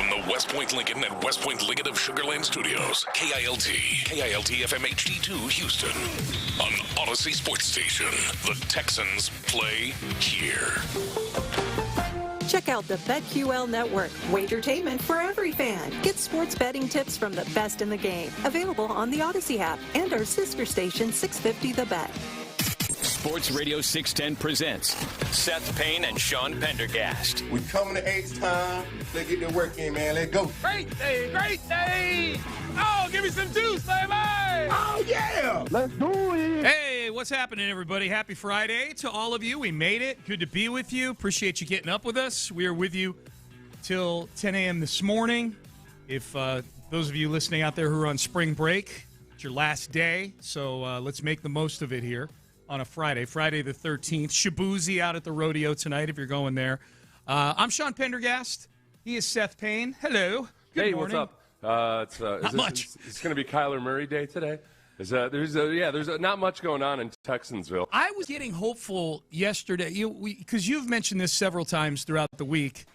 the West Point Lincoln and West Point Lincoln of Sugar Land Studios. KILT FM HD2 Houston. On Odyssey Sports Station. The Texans play here. Check out the BetQL Network, wagertainment for every fan. Get sports betting tips from the best in the game. Available on the Odyssey app and our sister station, 650 The Bet. Sports Radio 610 presents Seth Payne and Sean Pendergast. We coming to H-Time. Let's get the work in, man. Let's go. Great day, great day. Oh, give me some juice, baby. Oh, yeah. Let's do it. Hey, what's happening, everybody? Happy Friday to all of you. We made it. Good to be with you. Appreciate you getting up with us. We are with you till 10 a.m. this morning. If those of you listening out there who are on spring break, it's your last day, so let's make the most of it here on a Friday the 13th. Shabuzi out at the Rodeo tonight if you're going there. I'm Sean Pendergast. He is Seth Payne. Hello. Good morning. What's up? Not much. It's going to be Kyler Murray Day today. There's not much going on in Texansville. I was getting hopeful yesterday because you've mentioned this several times throughout the week.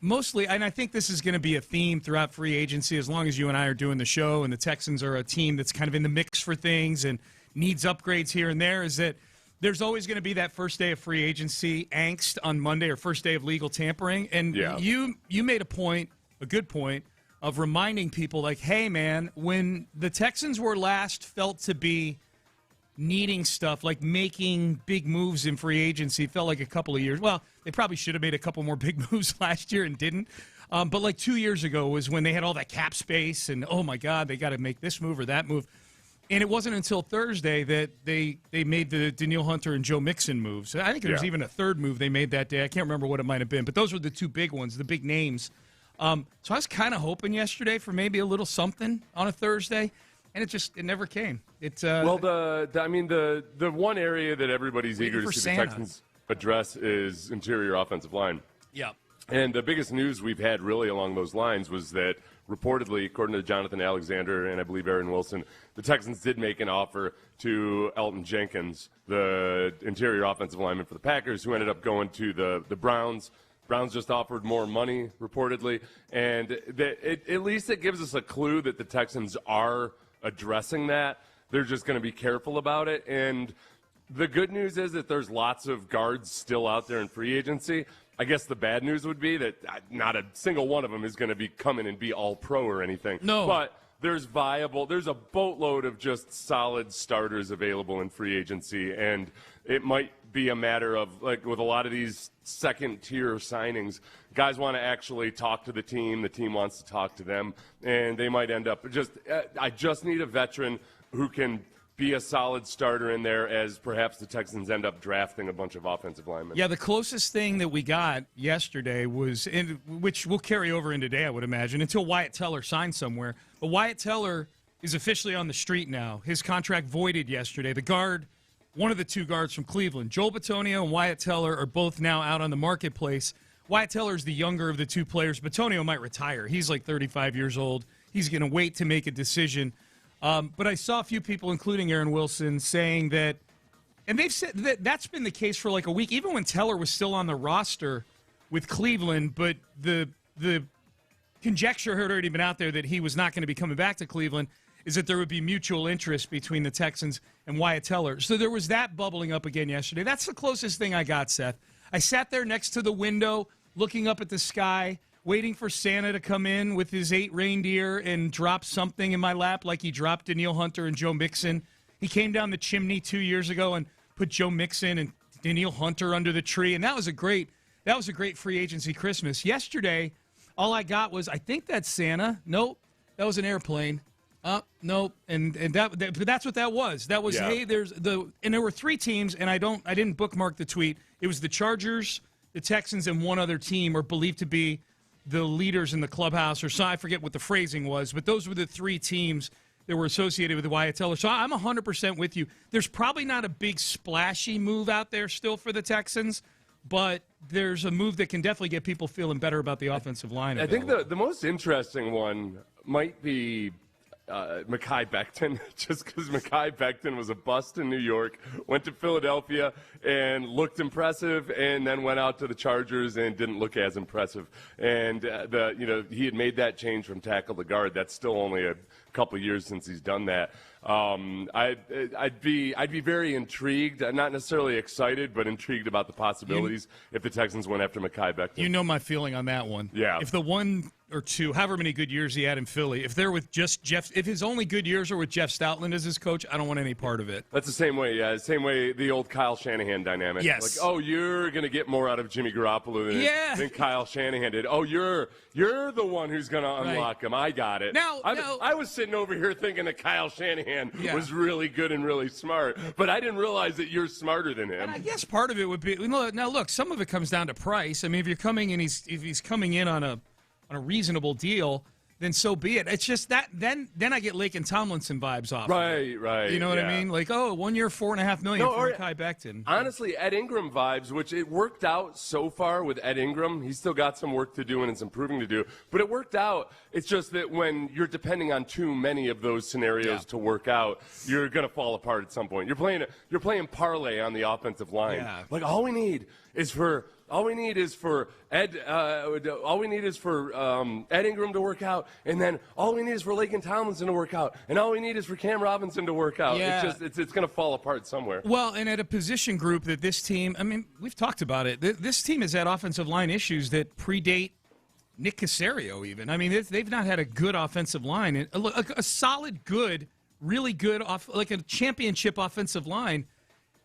Mostly, and I think this is going to be a theme throughout free agency as long as you and I are doing the show and the Texans are a team that's kind of in the mix for things and needs upgrades here and there, is that there's always going to be that first day of free agency angst on Monday or first day of legal tampering. And you made a good point, of reminding people like, hey, man, when the Texans were last felt to be needing stuff, like making big moves in free agency, felt like a couple of years. Well, they probably should have made a couple more big moves last year and didn't. But like 2 years ago was when they had all that cap space and, oh, my God, they got to make this move or that move. And it wasn't until Thursday that they made the Danielle Hunter and Joe Mixon moves. I think there was even a third move they made that day. I can't remember what it might have been. But those were the two big ones, the big names. So I was kind of hoping yesterday for maybe a little something on a Thursday, and it never came. The one area that everybody's eager to see the Texans address is interior offensive line. Yeah. And the biggest news we've had really along those lines was that reportedly, according to Jonathan Alexander and I believe Aaron Wilson, the Texans did make an offer to Elton Jenkins, the interior offensive lineman for the Packers, who ended up going to the Browns. Browns just offered more money, reportedly, and at least it gives us a clue that the Texans are addressing that. They're just going to be careful about it, and the good news is that there's lots of guards still out there in free agency. I guess the bad news would be that not a single one of them is going to be coming and be all-pro or anything. No. But there's a boatload of just solid starters available in free agency, and it might be a matter of, like with a lot of these second-tier signings, guys want to actually talk to the team wants to talk to them, and they might end up I just need a veteran who can be a solid starter in there as perhaps the Texans end up drafting a bunch of offensive linemen. Yeah, the closest thing that we got yesterday was, which will carry over into today, I would imagine, until Wyatt Teller signs somewhere. But Wyatt Teller is officially on the street now. His contract voided yesterday. The guard, one of the two guards from Cleveland, Joel Bitonio and Wyatt Teller, are both now out on the marketplace. Wyatt Teller is the younger of the two players. Bitonio might retire. He's like 35 years old. He's going to wait to make a decision. But I saw a few people, including Aaron Wilson, saying that, and they've said that that's been the case for like a week, even when Teller was still on the roster with Cleveland, but the conjecture had already been out there that he was not going to be coming back to Cleveland, is that there would be mutual interest between the Texans and Wyatt Teller. So there was that bubbling up again yesterday. That's the closest thing I got, Seth. I sat there next to the window, looking up at the sky, waiting for Santa to come in with his 8 reindeer and drop something in my lap like he dropped Danielle Hunter and Joe Mixon. He came down the chimney 2 years ago and put Joe Mixon and Danielle Hunter under the tree, and that was a great free agency Christmas. Yesterday, all I got was, I think that's Santa. Nope, that was an airplane. Nope, and but that's what that was. That was, yeah. Hey, and there were 3 teams, and I didn't bookmark the tweet. It was the Chargers, the Texans, and one other team are believed to be the leaders in the clubhouse, or so I forget what the phrasing was, but those were the 3 teams that were associated with Wyatt Teller. So I'm 100% with you. There's probably not a big splashy move out there still for the Texans, but there's a move that can definitely get people feeling better about the offensive line. I think the most interesting one might be Mekhi Becton, just because Mekhi Becton was a bust in New York, went to Philadelphia and looked impressive, and then went out to the Chargers and didn't look as impressive. And he had made that change from tackle to guard. That's still only a couple years since he's done that. I'd be very intrigued, not necessarily excited, but intrigued about the possibilities if the Texans went after Mekhi Becton. You know my feeling on that one. Yeah. If the 1 or 2, however many good years he had in Philly, if they're with just Jeff, if his only good years are with Jeff Stoutland as his coach, I don't want any part of it. That's the same way, yeah. Same way the old Kyle Shanahan dynamic. Yes. Like, oh, you're going to get more out of Jimmy Garoppolo than Kyle Shanahan did. Oh, you're the one who's going to unlock him. I got it. I was sitting over here thinking that Kyle Shanahan was really good and really smart, but I didn't realize that you're smarter than him. And I guess part of it would be, now look, some of it comes down to price. I mean, if you're coming in, if he's coming in on a reasonable deal, then so be it. It's just that then I get Lake and Tomlinson vibes off. Right. You know what I mean? Like, 1 year, $4.5 million for Mekhi Becton. Honestly, Ed Ingram vibes, which it worked out so far with Ed Ingram. He's still got some work to do and some proving to do, but it worked out. It's just that when you're depending on too many of those scenarios to work out, you're going to fall apart at some point. You're playing parlay on the offensive line. Yeah. Like all we need is for Ed. All we need is for Ed Ingram to work out, and then all we need is for Lake and Tomlinson to work out, and all we need is for Cam Robinson to work out. Yeah. It's going to fall apart somewhere. Well, and at a position group that this team, I mean, we've talked about it. This team has had offensive line issues that predate Nick Caserio even. I mean, they've not had a good offensive line. A solid, good, really good, like a championship offensive line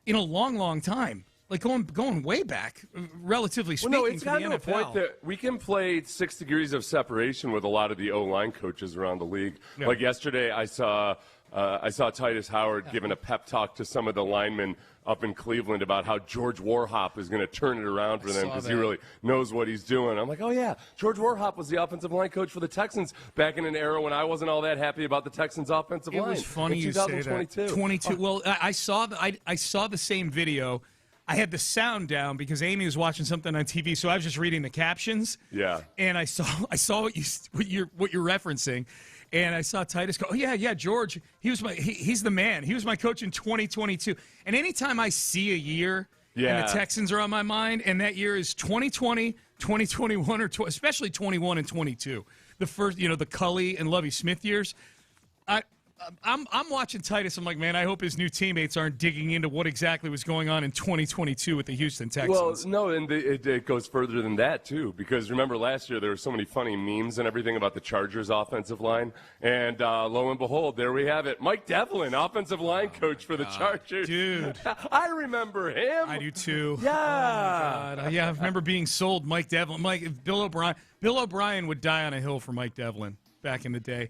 in a long, long time. Like going way back, relatively speaking, well, no, it's gotten to the to a point that we can play 6 degrees of separation with a lot of the O-line coaches around the league. Yeah. Like yesterday, I saw Titus Howard giving a pep talk to some of the linemen up in Cleveland about how George Warhop is going to turn it around for them because he really knows what he's doing. I'm like, oh, yeah, George Warhop was the offensive line coach for the Texans back in an era when I wasn't all that happy about the Texans' offensive line. It was funny you say that. 22. Well, I saw the same video. I had the sound down because Amy was watching something on TV, so I was just reading the captions. Yeah. And I saw what you're referencing, and I saw Titus go, "Oh yeah, George. He's the man. He was my coach in 2022." And anytime I see a year, and the Texans are on my mind, and that year is 2020, 2021, or especially 21 and 22, the first, the Cully and Lovie Smith years. I'm watching Titus. I'm like, man, I hope his new teammates aren't digging into what exactly was going on in 2022 with the Houston Texans. Well, no, and it goes further than that, too, because remember last year there were so many funny memes and everything about the Chargers' offensive line, and lo and behold, there we have it. Mike Devlin, offensive line coach for the Chargers. Dude. I remember him. I do, too. Yeah. Oh, God. Yeah, I remember being sold Mike Devlin. Bill O'Brien would die on a hill for Mike Devlin back in the day.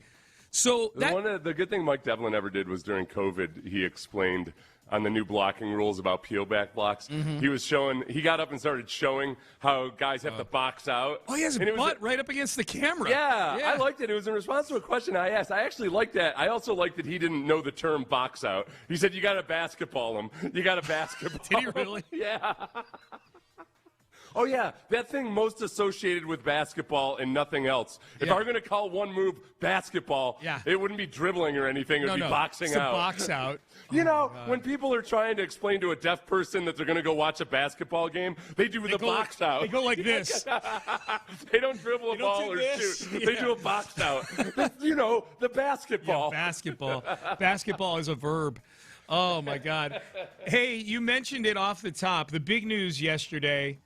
So the good thing Mike Devlin ever did was during COVID, he explained on the new blocking rules about peel back blocks. Mm-hmm. He got up and started showing how guys have to box out. Oh, he has a butt right up against the camera. Yeah, I liked it. It was in response to a question I asked. I actually liked that. I also liked that he didn't know the term box out. He said, you got to basketball him. You got to basketball Did he really? Yeah. Oh, yeah, that thing most associated with basketball and nothing else. If I were going to call one move basketball, it wouldn't be dribbling or anything. It would be boxing it's out. A box out. When people are trying to explain to a deaf person that they're going to go watch a basketball game, they do the box out. They go like this. They don't dribble a ball or shoot. Yeah. They do a box out. The basketball. Yeah, basketball. Basketball is a verb. Oh, my God. Hey, you mentioned it off the top. The big news yesterday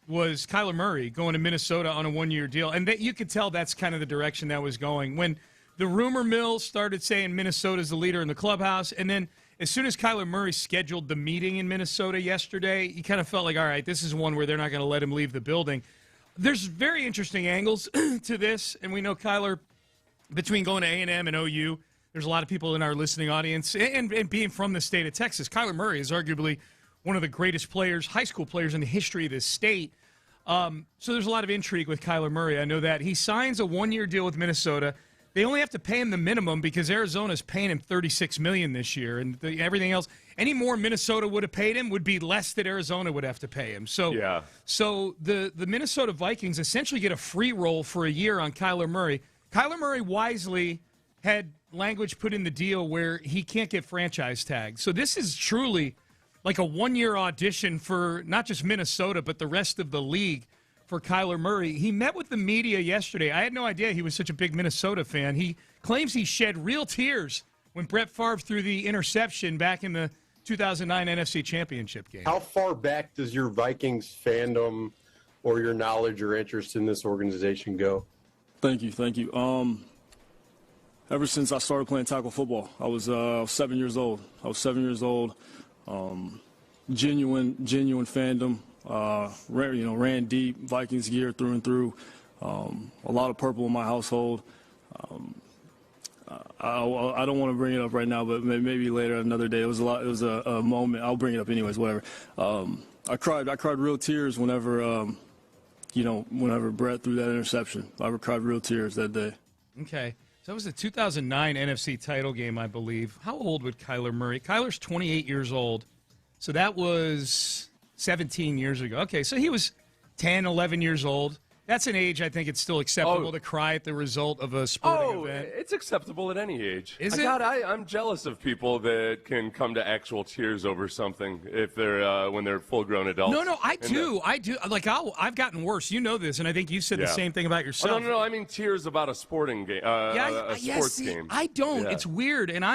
was Kyler Murray going to Minnesota on a one-year deal. And you could tell that's kind of the direction that was going. When the rumor mill started saying Minnesota's the leader in the clubhouse, and then as soon as Kyler Murray scheduled the meeting in Minnesota yesterday, you kind of felt like, all right, this is one where they're not going to let him leave the building. There's very interesting angles to this, and we know Kyler, between going to A&M and OU, there's a lot of people in our listening audience, and being from the state of Texas, Kyler Murray is arguably one of the greatest players, high school players in the history of this state. So there's a lot of intrigue with Kyler Murray. I know that. He signs a one-year deal with Minnesota. They only have to pay him the minimum because Arizona's paying him $36 million this year, and everything else. Any more Minnesota would have paid him would be less that Arizona would have to pay him. So the Minnesota Vikings essentially get a free roll for a year on Kyler Murray. Kyler Murray wisely had language put in the deal where he can't get franchise tagged. So this is truly like a one-year audition for not just Minnesota, but the rest of the league for Kyler Murray. He met with the media yesterday. I had no idea he was such a big Minnesota fan. He claims he shed real tears when Brett Favre threw the interception back in the 2009 NFC Championship game. How far back does your Vikings fandom or your knowledge or interest in this organization go? Thank you. Ever since I started playing tackle football, I was 7 years old. Genuine fandom. Ran deep, Vikings gear through and through. A lot of purple in my household. I don't want to bring it up right now, but maybe later, another day. It was a moment. I'll bring it up anyways. Whatever. I cried real tears whenever Brett threw that interception. I cried real tears that day. Okay. So that was the 2009 NFC title game, I believe. How old would Kyler Murray? Kyler's 28 years old. So that was 17 years ago. Okay, so he was 10, 11 years old. That's an age I think it's still acceptable to cry at the result of a sporting event. It's acceptable at any age. Is it? God, I'm jealous of people that can come to actual tears over something if they're when they're full-grown adults. No, I do. Like I've gotten worse. You know this, and I think you said the same thing about yourself. No. I mean tears about a sporting game. Sports game. I don't. Yeah. It's weird, and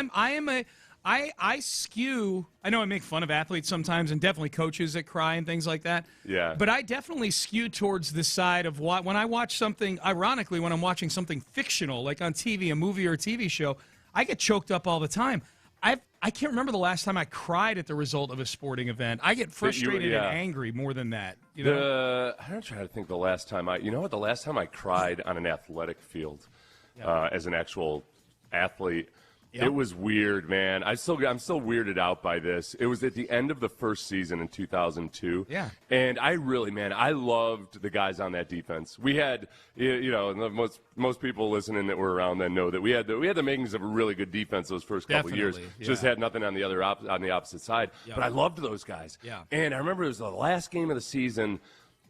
I skew. I know I make fun of athletes sometimes, and definitely coaches that cry and things like that. Yeah. But I definitely skew towards the side of when I watch something. Ironically, when I'm watching something fictional, like on TV, a movie or a TV show, I get choked up all the time. I can't remember the last time I cried at the result of a sporting event. I get frustrated and angry more than that. You know? I'm trying to think the last time the last time I cried on an athletic field as an actual athlete. Yep. It was weird, man. I'm still weirded out by this. It was at the end of the first season in 2002. Yeah. And I loved the guys on that defense. We had, most people listening that were around then know that we had the makings of a really good defense those first couple of years. Yeah. Just had nothing on the opposite side. Yep. But I loved those guys. Yeah. And I remember it was the last game of the season.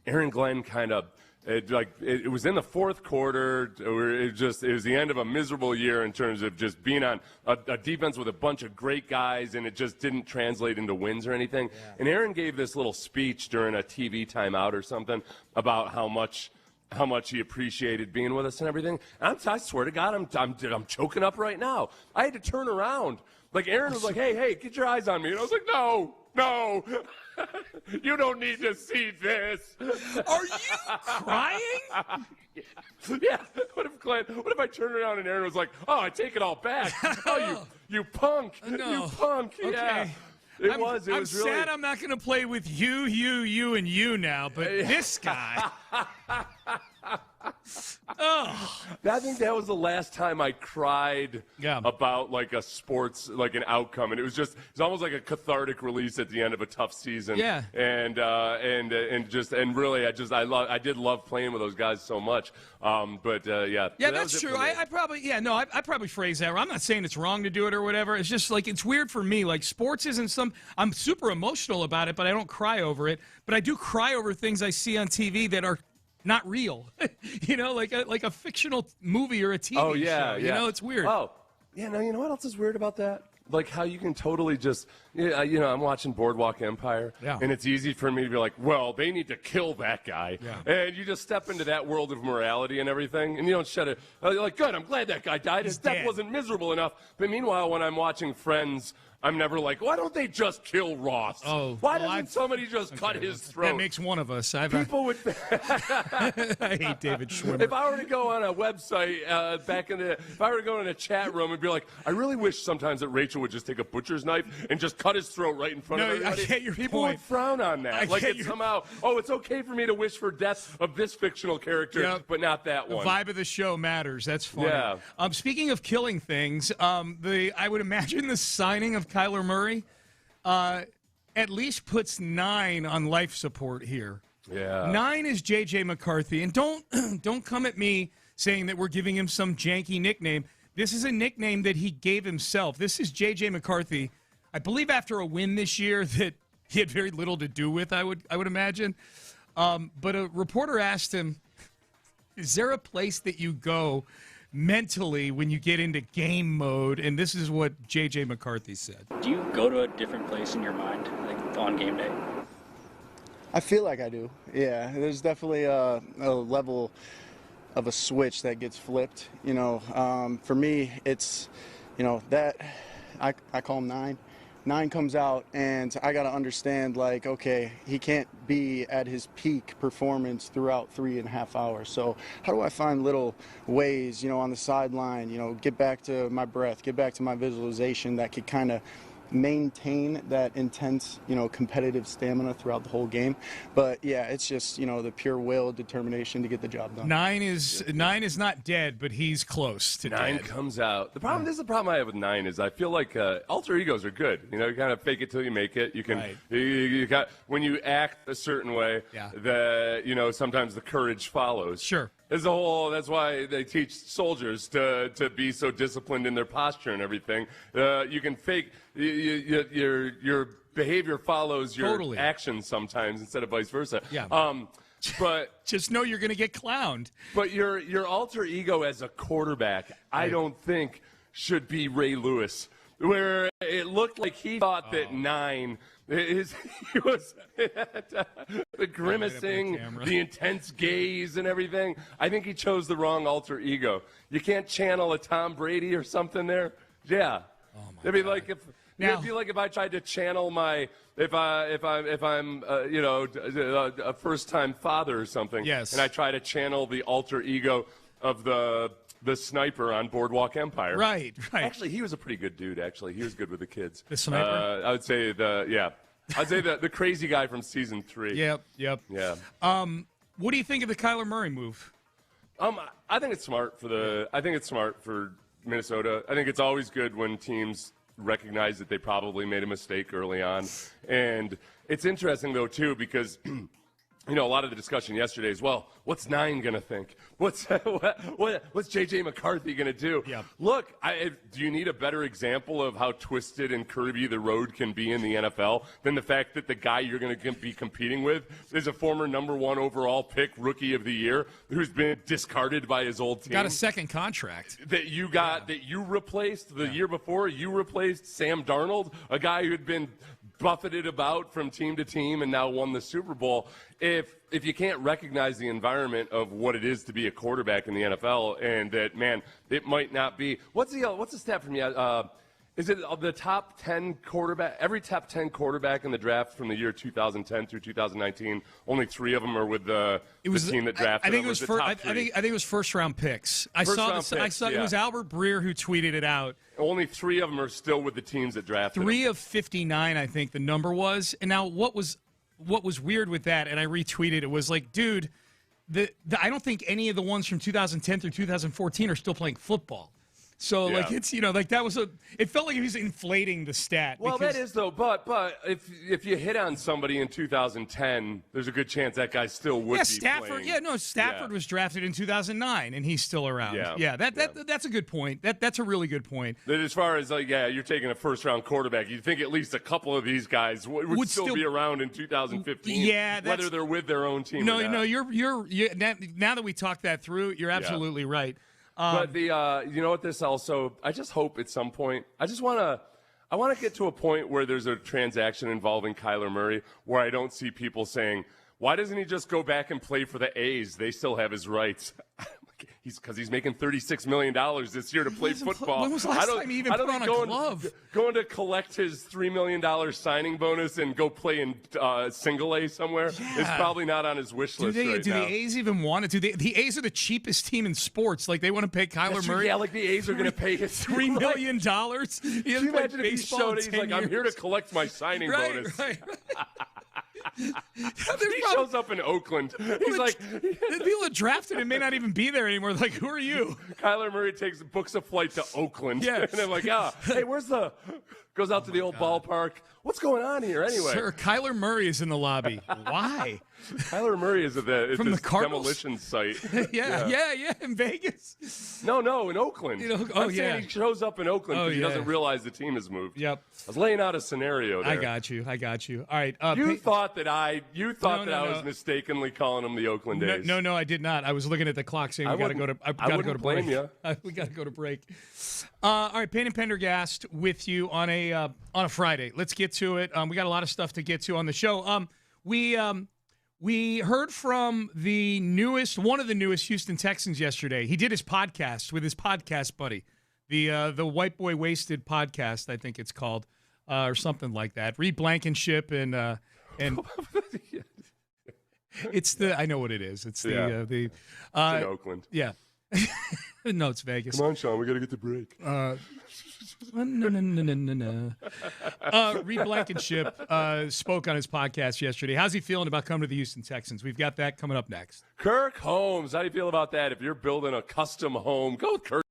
Aaron Glenn kind of. It was in the fourth quarter. It was the end of a miserable year in terms of just being on a defense with a bunch of great guys, and it just didn't translate into wins or anything. Yeah. And Aaron gave this little speech during a TV timeout or something about how much he appreciated being with us and everything. And I swear to God, I'm choking up right now. I had to turn around. Like Aaron was like, "Hey, get your eyes on me," and I was like, "No." You don't need to see this. Are you crying? Yeah. What if I turned around and Aaron was like, "Oh, I take it all back. Oh, you punk. No. You punk." Okay. Yeah. It was I'm really sad I'm not going to play with you, and you now, but this guy. Oh. I think that was the last time I cried about like a sports, like an outcome, and it's almost like a cathartic release at the end of a tough season. Yeah. And really, I did love playing with those guys so much. Yeah, that's true. I probably phrase that. I'm not saying it's wrong to do it or whatever. It's just like it's weird for me. Like sports isn't I'm super emotional about it, but I don't cry over it. But I do cry over things I see on TV that are not real. Like a fictional movie or a TV show. Yeah. It's weird. Oh, yeah. No, you know what else is weird about that? Like how you can totally just, I'm watching Boardwalk Empire, and it's easy for me to be like, well, they need to kill that guy. Yeah. And you just step into that world of morality and everything, and you don't shut it. You're like, good, I'm glad that guy died. His death wasn't miserable enough. But meanwhile, when I'm watching Friends, I'm never like, why don't they just kill Ross? Why doesn't somebody just cut his throat? That makes one of us. People would. I hate David Schwimmer. If I were to go on a website if I were to go in a chat room and be like, I really wish sometimes that Rachel would just take a butcher's knife and just cut his throat right in front of everybody. I get your People point. would frown on that. Somehow, it's okay for me to wish for death of this fictional character, but not that one. The vibe of the show matters. That's funny. Yeah. Speaking of killing things, I would imagine the signing of Kyler Murray at least puts 9 on life support here. Yeah. 9 is J.J. McCarthy. And don't come at me saying that we're giving him some janky nickname. This is a nickname that he gave himself. This is J.J. McCarthy, I believe after a win this year that he had very little to do with, I would imagine. But a reporter asked him, is there a place that you go mentally when you get into game mode. And this is what J.J. McCarthy said. Do you go to a different place in your mind, like on game day? I feel like I do. Yeah, there's definitely a level of a switch that gets flipped. For me, it's, that I call him 9. 9 comes out, and I got to understand, okay, he can't be at his peak performance throughout 3.5 hours. So how do I find little ways, on the sideline, get back to my breath, get back to my visualization that could kind of maintain that intense, competitive stamina throughout the whole game. But yeah, it's just, the pure will, determination to get the job done. 9 is not dead, but he's close to 9 dead. comes out. This is the problem I have with 9 is I feel like alter egos are good. You kind of fake it till you make it. You can, right. you got, when you act a certain way, sometimes the courage follows. Sure. That's why they teach soldiers to be so disciplined in their posture and everything. You can fake your behavior follows your actions sometimes instead of vice versa. Yeah. But just know you're going to get clowned. But your alter ego as a quarterback, I don't think should be Ray Lewis, where it looked like he thought that 9. He was the grimacing, the intense gaze and everything. I think he chose the wrong alter ego. You can't channel a Tom Brady or something there. Yeah. It'd be like if I tried to channel if I'm a first-time father or something. Yes. And I try to channel the alter ego of the sniper on Boardwalk Empire. Right. Actually, he was a pretty good dude, actually. He was good with the kids. The sniper? I would say the crazy guy from season 3. Yep. Yeah. What do you think of the Kyler Murray move? I think it's smart for Minnesota. I think it's always good when teams recognize that they probably made a mistake early on. And it's interesting, though, too, because a lot of the discussion yesterday is, well, what's 9 going to think? What's J.J. McCarthy going to do? Yeah. Look, do you need a better example of how twisted and curvy the road can be in the NFL than the fact that the guy you're going to be competing with is a former number 1 overall pick, rookie of the year, who's been discarded by his old team? Got a second contract. That you replaced the year before. You replaced Sam Darnold, a guy who had been buffeted about from team to team and now won the Super Bowl. If you can't recognize the environment of what it is to be a quarterback in the NFL, and that, man, it might not be. What's the stat from you? Is it the top 10 quarterback? Every top 10 quarterback in the draft from the year 2010 through 2019, only 3 of them are with the team that drafted. I think it was first round picks. I saw it was Albert Breer who tweeted it out. Only 3 of them are still with the teams that drafted. 3 of 59, I think the number was. And now what was weird with that? And I retweeted it was like, dude, I don't think any of the ones from 2010 through 2014 are still playing football. So, it's, that was it felt like he was inflating the stat. Well, that is, though, but if you hit on somebody in 2010, there's a good chance that guy still would be Stafford. playing. Stafford was drafted in 2009, and he's still around. That's a good point. That's a really good point. That as far as, you're taking a first-round quartaback, you'd think at least a couple of these guys would still be around in 2015, whether they're with their own team or not. No, you're now that we talked that through, you're absolutely right. But what this also, I just hope at some point, I want to get to a point where there's a transaction involving Kyler Murray where I don't see people saying, why doesn't he just go back and play for the A's? They still have his rights. Because he's making $36 million this year to play football. When was the last time he even put on a glove? Going to collect his $3 million signing bonus and go play in single A somewhere is probably not on his wish list right now. Do the A's even want it? The A's are the cheapest team in sports. Like, they want to pay Kyler Murray? Yeah, like the A's are going to pay his $3 million. Can you imagine if he showed it? He's like, I'm here to collect my signing bonus. Right. He shows up in Oakland. He's like, the people that drafted him may not even be there anymore. Like, who are you? Kyler Murray books a flight to Oakland. Yeah. And I'm like, hey, goes out to the old ballpark. What's going on here anyway? Sir, Kyler Murray is in the lobby. Why? Kyler Murray is at the demolition site. yeah, in Vegas. No, in Oakland. I'm saying he shows up in Oakland because he doesn't realize the team has moved. Yep. I was laying out a scenario there. I got you. All right. You thought thought I was mistakenly calling them the Oakland A's. No, I did not. I was looking at the clock saying we got to go to break. We got to go to break. All right, Payne and Pendergast with you on a Friday. Let's get to it. We got a lot of stuff to get to on the show. We heard from one of the newest Houston Texans yesterday. He did his podcast with his podcast buddy, the White Boy Wasted podcast, I think it's called, or something like that. Reed Blankenship and it's I know what it is. It's it's in Oakland. Yeah. No, it's Vegas. Come on, Sean. We got to get the break. No. Reed Blankenship spoke on his podcast yesterday. How's he feeling about coming to the Houston Texans? We've got that coming up next. Kirk Holmes. How do you feel about that? If you're building a custom home, go with Kirk.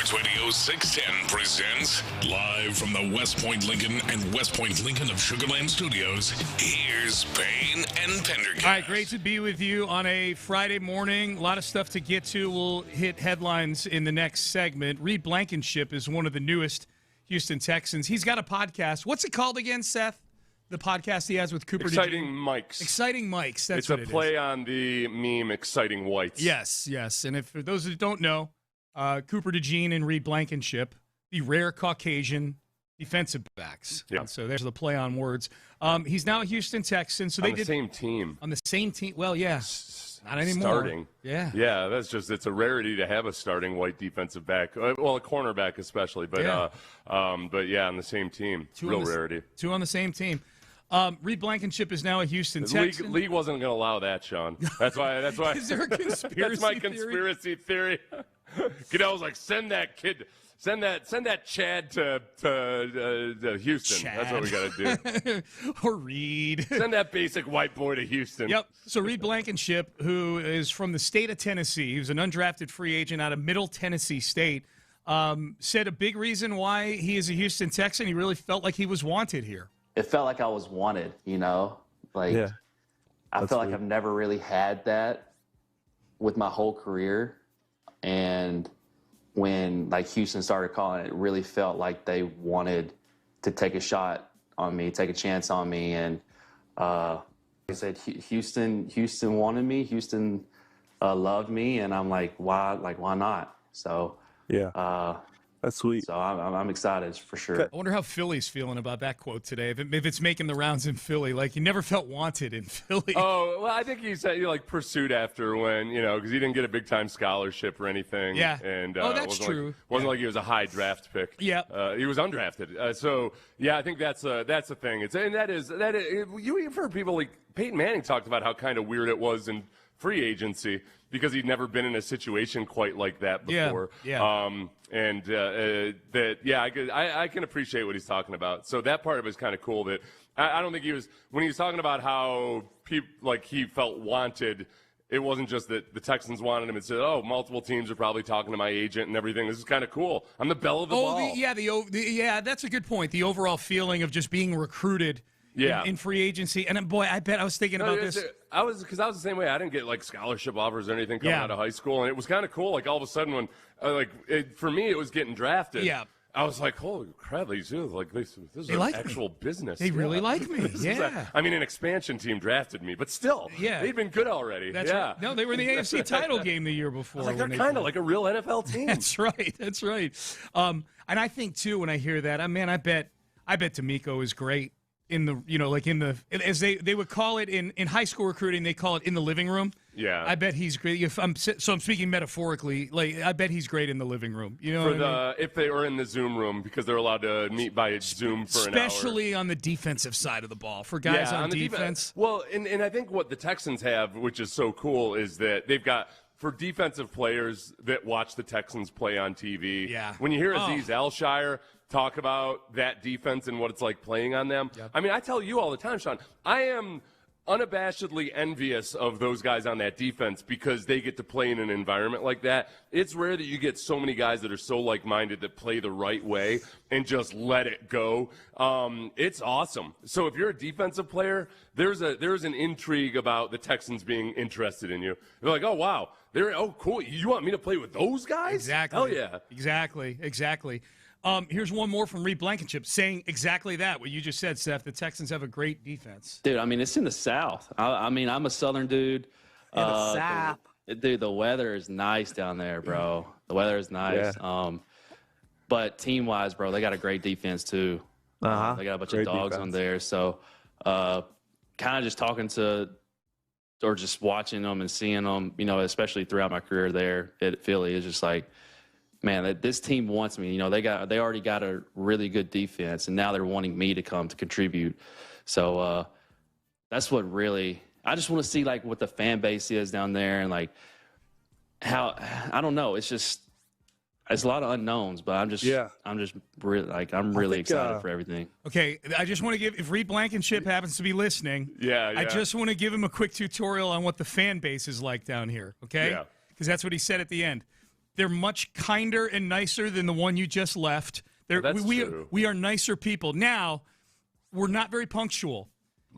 Sports Radio 610 presents live from the West Point Lincoln and West Point Lincoln of Sugar Land Studios. Here's Payne and Pendergast. All right, great to be with you on a Friday morning. A lot of stuff to get to. We'll hit headlines in the next segment. Reed Blankenship is one of the newest Houston Texans. He's got a podcast. What's it called again, Seth? The podcast he has with Cooper Exciting DeJean? Mikes. Exciting Mikes. That's it's what a it play is. on the meme Exciting Whites. Yes. And if for those that don't know, Cooper DeJean and Reed Blankenship, the rare Caucasian defensive backs. Yeah. So there's the play on words. He's now a Houston Texan. So on they the same team. On the same team. Well, yeah. Not anymore. Starting. Yeah. Yeah, it's a rarity to have a starting white defensive back. Well, a cornerback especially, but yeah, on the same team. Real rarity. Two on the same team. Reed Blankenship is now a Houston Texan. League wasn't going to allow that, Sean. That's why. Is there a conspiracy That's my theory? conspiracy theory. Goodell's like, send that kid. Send that Chad to Houston. Chad. That's what we got to do. Or Reed. Send that basic white boy to Houston. Yep. So Reed Blankenship, who is from the state of Tennessee, he was an undrafted free agent out of Middle Tennessee State, said a big reason why he is a Houston Texan, he really felt like he was wanted here. It felt like I was wanted, I felt like I've never really had that with my whole career. And when Houston started calling, it really felt like they wanted to take a shot on me, take a chance on me. And like I said, Houston wanted me. Houston loved me, and I'm like, why not? So that's sweet. So I'm excited for sure. I wonder how Philly's feeling about that quote today. If it's making the rounds in Philly, he never felt wanted in Philly. Oh, well, I think he said pursued after when, because he didn't get a big time scholarship or anything. Yeah. And that's true. Wasn't like he was a high draft pick. Yeah. He was undrafted. I think that's a thing. You've heard people like Peyton Manning talked about how kind of weird it was in free agency because he'd never been in a situation quite like that before. Yeah. I can appreciate what he's talking about. So that part of it is kind of cool. That I don't think he was when he was talking about how he felt wanted. It wasn't just that the Texans wanted him and said, "Oh, multiple teams are probably talking to my agent and everything." This is kind of cool. I'm the belle of the ball. That's a good point. The overall feeling of just being recruited. In free agency. And boy, I bet I was thinking about this. I was the same way. I didn't get scholarship offers or anything coming out of high school. And it was kind of cool. All of a sudden when, for me, it was getting drafted. Yeah. I was like, holy crap, this is actual business. They really like me. Yeah. An expansion team drafted me, but still, they've been good already. That's right. No, they were in the AFC title game the year before. I was they're kind of like a real NFL team. That's right. And I think, too, when I hear that, I bet D'Amico is great. In the, as they would call it in high school recruiting, they call it in the living room. Yeah. I bet he's great. I'm speaking metaphorically. I bet he's great in the living room. If they were in the Zoom room because they're allowed to meet by Zoom for an hour. Especially on the defensive side of the ball for guys on defense. Well, and I think what the Texans have, which is so cool, is that they've got for defensive players that watch the Texans play on TV. Yeah. When you hear Aziz Al-Shire talk about that defense and what it's like playing on them. Yep. I tell you all the time, Sean, I am unabashedly envious of those guys on that defense because they get to play in an environment like that. It's rare that you get so many guys that are so like-minded that play the right way and just let it go. It's awesome. So if you're a defensive player, there's an intrigue about the Texans being interested in you. They're like, oh, wow. Cool. You want me to play with those guys? Exactly. Hell yeah. Exactly. Here's one more from Reed Blankenship saying exactly that, what you just said, Seth. The Texans have a great defense. Dude, it's in the South. I'm a Southern dude. In the South. Dude, the weather is nice down there, bro. The weather is nice. Yeah. But team-wise, bro, they got a great defense, too. Uh-huh. They got a bunch of dogs on there. So kind of just talking to or just watching them and seeing them, especially throughout my career there at Philly, is just like, man, this team wants me. They already got a really good defense, and now they're wanting me to come to contribute. So that's what really – I just want to see, what the fan base is down there and, how – I don't know. It's just – it's a lot of unknowns, but I'm just really excited for everything. Okay, I just want to give – if Reed Blankenship happens to be listening, I just want to give him a quick tutorial on what the fan base is like down here, okay? Yeah. Because that's what he said at the end. They're much kinder and nicer than the one you just left. We are nicer people. Now, we're not very punctual.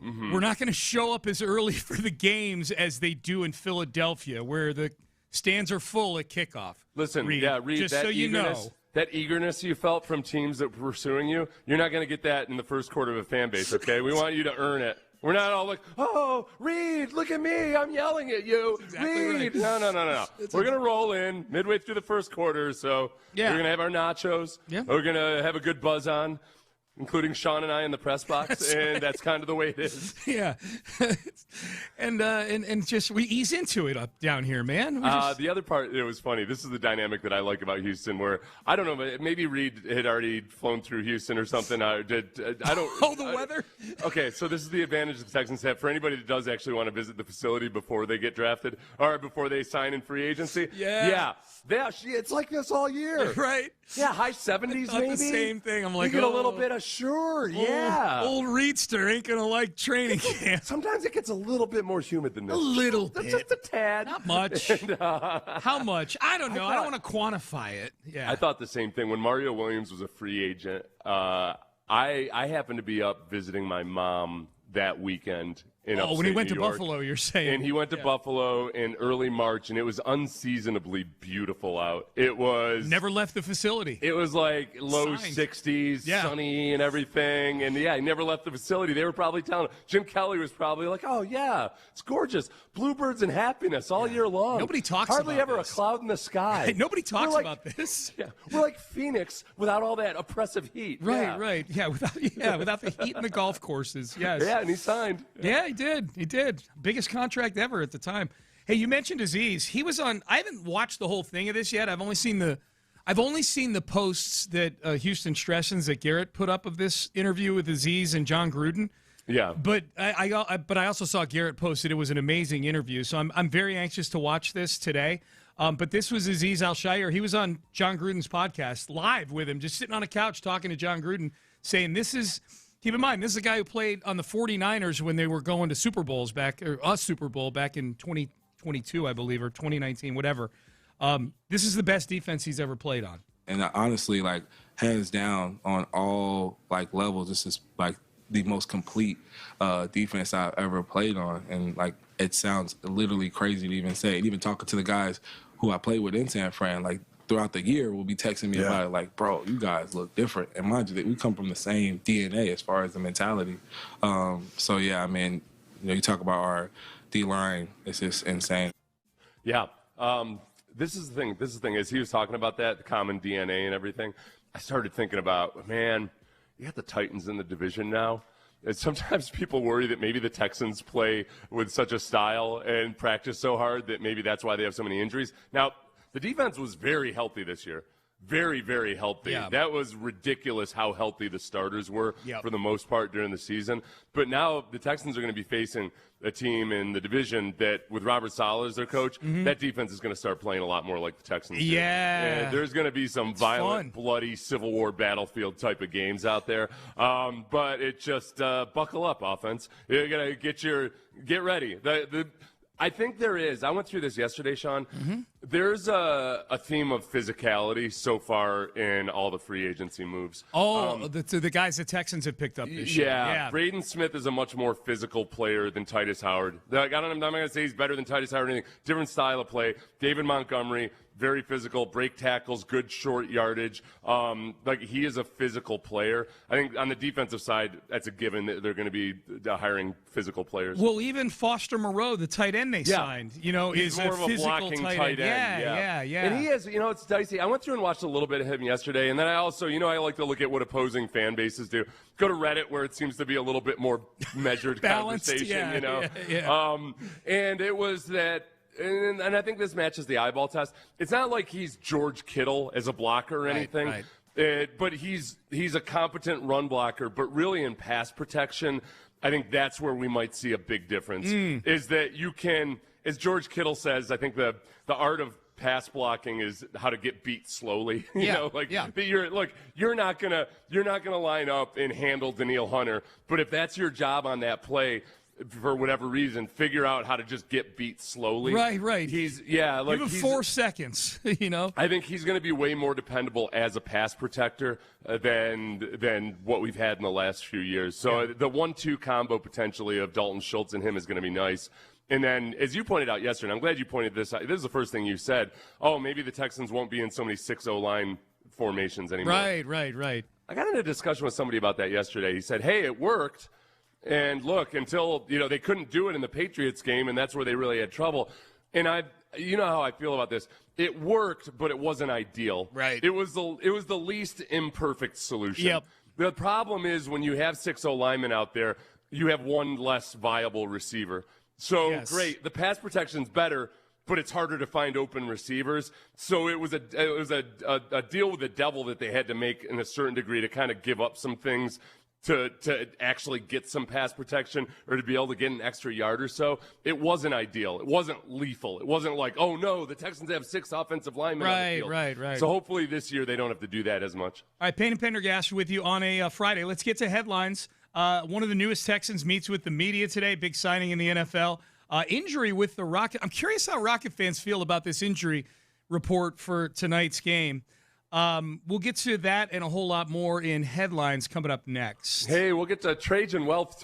Mm-hmm. We're not going to show up as early for the games as they do in Philadelphia, where the stands are full at kickoff. Listen, Reed, just that so you know. That eagerness you felt from teams that were pursuing you, you're not going to get that in the first quarter of a fan base, okay? We want you to earn it. We're not all like, oh, Reed, look at me. I'm yelling at you. Exactly Reed. right. No. We're going to roll in midway through the first quarter, so we're going to have our nachos. Yeah. We're going to have a good buzz on, including Sean and I in the press box, that's kind of the way it is. Yeah. and just we ease into it up down here, man. The other part, it was funny. This is the dynamic that I like about Houston, where I don't know, but maybe Reed had already flown through Houston or something. I don't. The weather. Okay, so this is the advantage the Texans have for anybody that does actually want to visit the facility before they get drafted or before they sign in free agency. Yeah. It's like this all year, right? Yeah, high 70s maybe. The same thing. I'm like, you get a little bit of Old Reedster ain't gonna like training camp. Sometimes it gets a little bit more humid than this. A little bit. Just a tad. Not much. And, how much? I don't know. I don't want to quantify it. Yeah. I thought the same thing. When Mario Williams was a free agent, I happened to be up visiting my mom that weekend in upstate when he went New to York. Buffalo, you're saying. And he went to Buffalo in early March, and it was unseasonably beautiful out. It was... Never left the facility. It was like low 60s, sunny and everything. And, he never left the facility. They were probably telling him. Jim Kelly was probably like, oh, yeah, it's gorgeous. Bluebirds and happiness all year long. Nobody talks Hardly about ever this. a cloud in the sky. Nobody talks about this. Yeah, we're like Phoenix without all that oppressive heat. Right. Yeah, without the heat in the golf courses. Yes. Yeah, and he signed. Yeah, he did. Biggest contract ever at the time. Hey, you mentioned Aziz. He was on. I haven't watched the whole thing of this yet. I've only seen the posts that Houston Stressens that Garrett put up of this interview with Aziz and John Gruden. Yeah. But I also saw Garrett posted it was an amazing interview. So I'm very anxious to watch this today. But this was Aziz Al-Shaair. He was on John Gruden's podcast live with him, just sitting on a couch talking to John Gruden, saying keep in mind, this is a guy who played on the 49ers when they were going to Super Bowls a Super Bowl back in 2022, I believe, or 2019, whatever. This is the best defense he's ever played on. And honestly, hands down on all, levels, this is, the most complete defense I've ever played on. And, it sounds literally crazy to even say it. Even talking to the guys who I played with in San Fran, throughout the year will be texting me about it, bro, you guys look different. And mind you, that we come from the same DNA as far as the mentality. You talk about our D-line, it's just insane. Yeah. This is the thing. As he was talking about that, the common DNA and everything, I started thinking about, man, you got the Titans in the division now. And sometimes people worry that maybe the Texans play with such a style and practice so hard that maybe that's why they have so many injuries. Now, the defense was very healthy this year. Very, very healthy. Yeah. That was ridiculous how healthy the starters were for the most part during the season. But now the Texans are going to be facing a team in the division that, with Robert Saleh as their coach, that defense is going to start playing a lot more like the Texans do. Yeah. And there's going to be some violent, bloody Civil War battlefield type of games out there. But it just buckle up, offense. You got to get ready. I think there is. I went through this yesterday, Sean. There's a theme of physicality so far in all the free agency moves. The guys the Texans have picked up this year. Yeah. Braden Smith is a much more physical player than Titus Howard. I'm not going to say he's better than Titus Howard or anything. Different style of play. David Montgomery, very physical, break tackles, good short yardage. He is a physical player. I think on the defensive side, that's a given that they're going to be hiring physical players. Well, even Foster Moreau, the tight end they signed, he's is more a of a physical blocking tight end. Yeah. And he is, it's dicey. I went through and watched a little bit of him yesterday, and then I also, I like to look at what opposing fan bases do. Go to Reddit, where it seems to be a little bit more measured conversation, And it was that. And I think this matches the eyeball test. It's not like he's George Kittle as a blocker or anything, but he's a competent run blocker. But really in pass protection, I think that's where we might see a big difference. Is that you can, as George Kittle says, I think the art of pass blocking is how to get beat slowly. You're not gonna line up and handle Danielle Hunter, but if that's your job on that play, for whatever reason, figure out how to just get beat slowly. Right. Give him 4 seconds, I think he's going to be way more dependable as a pass protector than what we've had in the last few years. So the 1-2 combo potentially of Dalton Schultz and him is going to be nice. And then, as you pointed out yesterday, and I'm glad you pointed this out, this is the first thing you said, maybe the Texans won't be in so many 6-0 line formations anymore. Right. I got in a discussion with somebody about that yesterday. He said, hey, it worked. And look, until, they couldn't do it in the Patriots game, and that's where they really had trouble. And you know how I feel about this. It worked, but it wasn't ideal. Right. It was the least imperfect solution. Yep. The problem is when you have 6-0 linemen out there, you have one less viable receiver. So great, the pass protection's better, but it's harder to find open receivers. So it was a deal with the devil that they had to make in a certain degree to kind of give up some things to actually get some pass protection or to be able to get an extra yard or so. It wasn't ideal. It wasn't lethal. It wasn't like, oh no, the Texans have 6 offensive linemen on the field. Right. So hopefully this year they don't have to do that as much. All right, Payne and Pendergast with you on a Friday. Let's get to headlines. One of the newest Texans meets with the media today. Big signing in the NFL. Injury with the Rocket. I'm curious how Rocket fans feel about this injury report for tonight's game. We'll get to that and a whole lot more in headlines coming up next. Hey, we'll get to Trajan Wealth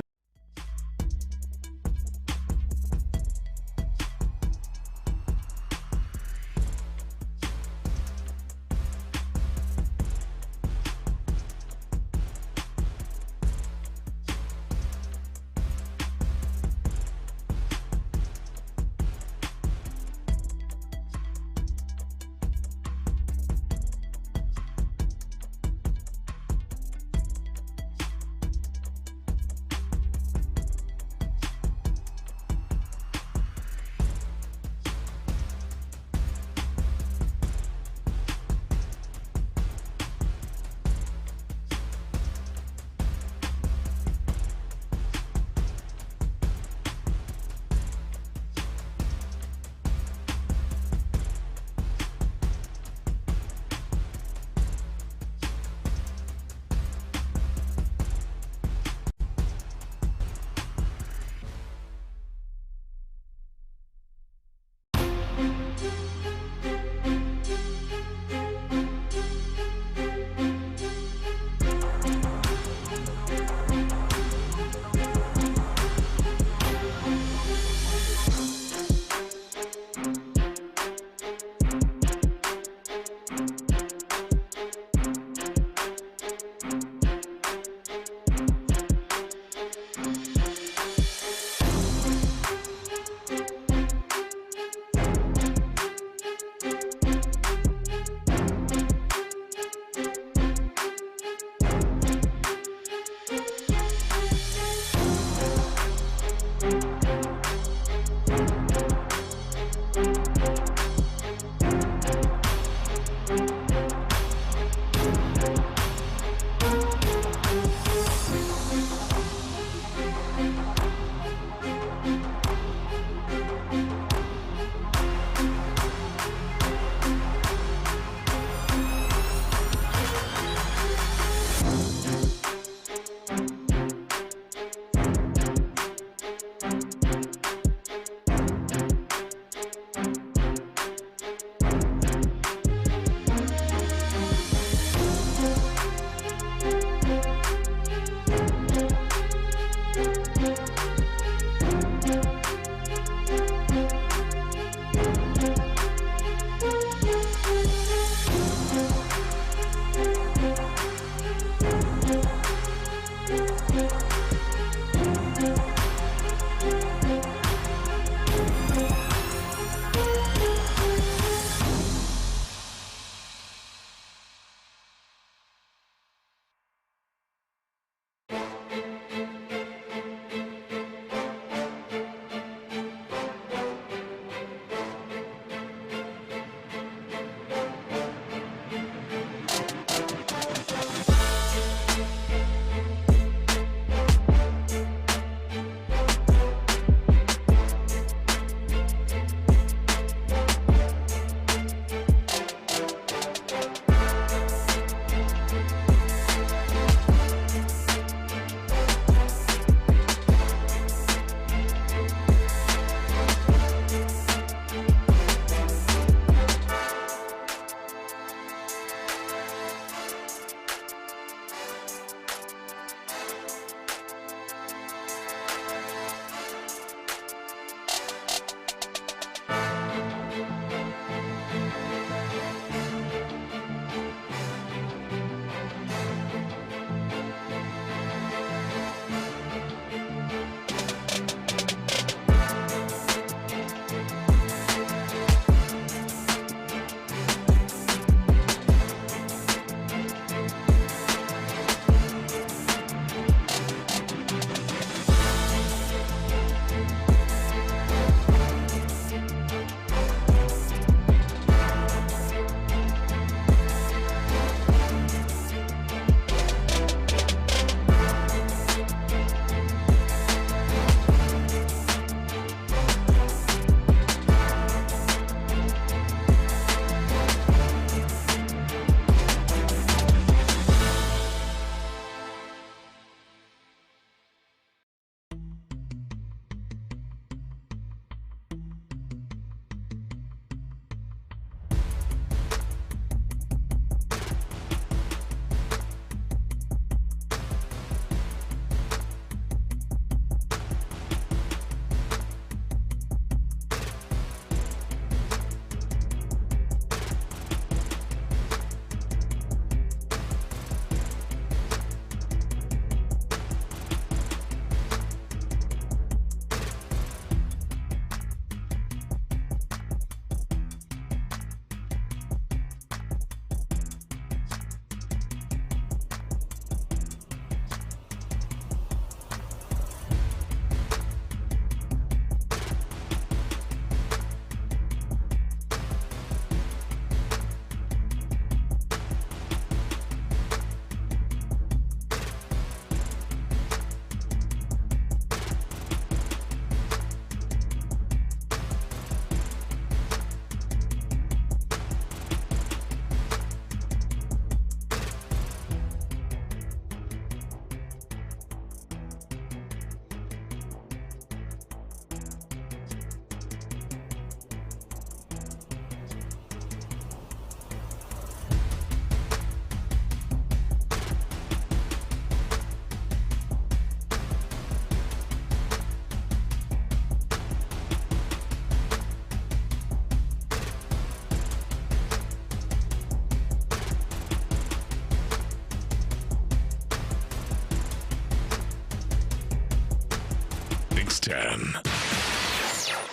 610.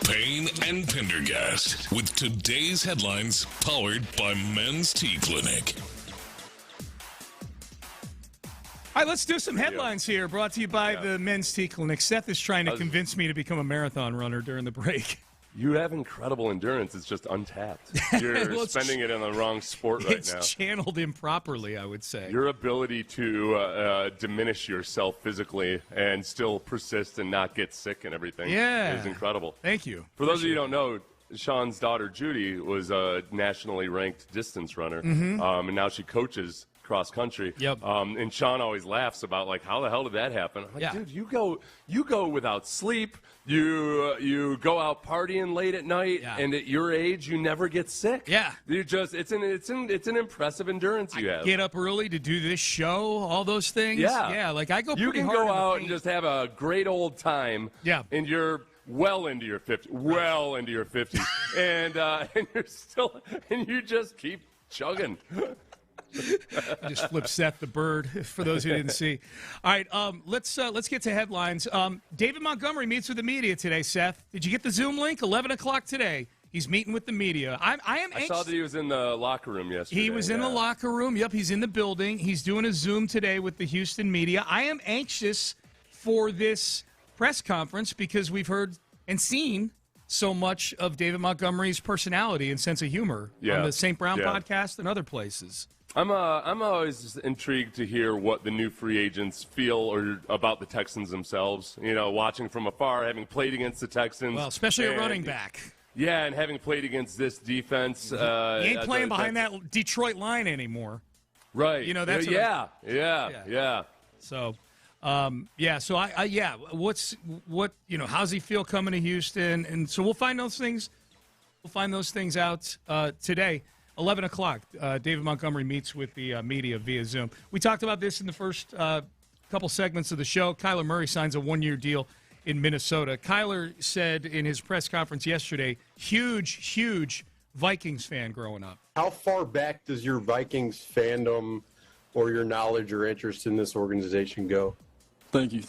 Payne and Pendergast with today's headlines powered by Men's Tea Clinic. All right, let's do some headlines here, brought to you by the Men's Tea Clinic. Seth is trying to convince me to become a marathon runner during the break. You have incredible endurance. It's just untapped. You're spending it in the wrong sport right now. It's channeled improperly, I would say. Your ability to diminish yourself physically and still persist and not get sick and everything is incredible. Thank you. For those of you who don't know, Sean's daughter, Judy, was a nationally ranked distance runner, and now she coaches cross country. And Sean always laughs about, like, how the hell did that happen? I'm like, dude, you go without sleep. You go out partying late at night, and at your age, you never get sick. You just it's an impressive endurance you have. Get up early to do this show, all those things. Like I go. You pretty can hard go out and just have a great old time. And you're well into your 50s, and you're still, and you just keep chugging. Just flip Seth the bird for those who didn't see. All right, let's get to headlines. David Montgomery meets with the media today. Seth, did you get the Zoom link? 11 o'clock today. He's meeting with the media. I saw that he was in the locker room yesterday. He was in the locker room. Yep, he's in the building. He's doing a Zoom today with the Houston media. I am anxious for this press conference because we've heard and seen so much of David Montgomery's personality and sense of humor on the St. Brown podcast and other places. I'm always intrigued to hear what the new free agents feel about the Texans themselves. You know, watching from afar, having played against the Texans. Well, especially a running back. Yeah, and having played against this defense. He ain't playing behind that Detroit line anymore. Right. You know, that's yeah. So, how's he feel coming to Houston? And so we'll find those things. We'll find those things out today. 11 o'clock, David Montgomery meets with the media via Zoom. We talked about this in the first couple segments of the show. Kyler Murray signs a one-year deal in Minnesota. Kyler said in his press conference yesterday, huge Vikings fan growing up. How far back does your Vikings fandom or your knowledge or interest in this organization go? Thank you.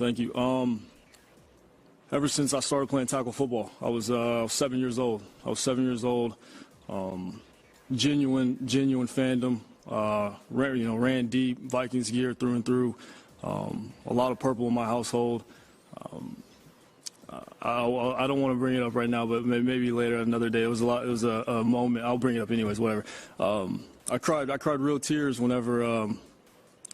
Ever since I started playing tackle football, I was 7 years old. Genuine fandom. Ran deep, Vikings gear through and through. A lot of purple in my household. I don't want to bring it up right now, but maybe later another day. It was a moment. I'll bring it up anyways. Whatever. I cried real tears whenever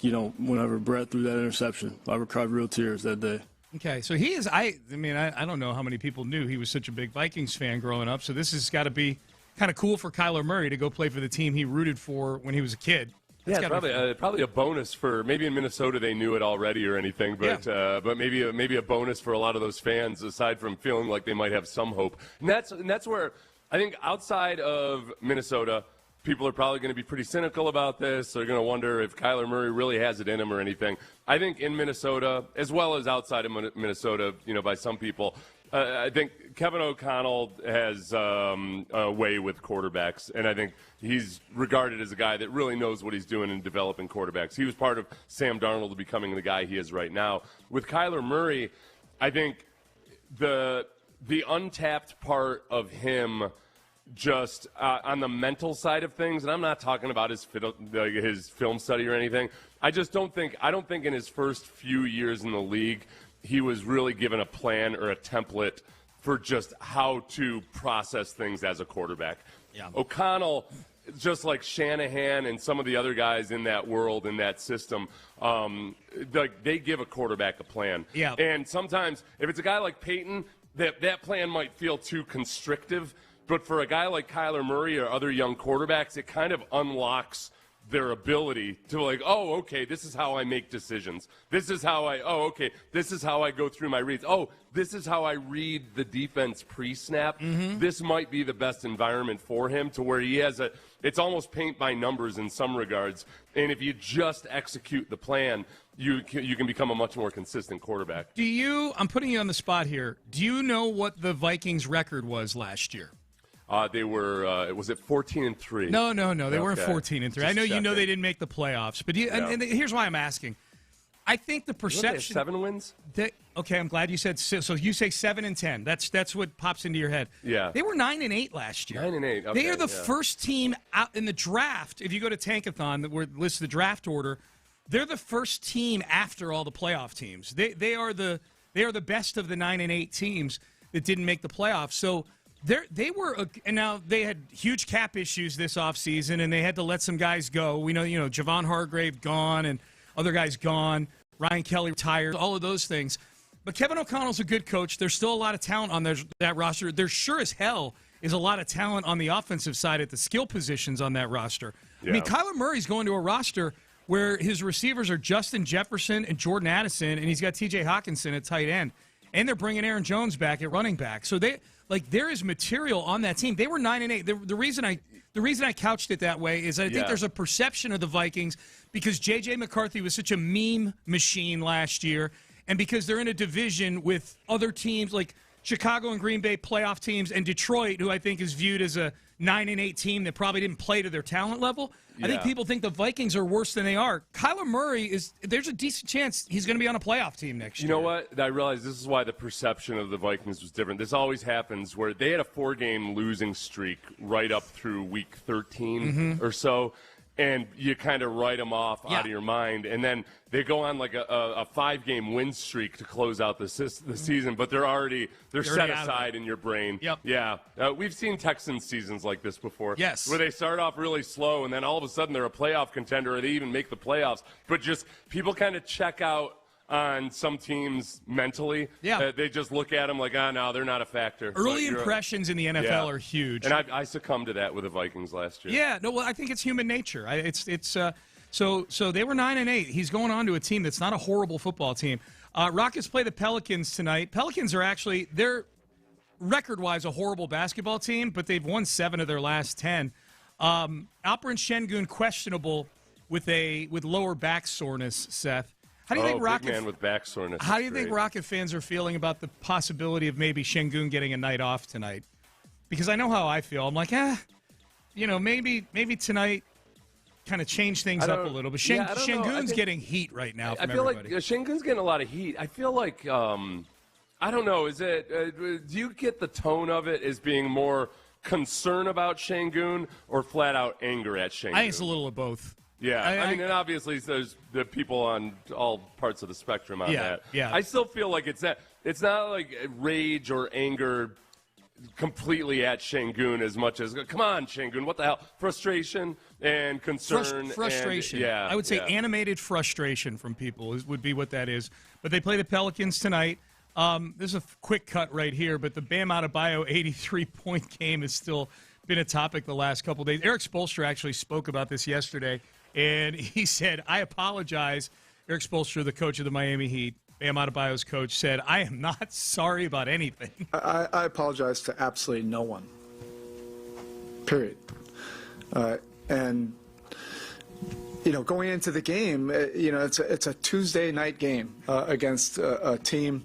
Brett threw that interception. I cried real tears that day. Okay, so he is. I don't know how many people knew he was such a big Vikings fan growing up. So this has got to be kind of cool for Kyler Murray to go play for the team he rooted for when he was a kid. Yeah, probably a bonus for maybe in Minnesota they knew it already or anything, but maybe a bonus for a lot of those fans aside from feeling like they might have some hope. And that's where I think outside of Minnesota, people are probably going to be pretty cynical about this. They're going to wonder if Kyler Murray really has it in him or anything. I think in Minnesota, as well as outside of Minnesota, by some people, I think Kevin O'Connell has a way with quarterbacks, and I think he's regarded as a guy that really knows what he's doing in developing quarterbacks. He was part of Sam Darnold becoming the guy he is right now. With Kyler Murray, I think the untapped part of him just on the mental side of things, and I'm not talking about his film study or anything. I don't think in his first few years in the league he was really given a plan or a template for just how to process things as a quarterback. Yeah. O'Connell, just like Shanahan and some of the other guys in that world, in that system, they give a quarterback a plan. Yeah. And sometimes if it's a guy like Peyton, that plan might feel too constrictive. But for a guy like Kyler Murray or other young quarterbacks, it kind of unlocks their ability to this is how I make decisions. This is how I go through my reads. This is how I read the defense pre-snap. Mm-hmm. This might be the best environment for him to where he has it's almost paint by numbers in some regards. And if you just execute the plan, you can become a much more consistent quarterback. I'm putting you on the spot here. Do you know what the Vikings record was last year? They were, was it 14-3? No. They weren't 14-3. I know they didn't make the playoffs, but and here's why I'm asking. I think the perception. 7 wins? Okay, I'm glad you said so. You say 7 and 10. That's what pops into your head. Yeah. They were 9 and 8 last year. 9 and 8. Okay, they are the first team out in the draft. If you go to Tankathon, where it lists the draft order, they're the first team after all the playoff teams. They are the best of the 9 and 8 teams that didn't make the playoffs. So they were, and now they had huge cap issues this offseason, and they had to let some guys go. We know, Javon Hargrave gone and other guys gone. Ryan Kelly retired, all of those things. But Kevin O'Connell's a good coach. There's still a lot of talent on that roster. There sure as hell is a lot of talent on the offensive side at the skill positions on that roster. Yeah. I mean, Kyler Murray's going to a roster where his receivers are Justin Jefferson and Jordan Addison, and he's got T.J. Hawkinson at tight end. And they're bringing Aaron Jones back at running back. So there is material on that team. They were 9 and 8. The reason I couched it that way is I think there's a perception of the Vikings because J.J. McCarthy was such a meme machine last year, and because they're in a division with other teams like Chicago and Green Bay playoff teams and Detroit, who I think is viewed as a 9 and 8 team that probably didn't play to their talent level. Yeah. I think people think the Vikings are worse than they are. Kyler Murray there's a decent chance he's going to be on a playoff team next year. You know what? I realize this is why the perception of the Vikings was different. This always happens where they had a 4-game losing streak right up through week 13 or so. And you kind of write them off out of your mind. And then they go on like a 5-game win streak to close out the season, but they're set aside in your brain. Yep. Yeah. We've seen Texans seasons like this before. Yes. Where they start off really slow, and then all of a sudden they're a playoff contender, or they even make the playoffs. But just people kind of check out on some teams mentally. Yeah. They just look at them like, no, they're not a factor. Early impressions in the NFL are huge. And I succumbed to that with the Vikings last year. Yeah, no, well, I think it's human nature. So they were 9 and 8. He's going on to a team that's not a horrible football team. Rockets play the Pelicans tonight. Pelicans are they're record-wise a horrible basketball team, but they've won 7 of their last 10. Alperen Şengün questionable with lower back soreness, Seth. How do you think big man with back soreness? How do you think Rocket fans are feeling about the possibility of maybe Şengün getting a night off tonight? Because I know how I feel. I'm like, maybe tonight kind of change things up a little. But Şengün's getting heat right now from everybody. Like Şengün's getting a lot of heat. I feel like, I don't know, is it, do you get the tone of it as being more concern about Şengün or flat out anger at Şengün? I think it's a little of both. Yeah, I mean, and obviously there's the people on all parts of the spectrum on that. Yeah. I still feel like it's not like rage or anger completely at Şengün as much as, come on, Şengün, what the hell? Frustration and concern. Frustration. I would say animated frustration from people would be what that is. But they play the Pelicans tonight. There's a quick cut right here, but the Bam Adebayo 83-point game has still been a topic the last couple days. Eric Spoelstra actually spoke about this yesterday. And he said, I apologize. Eric Spoelstra, the coach of the Miami Heat, Bam Adebayo's coach, said, I am not sorry about anything. I apologize to absolutely no one. Period. And, going into the game, it's a Tuesday night game against a team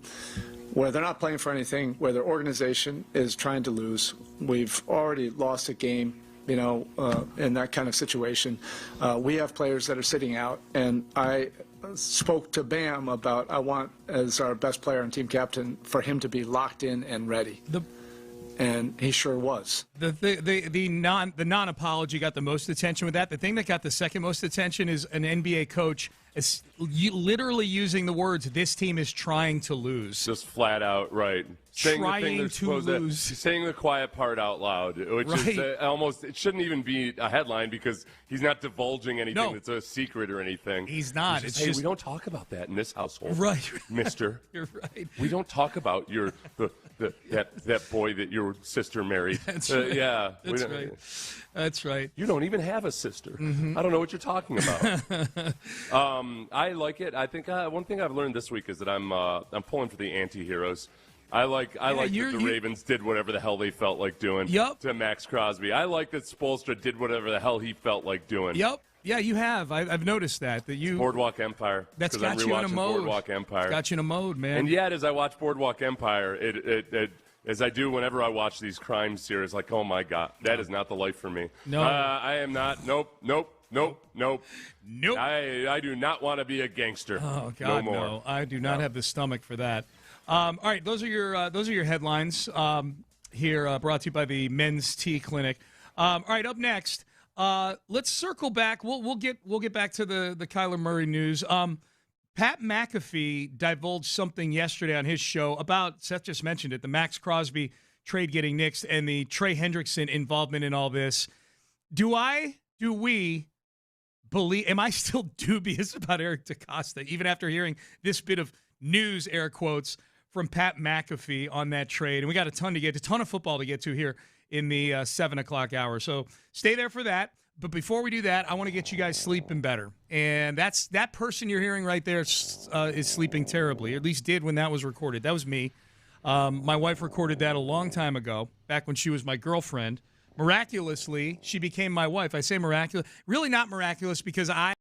where they're not playing for anything, where their organization is trying to lose. We've already lost a game. In that kind of situation. We have players that are sitting out, and I spoke to Bam about I want, as our best player and team captain, for him to be locked in and ready. And he sure was. The non-apology got the most attention with that. The thing that got the second most attention is an NBA coach is literally using the words, this team is trying to lose. Just flat out, right. Trying to lose. Saying the quiet part out loud, which is almost, it shouldn't even be a headline because he's not divulging anything that's a secret or anything. He's not. It's just, we don't talk about that in this household. Right. Mister. You're right. We don't talk about that boy that your sister married. That's right. Yeah. That's right. That's right. You don't even have a sister. Mm-hmm. I don't know what you're talking about. I like it. I think one thing I've learned this week is that I'm pulling for the anti-heroes. I like that the Ravens did whatever the hell they felt like doing to Max Crosby. I like that Spoelstra did whatever the hell he felt like doing. Yep. Yeah, you have. I've noticed that you Boardwalk Empire. That's got you in a mode. Boardwalk Empire. It's got you in a mode, man. And yet, as I watch Boardwalk Empire, as I do whenever I watch these crime series. Like, oh my God, that is not the life for me. No, I am not. Nope. I do not want to be a gangster. Oh God, no more. no. I do not have the stomach for that. All right, those are your headlines here, brought to you by the Men's Tea Clinic. All right, up next, let's circle back. We'll get back to the Kyler Murray news. Pat McAfee divulged something yesterday on his show about, Seth just mentioned it, the Max Crosby trade getting nixed and the Trey Hendrickson involvement in all this. Do we believe, am I still dubious about Eric DeCosta, even after hearing this bit of news, air quotes, from Pat McAfee on that trade? And we got a ton of football to get to here in the 7 o'clock hour. So stay there for that. But before we do that, I want to get you guys sleeping better. And that person you're hearing right there is sleeping terribly, or at least did when that was recorded. That was me. My wife recorded that a long time ago, back when she was my girlfriend. Miraculously, she became my wife. I say miraculous. Really not miraculous, because I...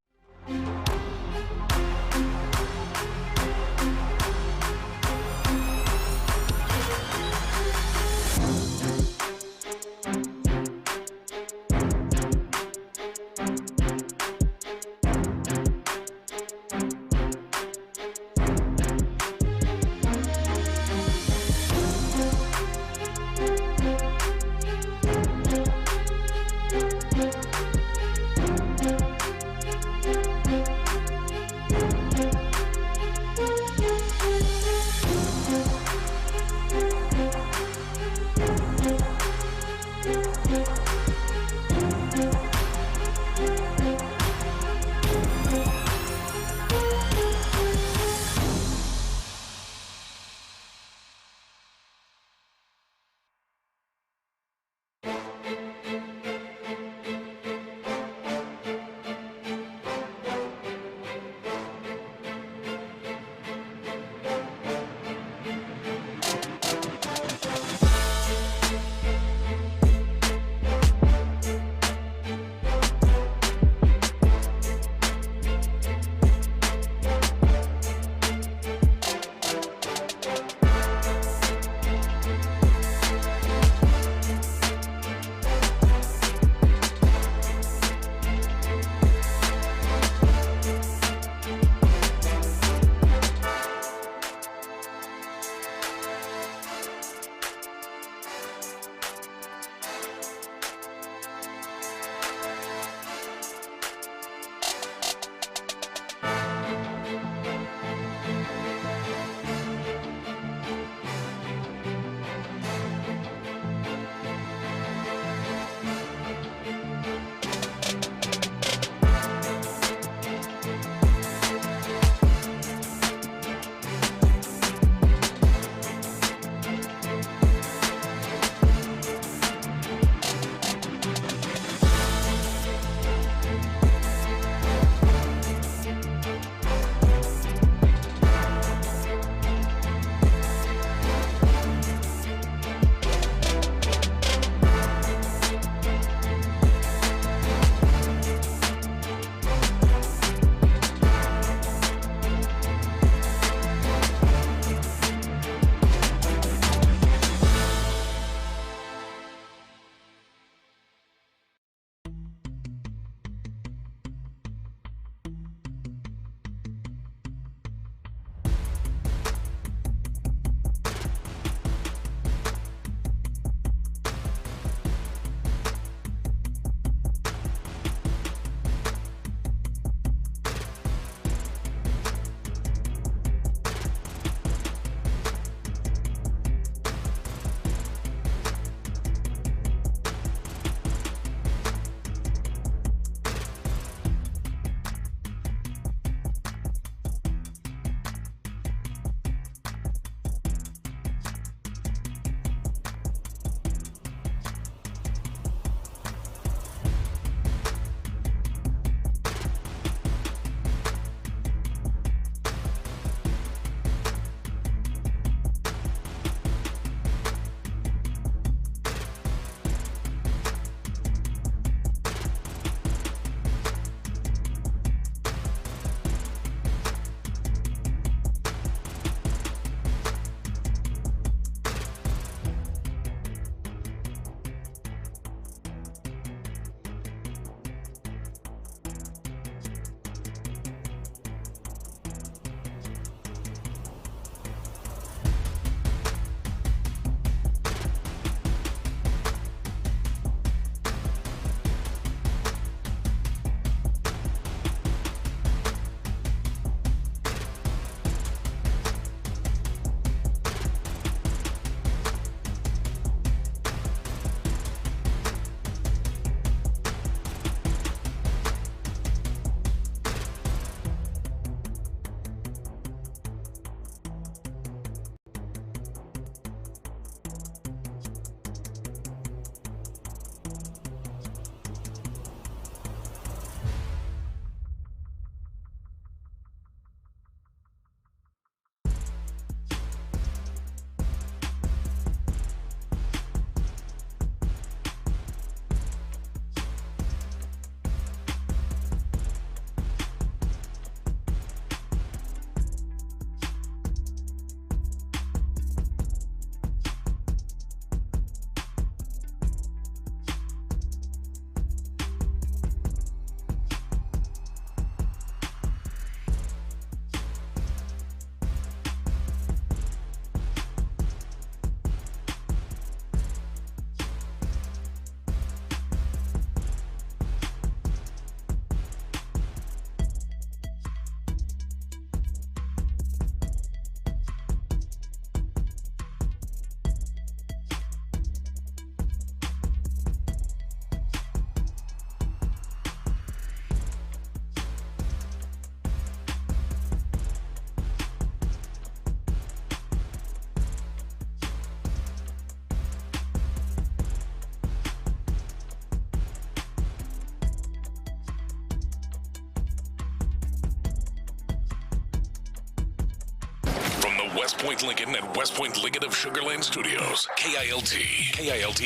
From the West Point Lincoln and West Point Lincoln of Sugar Land Studios, KILT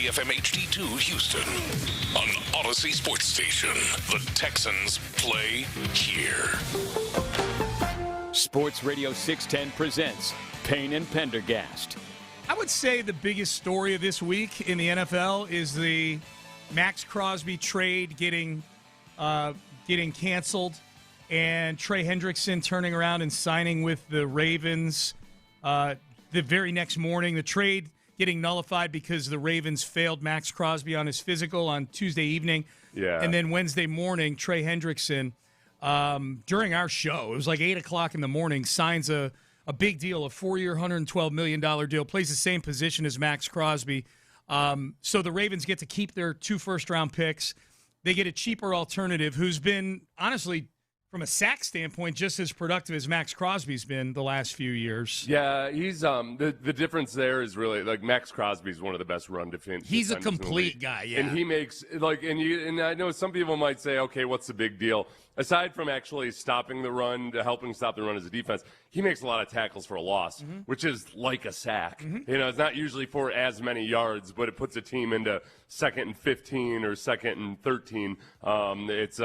FM HD2 Houston. On Odyssey Sports Station, the Texans play here. Sports Radio 610 presents Payne and Pendergast. I would say the biggest story of this week in the NFL is the Max Crosby trade getting canceled, and Trey Hendrickson turning around and signing with the Ravens the very next morning. The trade getting nullified because the Ravens failed Max Crosby on his physical on Tuesday evening. Yeah. And then Wednesday morning, Trey Hendrickson, during our show, it was like 8 o'clock in the morning, signs a big deal, a 4-year, $112 million deal, plays the same position as Max Crosby. So the Ravens get to keep their 2 first-round picks. They get a cheaper alternative who's been, honestly, from a sack standpoint, just as productive as Max Crosby's been the last few years. Yeah, he's the difference there is really like Max Crosby's one of the best run defenders. He's a complete guy, yeah. And he makes and I know some people might say, okay, what's the big deal? Aside from actually stopping the run, helping stop the run as a defense, he makes a lot of tackles for a loss, which is like a sack. You know, it's not usually for as many yards, but it puts a team into 2nd and 15 or 2nd and 13. It's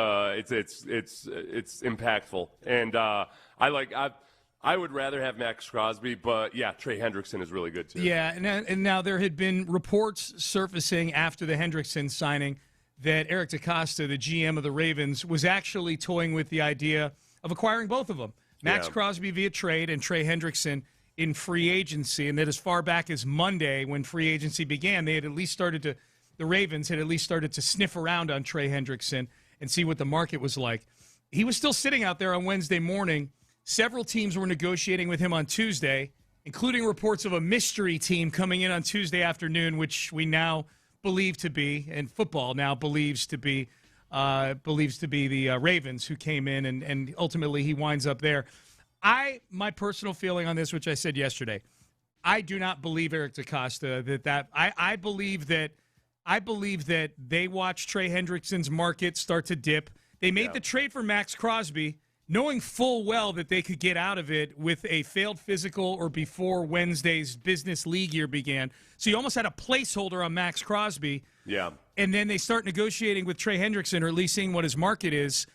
impactful, and I would rather have Max Crosby, but yeah, Trey Hendrickson is really good too. Yeah, and now there had been reports surfacing after the Hendrickson signing that Eric DeCosta, the GM of the Ravens, was actually toying with the idea of acquiring both of them. Max Crosby via trade and Trey Hendrickson in free agency, and that as far back as Monday when free agency began, the Ravens had at least started to sniff around on Trey Hendrickson and see what the market was like. He was still sitting out there on Wednesday morning. Several teams were negotiating with him on Tuesday, including reports of a mystery team coming in on Tuesday afternoon, which we now believe to be, and football now believes to be the Ravens who came in, and ultimately he winds up there. My personal feeling on this, which I said yesterday, I do not believe Eric DeCosta I believe that they watched Trey Hendrickson's market start to dip. They made the trade for Max Crosby, knowing full well that they could get out of it with a failed physical or before Wednesday's business league year began. So you almost had a placeholder on Max Crosby. Yeah. And then they start negotiating with Trey Hendrickson, or at least seeing what his market is.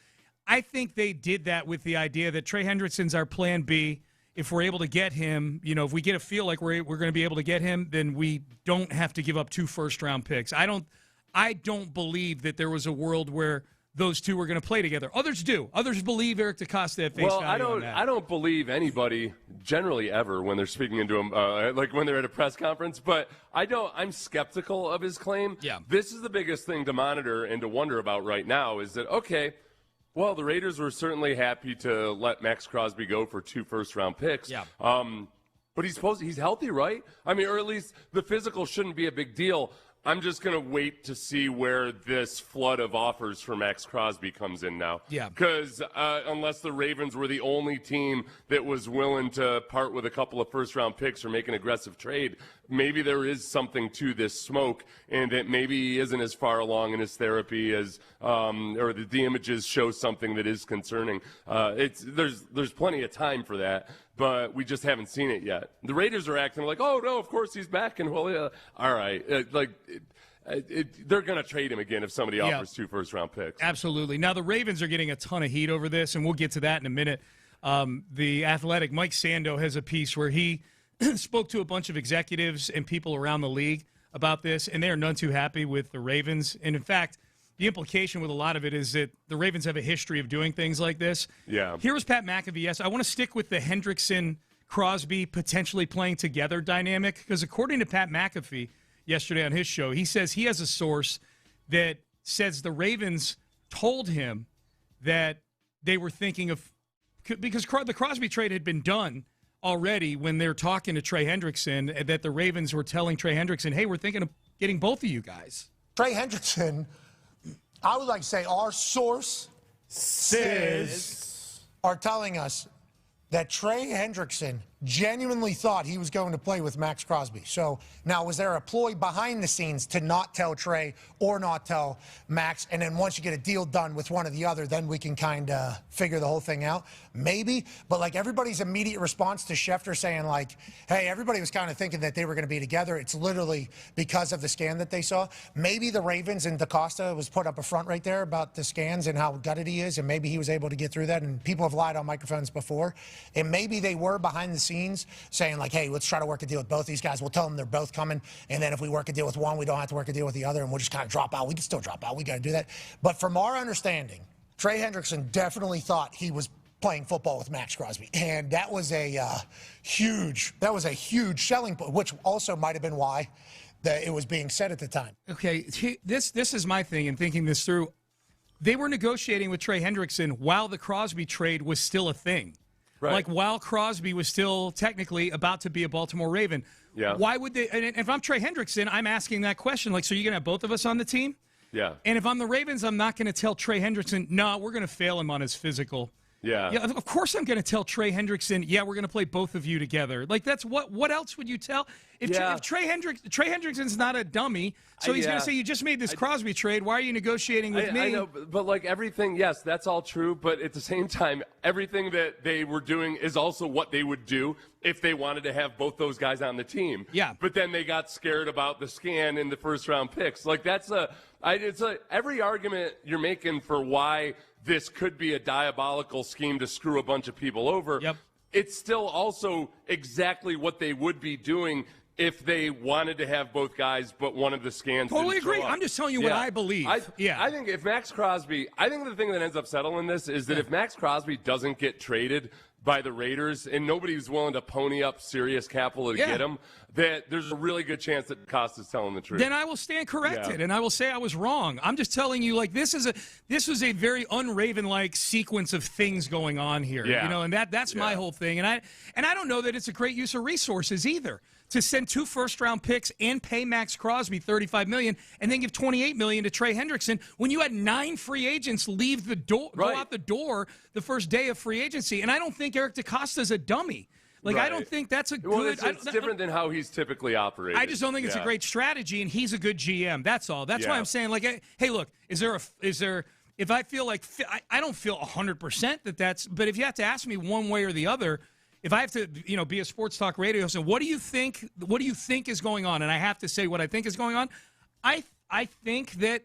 I think they did that with the idea that Trey Hendrickson's our plan B. If we're able to get him, if we get a feel like we're going to be able to get him, then we don't have to give up 2 first-round picks. I don't believe that there was a world where those two were going to play together. Others do. Others believe Eric DeCosta at face value on that. I don't believe anybody generally ever when they're speaking into him, like when they're at a press conference. But I'm skeptical of his claim. Yeah. This is the biggest thing to monitor and to wonder about right now is that, okay, well, the Raiders were certainly happy to let Max Crosby go for 2 first-round picks. Yeah. But he's healthy, right? I mean, or at least the physical shouldn't be a big deal. I'm just going to wait to see where this flood of offers for Max Crosby comes in now. Yeah. Because unless the Ravens were the only team that was willing to part with a couple of first-round picks or make an aggressive trade, maybe there is something to this smoke, and that maybe he isn't as far along in his therapy as, or the images show something that is concerning. There's plenty of time for that, but we just haven't seen it yet. The Raiders are acting like, oh, no, of course he's back, and well, all right. They're going to trade him again if somebody offers 2 first-round picks. Absolutely. Now, the Ravens are getting a ton of heat over this, and we'll get to that in a minute. The Athletic, Mike Sando, has a piece where he spoke to a bunch of executives and people around the league about this, and they are none too happy with the Ravens. And, in fact, the implication with a lot of it is that the Ravens have a history of doing things like this. Yeah. Here was Pat McAfee. Yes, I want to stick with the Hendrickson-Crosby potentially playing together dynamic, because according to Pat McAfee yesterday on his show, he says he has a source that says the Ravens told him that they were thinking of – because the Crosby trade had been done already when they're talking to Trey Hendrickson, that the Ravens were telling Trey Hendrickson, hey, we're thinking of getting both of you guys. Trey Hendrickson – I would like to say our sources are telling us that Trey Hendrickson genuinely thought he was going to play with Max Crosby. So now, was there a ploy behind the scenes to not tell Trey or not tell Max? And then once you get a deal done with one or the other, then we can kind of figure the whole thing out? Maybe. But like everybody's immediate response to Schefter saying like, hey, everybody was kind of thinking that they were going to be together. It's literally because of the scan that they saw. Maybe the Ravens and DaCosta was put up a front right there about the scans and how gutted he is. And maybe he was able to get through that. And people have lied on microphones before. And maybe they were behind the scenes saying like, hey, let's try to work a deal with both these guys. We'll tell them they're both coming. And then if we work a deal with one, we don't have to work a deal with the other. And we'll just kind of drop out. We can still drop out. We got to do that. But from our understanding, Trey Hendrickson definitely thought he was playing football with Max Crosby. And that was a huge selling point, which also might have been why it was being said at the time. Okay, this is my thing in thinking this through. They were negotiating with Trey Hendrickson while the Crosby trade was still a thing. Right. Like while Crosby was still technically about to be a Baltimore Raven. Yeah. Why would they? And if I'm Trey Hendrickson, I'm asking that question. Like, so you're going to have both of us on the team? Yeah. And if I'm the Ravens, I'm not going to tell Trey Hendrickson, no, we're going to fail him on his physical. Yeah. Yeah, of course I'm going to tell Trey Hendrickson, yeah, we're going to play both of you together. Like, that's what else would you tell? If Trey Hendrickson's not a dummy, so he's going to say, you just made this Crosby trade. Why are you negotiating with me? I know, but like everything, yes, that's all true. But at the same time, everything that they were doing is also what they would do if they wanted to have both those guys on the team. Yeah. But then they got scared about the scan in the first-round picks. Like, every argument you're making for why this could be a diabolical scheme to screw a bunch of people over. Yep. It's still also exactly what they would be doing if they wanted to have both guys, but one of the scans. Totally didn't show agree. up. I'm just telling you what I believe. I think if Max Crosby, I think the thing that ends up settling this is that if Max Crosby doesn't get traded by the Raiders and nobody's willing to pony up serious capital to get him, that there's a really good chance that Costa's telling the truth. Then I will stand corrected, and I will say I was wrong. I'm just telling you, like, this was a very un-Raven-like sequence of things going on here. Yeah. You know, and that's my whole thing. And I don't know that it's a great use of resources either, to send 2 first-round picks and pay Max Crosby $35 million and then give $28 million to Trey Hendrickson when you had 9 free agents leave the door, go out the door the first day of free agency. And I don't think Eric DaCosta's a dummy. Like, I don't think that's a good... It's different than how he's typically operated. I just don't think it's a great strategy, and he's a good GM. That's all. That's why I'm saying, like, hey, look, is there if I feel like... I don't feel 100% that's... But if you have to ask me one way or the other... If I have to, be a sports talk radio host, what do you think is going on? And I have to say what I think is going on. I think that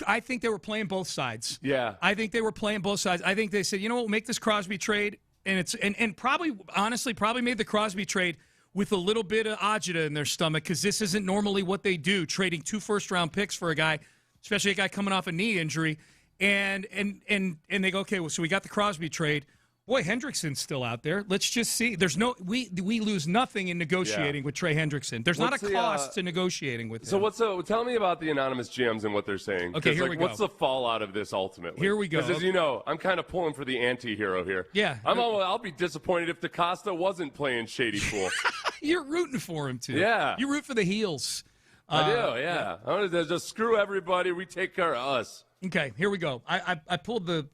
I think they were playing both sides. Yeah. I think they were playing both sides. I think they said, you know what, we'll make this Crosby trade, and probably made the Crosby trade with a little bit of agita in their stomach, because this isn't normally what they do, trading 2 first-round picks for a guy, especially a guy coming off a knee injury, and they go, okay, well, so we got the Crosby trade. Boy, Hendrickson's still out there. Let's just see. There's we lose nothing in negotiating with Trey Hendrickson. There's not a cost to negotiating with him. So tell me about the anonymous GMs and what they're saying. Okay, here we go. What's the fallout of this ultimately? Here we go. Because as you know, I'm kind of pulling for the anti-hero here. Yeah. I'll be disappointed if DaCosta wasn't playing shady pool. You're rooting for him too. Yeah. You root for the heels. I do. Yeah. I want to just screw everybody. We take care of us. Okay, here we go. I pulled the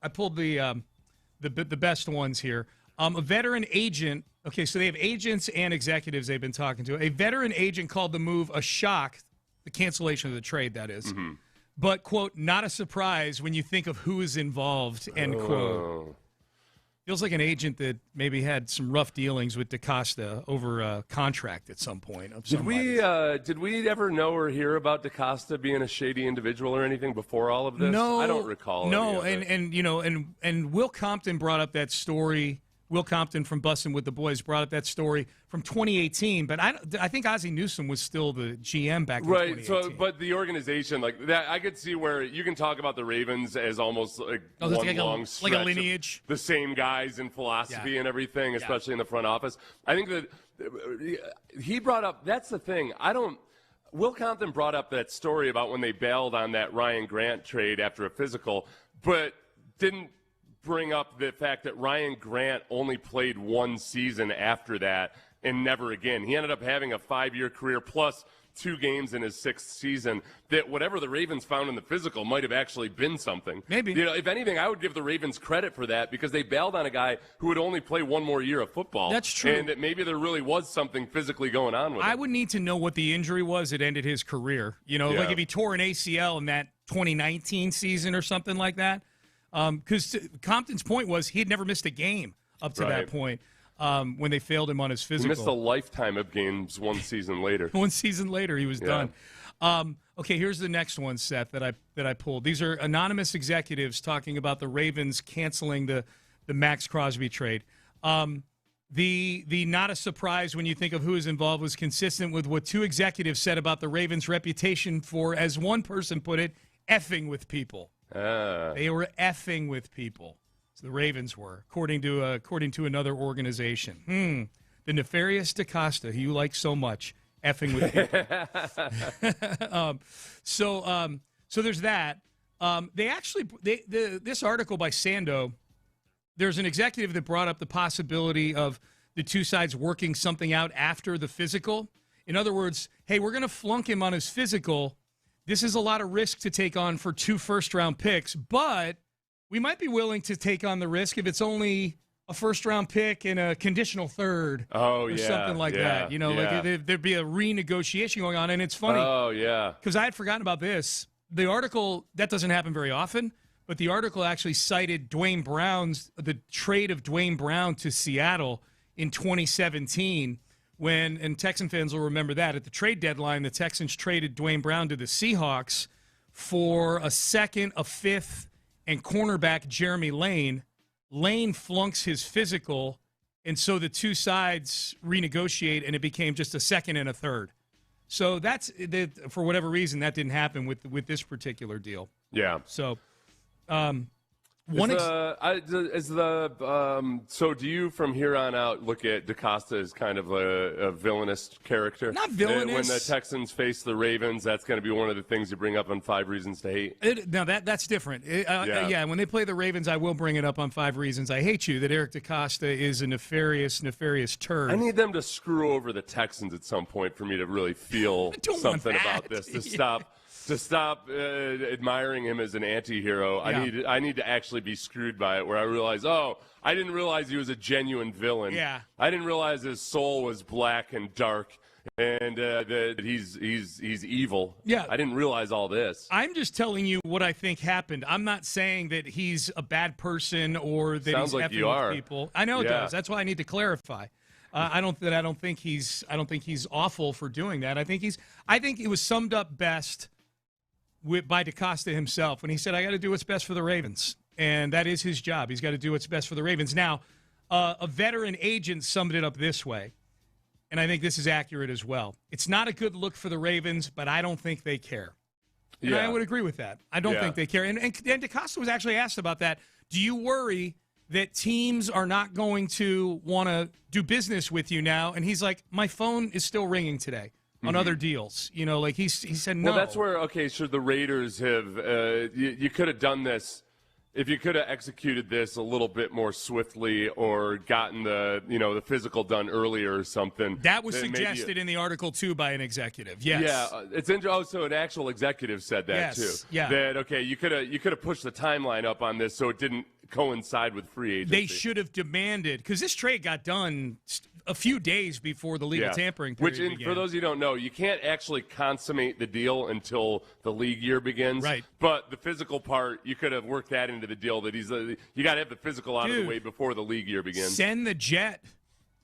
best ones here. A veteran agent, okay, so they have agents and executives they've been talking to. A veteran agent called the move a shock, the cancellation of the trade, that is. Mm-hmm. But, quote, not a surprise when you think of who is involved, end quote. Feels like an agent that maybe had some rough dealings with DaCosta over a contract at some point. Did we ever know or hear about DaCosta being a shady individual or anything before all of this? No, I don't recall. No, and Will Compton brought up that story. Will Compton from Bussin' with the Boys brought up that story from 2018, but I think Ozzie Newsome was still the GM back in 2018. So, but the organization, like that, I could see where you can talk about the Ravens as almost like one long stretch, like a lineage, the same guys in philosophy and everything, especially in the front office. I think that he brought up, that's the thing. Will Compton brought up that story about when they bailed on that Ryan Grant trade after a physical, but didn't bring up the fact that Ryan Grant only played 1 season after that and never again. He ended up having a 5-year career plus 2 games in his 6th season, that whatever the Ravens found in the physical might have actually been something. Maybe. If anything, I would give the Ravens credit for that because they bailed on a guy who would only play 1 more year of football. That's true. And that maybe there really was something physically going on with him. I would need to know what the injury was that ended his career. Like if he tore an ACL in that 2019 season or something like that. Because Compton's point was he had never missed a game up to that point when they failed him on his physical. He missed a lifetime of games 1 season later. 1 season later, he was done. Okay, here's the next one, Seth, that I pulled. These are anonymous executives talking about the Ravens canceling the Max Crosby trade. The not a surprise when you think of who is involved was consistent with what 2 executives said about the Ravens' reputation for, as one person put it, effing with people. They were effing with people. So the Ravens were, according to another organization. The nefarious DaCosta, who you like so much, effing with people. So there's that. This article by Sando, there's an executive that brought up the possibility of the 2 sides working something out after the physical. In other words, hey, we're going to flunk him on his physical. This is a lot of risk to take on for 2 first-round picks, but we might be willing to take on the risk if it's only a first-round pick and a conditional third or something like that. Like there'd be a renegotiation going on, and it's funny. Because I had forgotten about this. The article, that doesn't happen very often, but the article actually cited the trade of Dwayne Brown to Seattle in 2017. And Texan fans will remember that. At the trade deadline, the Texans traded Dwayne Brown to the Seahawks for a 2nd, a 5th, and cornerback Jeremy Lane. Lane flunks his physical, and so the 2 sides renegotiate, and it became just a 2nd and a 3rd. So for whatever reason, that didn't happen with this particular deal. Yeah. So so do you from here on out look at DaCosta as kind of a villainous character? Not villainous. When the Texans face the Ravens, that's going to be one of the things you bring up on 5 Reasons to Hate. Now that's different. When they play the Ravens, I will bring it up on 5 Reasons I Hate You, that Eric DaCosta is a nefarious turd. I need them to screw over the Texans at some point for me to really feel something about this, to stop admiring him as an anti-hero. Yeah. I need to actually be screwed by it, where I realize, I didn't realize he was a genuine villain. Yeah. I didn't realize his soul was black and dark, and that he's evil. Yeah. I didn't realize all this. I'm just telling you what I think happened. I'm not saying that he's a bad person or that Sounds he's like effing you are. with people. I know it does. That's why I need to clarify. I don't think he's awful for doing that. I think it was summed up best by DaCosta himself when he said, I got to do what's best for the Ravens. And that is his job. He's got to do what's best for the Ravens. Now, a veteran agent summed it up this way, and I think this is accurate as well. It's not a good look for the Ravens, but I don't think they care. And I would agree with that. I don't think they care. And DaCosta was actually asked about that. Do you worry that teams are not going to want to do business with you now? And he's like, my phone is still ringing today on other deals. He said no. Well, that's where, should the Raiders have, you could have done this, if you could have executed this a little bit more swiftly or gotten the physical done earlier or something. That was suggested in the article, too, by an executive. Yes. Yeah, it's interesting. So an actual executive said that, too. Yeah. That, you could have pushed the timeline up on this so it didn't coincide with free agency. They should have demanded, because this trade got done a few days before the legal tampering period began. For those of you who don't know, you can't actually consummate the deal until the league year begins. Right. But the physical part, you could have worked that into the deal that you got to have the physical out of the way before the league year begins. Send the jet.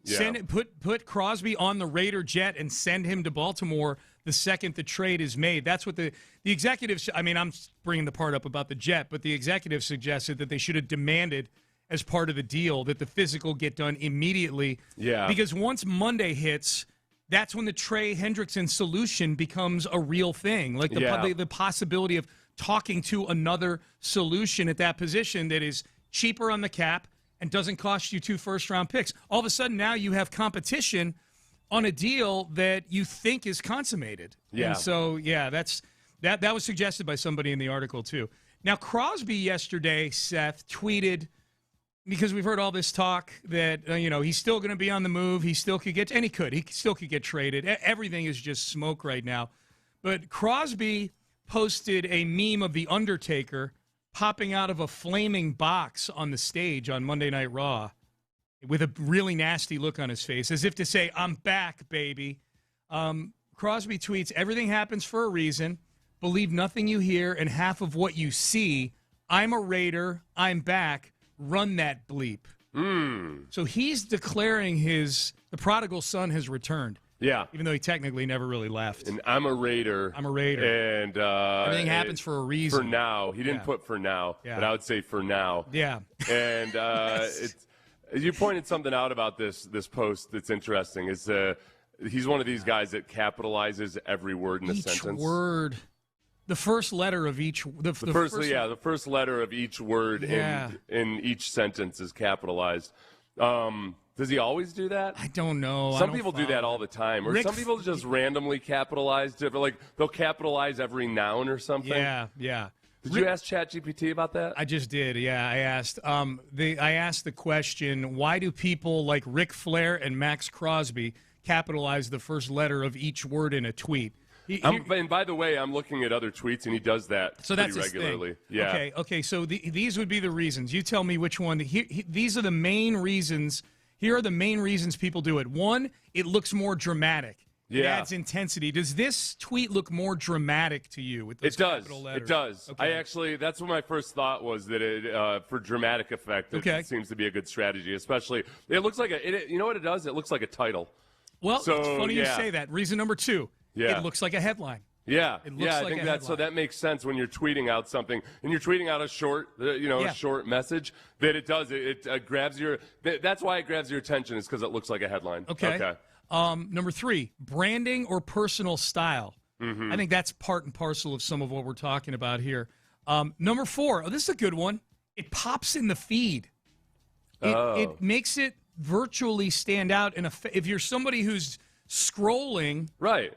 Yeah. Put Crosby on the Raider jet and send him to Baltimore the second the trade is made. That's what the executives. I mean, I'm bringing the part up about the jet, but the executive suggested that they should have demanded as part of the deal that the physical get done immediately. Yeah. Because once Monday hits, that's when the Trey Hendrickson solution becomes a real thing. Like the possibility of talking to another solution at that position that is cheaper on the cap and doesn't cost you 2 first-round picks. All of a sudden, now you have competition on a deal that you think is consummated. Yeah. And so, that was suggested by somebody in the article, too. Now, Crosby yesterday, Seth, tweeted, because we've heard all this talk that, he's still going to be on the move. He still could get, and he still could get traded. Everything is just smoke right now. But Crosby posted a meme of The Undertaker popping out of a flaming box on the stage on Monday Night Raw with a really nasty look on his face, as if to say, I'm back, baby. Crosby tweets, everything happens for a reason. Believe nothing you hear and half of what you see. I'm a Raider. I'm back. Run that bleep. So he's declaring the prodigal son has returned. Yeah. Even though he technically never really left. And I'm a Raider. I'm a Raider. And everything happens for a reason. For now. He didn't put for now, but I would say for now. Yeah. And you pointed something out about this post that's interesting. Is he's one of these guys that capitalizes every word in a sentence. Each word. The first letter of each the first letter of each word in each sentence is capitalized. Does he always do that? I don't know. Some people do that all the time, or some people just randomly capitalize different. Like they'll capitalize every noun or something. Yeah. Did you ask ChatGPT about that? I just did. Yeah, I asked. I asked the question: why do people like Ric Flair and Max Crosby capitalize the first letter of each word in a tweet? And by the way, I'm looking at other tweets, and he does that pretty regularly. Thing. Yeah. Okay. So these would be the reasons. You tell me which one. These are the main reasons. Here are the main reasons people do it. One, it looks more dramatic. It adds intensity. Does this tweet look more dramatic to you with those capital letters? It does. Okay. That's what my first thought was, that it for dramatic effect, it seems to be a good strategy. Especially, it looks like you know what it does? It looks like a title. Well, it's funny you say that. Reason number two. Yeah. It looks like a headline. Yeah, it looks I like think a so. That makes sense when you're tweeting out something, and you're tweeting out a short, a short message. That it does. It grabs your. That's why it grabs your attention, is because it looks like a headline. Okay. Number three, branding or personal style. I think that's part and parcel of some of what we're talking about here. Number four, this is a good one. It pops in the feed. It makes it virtually stand out. If you're somebody who's scrolling, right?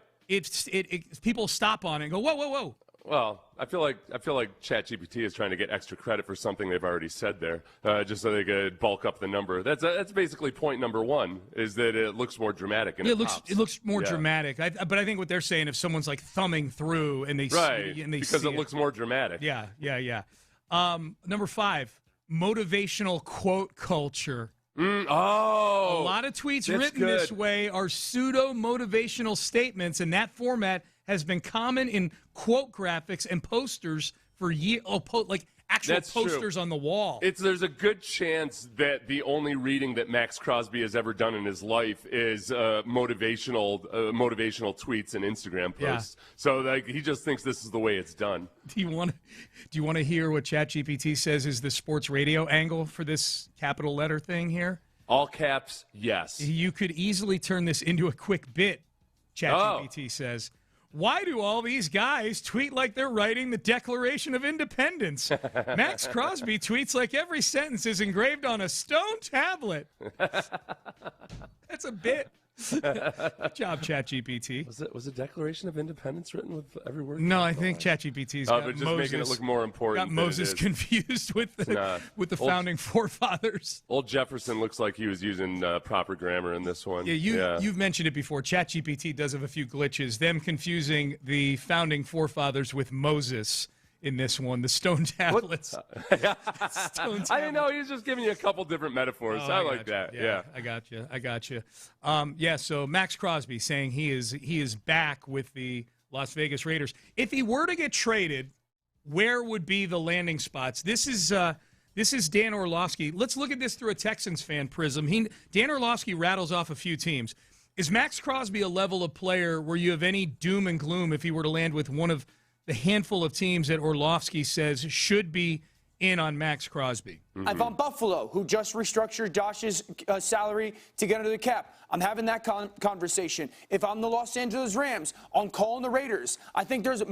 People stop on it and go, whoa. Well, I feel like ChatGPT is trying to get extra credit for something they've already said there, just so they could bulk up the number. That's basically point number one, is that it looks more dramatic. And it looks more dramatic. But I think what they're saying, if someone's like thumbing through and they see, and they because see it looks more dramatic. Yeah. Number five, motivational quote culture. A lot of tweets written this way are pseudo-motivational statements, and that format has been common in quote graphics and posters for years. Like actual posters on the wall. There's a good chance that the only reading that Max Crosby has ever done in his life is motivational tweets and Instagram posts. Yeah. So he just thinks this is the way it's done. Do you want to hear what ChatGPT says is the sports radio angle for this capital letter thing here? All caps, yes. You could easily turn this into a quick bit, ChatGPT says. Why do all these guys tweet like they're writing the Declaration of Independence? Max Crosby tweets like every sentence is engraved on a stone tablet. That's a bit. Good job, ChatGPT. Was the Declaration of Independence written with every word? No, I think ChatGPT's got but just Moses, making it look more important. Got Moses confused with the founding forefathers. Old Jefferson looks like he was using proper grammar in this one. You've mentioned it before. ChatGPT does have a few glitches. Them confusing the founding forefathers with Moses in this one, the stone tablets. I didn't know. He was just giving you a couple different metaphors. I like that. Yeah, I got you. So Max Crosby saying he is back with the Las Vegas Raiders. If he were to get traded, where would be the landing spots? This is Dan Orlovsky. Let's look at this through a Texans fan prism. Dan Orlovsky rattles off a few teams. Is Max Crosby a level of player where you have any doom and gloom if he were to land with one of the handful of teams that Orlovsky says should be in on Max Crosby? If I'm Buffalo, who just restructured Josh's salary to get under the cap, I'm having that conversation. If I'm the Los Angeles Rams, I'm calling the Raiders. I think there's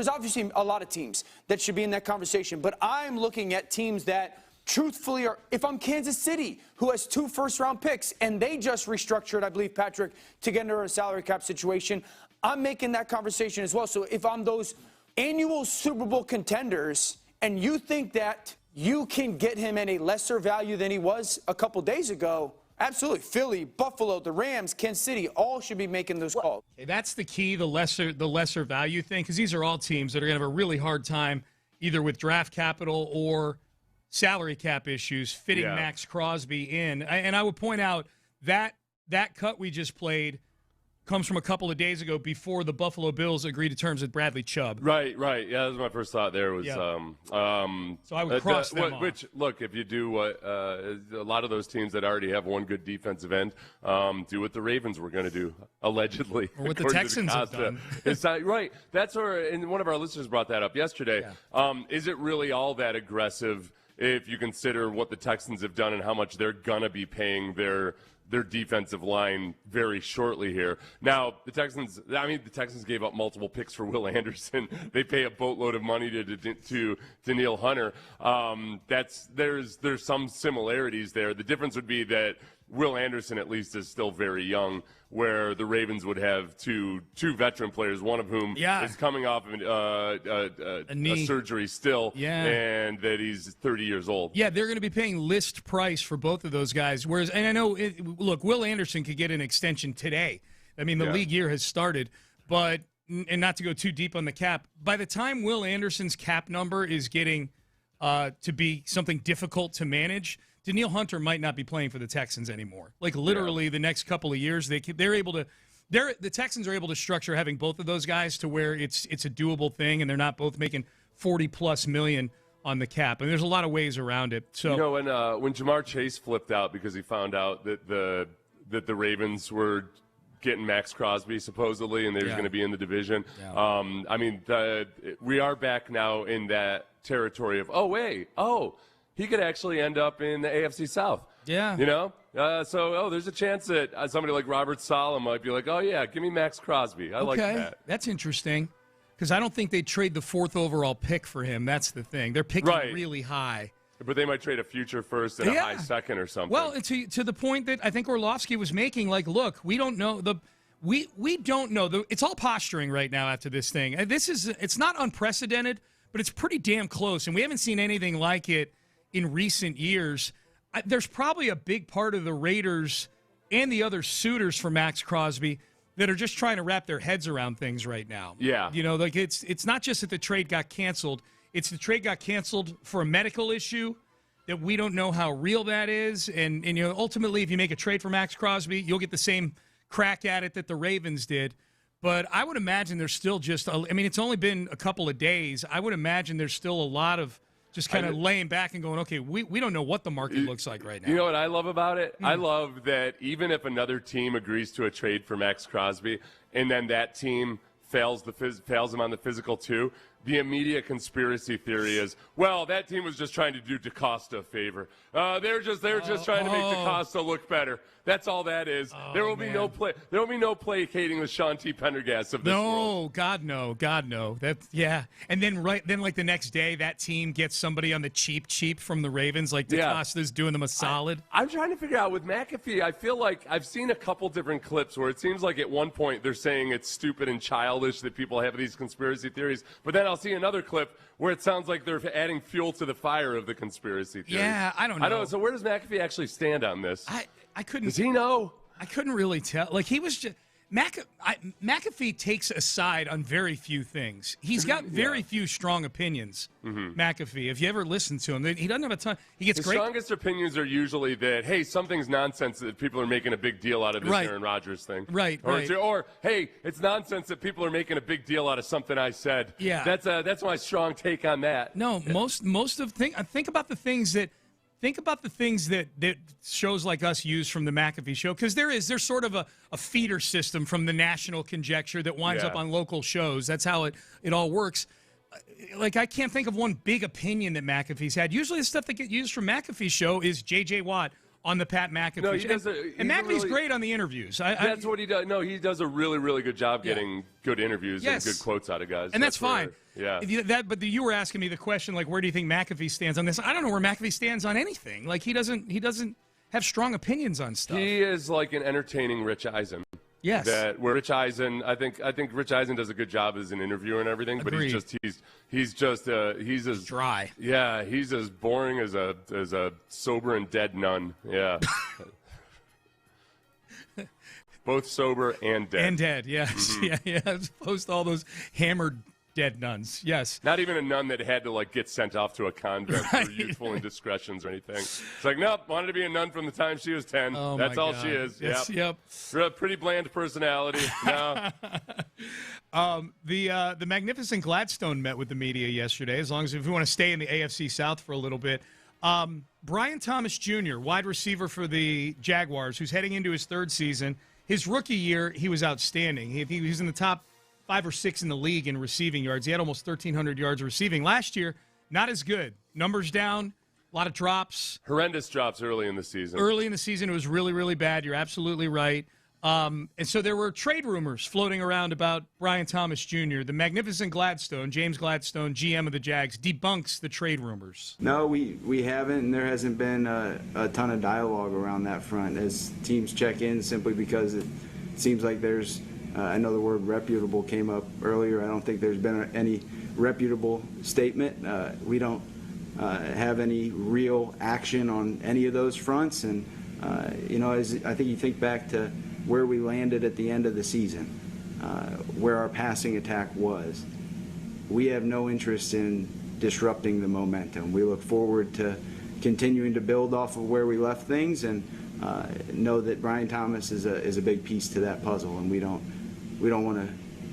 obviously a lot of teams that should be in that conversation, but I'm looking at teams that truthfully are, if I'm Kansas City, who has 2 first-round picks, and they just restructured, I believe, Patrick, to get under a salary cap situation, I'm making that conversation as well. So if I'm those annual Super Bowl contenders and you think that you can get him at a lesser value than he was a couple days ago, absolutely. Philly, Buffalo, the Rams, Kansas City, all should be making those calls. Okay, that's the key, the lesser value thing, because these are all teams that are going to have a really hard time either with draft capital or salary cap issues fitting Max Crosby in. And I would point out that cut we just played comes from a couple of days ago before the Buffalo Bills agreed to terms with Bradley Chubb. Right. Yeah, that was my first thought there was so I would cross them off. Which, look, if you do what a lot of those teams that already have one good defensive end do what the Ravens were going to do, allegedly. Or what the Texans have done. It's not, right. That's where, and one of our listeners brought that up yesterday. Yeah. Is it really all that aggressive if you consider what the Texans have done and how much they're going to be paying their defensive line very shortly here? Now, the Texans gave up multiple picks for Will Anderson. They pay a boatload of money to Danielle Hunter. There's some similarities there. The difference would be that Will Anderson at least is still very young, where the Ravens would have two veteran players, one of whom is coming off of a surgery still, and that he's 30 years old. Yeah, they're going to be paying list price for both of those guys. Whereas, and I know, look, Will Anderson could get an extension today. I mean, the league year has started, but, and not to go too deep on the cap, by the time Will Anderson's cap number is getting to be something difficult to manage, Danielle Hunter might not be playing for the Texans anymore. Like literally the next couple of years, the Texans are able to structure having both of those guys to where it's a doable thing, and they're not both making $40+ million on the cap. And there's a lot of ways around it. So when Jamar Chase flipped out because he found out that the Ravens were getting Max Crosby supposedly, and they were going to be in the division. Yeah. We are back now in that territory of he could actually end up in the AFC South. Yeah. There's a chance that somebody like Robert Saleh might be like, oh, yeah, give me Max Crosby. I like that. That's interesting, because I don't think they'd trade the 4th overall pick for him. That's the thing. They're picking really high. But they might trade a future first and a high second or something. Well, to the point that I think Orlovsky was making, like, look, we don't know. We don't know. It's all posturing right now after this thing. It's not unprecedented, but it's pretty damn close, and we haven't seen anything like it in recent years. There's probably a big part of the Raiders and the other suitors for Max Crosby that are just trying to wrap their heads around things right now. Yeah. It's not just that the trade got canceled. It's the trade got canceled for a medical issue that we don't know how real that is. And ultimately, if you make a trade for Max Crosby, you'll get the same crack at it that the Ravens did. But I would imagine there's still it's only been a couple of days. I would imagine there's still a lot of just kind of laying back and going, okay, we don't know what the market looks like right now. You know what I love about it? I love that even if another team agrees to a trade for Max Crosby and then that team fails him on the physical too, the immediate conspiracy theory is, well, that team was just trying to do DaCosta a favor. They're just trying to make DaCosta look better. That's all that is. There will be no placating the Sean T. Pendergast of this world. God no. And then like the next day, that team gets somebody on the cheap from the Ravens, like DaCosta's doing them a solid. I'm trying to figure out with McAfee. I feel like I've seen a couple different clips where it seems like at one point they're saying it's stupid and childish that people have these conspiracy theories, but then I'll see another clip where it sounds like they're adding fuel to the fire of the conspiracy theories. Yeah, I don't know. So where does McAfee actually stand on this? I couldn't. Does he know? I couldn't really tell. Like, he was just McAfee takes a side on very few things. He's got very few strong opinions. McAfee, if you ever listen to him, he doesn't have a ton. He gets the great. Strongest opinions are usually that, hey, something's nonsense that people are making a big deal out of this Aaron Rodgers thing. Or hey, it's nonsense that people are making a big deal out of something I said. Yeah, that's my strong take on that. No, most of think about the things that. Think about the things that shows like us use from the McAfee show, because there's sort of a feeder system from the national conjecture that winds up on local shows. That's how it all works. Like, I can't think of one big opinion that McAfee's had. Usually the stuff that gets used from McAfee's show is J.J. Watt on the Pat McAfee show. And McAfee's great on the interviews. That's what he does. No, he does a really, really good job getting good interviews and good quotes out of guys. And that's fine. Yeah. But you were asking me the question, like, where do you think McAfee stands on this? I don't know where McAfee stands on anything. Like, he doesn't have strong opinions on stuff. He is like an entertaining Rich Eisen. Yes. That where Rich Eisen, I think Rich Eisen does a good job as an interviewer and everything, but Agreed. he's as dry. Yeah, he's as boring as a sober and dead nun. Yeah. Both sober and dead. And dead, yes. Mm-hmm. Yeah. As opposed to all those hammered dead nuns. Yes. Not even a nun that had to get sent off to a convent for youthful indiscretions or anything. It's like, nope, wanted to be a nun from the time she was 10. Oh, That's my all God. she is. Yes, yep. Pretty bland personality. No. The Magnificent Gladstone met with the media yesterday, as long as if we want to stay in the AFC South for a little bit. Brian Thomas Jr., wide receiver for the Jaguars, who's heading into his third season. His rookie year, he was outstanding. He was in the top 5 or 6 in the league in receiving yards. He had almost 1,300 yards receiving. Last year, not as good. Numbers down, a lot of drops. Horrendous drops early in the season. Early in the season, it was really, really bad. You're absolutely right. And so there were trade rumors floating around about Brian Thomas Jr. The Magnificent Gladstone, James Gladstone, GM of the Jags, debunks the trade rumors. No, we haven't, and there hasn't been a ton of dialogue around that front as teams check in, simply because it seems like there's I know the word reputable came up earlier. I don't think there's been any reputable statement. We don't have any real action on any of those fronts. And, as I think you think back to where we landed at the end of the season, where our passing attack was, we have no interest in disrupting the momentum. We look forward to continuing to build off of where we left things, and know that Brian Thomas is a big piece to that puzzle, and we don't want to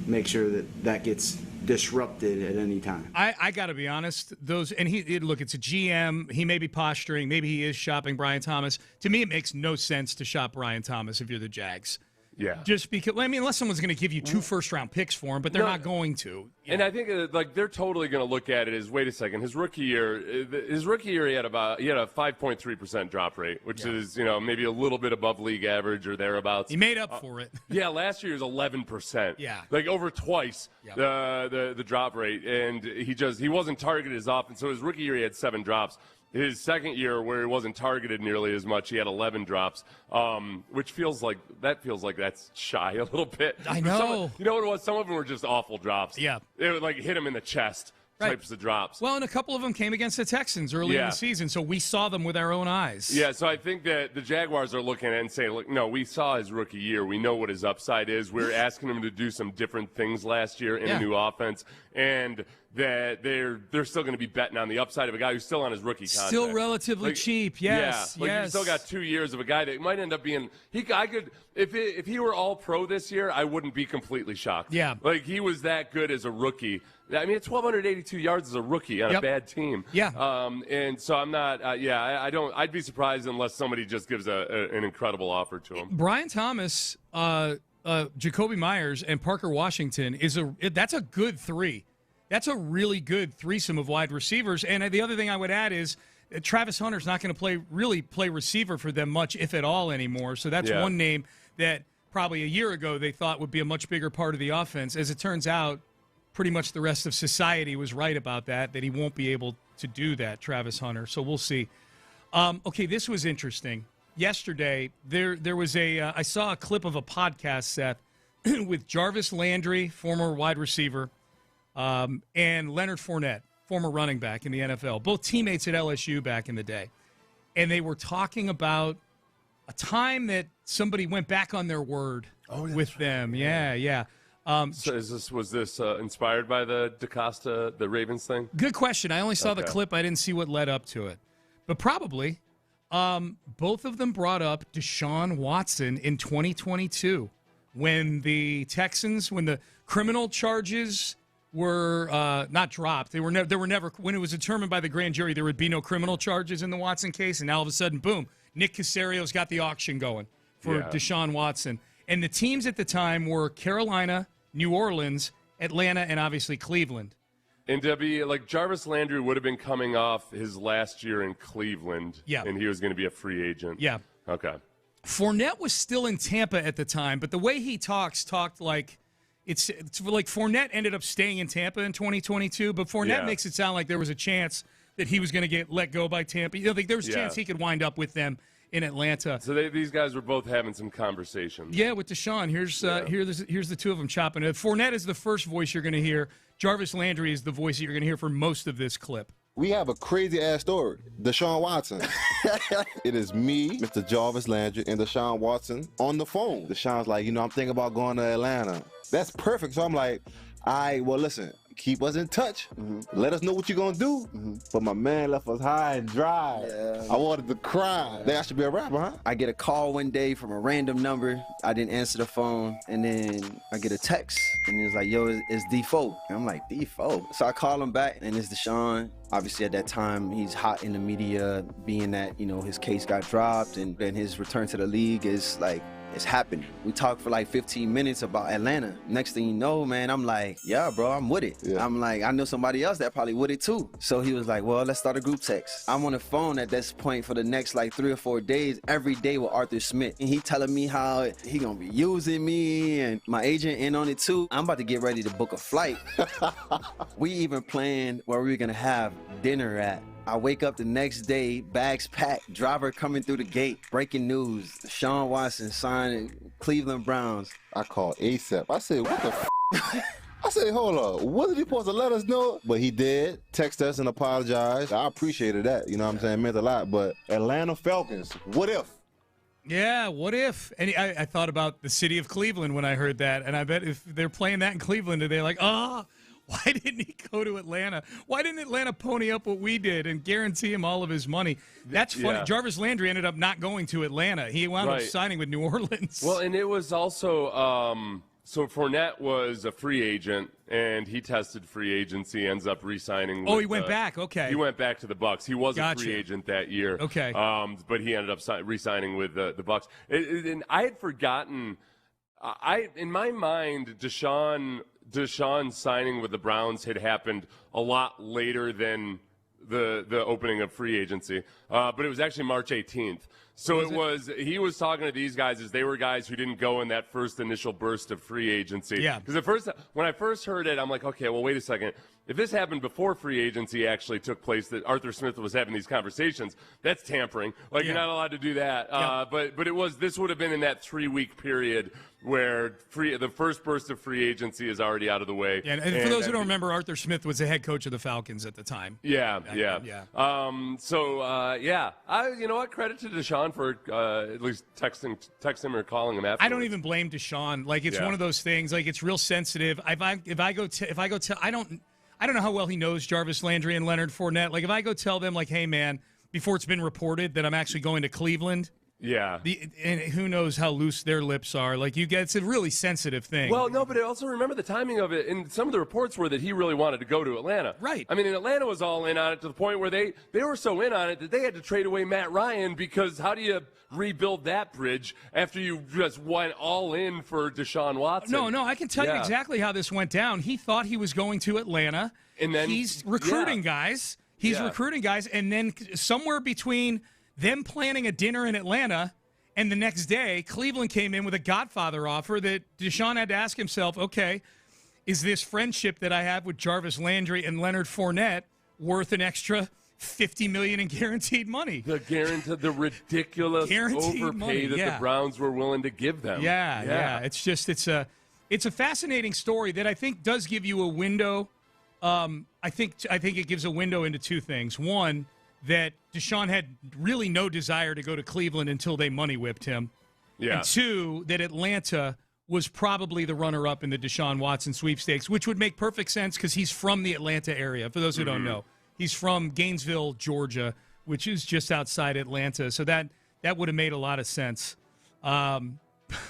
make sure that gets disrupted at any time. I got to be honest, look, it's a GM. He may be posturing. Maybe he is shopping Brian Thomas. To me, it makes no sense to shop Brian Thomas if you're the Jags. Yeah. Just because, unless someone's going to give you 2 first-round picks for him, but they're not going to. And I think they're totally going to look at it as, wait a second, his rookie year he had a 5.3% drop rate, which is maybe a little bit above league average or thereabouts. He made up for it. Yeah, last year was 11%. Yeah, over twice the drop rate, and he wasn't targeted as often. So his rookie year he had 7 drops. His second year, where he wasn't targeted nearly as much, he had 11 drops, which feels like that's shy a little bit. I know. You know what it was? Some of them were just awful drops. Yeah. It would hit him in the chest. Right. Types of drops. Well, and a couple of them came against the Texans early in the season, so we saw them with our own eyes. Yeah, so I think that the Jaguars are looking at it and saying, look, no, we saw his rookie year. We know what his upside is. We're asking him to do some different things last year in a new offense, and that they're still going to be betting on the upside of a guy who's still on his rookie contract. Still relatively cheap, yes. Yeah, you still got 2 years of a guy that might end up being if he were all pro this year, I wouldn't be completely shocked. Yeah. He was that good as a rookie. I mean, it's 1,282 yards as a rookie on a bad team. Yeah. And so I'm not. I don't. I'd be surprised unless somebody just gives an incredible offer to him. Brian Thomas, Jacoby Myers, and Parker Washington that's a good 3. That's a really good threesome of wide receivers. And the other thing I would add is Travis Hunter's not going to play receiver for them much, if at all, anymore. So that's one name that probably a year ago they thought would be a much bigger part of the offense. As it turns out, pretty much the rest of society was right about that he won't be able to do that, Travis Hunter. So we'll see. Okay, this was interesting. Yesterday, there was I saw a clip of a podcast, Seth, with Jarvis Landry, former wide receiver, and Leonard Fournette, former running back in the NFL, both teammates at LSU back in the day. And they were talking about a time that somebody went back on their word with them. Yeah. So was this inspired by the DaCosta, the Ravens thing? Good question. I only saw the clip. I didn't see what led up to it. But probably both of them brought up Deshaun Watson in 2022 when the Texans, when the criminal charges were not dropped. They were never, when it was determined by the grand jury there would be no criminal charges in the Watson case, and now all of a sudden, boom, Nick Caserio's got the auction going for Deshaun Watson. And the teams at the time were Carolina, New Orleans, Atlanta, and obviously Cleveland. And Debbie, Jarvis Landry would have been coming off his last year in Cleveland, and he was going to be a free agent. Yeah. Okay. Fournette was still in Tampa at the time, but the way he talked like it's like Fournette ended up staying in Tampa in 2022, but Fournette makes it sound like there was a chance that he was going to get let go by Tampa. There was a chance he could wind up with them in Atlanta. So these guys were both having some conversations. Yeah, with Deshaun. Here's the two of them chopping it. Fournette is the first voice you're going to hear. Jarvis Landry is the voice that you're going to hear for most of this clip. We have a crazy-ass story. Deshaun Watson. It is me, Mr. Jarvis Landry, and Deshaun Watson on the phone. Deshaun's like, I'm thinking about going to Atlanta. That's perfect. So I'm like, all right, well, listen. Keep us in touch. Let us know what you're going to do. But my man left us high and dry. Yeah. I wanted to cry. Think I should be a rapper, huh? I get a call one day from a random number. I didn't answer the phone. And then I get a text. And it was like, yo, it's D4. And I'm like, D4? So I call him back, and it's Deshaun. Obviously, at that time, he's hot in the media, being that, his case got dropped. And then his return to the league is like, it's happening. We talked for like 15 minutes about Atlanta. Next thing you know, man, I'm like, yeah, bro, I'm with it. Yeah. I'm like, I know somebody else that probably with it too. So he was like, well, let's start a group text. I'm on the phone at this point for the next like 3 or 4 days, every day with Arthur Smith. And he telling me how he gonna be using me, and my agent in on it too. I'm about to get ready to book a flight. We even planned where we were gonna have dinner at. I wake up the next day, bags packed, driver coming through the gate. Breaking news, Deshaun Watson signing Cleveland Browns. I called ASAP. I said, what the f***? I said, hold up, wasn't he supposed to let us know? But he did text us and apologize. I appreciated that, you know what I'm saying? It meant a lot. But Atlanta Falcons, what if? Yeah, what if? And I thought about the city of Cleveland when I heard that, and I bet if they're playing that in Cleveland, they're like, why didn't he go to Atlanta? Why didn't Atlanta pony up what we did and guarantee him all of his money? That's funny. Yeah. Jarvis Landry ended up not going to Atlanta. He wound up signing with New Orleans. Well, and it was also so Fournette was a free agent, and he tested free agency, ends up re-signing. He went back. Okay. He went back to the Bucs. He was a free agent that year. Okay. But he ended up re-signing with the Bucs. And I had forgotten. In my mind, Deshaun signing with the Browns had happened a lot later than the opening of free agency, but it was actually March 18th. So he was talking to these guys as they were guys who didn't go in that first initial burst of free agency. Yeah. Because when I first heard it, I'm like, okay, well, wait a second. If this happened before free agency actually took place, that Arthur Smith was having these conversations, that's tampering. Like, you're not allowed to do that. But this would have been in that 3-week period where the first burst of free agency is already out of the way. Yeah, and for those who don't remember, Arthur Smith was the head coach of the Falcons at the time. Yeah. You know what? Credit to Deshaun for at least texting him or calling him after. I don't even blame Deshaun. Like, it's one of those things. Like, it's real sensitive. I don't know how well he knows Jarvis Landry and Leonard Fournette. Like, if I go tell them, like, hey, man, before it's been reported that I'm actually going to Cleveland. Yeah. And who knows how loose their lips are. Like, it's a really sensitive thing. Well, no, but also remember the timing of it. And some of the reports were that he really wanted to go to Atlanta. Right. I mean, and Atlanta was all in on it to the point where they were so in on it that they had to trade away Matt Ryan, because how do you rebuild that bridge after you just went all in for Deshaun Watson? No, I can tell you exactly how this went down. He thought he was going to Atlanta. And then he's recruiting guys. And then somewhere between them planning a dinner in Atlanta and the next day, Cleveland came in with a Godfather offer that Deshaun had to ask himself, okay, is this friendship that I have with Jarvis Landry and Leonard Fournette worth an extra $50 million in guaranteed money? The ridiculous overpay that the Browns were willing to give them. Yeah. It's a fascinating story that I think does give you a window. I think it gives a window into two things. One, that Deshaun had really no desire to go to Cleveland until they money whipped him. Yeah. And two, that Atlanta was probably the runner-up in the Deshaun Watson sweepstakes, which would make perfect sense because he's from the Atlanta area. For those who don't know, he's from Gainesville, Georgia, which is just outside Atlanta. So that would have made a lot of sense. But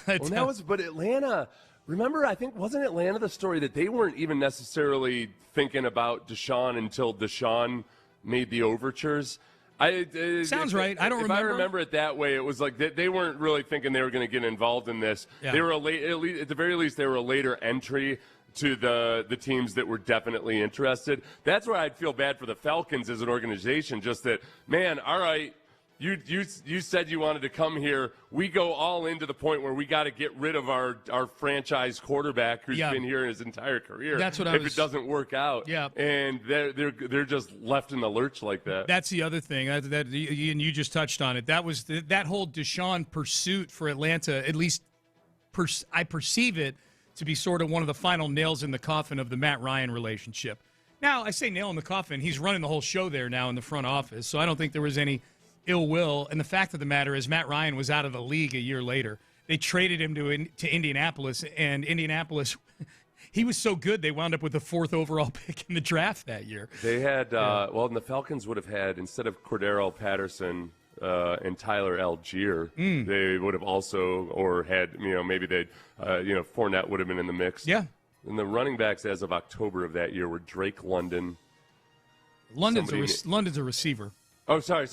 Atlanta, remember, I think, wasn't Atlanta the story that they weren't even necessarily thinking about Deshaun until Deshaun made the overtures? Sounds right. I don't remember. If I remember it that way, it was like they weren't really thinking they were going to get involved in this. Yeah. They were at the very least, they were a later entry to the teams that were definitely interested. That's where I'd feel bad for the Falcons as an organization. Just that, man, all right, You said you wanted to come here. We go all in to the point where we got to get rid of our franchise quarterback who's been here his entire career. That's what if it doesn't work out. Yeah. And they're just left in the lurch like that. That's the other thing. And you just touched on it. That was that whole Deshaun pursuit for Atlanta. At least I perceive it to be sort of one of the final nails in the coffin of the Matt Ryan relationship. Now, I say nail in the coffin. He's running the whole show there now in the front office, so I don't think there was any ill will. And the fact of the matter is Matt Ryan was out of the league a year later. They traded him to Indianapolis, and Indianapolis, he was so good they wound up with the 4th overall pick in the draft that year. They had, and the Falcons would have had, instead of Cordero Patterson and Tyler Algier, they would have also, or had, maybe they'd, Fournette would have been in the mix. Yeah. And the running backs as of October of that year were Drake London. London's a receiver. Oh, sorry.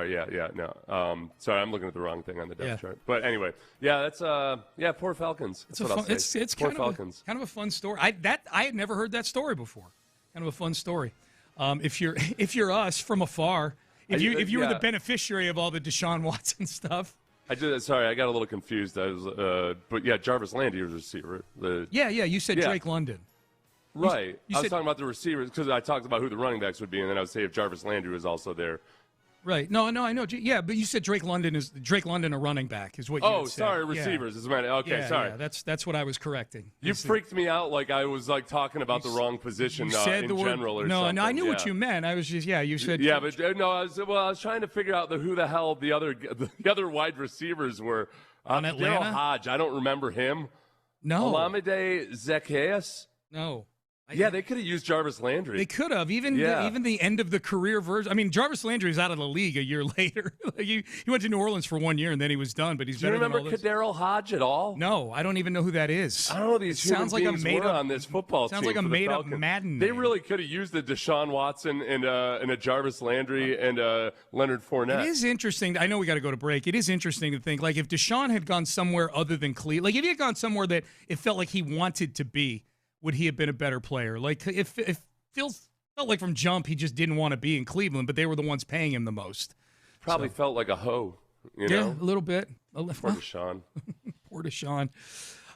Yeah. No. Sorry, I'm looking at the wrong thing on the depth chart. But anyway, that's poor Falcons. That's what I'll say. It's poor kind Falcons. Of a fun story. I had never heard that story before. Kind of a fun story. If you're us from afar, if you were the beneficiary of all the Deshaun Watson stuff. I got a little confused. But Jarvis Landry was a receiver. You said Drake London. Right. I was talking about the receivers because I talked about who the running backs would be, and then I would say if Jarvis Landry was also there. Right. No, I know. Yeah, but you said Drake London a running back is what you said. Sorry, receivers. Okay, sorry. That's what I was correcting. You freaked me out like I was talking about the wrong position in general or something. No, I knew what you meant. I was just you said. Yeah, but no, I was trying to figure out who the hell the other wide receivers were. On Atlanta? Daryl Hodge, I don't remember him. No. Olamide Zacchaeus? No. They could have used Jarvis Landry. They could have. Even the end of the career version. I mean, Jarvis Landry is out of the league a year later. He went to New Orleans for 1 year, and then he was done. But he's better than all this. Do you remember Kadarius Hodge at all? No, I don't even know who that is. I don't know these sounds like a made up on this football team. Sounds like a made up Madden. They really could have used a Deshaun Watson and a Jarvis Landry and Leonard Fournette. It is interesting. I know we got to go to break. It is interesting to think, like, if Deshaun had gone somewhere other than Cleveland, like if he had gone somewhere that it felt like he wanted to be, would he have been a better player? Like, if felt like from jump he just didn't want to be in Cleveland, but they were the ones paying him the most. Probably felt like a hoe, know? A little bit. Poor Deshaun. Poor Deshaun.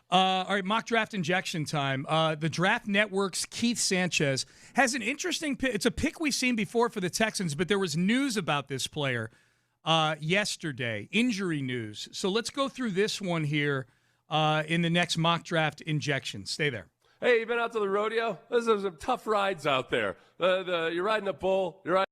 All right, mock draft injection time. The Draft Network's Keith Sanchez has an interesting pick. It's a pick we've seen before for the Texans, but there was news about this player yesterday, injury news. So let's go through this one here in the next mock draft injection. Stay there. Hey, you been out to the rodeo? Those are some tough rides out there. You're riding a bull. You're riding.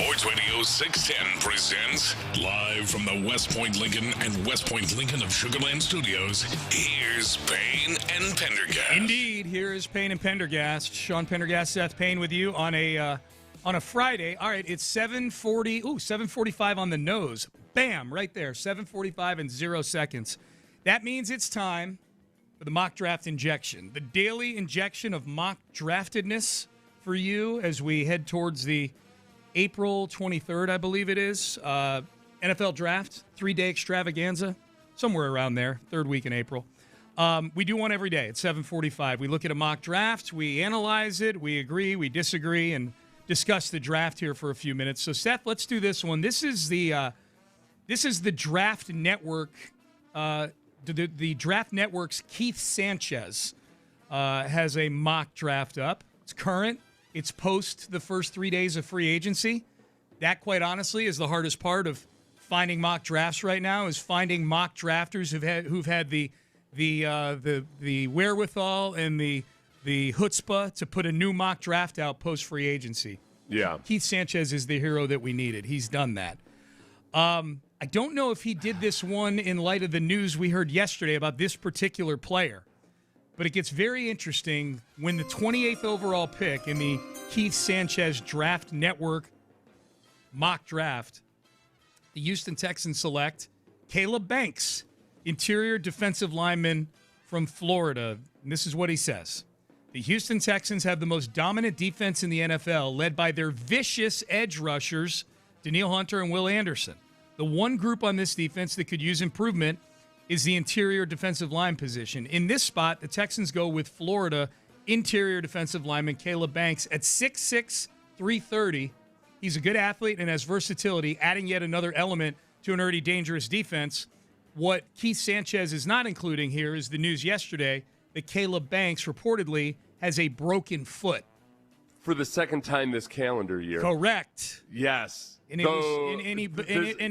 Sports Radio 610 presents live from the West Point Lincoln and West Point Lincoln of Sugar Land Studios. Here's Payne and Pendergast. Indeed, here is Payne and Pendergast. Sean Pendergast, Seth Payne with you on a Friday. All right, it's 7:45 on the nose. Bam, right there, 7:45 and 0 seconds. That means it's time for the mock draft injection, the daily injection of mock draftedness for you as we head towards the April 23rd, I believe it is, NFL draft, 3-day extravaganza, somewhere around there, third week in April. We do one every day at 7:45. We look at a mock draft, we analyze it, we agree, we disagree, and discuss the draft here for a few minutes. So, Seth, let's do this one. This is the Draft Network. The Draft Network's Keith Sanchez has a mock draft up. It's current. It's post the first 3 days of free agency. That, quite honestly, is the hardest part of finding mock drafts right now, is finding mock drafters who've had the wherewithal and the chutzpah to put a new mock draft out post free agency. Yeah. Keith Sanchez is the hero that we needed. He's done that. I don't know if he did this one in light of the news we heard yesterday about this particular player. But it gets very interesting when the 28th overall pick in the Keith Sanchez Draft Network mock draft, the Houston Texans select Caleb Banks, interior defensive lineman from Florida. And this is what he says. The Houston Texans have the most dominant defense in the NFL, led by their vicious edge rushers, Danielle Hunter and Will Anderson. The one group on this defense that could use improvement is the interior defensive line position. In this spot, the Texans go with Florida interior defensive lineman Caleb Banks at 6'6", 330. He's a good athlete and has versatility, adding yet another element to an already dangerous defense. What Keith Sanchez is not including here is the news yesterday that Caleb Banks reportedly has a broken foot. For the second time this calendar year. Correct. Yes. And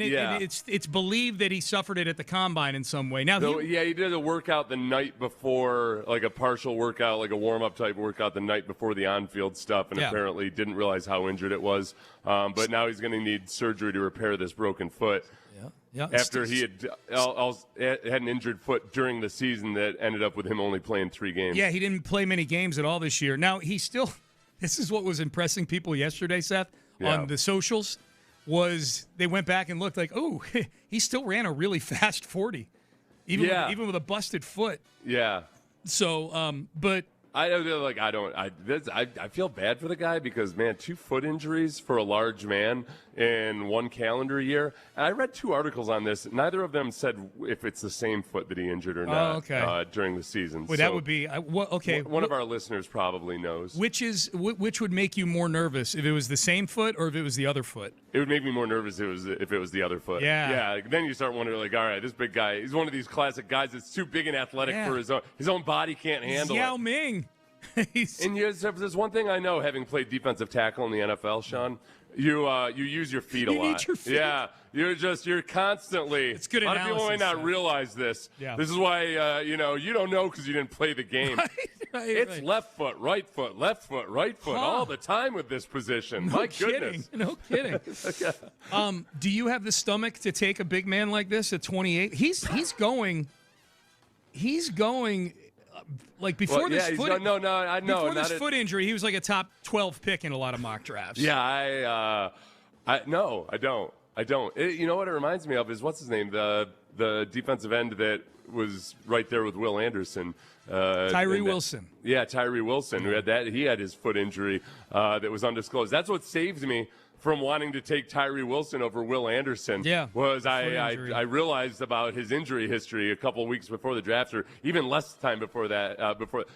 it's believed that he suffered it at the combine in some way. Now, he did a workout the night before, like a partial workout, like a warm-up type workout the night before the on-field stuff, and apparently didn't realize how injured it was. But now he's going to need surgery to repair this broken foot. Yeah. After he had an injured foot during the season that ended up with him only playing 3 games. Yeah, he didn't play many games at all this year. Now, this is what was impressing people yesterday, Seth, on the socials. Was they went back and looked like, oh, he still ran a really fast 40, even with a busted foot. Yeah. So, but I feel bad for the guy because, man, 2 foot injuries for a large man in 1 calendar year. And I read 2 articles on this. Neither of them said if it's the same foot that he injured or not during the season. Well, that would be okay. One of our listeners probably knows. Which would make you more nervous, if it was the same foot or if it was the other foot? It would make me more nervous if it was the other foot. Yeah. Then you start wondering, like, all right, this big guy, he's one of these classic guys that's too big and athletic for his own body can't handle Yao it. Ming. And there's one thing I know, having played defensive tackle in the NFL, Sean. You use your feet a lot. You need your feet. Yeah, you're constantly. It's good analysis. A lot of people might not Seth. realize this. Yeah. This is why you don't know because you didn't play the game. It's left foot, right foot, all the time with this position. No My kidding. goodness. No kidding. Do you have the stomach to take a big man like this at 28? He's going. Like before this foot, before this foot injury, he was like a top 12 pick in a lot of mock drafts. Yeah, I don't. You know what it reminds me of is what's his name, the defensive end that was right there with Will Anderson, Tyree Wilson. Yeah, Tyree Wilson, who had that. He had his foot injury that was undisclosed. That's what saved me from wanting to take Tyree Wilson over Will Anderson. Was I realized about his injury history a couple of weeks before the draft, or even less time before that.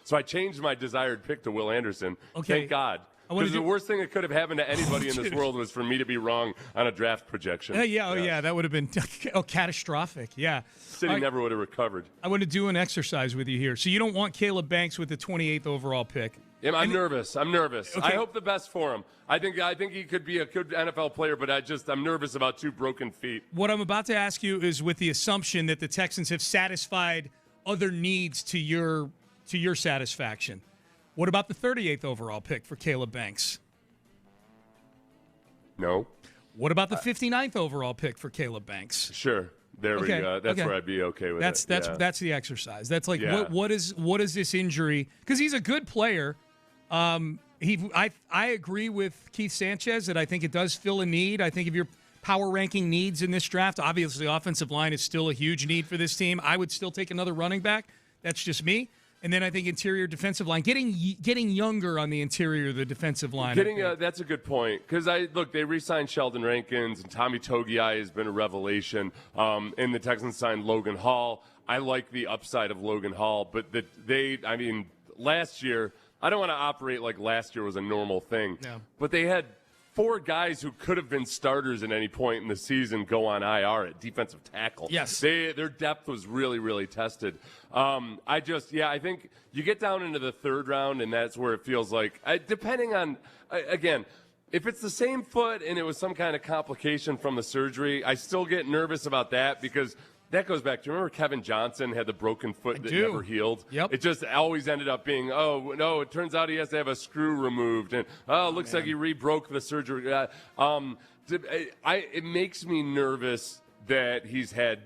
So I changed my desired pick to Will Anderson. Okay. Thank God. Because the worst thing that could have happened to anybody in this world was for me to be wrong on a draft projection. That would have been catastrophic. Yeah. City never would have recovered. I want to do an exercise with you here. So you don't want Caleb Banks with the 28th overall pick. I'm nervous. Okay. I hope the best for him. I think he could be a good NFL player, but I'm nervous about 2 broken feet. What I'm about to ask you is with the assumption that the Texans have satisfied other needs to your satisfaction. What about the 38th overall pick for Caleb Banks? No. What about the 59th overall pick for Caleb Banks? Sure. There we go. That's where I'd be okay with it. That's the exercise. That's like what is this injury? Because he's a good player. I agree with Keith Sanchez that I think it does fill a need. I think if you're power ranking needs in this draft, obviously offensive line is still a huge need for this team. I would still take another running back. That's just me. And then I think interior defensive line, getting younger on the interior of the defensive line. That's a good point, because they re-signed Sheldon Rankins, and Tommy Togiai has been a revelation. And the Texans signed Logan Hall. I like the upside of Logan Hall, but last year, I don't want to operate like last year was a normal thing. Yeah. But they had 4 guys who could have been starters at any point in the season go on IR at defensive tackle. Yes. Their depth was really, really tested. I think you get down into the 3rd round, and that's where it feels like, depending on, again, if it's the same foot and it was some kind of complication from the surgery, I still get nervous about that, because that goes back to, remember Kevin Johnson had the broken foot that never healed? Yep. It just always ended up being, oh, no, it turns out he has to have a screw removed. And, it looks like he re-broke the surgery. It makes me nervous that he's had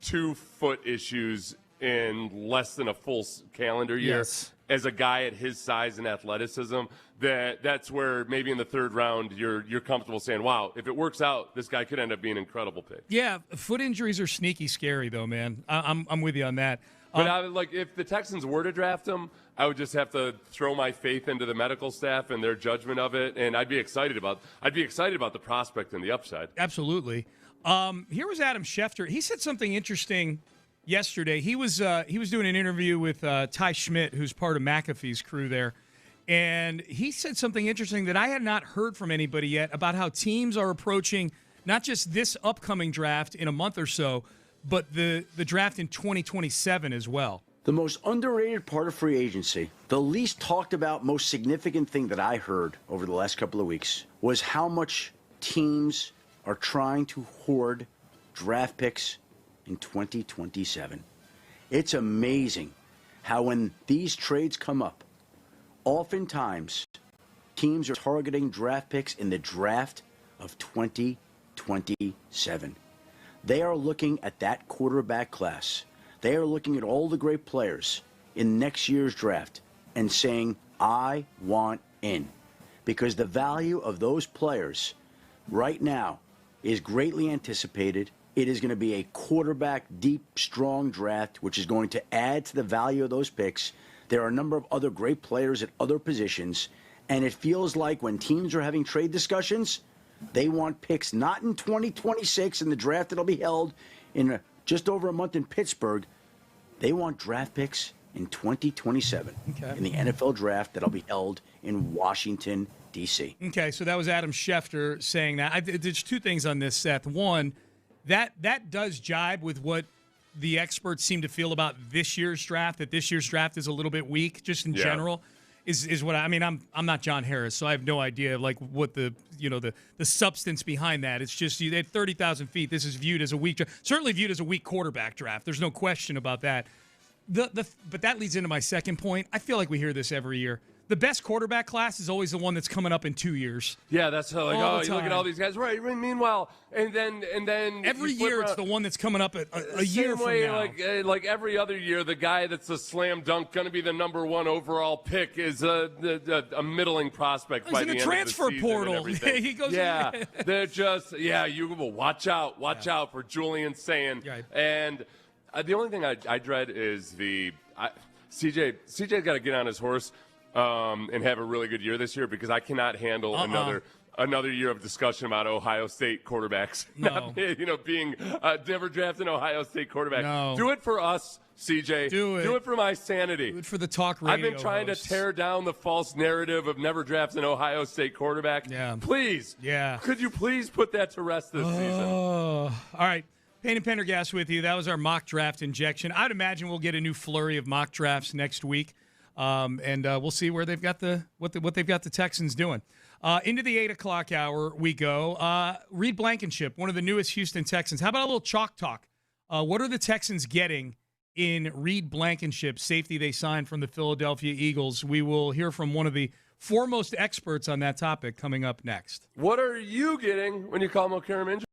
2 foot issues in less than a full calendar year. Yes. As a guy at his size and athleticism, that's where maybe in the 3rd round you're comfortable saying, wow, if it works out, this guy could end up being an incredible pick. Yeah, foot injuries are sneaky scary, though, man. I'm with you on that. But if the Texans were to draft him, I would just have to throw my faith into the medical staff and their judgment of it, and I'd be excited about the prospect and the upside. Absolutely. Here was Adam Schefter. He said something interesting yesterday. He was doing an interview with Ty Schmidt, who's part of McAfee's crew there, and he said something interesting that I had not heard from anybody yet about how teams are approaching not just this upcoming draft in a month or so, but the draft in 2027 as well. The most underrated part of free agency, the least talked about, most significant thing that I heard over the last couple of weeks was how much teams are trying to hoard draft picks in 2027. It's amazing how when these trades come up, oftentimes teams are targeting draft picks in the draft of 2027. They are looking at that quarterback class. They are looking at all the great players in next year's draft and saying, I want in. Because the value of those players right now is greatly anticipated. It is going to be a quarterback, deep, strong draft, which is going to add to the value of those picks. There are a number of other great players at other positions, and it feels like when teams are having trade discussions, they want picks not in 2026 in the draft that'll be held in just over a month in Pittsburgh. They want draft picks in 2027 in the NFL draft that'll be held in Washington, D.C. Okay, so that was Adam Schefter saying that. There's two things on this, Seth. One, that does jibe with what the experts seem to feel about this year's draft, that this year's draft is a little bit weak just in general. Is what I mean. I'm not John Harris, so I have no idea like what the substance behind that. It's just you had 30,000 feet. This is viewed as a weak, certainly viewed as a weak quarterback draft. There's no question about that. But that leads into my second point. I feel like we hear this every year. The best quarterback class is always the one that's coming up in 2 years. Yeah, that's how you look at all these guys, right? Meanwhile, and then every year it's the one that's coming up a year from now. Like every other year, the guy that's a slam dunk, going to be the number one overall pick, is a middling prospect by the end of the season. He's in the transfer portal. He goes. Yeah, they're just you will watch out for Julian saying. Right. And the only thing I dread is CJ's got to get on his horse. And have a really good year this year because I cannot handle another year of discussion about Ohio State quarterbacks. No. Being never drafting Ohio State quarterback. No. Do it for us, CJ. Do it for my sanity. Do it for the talk radio I've been trying hosts. to tear down the false narrative of never drafting Ohio State quarterback. Yeah. Please. Yeah. Could you please put that to rest this season? All right. Payne and Pendergast with you. That was our mock draft injection. I'd imagine we'll get a new flurry of mock drafts next week. And we'll see where they've got what they've got the Texans doing. Into the 8 o'clock hour we go. Reed Blankenship, one of the newest Houston Texans. How about a little chalk talk? What are the Texans getting in Reed Blankenship, safety they signed from the Philadelphia Eagles? We will hear from one of the foremost experts on that topic coming up next. What are you getting when you call Montgomery injured?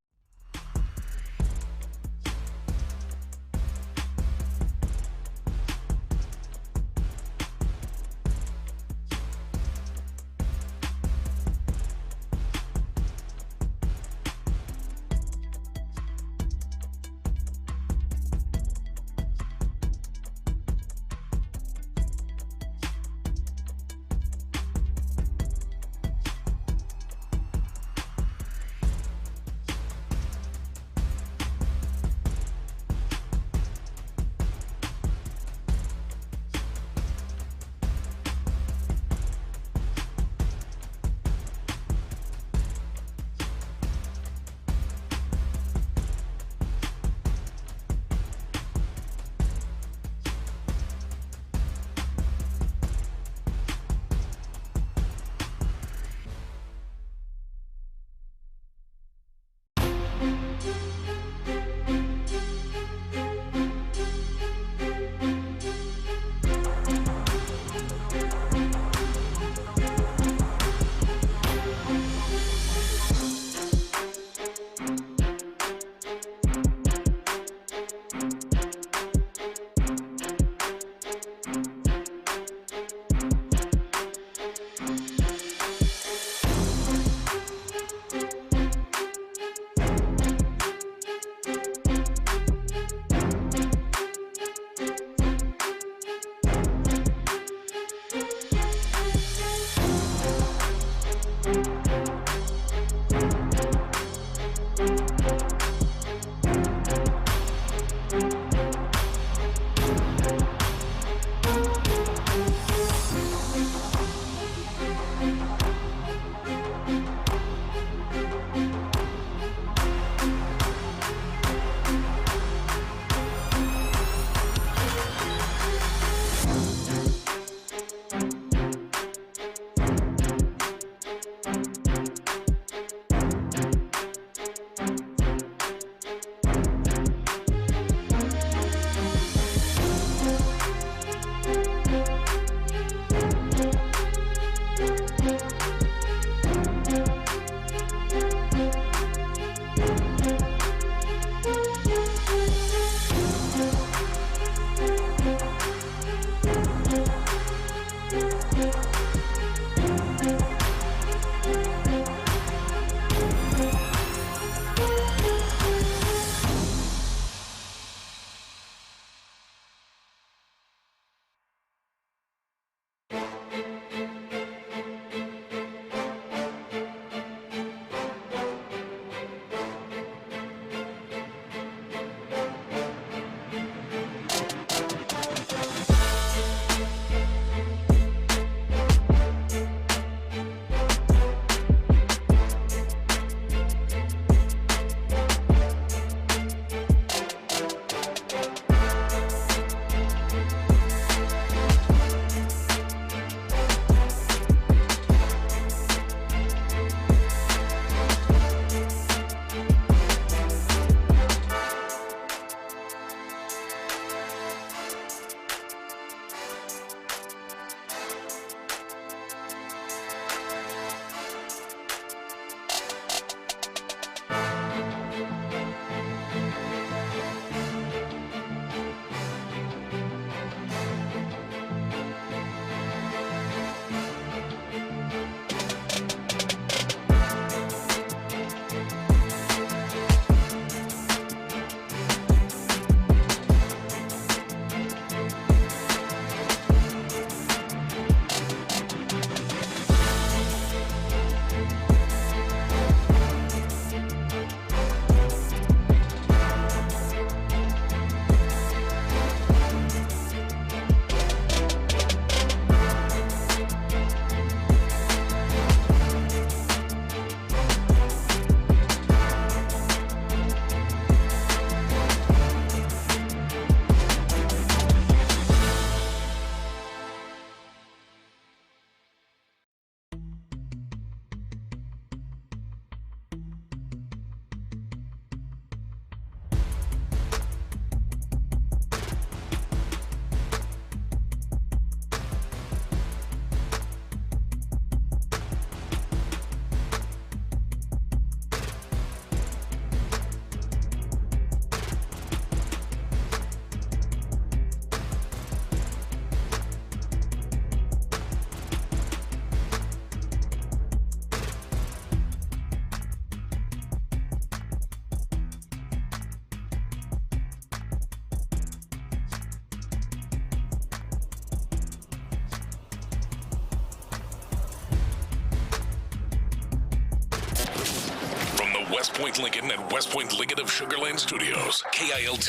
the West Point Lincoln and West Point Lincoln of Sugar Land Studios. KILT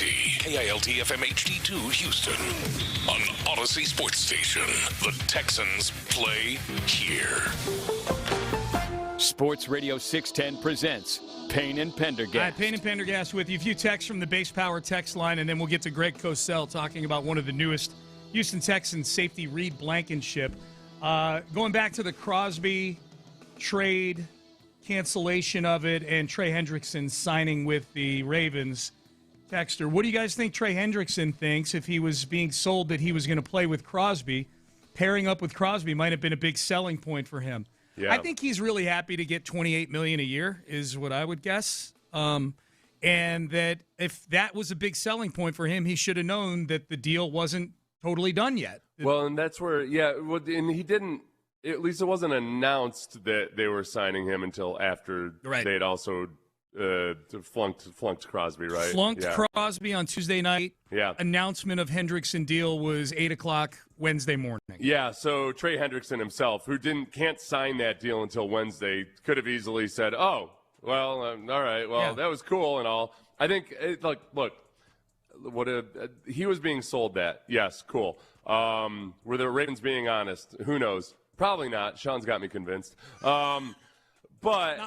FM HD2 Houston. On Odyssey Sports Station. The Texans play here. Sports Radio 610 presents Payne and Pendergast. All right, Payne and Pendergast with you. A few texts from the Base Power text line, and then we'll get to Greg Cosell talking about one of the newest Houston Texans safety, Reed Blankenship. Going back to the Crosby trade, cancellation of it, and Trey Hendrickson signing with the Ravens. Texter, what do you guys think Trey Hendrickson thinks if he was being sold that he was going to play with Crosby? Pairing up with Crosby might have been a big selling point for him. Yeah. I think he's really happy to get $28 million a year is what I would guess. And that if that was a big selling point for him, he should have known that the deal wasn't totally done yet. Well, and that's where, and he didn't, at least it wasn't announced that they were signing him until after they had also flunked Crosby, right? Flunked Crosby on Tuesday night. Yeah. Announcement of Hendrickson deal was 8 o'clock Wednesday morning. Yeah, so Trey Hendrickson himself, who can't sign that deal until Wednesday, could have easily said, oh, well, all right, well, that was cool and all. I think, look, he was being sold that. Yes, cool. Were the Ravens being honest? Who knows? Probably not. Sean's got me convinced. But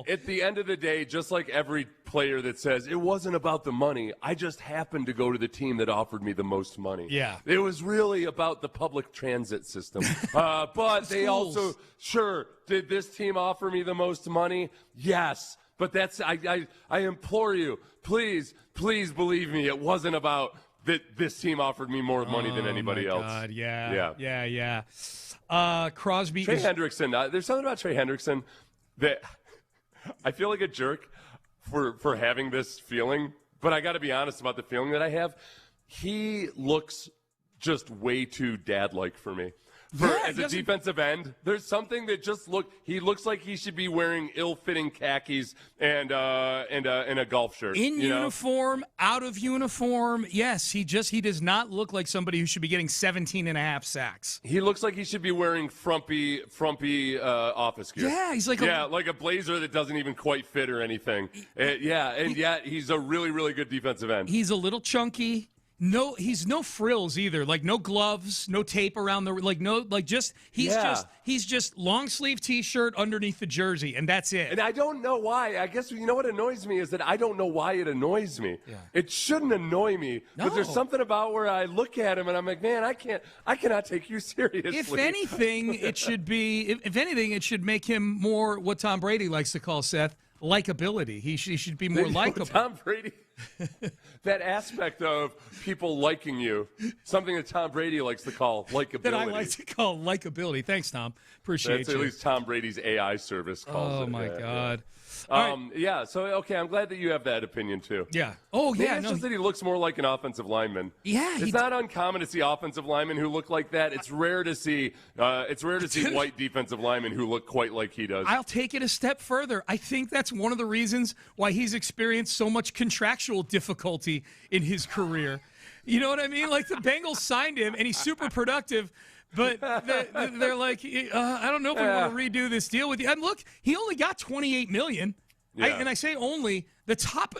at the end of the day, just like every player that says, it wasn't about the money, I just happened to go to the team that offered me the most money. Yeah. It was really about the public transit system. But they also, did this team offer me the most money? Yes. But I implore you, please believe me, it wasn't about that this team offered me more money than anybody else. God, yeah. Crosby. Trey Hendrickson, there's something about Trey Hendrickson that I feel like a jerk for having this feeling, but I got to be honest about the feeling that I have. He looks just way too dad-like for me. As a defensive end, there's something that he looks like he should be wearing ill-fitting khakis and a golf shirt. In uniform, out of uniform, yes, he does not look like somebody who should be getting 17 and a half sacks. He looks like he should be wearing frumpy office gear. Yeah, he's like like a blazer that doesn't even quite fit or anything. And yet he's a really, really good defensive end. He's a little chunky. No, he's no frills either. Like no gloves, no tape around he's just long sleeve t-shirt underneath the jersey, and that's it. And I don't know why. I guess what annoys me is that I don't know why it annoys me. Yeah. It shouldn't annoy me, but there's something about where I look at him and I'm like, man, I cannot take you seriously. If anything, it should make him more what Tom Brady likes to call, Seth, likability. He should be more likable. Tom Brady. That aspect of people liking you, something that Tom Brady likes to call likability. That I like to call likability. Thanks, Tom. Appreciate That's you. At least Tom Brady's AI service calls it. Oh, my God. Yeah, so, okay, I'm glad that you have that opinion, too. Yeah. Oh, yeah. It's just that he looks more like an offensive lineman. Yeah. It's not uncommon to see offensive linemen who look like that. It's rare to see white defensive linemen who look quite like he does. I'll take it a step further. I think that's one of the reasons why he's experienced so much contractual difficulty in his career. You know what I mean? Like the Bengals signed him, and he's super productive, but they're like, I don't know if we want to redo this deal with you. And look, he only got $28 million. Yeah. And I say only the top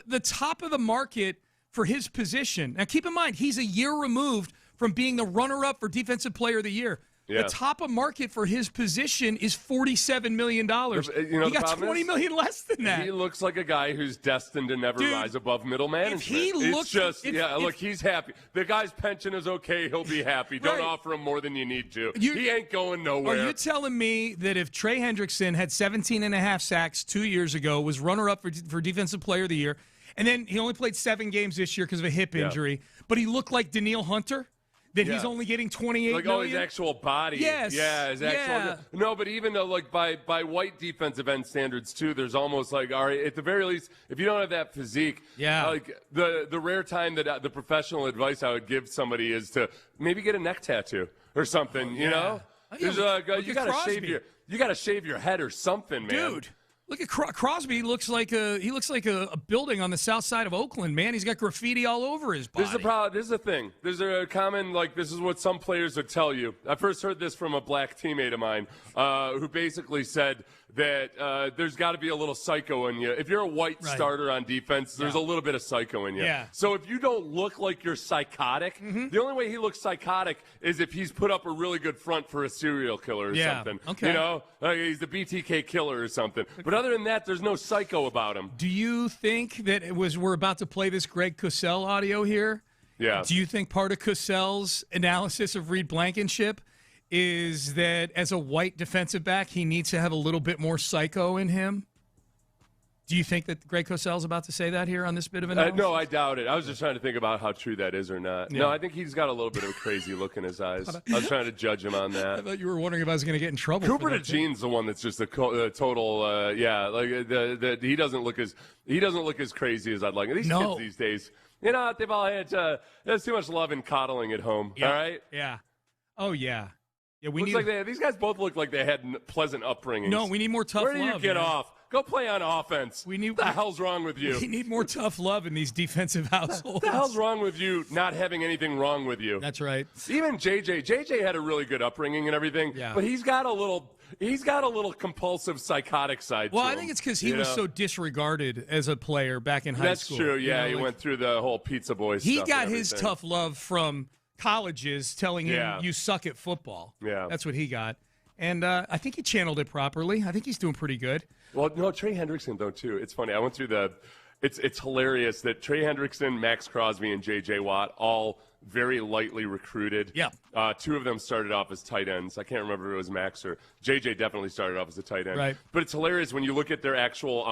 of the market for his position. Now, keep in mind, he's a year removed from being the runner-up for Defensive Player of the Year. Yeah. The top of market for his position is $47 million. He got $20 million less than that. He looks like a guy who's destined to never rise above middle management. He's happy. The guy's pension is okay. He'll be happy. Don't offer him more than you need to. He ain't going nowhere. Are you telling me that if Trey Hendrickson had 17 and a half sacks 2 years ago, was runner-up for Defensive Player of the Year, and then he only played 7 games this year because of a hip injury, but he looked like Danielle Hunter? That he's only getting $28 million? Like, his actual body. Yes. Yeah, his actual. No, but even though, by white defensive end standards, too, there's almost all right, at the very least, if you don't have that physique, the rare time that the professional advice I would give somebody is to maybe get a neck tattoo or something, you know? You got to shave your head or something, man. Dude. Look at Crosby. He looks like a building on the south side of Oakland, man. He's got graffiti all over his body. This is the problem. This is the thing. There's a common, this is what some players would tell you. I first heard this from a black teammate of mine who basically said that there's got to be a little psycho in you. If you're a white starter on defense, there's a little bit of psycho in you. Yeah. So if you don't look like you're psychotic, the only way he looks psychotic is if he's put up a really good front for a serial killer or something. Okay. You know, like he's the BTK killer or something. But other than that, there's no psycho about him. Do you think that we're about to play this Greg Cosell audio here? Yeah. Do you think part of Cosell's analysis of Reed Blankenship is that as a white defensive back, he needs to have a little bit more psycho in him? Do you think that Greg Cosell's about to say that here on this bit of analysis? No, I doubt it. I was just trying to think about how true that is or not. Yeah. No, I think he's got a little bit of a crazy look in his eyes. I was trying to judge him on that. I thought you were wondering if I was going to get in trouble. Cooper DeJean's the one that's just a total, he doesn't look as crazy as I'd like. These kids these days, you know, they've all had there's too much love and coddling at home. Yeah. All right. Yeah. Oh yeah. Yeah. These guys both look like they had pleasant upbringings. No, we need more tough love. Where do you get off? Go play on offense. What the hell's wrong with you? We need more tough love in these defensive households. What the hell's wrong with you not having anything wrong with you? That's right. Even JJ had a really good upbringing and everything, but he's got a little compulsive psychotic side to him. Well, I think it's because he was so disregarded as a player back in high school. That's true, yeah. He went through the whole pizza boy stuff. He got his tough love from colleges telling him you suck at football. Yeah. That's what he got. And I think he channeled it properly. I think he's doing pretty good. Well, no, Trey Hendrickson, though, too. It's funny. I went through it's hilarious that Trey Hendrickson, Max Crosby, and J.J. Watt all very lightly recruited. Yeah. Two of them started off as tight ends. I can't remember if it was Max or J.J. definitely started off as a tight end. Right. But it's hilarious when you look at their actual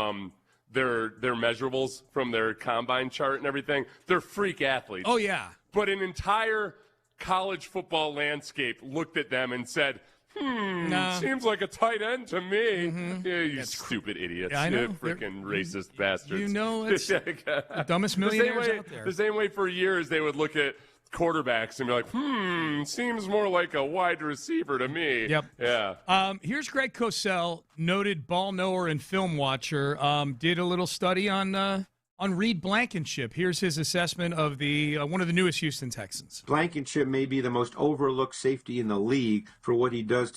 their measurables from their combine chart and everything. They're freak athletes. Oh, yeah. But an entire college football landscape looked at them and said, seems like a tight end to me. Yeah, you stupid idiots. Yeah, I know. Freaking racist bastards. You know, it's the dumbest millionaires out there. The same way for years they would look at quarterbacks and be like, seems more like a wide receiver to me. Yep. Yeah. Here's Greg Cosell, noted ball knower and film watcher, did a little study on Reed Blankenship. Here's his assessment of the one of the newest Houston Texans. Blankenship may be the most overlooked safety in the league for what he does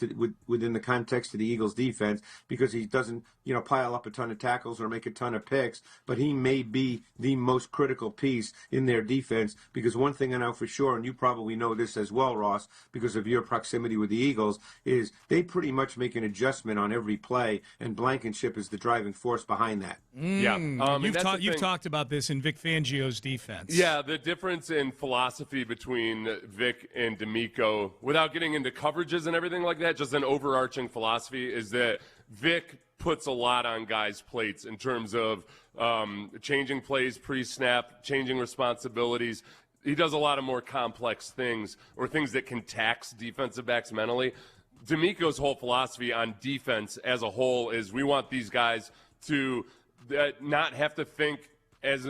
within the context of the Eagles' defense, because he doesn't, pile up a ton of tackles or make a ton of picks, but he may be the most critical piece in their defense, because one thing I know for sure, and you probably know this as well, Ross, because of your proximity with the Eagles, is they pretty much make an adjustment on every play, and Blankenship is the driving force behind that. Yeah. You've talked about this in Vic Fangio's defense. Yeah, the difference in philosophy between Vic and D'Amico, without getting into coverages and everything like that, just an overarching philosophy is that Vic puts a lot on guys' plates in terms of changing plays pre-snap, changing responsibilities. He does a lot of more complex things, or things that can tax defensive backs mentally. D'Amico's whole philosophy on defense as a whole is we want these guys to not have to think as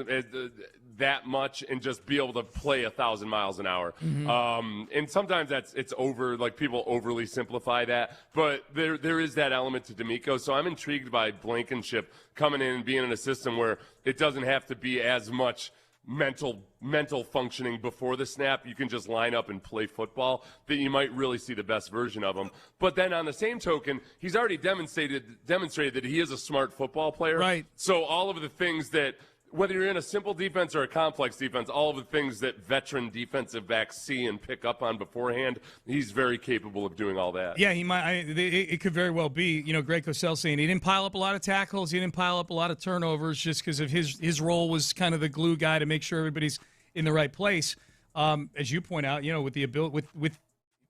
that much and just be able to play 1,000 miles an hour. And sometimes it's over, like people overly simplify that, but there is that element to D'Amico. So I'm intrigued by Blankenship coming in and being in a system where it doesn't have to be as much mental functioning before the snap. You can just line up and play football, that you might really see the best version of him. But then on the same token, he's already demonstrated that he is a smart football player. Right. So all of the things that, whether you're in a simple defense or a complex defense, all of the things that veteran defensive backs see and pick up on beforehand, he's very capable of doing all that. Yeah, he might. It could very well be. Greg Cosell saying he didn't pile up a lot of tackles, he didn't pile up a lot of turnovers, just because of his role was kind of the glue guy to make sure everybody's in the right place. As you point out, with the ability with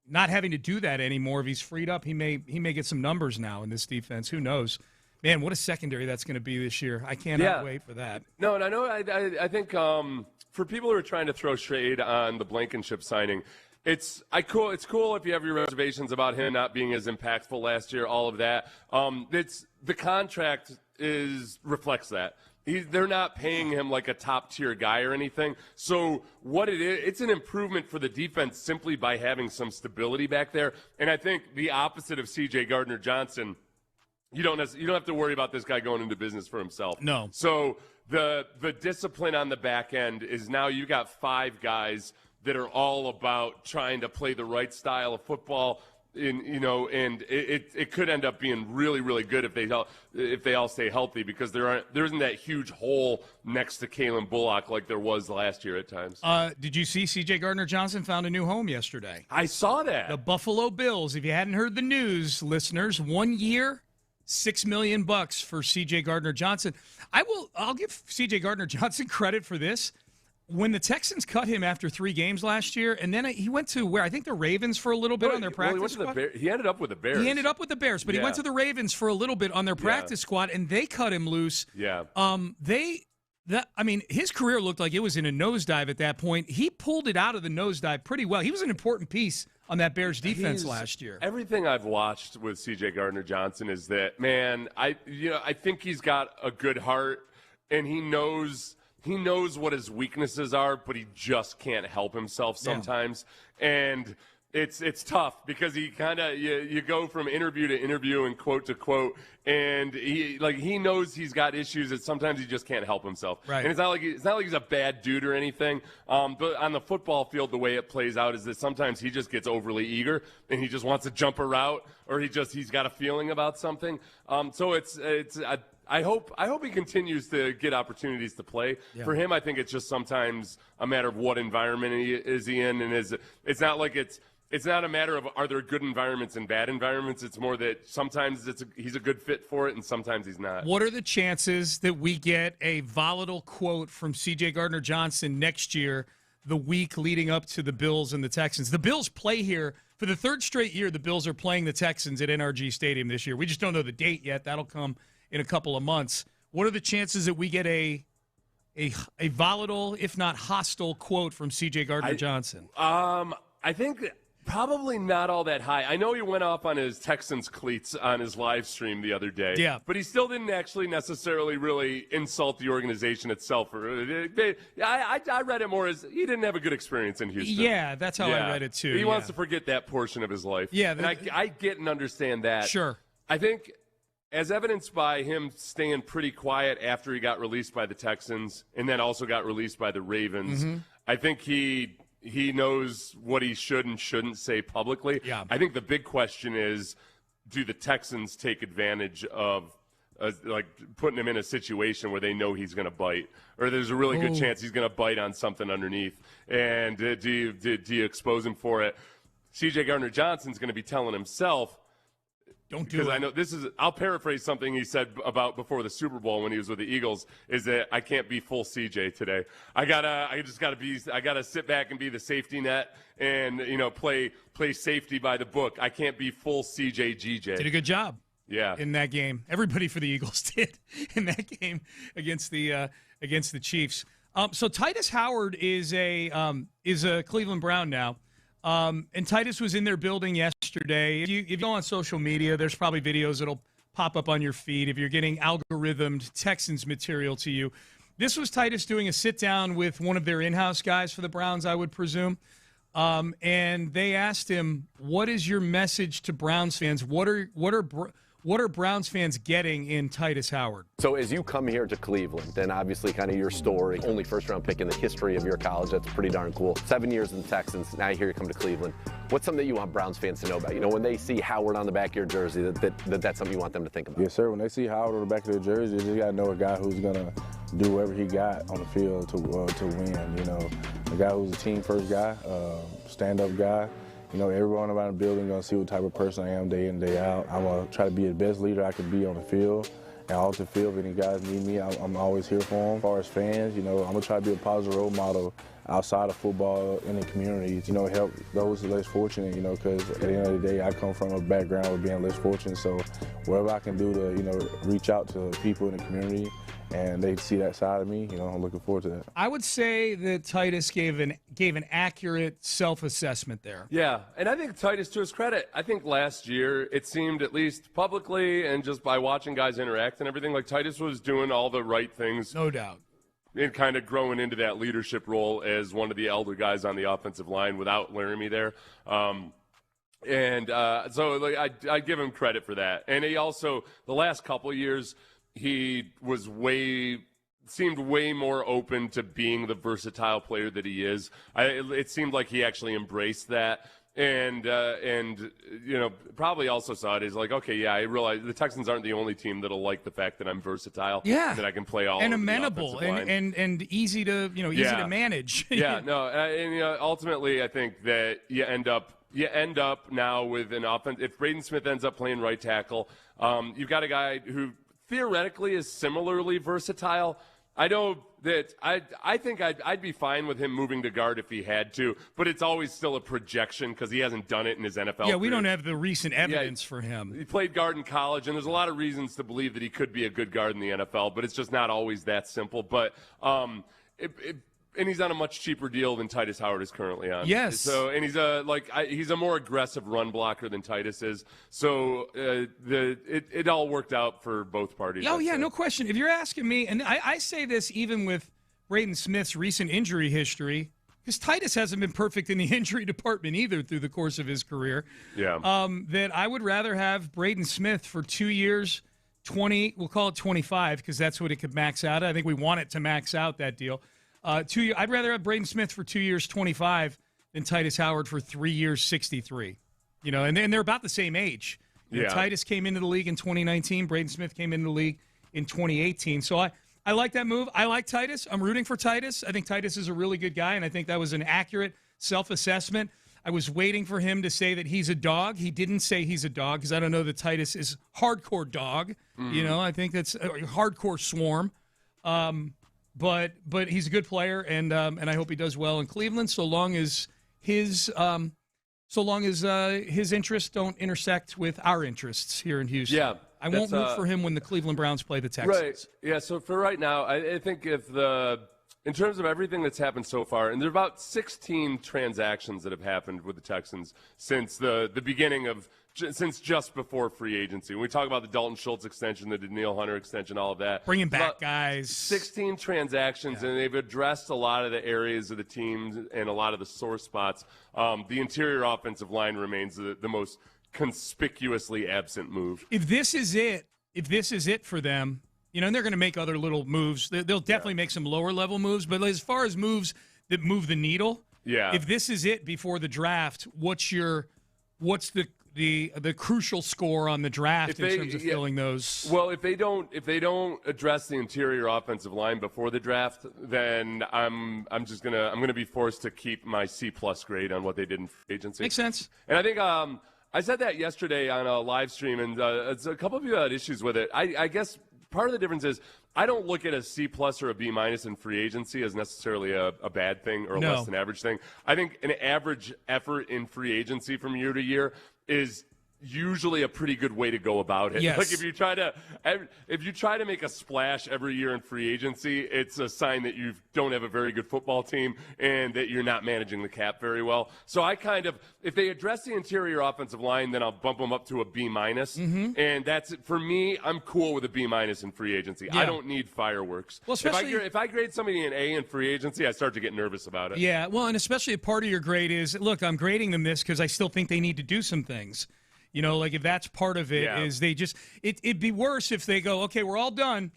not having to do that anymore, if he's freed up, he may get some numbers now in this defense. Who knows? Man, what a secondary that's going to be this year. I cannot wait for that. No, and I know, I think for people who are trying to throw shade on the Blankenship signing, it's cool if you have your reservations about him not being as impactful last year, all of that. The contract reflects that. They're not paying him like a top-tier guy or anything. So what it is, it's an improvement for the defense simply by having some stability back there. And I think the opposite of C.J. Gardner-Johnson, you don't have to worry about this guy going into business for himself. No. So the discipline on the back end is now you got 5 guys that are all about trying to play the right style of football, And it could end up being really, really good if they all stay healthy, because there isn't that huge hole next to Kalen Bullock like there was last year at times. Did you see C.J. Gardner-Johnson found a new home yesterday? I saw that. The Buffalo Bills. If you hadn't heard the news, listeners, 1 year, $6 million for C.J. Gardner-Johnson. I'll give C.J. Gardner-Johnson credit for this. When the Texans cut him after 3 games last year, and then he went to where? I think the Ravens for a little bit on their practice squad. He ended up with the Bears. He ended up with the Bears, but he went to the Ravens for a little bit on their practice squad, and they cut him loose. Yeah. His career looked like it was in a nosedive at that point. He pulled it out of the nosedive pretty well. He was an important piece on that Bears defense last year. Everything I've watched with C.J. Gardner-Johnson is that, man, I think he's got a good heart, and he knows what his weaknesses are, but he just can't help himself sometimes. Yeah. And it's tough because he kind of you go from interview to interview and quote to quote, and he knows he's got issues that sometimes he just can't help himself. Right. And it's not like he's a bad dude or anything. But on the football field, the way it plays out is that sometimes he just gets overly eager and he just wants to jump a route, or he's got a feeling about something. So I hope he continues to get opportunities to play. Yeah. For him, I think it's just sometimes a matter of what environment he is in, and it's not like it's not a matter of are there good environments and bad environments. It's more that sometimes he's a good fit for it, and sometimes he's not. What are the chances that we get a volatile quote from C.J. Gardner-Johnson next year, the week leading up to the Bills and the Texans? The Bills play here for the 3rd straight year. The Bills are playing the Texans at NRG Stadium this year. We just don't know the date yet. That'll come in a couple of months. What are the chances that we get a volatile, if not hostile, quote from C.J. Gardner-Johnson? I think probably not all that high. I know he went off on his Texans cleats on his live stream the other day. Yeah. But he still didn't actually necessarily really insult the organization itself. I read it more as he didn't have a good experience in Houston. Yeah, that's how I read it too. He wants to forget that portion of his life. Yeah. And I get and understand that. Sure. I think, as evidenced by him staying pretty quiet after he got released by the Texans and then also got released by the Ravens, I think he knows what he should and shouldn't say publicly. Yeah. I think the big question is, do the Texans take advantage of putting him in a situation where they know he's going to bite, or there's a really good chance he's going to bite on something underneath, and do you expose him for it? C.J. Gardner-Johnson's going to be telling himself, don't do it. Because I know I'll paraphrase something he said about before the Super Bowl when he was with the Eagles, is that I can't be full CJ today. I gotta sit back and be the safety net and, play safety by the book. I can't be full CJ GJ. Did a good job. Yeah. In that game. Everybody for the Eagles did in that game against the Chiefs. So Titus Howard is a Cleveland Brown now. And Titus was in their building yesterday. If you go on social media, there's probably videos that'll pop up on your feed if you're getting algorithmed Texans material to you. This was Titus doing a sit-down with one of their in-house guys for the Browns, I would presume. And they asked him, what is your message to Browns fans? What are Browns fans getting in Titus Howard? So as you come here to Cleveland, then obviously kind of your story, only first-round pick in the history of your college, that's pretty darn cool. 7 years in the Texans, now here you come to Cleveland. What's something that you want Browns fans to know about? When they see Howard on the back of your jersey, that's something you want them to think about? Yes, sir. When they see Howard on the back of their jersey, you got to know a guy who's going to do whatever he got on the field to win. A guy who's a team-first guy, stand-up guy. Everyone around the building going to see what type of person I am day in, day out. I'm going to try to be the best leader I can be on the field. And off the field, if any guys need me, I'm always here for them. As far as fans, I'm going to try to be a positive role model outside of football in the community, help those less fortunate, because at the end of the day, I come from a background of being less fortunate. So whatever I can do to, reach out to people in the community and they see that side of me, I'm looking forward to that. I would say that Titus gave an accurate self-assessment there. Yeah, and I think Titus, to his credit, I think last year it seemed, at least publicly and just by watching guys interact and everything, like Titus was doing all the right things. No doubt. And kind of growing into that leadership role as one of the elder guys on the offensive line without Laramie there. So I give him credit for that. And he also, the last couple of years, he was seemed way more open to being the versatile player that he is. It seemed like he actually embraced that. And probably also saw it as like, okay, yeah, I realize the Texans aren't the only team that'll like the fact that I'm versatile. Yeah. That I can play all and over amenable the offensive line. and easy to to manage. Yeah, no, and ultimately I think that you end up now with an offense. If Braden Smith ends up playing right tackle, you've got a guy who theoretically is similarly versatile. I know that I think I'd be fine with him moving to guard if he had to, but it's always still a projection because he hasn't done it in his NFL Yeah, we career. don't have the recent evidence for him. He played guard in college, and there's a lot of reasons to believe that he could be a good guard in the NFL, but it's just not always that simple. But and he's on a much cheaper deal than Titus Howard is currently on. Yes. So, and he's a more aggressive run blocker than Titus is. So it all worked out for both parties. Oh, yeah, no question. If you're asking me, and I say this even with Braden Smith's recent injury history, because Titus hasn't been perfect in the injury department either through the course of his career. Yeah. That I would rather have Braden Smith for 2 years, 20, we'll call it 25, because that's what it could max out at. I think we want it to max out, that deal. I'd rather have Braden Smith for 2 years, 25, than Titus Howard for 3 years, 63. And they're about the same age. Yeah. Titus came into the league in 2019. Braden Smith came into the league in 2018. So I like that move. I like Titus. I'm rooting for Titus. I think Titus is a really good guy, and I think that was an accurate self-assessment. I was waiting for him to say that he's a dog. He didn't say he's a dog because I don't know that Titus is hardcore dog. I think that's a hardcore swarm. But he's a good player, and I hope he does well in Cleveland. So long as his interests don't intersect with our interests here in Houston. Yeah, I won't root for him when the Cleveland Browns play the Texans. Right. Yeah. So for right now, I think in terms of everything that's happened so far, and there are about 16 transactions that have happened with the Texans since the beginning of. Since just before free agency. When we talk about the Dalton Schultz extension, the Daniil Hunter extension, all of that. Bringing back guys. 16 transactions, and they've addressed a lot of the areas of the teams and a lot of the sore spots. The interior offensive line remains the most conspicuously absent move. If this is it for them, and they're going to make other little moves. They'll definitely make some lower-level moves, but as far as moves that move the needle, if this is it before the draft, what's the crucial score on the draft in terms of filling those? Well, if they don't address the interior offensive line before the draft, then I'm gonna be forced to keep my C+ grade on what they did in free agency. Makes sense. And I think I said that yesterday on a live stream, and a couple of you had issues with it. I guess part of the difference is I don't look at a C+ or a B- in free agency as necessarily a bad thing or a less than average thing. I think an average effort in free agency from year to year is usually a pretty good way to go about it. Yes. Like if you try to make a splash every year in free agency, it's a sign that you don't have a very good football team and that you're not managing the cap very well. So if they address the interior offensive line, then I'll bump them up to a B-. And that's it for me. I'm cool with a B- in free agency. Yeah. I don't need fireworks. Well, especially if I grade somebody an A in free agency, I start to get nervous about it. Yeah, well, and especially a part of your grade is, look, I'm grading them this because I still think they need to do some things. Like if that's part of it, is they just it'd be worse if they go, okay, we're all done.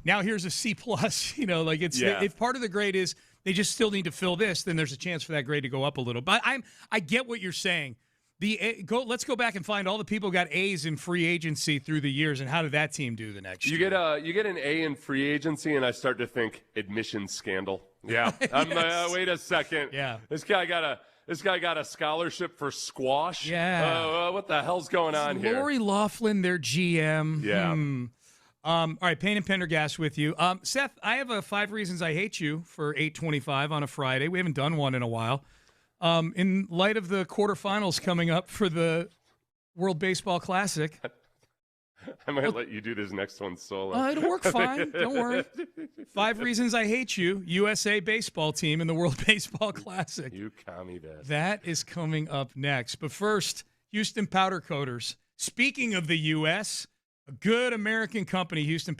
Now here's a C+. If part of the grade is they just still need to fill this, then there's a chance for that grade to go up a little. But I get what you're saying. Let's go back and find all the people who got A's in free agency through the years, and how did that team do the next year? You get an A in free agency, and I start to think admissions scandal. Yeah, Yes. Wait a second. Yeah, this guy got a scholarship for squash. Yeah. What the hell's going on here? Lori Loughlin, their GM. Yeah. All right, Payne and Pendergast with you. Seth, I have a 5 Reasons I Hate You for 8:25 on a Friday. We haven't done one in a while. In light of the quarterfinals coming up for the World Baseball Classic. I might let you do this next one solo. It'll work fine. Don't worry. 5 Reasons I Hate You, USA baseball team in the World Baseball Classic. You commie bastard. That is coming up next. But first, Houston Powder Coaters. Speaking of the U.S., a good American company, Houston.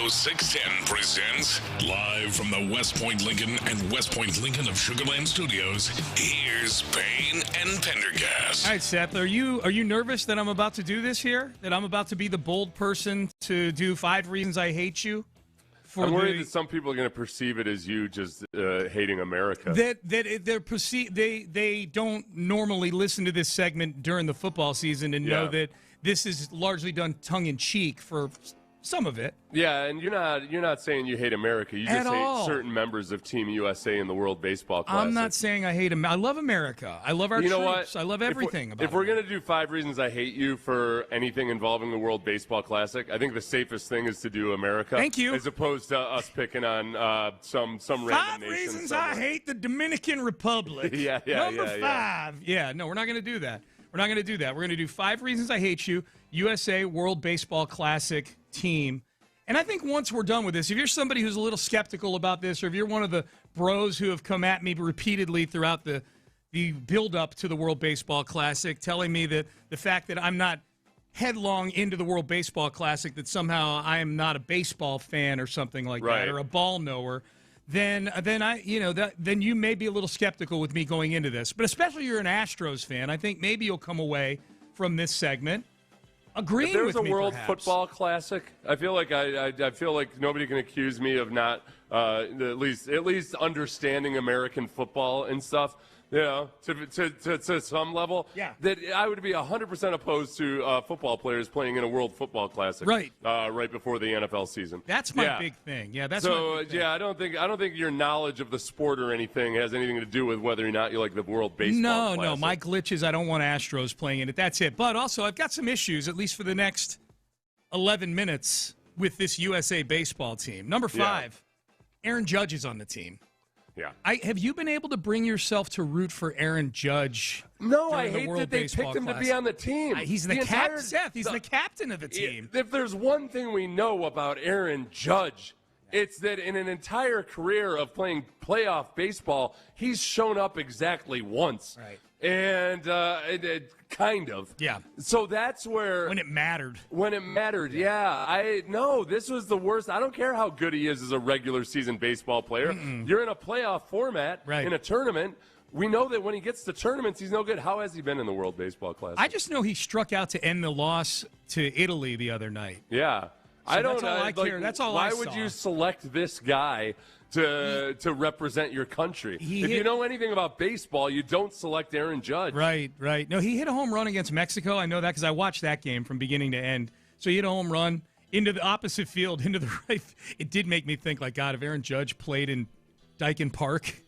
610 presents live from the West Point Lincoln and West Point Lincoln of Sugarland Studios. Here's Payne and Pendergast. All right, Seth, are you nervous that I'm about to do this here? That I'm about to be the bold person to do 5 reasons I hate you? I'm worried that some people are going to perceive it as you just hating America. They don't normally listen to this segment during the football season and know that this is largely done tongue in cheek for some of it. Yeah, and you're not saying you hate America. You just hate certain members of Team USA in the World Baseball Classic. I'm not saying I hate America. I love America. I love our troops. What? I love everything about it. If we're going to do 5 reasons I hate you for anything involving the World Baseball Classic, I think the safest thing is to do America. Thank you. As opposed to us picking on some random 5 nation reasons somewhere. I hate the Dominican Republic. Number 5. Yeah, no, we're not going to do that. We're not going to do that. We're going to do 5 reasons I hate you, USA World Baseball Classic team. And I think once we're done with this, if you're somebody who's a little skeptical about this, or if you're one of the bros who have come at me repeatedly throughout the build-up to the World Baseball Classic, telling me that the fact that I'm not headlong into the World Baseball Classic, that somehow I am not a baseball fan or something like that, or a ball knower, then you may be a little skeptical with me going into this. But especially if you're an Astros fan, I think maybe you'll come away from this segment agreeing with me. If there's a World perhaps. Football Classic, I feel like I feel like nobody can accuse me of not at least understanding American football and stuff. You know, to some level, that I would be 100% opposed to football players playing in a World Football Classic, right before the NFL season. That's my big thing. Yeah, that's so. My big thing. I don't think your knowledge of the sport or anything has anything to do with whether or not you like the World Baseball Classic. No. My glitch is I don't want Astros playing in it. That's it. But also, I've got some issues, at least for the next 11 minutes, with this USA baseball team. Number 5, Aaron Judge is on the team. Yeah. Have you been able to bring yourself to root for Aaron Judge? No, I hate that they picked him to be on the team. He's the captain, Seth. He's the captain of the team. If there's one thing we know about Aaron Judge, it's that in an entire career of playing playoff baseball, he's shown up exactly once. Right. And kind of. Yeah. So that's where... When it mattered. This was the worst. I don't care how good he is as a regular season baseball player. You're in a playoff format, in a tournament. We know that when he gets to tournaments, he's no good. How has he been in the World Baseball Classic? I just know he struck out to end the loss to Italy the other night. Yeah. So I don't know. I care. That's all I saw. Why would you select this guy to represent your country? If you know anything about baseball, you don't select Aaron Judge. Right. No, he hit a home run against Mexico. I know that because I watched that game from beginning to end. So he hit a home run into the opposite field, into the right. It did make me think, like, God, if Aaron Judge played in Dyken Park,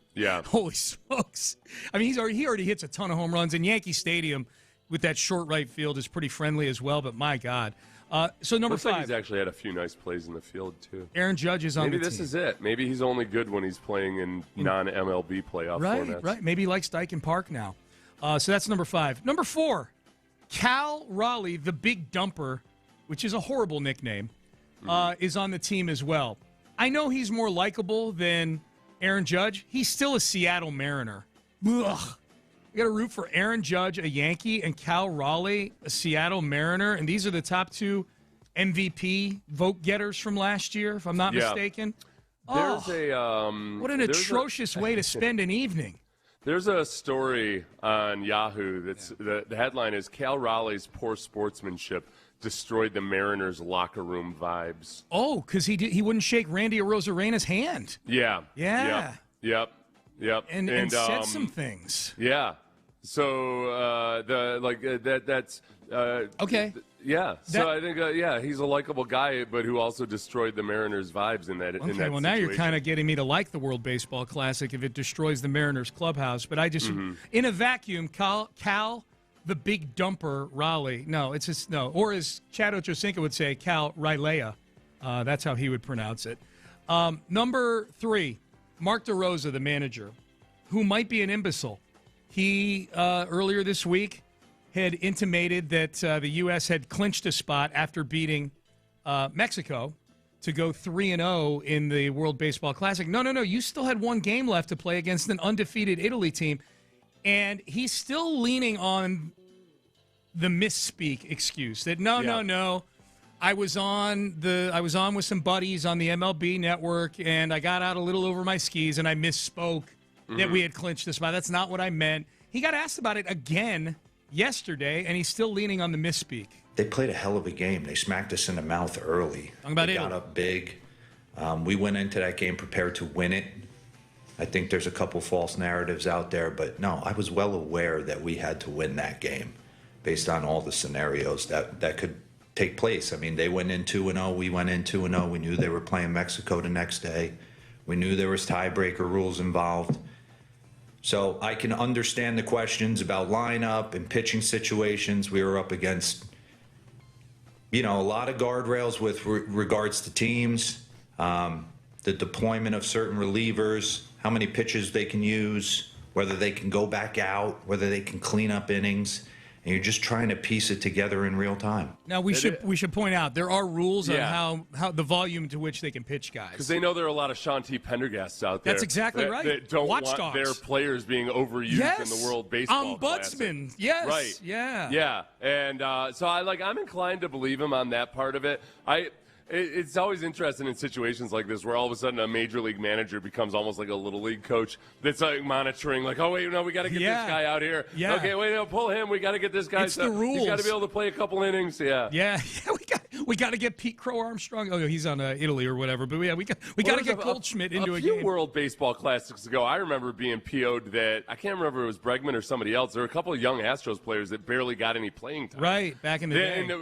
holy smokes. I mean, he already hits a ton of home runs. And Yankee Stadium with that short right field is pretty friendly as well, but my God. So number 5. Like he's actually had a few nice plays in the field, too. Aaron Judge is on the team. Maybe this is it. Maybe he's only good when he's playing in non-MLB playoff formats. Right. Maybe he likes Dyken Park now. So that's number 5. Number 4, Cal Raleigh, the Big Dumper, which is a horrible nickname, is on the team as well. I know he's more likable than Aaron Judge. He's still a Seattle Mariner. Ugh. You got to root for Aaron Judge, a Yankee, and Cal Raleigh, a Seattle Mariner, and these are the top 2 MVP vote getters from last year, if I'm not mistaken. There's what an atrocious way to spend an evening. There's a story on Yahoo that's the headline is Cal Raleigh's poor sportsmanship destroyed the Mariners' locker room vibes. Oh, because he wouldn't shake Randy Arozarena's hand. Yeah. Yep. And said some things. Yeah. So that's okay. So I think he's a likable guy, but who also destroyed the Mariners' vibes in that. Okay. In that well, now you're kind of getting me to like the World Baseball Classic if it destroys the Mariners' clubhouse. But I just, in a vacuum, Cal, the Big Dumper Raleigh. No, it's just no. Or as Chad Ochocinco would say, Cal Raleigh. That's how he would pronounce it. Number 3. Mark DeRosa, the manager, who might be an imbecile. He, earlier this week, had intimated that the U.S. had clinched a spot after beating Mexico to go 3-0 in the World Baseball Classic. No. You still had one game left to play against an undefeated Italy team. And he's still leaning on the misspeak excuse that, no. I was on with some buddies on the MLB network, and I got out a little over my skis, and I misspoke that we had clinched the spot. That's not what I meant. He got asked about it again yesterday, and he's still leaning on the misspeak. They played a hell of a game. They smacked us in the mouth early. They got up big. We went into that game prepared to win it. I think there's a couple false narratives out there, but no, I was well aware that we had to win that game based on all the scenarios that could take place. I mean, they went in 2-0. We went in 2-0. We knew they were playing Mexico the next day. We knew there was tiebreaker rules involved. So I can understand the questions about lineup and pitching situations. We were up against, a lot of guardrails with regards to teams, the deployment of certain relievers, how many pitches they can use, whether they can go back out, whether they can clean up innings. And you're just trying to piece it together in real time. Now, we should point out, there are rules on how the volume to which they can pitch guys. Because they know there are a lot of Sean T. Pendergasts out there. That's exactly right. That don't Watchdogs. want their players being overused in the World Baseball Ombudsman. Classic. Yes. Right. Yeah. Yeah. And so I'm inclined to believe him on that part of it. It's always interesting in situations like this where all of a sudden a major league manager becomes almost like a little league coach that's like monitoring, like, oh, wait, no, we got to get this guy out here. Yeah. Okay, wait, no, pull him. We got to get this guy. It's the rules. He's got to be able to play a couple innings. Yeah. Yeah. We got to get Pete Crow Armstrong. Oh, no, he's on Italy or whatever. But yeah, we got to get Goldschmidt into a game. A few World Baseball Classics ago, I remember being PO'd that I can't remember if it was Bregman or somebody else. There were a couple of young Astros players that barely got any playing time. Right, back in the day. And then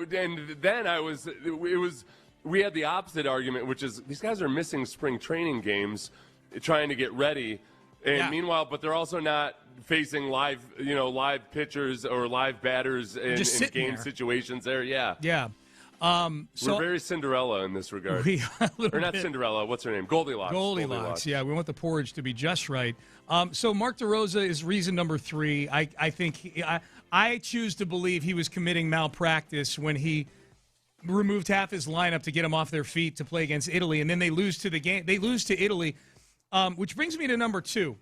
we had the opposite argument, which is these guys are missing spring training games, trying to get ready, and meanwhile, but they're also not facing live pitchers or live batters in game situations. There, yeah. So we're very Cinderella in this regard. Or not Cinderella. What's her name? Goldilocks. Goldilocks. Yeah, we want the porridge to be just right. So Mark DeRosa is reason number 3. I think I choose to believe he was committing malpractice when he removed half his lineup to get them off their feet to play against Italy, and then they lose to the game. They lose to Italy, which brings me to number 2.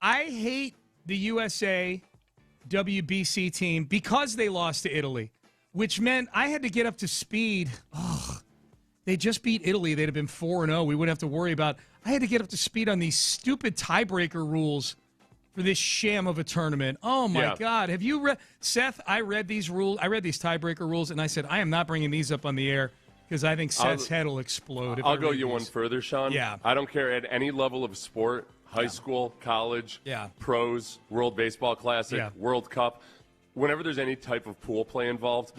I hate the USA WBC team because they lost to Italy, which meant I had to get up to speed. They just beat Italy. They'd have been 4-0. We wouldn't have to worry about. I had to get up to speed on these stupid tiebreaker rules for this sham of a tournament. Oh, my God. Have you read, Seth, I read these rules. I read these tiebreaker rules, and I said, I am not bringing these up on the air because I think Seth's head will explode. I'll go you one further, Sean. Yeah. I don't care at any level of sport, high school, college, pros, World Baseball Classic, World Cup. Whenever there's any type of pool play involved,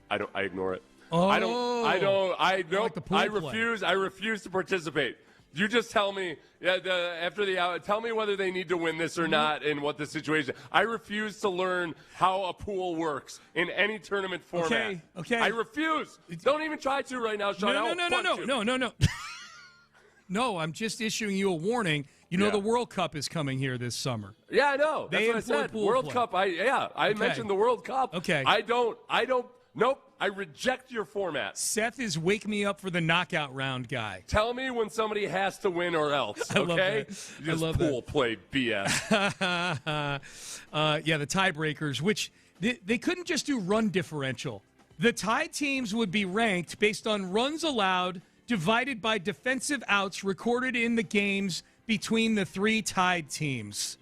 I ignore it. Oh. I refuse to participate. You just tell me after the hour. Tell me whether they need to win this or not, and what the situation. I refuse to learn how a pool works in any tournament format. Okay. I refuse. Don't even try to right now, Sean. No. No, I'm just issuing you a warning. You know the World Cup is coming here this summer. Yeah, I know. That's what I said. World Cup. I mentioned the World Cup. Okay. I don't. Nope. I reject your format. Seth is wake me up for the knockout round guy. Tell me when somebody has to win or else, okay? I love pool play BS. The tiebreakers, which they couldn't just do run differential. The tied teams would be ranked based on runs allowed divided by defensive outs recorded in the games between the 3 tied teams.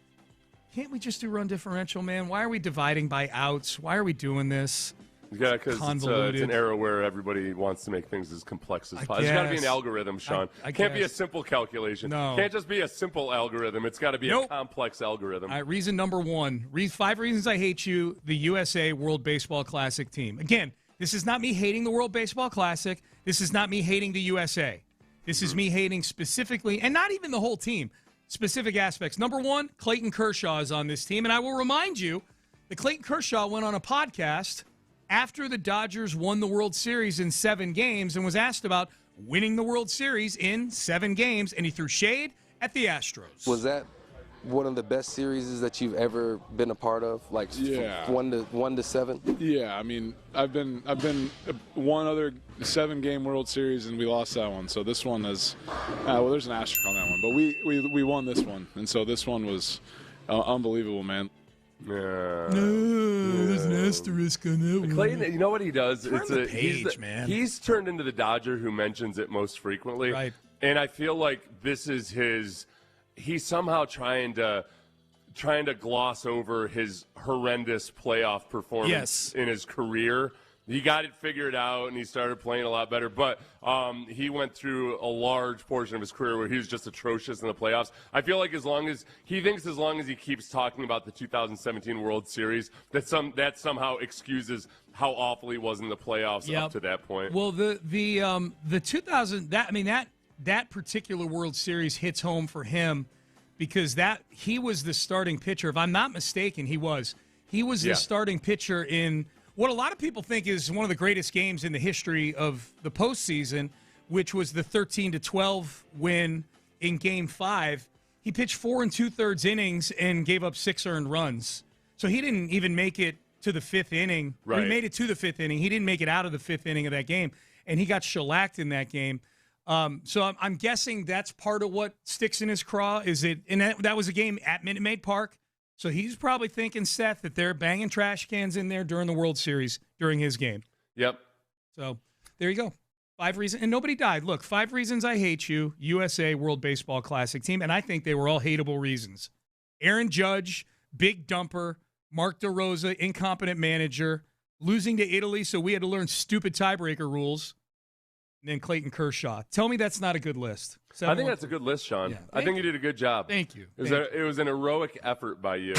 Can't we just do run differential, man? Why are we dividing by outs? Why are we doing this? Yeah, because it's an era where everybody wants to make things as complex as possible. There's got to be an algorithm, Sean. Can't be a simple calculation. No. Can't just be a simple algorithm. It's got to be a complex algorithm. All right, reason number 1. 5 reasons I hate you, the USA World Baseball Classic team. Again, this is not me hating the World Baseball Classic. This is not me hating the USA. This is me hating specifically, and not even the whole team, specific aspects. Number 1, Clayton Kershaw is on this team, and I will remind you that Clayton Kershaw went on a podcast after the Dodgers won the World Series in 7 games and was asked about winning the World Series in 7 games, and he threw shade at the Astros. Was that one of the best series that you've ever been a part of? Like 1 to 7? Yeah, I mean, I've been one other 7-game World Series and we lost that one. So this one is there's an asterisk on that one, but we won this one, and so this one was unbelievable, man. Yeah. No, there's an asterisk on that one. Clayton, you know what he does? Turn the page, man. He's turned into the Dodger who mentions it most frequently. Right. And I feel like this is he's somehow trying to gloss over his horrendous playoff performance in his career. He got it figured out, and he started playing a lot better. But he went through a large portion of his career where he was just atrocious in the playoffs. I feel like as long as he keeps talking about the 2017 World Series, that somehow excuses how awful he was in the playoffs up to that point. Well, the 2000 that particular World Series hits home for him because he was the starting pitcher. If I'm not mistaken, he was the starting pitcher in what a lot of people think is one of the greatest games in the history of the postseason, which was the 13-12 win in Game 5. He pitched 4 2/3 innings and gave up 6 earned runs. So he didn't even make it to the 5th inning. Right. He made it to the 5th inning. He didn't make it out of the 5th inning of that game, and he got shellacked in that game. So I'm guessing that's part of what sticks in his craw. And that was a game at Minute Maid Park. So he's probably thinking, Seth, that they're banging trash cans in there during the World Series during his game. Yep. So there you go. 5 reasons. And nobody died. Look, 5 reasons I hate you, USA World Baseball Classic team. And I think they were all hateable reasons. Aaron Judge, big dumper, Mark DeRosa, incompetent manager, losing to Italy, so we had to learn stupid tiebreaker rules. And then Clayton Kershaw. Tell me that's not a good list. I think that's a good list, Sean. Yeah. I think you did a good job. Thank you. It was an heroic effort by you.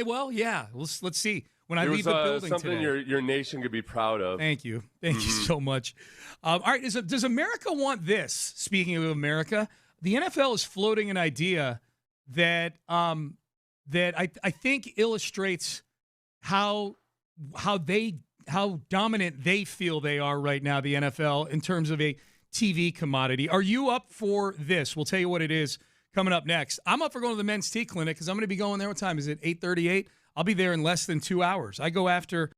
Well, yeah. Let's see. When I leave the was building something today. your nation could be proud of. Thank you. Thank you so much. All right. Does America want this? Speaking of America, the NFL is floating an idea that I think illustrates how dominant they feel they are right now, the NFL, in terms of a TV commodity. Are you up for this? We'll tell you what it is coming up next. I'm up for going to the men's tea clinic because I'm going to be going there. What time is it? 8:38? I'll be there in less than 2 hours. I go after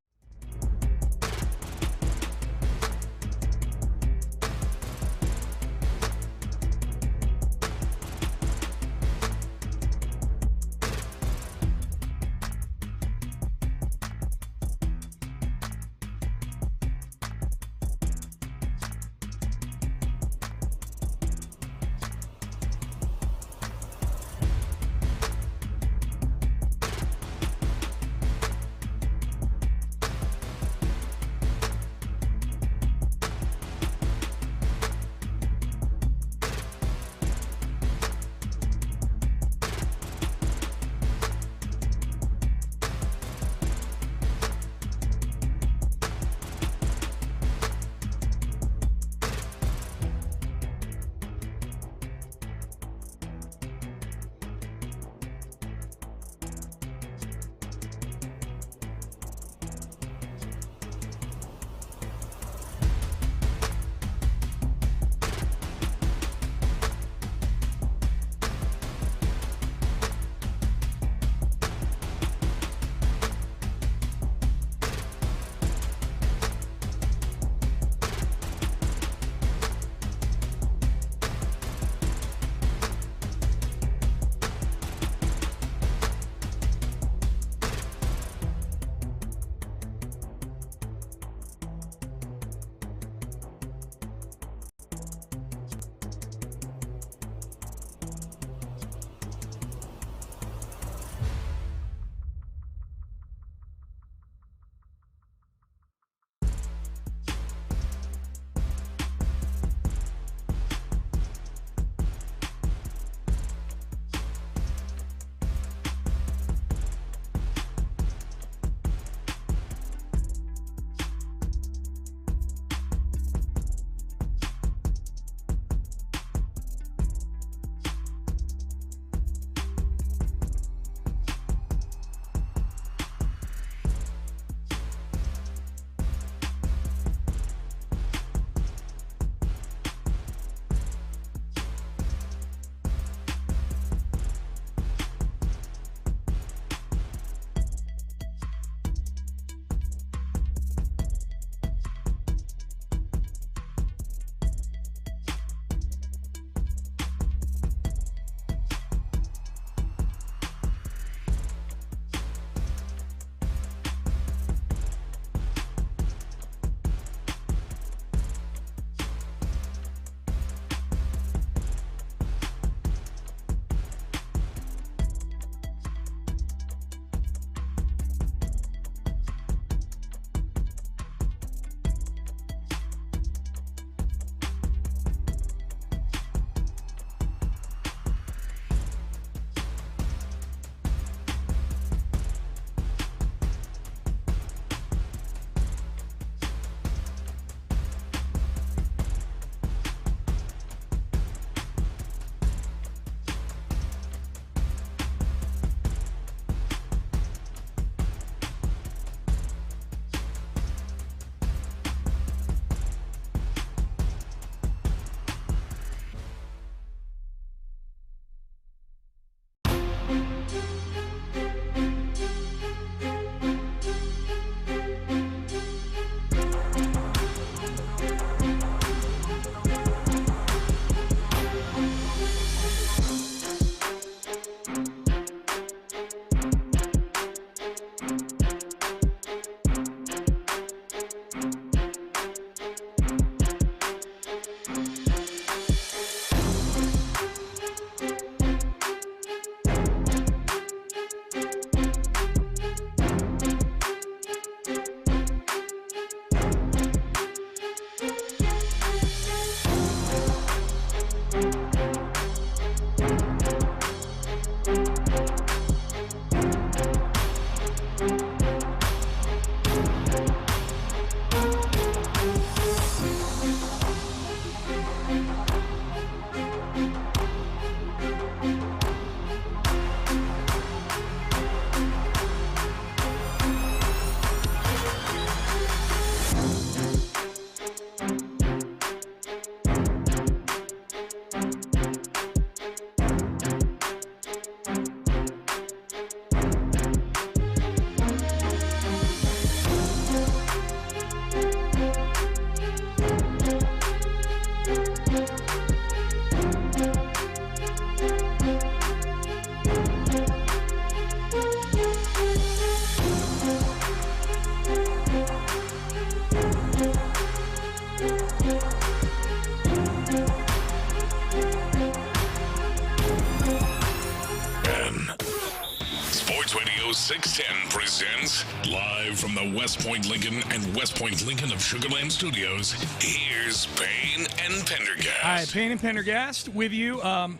Sports Radio 610 presents live from the West Point Lincoln and West Point Lincoln of Sugarland Studios. Here's Payne and Pendergast. All right, Payne and Pendergast with you on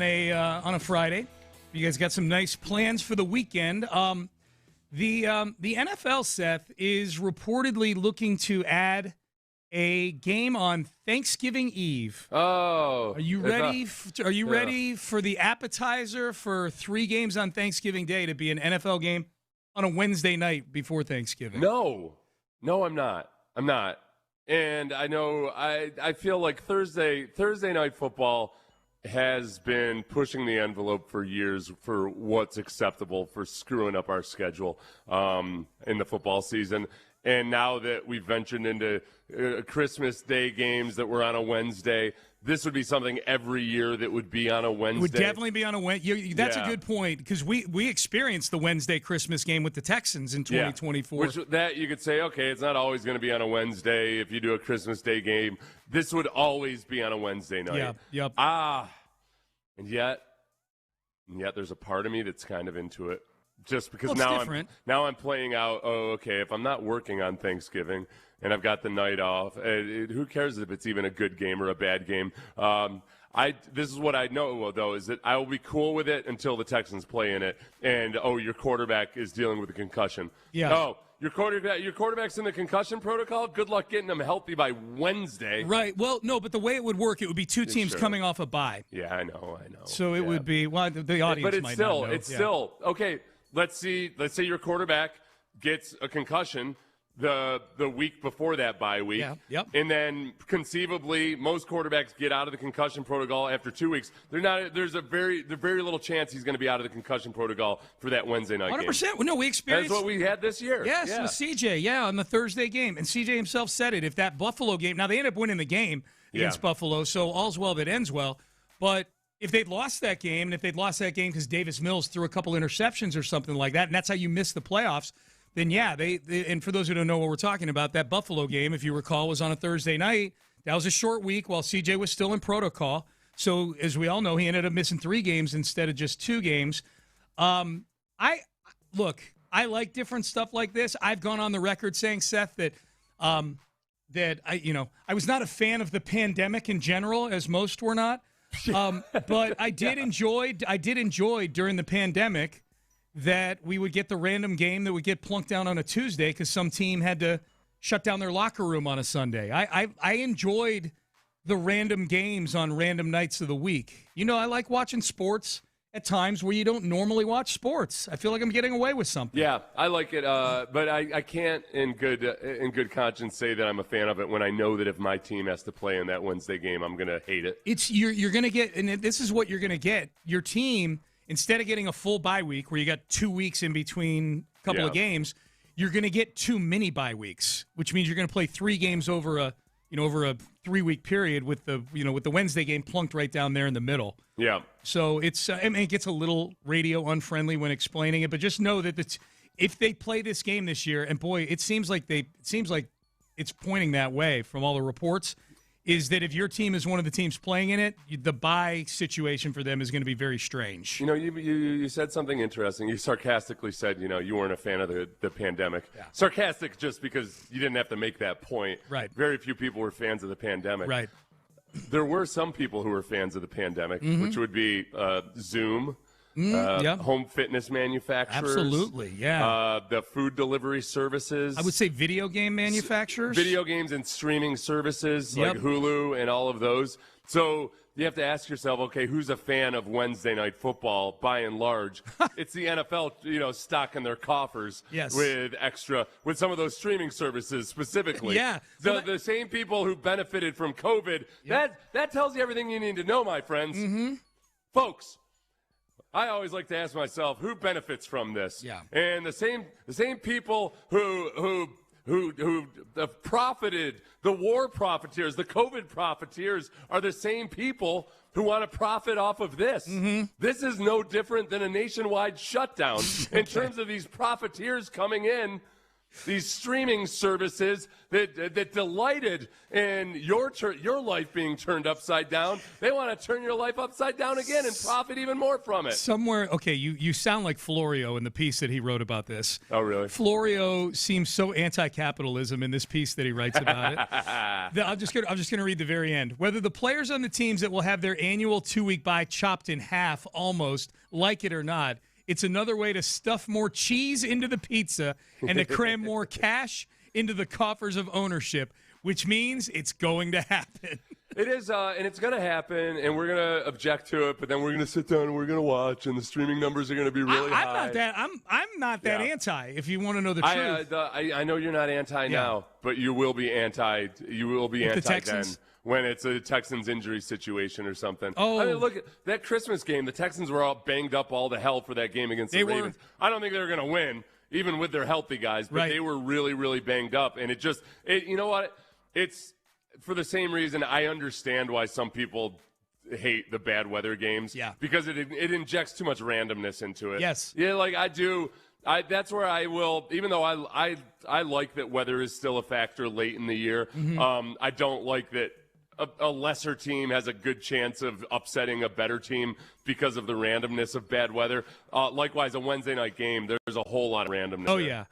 a Friday. You guys got some nice plans for the weekend. The NFL, Seth, is reportedly looking to add a game on Thanksgiving Eve. Oh, are you ready? Are you ready for the appetizer for 3 games on Thanksgiving Day to be an NFL game on a Wednesday night before Thanksgiving? No, I'm not. And I know I feel like Thursday night football has been pushing the envelope for years for what's acceptable for screwing up our schedule in the football season. And now that we've ventured into Christmas Day games that were on a Wednesday, this would be something every year that would be on a Wednesday. It would definitely be on a Wednesday. That's a good point, because we experienced the Wednesday Christmas game with the Texans in 2024. Which that you could say, okay, it's not always going to be on a Wednesday if you do a Christmas Day game. This would always be on a Wednesday night. Yep. And yet there's a part of me that's kind of into it. Just because now I'm playing out, if I'm not working on Thanksgiving and I've got the night off, who cares if it's even a good game or a bad game? This is what I know, though, is that I will be cool with it until the Texans play in it. And, your quarterback is dealing with a concussion. Yeah. Oh, your quarterback's in the concussion protocol? Good luck getting them healthy by Wednesday. Right. Well, no, but the way it would work, it would be 2 teams coming off a bye. Yeah, I know. So it would be, the audience but it's might still, not know. It's still, okay, let's say your quarterback gets a concussion the week before that bye week. Yeah. Yep. And then conceivably most quarterbacks get out of the concussion protocol after 2 weeks. There's very little chance he's going to be out of the concussion protocol for that Wednesday night 100%. game. No, we experienced. That's what we had this year. Yes, with CJ, on the Thursday game. And CJ himself said it. If that Buffalo game, now they ended up winning the game against Buffalo, so all's well that ends well. But if they'd lost that game, and if they'd lost that game because Davis Mills threw a couple interceptions or something like that, and that's how you miss the playoffs, then they and for those who don't know what we're talking about, that Buffalo game, if you recall, was on a Thursday night. That was a short week while CJ was still in protocol. So as we all know, he ended up missing 3 games instead of just 2 games. I like different stuff like this. I've gone on the record saying, Seth, that I was not a fan of the pandemic in general, as most were not. But I did enjoy during the pandemic that we would get the random game that would get plunked down on a Tuesday because some team had to shut down their locker room on a Sunday. I enjoyed the random games on random nights of the week. I like watching sports at times where you don't normally watch sports. I feel like I'm getting away with something. Yeah, I like it, but I can't in good conscience say that I'm a fan of it when I know that if my team has to play in that Wednesday game, I'm going to hate it. You're going to get, and this is what you're going to get. Your team, instead of getting a full bye week where you got 2 weeks in between a couple of games, you're going to get 2 mini bye weeks, which means you're going to play 3 games over a 3-week period with the Wednesday game plunked right down there in the middle. Yeah. So it gets a little radio unfriendly when explaining it, but just know that if they play this game this year, and boy, it seems like it's pointing that way from all the reports, is that if your team is one of the teams playing in it, the bye situation for them is going to be very strange. You said something interesting. You sarcastically said, you weren't a fan of the pandemic. Yeah. Sarcastic just because you didn't have to make that point. Right. Very few people were fans of the pandemic. Right. There were some people who were fans of the pandemic, which would be Zoom. home fitness manufacturers. Absolutely, yeah. The food delivery services. I would say video game manufacturers. Video games and streaming services like Hulu and all of those. So you have to ask yourself, okay, who's a fan of Wednesday Night Football? By and large, it's the NFL, stocking their coffers with some of those streaming services specifically. Yeah. The same people who benefited from COVID. That tells you everything you need to know, my friends. Mm-hmm. Folks, I always like to ask myself, who benefits from this? Yeah. And the same people who have profited, the war profiteers, the COVID profiteers, are the same people who want to profit off of this. Mm-hmm. This is no different than a nationwide shutdown in terms of these profiteers coming in, these streaming services that delighted in your life being turned upside down. They want to turn your life upside down again and profit even more from it. Somewhere, okay, you sound like Florio in the piece that he wrote about this. Oh, really? Florio seems so anti-capitalism in this piece that he writes about it. I'm just gonna read the very end. Whether the players on the teams that will have their annual 2-week bye chopped in half almost like it or not, it's another way to stuff more cheese into the pizza and to cram more cash into the coffers of ownership, which means it's going to happen. It is, and it's going to happen, and we're going to object to it, but then we're going to sit down and we're going to watch, and the streaming numbers are going to be really high. I'm not that anti, if you want to know the truth. I know you're not anti now, but you will be anti. You will be With the anti then. Texans? When it's a Texans injury situation or something. Oh. I mean, look at that Christmas game. The Texans were all banged up all to hell for that game against the Ravens. I don't think they were going to win, even with their healthy guys, but they were really, really banged up. And you know what? It's for the same reason I understand why some people hate the bad weather games. Yeah. Because it injects too much randomness into it. Yes. Yeah, like I do. That's where I will, even though I like that weather is still a factor late in the year, I don't like that a lesser team has a good chance of upsetting a better team because of the randomness of bad weather. Likewise, a Wednesday night game, there's a whole lot of randomness. Oh, yeah.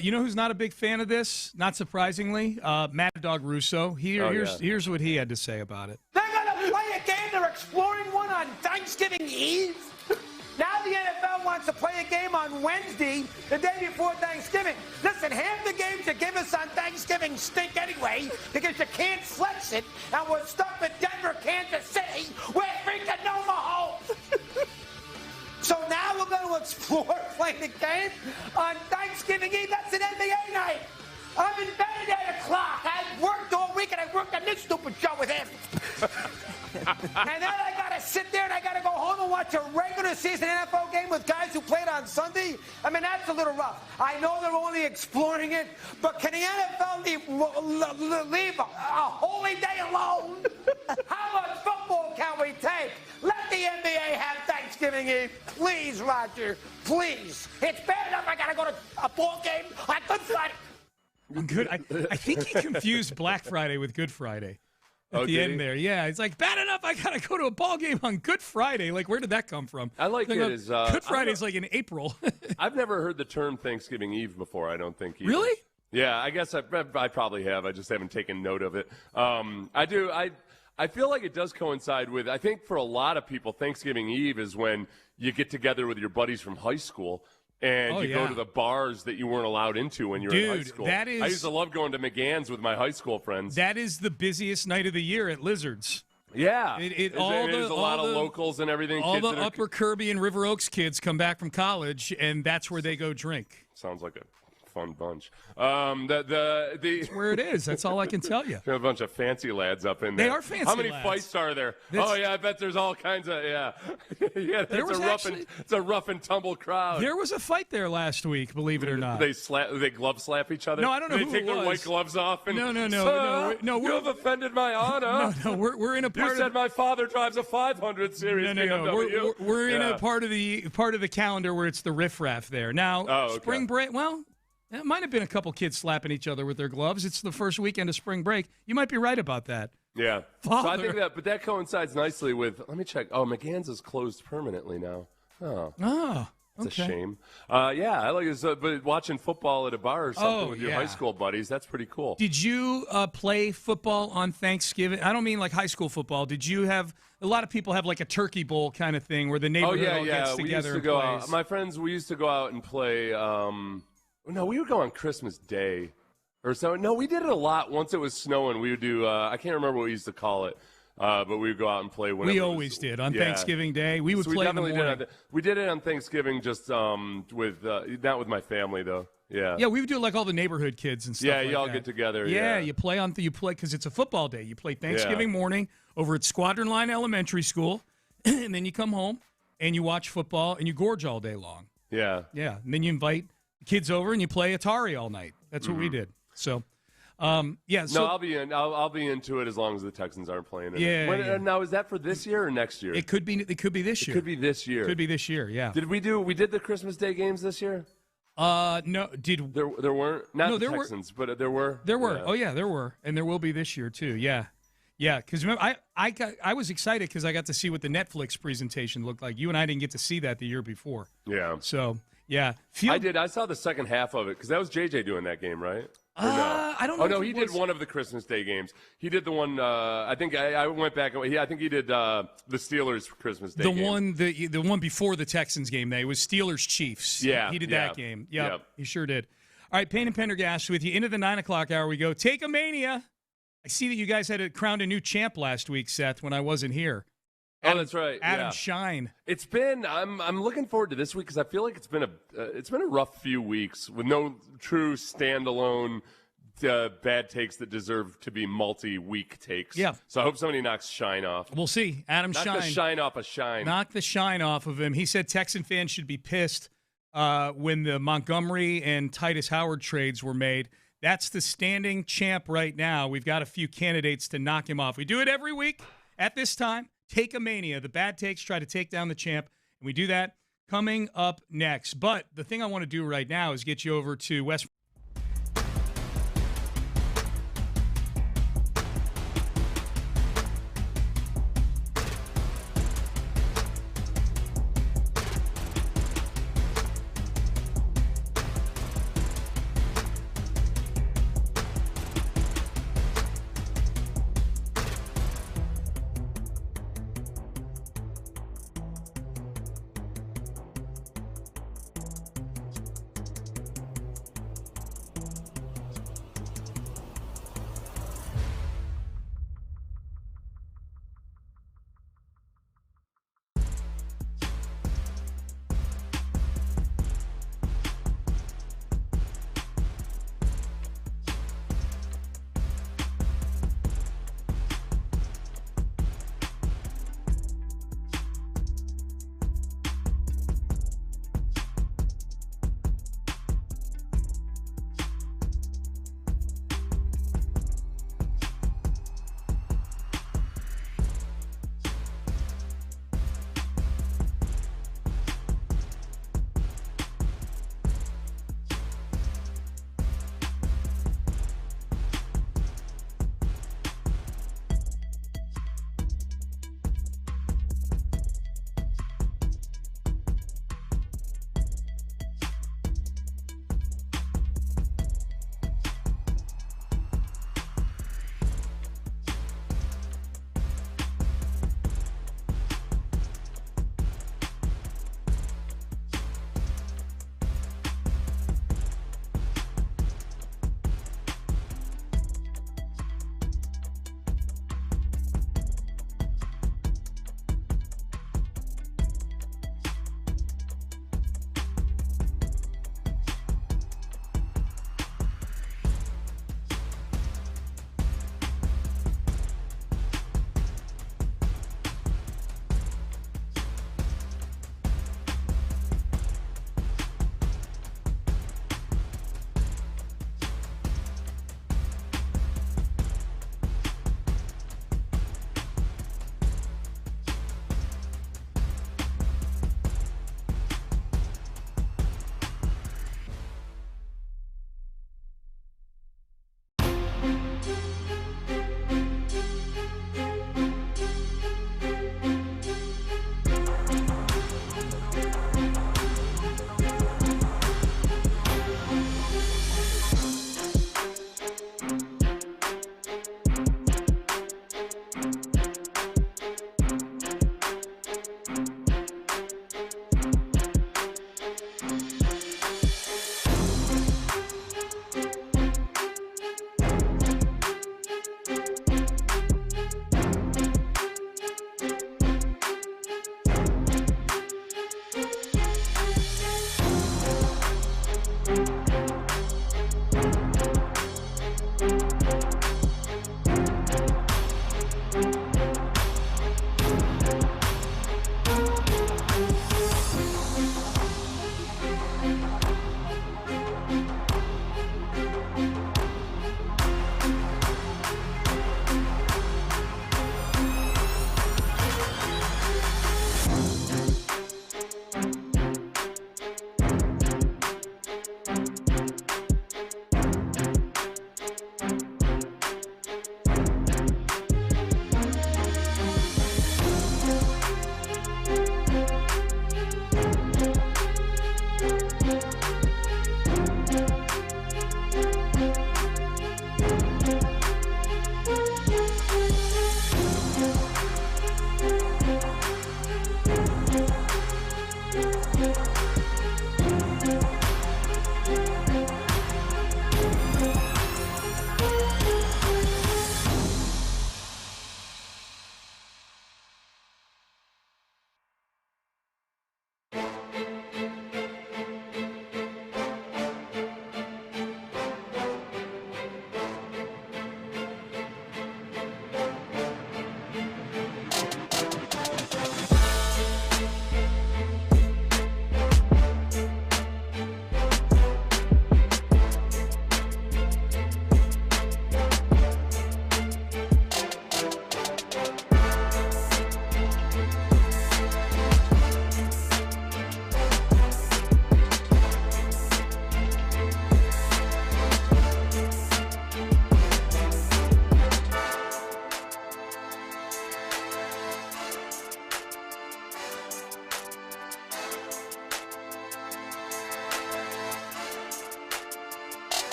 You know who's not a big fan of this? Not surprisingly, Mad Dog Russo. Here's what he had to say about it. They're going to play a game. They're exploring one on Thanksgiving Eve. Now the NFL wants to play a game on Wednesday, the day before Thanksgiving. Listen, half the games you give us on Thanksgiving stink anyway because you can't flex it, and we're stuck with Denver, Kansas City. We're freaking Omaha. So now we're going to explore playing the game on Thanksgiving Eve. That's an NBA night. I'm in bed at 8 o'clock. I've worked all week, and I worked on this stupid show with him. And then I got to sit there and I got to go home and watch a regular season NFL game with guys who played on Sunday. I mean, that's a little rough. I know they're only exploring it, but can the NFL leave a holy day alone? How much football can we take? Let the NBA have Thanksgiving Eve. Please, Roger. Please. It's bad enough I got to go to a ball game on Good Friday. Good. I think he confused Black Friday with Good Friday. At the end there, yeah. It's like, bad enough I got to go to a ball game on Good Friday. Like, where did that come from? I like it as... Good Friday's like in April. I've never heard the term Thanksgiving Eve before, I don't think either. Really? Yeah, I guess I probably have. I just haven't taken note of it. I do. I feel like it does coincide with, I think for a lot of people, Thanksgiving Eve is when you get together with your buddies from high school. And you go to the bars that you weren't allowed into when you were in high school. I used to love going to McGann's with my high school friends. That is the busiest night of the year at Lizards. Yeah. There's a lot of locals and everything. All the Upper Kirby and River Oaks kids come back from college, and that's where they go drink. Sounds like a fun bunch. That's where it is. That's all I can tell you. A bunch of fancy lads up in there. They are fancy How many lads. fights are there? I bet there's all kinds of, yeah. It's a rough and tumble crowd. There was a fight there last week, believe it or not. They glove slap each other? No, I don't know who it was. They take their white gloves off? And, No, you have offended my honor. No, we're in a part You said my father drives a 500 series BMW. We're in a part of the calendar where it's the riffraff there. Now, spring break, well... It might have been a couple kids slapping each other with their gloves. It's the first weekend of spring break. You might be right about that. Yeah. Father. So I think that coincides nicely with, let me check. Oh, McGann's is closed permanently now. Oh. It's a shame. Yeah, I like it. But watching football at a bar or something with your high school buddies, that's pretty cool. Did you play football on Thanksgiving? I don't mean like high school football. Did you have – a lot of people have like a turkey bowl kind of thing where the neighborhood all gets together we used to and go plays. out. My friends, we used to go out and play no, we would go on Christmas Day or so. No, we did it a lot. Once it was snowing, we would do I can't remember what we used to call it. But we would go out and play whenever. We always did. On Thanksgiving Day, we would play in the morning. We did it on Thanksgiving just with not with my family, though. Yeah. Yeah, we would do like all the neighborhood kids and stuff like that. Yeah, you all get together. Yeah, you play because it's a football day. You play Thanksgiving morning over at Squadron Line Elementary School, and then you come home and you watch football and you gorge all day long. Yeah. Yeah, and then you invite the kids over and you play Atari all night. That's what we did. So. So no, I'll be into it as long as the Texans aren't playing it. Yeah. Now, is that for this year or next year? It could be this year. It could be this year. Could be this year. Yeah. We did the Christmas Day games this year? No. There weren't? Not the Texans, but there were. There were. Yeah. Oh yeah, there were, and there will be this year too. Yeah. Yeah, because remember, I was excited because I got to see what the Netflix presentation looked like. You and I didn't get to see that the year before. Yeah. So yeah, I did. I saw the second half of it because that was JJ doing that game, right? I don't know. Oh no, he did one of the Christmas Day games. He did the one. I think I went back. I think he did the Steelers Christmas Day. The one before the Texans game. It was Steelers Chiefs. Yeah, he did that game. Yep, he sure did. All right, Payne and Pendergast with you into the 9 o'clock hour. We go. Take a Mania. I see that you guys had crowned a new champ last week, Seth, when I wasn't here. That's right. Adam Shine. It's been. I'm looking forward to this week because I feel like it's been a rough few weeks with no true standalone bad takes that deserve to be multi-week takes. Yeah. So I hope somebody knocks Shine off. We'll see. Adam Shine. Knock the shine off of Shine. Knock the shine off of him. He said Texan fans should be pissed when the Montgomery and Titus Howard trades were made. That's the standing champ right now. We've got a few candidates to knock him off. We do it every week at this time. Take a Mania. The bad takes try to take down the champ, and we do that coming up next. But the thing I want to do right now is get you over to West.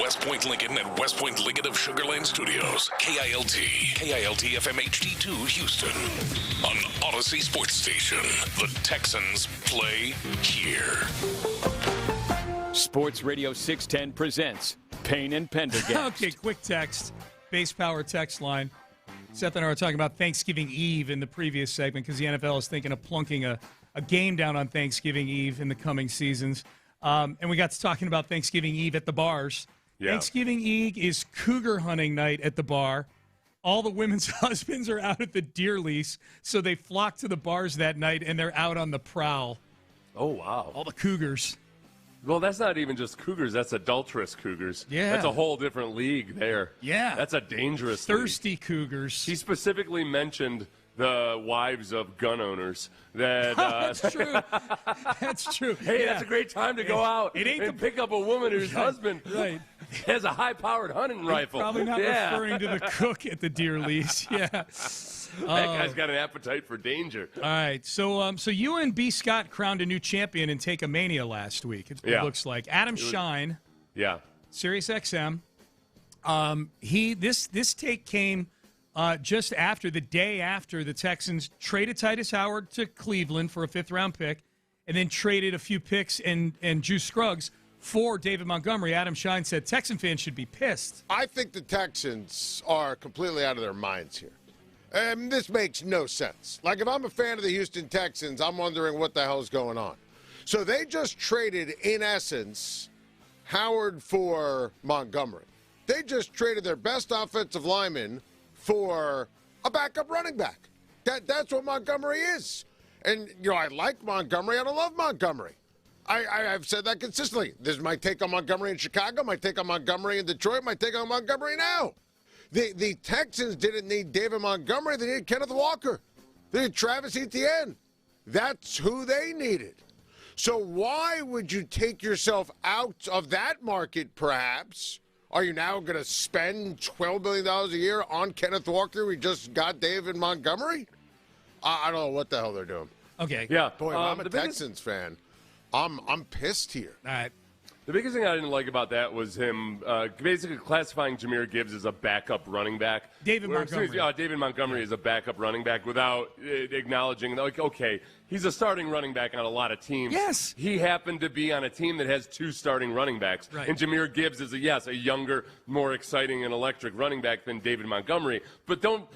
West Point Lincoln and West Point Liggett of Sugar Land Studios. KILT FM HD2 Houston. On Odyssey Sports Station. The Texans play here. Sports Radio 610 presents Payne and Pendergast. Okay, quick text. Base power text line. Seth and I were talking about Thanksgiving Eve in the previous segment because the NFL is thinking of plunking a game down on Thanksgiving Eve in the coming seasons. And we got to talking about Thanksgiving Eve at the bars. Yeah. Thanksgiving Eve is cougar hunting night at the bar. All the women's husbands are out at the deer lease, so they flock to the bars that night, and they're out on the prowl. Oh, wow. All the cougars. Well, that's not even just cougars. That's adulterous cougars. Yeah. That's a whole different league there. Yeah. That's a dangerous Thirsty league. cougars. He specifically mentioned the wives of gun owners. That's true. That's true. Hey, that's a great time to go out and pick up a woman whose husband has a high-powered hunting rifle. Probably not referring to the cook at the deer lease. Yeah. That guy's got an appetite for danger. All right. So you and B. Scott crowned a new champion in Take a Mania last week, it looks like. Adam Shine. Yeah. Sirius XM. This take came just after, the day after the Texans traded Titus Howard to Cleveland for a 5th-round pick and then traded a few picks and Juice Scruggs for David Montgomery. Adam Shine said Texan fans should be pissed. I think the Texans are completely out of their minds here. This makes no sense. Like, if I'm a fan of the Houston Texans, I'm wondering what the hell's going on. So they just traded, in essence, Howard for Montgomery. They just traded their best offensive lineman for a backup running back. That's what Montgomery is. And, I like Montgomery. I don't love Montgomery. I've said that consistently. This is my take on Montgomery in Chicago, my take on Montgomery in Detroit, my take on Montgomery now. The Texans didn't need David Montgomery. They needed Kenneth Walker. They needed Travis Etienne. That's who they needed. So why would you take yourself out of that market, perhaps? Are you now going to spend $12 million a year on Kenneth Walker? We just got David Montgomery? I don't know what the hell they're doing. Okay. Yeah. Boy, if I'm a Texans fan, I'm pissed here. All right. The biggest thing I didn't like about that was him basically classifying Jahmyr Gibbs as a backup running back. David Montgomery is a backup running back without acknowledging, like, okay, he's a starting running back on a lot of teams. Yes. He happened to be on a team that has 2 starting running backs. Right. And Jahmyr Gibbs is, a younger, more exciting and electric running back than David Montgomery. But don't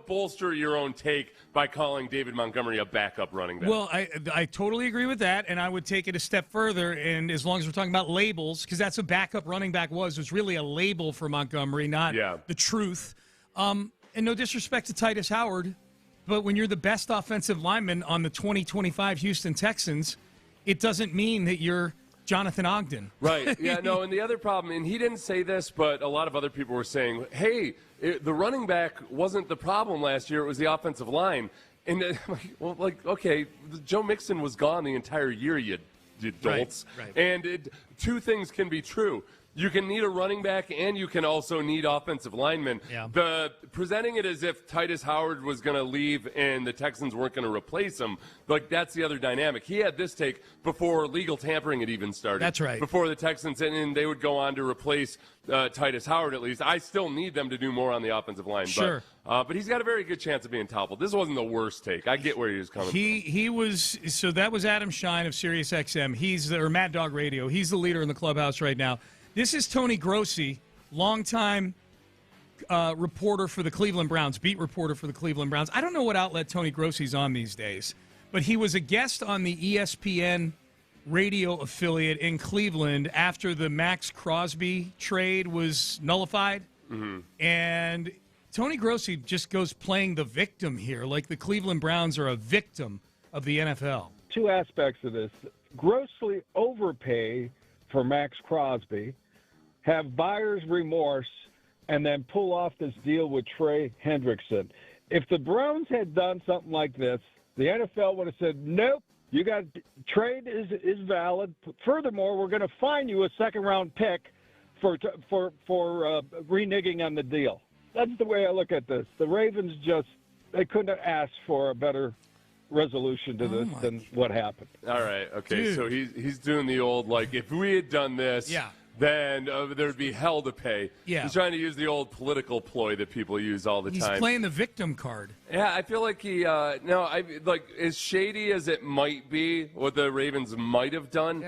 bolster your own take by calling David Montgomery a backup running back. Well, I totally agree with that, and I would take it a step further, and as long as we're talking about labels, because that's what backup running back was really a label for Montgomery, not the truth. And no disrespect to Titus Howard, but when you're the best offensive lineman on the 2025 Houston Texans, it doesn't mean that you're Jonathan Ogden. Right. Yeah, no, and the other problem, and he didn't say this, but a lot of other people were saying, hey, the running back wasn't the problem last year, it was the offensive line. And, okay, Joe Mixon was gone the entire year, you dolts. Right. And 2 things can be true. You can need a running back, and you can also need offensive linemen. Yeah. Presenting it as if Titus Howard was going to leave and the Texans weren't going to replace him, that's the other dynamic. He had this take before legal tampering had even started. That's right. Before the Texans, and they would go on to replace Titus Howard at least. I still need them to do more on the offensive line. Sure. But he's got a very good chance of being toppled. This wasn't the worst take. I get where he was coming from. He was, so that was Adam Shine of Sirius XM. Or Mad Dog Radio. He's the leader in the clubhouse right now. This is Tony Grossi, longtime reporter for the Cleveland Browns, beat reporter for the Cleveland Browns. I don't know what outlet Tony Grossi's on these days, but he was a guest on the ESPN radio affiliate in Cleveland after the Max Crosby trade was nullified. Mm-hmm. And Tony Grossi just goes playing the victim here, like the Cleveland Browns are a victim of the NFL. 2 aspects of this. Grossly overpay for Max Crosby, have buyer's remorse, and then pull off this deal with Trey Hendrickson. If the Browns had done something like this, the NFL would have said, nope, you got trade is valid. Furthermore, we're going to fine you a 2nd-round pick for reneging on the deal. That's the way I look at this. The Ravens they couldn't have asked for a better resolution to this than what happened. All right. Okay. Dude. So he's doing the old, if we had done this, then there'd be hell to pay. Yeah. He's trying to use the old political ploy that people use all the time. He's playing the victim card. Yeah, I feel like he, as shady as it might be, what the Ravens might have done,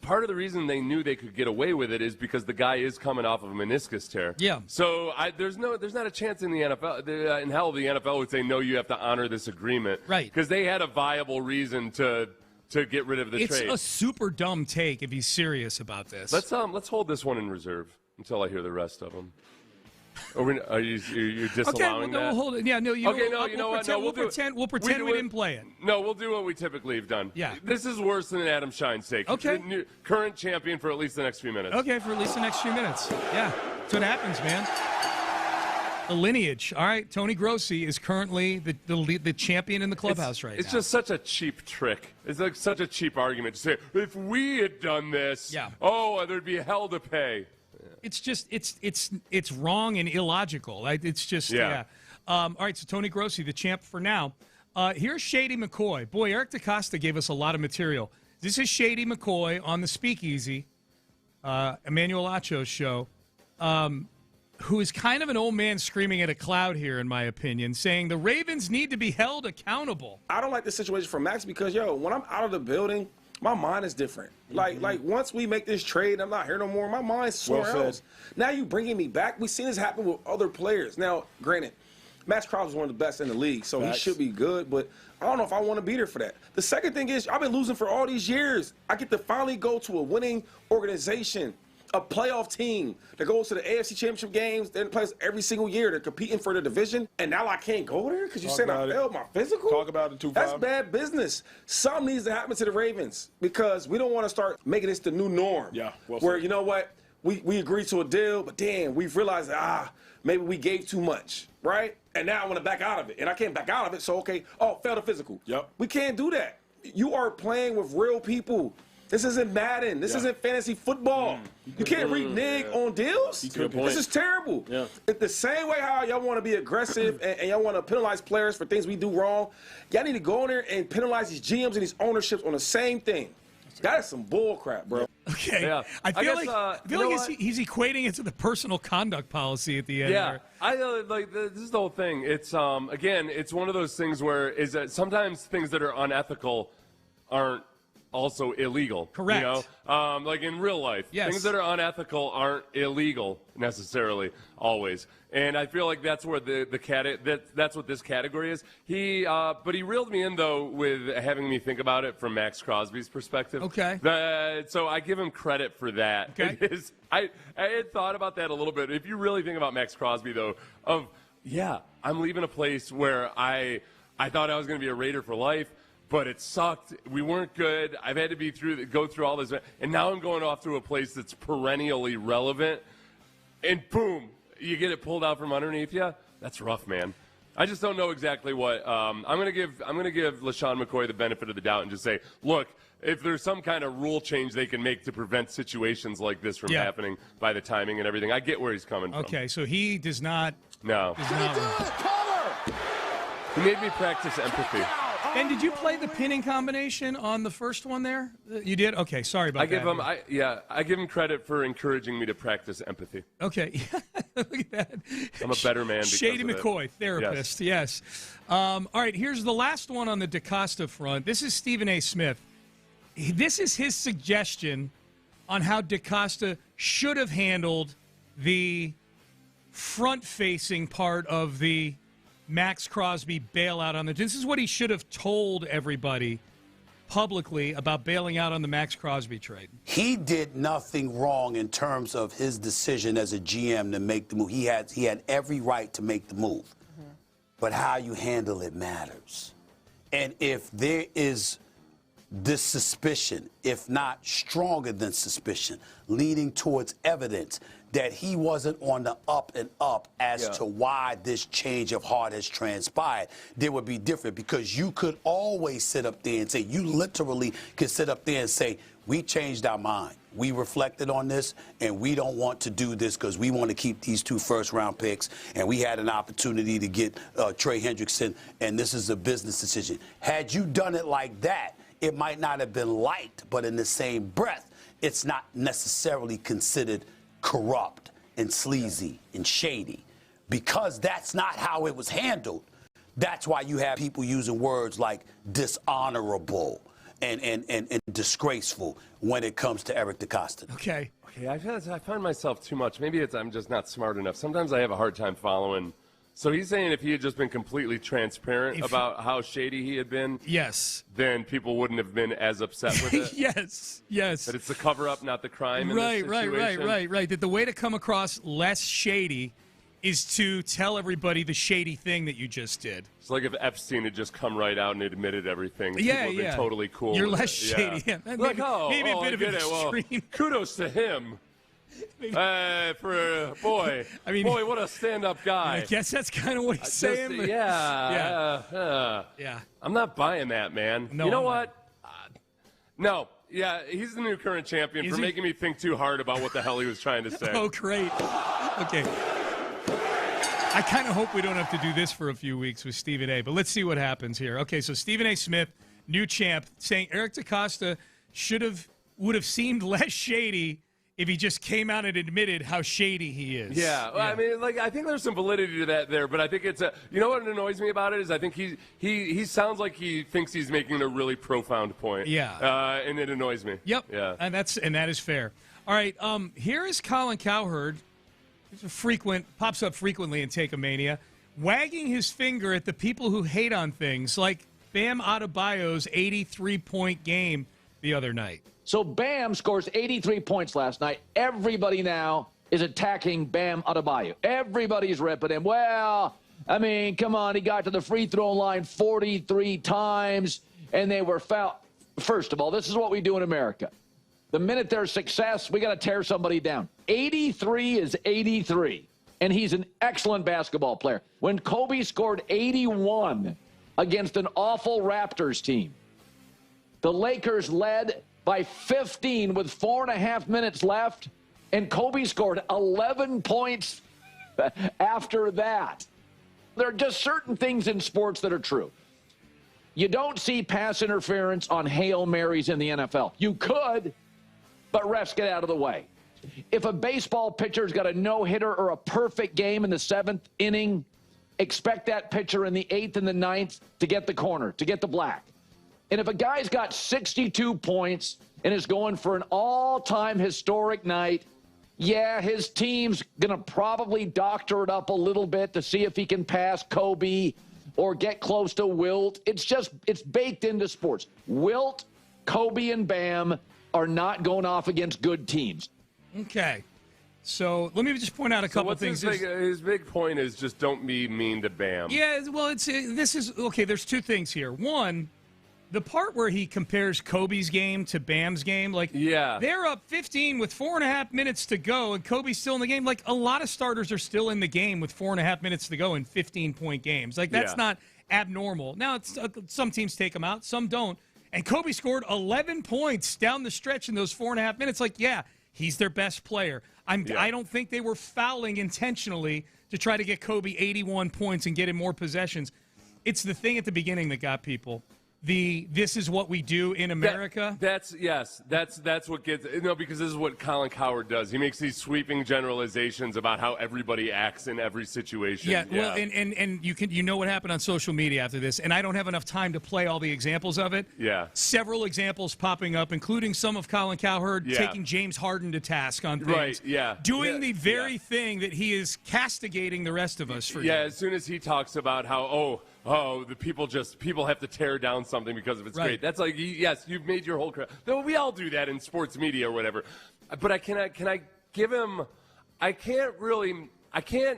part of the reason they knew they could get away with it is because the guy is coming off of a meniscus tear. Yeah. So there's not a chance in the NFL, in hell, the NFL would say, no, you have to honor this agreement. Right. Because they had a viable reason to get rid of the trade. It's a super dumb take if he's serious about this. Let's hold this one in reserve until I hear the rest of them. Are you disallowing that? We'll hold it. Yeah, no, you know what? We'll pretend we didn't play it. No, we'll do what we typically have done. Yeah. This is worse than Adam Schein's take. Okay. Current champion for at least the next few minutes. Okay, for at least the next few minutes. Yeah, that's what happens, man. The lineage. All right, Tony Grossi is currently the champion in the clubhouse right now. It's just such a cheap trick. It's like such a cheap argument to say, if we had done this, there'd be hell to pay. It's just it's wrong and illogical. It's just all right, so Tony Grossi, the champ for now. Here's Shady McCoy. Boy, Eric DaCosta gave us a lot of material. This is Shady McCoy on the Speakeasy, Emmanuel Acho's show, who is kind of an old man screaming at a cloud here, in my opinion, saying the Ravens need to be held accountable. I don't like this situation for Max because, when I'm out of the building, my mind is different. Like once we make this trade, I'm not here no more. My mind's somewhere else. Now you bringing me back. We've seen this happen with other players. Now, granted, Max Crosby is one of the best in the league, so he should be good. But I don't know if I want to be there for that. The second thing is I've been losing for all these years. I get to finally go to a winning organization, a playoff team that goes to the AFC Championship games. They play every single year. They're competing for the division, and now I can't go there because you said I failed my physical? Talk about it, 2-5. That's bad business. Something needs to happen to the Ravens because we don't want to start making this the new norm. Yeah, where, you know what, we agreed to a deal, but damn, we've realized that, maybe we gave too much, right? And now I want to back out of it, and I can't back out of it, so fail the physical. Yep. We can't do that. You are playing with real people. This isn't Madden. This isn't fantasy football. You can't renege on deals. This is terrible. Yeah. It's the same way how y'all want to be aggressive and y'all want to penalize players for things we do wrong. Y'all need to go in there and penalize these GMs and these ownerships on the same thing. That is some bull crap, bro. Okay. Yeah. I feel like he's equating it to the personal conduct policy at the end. Yeah. This is the whole thing. It's again, it's one of those things where sometimes things that are unethical aren't also illegal. Correct. You know? Like in real life. Yes. Things that are unethical aren't illegal necessarily always. And I feel like that's where that's what this category is. But he reeled me in though with having me think about it from Max Crosby's perspective. Okay. So I give him credit for that. Okay. I had thought about that a little bit. If you really think about Max Crosby though, I'm leaving a place where I thought I was going to be a Raider for life. But it sucked. We weren't good. I've had to go through all this. And now I'm going off to a place that's perennially relevant. And boom, you get it pulled out from underneath you. That's rough, man. I just don't know exactly what. I'm going to give LaShawn McCoy the benefit of the doubt and just say, look, if there's some kind of rule change they can make to prevent situations like this from happening by the timing and everything, I get where he's coming from. Okay, so he does not. No. He made me practice empathy. And did you play the pinning combination on the first one there? You did? Okay, sorry about that. I give him credit for encouraging me to practice empathy. Okay. Look at that. I'm a better man because Shady of McCoy, it. therapist, yes. All right, here's the last one on the DaCosta front. This is Stephen A. Smith. This is his suggestion on how DaCosta should have handled the front-facing part of the Max Crosby bailout on the. This is what he should have told everybody publicly about bailing out on the Max Crosby trade. He did nothing wrong in terms of his decision as a GM to make the move. He had every right to make the move. Mm-hmm. But how you handle it matters. And if there is this suspicion, if not stronger than suspicion, leading towards evidence that he wasn't on the up and up as to why this change of heart has transpired, there would be different, because you could always sit up there and say, you literally could sit up there and say, we changed our mind. We reflected on this, and we don't want to do this because we want to keep these 2 first-round picks, and we had an opportunity to get Trey Hendrickson, and this is a business decision. Had you done it like that, it might not have been liked, but in the same breath, it's not necessarily considered corrupt and sleazy and shady. Because that's not how it was handled, that's why you have people using words like dishonorable and disgraceful when it comes to Eric DeCosta. Okay, I find myself too much. Maybe I'm just not smart enough. Sometimes I have a hard time following. So he's saying if he had just been completely transparent about how shady he had been, yes, then people wouldn't have been as upset with it. yes. That it's the cover-up, not the crime in this situation. Right. That the way to come across less shady is to tell everybody the shady thing that you just did. It's like if Epstein had just come right out and admitted everying. Yeah, people would be totally cool. You're with less it. shady. Yeah. Yeah. Maybe a bit of an extreme. Well, kudos to him. Boy, what a stand-up guy. I guess that's kind of what he's saying. But Yeah. I'm not buying that, man. No, you know what? No. Yeah, he's the new current champion for making me think too hard about what the hell he was trying to say. Oh, great. Okay. I kind of hope we don't have to do this for a few weeks with Stephen A., but let's see what happens here. Okay, so Stephen A. Smith, new champ, saying Eric DeCosta would have seemed less shady if he just came out and admitted how shady he is. Yeah, well, I mean, I think there's some validity to that there, but I think it's you know what annoys me about it is I think he sounds like he thinks he's making a really profound point. Yeah. And it annoys me. Yep. Yeah. And that is fair. All right, here is Colin Cowherd. Pops up frequently in Take-A-Mania, wagging his finger at the people who hate on things like Bam Adebayo's 83-point game the other night. So Bam scores 83 points last night. Everybody now is attacking Bam Adebayo. Everybody's ripping him. Well, I mean, come on. He got to the free throw line 43 times, and they were fouled. First of all, this is what we do in America. The minute there's success, we got to tear somebody down. 83 is 83, and he's an excellent basketball player. When Kobe scored 81 against an awful Raptors team, the Lakers led by 15 with 4.5 minutes left, and Kobe scored 11 points after that. There are just certain things in sports that are true. You don't see pass interference on Hail Marys in the NFL. You could, but refs get out of the way. If a baseball pitcher's got a no-hitter or a perfect game in the 7th inning, expect that pitcher in the 8th and the 9th to get the corner, to get the black. And if a guy's got 62 points and is going for an all-time historic night, yeah, his team's going to probably doctor it up a little bit to see if he can pass Kobe or get close to Wilt. It's baked into sports. Wilt, Kobe, and Bam are not going off against good teams. Okay. So let me just point out a couple of things. His big point is just don't be mean to Bam. Yeah, well, there's two things here. One, the part where he compares Kobe's game to Bam's game, they're up 15 with 4.5 minutes to go, and Kobe's still in the game. A lot of starters are still in the game with 4.5 minutes to go in 15-point games. That's not abnormal. Now, some teams take them out, some don't. And Kobe scored 11 points down the stretch in those 4.5 minutes. He's their best player. I don't think they were fouling intentionally to try to get Kobe 81 points and get him more possessions. It's the thing at the beginning that got people. This is what we do in America. That's what gets because this is what Colin Cowherd does. He makes these sweeping generalizations about how everybody acts in every situation. Yeah. Well, and you know what happened on social media after this, and I don't have enough time to play all the examples of it. Yeah. Several examples popping up, including some of Colin Cowherd taking James Harden to task on things. Right. Yeah. Doing the very thing that he is castigating the rest of us for. Yeah. As soon as he talks about how the people have to tear down something because of its great. That's yes, you've made your whole career. Though we all do that in sports media or whatever. But I can't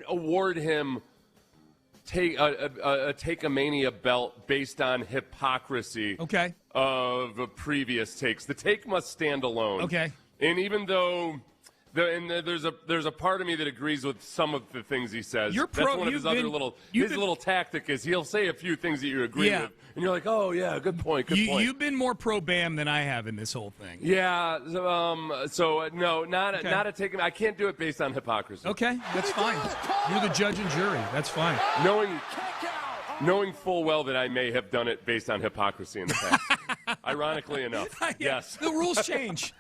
award him a Take-A-Mania belt based on hypocrisy. Okay. Of previous takes. The take must stand alone. Okay. And even though there's a part of me that agrees with some of the things he says. That's one of his other little tactic is he'll say a few things that you agree with, and you're like, oh yeah, good point, good point. You've been more pro Bam than I have in this whole thing. Yeah. No, not a take. I can't do it based on hypocrisy. Okay, that's fine. You're the judge and jury. That's fine. Knowing full well that I may have done it based on hypocrisy in the past. Ironically enough, yes. The rules change.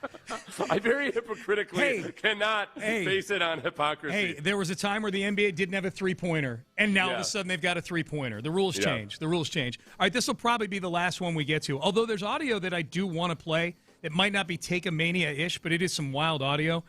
I very hypocritically cannot base it on hypocrisy. Hey, there was a time where the NBA didn't have a three-pointer, and now all of a sudden they've got a three-pointer. The rules change. The rules change. All right, this will probably be the last one we get to, although there's audio that I do want to play. It might not be Take-A-Mania-ish, but it is some wild audio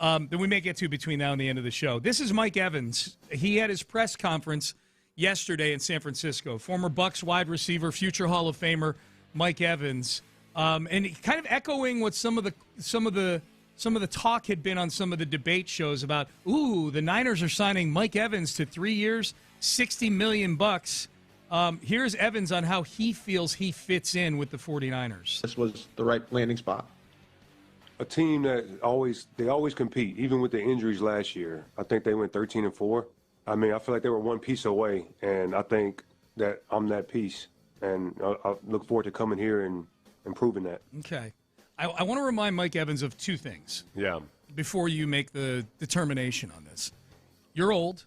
that we may get to between now and the end of the show. This is Mike Evans. He had his press conference yesterday in San Francisco. Former Bucs wide receiver, future Hall of Famer Mike Evans, and kind of echoing what some of the talk had been on some of the debate shows about. The Niners are signing Mike Evans to 3 years, $60 million. Here's Evans on how he feels he fits in with the 49ers. This was the right landing spot. A team that always compete, even with the injuries last year. I think they went 13-4. I mean, I feel like they were one piece away, and I think that I'm that piece. And I look forward to coming here and proving that. Okay. I want to remind Mike Evans of two things. Yeah. Before you make the determination on this. You're old.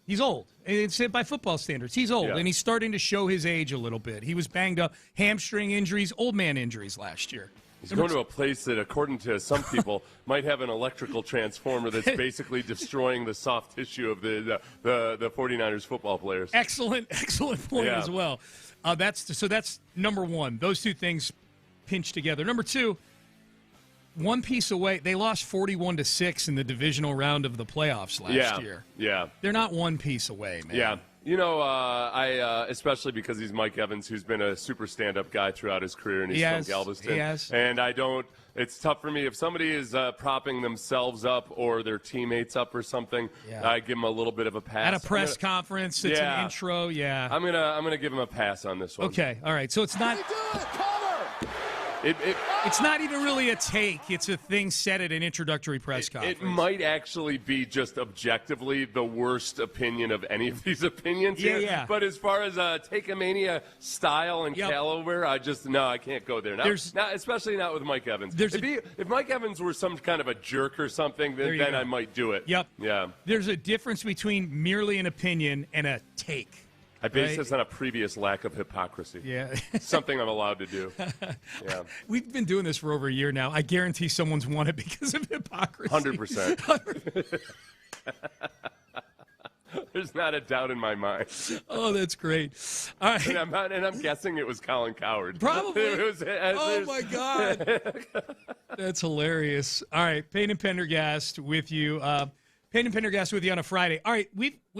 He's old. It's by football standards. He's old, and he's starting to show his age a little bit. He was banged up, hamstring injuries, old man injuries last year. He's going to a place that, according to some people, might have an electrical transformer that's basically destroying the soft tissue of the 49ers football players. Excellent point as well. That's number one. Those two things pinch together. Number two, one piece away. They lost 41-6 in the divisional round of the playoffs last year. Yeah. They're not one piece away, man. Yeah. You know, I especially because he's Mike Evans, who's been a super stand-up guy throughout his career, and he's from Galveston. Yes. And it's tough for me. If somebody is propping themselves up or their teammates up or something, I give them a little bit of a pass. At a press conference, it's an intro, I'm gonna give him a pass on this one. Okay, all right. So it's not... It's not even really a take. It's a thing said at an introductory press conference. It might actually be just objectively the worst opinion of any of these opinions here. Yeah. But as far as Take-A-Mania style and caliber, I can't go there. Especially not with Mike Evans. If Mike Evans were some kind of a jerk or something, then I might do it. Yep. Yeah. There's a difference between merely an opinion and a take. I base this on a previous lack of hypocrisy. Yeah. Something I'm allowed to do. Yeah. We've been doing this for over a year now. I guarantee someone's won it because of hypocrisy. 100%. There's not a doubt in my mind. Oh, that's great. All right. And I'm guessing it was Colin Cowherd. Probably. Oh, my God. That's hilarious. All right. Payne and Pendergast with you. Payne and Pendergast with you on a Friday. All right,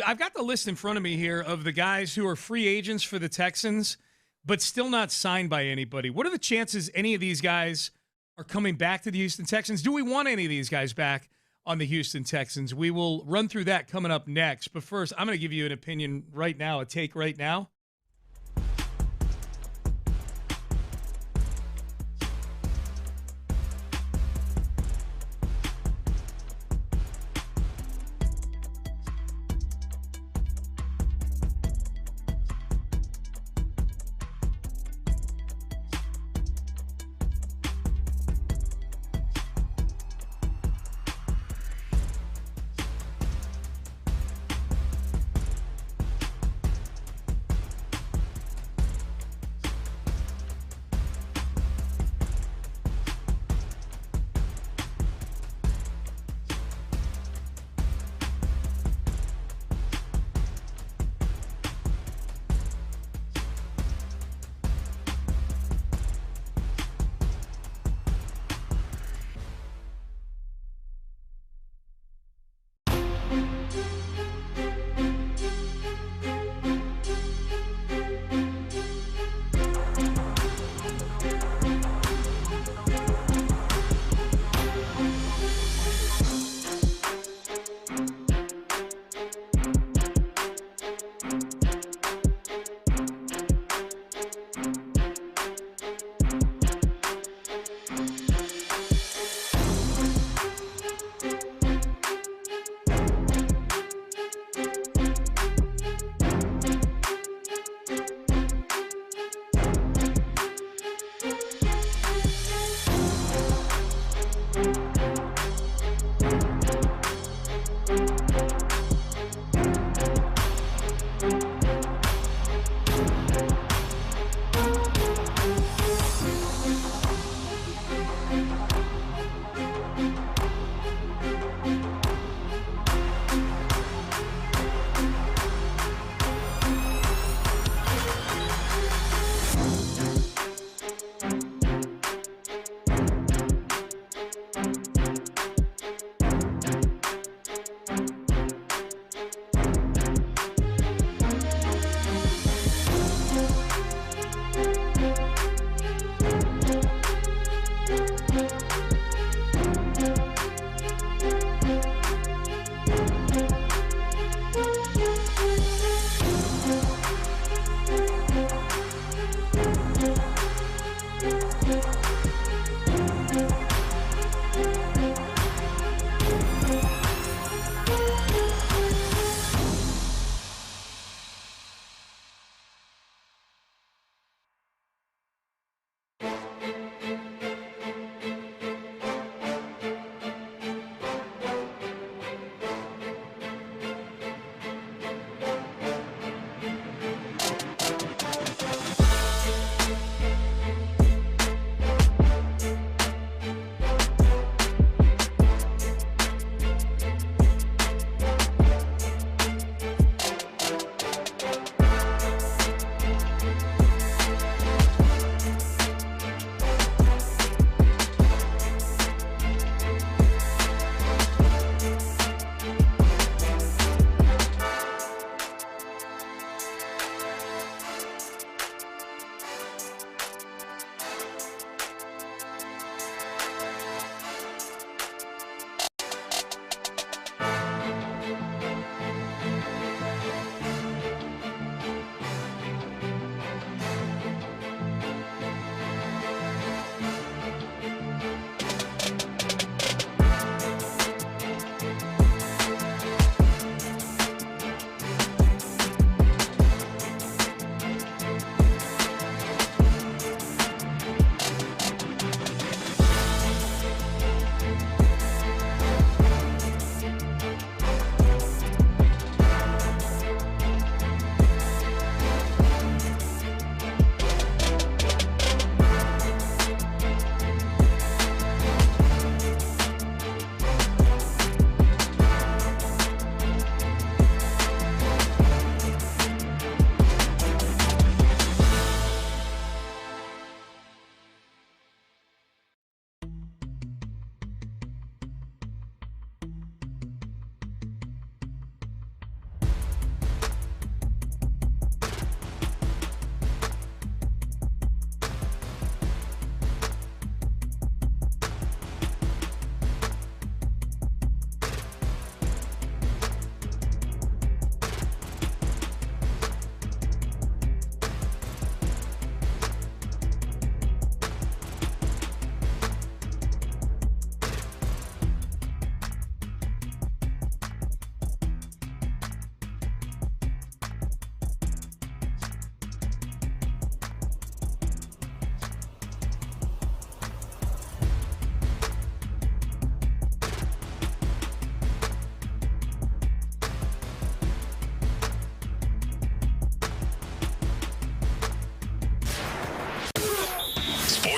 I've got the list in front of me here of the guys who are free agents for the Texans, but still not signed by anybody. What are the chances any of these guys are coming back to the Houston Texans? Do we want any of these guys back on the Houston Texans? We will run through that coming up next. But first, I'm going to give you an opinion right now, a take right now.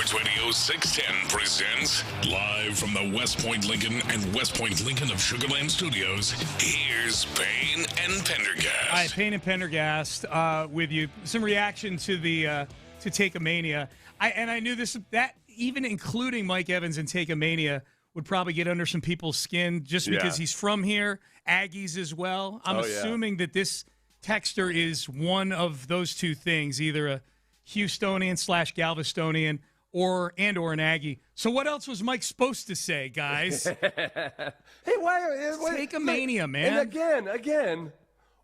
Sports Radio 610 presents live from the West Point Lincoln and West Point Lincoln of Sugarland Studios. Here's Payne and Pendergast. All right, Payne and Pendergast with you. Some reaction to the to Take-A-Mania. I knew that even including Mike Evans and Take-A-Mania would probably get under some people's skin just because he's from here, Aggies as well. I'm assuming that this texter is one of those two things, either a Houstonian / Galvestonian or an Aggie. So what else was Mike supposed to say, guys? Hey, why Take-A-Mania, man. And again,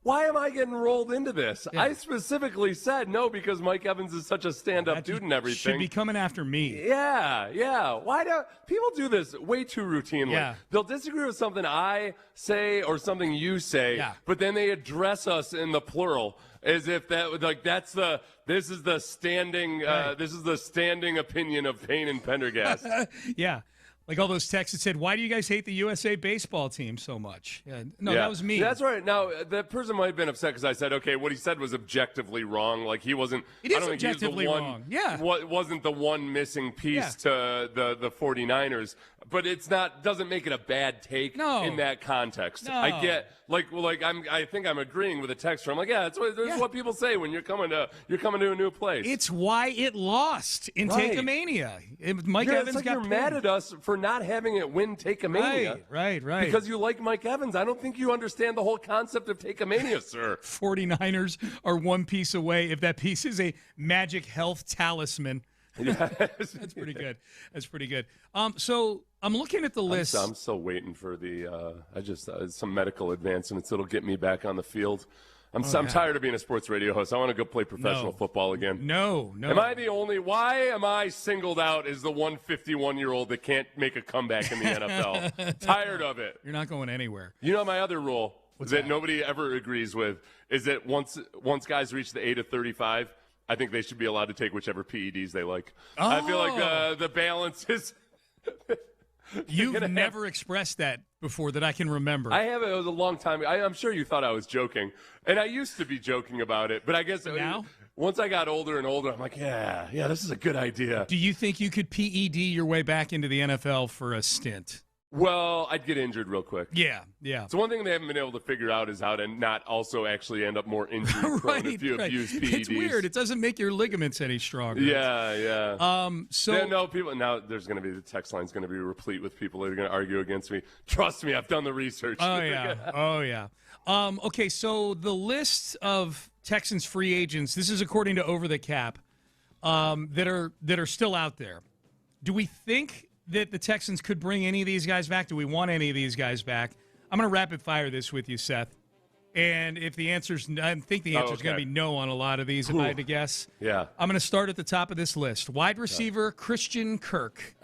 why am I getting rolled into this? Yeah. I specifically said no because Mike Evans is such a stand-up dude and everything. Should be coming after me. Yeah. Why do people do this way too routinely? Yeah. They'll disagree with something I say or something you say, but then they address us in the plural as if this is the standing opinion of Payne and Pendergast. Yeah. Like all those texts that said, why do you guys hate the USA baseball team so much? That was me. That's right. Now, that person might have been upset because I said, okay, what he said was objectively wrong. Like, he wasn't – It is objectively wrong. Yeah. Wasn't the one missing piece to the 49ers. But it's not – doesn't make it a bad take in that context. No. I get – I think I'm agreeing with the texter. I'm like, that's what people say when you're coming to a new place. It's why it lost in Take-A-Mania. Mike Evans got you're mad at us for not having it win Take-A-Mania. Right. Because you like Mike Evans. I don't think you understand the whole concept of Take-A-Mania, sir. 49ers are one piece away. If that piece is a magic health talisman. That's pretty good. So I'm looking at the list. I'm still waiting for the some medical advancements that'll get me back on the field. I'm tired of being a sports radio host. I want to go play professional football again. No. Am I the only? Why am I singled out as the 151-year-old that can't make a comeback in the NFL? Tired of it. You're not going anywhere. You know my other rule that nobody ever agrees with is that once guys reach the age of 35, I think they should be allowed to take whichever PEDs they like. Oh. I feel like the balance is. You've never expressed that before that I can remember. I have. It was a long time. I'm sure you thought I was joking, and I used to be joking about it. But I guess now, once I got older and older, I'm like, yeah, this is a good idea. Do you think you could PED your way back into the NFL for a stint? Well, I'd get injured real quick. Yeah. So one thing they haven't been able to figure out is how to not also actually end up more injury prone if you abuse PEDs. It's weird. It doesn't make your ligaments any stronger. Yeah. People. Now there's going to be the text line's going to be replete with people that are going to argue against me. Trust me, I've done the research. Oh yeah. Okay, so the list of Texans free agents. This is according to Over the Cap, that are still out there. Do we think that the Texans could bring any of these guys back? Do we want any of these guys back? I'm going to rapid fire this with you, Seth. And if the answer's, I think the answer's going to be no on a lot of these, if I had to guess. Yeah. I'm going to start at the top of this list. Wide receiver, Christian Kirk.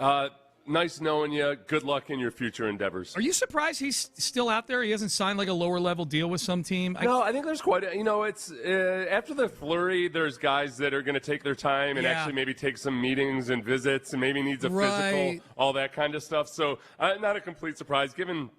Nice knowing you. Good luck in your future endeavors. Are you surprised he's still out there? He hasn't signed like a lower level deal with some team? No, I think there's quite a, it's after the flurry, there's guys that are going to take their time and actually maybe take some meetings and visits and maybe needs a physical, all that kind of stuff. So not a complete surprise given,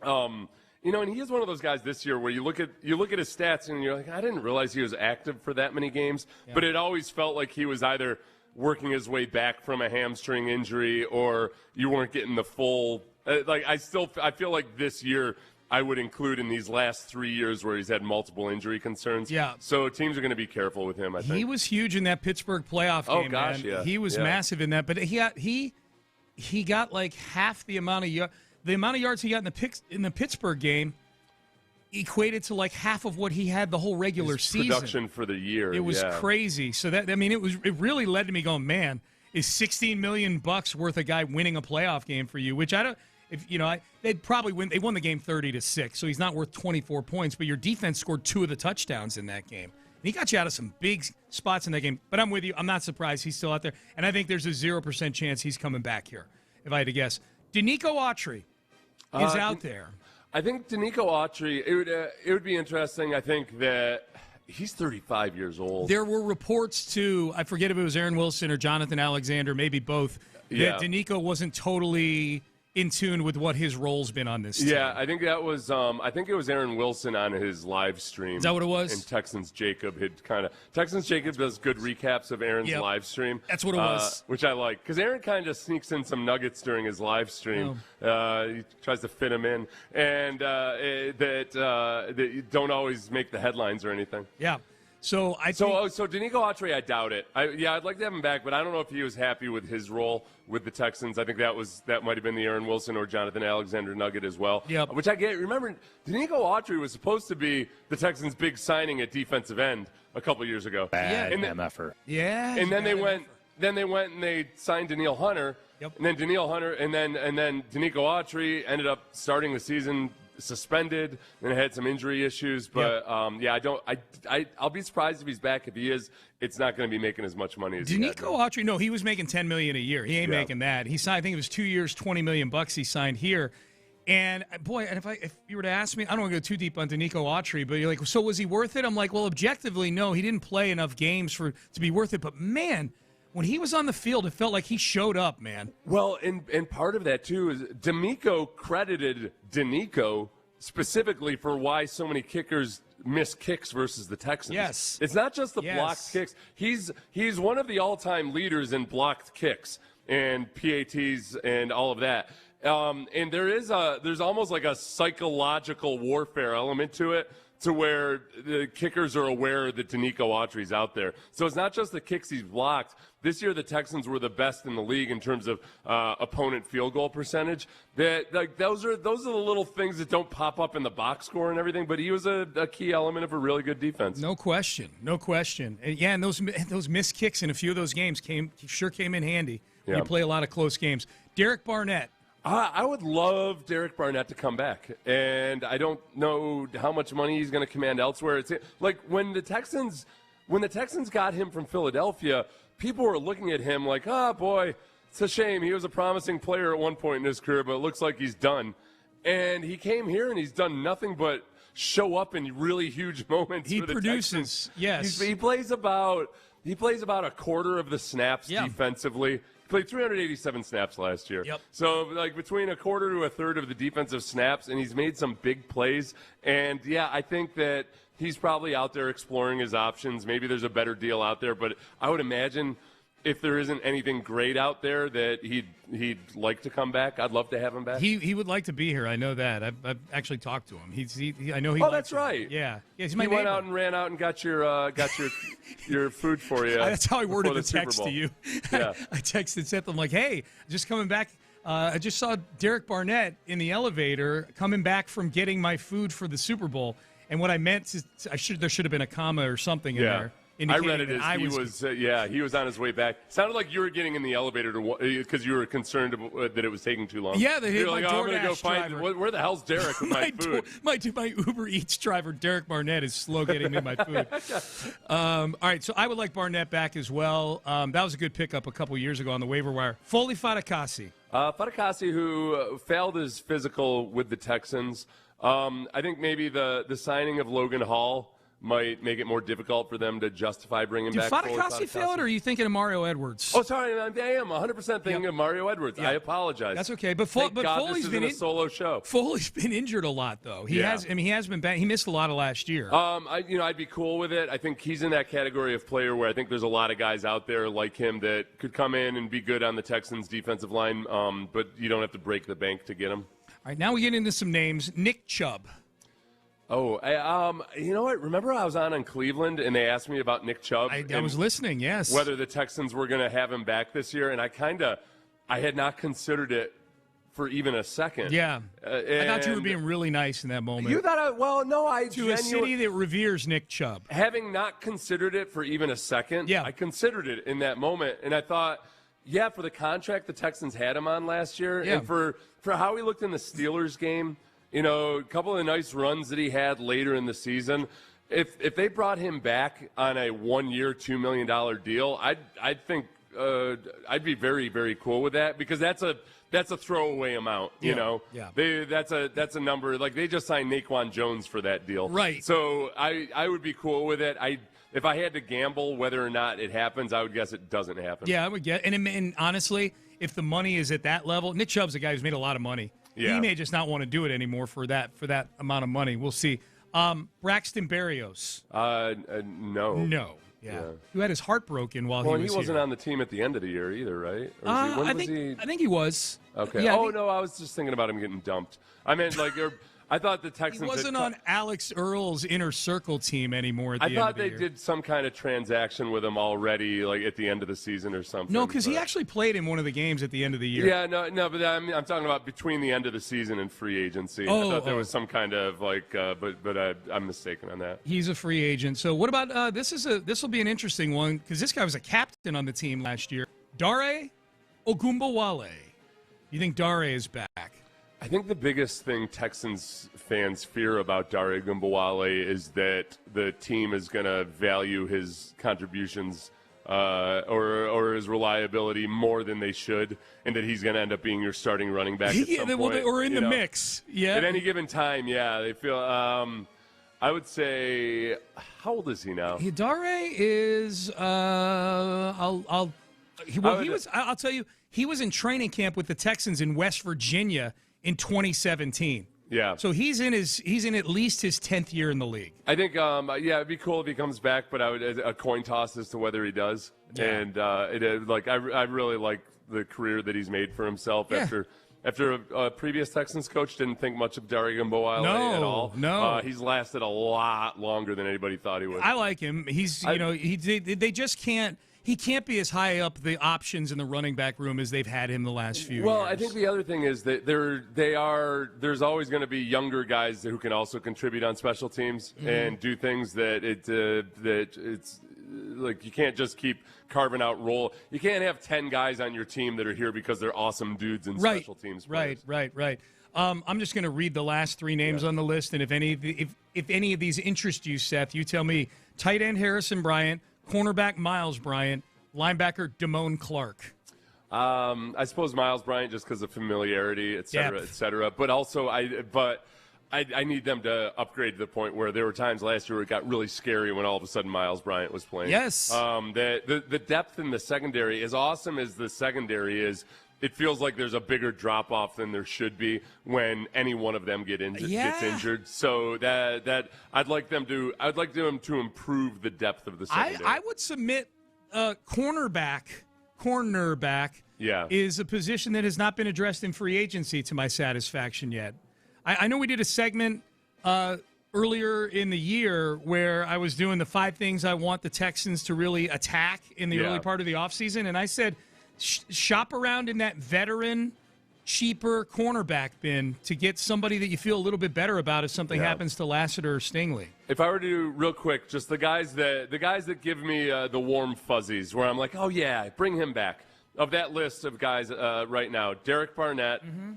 and he is one of those guys this year where you look at his stats and you're like, I didn't realize he was active for that many games, but it always felt like he was either working his way back from a hamstring injury or you weren't getting the full I feel like this year I would include in these last 3 years where he's had multiple injury concerns. Yeah. So teams are going to be careful with him, I think. He was huge in that Pittsburgh playoff game. Oh gosh, man. yeah. He was massive in that, but he got like half the amount of yards he got in the Pittsburgh game equated to like half of what he had the whole regular season. Production for the year. It was crazy. So it really led to me going, man, is $16 million worth a guy winning a playoff game for you? Which they'd probably win. They won the game 30-6, so he's not worth 24 points. But your defense scored 2 of the touchdowns in that game. And he got you out of some big spots in that game. But I'm with you. I'm not surprised he's still out there. And I think there's a 0% chance he's coming back here, if I had to guess. Danico Autry is out there. I think Danico Autry, it would be interesting. I think that he's 35 years old. There were reports, too, I forget if it was Aaron Wilson or Jonathan Alexander, maybe both, that Danico wasn't totally in tune with what his role's been on this team. Yeah, I think that was I think it was Aaron Wilson on his live stream. Is that what it was? And Texans Jacob does good recaps of Aaron's live stream. That's what it was. Which I like, because Aaron kind of sneaks in some nuggets during his live stream. He tries to fit them in, and that don't always make the headlines or anything. Yeah. So Danico Autry, I doubt it. I'd like to have him back, but I don't know if he was happy with his role with the Texans. I think that might have been the Aaron Wilson or Jonathan Alexander nugget as well. Yep. Which I get. Remember, Danico Autry was supposed to be the Texans' big signing at defensive end a couple years ago. Bad MFR. Yeah. And then they went and they signed Danielle Hunter. Yep. And then Danielle Hunter and then Danico Autry ended up starting the season suspended and had some injury issues, but I'll be surprised if he's back. If he is, it's not going to be making as much money as Danico Autry. No, he was making $10 million a year. He ain't making that. He signed, I think it was 2 years, $20 million he signed here. And boy, and if you were to ask me, I don't want to go too deep on Danico Autry, but you're like, so was he worth it? I'm like, well, objectively, no, he didn't play enough games to be worth it. But man, when he was on the field, it felt like he showed up, man. Well, and part of that, too, is D'Amico credited Danico specifically for why so many kickers miss kicks versus the Texans. Yes. It's not just the blocked kicks. He's one of the all-time leaders in blocked kicks and PATs and all of that. And there's almost like a psychological warfare element to it, to where the kickers are aware that Danico Autry's out there. So it's not just the kicks he's blocked. This year, the Texans were the best in the league in terms of opponent field goal percentage. Those are the little things that don't pop up in the box score and everything. But he was a key element of a really good defense. No question. And those missed kicks in a few of those games came in handy when you play a lot of close games. Derek Barnett. I would love Derek Barnett to come back, and I don't know how much money he's going to command elsewhere. It's like when the Texans got him from Philadelphia, people were looking at him like, oh, boy, it's a shame. He was a promising player at one point in his career, but it looks like he's done. And he came here, and he's done nothing but show up in really huge moments. He for the produces, Texans. yes. He plays about a quarter of the snaps defensively. He played 387 snaps last year. Yep. So, like, between a quarter to a third of the defensive snaps, and he's made some big plays. And, yeah, I think that he's probably out there exploring his options. Maybe there's a better deal out there, but I would imagine if there isn't anything great out there that he'd like to come back. I'd love to have him back. He would like to be here. I know that. I've actually talked to him. I know he. Oh, that's right. Yeah. He's he my went neighbor. out and ran out and got your your food for you. That's how I worded the Super text Bowl. to you. Yeah. I texted Seth. I'm like, hey, just coming back. I just saw Derek Barnett in the elevator coming back from getting my food for the Super Bowl. And what I meant is, there should have been a comma or something in there. I read it as he was on his way back. Sounded like you were getting in the elevator because you were concerned that it was taking too long. Yeah, they hit You're my like, I'm going to go DoorDash find driver. where the hell's Derek with my food? My Uber Eats driver, Derek Barnett, is slow getting me my food. All right, so I would like Barnett back as well. That was a good pickup a couple years ago on the waiver wire. Foley Fatukasi. Fatukasi, who failed his physical with the Texans. I think maybe the signing of Logan Hall might make it more difficult for them to justify bringing Did back Fatukasi fail it, or are you thinking of Mario Edwards? Oh, sorry, I am 100% thinking of Mario Edwards. I apologize. That's okay, but Thank God Foley's this been isn't a solo show. Foley's been injured a lot, though. He has been bad. He missed a lot of last year. I'd be cool with it. I think he's in that category of player where I think there's a lot of guys out there like him that could come in and be good on the Texans' defensive line, but you don't have to break the bank to get him. All right, now we get into some names. Nick Chubb. Oh, you know what? Remember I was on in Cleveland and they asked me about Nick Chubb? I was listening, yes. Whether the Texans were going to have him back this year, and I had not considered it for even a second. Yeah. I thought you were being really nice in that moment. You thought, to a city that reveres Nick Chubb. Having not considered it for even a second, I considered it in that moment, and I thought, yeah, for the contract the Texans had him on last year, and for how he looked in the Steelers game, you know, a couple of the nice runs that he had later in the season. If they brought him back on a 1-year, $2 million deal, I'd think I'd be very, very cool with that, because that's a throwaway amount. You know, that's a number. Like, they just signed Naquan Jones for that deal, right? So I would be cool with it. If I had to gamble whether or not it happens, I would guess it doesn't happen. Yeah, I would get. And honestly, if the money is at that level, Nick Chubb's a guy who's made a lot of money. Yeah. He may just not want to do it anymore for that amount of money. We'll see. Braxton Berrios. No. Yeah. Who had his heart broken while he was wasn't here. on the team at the end of the year either, right? Or I think he was. Okay. Yeah, no, I was just thinking about him getting dumped. I meant, like, I thought the Texans He wasn't on Alex Earl's inner circle team anymore at the end of the year. I thought they did some kind of transaction with him already, like at the end of the season or something. No, because he actually played in one of the games at the end of the year. Yeah, no, but I'm talking about between the end of the season and free agency. I thought there was some kind of but I'm mistaken on that. He's a free agent. So what about this will be an interesting one, because this guy was a captain on the team last year. Dare Ogunbowale. You think Dare is back? I think the biggest thing Texans fans fear about Dare Ogunbowale is that the team is going to value his contributions or his reliability more than they should, and that he's going to end up being your starting running back at some point. Or in the mix. Yeah. At any given time, yeah. They feel I would say, how old is he now? Dare is I'll tell you, he was in training camp with the Texans in West Virginia in 2017. Yeah. So he's in at least his 10th year in the league. I think, it'd be cool if he comes back, but I would a coin toss as to whether he does. Yeah. And I really like the career that he's made for himself after a previous Texans coach didn't think much of Dare Ogunbowale at all. No, he's lasted a lot longer than anybody thought he would. I like him. They just can't. He can't be as high up the options in the running back room as they've had him the last few years. Well, I think the other thing is that there's always going to be younger guys who can also contribute on special teams and do things that like you can't just keep carving out role. You can't have 10 guys on your team that are here because they're awesome dudes and special teams players. Right. I'm just going to read the last 3 names on the list, and if any of these interest you, Seth, you tell me. Tight end Harrison Bryant, cornerback Miles Bryant, linebacker Damone Clark. I suppose Miles Bryant just because of familiarity, et cetera. But also, I need them to upgrade to the point where there were times last year where it got really scary when all of a sudden Miles Bryant was playing. Yes. The depth in the secondary, as awesome as the secondary is, it feels like there's a bigger drop-off than there should be when any one of them gets injured. So that I'd like them to improve the depth of the secondary. I would submit cornerback is a position that has not been addressed in free agency to my satisfaction yet. I know we did a segment earlier in the year where I was doing the 5 things I want the Texans to really attack in the early part of the offseason, and I said shop around in that veteran, cheaper cornerback bin to get somebody that you feel a little bit better about if something happens to Lassiter or Stingley. If I were to do real quick, just the guys that give me the warm fuzzies, where I'm like, oh yeah, bring him back. Of that list of guys right now, Derek Barnett. Mm-hmm.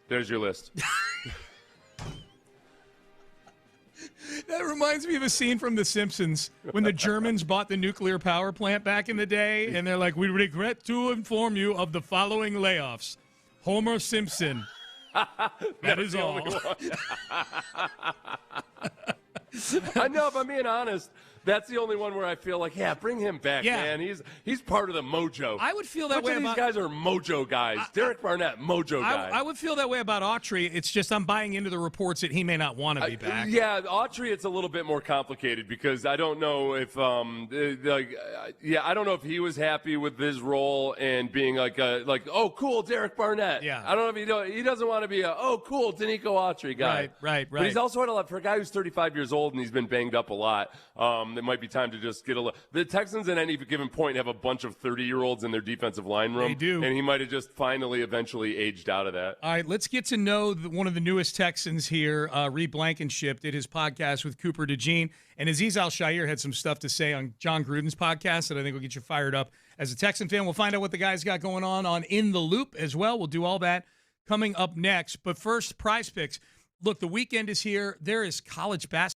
There's your list. That reminds me of a scene from The Simpsons when the Germans bought the nuclear power plant back in the day, and they're like, we regret to inform you of the following layoffs. Homer Simpson. That is all. I know, if I'm being honest, that's the only one where I feel like, bring him back, man. He's part of the mojo. I would feel that way about... these guys are mojo guys. Derek Barnett, mojo guy. I would feel that way about Autry. It's just I'm buying into the reports that he may not want to be back. Yeah, Autry, it's a little bit more complicated because I don't know if I don't know if he was happy with his role and being like oh cool, Derek Barnett. Yeah. I don't know if he doesn't want to be a cool Danico Autry guy. Right. But he's also had a lot for a guy who's 35 years old and he's been banged up a lot. It might be time to just get a little. The Texans at any given point have a bunch of 30-year-olds in their defensive line room. They do. And he might have just finally eventually aged out of that. All right, let's get to know one of the newest Texans here. Reed Blankenship did his podcast with Cooper DeJean. And Aziz Al-Shaair had some stuff to say on John Gruden's podcast that I think will get you fired up as a Texan fan. We'll find out what the guys got going on In the Loop as well. We'll do all that coming up next. But first, Prize Picks. Look, the weekend is here. There is college basketball.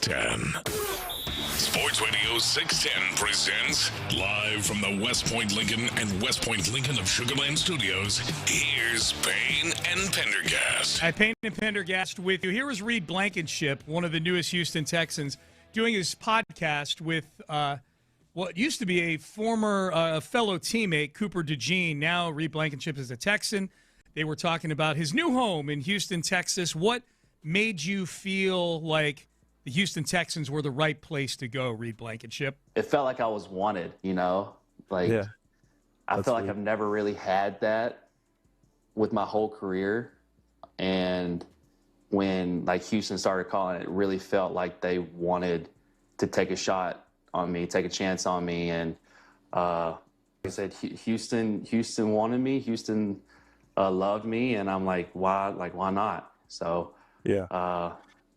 610. Sports Radio 610 presents live from the West Point Lincoln and West Point Lincoln of Sugar Land Studios. Here's Payne and Pendergast. At Payne and Pendergast with you. Here is Reed Blankenship, one of the newest Houston Texans, doing his podcast with what used to be a former fellow teammate, Cooper DeJean. Now Reed Blankenship is a Texan. They were talking about his new home in Houston, Texas. What made you feel like the Houston Texans were the right place to go, Reed Blankenship? It felt like I was wanted, I feel like I've never really had that with my whole career. And when Houston started calling, it really felt like they wanted to take a shot on me, take a chance on me. And like I said, Houston wanted me. Houston loved me. And I'm like, why not? So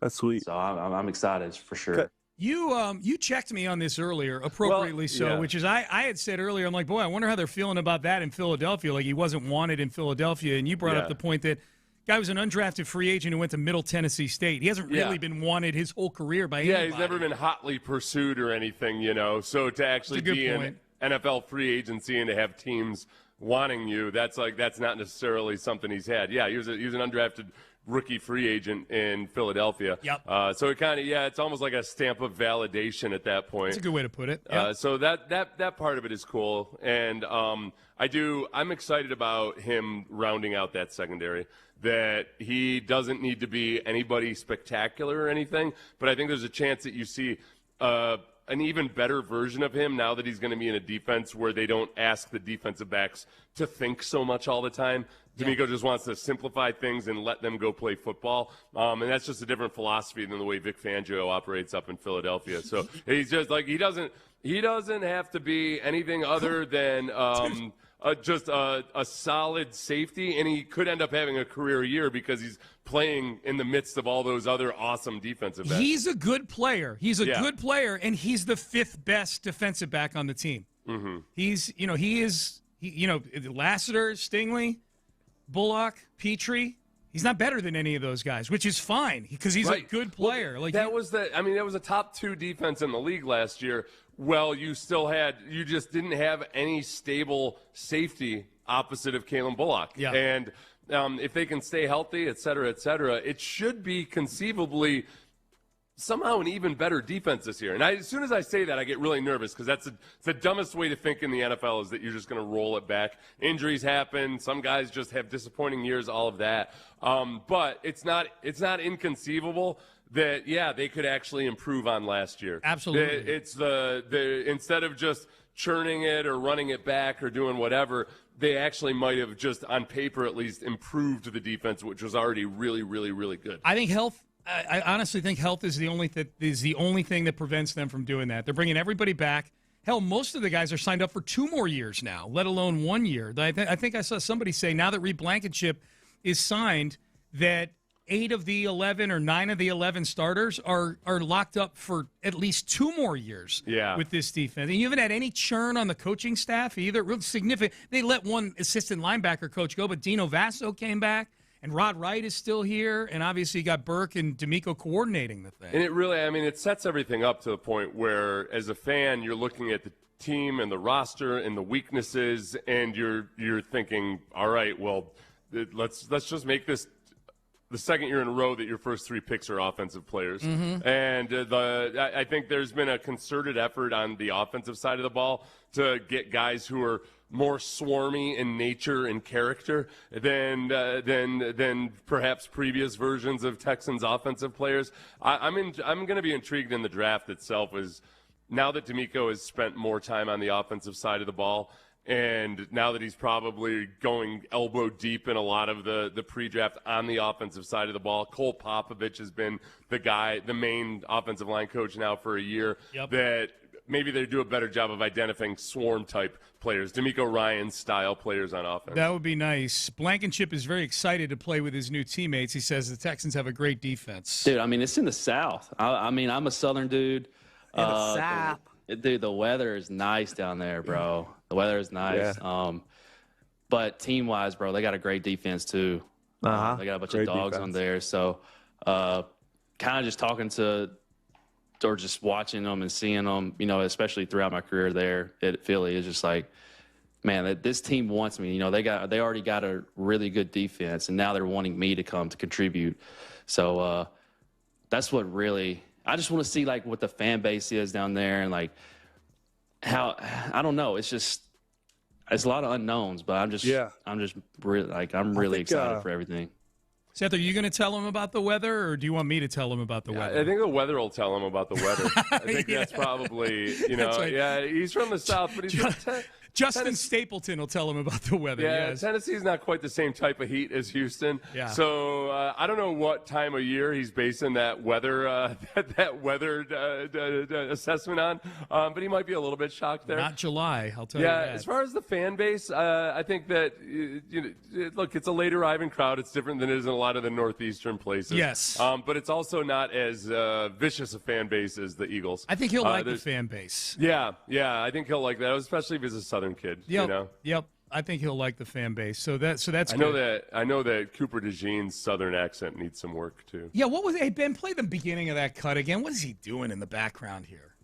that's sweet. So I'm excited for sure. You checked me on this earlier, appropriately which is I had said earlier, I'm like, boy, I wonder how they're feeling about that in Philadelphia. Like he wasn't wanted in Philadelphia. And you brought up the point that guy was an undrafted free agent who went to Middle Tennessee State. He hasn't really been wanted his whole career by anybody. Yeah, he's never been hotly pursued or anything, So to actually be in NFL free agency and to have teams wanting you, that's not necessarily something he's had. Yeah, he was an undrafted rookie free agent in Philadelphia. Yep. So it kind of, it's almost like a stamp of validation at that point. That's a good way to put it. Yep. So that part of it is cool. And I'm excited about him rounding out that secondary, that he doesn't need to be anybody spectacular or anything, but I think there's a chance that you see an even better version of him now that he's going to be in a defense where they don't ask the defensive backs to think so much all the time. D'Amico just wants to simplify things and let them go play football. And that's just a different philosophy than the way Vic Fangio operates up in Philadelphia. So he's just he doesn't have to be anything other than just a solid safety, and he could end up having a career year because he's playing in the midst of all those other awesome defensive backs. He's a good player. He's a good player, and he's the fifth best defensive back on the team. Mm-hmm. He's Lassiter, Stingley, Bullock, Petrie. He's not better than any of those guys, which is fine because he's a good player. Well, that was a top 2 defense in the league last year. Well, you just didn't have any stable safety opposite of Kalen Bullock. Yeah. And if they can stay healthy, et cetera, it should be conceivably somehow an even better defense this year. And as soon as I say that, I get really nervous because it's the dumbest way to think in the NFL is that you're just going to roll it back. Injuries happen. Some guys just have disappointing years, all of that. But it's not inconceivable that, they could actually improve on last year. Absolutely. It's instead of just churning it or running it back or doing whatever, they actually might have just, on paper at least, improved the defense, which was already really, really, really good. I think I honestly think health is the only thing that prevents them from doing that. They're bringing everybody back. Hell, most of the guys are signed up for 2 more years now, let alone 1 year. I think I saw somebody say now that Reed Blankenship is signed that 8 of the 11 or 9 of the 11 starters are locked up for at least 2 more years with this defense. And you haven't had any churn on the coaching staff either. Real significant. They let one assistant linebacker coach go, but Dino Vasso came back. And Rod Wright is still here, and obviously you got Burke and D'Amico coordinating the thing. And it really, it sets everything up to the point where, as a fan, you're looking at the team and the roster and the weaknesses, and you're thinking, all right, well, let's just make this the second year in a row that your first 3 picks are offensive players. Mm-hmm. And I think there's been a concerted effort on the offensive side of the ball to get guys who are more swarmy in nature and character than perhaps previous versions of Texans offensive players. I'm going to be intrigued in the draft itself, is now that D'Amico has spent more time on the offensive side of the ball, and now that he's probably going elbow deep in a lot of the pre-draft on the offensive side of the ball. Cole Popovich has been the main offensive line coach now for a year. Yep. That maybe they do a better job of identifying swarm-type players, D'Amico Ryan-style players on offense. That would be nice. Blankenship is very excited to play with his new teammates. He says the Texans have a great defense. Dude, it's in the South. I'm a Southern dude. In the South. Dude, the weather is nice down there, bro. The weather is nice. Yeah. But team-wise, bro, they got a great defense, too. They got a bunch of dogs on there. So kind of just talking to or just watching them and seeing them, you know, especially throughout my career there at Philly, is just like, man, this team wants me. You know, they already got a really good defense, and now they're wanting me to come to contribute. So that's what really – I just want to see, like, what the fan base is down there and, like, how – I don't know. It's just – it's a lot of unknowns, but I'm just really, like, I'm really excited for everything. Seth, are you going to tell him about the weather, or do you want me to tell him about the weather? I think the weather will tell him about the weather. I think that's probably, you know, right. He's from the South, but he's Justin Stapleton will tell him about the weather. Yeah, yes. Tennessee's not quite the same type of heat as Houston. Yeah. So I don't know what time of year he's basing that weather assessment on, but he might be a little bit shocked there. Not July, I'll tell you that. that. As far as the fan base, I think that look, it's a late arriving crowd. It's different than it is in a lot of the northeastern places. Yes. But it's also not as vicious a fan base as the Eagles. I think he'll like the fan base. Yeah, I think he'll like that, especially if he's a Southern kid. Yep. You know? Yep. I think he'll like the fan base. So that's good. I know that Cooper DeJean's Southern accent needs some work too. Yeah, what was? Hey Ben, play the beginning of that cut again. What is he doing in the background here?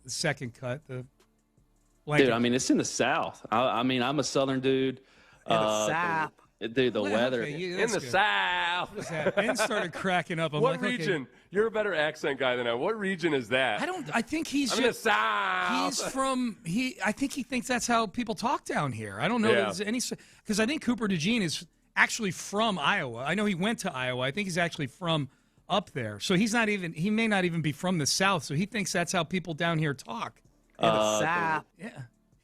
The second cut. Dude, I mean, it's in the South. I mean, I'm a Southern dude. In the South. Dude, the weather. In the South. What is that? Ben started cracking up. I'm what like, region? Okay. You're a better accent guy than I. What region is that? I think he's I'm in the South. He's from I think he thinks that's how people talk down here. I don't know that there's any, because I think Cooper DeJean is actually from Iowa. I know he went to Iowa. I think he's actually from up there. So he may not even be from the South. So he thinks that's how people down here talk. In the South.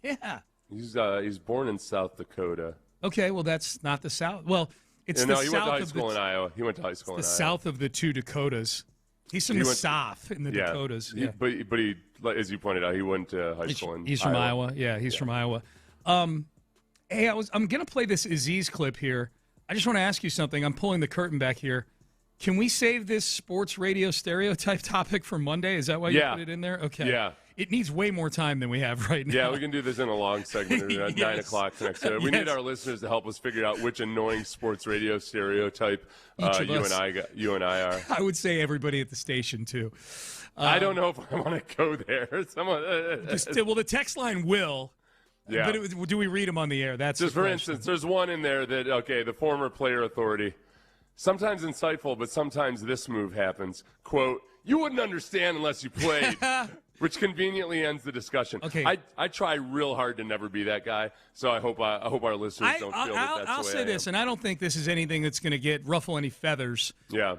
Yeah. He's born in South Dakota. Okay, well, that's not the South. Well, it's no, the he South went to high of school in Iowa. He went to high school in the Iowa. South of the two Dakotas. He's from the South in the Dakotas. Yeah. But he, as you pointed out, he went to high school in He's from Iowa. Yeah, he's from Iowa. Hey, I'm going to play this Aziz clip here. I just want to ask you something. I'm pulling the curtain back here. Can we save this sports radio stereotype topic for Monday? Is that why you put it in there? Okay. Yeah. It needs way more time than we have right now. Yeah, we can do this in a long segment at 9 o'clock next. We need our listeners to help us figure out which annoying sports radio stereotype you and I are. I would say everybody at the station, too. I don't know if I want to go there. Well, the text line will. Yeah. But do we read them on the air? That's just for instance, there's one in there that, the former player authority. Sometimes insightful, but sometimes this move happens. Quote, you wouldn't understand unless you played. Which conveniently ends the discussion. Okay. I try real hard to never be that guy, so I hope our listeners don't feel that's I'll the way say this, and I don't think this is anything that's going to ruffle any feathers. Yeah.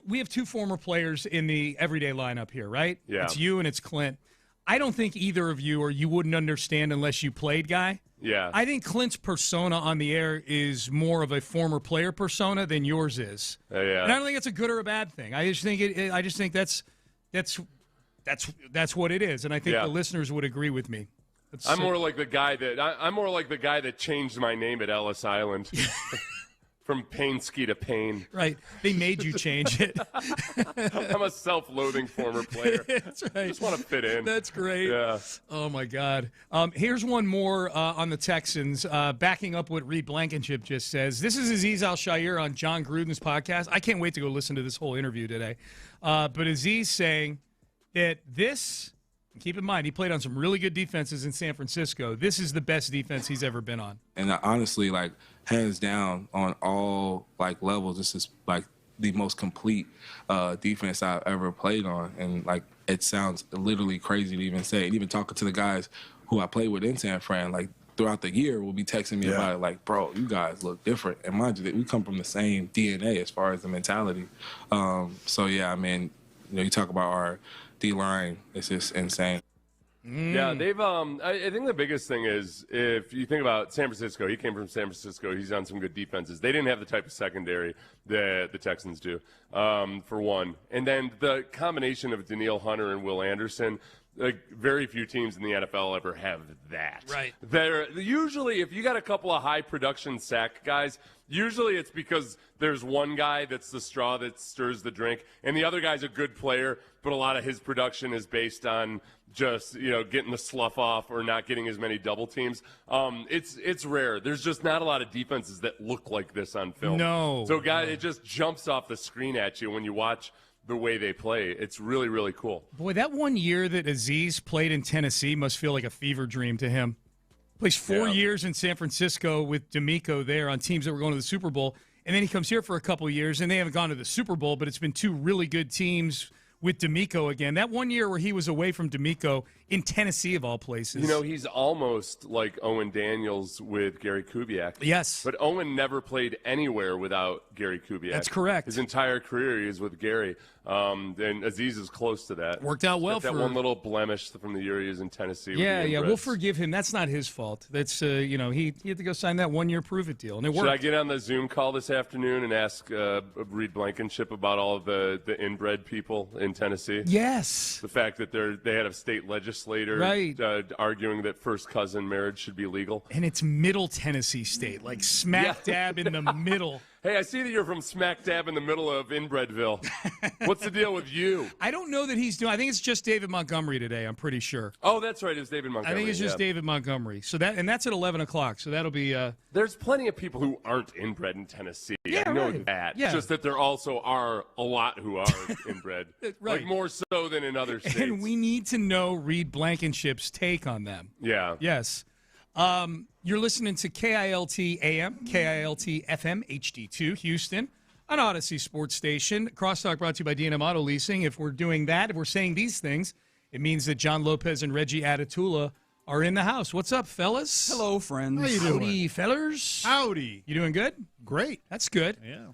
We have two former players in the everyday lineup here, right? Yeah. It's you and it's Clint. I don't think either of you, or you wouldn't understand unless you played, guy. Yeah. I think Clint's persona on the air is more of a former player persona than yours is. Yeah. And I don't think it's a good or a bad thing. I just think that's what it is, and I think the listeners would agree with me. I'm more like the guy that changed my name at Ellis Island from Payne-ski to Payne. Right, they made you change it. I'm a self-loathing former player. That's right. I just want to fit in. That's great. Yeah. Oh my God. Here's one more on the Texans, backing up what Reed Blankenship just says. This is Aziz Al-Shaair on John Gruden's podcast. I can't wait to go listen to this whole interview today. But Aziz saying that this, keep in mind, he played on some really good defenses in San Francisco. This is the best defense he's ever been on. And honestly, hands down on all, levels, this is, the most complete defense I've ever played on. And, it sounds literally crazy to even say. And even talking to the guys who I played with in San Fran, throughout the year will be texting me about it, bro, you guys look different. And mind you, that we come from the same DNA as far as the mentality. You talk about our D-line, it's just insane. Yeah, they've. I think the biggest thing is, if you think about San Francisco, he came from San Francisco. He's on some good defenses. They didn't have the type of secondary that the Texans do, for one. And then the combination of Danielle Hunter and Will Anderson, very few teams in the NFL ever have that. Right. They're usually, if you got a couple of high production sack guys, usually it's because there's one guy that's the straw that stirs the drink, and the other guy's a good player, but a lot of his production is based on just, getting the slough off or not getting as many double teams. It's rare. There's just not a lot of defenses that look like this on film. No. So, guys, it just jumps off the screen at you when you watch the way they play. It's really, really cool. Boy, that one year that Aziz played in Tennessee must feel like a fever dream to him. Plays 4 years in San Francisco with D'Amico there on teams that were going to the Super Bowl. And then he comes here for a couple years, and they haven't gone to the Super Bowl, but it's been 2 really good teams with D'Amico again. That 1 year where he was away from D'Amico in Tennessee, of all places. You know, he's almost like Owen Daniels with Gary Kubiak. Yes. But Owen never played anywhere without Gary Kubiak. That's correct. His entire career he was with Gary. And Aziz is close to that. Worked out well for that one little blemish from the year he was in Tennessee. Yeah, with the we'll Inbreds. forgive him. That's not his fault. That's, he had to go sign that 1 year prove-it deal, and it worked. Should I get on the Zoom call this afternoon and ask Reed Blankenship about all of the inbred people in Tennessee? Yes. The fact that they had a state legislator arguing that first cousin marriage should be legal. And it's Middle Tennessee State, like smack dab in the middle. Hey, I see that you're from smack dab in the middle of Inbredville. What's the deal with you? I don't know that he's doing. I think it's just David Montgomery today. I'm pretty sure. Oh, that's right. It's David Montgomery. I think it's just David Montgomery. So that's at 11 o'clock. So that'll be. There's plenty of people who aren't inbred in Tennessee. Yeah, I know right. that. Yeah. Just that there also are a lot who are inbred. Right. Like more so than in other states. And we need to know Reed Blankenship's take on them. Yeah. Yes. You're listening to KILT AM, KILT FM, HD2, Houston, an Odyssey sports station. Crosstalk brought to you by D&M Auto Leasing. If we're doing that, if we're saying these things, it means that John Lopez and Reggie Atatula are in the house. What's up, fellas? Hello, friends. How you doing? Howdy, fellers. Howdy. You doing good? Great. That's good. Yeah.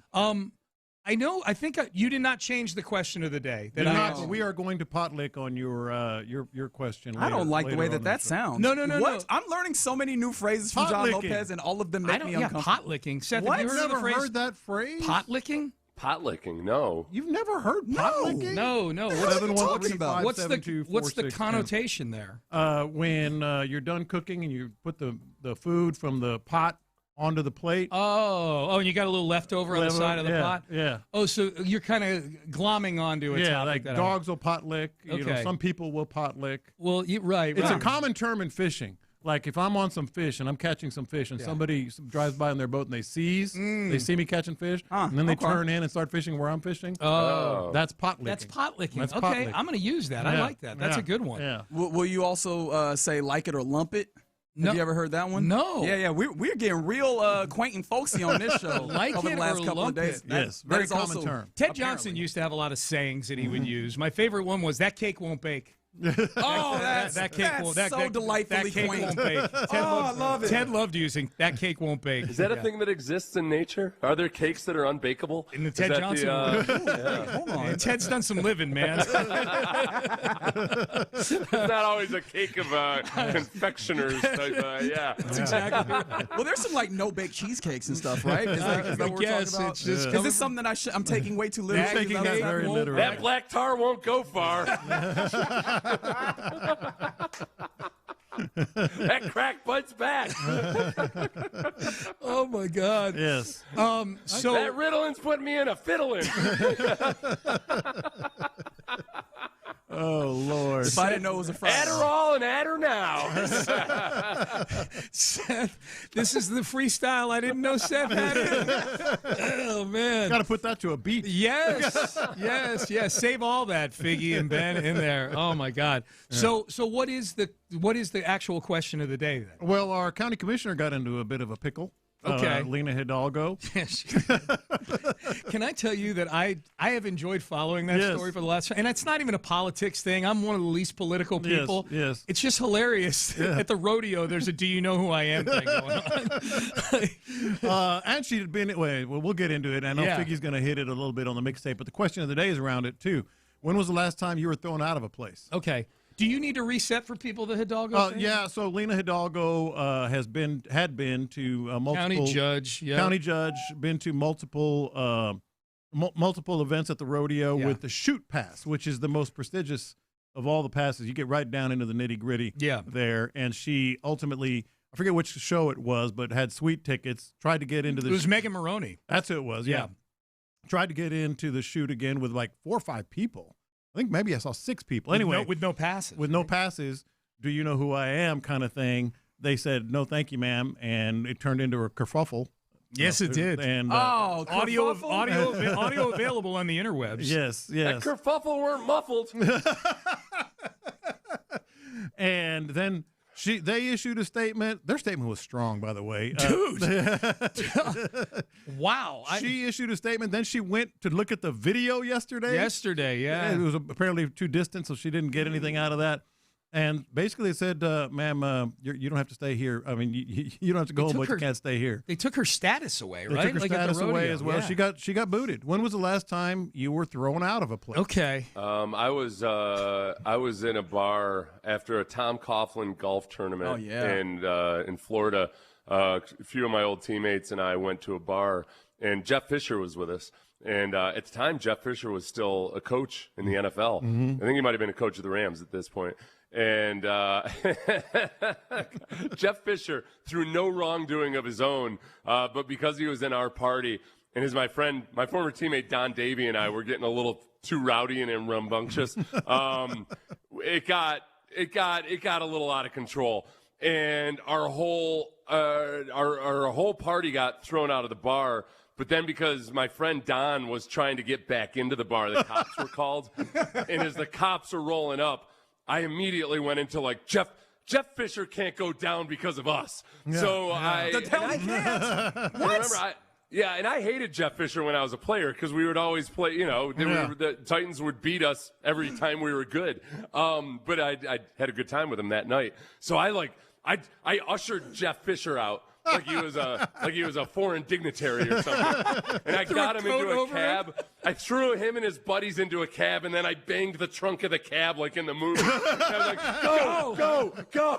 I think you did not change the question of the day. We are going to potlick on your question later. I don't like the way that sounds. No. What? I'm learning so many new phrases from John Lopez, and all of them make me uncomfortable. Pot licking. Seth, What? have you Never heard that phrase? Pot licking? Pot licking, no. You've never heard pot licking? No. What are you talking about? What's the connotation there? When you're done cooking and you put the food from the pot onto the plate. Oh, and you got a little leftover on the side of the pot? Yeah. Oh, so you're kind of glomming onto it. Yeah, like dogs will pot lick. You know, some people will pot lick. Well, right. It's a common term in fishing. Like if I'm on some fish and I'm catching some fish and somebody drives by on their boat and they see me catching fish, and then they turn in and start fishing where I'm fishing. Oh. That's pot licking. That's pot licking. That's okay, pot licking. I'm going to use that. I like that. That's a good one. Yeah. Will you also say like it or lump it? No. Have you ever heard that one? No. Yeah. We're getting real quaint and folksy on this show Like over it the last or couple lump of days. it? Yes, That very is common also term. Ted Johnson used to have a lot of sayings that he would use. My favorite one was, that cake won't bake. Oh, that's so delightfully that cake quaint. Won't bake. I love it. Ted loved using that cake won't bake. Is that a thing that exists in nature? Are there cakes that are unbakeable? In the Ted Johnson world. Hold on. Ted's done some living, man. It's not always a cake of confectioners type. That's exactly right. Well, there's some like no-bake cheesecakes and stuff, right? Is that what we're talking about? It's just Is this something that I'm taking way too literally? You're taking that very literally. That black tar won't go far. That crack bites back. Oh my God. Yes. So that Ritallin's putting me in a fiddling. Oh, Lord. If I didn't know it was a Friday. Adderall and Adder now. Seth, this is the freestyle I didn't know Seth had it. Oh, man. Got to put that to a beat. Yes. Save all that, Figgy and Ben, in there. Oh, my God. Yeah. So what is the actual question of the day, then? Well, our county commissioner got into a bit of a pickle. Okay. Lena Hidalgo. Yes. Can I tell you that I have enjoyed following that story for the last time? And it's not even a politics thing. I'm one of the least political people. Yes. It's just hilarious. Yeah. At the rodeo, there's a "Do you know who I am" thing going on. And she'd been, we'll get into it. I know Figgy's going to hit it a little bit on the mixtape, but the question of the day is around it, too. When was the last time you were thrown out of a place? Okay. Do you need to reset for people the Hidalgo thing? Yeah, so Lena Hidalgo had been to multiple county judge, been to multiple events at the rodeo with the shoot pass, which is the most prestigious of all the passes. You get right down into the nitty-gritty there, and she ultimately, I forget which show it was, but had sweet tickets, tried to get into the It was Megan Maroney. That's who it was, yeah. Tried to get into the shoot again with like 4 or 5 people. I think maybe I saw 6 people. Anyway, with no passes. With no passes, do you know who I am kind of thing. They said, no, thank you, ma'am. And it turned into a kerfuffle Yes, it did. And audio available on the interwebs. Yes. That kerfuffle weren't muffled. And then they issued a statement. Their statement was strong, by the way. Dude. Wow. She issued a statement. Then she went to look at the video yesterday. Yeah. It was apparently too distant, so she didn't get anything out of that. And basically it said, ma'am, you don't have to stay here. I mean, you don't have to go home, but you can't stay here. They took her status away, right? They took her status away as well. Yeah. She got booted. When was the last time you were thrown out of a place? Okay. I was in a bar after a Tom Coughlin golf tournament in Florida. A few of my old teammates and I went to a bar, and Jeff Fisher was with us. And at the time, Jeff Fisher was still a coach in the NFL. Mm-hmm. I think he might have been a coach of the Rams at this point. And Jeff Fisher, through no wrongdoing of his own, but because he was in our party, and as my former teammate Don Davey and I were getting a little too rowdy and rambunctious, it got a little out of control, and our whole party got thrown out of the bar. But then because my friend Don was trying to get back into the bar, the cops were called, and as the cops were rolling up, I immediately went into like, Jeff Fisher can't go down because of us. Yeah. So What? Remember, and I hated Jeff Fisher when I was a player because we would always play, the Titans would beat us every time we were good. But I had a good time with him that night. So I ushered Jeff Fisher out. Like he was a foreign dignitary or something. And I got him into a cab. I threw him and his buddies into a cab, and then I banged the trunk of the cab like in the movie. And I was like, go.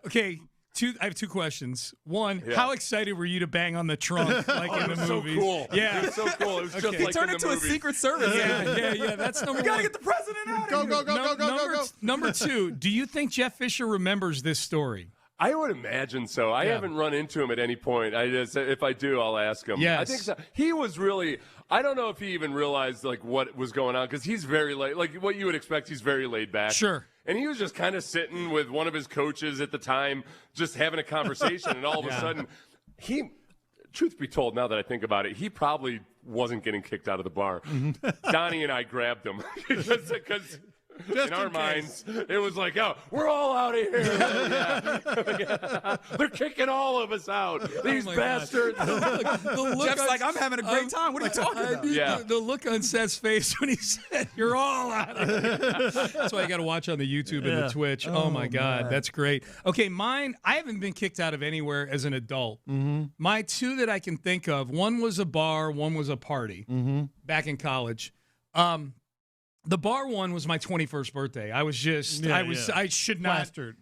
Okay. I have two questions. One, how excited were you to bang on the trunk like in the movies? So cool. Yeah, it was so cool. It was just He like turned in into the a movies. Secret Service. Yeah. That's number one. We gotta get the president out of here. Go. Number two, do you think Jeff Fisher remembers this story? I would imagine so. I haven't run into him at any point. If I do, I'll ask him. Yes. I think so. He was really. I don't know if he even realized like what was going on because he's very like what you would expect. He's very laid back. Sure. And he was just kind of sitting with one of his coaches at the time, just having a conversation, and all of a sudden, truth be told, now that I think about it, he probably wasn't getting kicked out of the bar. Donnie and I grabbed him because in our minds, it was like, oh, we're all out of here. They're kicking all of us out. These bastards. The look Jeff's like, I'm having a great time. What are you talking about? The look on Seth's face when he said, you're all out of here. That's why I got to watch on the YouTube and the Twitch. Oh my God. man. That's great. Okay, mine, I haven't been kicked out of anywhere as an adult. Mm-hmm. My two that I can think of, one was a bar, one was a party back in college. The bar one was my 21st birthday. I was just, I should not. Plastered.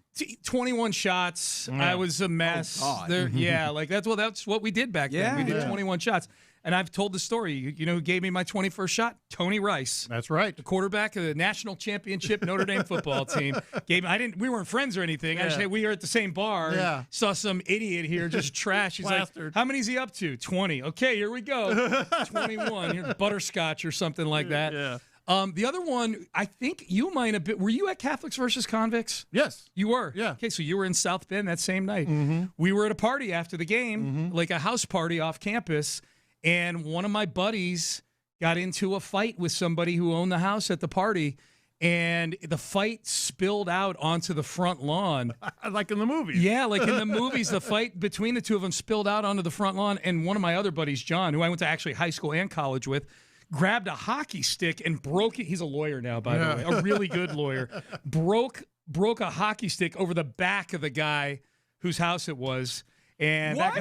21 shots. Yeah. I was a mess. Oh, God. That's what we did back then. We did 21 shots. And I've told the story. You know who gave me my 21st shot? Tony Rice. That's right. The quarterback of the national championship Notre Dame football team. We weren't friends or anything. I just said we were at the same bar. Yeah. Saw some idiot here just trash. He's Plastered. like, how many is he up to? 20. Okay, here we go. 21. Here's butterscotch or something like that. Yeah. The other one, I think you might have been. Were you at Catholics versus Convicts? Yes. You were? Yeah. Okay, so you were in South Bend that same night. Mm-hmm. We were at a party after the game, like a house party off campus, and one of my buddies got into a fight with somebody who owned the house at the party, and the fight spilled out onto the front lawn. Like in the movies. Yeah, like in the movies, the fight between the two of them spilled out onto the front lawn, and one of my other buddies, John, who I went to actually high school and college with, grabbed a hockey stick and broke it. He's a lawyer now, by the way, a really good lawyer. Broke a hockey stick over the back of the guy whose house it was. And that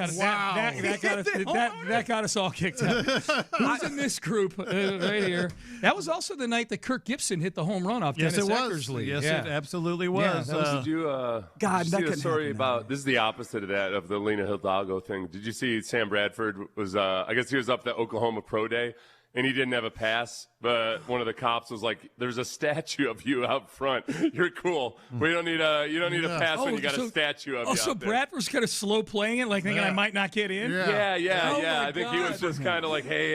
got us all kicked out. Who's in this group right here? That was also the night that Kirk Gibson hit the home run off Dennis Eckersley. Yes, it absolutely was. Did you see a story about, this is the opposite of that, of the Lena Hidalgo thing. Did you see Sam Bradford was, I guess he was up at the Oklahoma Pro Day, and he didn't have a pass, but one of the cops was like, "There's a statue of you out front. You're cool. We don't need you don't need a pass when you got a statue of you." So out there. Bradford's kind of slow playing it, like thinking I might not get in. Yeah. I think he was just kind of like, "Hey,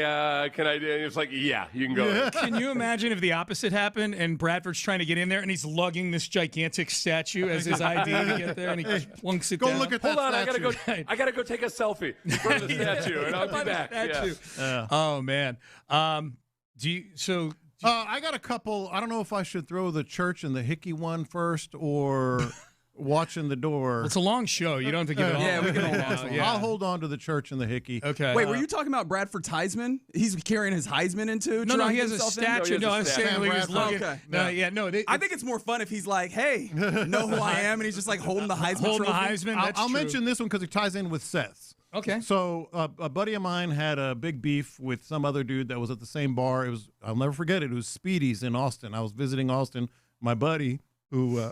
can I do?" And he was like, "Yeah, you can go." In. Can you imagine if the opposite happened and Bradford's trying to get in there and he's lugging this gigantic statue as his ID to get there, and he plunks it down? Go look at Hold that on, statue. I gotta go take a selfie in front of the statue, and I'll be back. Yeah. Oh man. I got a couple. I don't know if I should throw the church and the Hickey one first or watching the door. It's a long show. You don't have to give it all. Yeah, we can hold on to it. I'll hold on to the church and the Hickey. Okay. Wait, were you talking about Bradford's Heisman? He's carrying his Heisman into? No, he has a statue. No, I was saying he was looking. Okay. No. I think it's more fun if he's like, "Hey, know who I am," and he's just like holding the Heisman trophy. I'll mention this one because it ties in with Seth's. Okay. So a buddy of mine had a big beef with some other dude that was at the same bar. I'll never forget it. It was Speedy's in Austin. I was visiting Austin. My buddy who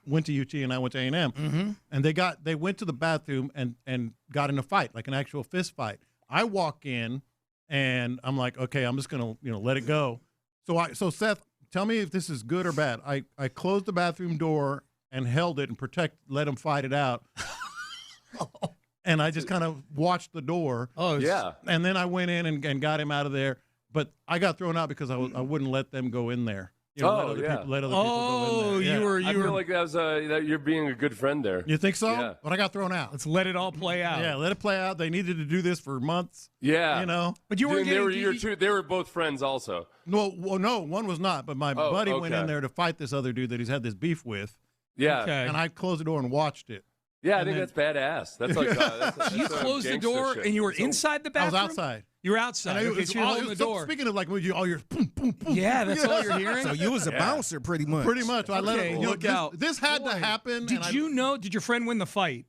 went to UT and I went to A&M, and they went to the bathroom and got in a fight, like an actual fist fight. I walk in and I'm like, okay, I'm just gonna let it go. So Seth, tell me if this is good or bad. I closed the bathroom door and held it and let him fight it out. And I just kind of watched the door. Oh, yeah. And then I went in and got him out of there. But I got thrown out because I wouldn't let them go in there. Let other people go in there. I feel like that was that you're being a good friend there. You think so? Yeah. But I got thrown out. Let's let it all play out. Yeah, let it play out. They needed to do this for months. Yeah. But you were they were both friends also. No, one was not. But my buddy went in there to fight this other dude that he's had this beef with. Yeah. Okay. And I closed the door and watched it. Yeah, I think that's badass. That's like you closed the door and you were inside the bathroom? I was outside. You were outside. So you're holding the door. Speaking of like, all your boom, boom, boom. Yeah, that's all you're hearing. So you was a bouncer, pretty much. Pretty much. I let him look out. This had to happen. Did you know? Did your friend win the fight?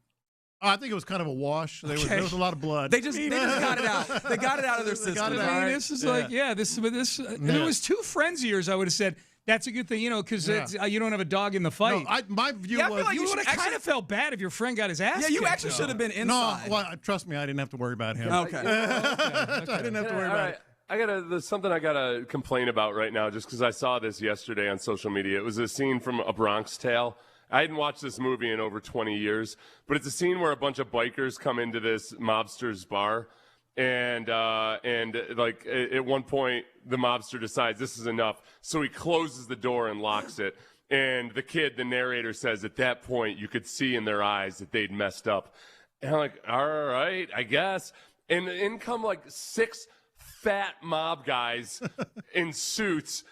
I think it was kind of a wash. There was a lot of blood. They just got it out. They got it out of their system. This is like, this. If it was two friends of yours, I would have said, that's a good thing, because you don't have a dog in the fight. No, my view was... I feel like you would have kind of felt bad if your friend got his ass kicked. Yeah, you kicked, actually should have been inside. No, well, trust me, I didn't have to worry about him. Okay. I didn't have to worry about it. There's something I gotta complain about right now, just because I saw this yesterday on social media. It was a scene from A Bronx Tale. I hadn't watched this movie in over 20 years, but it's a scene where a bunch of bikers come into this mobster's bar. And like at one point, the mobster decides this is enough, so he closes the door and locks it. And the narrator says, at that point, you could see in their eyes that they'd messed up. And I'm like, all right, I guess. And in come like 6 fat mob guys in suits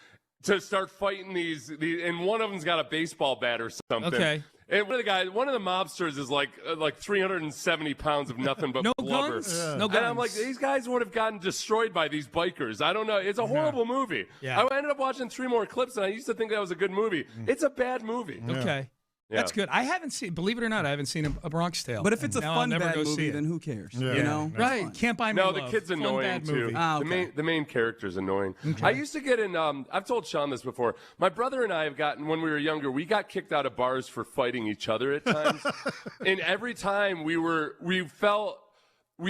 to start fighting these, and one of them's got a baseball bat or something. Okay. And one of the mobsters is like 370 pounds of nothing but blubber. Guns? Yeah. No And guns. I'm like, these guys would have gotten destroyed by these bikers. I don't know. It's a horrible movie. Yeah. I ended up watching 3 more clips, and I used to think that was a good movie. It's a bad movie. Okay. Yeah. That's good. I haven't seen, believe it or not, I haven't seen A Bronx Tale. But if it's a Now fun I'll never bad go see movie, it. then who cares? Yeah. You know? Right. Fun. Can't buy me No, love. the kid's Fun, annoying bad too. movie. Okay. The main character's annoying. I used to get in. I've told Sean this before. My brother and I have gotten, when we were younger, we got kicked out of bars for fighting each other at times, and every time we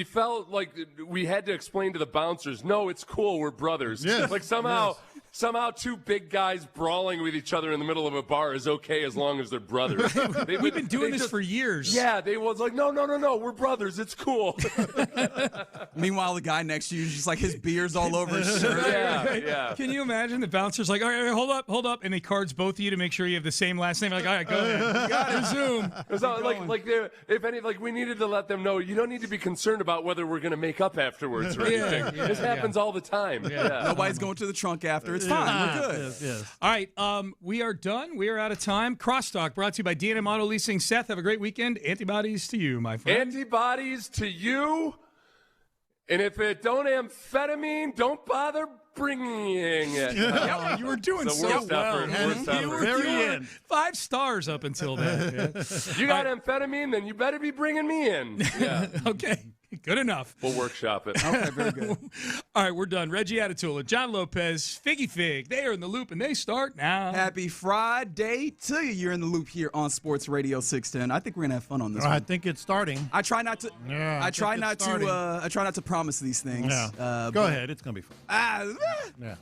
felt like we had to explain to the bouncers, no, it's cool, we're brothers. Yes. Like somehow 2 big guys brawling with each other in the middle of a bar is okay as long as they're brothers. We've been doing this for years. Yeah, they was like, no, we're brothers, it's cool. Meanwhile, the guy next to you is just like his beer's all over his shirt. Yeah. Can you imagine the bouncer's like, all right, hold up, and he cards both of you to make sure you have the same last name. Like, all right, go ahead. You got to resume. If we needed to let them know, you don't need to be concerned about whether we're going to make up afterwards or anything. This happens all the time. Yeah. Nobody's going to the trunk after. It's fine. We're good. Yes. All right, we are done. We are out of time. Crosstalk brought to you by D&M Auto Leasing. Seth, have a great weekend. Antibodies to you, my friend. Antibodies to you. And if it don't amphetamine, don't bother bringing it. You were doing so well. You were doing 5 stars up until then. You got amphetamine, then you better be bringing me in. Yeah. Okay. Good enough. We'll workshop it. Okay, very good. All right, we're done. Reggie Atatula, John Lopez, Figgy Fig. They are in the loop, and they start now. Happy Friday to you. You're in the loop here on Sports Radio 610. I think we're gonna have fun on this one. I think it's starting. I try not to. Yeah, I try not to promise these things. Yeah. Go ahead. It's gonna be fun. Yeah.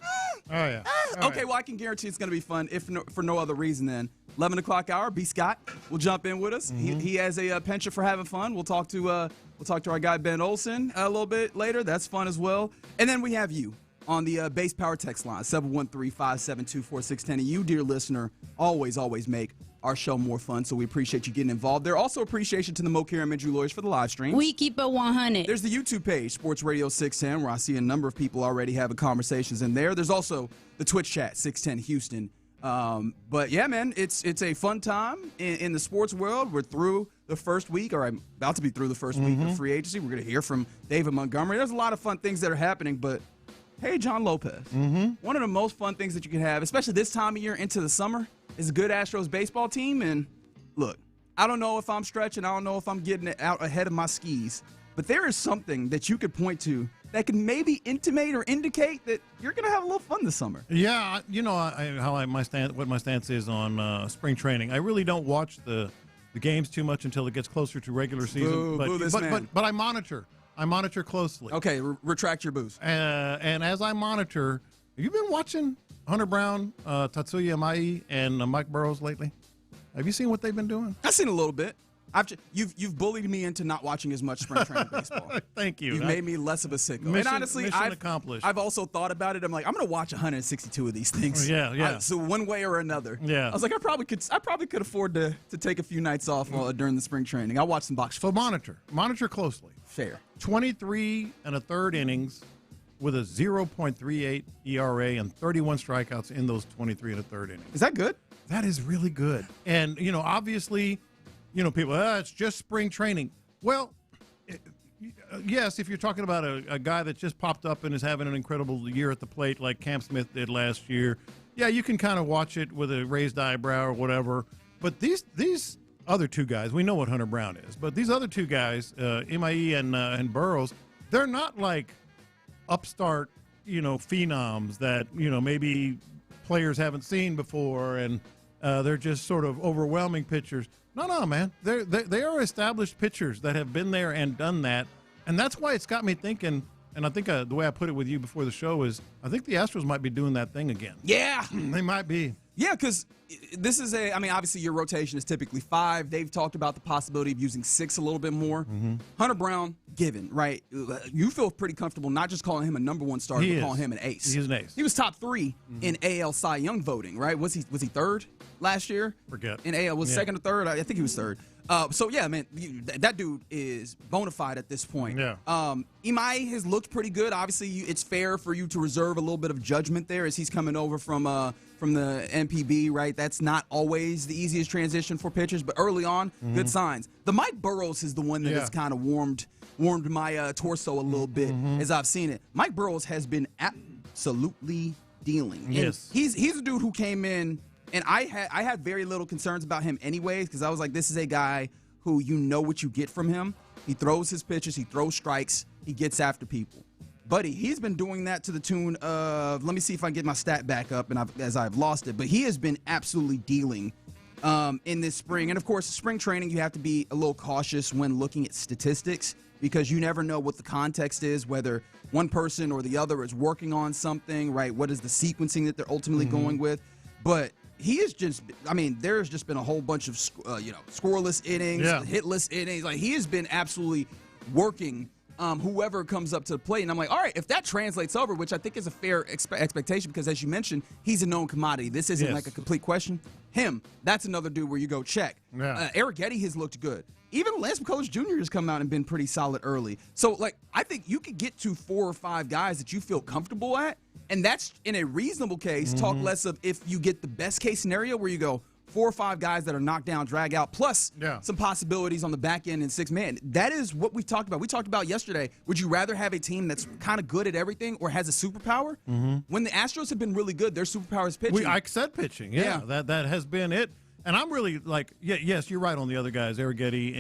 Oh yeah. Okay. Well, I can guarantee it's gonna be fun. If for no other reason than 11 o'clock hour. B. Scott will jump in with us. He has a penchant for having fun. We'll talk to our guy Ben Olsen a little bit later. That's fun as well. And then we have you on the base power text line 713-572-4610. And you, dear listener, always make our show more fun, so we appreciate you getting involved. There also appreciation to the Mo Care and Injury Lawyers for the live stream. We keep it 100. There's the YouTube page, Sports Radio 610, where I see a number of people already having conversations in there. There's also the Twitch chat, 610 Houston. But yeah, man, it's a fun time in the sports world. We're through the first week, or I'm about to be through the first week of free agency. We're going to hear from David Montgomery. There's a lot of fun things that are happening, but hey, John Lopez, one of the most fun things that you can have, especially this time of year into the summer, is a good Astros baseball team. And look, I don't know if I'm stretching. I don't know if I'm getting it out ahead of my skis, but there is something that you could point to that can maybe intimate or indicate that you're going to have a little fun this summer. Yeah, you know what my stance is on spring training. I really don't watch the games too much until it gets closer to regular season. But I monitor. I monitor closely. Okay, retract your booze. And as I monitor, have you been watching Hunter Brown, Tatsuya Amai, and Mike Burrows lately? Have you seen what they've been doing? I've seen a little bit. You've bullied me into not watching as much spring training baseball. Thank you. You've made me less of a sicko. And honestly, I've also thought about it. I'm like, I'm going to watch 162 of these things. Yeah. So one way or another. Yeah. I was like, I probably could afford to take a few nights off during the spring training. I'll watch some box. So monitor closely. Fair. 23 and a third innings with a 0.38 ERA and 31 strikeouts in those 23 and a third innings. Is that good? That is really good. And obviously, people, it's just spring training. Well, yes, if you're talking about a guy that just popped up and is having an incredible year at the plate like Cam Smith did last year, yeah, you can kind of watch it with a raised eyebrow or whatever. But these other two guys, we know what Hunter Brown is, but these other two guys, Imai and Burrows, they're not like upstart, phenoms that, maybe players haven't seen before, and they're just sort of overwhelming pitchers. No, man. They are established pitchers that have been there and done that. And that's why it's got me thinking, and I think the way I put it with you before the show is I think the Astros might be doing that thing again. Yeah. They might be. Yeah, because this is obviously your rotation is typically 5. They've talked about the possibility of using 6 a little bit more. Hunter Brown, given, right? You feel pretty comfortable not just calling him a number 1 starter, but calling him an ace. He's an ace. He was top 3 in AL Cy Young voting, right? Was he 3rd last year? Forget. In AL, was 2nd or 3rd? I think he was 3rd. So, yeah, man, that dude is bona fide at this point. Yeah. Imai has looked pretty good. Obviously, it's fair for you to reserve a little bit of judgment there as he's coming over from the NPB, right? That's not always the easiest transition for pitchers, but early on, good signs. The Mike Burrows is the one that has kind of warmed my torso a little bit as I've seen it. Mike Burrows has been absolutely dealing. Yes. And he's a dude who came in, and I had very little concerns about him anyways, because I was like, this is a guy who what you get from him. He throws his pitches, he throws strikes, he gets after people. Buddy, he's been doing that to the tune of, let me see if I can get my stat back up as I've lost it, but he has been absolutely dealing in this spring. And, of course, spring training, you have to be a little cautious when looking at statistics because you never know what the context is, whether one person or the other is working on something, right? What is the sequencing that they're ultimately going with? But he is just, there's just been a whole bunch of, scoreless innings, hitless innings. Like, he has been absolutely working whoever comes up to the plate. And I'm like, all right, if that translates over, which I think is a fair expectation because, as you mentioned, he's a known commodity. This isn't like a complete question. That's another dude where you go check. Yeah. Eric Getty has looked good. Even Lance McCullers Jr. has come out and been pretty solid early. So, I think you could get to 4 or 5 guys that you feel comfortable at, and that's, in a reasonable case, talk less of if you get the best case scenario where you go 4 or 5 guys that are knocked down, drag out, plus some possibilities on the back end in 6 man. That is what we talked about. We talked about yesterday, would you rather have a team that's kind of good at everything or has a superpower? When the Astros have been really good, their superpower is pitching. I said pitching, that has been it. And I'm really like, yes, you're right on the other guys, Arrighetti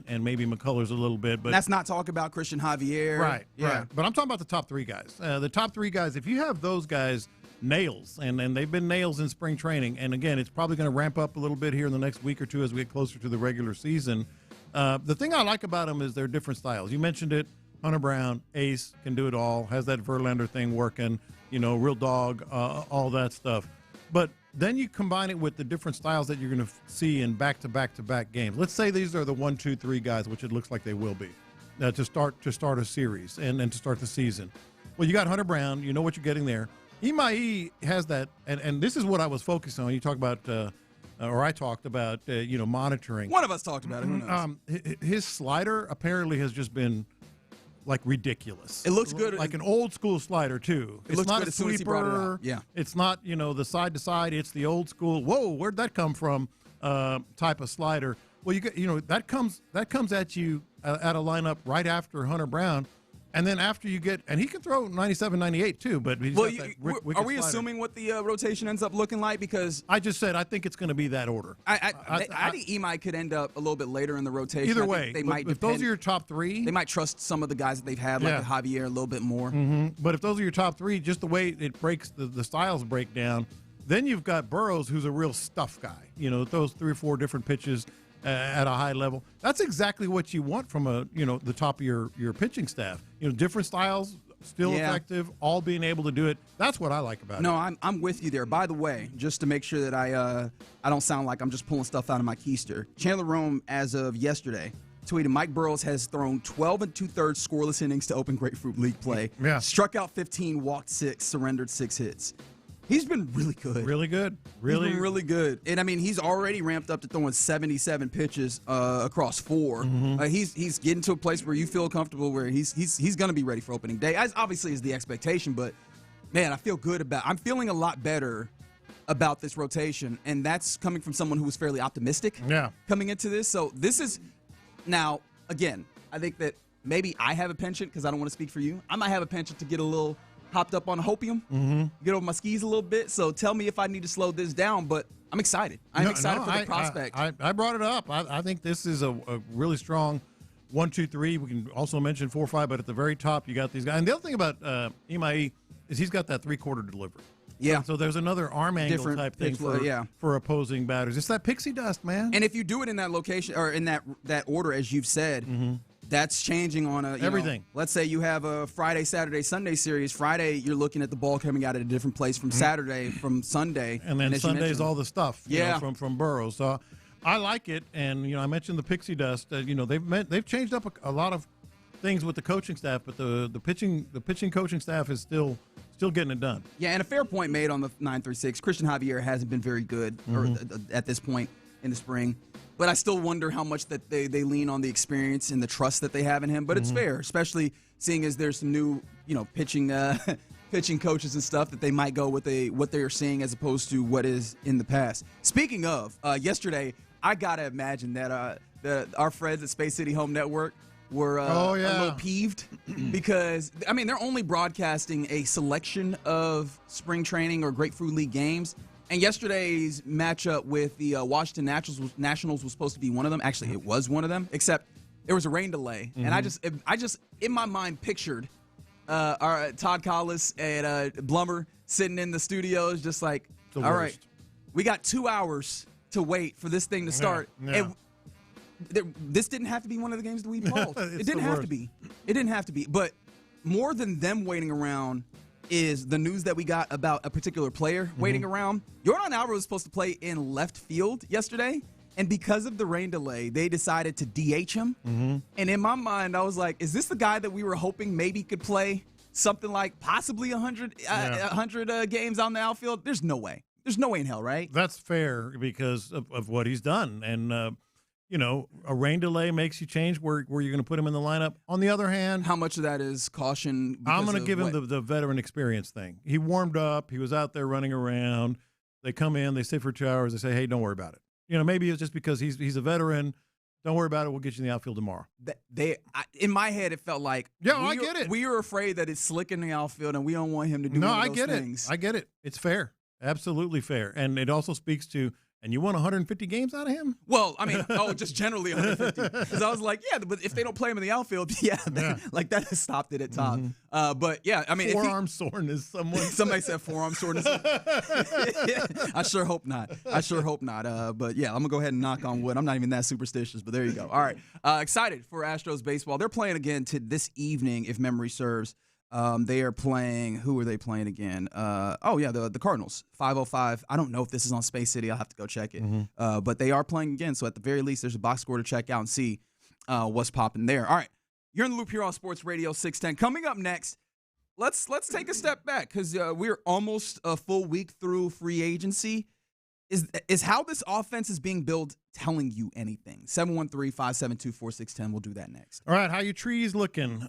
and maybe McCullers a little bit. But that's not talking about Christian Javier. Right. But I'm talking about the top 3 guys. The top 3 guys, if you have those guys nails, and they've been nails in spring training, and again, it's probably going to ramp up a little bit here in the next week or two as we get closer to the regular season. The thing I like about them is their different styles. You mentioned it. Hunter Brown, ace, can do it all, has that Verlander thing working, real dog, all that stuff. But then you combine it with the different styles that you're going to see in back-to-back-to-back games. Let's say these are the 1, 2, 3 guys, which it looks like they will be, to start a series and to start the season. Well, you got Hunter Brown. You know what you're getting there. Imai has that, and this is what I was focused on. You talk about, or I talked about, monitoring. One of us talked about it. Who knows? His slider apparently has just been like ridiculous. It looks good, like an old school slider too. It looks not good a as soon as he brought it sweeper. out. Yeah, it's not the side to side. It's the old school. Whoa, where'd that come from? Type of slider. Well, that comes at you at a lineup right after Hunter Brown. And then after you get, and he can throw 97, 98 too, but he's got that wicked are we slider. assuming what the rotation ends up looking like? Because I just said I think it's going to be that order. I think Imai could end up a little bit later in the rotation. Either way, they might. If those are your top 3, they might trust some of the guys that they've had, like Javier, a little bit more. Mm-hmm. But if those are your top 3, just the way it breaks the styles break down, then you've got Burrows, who's a real stuff guy. Throws 3 or 4 different pitches at a high level. That's exactly what you want from the top of your pitching staff. Different styles, still effective, all being able to do it. That's what I like about it. No, I'm with you there. By the way, just to make sure that I don't sound like I'm just pulling stuff out of my keister, Chandler Rome, as of yesterday, tweeted Mike Burrows has thrown 12 2/3 scoreless innings to open Grapefruit League play. Struck out 15, walked 6, surrendered 6 hits. He's been really good. Really good. He's been really good. And, I mean, he's already ramped up to throwing 77 pitches across 4. Mm-hmm. He's getting to a place where you feel comfortable, where he's going to be ready for opening day. As obviously is the expectation, but, man, I'm feeling a lot better about this rotation, and that's coming from someone who was fairly optimistic coming into this. So this is – now, again, I think that maybe I have a penchant, because I don't want to speak for you. I might have a penchant to get a little – hopped up on hopium, get over my skis a little bit. So tell me if I need to slow this down, but I'm excited. I'm excited for the prospect. I brought it up. I think this is a really strong 1, 2, 3. We can also mention 4, 5, but at the very top, you got these guys. And the other thing about Imai is he's got that 3/4 delivery. Yeah. So there's another arm angle Different type thing pitch, for opposing batters. It's that pixie dust, man. And if you do it in that location or in that order, as you've said, that's changing on everything. Let's say you have a Friday, Saturday, Sunday series. Friday, you're looking at the ball coming out at a different place from Saturday, from Sunday. And then Sunday's all the stuff from Burrows. So I like it. And, I mentioned the pixie dust. They've changed up a lot of things with the coaching staff, but the pitching coaching staff is still getting it done. Yeah, and a fair point made on the 936. Christian Javier hasn't been very good at this point in the spring. But I still wonder how much that they lean on the experience and the trust that they have in him. But it's fair, especially seeing as there's some new, pitching coaches and stuff that they might go with what they are seeing as opposed to what is in the past. Speaking of, yesterday, I got to imagine that our friends at Space City Home Network were a little peeved because, they're only broadcasting a selection of spring training or Grapefruit League games. And yesterday's matchup with the Washington Nationals was supposed to be one of them. Actually, it was one of them, except there was a rain delay. And I just in my mind pictured our Todd Collis and Blummer sitting in the studios just like, all right, we got 2 hours to wait for this thing to start. Yeah. And this didn't have to be one of the games that we called. It didn't have to be. It didn't have to be. But more than them waiting around is the news that we got about a particular player waiting around. Yordan Alvarez was supposed to play in left field yesterday, and because of the rain delay, they decided to DH him. And in my mind, I was like, is this the guy that we were hoping maybe could play something like possibly 100 games on the outfield? There's no way. There's no way in hell, right? That's fair because of what he's done. And, a rain delay makes you change where you're going to put him in the lineup. On the other hand, how much of that is caution? I'm going to give him the veteran experience thing. He warmed up. He was out there running around. They come in, they sit for 2 hours. They say, hey, don't worry about it. Maybe it's just because he's a veteran. Don't worry about it. We'll get you in the outfield tomorrow. In my head, it felt like, I get it. We were afraid that it's slick in the outfield, and we don't want him to do one of those things. I get it. It's fair. Absolutely fair. And it also speaks to And you won 150 games out of him? Well, I mean, just generally 150. Because I was like, yeah, but if they don't play him in the outfield, like that has stopped it at top. But yeah, I mean, forearm soreness. Somebody said forearm soreness. I sure hope not. But yeah, I'm gonna go ahead and knock on wood. I'm not even that superstitious, but there you go. All right, excited for Astros baseball. They're playing again this evening, if memory serves. They are playing. Who are they playing again? The Cardinals. 5:05. I don't know if this is on Space City. I'll have to go check it. But they are playing again. So at the very least, there's a box score to check out and see what's popping there. All right, you're in the loop here on Sports Radio 610. Coming up next, let's take a step back because we're almost a full week through free agency. Is how this offense is being built telling you anything? 713-572-4610. We'll do that next. All right, how you trees looking?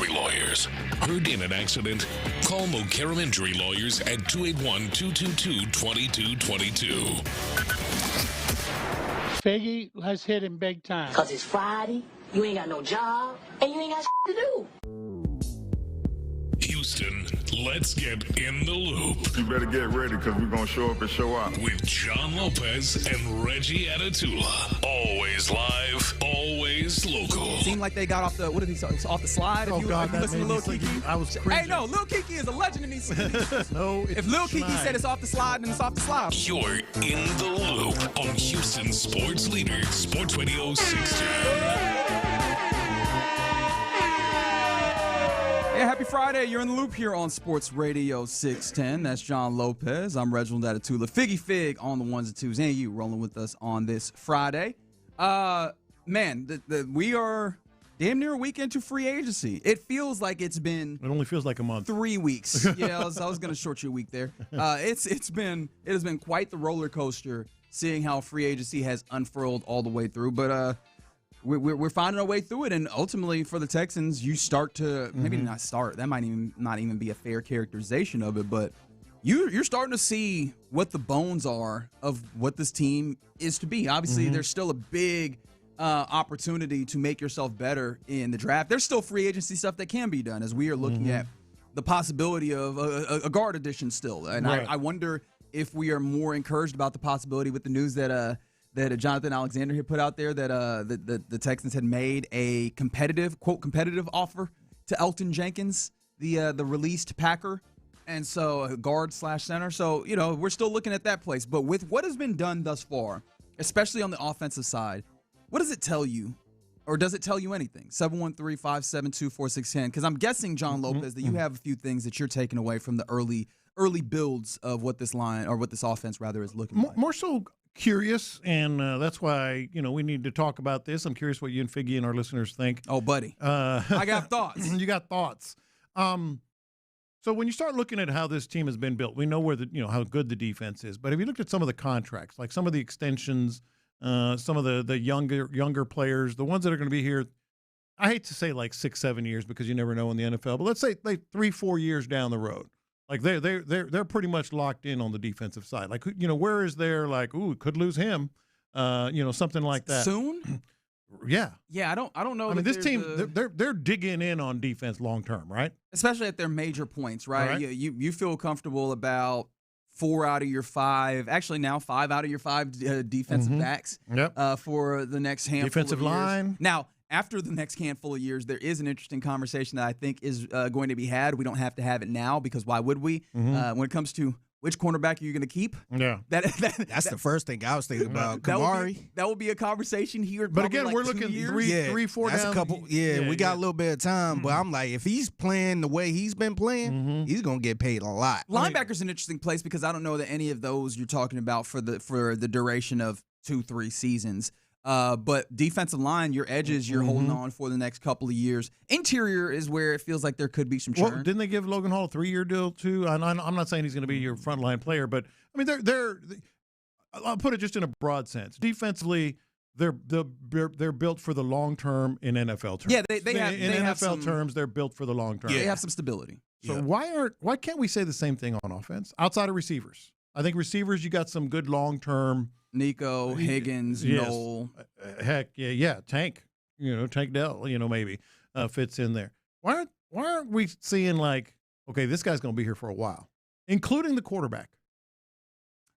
Injury Lawyers. Heard in an accident? Call Montgomery Injury Lawyers at 281-222-2222. Figgy, let's hit him big time. Because it's Friday, you ain't got no job, and you ain't got to do. Houston, let's get in the loop. You better get ready because we're going to show up and show out. With John Lopez and Reggie Atatula. Always live, always local. Seemed like they got off the, what did he say? Off the slide? Oh, God, if you listen to Lil Kiki. I was cringing. Hey, no, Lil Kiki is a legend in these cities. No, if Lil Kiki said it's off the slide, then it's off the slide. You're in the loop on Houston Sports Leader, Sports Radio 610. Yeah, happy Friday. You're in the loop here on Sports Radio 610. That's John Lopez. I'm Reginald Atatula. Figgy Fig on the ones and twos, and you rolling with us on this Friday. Man, we are damn near a week into free agency. It feels like it's been. It only feels like a month. 3 weeks. Yeah, I was going to short you a week there. It has been quite the roller coaster seeing how free agency has unfurled all the way through. But we're finding our way through it, and ultimately for the Texans, you start to maybe not start. That might not even be a fair characterization of it, but you're starting to see what the bones are of what this team is to be. Obviously, there's still a big opportunity to make yourself better in the draft. There's still free agency stuff that can be done, as we are looking at the possibility of a guard addition still. And right. I wonder if we are more encouraged about the possibility with the news that Jonathan Alexander had put out there that the Texans had made a competitive offer to Elton Jenkins, the released Packer, and so guard / center. So, we're still looking at that place. But with what has been done thus far, especially on the offensive side, what does it tell you? Or does it tell you anything? 713-572-4610. Because I'm guessing, John Lopez, that you have a few things that you're taking away from the early builds of what this line, or what this offense rather, is looking like. More so curious, and that's why we need to talk about this. I'm curious what you and Figgy and our listeners think. Oh, buddy, I got thoughts. You got thoughts. So when you start looking at how this team has been built, we know where how good the defense is. But if you looked at some of the contracts, like some of the extensions, some of the younger players, the ones that are going to be here, I hate to say like 6-7 years because you never know in the NFL, but let's say like 3-4 years down the road. Like they're pretty much locked in on the defensive side. Like, where is there like, ooh, could lose him, something like that soon. Yeah. I don't know. I mean, this team they're digging in on defense long term, right? Especially at their major points, right? You feel comfortable about 4 out of your 5, actually now 5 out of your 5 defensive backs. Yep. For the next handful defensive of years. line. Now, after the next handful of years, there is an interesting conversation that I think is going to be had. We don't have to have it now because why would we? When it comes to which cornerback are you going to keep? Yeah. That's the first thing I was thinking about. Kamari. That will be a conversation here. But again, like we're looking 3, 4 That's down. A couple. We got a little bit of time, but I'm like, if he's playing the way he's been playing, he's going to get paid a lot. Linebacker's an interesting place because I don't know that any of those you're talking about for the duration of 2-3 seasons. But defensive line, your edges, you're holding on for the next couple of years. Interior is where it feels like there could be some churn. Well, didn't they give Logan Hall a 3-year deal too? I'm not saying he's going to be your frontline player, but I mean I'll put it just in a broad sense. Defensively, they're built for the long term in NFL terms. Yeah, they have in NFL terms. They're built for the long term. Yeah. They have some stability. So why can't we say the same thing on offense outside of receivers? I think receivers, you got some good long term. Nico, Higgins, Noel. Heck, yeah. Tank, Tank Dell, maybe fits in there. Why aren't we seeing like, okay, this guy's going to be here for a while, including the quarterback?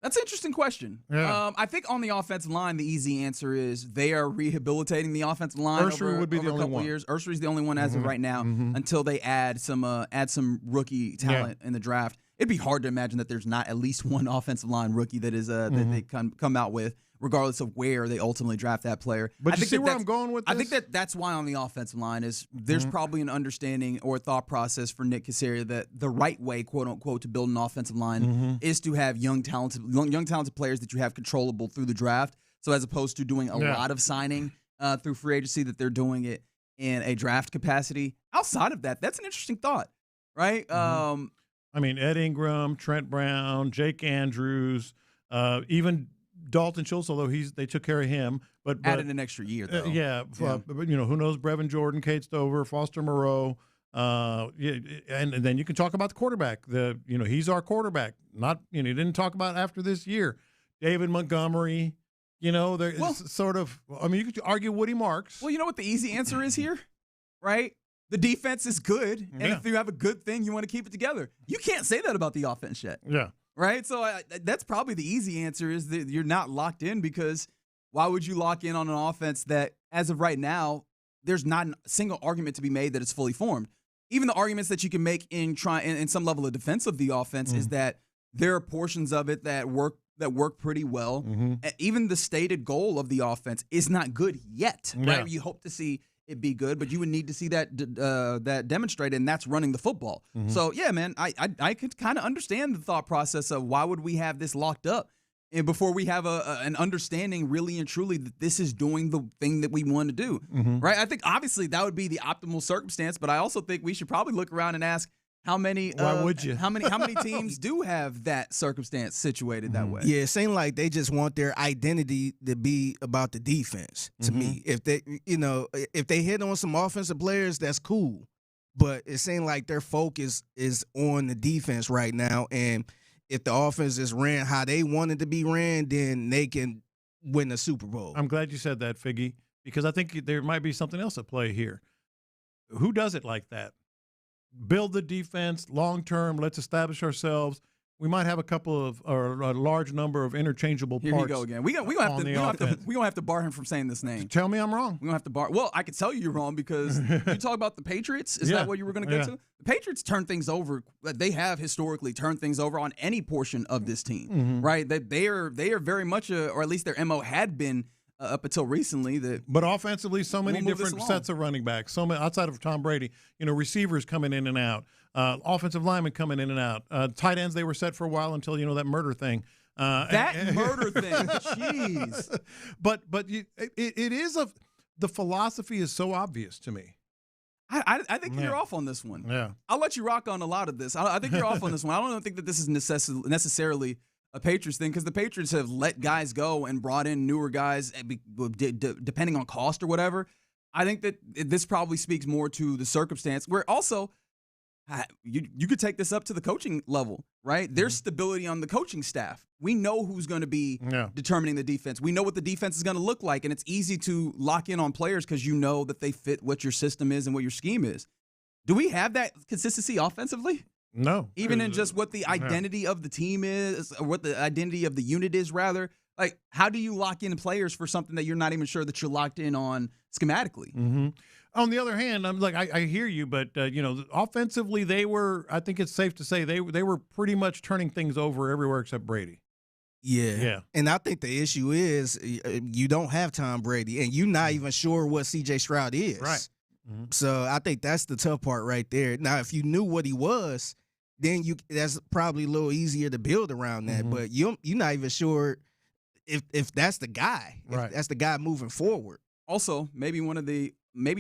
That's an interesting question. Yeah. I think on the offensive line, the easy answer is they are rehabilitating the offensive line would be the only one. Years. Ursery's the only one as of right now until they add some rookie talent in the draft. It'd be hard to imagine that there's not at least one offensive line rookie that is that they come out with, regardless of where they ultimately draft that player. But I think see where I'm going with this? I think that's why on the offensive line is there's probably an understanding or thought process for Nick Caseria that the right way, quote unquote, to build an offensive line is to have young talented players that you have controllable through the draft. So as opposed to doing a lot of signing through free agency, that they're doing it in a draft capacity. Outside of that, that's an interesting thought, right? I mean, Ed Ingram, Trent Brown, Jake Andrews, even Dalton Schultz, although they took care of him. But added an extra year, though. But who knows? Brevin Jordan, Kate Stover, Foster Moreau, And then you can talk about the quarterback. He's our quarterback. Not, you didn't talk about after this year. David Montgomery, there's sort of, you could argue Woody Marks. Well, you know what the easy answer is here, right? The defense is good, and if you have a good thing, you want to keep it together. You can't say that about the offense yet. Yeah. Right? So that's probably the easy answer is that you're not locked in, because why would you lock in on an offense that, as of right now, there's not a single argument to be made that it's fully formed. Even the arguments that you can make in some level of defense of the offense is that there are portions of it that work pretty well. Even the stated goal of the offense is not good yet. Yeah. Right? You hope to see it be good, but you would need to see that demonstrated, and that's running the football. So yeah, man, I could kind of understand the thought process of why would we have this locked up, and before we have an understanding really and truly that this is doing the thing that we want to do, right? I think obviously that would be the optimal circumstance, but I also think we should probably look around and ask how many. Why would you? How many teams do have that circumstance situated that way? Yeah, it seems like they just want their identity to be about the defense. To me, if they hit on some offensive players, that's cool, but it seems like their focus is on the defense right now. And if the offense is ran how they want it to be ran, then they can win the Super Bowl. I'm glad you said that, Figgy, because I think there might be something else at play here. Who does it like that? Build the defense long term. Let's establish ourselves. We might have a large number of interchangeable parts. Here we go again. We don't have to bar him from saying this name. Tell me I'm wrong. We don't have to bar. Well, I can tell you're wrong, because you talk about the Patriots. Is that what you were going to get to? The Patriots turn things over. They have historically turned things over on any portion of this team, right? They are very much, or at least their MO had been up until recently. But offensively, so many different sets of running backs. So many outside of Tom Brady. Receivers coming in and out. Offensive linemen coming in and out. Tight ends, they were set for a while until that murder thing. Murder thing, jeez. But it is the philosophy is so obvious to me. I think you're off on this one. Yeah, I'll let you rock on a lot of this. I think you're off on this one. I don't think that this is necessarily a Patriots thing, because the Patriots have let guys go and brought in newer guys depending on cost or whatever. I think that this probably speaks more to the circumstance where also you could take this up to the coaching level, right? There's stability on the coaching staff. We know who's going to be determining the defense. We know what the defense is going to look like, and it's easy to lock in on players because you know that they fit what your system is and what your scheme is. Do we have that consistency offensively? No. Even in just what the identity of the team is, or what the identity of the unit is, rather. Like, how do you lock in players for something that you're not even sure that you're locked in on schematically? On the other hand, I'm like, I hear you, but offensively, I think it's safe to say they were pretty much turning things over everywhere except Brady. Yeah. And I think the issue is you don't have Tom Brady, and you're not even sure what C.J. Stroud is. Right. So I think that's the tough part right there. Now, if you knew what he was, then that's probably a little easier to build around that. But you're not even sure if that's the guy. If that's the guy moving forward. Also, maybe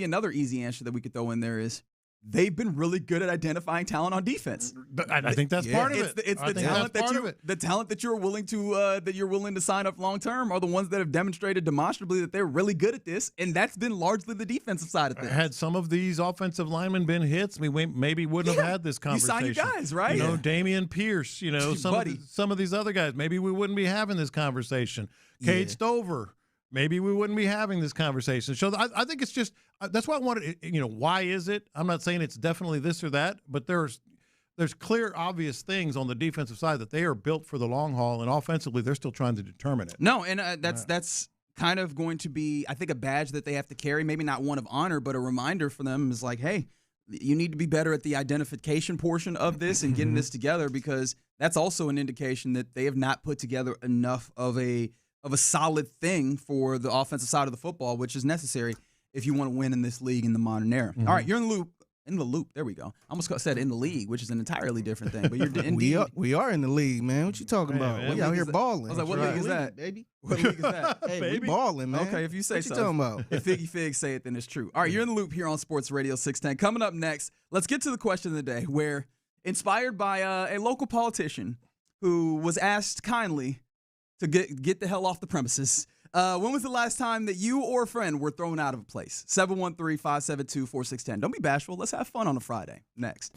another easy answer that we could throw in there is they've been really good at identifying talent on defense. I think that's part of it. It's the talent that you're willing to sign up long term are the ones that have demonstrated demonstrably that they're really good at this, and that's been largely the defensive side of things. Had some of these offensive linemen been hits, we maybe wouldn't have had this conversation. You sign your guys, right? Damian Pierce, some of these other guys, maybe we wouldn't be having this conversation. Cade Stover. Maybe we wouldn't be having this conversation. So I think it's just that's why I wanted. Why is it? I'm not saying it's definitely this or that, but there's clear, obvious things on the defensive side that they are built for the long haul, and offensively they're still trying to determine it. No, and that's kind of going to be, I think, a badge that they have to carry. Maybe not one of honor, but a reminder for them is like, hey, you need to be better at the identification portion of this and getting this together, because that's also an indication that they have not put together enough of a solid thing for the offensive side of the football, which is necessary if you want to win in this league in the modern era. All right, you're in the loop. In the loop. There we go. I almost said in the league, which is an entirely different thing. But you're indeed. We are in the league, man. What you talking about? Man. We out here balling. I was like, what league is that, baby? What league is that? Hey, we balling, man. Okay, if you say what so. What you talking about? If Figgy Fig say it, then it's true. All right, you're in the loop here on Sports Radio 610. Coming up next, let's get to the question of the day, where inspired by a local politician who was asked kindly to get the hell off the premises, When was the last time that you or a friend were thrown out of a place? 713-572-4610. Don't be bashful. Let's have fun on a Friday. Next.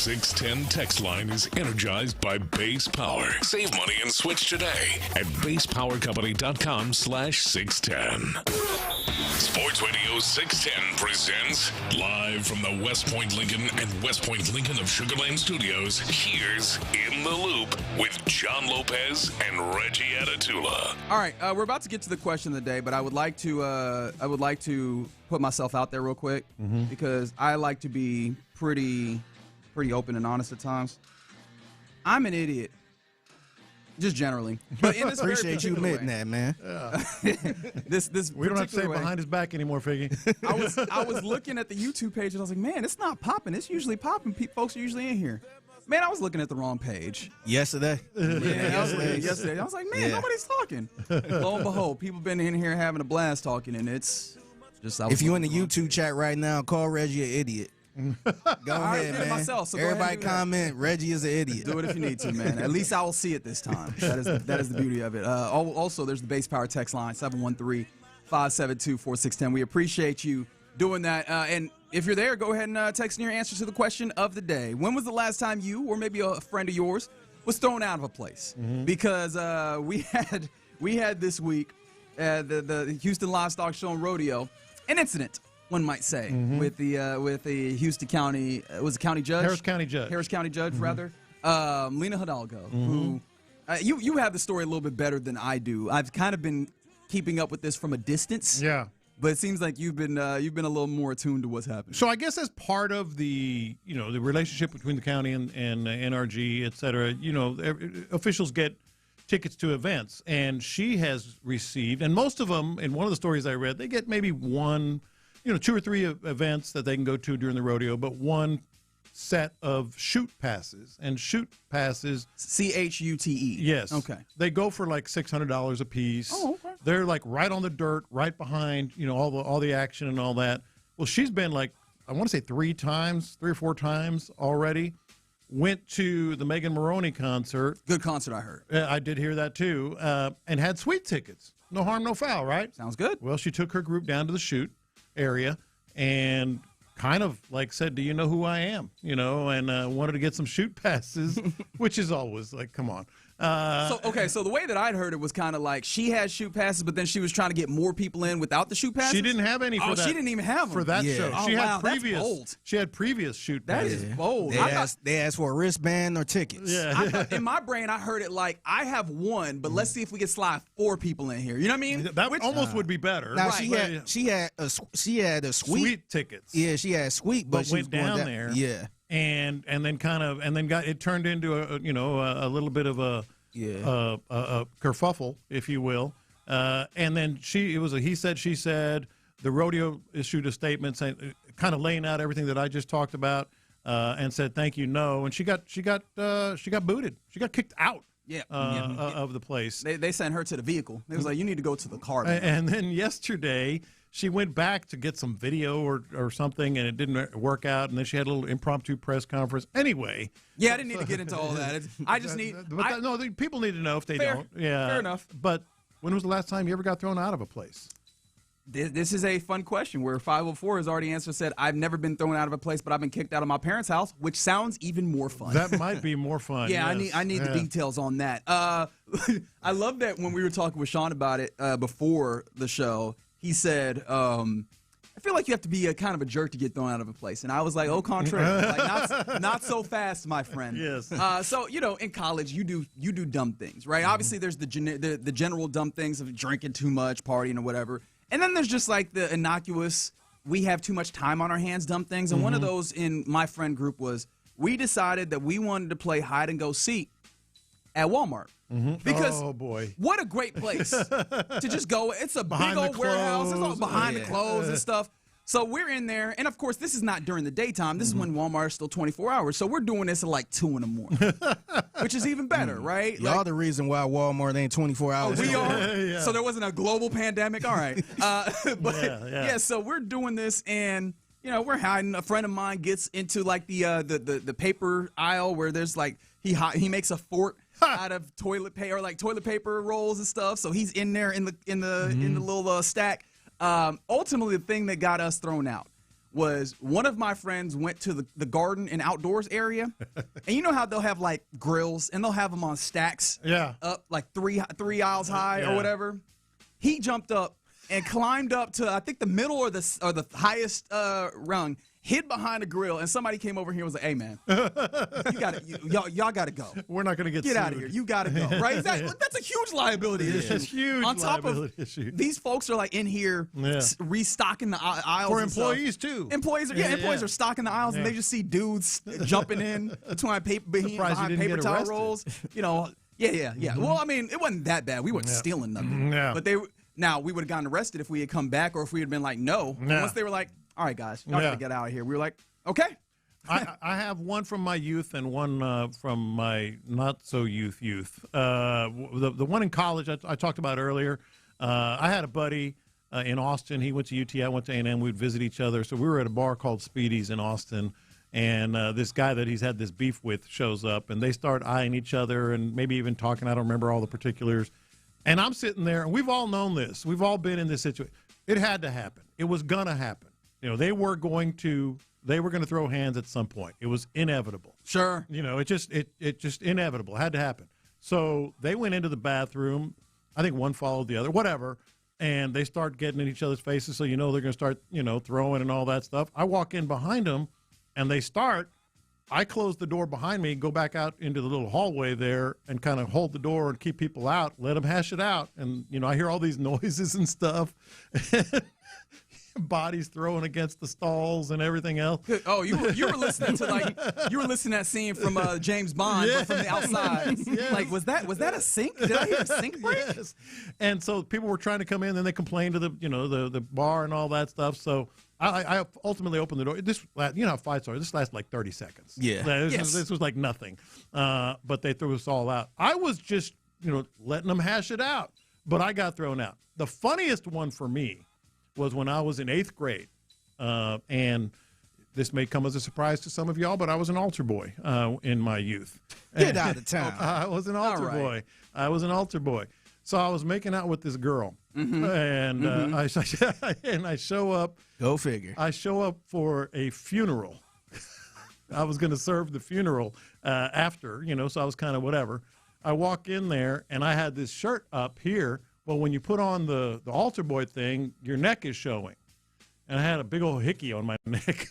610 text line is energized by Base Power. Save money and switch today at basepowercompany.com/610. Sports Radio 610 presents live from the West Point Lincoln and West Point Lincoln of Sugar Land Studios. Here's In the Loop with John Lopez and Reggie Atatula. All right, we're about to get to the question of the day, but I would like to put myself out there real quick because I like to be pretty open and honest at times. I'm an idiot, just generally. But in this appreciate you admitting that, man. this we don't have to say it behind his back anymore, Figgy. I was looking at the YouTube page and I was like, man, it's not popping. It's usually popping. Folks are usually in here. Man, I was looking at the wrong page. Yesterday? Yesterday. I was like, man, nobody's talking. Lo and behold, people been in here having a blast talking, and it's just... If you're in the YouTube chat right now, call Reggie an idiot. Go ahead, man. Myself, so everybody comment, Reggie is an idiot. Do it if you need to, man. At least I will see it this time. That is the beauty of it. Also, there's the Base Power text line, 713-572-4610. We appreciate you doing that. And if you're there, go ahead and text in your answer to the question of the day. When was the last time you, or maybe a friend of yours, was thrown out of a place? Because we had this week the Houston Livestock Show and Rodeo, an incident, one might say, with the Houston County, was it county judge? Harris County Judge, rather. Lena Hidalgo, who you have the story a little bit better than I do. I've kind of been keeping up with this from a distance. Yeah. But it seems like you've been a little more attuned to what's happening. So I guess as part of the the relationship between the county and NRG, et cetera, officials get tickets to events, and she has received, and most of them, in one of the stories I read, they get maybe one, 2 or 3 events that they can go to during the rodeo, but one set of shoot passes. And shoot passes, CHUTE. Yes. Okay. They go for like $600 a piece. Oh, okay. They're like right on the dirt, right behind, all the action and all that. Well, she's been like, I want to say 3 or 4 times already. Went to the Megan Maroney concert. Good concert, I heard. I did hear that too. And had sweet tickets. No harm, no foul, right? Sounds good. Well, she took her group down to the shoot area and kind of like said, do you know who I am? And wanted to get some shoot passes, which is always like, come on. So the way that I'd heard it was kind of like she had shoot passes, but then she was trying to get more people in without the shoot passes. She didn't have any for that. She didn't even have them. For that show. She had previous. That's bold. She had previous shoot passes. That is bold. They asked for a wristband or tickets. Yeah. In my brain, I heard it like, I have one, but let's see if we can slide 4 people in here. You know what I mean? That almost would be better. Now, she had a suite tickets. Yeah, she had suite, but she went down there. Yeah. And then it turned into a little bit of a kerfuffle, if you will. And then it was a he said, she said. The rodeo issued a statement saying, kind of laying out everything that I just talked about, and said thank you, no. And she got booted. She got kicked out. Of the place. They sent her to the vehicle. It was like, you need to go to the car. And then yesterday, she went back to get some video or something, and it didn't work out. And then she had a little impromptu press conference. Anyway. Yeah, I didn't need to get into all that. I just need... people need to know if they fair, don't. Yeah, fair enough. But when was the last time you ever got thrown out of a place? This is a fun question where 504 has already answered, said, I've never been thrown out of a place, but I've been kicked out of my parents' house, which sounds even more fun. That might be more fun. Yeah, yes. I need the details on that. I love that when we were talking with Sean about it before the show, he said, I feel like you have to be a kind of a jerk to get thrown out of a place. And I was like, au contraire. Like, not so fast, my friend. Yes. So, in college, you do dumb things, right? Obviously, there's the general dumb things of drinking too much, partying or whatever. And then there's just like the innocuous, we have too much time on our hands, dumb things. And one of those in my friend group was we decided that we wanted to play hide and go seek at Walmart. Because what a great place to just go. It's a big old warehouse. It's all behind the clothes and stuff. So we're in there, and of course, this is not during the daytime. This is when Walmart is still 24 hours. So we're doing this at like 2 in the morning, which is even better, right? Y'all the reason why Walmart ain't 24 hours. We are. Yeah. So there wasn't a global pandemic. All right. So we're doing this, and we're hiding. A friend of mine gets into like the paper aisle where there's like he makes a fort out of toilet paper, or like toilet paper rolls and stuff. So he's in there in the little stack. Ultimately, the thing that got us thrown out was one of my friends went to the garden and outdoors area, and you know how they'll have like grills and they'll have them on stacks, up like three aisles high or whatever. He jumped up and climbed up to I think the middle or the highest rung, hid behind a grill, and somebody came over here and was like, "Hey man, y'all got to go. We're not going to get out of here. You got to go." Right? That's a huge liability issue. It's huge on top liability of issue. These folks are like in here restocking the aisles for and employees stuff. too. Employees are stocking the aisles, and they just see dudes jumping in behind paper towel rolls. Yeah. Well, I mean, it wasn't that bad. We weren't stealing nothing. But we would have gotten arrested if we had come back, or if we had been like, no. Once they were like, all right, guys, y'all got to get out of here. We were like, okay. I have one from my youth and one from my not-so-youth. The one in college I talked about earlier, I had a buddy in Austin. He went to UT, I went to A&M. We'd visit each other. So we were at a bar called Speedy's in Austin, and this guy that he's had this beef with shows up, and they start eyeing each other and maybe even talking. I don't remember all the particulars. And I'm sitting there, and we've all known this. We've all been in this situation. It had to happen. It was going to happen. They were going to throw hands at some point. It was inevitable. Sure. It just inevitable. It had to happen. So they went into the bathroom. I think one followed the other, whatever, and they start getting in each other's faces. So they're going to start throwing and all that stuff. I walk in behind them, and they start. I close the door behind me, go back out into the little hallway there, and kind of hold the door and keep people out, let them hash it out. And I hear all these noises and stuff. Bodies thrown against the stalls and everything else. Oh, you were listening to that scene from James Bond, but from the outside. Yes. Like, was that a sink? Did I hear a sink break? Yes. And so people were trying to come in, and they complained to the bar and all that stuff. So I ultimately opened the door. This how fights are. This lasted like 30 seconds. Yeah. This was like nothing. But they threw us all out. I was just letting them hash it out, but I got thrown out. The funniest one for me was when I was in 8th grade, and this may come as a surprise to some of y'all, but I was an altar boy in my youth. Get out of town. I was an altar boy. I was an altar boy. So I was making out with this girl, and I show up. Go figure. I show up for a funeral. I was going to serve the funeral after, so I was kind of whatever. I walk in there, and I had this shirt up here. Well, when you put on the altar boy thing, your neck is showing. And I had a big old hickey on my neck.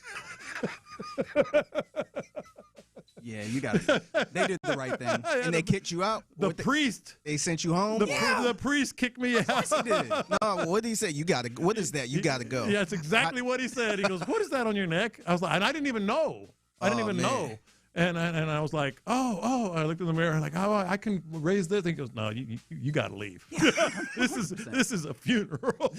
Yeah, you got it. They did the right thing. And they kicked you out? The priest. They sent you home? The priest kicked me out. Of course he did. No, what did he say? What is that? You got to go. Yeah, that's exactly what he said. He goes, "What is that on your neck?" I was like, and I didn't even know. I didn't even know. And I was like, oh, I looked in the mirror, like, oh, I can raise this. And he goes, no, you got to leave. This is a funeral.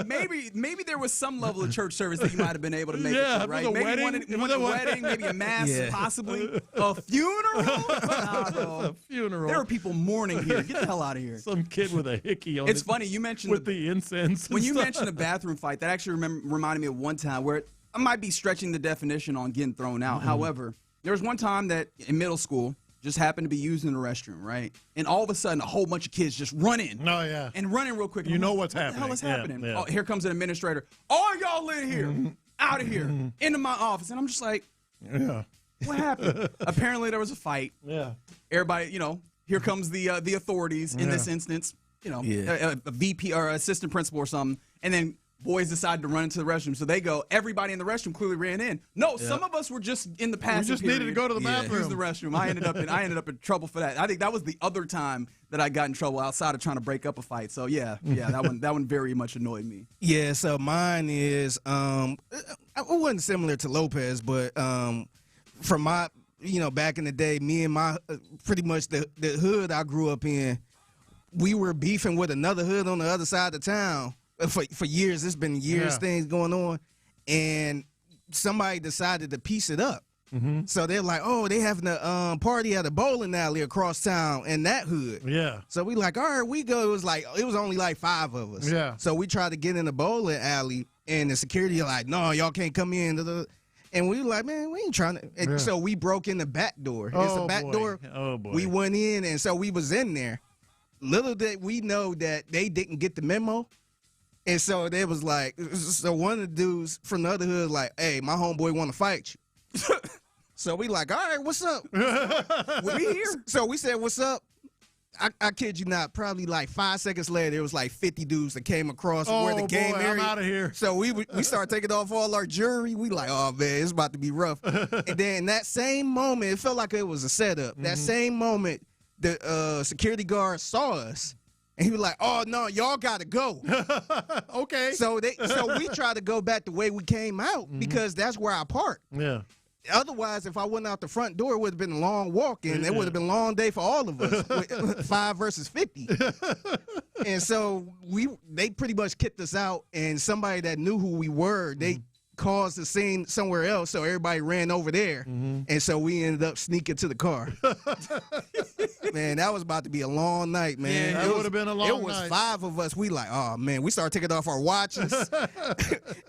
Maybe there was some level of church service that you might have been able to make. Yeah, it, right? A Maybe wedding, one wedding, maybe a mass, possibly a funeral. A funeral. There are people mourning here. Get the hell out of here. Some kid with a hickey on. It's funny you mentioned with the incense. When you mentioned the bathroom fight, that actually reminded me of one time where I might be stretching the definition on getting thrown out. However, there was one time that in middle school, just happened to be using the restroom, right? And all of a sudden, a whole bunch of kids just run in. Oh, yeah. And run in real quick. You know what's happening. What the hell is happening? Yeah. Oh, here comes an administrator. All y'all in here. Out of here. Into my office. And I'm just like, what happened? Apparently, there was a fight. Yeah. Everybody, here comes the authorities in this instance. A VP or assistant principal or something. And then boys decided to run into the restroom. So they go, everybody in the restroom clearly ran in. No, some of us were just in the passing We just needed to go to the bathroom. Use the restroom. I ended up in trouble for that. I think that was the other time that I got in trouble outside of trying to break up a fight. So that one very much annoyed me. Yeah, so mine is it wasn't similar to Lopez, but from my back in the day, me and my pretty much the hood I grew up in, we were beefing with another hood on the other side of town. For years, it's been years things going on, and somebody decided to piece it up. So they're like, oh, they having a party at a bowling alley across town in that hood. Yeah. So we like, all right, we go. It was only like 5 of us. Yeah. So we tried to get in the bowling alley, and the security like, no, y'all can't come in. And we were like, man, we ain't trying to. And so we broke in the back door. It's the back door. Oh, boy. We went in, and so we was in there. Little did we know that they didn't get the memo. And so they was like, so one of the dudes from the other hood like, hey, my homeboy want to fight you. So we like, all right, what's up? We here. So we said, what's up? I kid you not, probably like 5 seconds later, there was like 50 dudes that came across where the game area. I'm out of here. So we started taking off all our jewelry. We like, oh man, it's about to be rough. And then that same moment, it felt like it was a setup. That same moment, the security guard saw us. And he was like, oh, no, y'all got to go. Okay. So we tried to go back the way we came out because that's where I parked. Yeah. Otherwise, if I went out the front door, it would have been a long walk, and it would have been a long day for all of us, 5 versus 50. And so they pretty much kicked us out, and somebody that knew who we were, they caused the scene somewhere else, so everybody ran over there, and so we ended up sneaking to the car. Man, that was about to be a long night, man. Yeah, it would have been a long night. It was 5 of us. We like, oh, man, we started taking off our watches.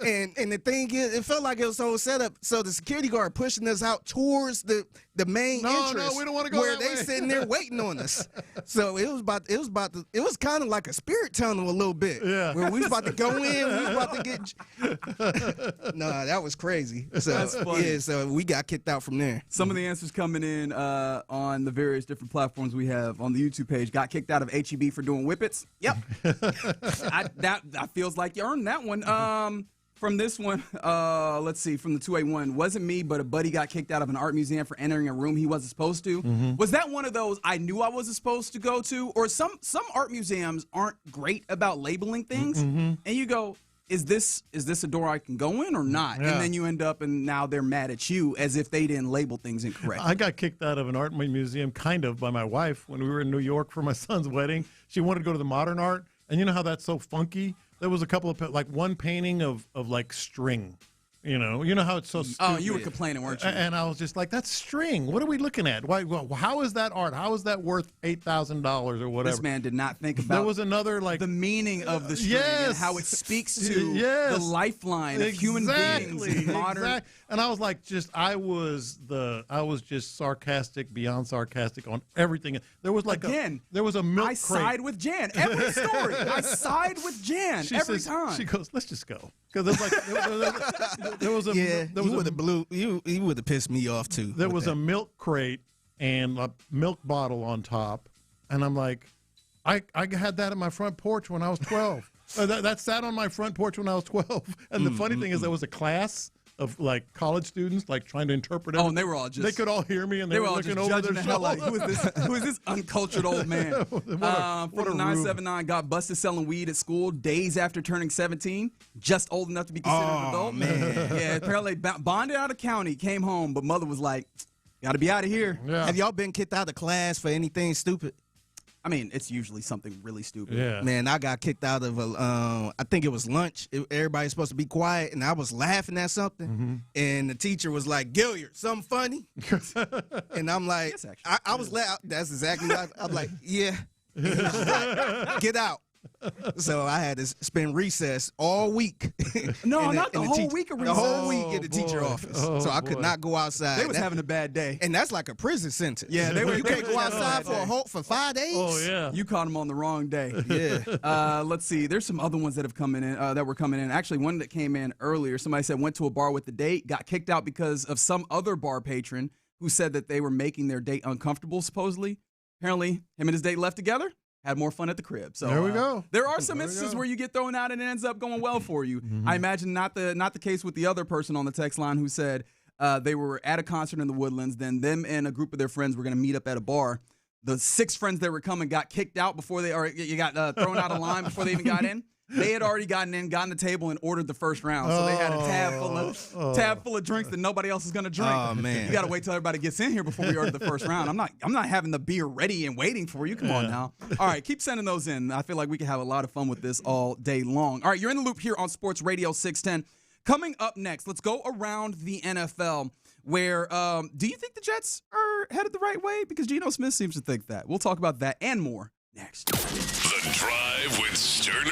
and the thing is, it felt like it was so set up. So the security guard pushing us out towards the main entrance. No, we don't want to go where that they way. sitting there waiting on us. So it was kind of like a spirit tunnel a little bit. Yeah. Where we was about to go in, we was about to get. No, that was crazy. So That's funny. yeah, so we got kicked out from there. Some of the answers coming in on the various different platforms we have on the YouTube page. Got kicked out of HEB for doing whippets. Yep. that feels like you earned that one. From this one, let's see, from the 281, wasn't me, but a buddy got kicked out of an art museum for entering a room he wasn't supposed to. Was that one of those I knew I wasn't supposed to go to? Or some art museums aren't great about labeling things, and you go, is this a door I can go in or not? Yeah. And then you end up, and now they're mad at you as if they didn't label things incorrectly. I got kicked out of an art museum kind of by my wife when we were in New York for my son's wedding. She wanted to go to the modern art, and you know how that's so funky? There was a couple of, like one painting of like string. You know how it's so stupid. Oh, you were complaining, weren't you? And I was just like, that's string. What are we looking at? Why? Well, how is that art? How is that worth $8,000 or whatever? This man did not think about there was another like the meaning of the string and how it speaks to the lifeline of human beings. Modern. And I was like, I was just sarcastic, beyond sarcastic on everything. There was like there was a milk crate. side with Jan. Every story, I side with Jan every time. She goes, let's just go. Because there was a you would have pissed me off too. There was a milk crate and a milk bottle on top, and I'm like, I had that at my front porch when I was 12. That sat on my front porch when I was 12. And the funny thing is, there was a class of like college students like trying to interpret it. Oh, and they were all just, they could all hear me, and they were all looking just over judging their the hell out. shoulder. Who is this uncultured old man? What a From the rube. 979 got busted selling weed at school days after turning 17, just old enough to be considered an adult. Man. Yeah, apparently bonded out of county, came home, but mother was like, got to be out of here. Yeah. Have y'all been kicked out of class for anything stupid? I mean, it's usually something really stupid. Yeah. Man, I got kicked out of I think it was lunch. Everybody's supposed to be quiet, and I was laughing at something, and the teacher was like, Gilliard, something funny? And I'm like, Yes, actually. I was laughing. That's exactly what I'm like, yeah. And he was like, get out. So I had to spend recess all week. No, not the whole week of The whole recess. week in the teacher office. Oh, So I could boy. not go outside. They was having a bad day. And that's like a prison sentence. Yeah, they were- You they can't were go having a outside bad for 5 days. Oh yeah. You caught him on the wrong day. Yeah. Let's see. There's some other ones that have come in that were coming in. Actually, one that came in earlier. Somebody said went to a bar with the date, got kicked out because of some other bar patron who said that they were making their date uncomfortable. Supposedly, apparently, him and his date left together. Had more fun at the crib. So There we go. There are some There we instances go. where you get thrown out and it ends up going well for you. I imagine not the case with the other person on the text line who said they were at a concert in the Woodlands. Then them and a group of their friends were going to meet up at a bar. The 6 friends that were coming got kicked out before they, or you got thrown out of line before they even got in. They had already gotten the table and ordered the first round. So they had a tab full of drinks that nobody else is going to drink. Oh, man. You got to wait till everybody gets in here before we order the first round. I'm not having the beer ready and waiting for you. Come on now. All right, keep sending those in. I feel like we can have a lot of fun with this all day long. All right, you're in the loop here on Sports Radio 610. Coming up next, let's go around the NFL where do you think the Jets are headed the right way? Because Geno Smith seems to think that. We'll talk about that and more next. The Drive with Stoerner.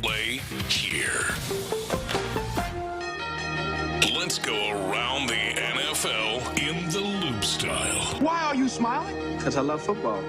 Play here. Let's go around the NFL in the loop style. Why are you smiling? Because I love football.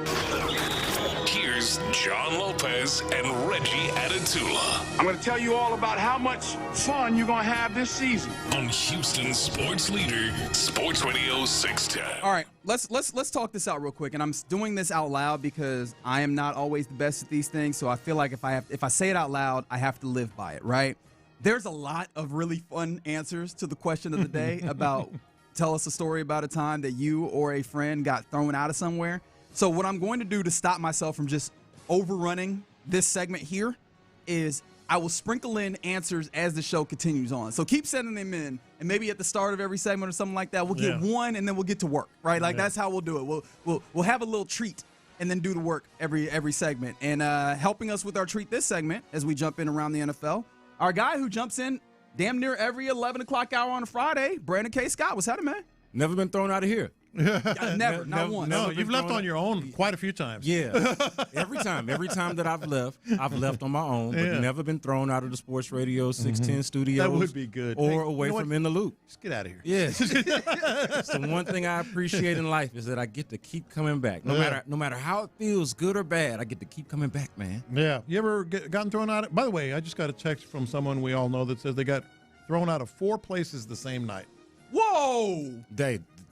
Here's John Lopez and Reggie Atatula. I'm going to tell you all about how much fun you're going to have this season. On Houston sports leader, Sports Radio 610. All right, let's talk this out real quick, and I'm doing this out loud because I am not always the best at these things. So I feel like if I say it out loud, I have to live by it, right? There's a lot of really fun answers to the question of the day about tell us a story about a time that you or a friend got thrown out of somewhere. So what I'm going to do to stop myself from just overrunning this segment here is I will sprinkle in answers as the show continues on. So keep sending them in, and maybe at the start of every segment or something like that, we'll get one, and then we'll get to work, right? Like that's how we'll do it. We'll have a little treat and then do the work every segment. And helping us with our treat this segment as we jump in around the NFL, our guy who jumps in damn near every 11 o'clock hour on a Friday, Brandon K. Scott. What's happening, man? Never been thrown out of here. Never, not once. No, you've left on your own quite a few times. Yeah, every time that I've left on my own, but never been thrown out of the Sports Radio 610 studios. That would be good. Or away from In the Loop. Just get out of here. Yeah, it's the one thing I appreciate in life is that I get to keep coming back. No matter how it feels, good or bad, I get to keep coming back, man. Yeah. You ever gotten thrown out? By the way, I just got a text from someone we all know that says they got thrown out of 4 places the same night. Whoa!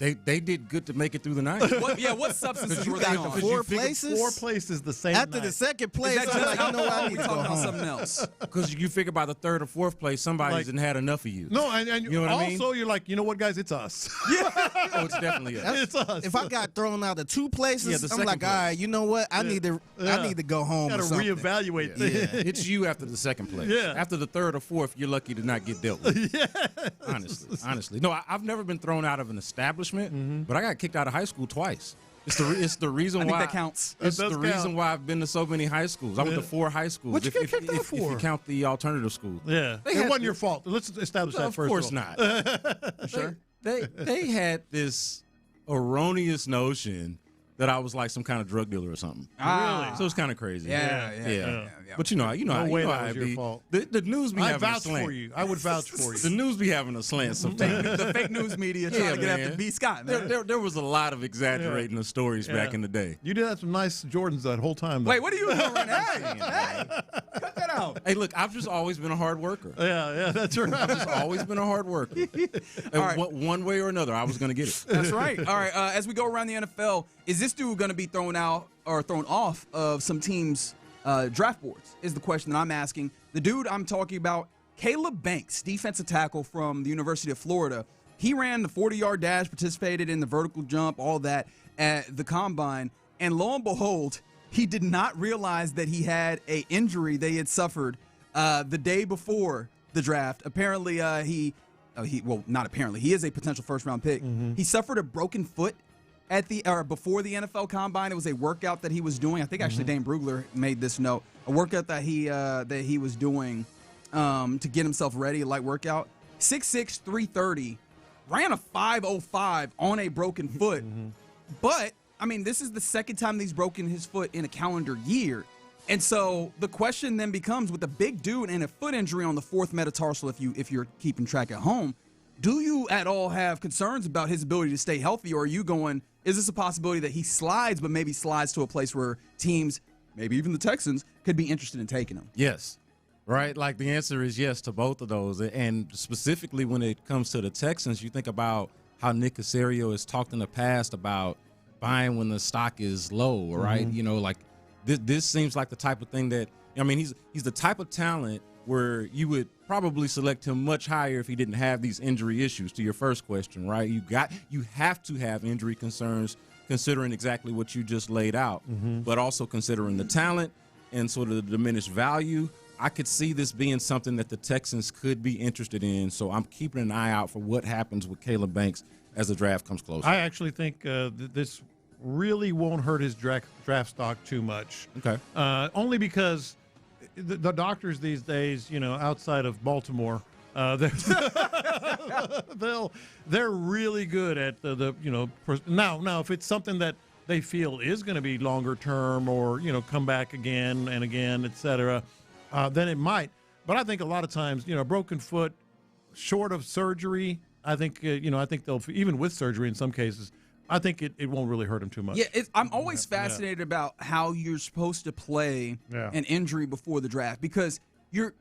They did good to make it through the night. What substances were they on? 4 places? 4 places the same After night. the second place, Is that I'm just like, you know what, I alcohol? need We to go talking about home. something else? Because you figure by the 3rd or 4th place, somebody's didn't had enough of you. No, and you know what I mean? also you're like, you know what, guys, it's us. Oh, it's definitely us. It's us. If I got thrown out of 2 places, Yeah, the I'm second like, place. all right, you know what? I need to go home. Got to or something. reevaluate things. Yeah, it's you after the 2nd place. Yeah. After the 3rd or 4th, you're lucky to not get dealt with. Honestly. No, I've never been thrown out of an establishment, but I got kicked out of high school twice. It's the reason I think why that counts. It's That the does reason count. why I've been to so many high schools. I went to 4 high schools. What'd you if, get kicked out if you for? count the alternative schools. Yeah, it wasn't your fault. Let's establish that Of first. course of all. not. Sure. They had this erroneous notion that I was like some kind of drug dealer or something. Ah. So it's kind of crazy. Yeah. But you know how No way that how was it your be. fault. The news be I having a vouch slant. for you. I would vouch for you. The news be having a slant sometimes. The fake news media trying to get after B. Scott, man. There was a lot of exaggerating of stories back in the day. You did have some nice Jordans that whole time. Though. Wait, what are you doing right now? Hey, cut that out. Hey, look, I've just always been a hard worker. Yeah, that's right. I've just always been a hard worker. All right. One way or another, I was going to get it. That's right. All right, as we go around the NFL, is this dude going to be thrown out or thrown off of some teams' draft boards is the question that I'm asking. The dude I'm talking about, Caleb Banks, defensive tackle from the University of Florida. He ran the 40-yard dash, participated in the vertical jump, all that at the combine. And lo and behold, he did not realize that he had an injury they had suffered the day before the draft. Apparently, not apparently, he is a potential first-round pick. Mm-hmm. He suffered a broken foot before the NFL Combine. It was a workout that he was doing. I think actually Dane Brugler made this note. A workout that he was doing to get himself ready, a light workout. 6'6", 330, ran a 5.05 on a broken foot. But I mean, this is the second time that he's broken his foot in a calendar year. And so the question then becomes, with a big dude and a foot injury on the 4th metatarsal, if you're keeping track at home, do you at all have concerns about his ability to stay healthy, or are you going, is this a possibility that he slides, but maybe slides to a place where teams, maybe even the Texans, could be interested in taking him? Yes. Right? Like the answer is yes to both of those. And specifically when it comes to the Texans, you think about how Nick Caserio has talked in the past about buying when the stock is low, right? You know, like this seems like the type of thing that, I mean, he's the type of talent where you would probably select him much higher if he didn't have these injury issues. To your first question, right? You have to have injury concerns considering exactly what you just laid out, but also considering the talent and sort of the diminished value. I could see this being something that the Texans could be interested in, so I'm keeping an eye out for what happens with Caleb Banks as the draft comes closer. I actually think this really won't hurt his draft stock too much. Okay. Only because the doctors these days, you know, outside of Baltimore, they're really good at the you know. Now if it's something that they feel is going to be longer term, or you know, come back again and again, etc., then it might. But I think a lot of times, you know, broken foot, short of surgery, I think I think they'll, even with surgery in some cases, I think it won't really hurt him too much. Yeah, I'm always fascinated about how you're supposed to play an injury before the draft, because you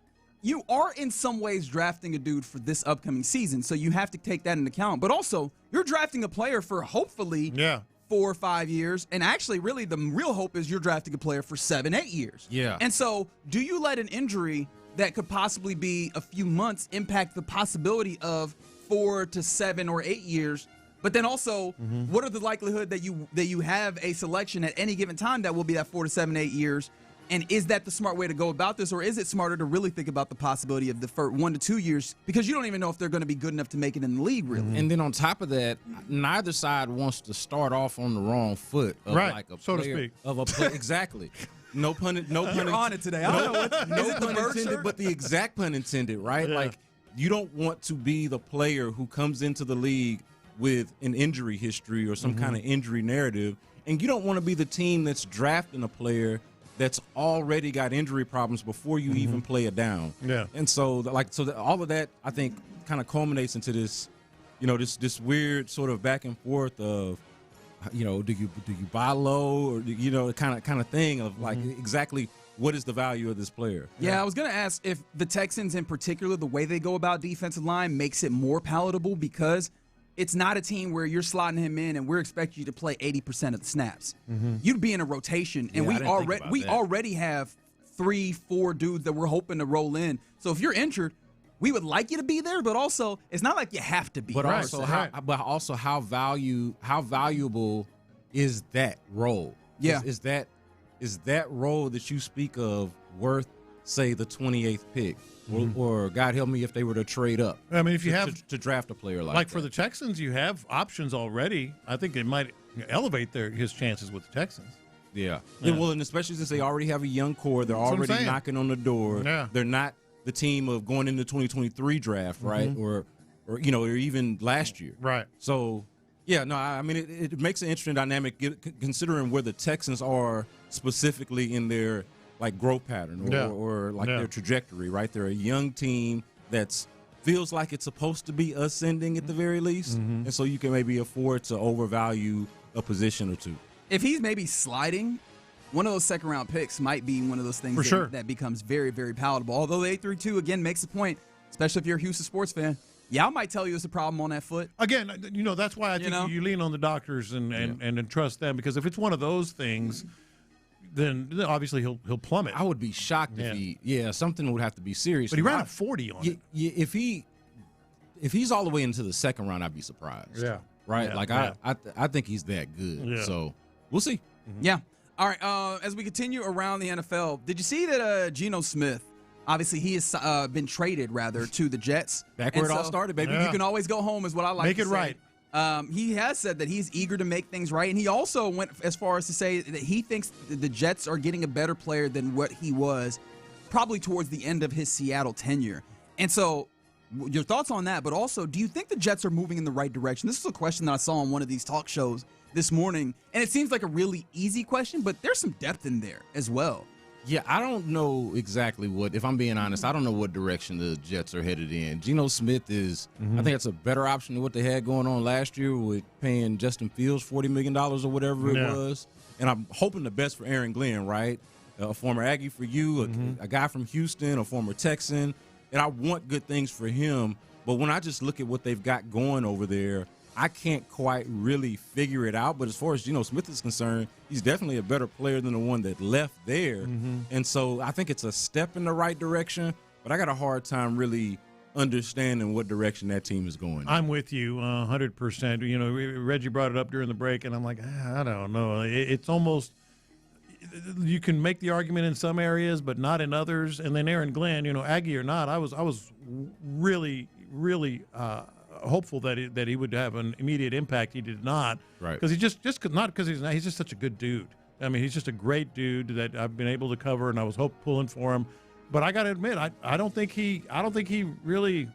are in some ways drafting a dude for this upcoming season, so you have to take that into account. But also, you're drafting a player for hopefully 4 or 5 years, and actually, really, the real hope is you're drafting a player for 7, 8 years. Yeah. And so, do you let an injury that could possibly be a few months impact the possibility of 4 to 7 or 8 years? But then also, what are the likelihood that you have a selection at any given time that will be that 4 to 7, 8 years? And is that the smart way to go about this, or is it smarter to really think about the possibility of the first 1 to 2 years, because you don't even know if they're going to be good enough to make it in the league, really? And then on top of that, neither side wants to start off on the wrong foot, of like a so player, to speak. of a play. Exactly. No pun. You're on it today. I don't know what. No Is it the pun Bird intended, shirt? but the exact pun intended, right? Yeah. Like, you don't want to be the player who comes into the league with an injury history or some kind of injury narrative, and you don't want to be the team that's drafting a player that's already got injury problems before you even play it down. Yeah. And so, all of that, I think, kind of culminates into this, you know, this weird sort of back and forth of, you know, do you buy low, or you know, kind of thing of like exactly what is the value of this player. Yeah, I was going to ask if the Texans in particular, the way they go about defensive line makes it more palatable, because it's not a team where you're slotting him in and we're expecting you to play 80% of the snaps. You'd be in a rotation, and we already have 3-4 dudes that we're hoping to roll in. So if you're injured, we would like you to be there, but also it's not like you have to be. But also how valuable is that role? Yeah. Is that role that you speak of worth, say, the 28th pick? Or God help me if they were to trade up. I mean, if you have to draft a player like that. For the Texans, you have options already. I think it might elevate his chances with the Texans. Yeah. Well, and especially since they already have a young core, they're already knocking on the door. Yeah. They're not the team of going into 2023 draft, right? Or even last year. Right. So, yeah, no, I mean, it makes an interesting dynamic considering where the Texans are specifically in their growth pattern or their trajectory, right? They're a young team that's feels like it's supposed to be ascending at the very least, and so you can maybe afford to overvalue a position or two. If he's maybe sliding, one of those second-round picks might be one of those things that becomes very, very palatable. Although the 832 again makes a point, especially if you're a Houston sports fan. Yeah, I might tell you it's a problem on that foot. Again, that's why I think you lean on the doctors and trust them, because if it's one of those things, then obviously he'll plummet. I would be shocked if something would have to be serious. But he ran a 40 on it. If he's all the way into the second round, I'd be surprised. Yeah. Right? I think he's that good. Yeah. So we'll see. Yeah. All right. As we continue around the NFL, did you see that Geno Smith, obviously he has been traded, to the Jets? Back where it all started, baby. You can always go home is what I like to say. Make it right. He has said that he's eager to make things right, and he also went as far as to say that he thinks the Jets are getting a better player than what he was probably towards the end of his Seattle tenure. And so your thoughts on that, but also, do you think the Jets are moving in the right direction? This is a question that I saw on one of these talk shows this morning, and it seems like a really easy question, but there's some depth in there as well. Yeah, I don't know exactly if I'm being honest, I don't know what direction the Jets are headed in. Geno Smith is, I think it's a better option than what they had going on last year with paying Justin Fields $40 million or whatever it was. And I'm hoping the best for Aaron Glenn, right? A former Aggie for you, a guy from Houston, a former Texan. And I want good things for him. But when I just look at what they've got going over there, I can't quite really figure it out. But as far as Geno Smith is concerned, he's definitely a better player than the one that left there. And so I think it's a step in the right direction, but I got a hard time really understanding what direction that team is going. I'm with you 100%. Reggie brought it up during the break, and I'm like, I don't know. It's almost – you can make the argument in some areas, but not in others. And then Aaron Glenn, Aggie or not, I was really, really hopeful that he would have an immediate impact. He did not, right? Because he's he's just such a good dude. I mean, he's just a great dude that I've been able to cover, and I was pulling for him. But I got to admit, I don't think he really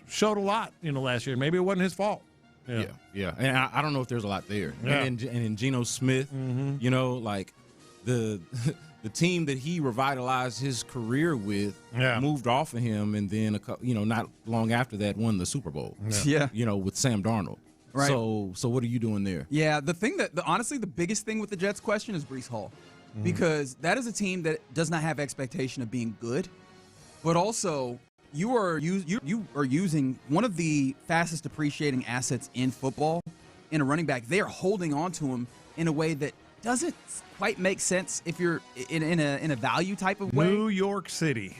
showed a lot, last year. Maybe it wasn't his fault. Yeah. And I don't know if there's a lot there. Yeah. And in Geno Smith, the team that he revitalized his career with moved off of him, and then not long after that won the Super Bowl. With Sam Darnold. Right. So what are you doing there? Yeah, the thing honestly the biggest thing with the Jets question is Breece Hall, because that is a team that does not have expectation of being good, but also you are using one of the fastest depreciating assets in football in a running back. They are holding on to him in a way that doesn't quite make sense if you're in a value type of way. New York City.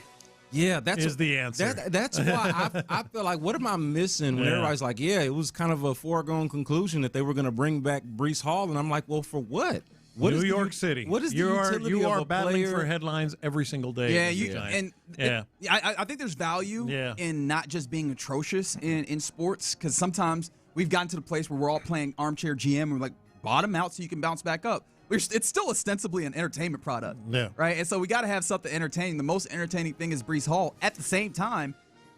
Yeah, is the answer. That's why I feel like, what am I missing when everybody's like, it was kind of a foregone conclusion that they were going to bring back Breece Hall, and I'm like, well, for what? New York City. What is the utility you are of a battling player? for headlines every single day. I think there's value in not just being atrocious in sports, because sometimes we've gotten to the place where we're all playing armchair GM and we're like, bottom out so you can bounce back up. It's still ostensibly an entertainment product, right? And so we got to have something entertaining. The most entertaining thing is Breece Hall. At the same time,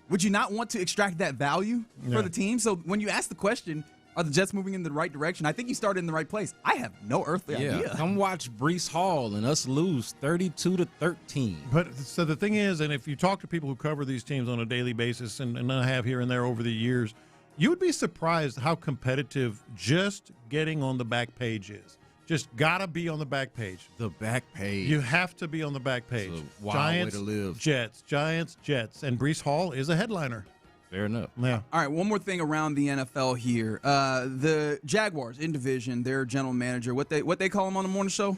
would you not want to extract that value for the team? So when you ask the question, are the Jets moving in the right direction? I think you started in the right place. I have no earthly idea. Come watch Breece Hall and us lose 32-13. But so the thing is, and if you talk to people who cover these teams on a daily basis, and I have here and there over the years, you would be surprised how competitive just getting on the back page is. Just gotta be on the back page. The back page. You have to be on the back page. It's a wild Giants, way to live. Jets, Giants, Jets, and Breece Hall is a headliner. Fair enough. Yeah. All right, one more thing around the NFL here. The Jaguars in division, their general manager, what they call him on the morning show?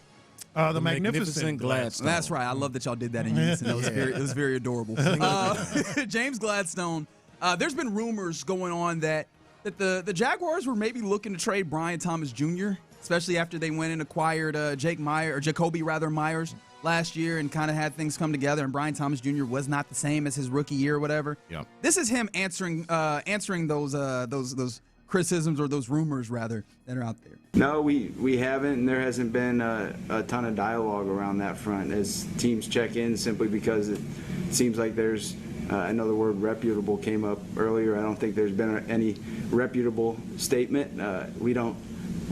The Magnificent Gladstone. That's right. I love that y'all did that in unison. It was very adorable. James Gladstone. There's been rumors going on that the Jaguars were maybe looking to trade Brian Thomas Jr., especially after they went and acquired Jacoby Myers last year and kind of had things come together, and Brian Thomas Jr. was not the same as his rookie year or whatever. Yep. This is him answering those criticisms, or those rumors rather, that are out there. No, we haven't, and there hasn't been a ton of dialogue around that front as teams check in, simply because it seems like there's another word, reputable, came up earlier. I don't think there's been any reputable statement. We don't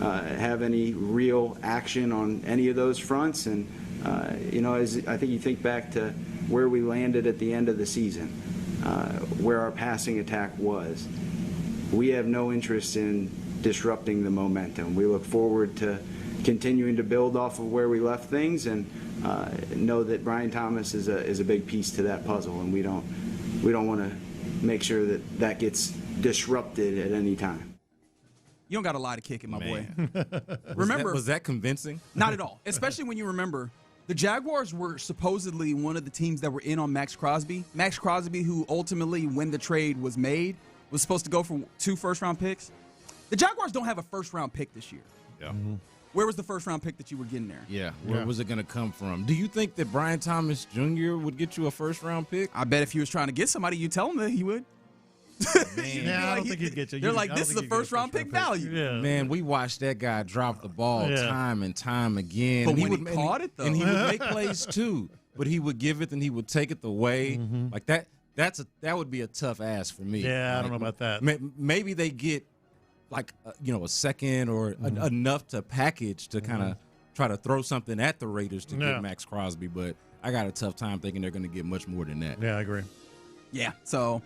have any real action on any of those fronts, and as I think you think back to where we landed at the end of the season, where our passing attack was, we have no interest in disrupting the momentum. We look forward to continuing to build off of where we left things, and know that Brian Thomas is a big piece to that puzzle, and we don't want to make sure that gets disrupted at any time. You don't got a lot of kick in, my boy. Was that convincing? Not at all. Especially when you remember the Jaguars were supposedly one of the teams that were in on Max Crosby. Max Crosby, who ultimately, when the trade was made, was supposed to go for 2 first-round picks. The Jaguars don't have a first-round pick this year. Yeah. Mm-hmm. Where was the first-round pick that you were getting there? Yeah. Where was it going to come from? Do you think that Brian Thomas Jr. would get you a first-round pick? I bet if he was trying to get somebody, you tell him that he would. I don't think he'd get you. They're like, this is a first-round pick value. Yeah. Man, we watched that guy drop the ball time and time again. But and when he caught it, though. And he would make plays, too. But he would give it, and he would take it away. Mm-hmm. Like that would be a tough ask for me. Yeah, like, I don't know about that. Maybe they get, like, a second or enough to package to kind of try to throw something at the Raiders to get Max Crosby. But I got a tough time thinking they're going to get much more than that. Yeah, I agree. Yeah, so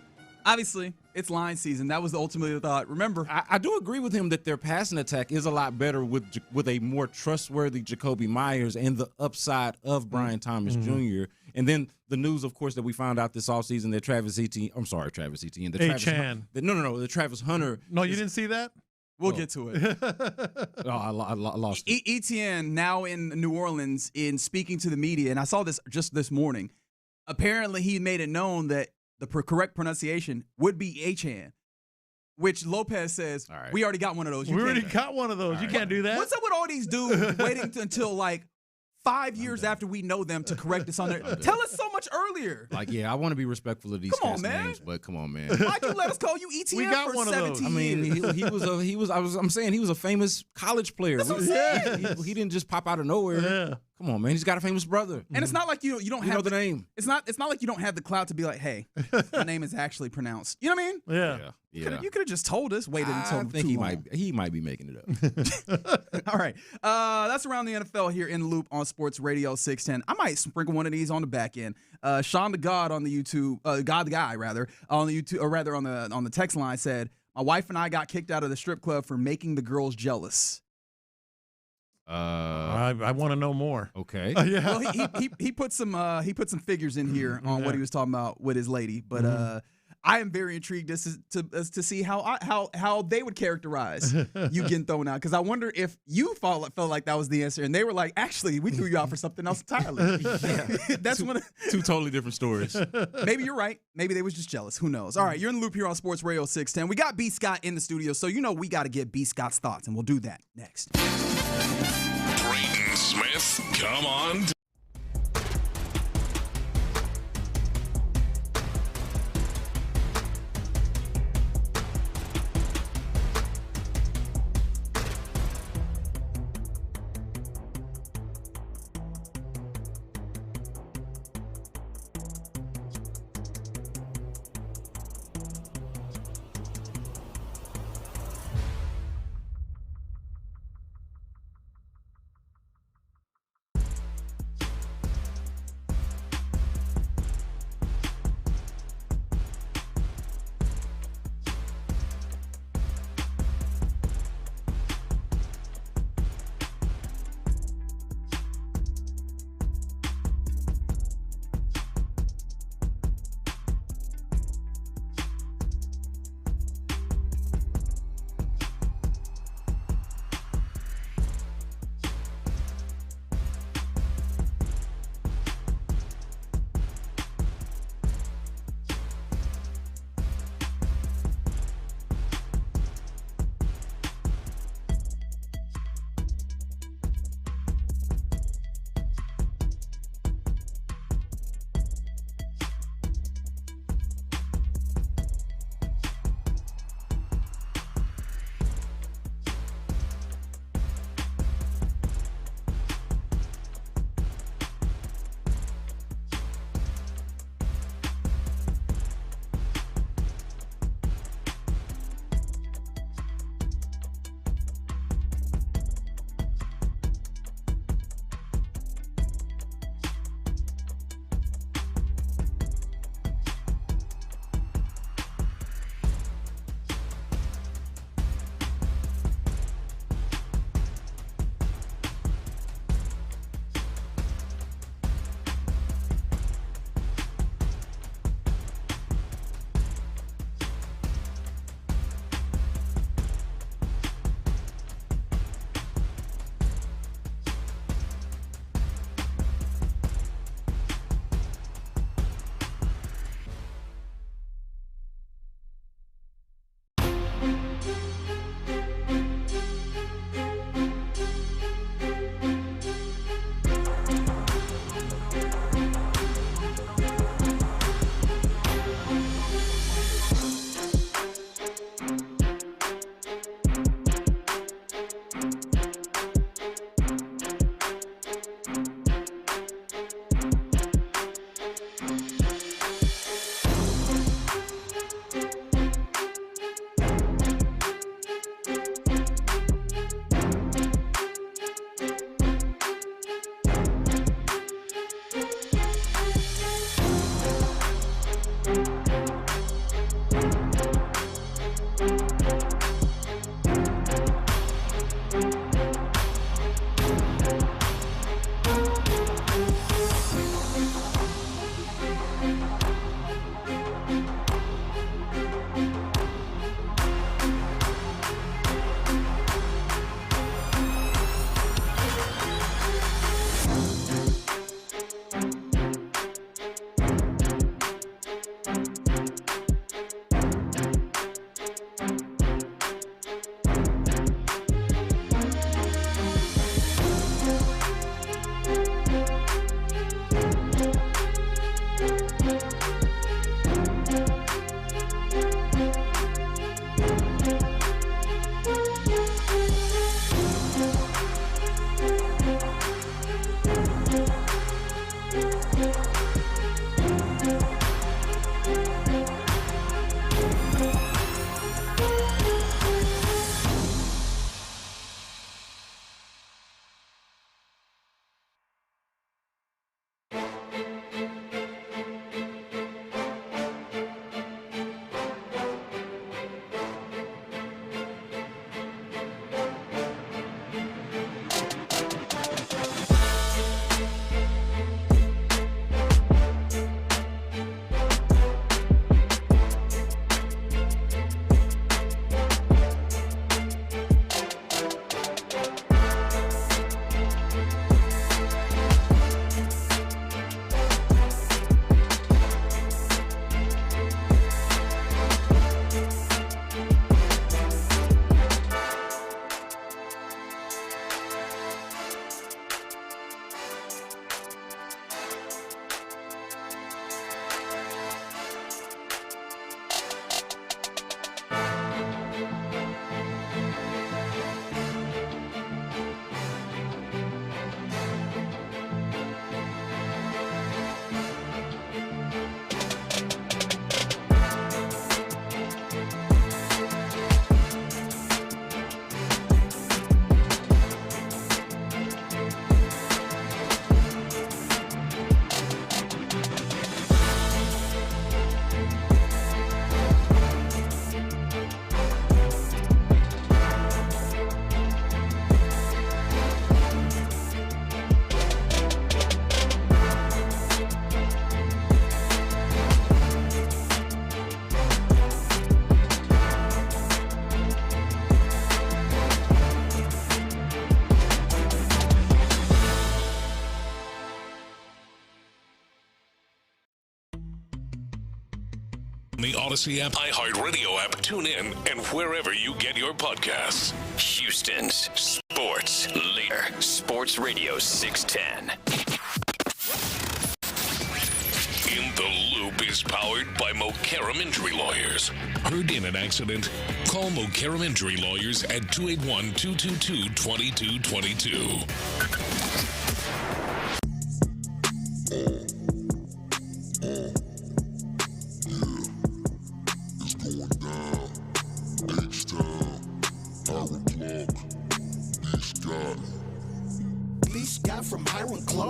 obviously it's line season. That was ultimately the thought. Remember, I do agree with him that their passing attack is a lot better with a more trustworthy Jacoby Myers and the upside of Brian Thomas Jr. And then the news, of course, that we found out this offseason that Travis Etienne, and the Travis Hunter. No, you didn't see that? We'll get to it. I lost it. Etienne, now in New Orleans, in speaking to the media, and I saw this just this morning, apparently he made it known that the correct pronunciation would be Achan, which Lopez says, we already got one of those. We already got one of those. You can't do that. What's up with all these dudes waiting until like 5 years after we know them to correct us on there? Tell us so much earlier. Like, yeah, I want to be respectful of these Come on, cats' man. names, but come on, man. Why'd you let us call you ETN We got for one of 17 those. I mean, years? I'm saying he was a famous college player. That's what I'm saying. He didn't just pop out of nowhere. Yeah. Come on, man. He's got a famous brother. And it's not like you don't have know the name. It's not like you don't have the clout to be like, hey, my name is actually pronounced. You know what I mean? Yeah. You could have just told us. Waited until I think he might be making it up. All right. That's around the NFL here in the Loop on Sports Radio 610. I might sprinkle one of these on the back end. Sean the God on the YouTube, God the Guy rather, on the YouTube, or rather on the text line said, my wife and I got kicked out of the strip club for making the girls jealous. I want to know more. Okay. Yeah. Well, he put some figures in here on what he was talking about with his lady, but I am very intrigued as to see how they would characterize you getting thrown out, because I wonder if you felt like that was the answer and they were like, actually, we threw you out for something else entirely. That's two totally different stories. Maybe you're right. Maybe they was just jealous. Who knows? All right, you're in the Loop here on Sports Radio 610. We got B. Scott in the studio, so we got to get B. Scott's thoughts, and we'll do that next. Braden Smith, come on. the Odyssey app, iHeartRadio app, TuneIn, and wherever you get your podcasts. Houston's sports leader, Sports Radio 610. In the Loop is powered by Mokaram Injury Lawyers. Heard in an accident? Call Mokaram Injury Lawyers at 281-222-2222.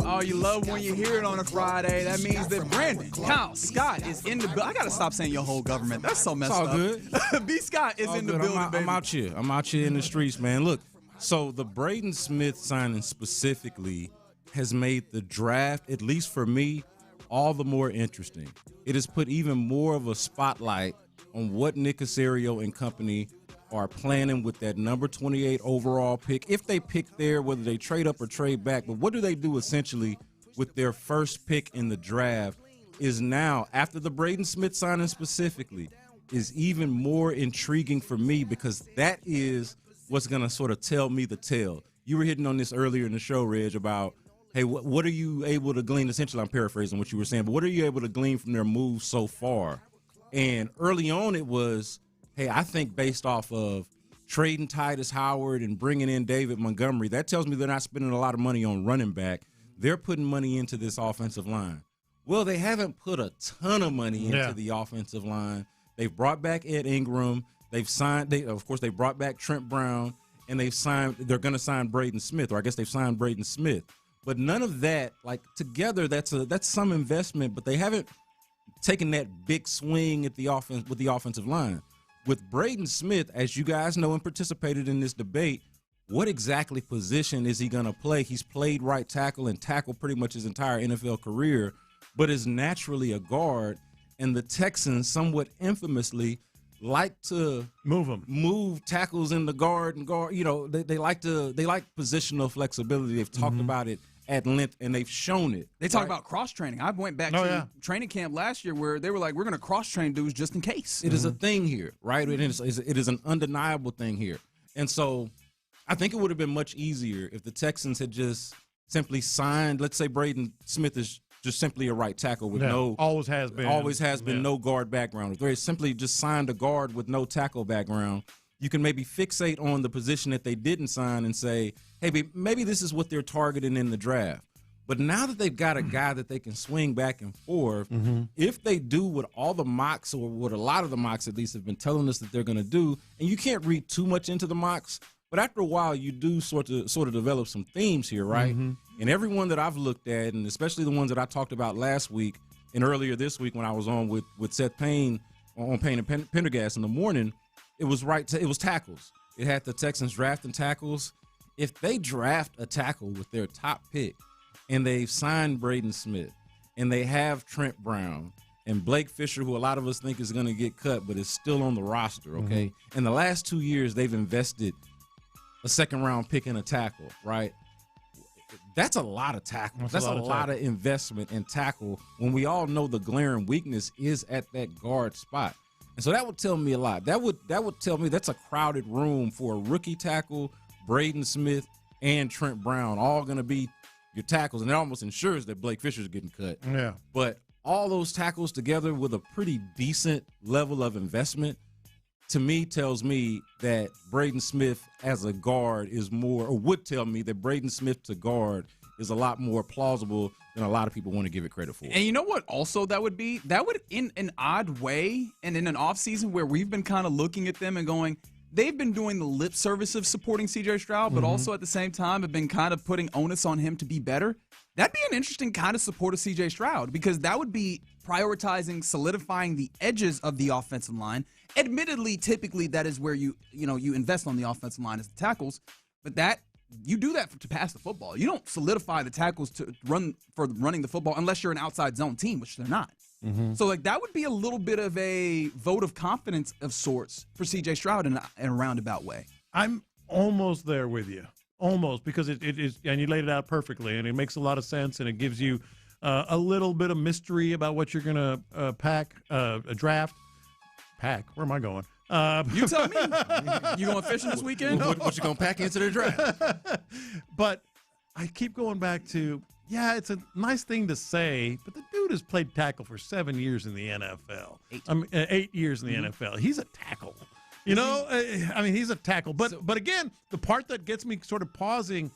Oh, you love when you hear it on a Friday. That means that Brandon Kyle Scott is in the building. I got to stop saying your whole government. That's so messed up. It's all good. B. Scott is in the building, I'm out here. I'm out here in the streets, man. Look, so the Braden Smith signing specifically has made the draft, at least for me, all the more interesting. It has put even more of a spotlight on what Nick Caserio and company are planning with that number 28 overall pick. If they pick there, whether they trade up or trade back, but what do they do essentially with their first pick in the draft is now, after the Braden Smith signing specifically, is even more intriguing for me because that is what's going to sort of tell me the tale. You were hitting on this earlier in the show, Reg, about, hey, what are you able to glean? Essentially, I'm paraphrasing what you were saying, but what are you able to glean from their moves so far? And early on it was, hey, I think based off of trading Titus Howard and bringing in David Montgomery, that tells me they're not spending a lot of money on running back. They're putting money into this offensive line. Well, they haven't put a ton of money into the offensive line. They've brought back Ed Ingram. They've signed, they brought back Trent Brown, and they're going to sign Braden Smith, or I guess they've signed Braden Smith. But none of that, like together, that's some investment, but they haven't taken that big swing at the offense with the offensive line. With Braden Smith, as you guys know and participated in this debate, what exactly position is he going to play? He's played right tackle and tackle pretty much his entire NFL career, but is naturally a guard. And the Texans, somewhat infamously, like to move tackles in the guard and guard. You know, they like positional flexibility. They've talked about it at length, and they've shown it. They talk about cross-training. I went back to training camp last year where they were like, we're going to cross-train dudes just in case. It is a thing here, right? It is an undeniable thing here. And so I think it would have been much easier if the Texans had just simply signed, let's say Braden Smith is just simply a right tackle with always has been no guard background. If they simply just signed a guard with no tackle background, you can maybe fixate on the position that they didn't sign and say, hey, maybe this is what they're targeting in the draft. But now that they've got a guy that they can swing back and forth, if they do what all the mocks, or what a lot of the mocks at least have been telling us that they're going to do, and you can't read too much into the mocks, but after a while you do sort of develop some themes here, right? And every one that I've looked at, and especially the ones that I talked about last week and earlier this week when I was on with Seth Payne on Payne and Pendergast in the morning, it was tackles. It had the Texans drafting tackles. If they draft a tackle with their top pick and they've signed Braden Smith and they have Trent Brown and Blake Fisher, who a lot of us think is going to get cut but is still on the roster, okay? In the last 2 years, they've invested a second-round pick in a tackle, right? That's a lot of tackle. That's a lot of investment in tackle when we all know the glaring weakness is at that guard spot. And so that would tell me a lot. That would tell me that's a crowded room for a rookie tackle, Braden Smith, and Trent Brown, all going to be your tackles. And it almost ensures that Blake Fisher's getting cut. Yeah. But all those tackles together with a pretty decent level of investment, to me, tells me that Braden Smith as a guard is more, or would tell me that Braden Smith to guard is a lot more plausible than a lot of people want to give it credit for. And you know what also that would be? That would, in an odd way, and in an offseason where we've been kind of looking at them and going, they've been doing the lip service of supporting C.J. Stroud, but also at the same time have been kind of putting onus on him to be better. That'd be an interesting kind of support of C.J. Stroud, because that would be prioritizing solidifying the edges of the offensive line. Admittedly, typically that is where you invest on the offensive line as the tackles, but that you do that to pass the football. You don't solidify the tackles to running the football unless you're an outside zone team, which they're not. So like that would be a little bit of a vote of confidence of sorts for C.J. Stroud in a roundabout way. I'm almost there with you. Almost, because it is, and you laid it out perfectly, and it makes a lot of sense, and it gives you a little bit of mystery about what you're going to draft. pack. Where am I going? You tell me. You going fishing this weekend? No. What you going to pack into the draft? But I keep going back to, yeah, it's a nice thing to say, but the dude has played tackle for 7 years in the NFL. 8 years in the NFL. He's a tackle. You know, I mean, he's a tackle. But again, the part that gets me sort of pausing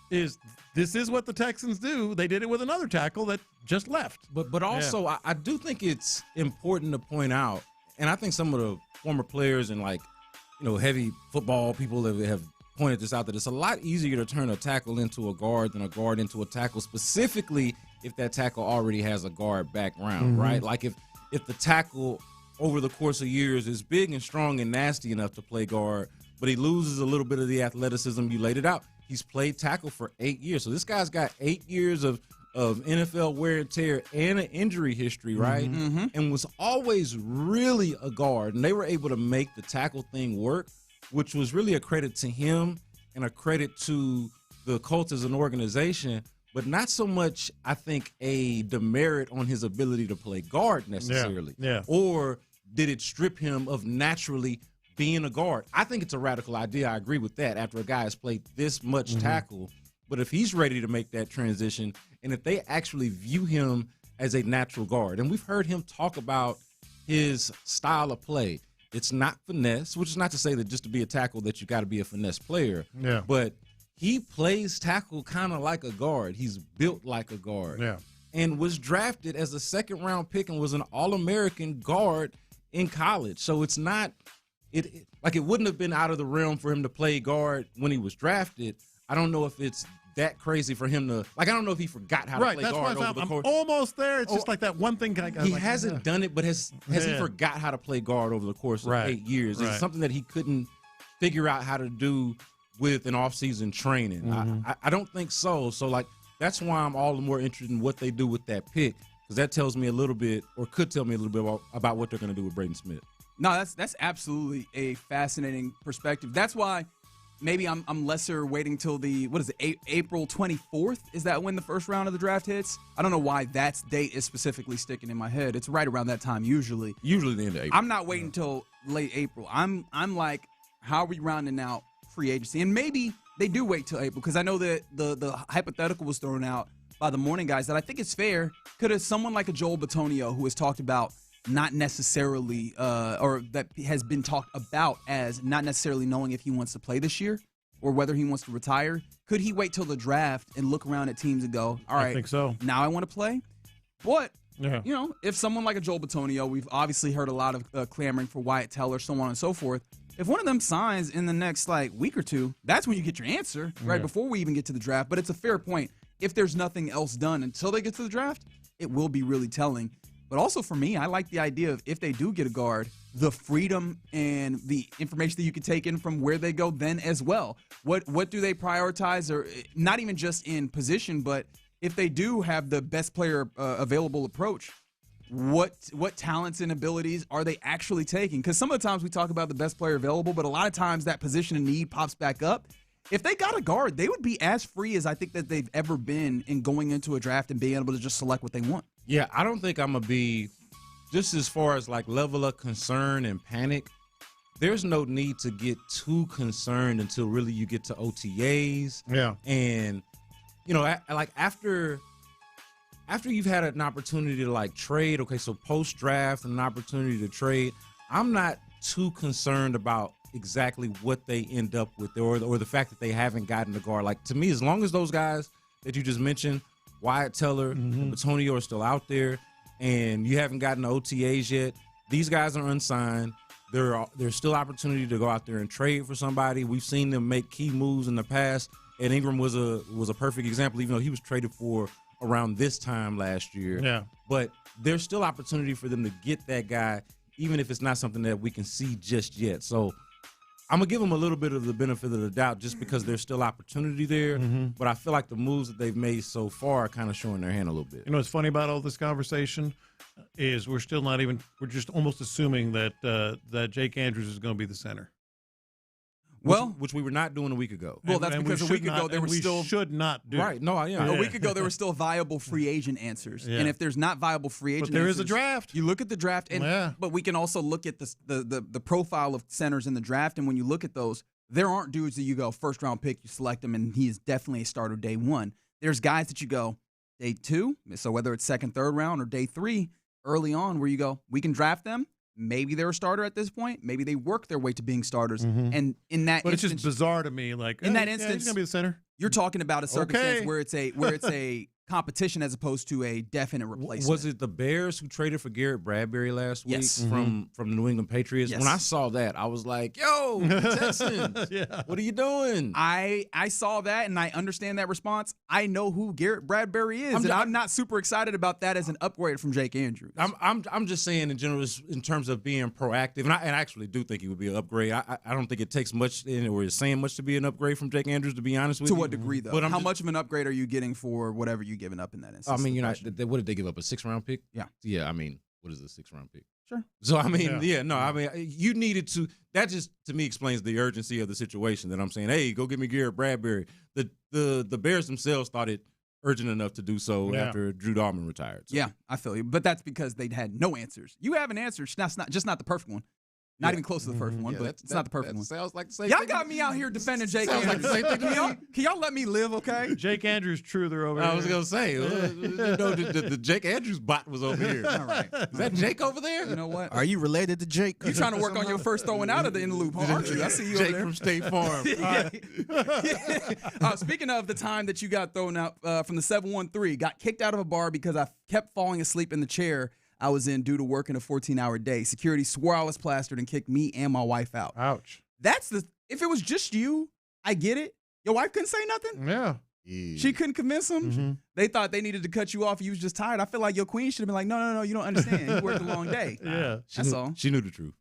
is this is what the Texans do. They did it with another tackle that just left. But also, yeah. I do think it's important to point out, and I think some of the former players and, like, you know, heavy football people have pointed this out, that it's a lot easier to turn a tackle into a guard than a guard into a tackle, specifically if that tackle already has a guard background, right? Like if the tackle over the course of years is big and strong and nasty enough to play guard, but he loses a little bit of the athleticism, you laid it out. He's played tackle for 8 years. So this guy's got 8 years of NFL wear and tear and an injury history, right? And was always really a guard. And they were able to make the tackle thing work, which was really a credit to him and a credit to the Colts as an organization, but not so much, I think, a demerit on his ability to play guard necessarily. Yeah. Or did it strip him of naturally being a guard? I think it's a radical idea. I agree with that after a guy has played this much tackle. But if he's ready to make that transition, and if they actually view him as a natural guard, and we've heard him talk about his style of play, it's not finesse, which is not to say that just to be a tackle that you got to be a finesse player. Yeah. But he plays tackle kind of like a guard. He's built like a guard. Yeah. And was drafted as a second-round pick and was an All-American guard in college. So it's not it wouldn't have been out of the realm for him to play guard when he was drafted. I don't know if it's that crazy for him to, like, I don't know if he forgot how to play guard over the course. I'm almost there. It's just like that one thing. He hasn't done it, but has he forgot how to play guard over the course of 8 years? It's something that he couldn't figure out how to do with an offseason training. I don't think so. So, like, that's why I'm all the more interested in what they do with that pick, because that tells me a little bit, or could tell me a little bit about what they're going to do with Braden Smith. No, that's absolutely a fascinating perspective. That's why maybe I'm lesser waiting till April 24th? Is that when the first round of the draft hits? I don't know why that date is specifically sticking in my head. It's right around that time usually. Usually the end of April. I'm not waiting till late April. I'm like, how are we rounding out free agency? And maybe they do wait till April, because I know that the hypothetical was thrown out by the morning guys that I think it's fair. Could have someone like a Joel Bitonio, who has talked about not necessarily, or that has been talked about as not necessarily knowing if he wants to play this year or whether he wants to retire, could he wait till the draft and look around at teams and go, all right, I think so. Now I want to play? But, you know, if someone like a Joel Bitonio, we've obviously heard a lot of clamoring for Wyatt Teller, so on and so forth. If one of them signs in the next, week or two, that's when you get your answer, right, before we even get to the draft. But it's a fair point. If there's nothing else done until they get to the draft, it will be really telling. But also for me, I like the idea of, if they do get a guard, the freedom and the information that you can take in from where they go then as well. What do they prioritize? Or not even just in position, but if they do have the best player available approach, what talents and abilities are they actually taking? Because some of the times we talk about the best player available, but a lot of times that position of need pops back up. If they got a guard, they would be as free as I think that they've ever been in going into a draft and being able to just select what they want. Yeah, I don't think I'm going to be, just as far as level of concern and panic, there's no need to get too concerned until really you get to OTAs. Yeah. And, you know, after you've had an opportunity to trade, okay, so post-draft and an opportunity to trade, I'm not too concerned about exactly what they end up with, or the fact that they haven't gotten the guard. To me, as long as those guys that you just mentioned, Wyatt Teller and Bitonio, are still out there, and you haven't gotten the OTAs yet, these guys are unsigned. There's still opportunity to go out there and trade for somebody. We've seen them make key moves in the past, and Ingram was a perfect example, even though he was traded for around this time last year. Yeah. But there's still opportunity for them to get that guy, even if it's not something that we can see just yet. So I'm going to give them a little bit of the benefit of the doubt just because there's still opportunity there. But I feel like the moves that they've made so far are kind of showing their hand a little bit. You know what's funny about all this conversation is we're just almost assuming that Jake Andrews is going to be the center. which we were not doing a week ago. Well, that's because a week ago there were still should not do. Right. No, I am. A week ago there were still viable free agent answers. Yeah. And if there's not viable free agent but there answers, is a draft. You look at the draft but we can also look at the profile of centers in the draft, and when you look at those, there aren't dudes that you go first round pick, you select him and he is definitely a starter day 1. There's guys that you go day 2, so whether it's second, third round or day 3, early on where you go, we can draft them. Maybe they're a starter at this point. Maybe they work their way to being starters. And in that but instance, it's just bizarre to me. Like in that he's instance, gonna be the center. You're talking about a circumstance where it's a competition as opposed to a definite replacement. Was it the Bears who traded for Garrett Bradbury last week from the New England Patriots? Yes. When I saw that, I was like, yo, Texans, what are you doing? I saw that, and I understand that response. I know who Garrett Bradbury is, and I'm not super excited about that as an upgrade from Jake Andrews. I'm just saying in general, in terms of being proactive, and I actually do think he would be an upgrade. I don't think it takes much or is saying much to be an upgrade from Jake Andrews, to be honest with you. To what degree, though? But how much of an upgrade are you getting for whatever you're giving up in that instance? I mean, what did they give up? A 6th-round pick? Yeah. Yeah, I mean, what is a 6th-round pick? Sure. So, I mean, I mean, you needed to – that just, to me, explains the urgency of the situation that I'm saying, hey, go get me Garrett Bradbury. The Bears themselves thought it urgent enough to do so after Drew Dalman retired. So. Yeah, I feel you. But that's because they had no answers. You have an answer. That's not the perfect one. Not even close to the first one, but it's not the perfect one. Sounds like the same y'all thing. got me out here defending Jake Andrews. Like the same thing. Can y'all let me live, okay? Jake Andrews Truther over here. I was going to say, the Jake Andrews bot was over here. All right. Is that Jake over there? You know what? Are you related to Jake? You're trying to work on your first throwing out of the in loop, aren't you? I see you Jake over there. from State Farm. Speaking of the time that you got thrown out from the 713, got kicked out of a bar because I kept falling asleep in the chair I was in due to working a 14-hour day. Security swore I was plastered and kicked me and my wife out. Ouch. If it was just you, I get it. Your wife couldn't say nothing? Yeah. She couldn't convince them. They thought they needed to cut you off. You was just tired. I feel like your queen should have been like, no, you don't understand. You worked a long day. Yeah. That's all. She knew the truth.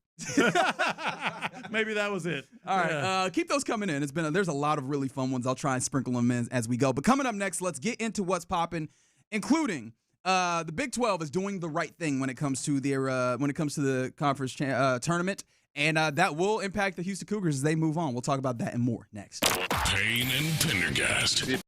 Maybe that was it. All right, keep those coming in. There's a lot of really fun ones. I'll try and sprinkle them in as we go. But coming up next, let's get into what's popping, including the Big 12 is doing the right thing when it comes to the conference tournament, and that will impact the Houston Cougars as they move on. We'll talk about that and more next. Payne and Pendergast.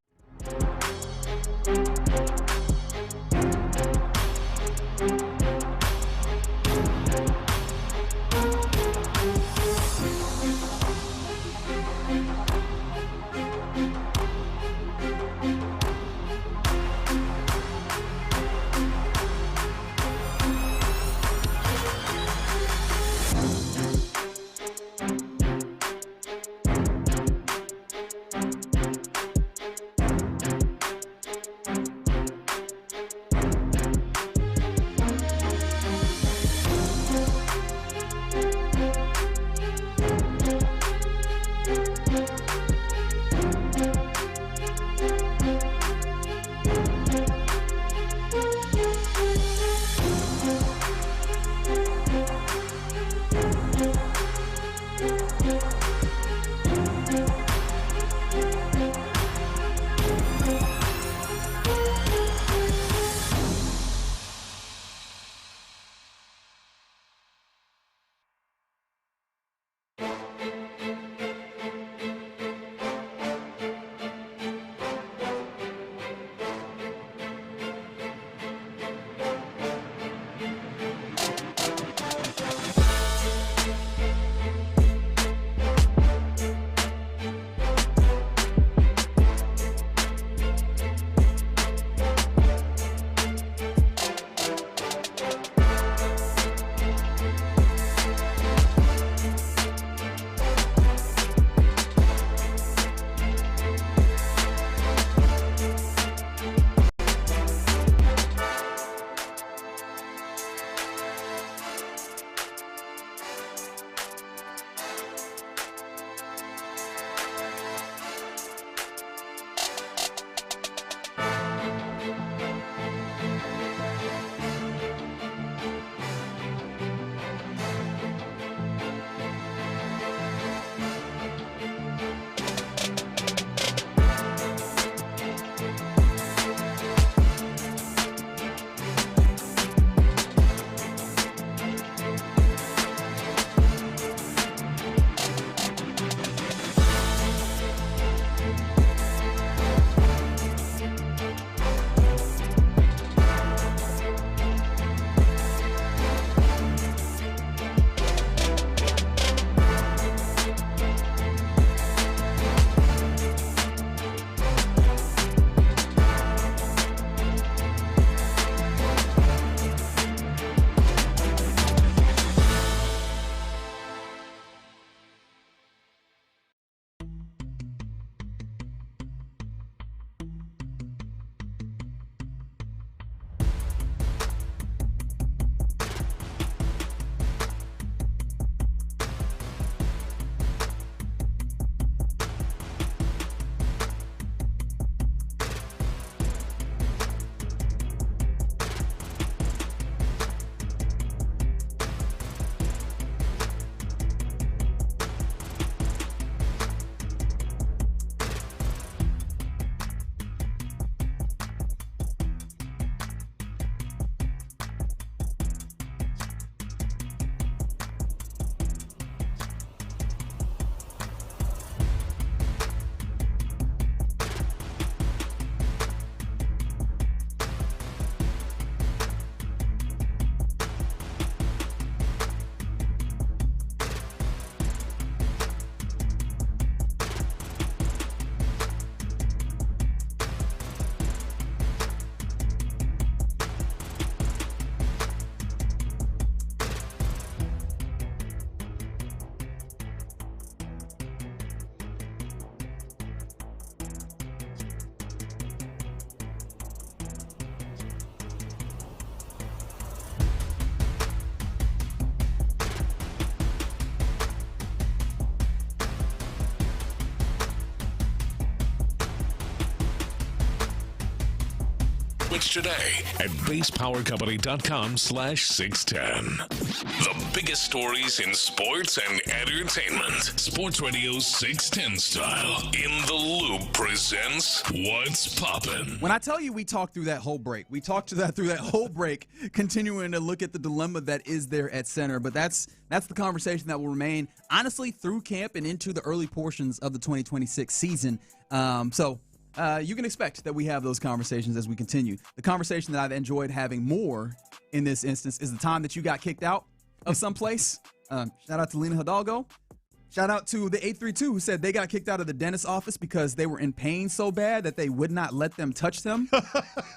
sports today at basepowercompany.com/610. The biggest stories in sports and entertainment. Sports Radio's 610 style. In the Loop presents What's Poppin'. When I tell you we talked through that whole break, through that whole break, continuing to look at the dilemma that is there at center. But that's the conversation that will remain, honestly, through camp and into the early portions of the 2026 season. So you can expect that we have those conversations as we continue. The conversation that I've enjoyed having more in this instance is the time that you got kicked out of someplace. Shout out to Lena Hidalgo. Shout out to the 832 who said they got kicked out of the dentist's office because they were in pain so bad that they would not let them touch them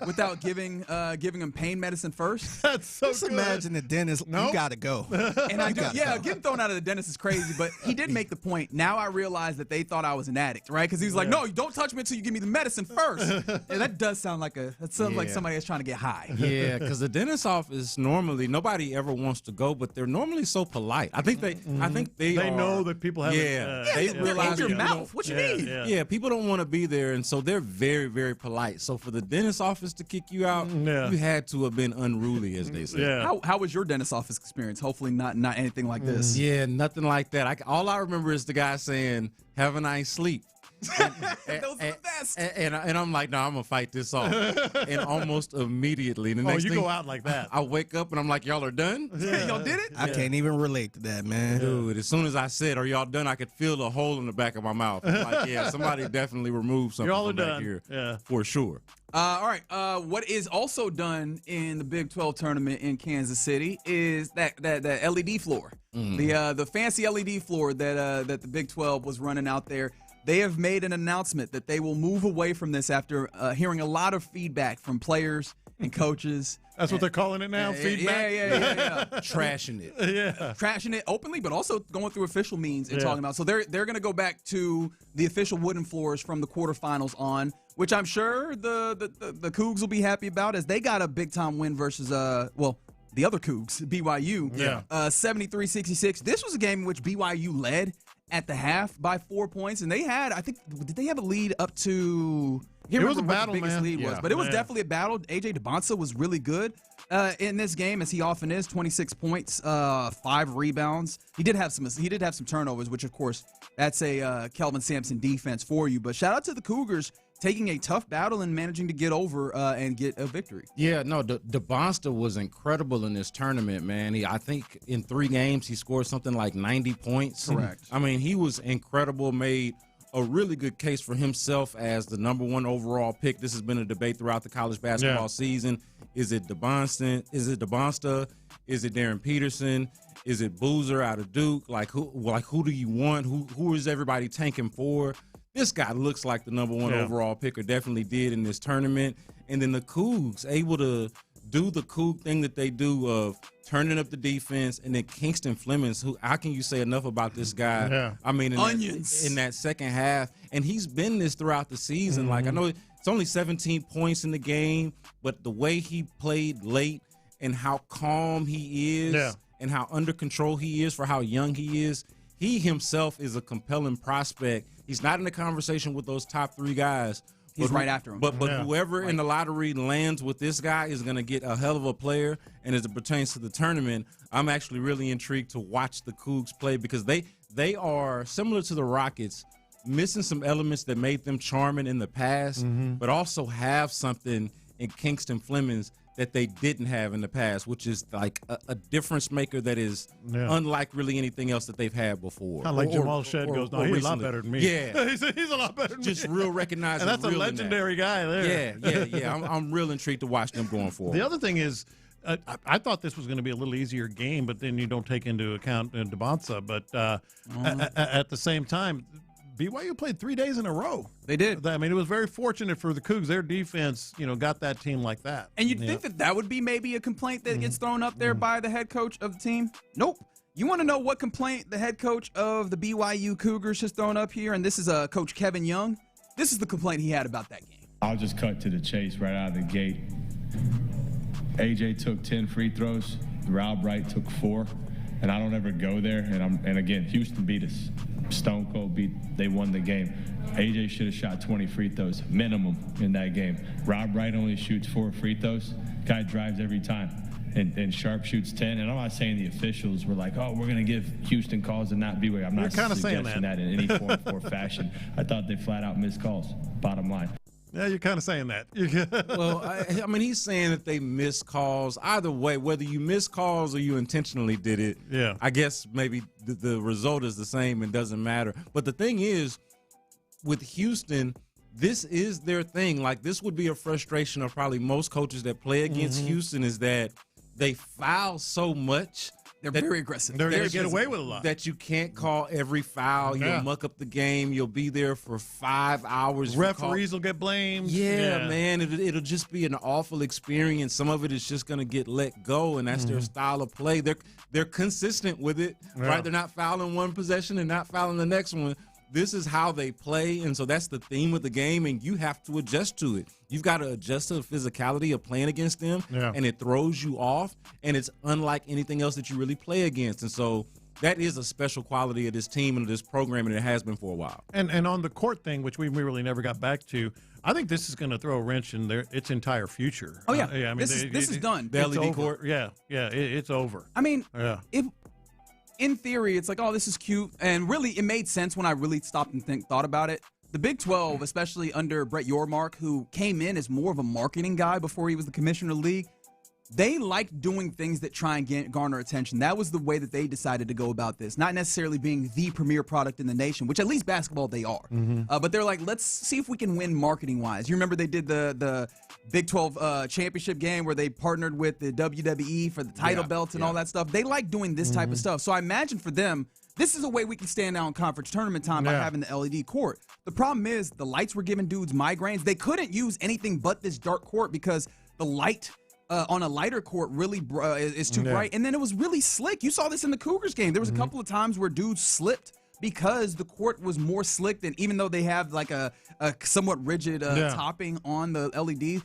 without giving them pain medicine first. That's so Just good. imagine the dentist. You gotta go. And I do, getting thrown out of the dentist is crazy, but he did make the point. Now I realize that they thought I was an addict, right? Because he was like, "No, you don't touch me until you give me the medicine first." And that does sound like like somebody that's trying to get high. Yeah, because the dentist's office normally nobody ever wants to go, but they're normally so polite. I think they know that people have. They realize your mouth. What you mean? Yeah, people don't want to be there, and so they're very, very polite. So for the dentist office to kick you out, you had to have been unruly, as they say. Yeah. How was your dentist office experience? Hopefully not anything like this. Yeah, nothing like that. All I remember is the guy saying, "Have a nice sleep." Those are the best. And I'm like, no, I'm gonna fight this off. And almost immediately, the next thing, go out like that. I wake up and I'm like, y'all are done? Y'all did it? I can't even relate to that, man. Dude, as soon as I said, "Are y'all done?" I could feel the hole in the back of my mouth. I'm like, yeah, somebody definitely removed something Y'all are from back done. here for sure. All right. What is also done in the Big 12 tournament in Kansas City is that LED floor, the fancy LED floor that the Big 12 was running out there. They have made an announcement that they will move away from this after hearing a lot of feedback from players and coaches. That's what they're calling it now, feedback? Yeah. Trashing it. Trashing it openly, but also going through official means and talking about. So they're going to go back to the official wooden floors from the quarterfinals on, which I'm sure the Cougs will be happy about, as they got a big-time win versus, the other Cougs, BYU, 73-66. This was a game in which BYU led at the half by 4 points, and they had, I think, did they have a lead up to? It was a battle, the biggest man. lead was, but it was definitely a battle. AJ DeBonsa was really good in this game, as he often is. 26 points, 5 rebounds. He did have some turnovers, which of course that's a Kelvin Sampson defense for you. But shout out to the Cougars taking a tough battle and managing to get over and get a victory. Yeah, no, DeBonsta was incredible in this tournament, man. I think in 3 games he scored something like 90 points. Correct. I mean, he was incredible, made a really good case for himself as the #1 overall pick. This has been a debate throughout the college basketball season. Is it DeBonsta? Is it Darren Peterson? Is it Boozer out of Duke? Who do you want? Who is everybody tanking for? This guy looks like the #1 overall pick, or definitely did in this tournament. And then the Cougs able to do the Coug thing that they do of turning up the defense, and then Kingston Flemings, how can you say enough about this guy? Yeah. I mean, Onions. in that second half, and he's been this throughout the season. Like, I know it's only 17 points in the game, but the way he played late and how calm he is and how under control he is for how young he is, he himself is a compelling prospect. He's not in the conversation with those top 3 guys. He's right after him. But whoever in the lottery lands with this guy is going to get a hell of a player. And as it pertains to the tournament, I'm actually really intrigued to watch the Cougs play, because they are similar to the Rockets, missing some elements that made them charming in the past, but also have something in Kingston Flemings that they didn't have in the past, which is like a difference maker that is unlike really anything else that they've had before. Kind of like Jamal Shedd goes, no, he's a lot better than me. Yeah. he's a lot better than me. Just real recognizable. And that's a legendary guy there. Yeah. I'm real intrigued to watch them going forward. The other thing is, I thought this was going to be a little easier game, but then you don't take into account DeBonsa. But at the same time, BYU played 3 days in a row. They did. I mean, it was very fortunate for the Cougs. Their defense, got that team like that. And you'd think that would be maybe a complaint that gets thrown up there by the head coach of the team? Nope. You want to know what complaint the head coach of the BYU Cougars has thrown up here? And this is Coach Kevin Young. This is the complaint he had about that game. I'll just cut to the chase right out of the gate. AJ took 10 free throws. Rob Wright took 4. And I don't ever go there. And again, Houston beat us. Stone Cold they won the game. AJ should have shot 20 free throws minimum in that game. Rob Wright only shoots 4 free throws. Guy drives every time. And Sharp shoots 10. And I'm not saying the officials were like, oh, we're going to give Houston calls and not be where. I'm not suggesting that in any form or fashion. I thought they flat out missed calls, bottom line. Yeah, you're kind of saying that. Well, I mean, he's saying that they missed calls. Either way, whether you missed calls or you intentionally did it, yeah, I guess maybe the result is the same and doesn't matter. But the thing is, with Houston, this is their thing. Like, this would be a frustration of probably most coaches that play against Houston, is that they foul so much. They're very aggressive. They get away with a lot. That you can't call every foul. You'll muck up the game. You'll be there for 5 hours. Referees will get blamed. Yeah, man. It'll just be an awful experience. Some of it is just going to get let go, and that's their style of play. They're consistent with it, right? They're not fouling one possession and not fouling the next one. This is how they play, and so that's the theme of the game, and you have to adjust to it. You've got to adjust to the physicality of playing against them, and it throws you off, and it's unlike anything else that you really play against. And so that is a special quality of this team and this program, and it has been for a while. And on the court thing, which we really never got back to, I think this is going to throw a wrench in its entire future. Oh, yeah. I mean, this is done. The LED over. court? Yeah, it's over. I mean, in theory, it's like, oh, this is cute. And really, it made sense when I really stopped and thought about it. The Big 12, especially under Brett Yormark, who came in as more of a marketing guy before he was the commissioner of the league, they like doing things that try and garner attention. That was the way that they decided to go about this. Not necessarily being the premier product in the nation, which at least basketball they are. But they're like, let's see if we can win marketing-wise. You remember they did the Big 12 championship game where they partnered with the WWE for the title belts and all that stuff. They like doing this type of stuff. So I imagine for them, this is a way we can stand out in conference tournament time by having the LED court. The problem is the lights were giving dudes migraines. They couldn't use anything but this dark court because the light on a lighter court really is too bright. And then it was really slick. You saw this in the Cougars game. There was a couple of times where dudes slipped because the court was more slick than, even though they have like a somewhat rigid topping on the LED,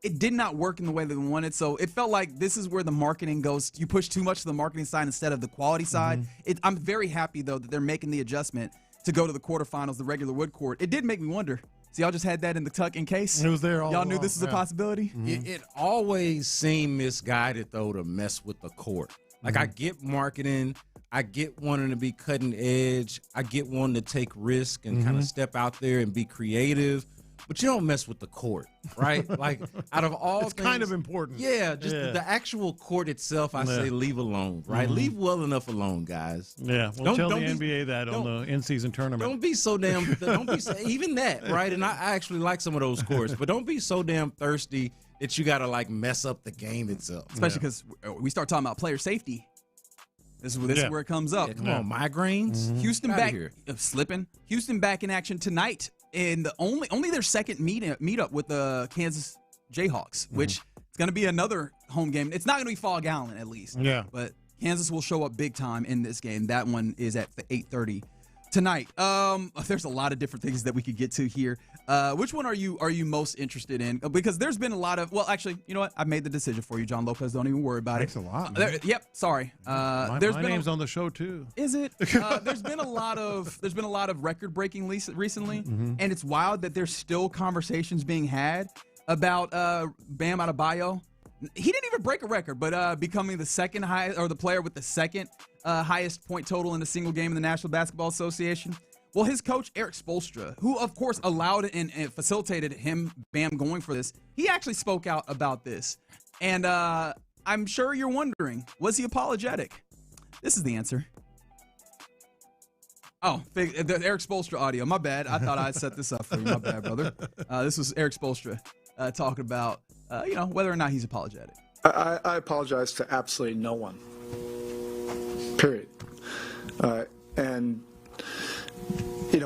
it did not work in the way that we wanted. So it felt like this is where the marketing goes. You push too much to the marketing side instead of the quality side. I'm very happy, though, that they're making the adjustment to go to the quarterfinals, the regular wood court. It did make me wonder. So y'all just had that in the tuck in case? It was there all Y'all along. knew this was a possibility? It always seemed misguided, though, to mess with the court. Like, I get marketing. I get wanting to be cutting edge. I get wanting to take risk and kind of step out there and be creative. But you don't mess with the court, right? Like, out of all it's things, kind of important. Yeah, just the actual court itself, I say leave alone, right? Leave well enough alone, guys. Yeah, well, tell the NBA that on the in-season tournament. Don't be so damn, even that, right? And I actually like some of those courts, but don't be so damn thirsty that you got to, like, mess up the game itself. Especially because we start talking about player safety. This is where it comes up. Yeah, come on, migraines. Houston back slipping. Houston back in action tonight in the only their second meetup with the Kansas Jayhawks, which is going to be another home game. It's not going to be Fall Gallen at least. Yeah, but Kansas will show up big time in this game. That one is at 8:30 tonight. There's a lot of different things that we could get to here. Which one are you most interested in? Because there's been a lot of. Well, actually, you know what? I've made the decision for you, John Lopez. Don't even worry about Thanks it. a lot. Yep. Sorry. My name's on the show too. Is it? There's been a lot of record breaking recently, and it's wild that there's still conversations being had about Bam Adebayo. He didn't even break a record, but becoming the second highest, or the player with the second highest point total in a single game in the National Basketball Association. Well, his coach, Eric Spoelstra, who, of course, allowed and facilitated Bam going for this, he actually spoke out about this. And I'm sure you're wondering, was he apologetic? This is the answer. Oh, the Eric Spoelstra audio. My bad. I thought I'd set this up for you. My bad, brother. This was Eric Spoelstra talking about, whether or not he's apologetic. I apologize to absolutely no one. Period. And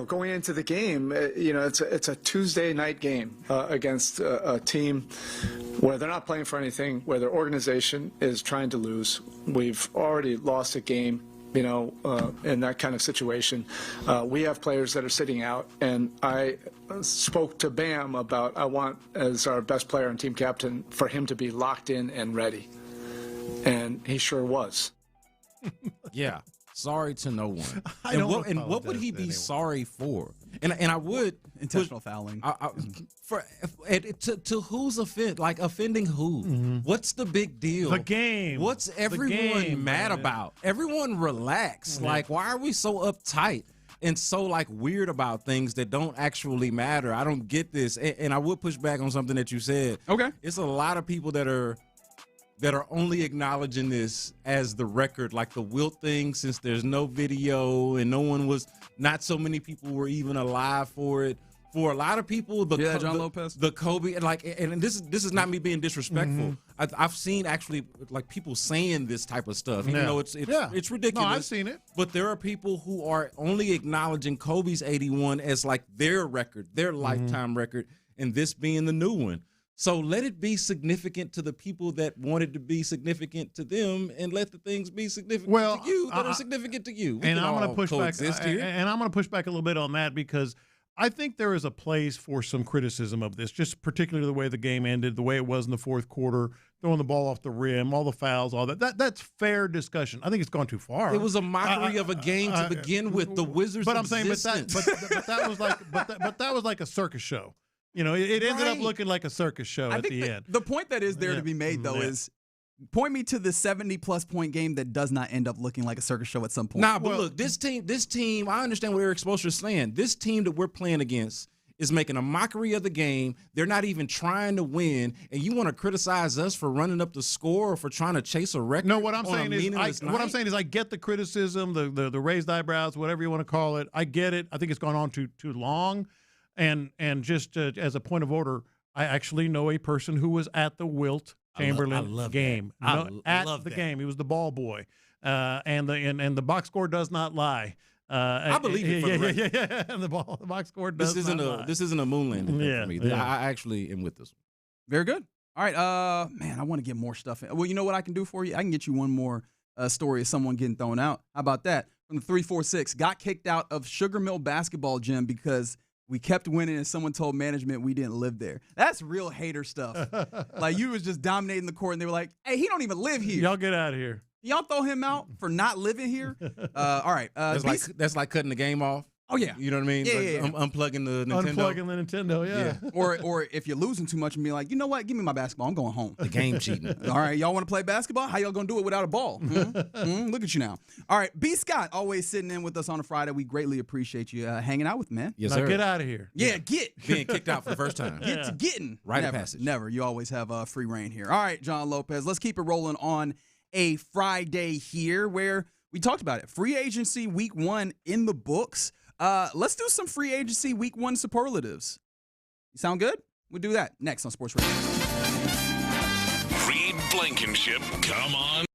going into the game, it's a Tuesday night game against a team where they're not playing for anything, where their organization is trying to lose. We've already lost a game, in that kind of situation. We have players that are sitting out, and I spoke to Bam about I want, as our best player and team captain, for him to be locked in and ready. And he sure was. Yeah. sorry to no one. And what would he be sorry for? And I would intentional fouling. To who's offending who? Mm-hmm. What's the big deal? The game. What's everyone mad about? Everyone relax. Yeah. Like, why are we so uptight and so weird about things that don't actually matter? I don't get this. And I would push back on something that you said. Okay. It's a lot of people that are only acknowledging this as the record, like the Wilt thing, since there's no video and not so many people were even alive for it. For a lot of people, John Lopez, the Kobe, and this is not me being disrespectful. Mm-hmm. I've seen actually people saying this type of stuff, even though it's ridiculous. No, I've seen it. But there are people who are only acknowledging Kobe's 81 as their record, their lifetime record, and this being the new one. So let it be significant to the people that wanted to be significant to them, and let the things be significant to you that are significant to you. And I'm going to push back. And I'm going to push back a little bit on that, because I think there is a place for some criticism of this, just particularly the way the game ended, the way it was in the fourth quarter, throwing the ball off the rim, all the fouls, all that. That's fair discussion. I think it's gone too far. It was a mockery of a game to begin with. The Wizards' but I'm existence. saying, but that was like a circus show. You know, it ended up looking like a circus show at the end. The point that is there to be made, though, is point me to the 70-plus point game that does not end up looking like a circus show at some point. Nah, but look, this team, I understand what Eric Spoelstra's saying. This team that we're playing against is making a mockery of the game. They're not even trying to win, and you want to criticize us for running up the score or for trying to chase a record? No, what I'm saying is I get the criticism, the raised eyebrows, whatever you want to call it. I get it. I think it's gone on too long. And just as a point of order, I actually know a person who was at the Wilt Chamberlain game. At the game, he was the ball boy, and the box score does not lie. I believe it. For the record. Yeah. And the box score does not lie. This isn't a moon landing thing for me. Yeah. I actually am with this one. Very good. All right, man, I want to get more stuff in. Well, you know what I can do for you? I can get you one more story of someone getting thrown out. How about that? From the 346, got kicked out of Sugar Mill basketball gym because we kept winning and someone told management we didn't live there. That's real hater stuff. Like, you was just dominating the court and they were like, hey, he don't even live here. Y'all get out of here. Y'all throw him out for not living here? All right. That's like cutting the game off. Oh, yeah. You know what I mean? Yeah. Unplugging the Nintendo. Unplugging the Nintendo, yeah. Or if you're losing too much and be like, you know what? Give me my basketball. I'm going home. The game cheating. All right. Y'all want to play basketball? How y'all going to do it without a ball? Look at you now. All right. B. Scott, always sitting in with us on a Friday. We greatly appreciate you hanging out with me, man. Yes, sir. Now get out of here. Yeah, get. Being kicked out for the first time. Get to getting. Rite of passage. Never. You always have free reign here. All right, John Lopez. Let's keep it rolling on a Friday here where we talked about it. Free agency week 1 in the books. Let's do some free agency week 1 superlatives. You sound good? We'll do that next on Sports Radio. Reed Blankenship, come on.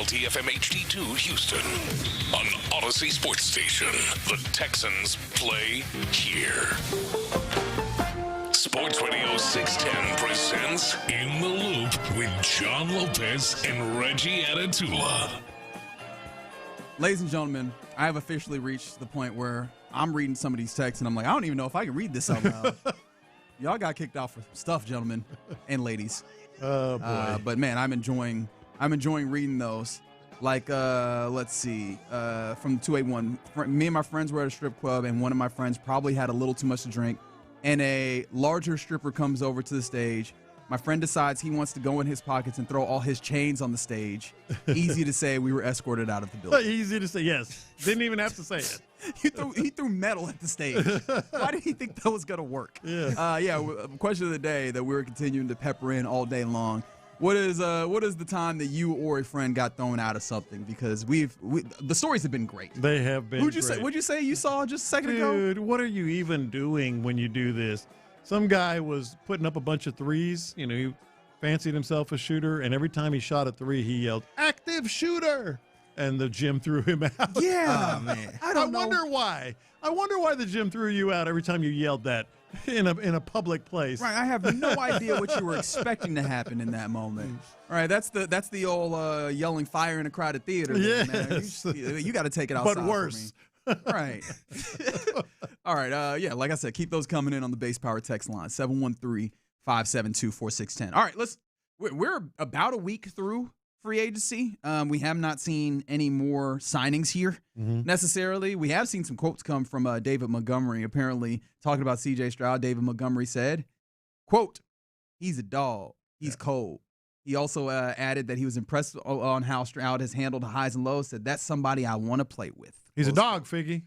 KILT FM HD2 Houston. On Odyssey Sports Station, the Texans play here. Sports Radio 610 presents In the Loop with John Lopez and Reggie Atatula. Ladies and gentlemen, I have officially reached the point where I'm reading some of these texts, and I'm like, I don't even know if I can read this out loud. Y'all got kicked out for some stuff, gentlemen and ladies. Oh, boy. But, man, I'm enjoying reading those. Like, let's see, from 281, me and my friends were at a strip club, and one of my friends probably had a little too much to drink, and a larger stripper comes over to the stage. My friend decides he wants to go in his pockets and throw all his chains on the stage. Easy to say, we were escorted out of the building. Easy to say, yes. Didn't even have to say it. He threw metal at the stage. Why did he think that was going to work? Yeah. Question of the day that we're continuing to pepper in all day long. What is the time that you or a friend got thrown out of something? Because the stories have been great. They have been What'd great. you say you saw just a second ago? Dude, what are you even doing when you do this? Some guy was putting up a bunch of threes. You know, he fancied himself a shooter, and every time he shot a three, he yelled, "Active shooter!" And the gym threw him out. Yeah, man. I wonder why. I wonder why the gym threw you out every time you yelled that in a public place. Right, I have no idea what you were expecting to happen in that moment. All right, that's the old yelling fire in a crowded theater. Yes. Man. You got to take it outside. But worse. Right. All right. Like I said, keep those coming in on the Base Power text line 713-572-4610. All right, we're about a week through free agency. We have not seen any more signings here necessarily. We have seen some quotes come from David Montgomery, apparently talking about C.J. Stroud. David Montgomery said, quote, "He's a dog. He's cold." He also added that he was impressed on how Stroud has handled highs and lows. Said, "That's somebody I want to play with." He's a dog, Figgy.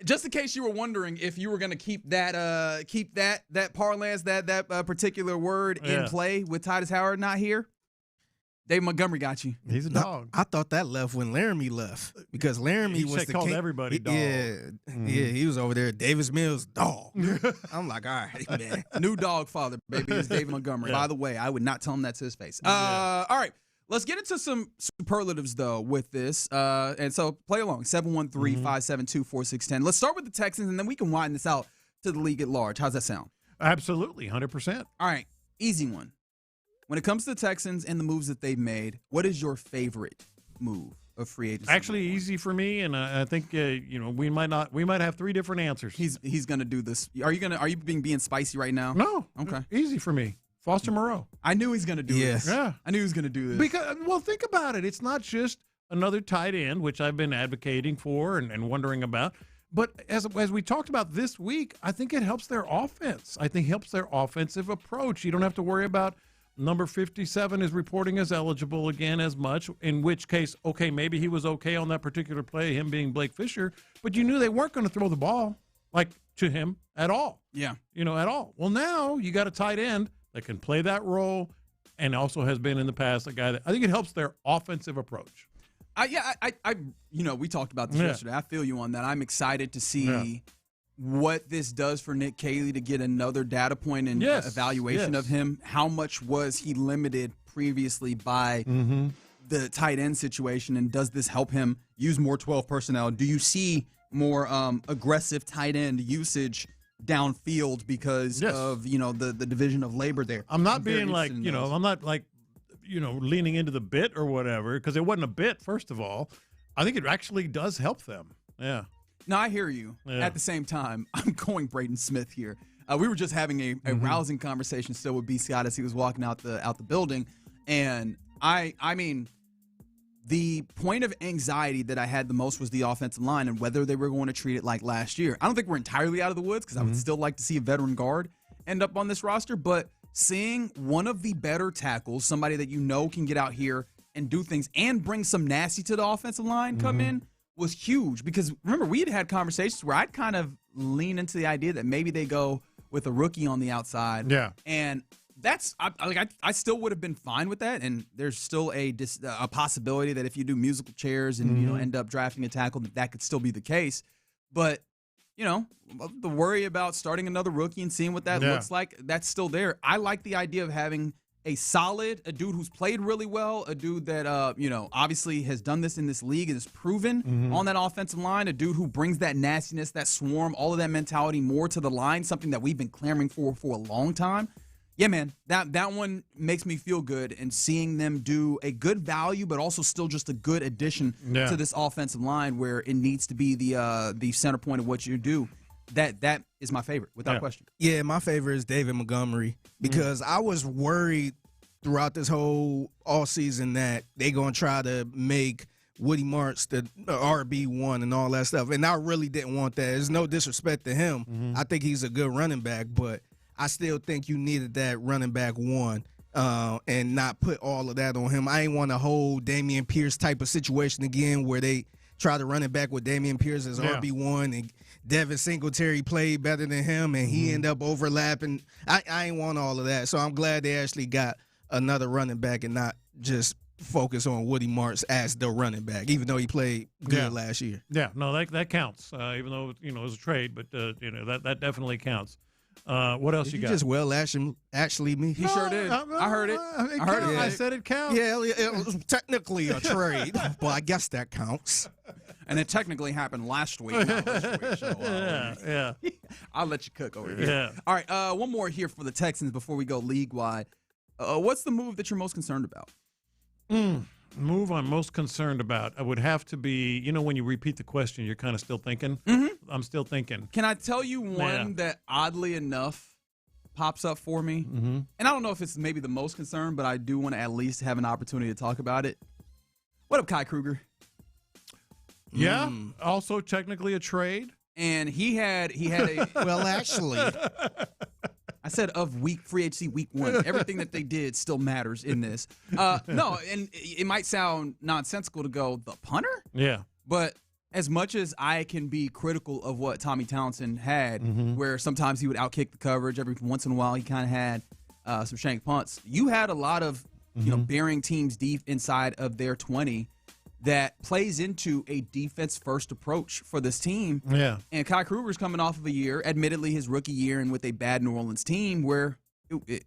Just in case you were wondering if you were going to keep that parlance, that particular word in play with Titus Howard not here, Dave Montgomery got you. He's a dog. I thought that left when Laramie left because Laramie was the called king. everybody dog. Yeah, he was over there. Davis Mills, dog. I'm like, all right, man. New dog father, baby, is David Montgomery. Yeah. By the way, I would not tell him that to his face. All right. Let's get into some superlatives, though, with this. And so play along, 713-572-4610. Let's start with the Texans, and then we can widen this out to the league at large. How's that sound? Absolutely, 100%. All right, easy one. When it comes to the Texans and the moves that they've made, what is your favorite move of free agency? Actually, easy for me, and I think we might have three different answers. He's gonna do this. Are you being spicy right now? No. Okay. Easy for me. Foster Moreau. I knew he's going to do this. Yeah. I knew he was going to do this. Because, well, think about it. It's not just another tight end, which I've been advocating for and wondering about. But as we talked about this week, I think it helps their offense. I think it helps their offensive approach. You don't have to worry about number 57 is reporting as eligible again as much, in which case, okay, maybe he was okay on that particular play, him being Blake Fisher, but you knew they weren't going to throw the ball to him at all. Yeah. At all. Well, now you got a tight end that can play that role and also has been in the past a guy that I think it helps their offensive approach. We talked about this yesterday. I feel you on that. I'm excited to see what this does for Nick Caley to get another data point and evaluation of him. How much was he limited previously by the tight end situation, and does this help him use more 12 personnel? Do you see more aggressive tight end usage downfield because of the division of labor there? I'm not being I'm not leaning into the bit or whatever, because it wasn't a bit. First of all, I think it actually does help them. Yeah. No, I hear you. Yeah. At the same time, I'm going Braden Smith here. We were just having a rousing conversation still with B. Scott as he was walking out the building, and I mean, the point of anxiety that I had the most was the offensive line and whether they were going to treat it like last year. I don't think we're entirely out of the woods because I would still like to see a veteran guard end up on this roster, but seeing one of the better tackles, somebody that can get out here and do things and bring some nasty to the offensive line come in was huge. Because remember, we had conversations where I'd kind of lean into the idea that maybe they go with a rookie on the outside. Yeah. And I still would have been fine with that, and there's still a possibility that if you do musical chairs and end up drafting a tackle, that could still be the case. But the worry about starting another rookie and seeing what that looks like, that's still there. I like the idea of having a dude who's played really well, a dude that obviously has done this in this league and is proven on that offensive line, a dude who brings that nastiness, that swarm, all of that mentality more to the line, something that we've been clamoring for a long time. Yeah, man, that one makes me feel good, and seeing them do a good value, but also still just a good addition to this offensive line where it needs to be the center point of what you do. That is my favorite, without question. Yeah, my favorite is David Montgomery, because I was worried throughout this whole offseason that they're going to try to make Woody Martz the RB1 and all that stuff, and I really didn't want that. There's no disrespect to him. I think he's a good running back, but I still think you needed that running back one and not put all of that on him. I ain't want a whole Dameon Pierce type of situation again where they try to run it back with Dameon Pierce as RB1 and Devin Singletary played better than him and he ended up overlapping. I ain't want all of that. So I'm glad they actually got another running back and not just focus on Woody Martz as the running back, even though he played good last year. Yeah, no, that counts, even though it was a trade, but that definitely counts. What else you got? Just actually me. He sure did. I heard it. I said it counts. Yeah, it was technically a trade, but I guess that counts. And it technically happened last week. Not this week, so, yeah. I'll let you cook over here. Yeah. All right, one more here for the Texans before we go league-wide. What's the move that you're most concerned about? Move I'm most concerned about. I would have to be, when you repeat the question, you're kind of still thinking. I'm still thinking. Can I tell you one that oddly enough pops up for me? And I don't know if it's maybe the most concerned, but I do want to at least have an opportunity to talk about it. What up, Kai Kruger? Yeah, also technically a trade. And he had a well, actually, I said free agency week 1. Everything that they did still matters in this. No, and it might sound nonsensical to go the punter. Yeah, but as much as I can be critical of what Tommy Townsend had, where sometimes he would outkick the coverage, every once in a while he kind of had some shank punts. You had a lot of bearing teams deep inside of their 20. That plays into a defense-first approach for this team. Yeah. And Kai Kruger's coming off of a year, admittedly his rookie year, and with a bad New Orleans team where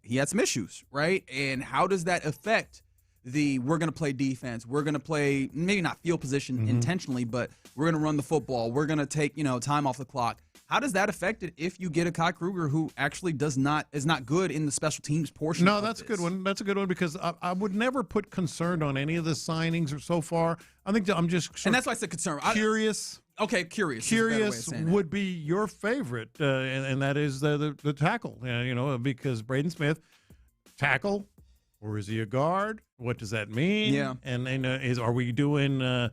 he had some issues, right? And how does that affect we're going to play defense, we're going to play maybe not field position intentionally, but we're going to run the football, we're going to take time off the clock. How does that affect it if you get a Kai Kruger who actually is not good in the special teams portion? No, that's a good one. That's a good one because I would never put concern on any of the signings or so far. I think I'm just and that's why I said concern. Curious. Okay, curious. Curious would be your favorite, and that is the tackle. Because Braden Smith, tackle, or is he a guard? What does that mean? Yeah. And are we doing a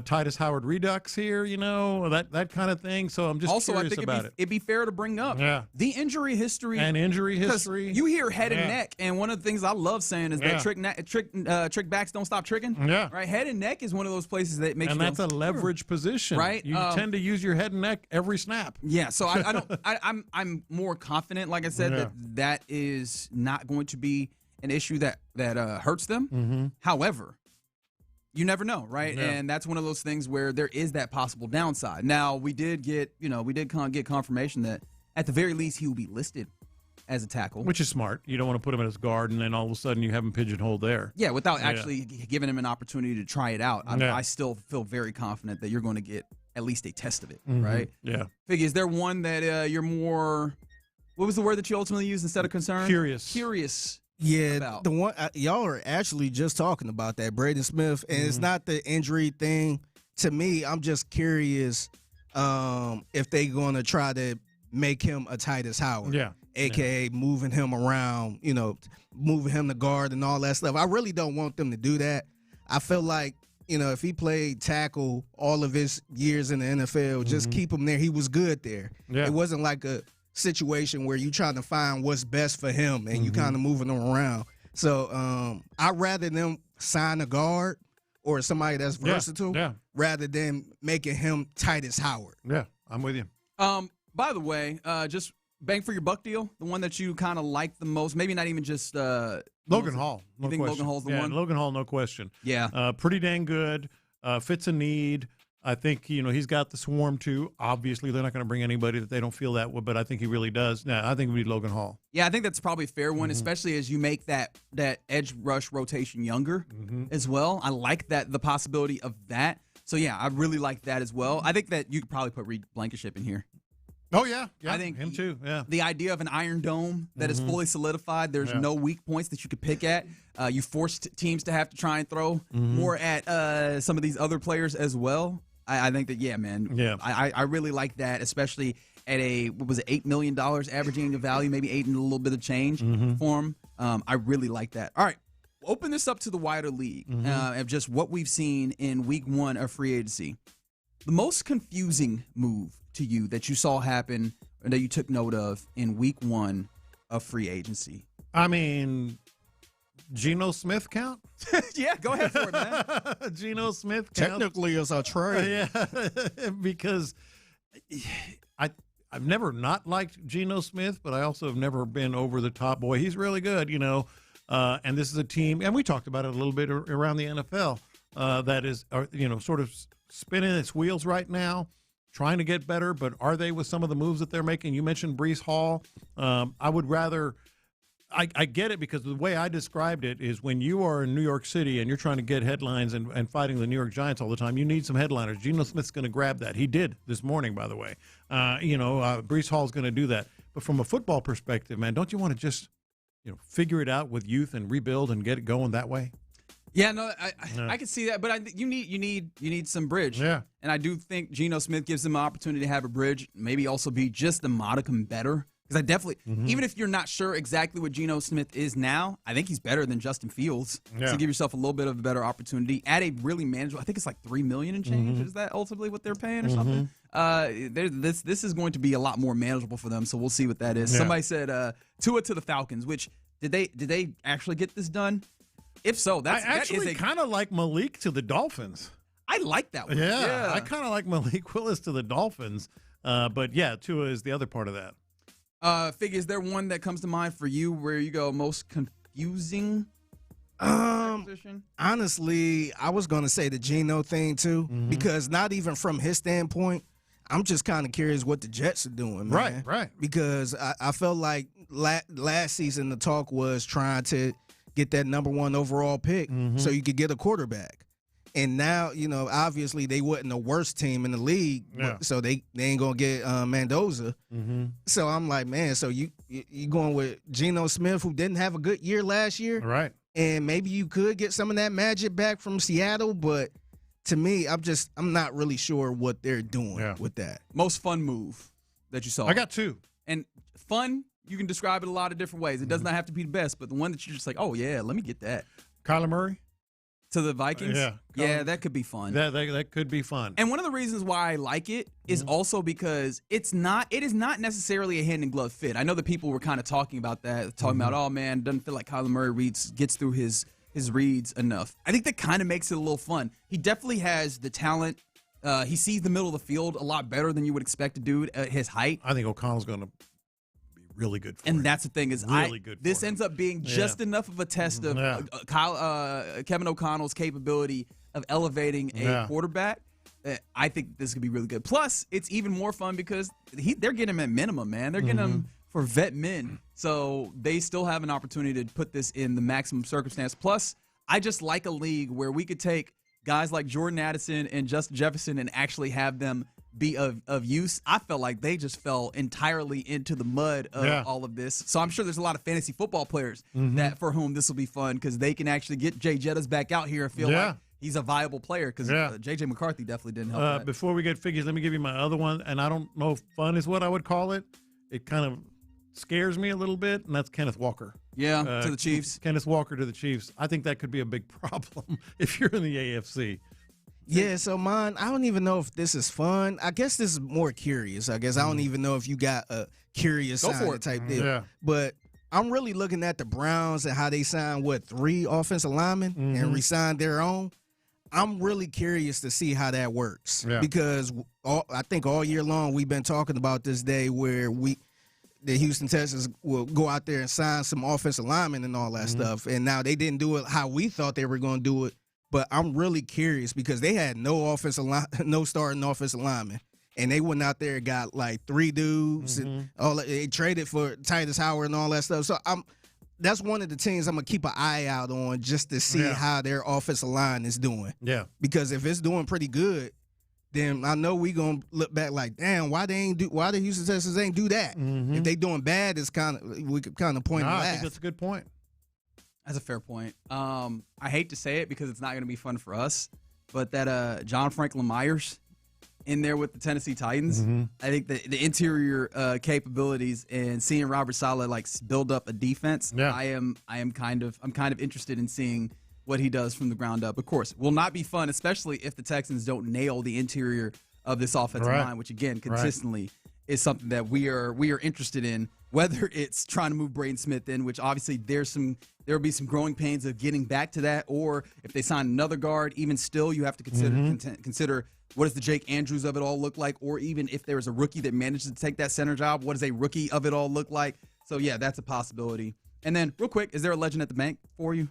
Titus Howard redux here, that kind of thing. So I'm just also, curious I think about it. It'd be fair to bring up the injury history. And injury history. You hear head and neck, and one of the things I love saying is that trick backs don't stop tricking. Yeah. Right? Head and neck is one of those places that makes and you that's a leverage position. Right? You tend to use your head and neck every snap. Yeah, so I don't I'm more confident, like I said, that is not going to be an issue that hurts them. However, you never know, right? Yeah. And that's one of those things where there is that possible downside. Now, we did get confirmation that at the very least he will be listed as a tackle, which is smart. You don't want to put him as guard, and then all of a sudden you have him pigeonholed there. Yeah, without actually giving him an opportunity to try it out. I still feel very confident that you're going to get at least a test of it, right? Yeah. Figgy, is there one that you're more? What was the word that you ultimately used instead of concern? Curious. Yeah, the one y'all are actually just talking about that, Braden Smith, and it's not the injury thing. To me, I'm just curious if they're going to try to make him a Titus Howard, aka moving him around, moving him to guard and all that stuff. I really don't want them to do that. I feel like if he played tackle all of his years in the NFL, just keep him there. He was good there. Yeah. It wasn't like a situation where you trying to find what's best for him and you kind of moving him around. So I'd rather them sign a guard or somebody that's versatile rather than making him Titus Howard. Yeah, I'm with you. By the way, just bang for your buck deal, the one that you kind of like the most, maybe not even just Logan Hall. You think Logan Hall's the one? Logan Hall, no question. Yeah. Pretty dang good. Fits a need. I think, he's got the swarm too. Obviously, they're not going to bring anybody that they don't feel that would, but I think he really does. Now, I think it would be Logan Hall. Yeah, I think that's probably a fair one, especially as you make that edge rush rotation younger as well. I like the possibility of that. So, yeah, I really like that as well. I think that you could probably put Reed Blankenship in here. Oh, yeah. I think him too, yeah. The idea of an Iron Dome that is fully solidified, there's no weak points that you could pick at. You forced teams to have to try and throw more at some of these other players as well. I think that, yeah, man. Yeah. I really like that, especially at $8 million average annual value, maybe 8 and a little bit of change for him. I really like that. All right. We'll open this up to the wider league of just what we've seen in week 1 of free agency. The most confusing move to you that you saw happen or that you took note of in week 1 of free agency? I mean, Geno Smith count? Yeah, go ahead for it, man. Geno Smith count. Technically, it's a trade. Yeah, because I've never not liked Geno Smith, but I also have never been over the top. Boy, he's really good, and this is a team, and we talked about it a little bit around the NFL, that is, sort of spinning its wheels right now, trying to get better, but are they with some of the moves that they're making? You mentioned Breece Hall. I would rather – I get it because the way I described it is when you are in New York City and you're trying to get headlines and fighting the New York Giants all the time, you need some headliners. Geno Smith's going to grab that. He did this morning, by the way. Breece Hall's going to do that. But from a football perspective, man, don't you want to just figure it out with youth and rebuild and get it going that way? Yeah, no, I can see that, but you need some bridge. Yeah, and I do think Geno Smith gives them an opportunity to have a bridge, maybe also be just a modicum better. Because I definitely, even if you're not sure exactly what Geno Smith is now, I think he's better than Justin Fields. Yeah. So give yourself a little bit of a better opportunity at a really manageable. I think it's like $3 million and change. Is that ultimately what they're paying or something? This is going to be a lot more manageable for them. So we'll see what that is. Yeah. Somebody said Tua to the Falcons. Which did they actually get this done? If so, I actually kind of like Malik to the Dolphins. I like that one. Yeah. I kind of like Malik Willis to the Dolphins. But, yeah, Tua is the other part of that. Figgy, is there one that comes to mind for you where you go most confusing? Honestly, I was going to say the Geno thing, too, because not even from his standpoint, I'm just kind of curious what the Jets are doing, man. Right. Because I felt like last season the talk was trying to get that number 1 overall pick so you could get a quarterback. And now, obviously they wasn't the worst team in the league, so they ain't going to get Mendoza. So I'm like, man, so you going with Geno Smith, who didn't have a good year last year? Right. And maybe you could get some of that magic back from Seattle, but to me, I'm not really sure what they're doing with that. Most fun move that you saw? I got 2. And fun, you can describe it a lot of different ways. It does not have to be the best, but the one that you're just like, oh, yeah, let me get that. Kyler Murray? To the Vikings? Yeah, that could be fun. That could be fun. And one of the reasons why I like it is also because it is not necessarily a hand in glove fit. I know that people were kind of talking about that, about, oh man, doesn't feel like Kyler Murray gets through his reads enough. I think that kind of makes it a little fun. He definitely has the talent. He sees the middle of the field a lot better than you would expect a dude at his height. I think O'Connell's going to be really good for him. And that's the thing is, this ends up being just enough of a test of Kevin O'Connell's capability of elevating a quarterback. I think this could be really good. Plus, it's even more fun because they're getting him at minimum, man. They're getting him for vet min. So they still have an opportunity to put this in the maximum circumstance. Plus, I just like a league where we could take guys like Jordan Addison and Justin Jefferson and actually have them be of use. I felt like they just fell entirely into the mud of all of this. So I'm sure there's a lot of fantasy football players that for whom this will be fun because they can actually get Jay Jettas back out here and feel like he's a viable player because J.J. McCarthy definitely didn't help that. Before we get figures, let me give you my other one, and I don't know if fun is what I would call it. It kind of scares me a little bit, and that's Kenneth Walker. To the Chiefs. Kenneth Walker to the Chiefs. I think that could be a big problem if you're in the AFC. Yeah, so mine, I don't even know if this is fun. I guess this is more curious. I don't even know if you got a curious sign type deal. Yeah. But I'm really looking at the Browns and how they signed, 3 offensive linemen and re-signed their own. I'm really curious to see how that works because I think all year long we've been talking about this day where the Houston Texans will go out there and sign some offensive linemen and all that stuff. And now they didn't do it how we thought they were going to do it But I'm really curious because they had no starting offensive lineman. And they went out there and got like 3 dudes. And they traded for Titus Howard and all that stuff. So that's one of the teams I'm going to keep an eye out on just to see how their offensive line is doing. Yeah. Because if it's doing pretty good, then I know we going to look back like, damn, why the Houston Texans ain't do that? If they doing bad, we could kind of point and laugh. I think that's a good point. That's a fair point. I hate to say it because it's not going to be fun for us, but that John Franklin Myers in there with the Tennessee Titans, I think the interior capabilities and seeing Robert Saleh like build up a defense, I'm kind of interested in seeing what he does from the ground up. Of course, will not be fun, especially if the Texans don't nail the interior of this offensive line, which again consistently is something that we are interested in. Whether it's trying to move Braden Smith in, which obviously there will be some growing pains of getting back to that, or if they sign another guard, even still you have to consider what does the Jake Andrews of it all look like, or even if there is a rookie that manages to take that center job, what does a rookie of it all look like? So yeah, that's a possibility. And then real quick, is there a legend at the bank for you?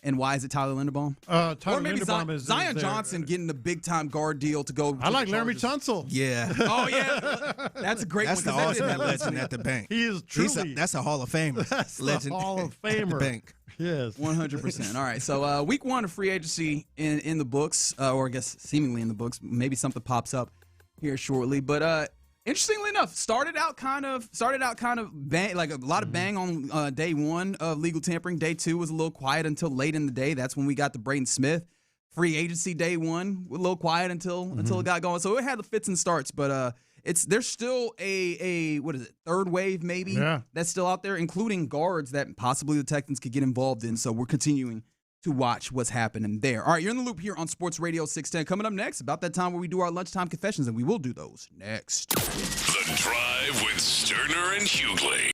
And why is it Tyler Linderbaum? Or maybe Linderbaum Zion Johnson getting the big-time guard deal to go. I like Laramie Tunsil. Yeah. Oh, yeah. That's a great one. That's the ultimate legend at the bank. He is truly. That's a Hall of Famer. That's legend a Hall of Famer. At the bank. Yes. 100%. All right. So week 1 of free agency in the books, or I guess seemingly in the books. Maybe something pops up here shortly. But interestingly enough, started out kind of bang, like a lot of bang on day 1 of legal tampering. Day 2 was a little quiet until late in the day. That's when we got the Braden Smith free agency. Day 1 a little quiet until it got going. So it had the fits and starts, but there's still a what is it, third wave maybe that's still out there, including guards that possibly the Texans could get involved in. So we're continuing to watch what's happening there. All right, you're in the loop here on Sports Radio 610. Coming up next, about that time where we do our lunchtime confessions, and we will do those next. The Drive with Stoerner and Hughley.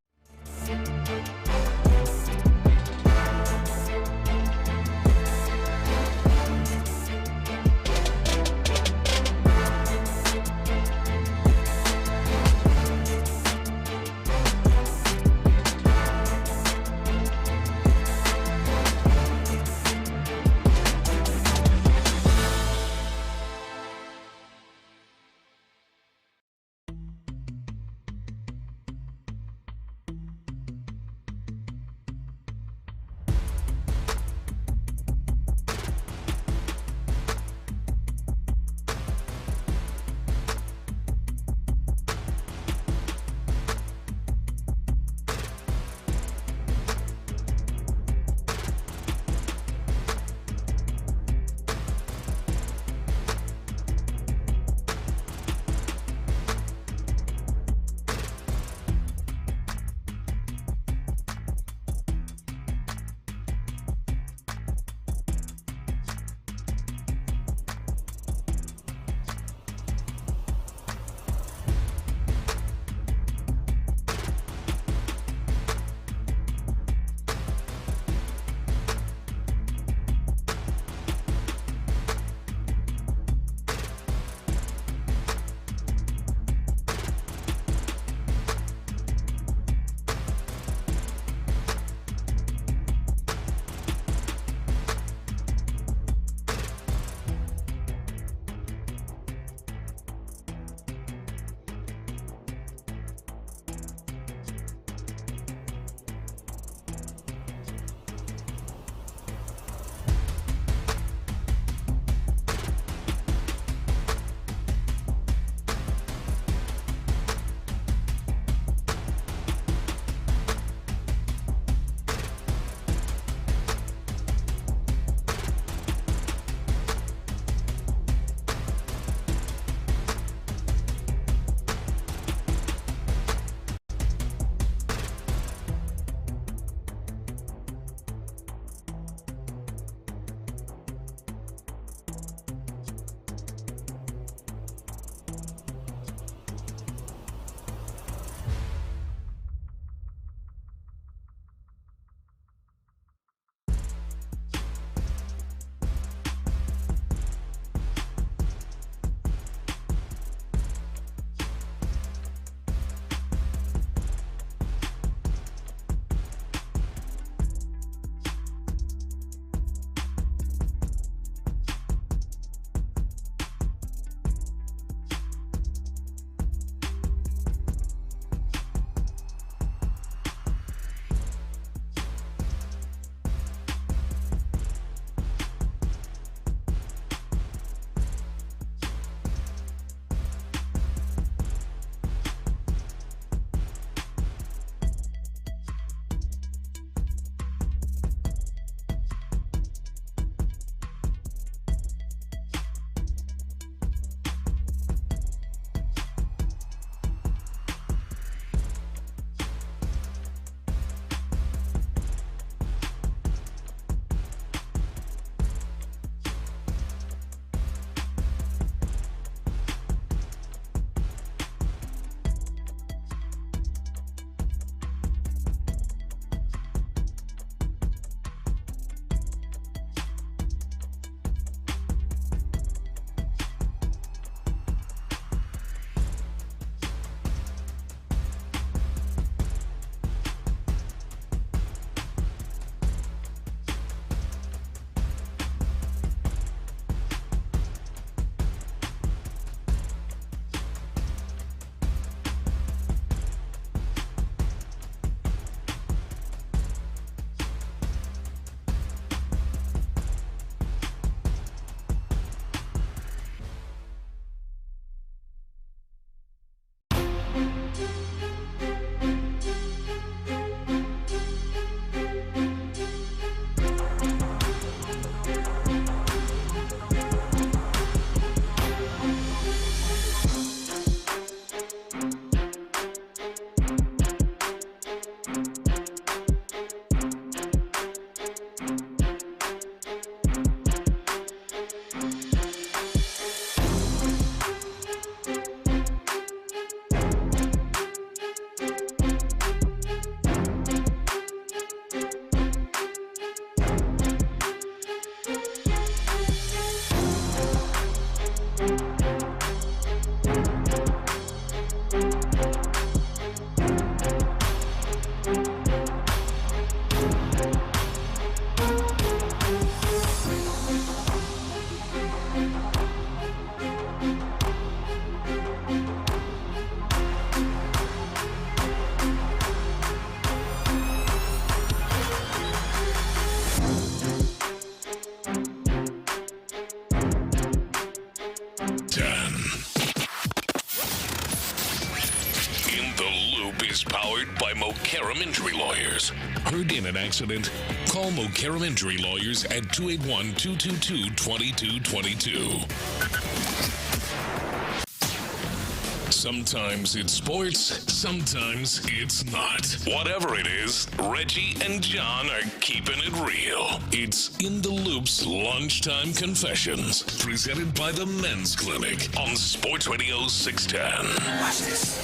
is powered by Mokaram Injury Lawyers. Heard in an accident? Call Mokaram Injury Lawyers at 281-222-2222. Sometimes it's sports, sometimes it's not. Whatever it is, Reggie and John are keeping it real. It's In the Loop's Lunchtime Confessions, presented by the Men's Clinic on Sports Radio 610. Watch this.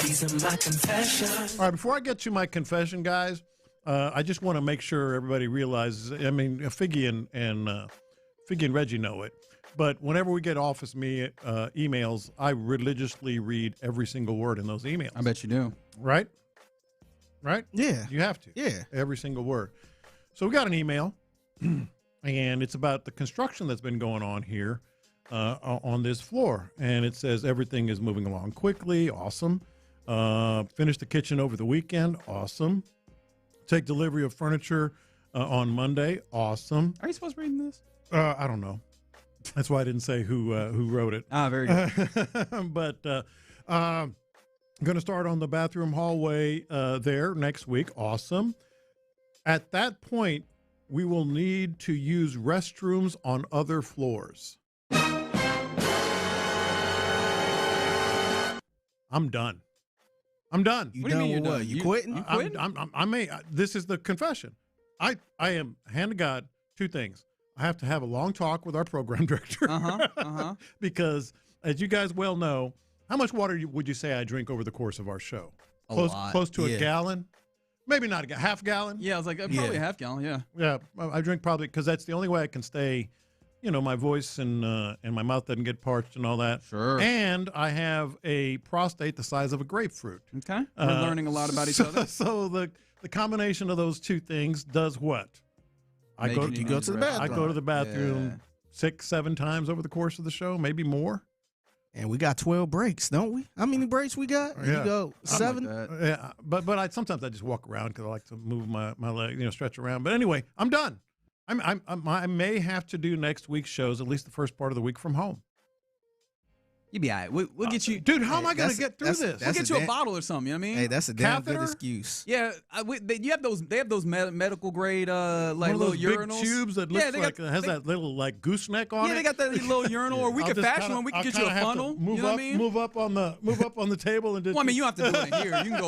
These are my confessions. All right, before I get to my confession, guys, I just want to make sure everybody realizes, I mean, Figgy and Reggie know it. But whenever we get office emails, I religiously read every single word in those emails. I bet you do. Right? Right? Yeah. You have to. Yeah. Every single word. So we got an email, and it's about the construction that's been going on here on this floor. And it says everything is moving along quickly. Awesome. Finished the kitchen over the weekend. Awesome. Take delivery of furniture on Monday. Awesome. Are you supposed to read this? I don't know. That's why I didn't say who wrote it. Ah, very good. But I'm going to start on the bathroom hallway there next week. Awesome. At that point, we will need to use restrooms on other floors. I'm done. I'm done. You done with what? You quitting? You quitting? I may. This is the confession. I am, hand to God, two things. I have to have a long talk with our program director because, as you guys well know, how much water would you say I drink over the course of our show? A lot. Close to a gallon, maybe not half gallon. Yeah, I was like probably a half gallon. Yeah. Yeah, I drink probably because that's the only way I can stay. You know, my voice and my mouth doesn't get parched and all that. Sure. And I have a prostate the size of a grapefruit. Okay. We're learning a lot about each other. So the combination of those two things does what? I go to the bathroom. I go to the bathroom 6-7 times over the course of the show, maybe more. And we got 12 breaks, don't we? How many breaks we got? Yeah. You go 7? Yeah, but sometimes I just walk around because I like to move my leg, stretch around. But anyway, I'm done. I may have to do next week's shows, at least the first part of the week, from home. You'll be all right. We'll get you. Dude, how am I going to get through this? We'll get you a bottle or something. You know what I mean? Hey, that's a damn good excuse. Yeah, you have those. They have those medical grade like little urinals. Big tubes that looks like has that little like gooseneck on it. Yeah, they got that little urinal. Or we can fashion one. We can get you a funnel. Move you know up, what I mean? move up on the table and just. Well, I mean, you don't have to do it in here. You can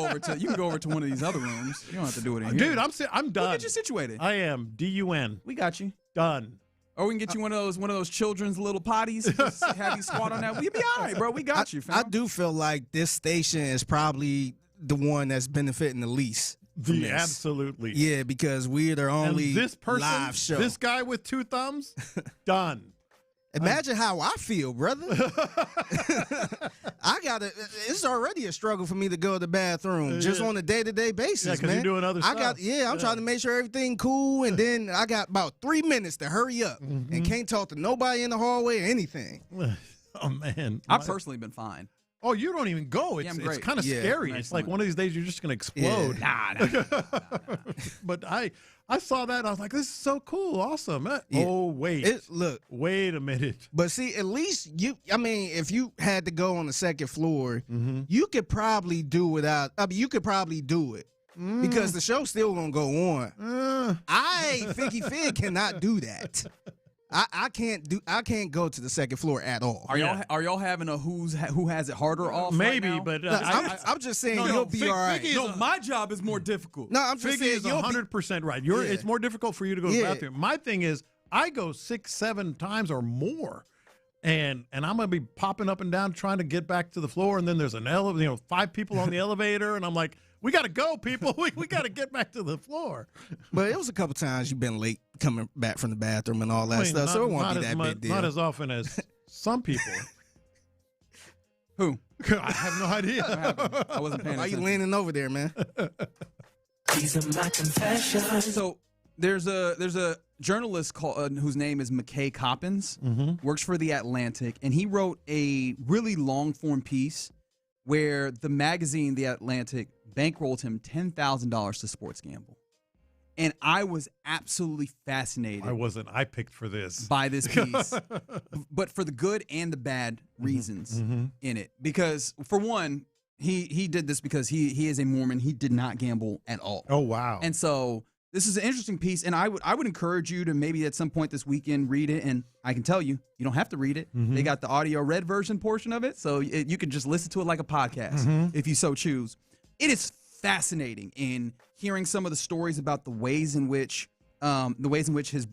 go over to one of these other rooms. You don't have to do it in here. Dude, I'm done. We'll get you situated. I am DUN. We got you Done. Or we can get you one of those children's little potties. Just have you squat on that. We'll be all right, bro. We got you, fam. I do feel like this station is probably the one that's benefiting the least. Absolutely. Yeah, because we're their only and this person, live show. This guy with 2 thumbs, done. Imagine how I feel, brother. It's already a struggle for me to go to the bathroom just on a day-to-day basis, man. You're doing other stuff. I'm trying to make sure everything cool, and then I got about 3 minutes to hurry up and can't talk to nobody in the hallway or anything. Oh, man. I've personally been fine. Oh, you don't even go. It's kind of scary. It's like one of these days you're just going to explode. Yeah. Nah. But I saw that. I was like, this is so cool. Awesome. Yeah. Oh, wait. Wait a minute. But see, at least if you had to go on the second floor, you could probably do without. You could probably do it. Because the show's still going to go on. Figgy Fig cannot do that. I can't go to the second floor at all. Are y'all having a who has it harder off? Maybe, right now? but I'm just saying you'll be all right. No, my job is more difficult. No, I'm just saying is 100% right. It's more difficult for you to go to the bathroom. My thing is I go 6-7 times or more. And I'm gonna be popping up and down trying to get back to the floor, and then there's an elevator, 5 people on the elevator, and I'm like, we gotta go, people. We gotta get back to the floor. But it was a couple times you've been late coming back from the bathroom and all that stuff, so it won't be that big deal. Not as often as some people. Who? I have no idea. I wasn't paying attention. Why are you leaning over there, man? These are my confessions. So there's a journalist whose name is McKay Coppins, works for The Atlantic, and he wrote a really long-form piece where the magazine The Atlantic bankrolled him $10,000 to sports gamble. And I was absolutely fascinated. I wasn't. I picked for this. By this piece. But for the good and the bad reasons in it. Because, for one, he did this because he is a Mormon. He did not gamble at all. Oh, wow. And so this is an interesting piece, and I would encourage you to maybe at some point this weekend read it, and I can tell you don't have to read it. Mm-hmm. They got the audio read version portion of it, so you can just listen to it like a podcast if you so choose. It is fascinating in hearing some of the stories about the ways in which his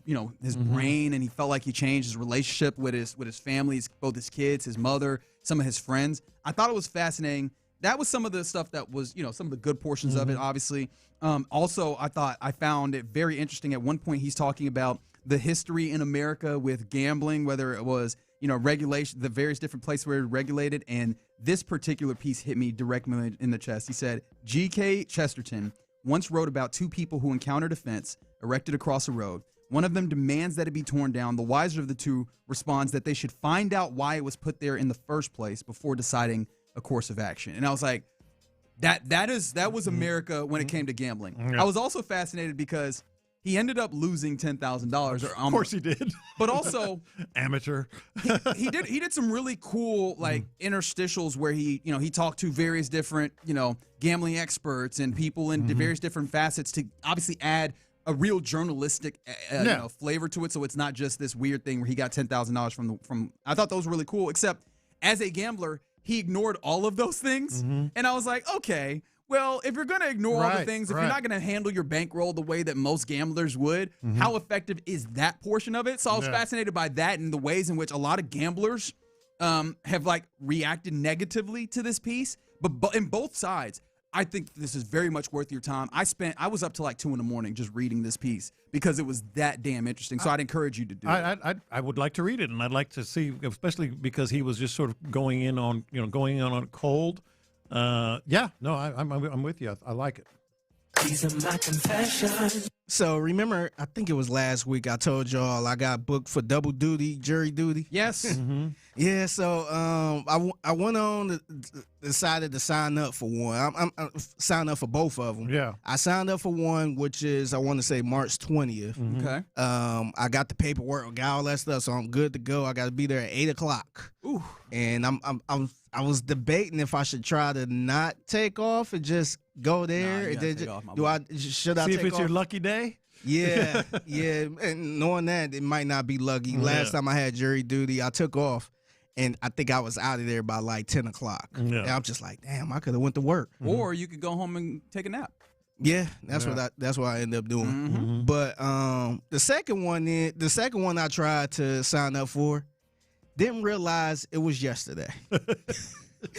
brain, and he felt like he changed his relationship with his family, both his kids, his mother, some of his friends. I thought it was fascinating. That was some of the stuff that was, some of the good portions of it, obviously. Also, I found it very interesting. At one point, he's talking about the history in America with gambling, whether it was, regulation, the various different places where it regulated. And this particular piece hit me directly in the chest. He said, G.K. Chesterton once wrote about two people who encountered a fence erected across a road. One of them demands that it be torn down. The wiser of the two responds that they should find out why it was put there in the first place before deciding a course of action. And I was like, that was America when it came to gambling. Yeah. I was also fascinated because he ended up losing $10,000. Of course he did. But also amateur. he did some really cool interstitials where he talked to various different gambling experts and people in various different facets to obviously add a real journalistic flavor to it, so it's not just this weird thing where he got $10,000 from. I thought those were really cool. Except as a gambler, he ignored all of those things, and I was like, okay. Well, if you're going to ignore all the things, if you're not going to handle your bankroll the way that most gamblers would, how effective is that portion of it? So I was fascinated by that and the ways in which a lot of gamblers have reacted negatively to this piece. But in both sides, I think this is very much worth your time. I was up till 2 a.m. just reading this piece because it was that damn interesting. So I'd encourage you to do it. I would like to read it, and I'd like to see, especially because he was just sort of going in on cold. I'm with you. I like it. These are my confessions. So remember, I think it was last week I told y'all I got booked for double duty, jury duty. Yes. Yeah. So I went on, decided to sign up for one. I'm signed up for both of them. Yeah. I signed up for one, which is I want to say March 20th. Okay. I got the paperwork, got all that stuff, so I'm good to go. I got to be there at 8:00. Ooh. And I was debating if I should try to not take off and just go there. Should I see take if it's off? your lucky day? Yeah, yeah. And knowing that, it might not be lucky. Last time I had jury duty, I took off, and I think I was out of there by 10 o'clock. Yeah. And I'm just like, damn, I could have went to work. Or you could go home and take a nap. Yeah, that's what I ended up doing. But the second one I tried to sign up for, didn't realize it was yesterday.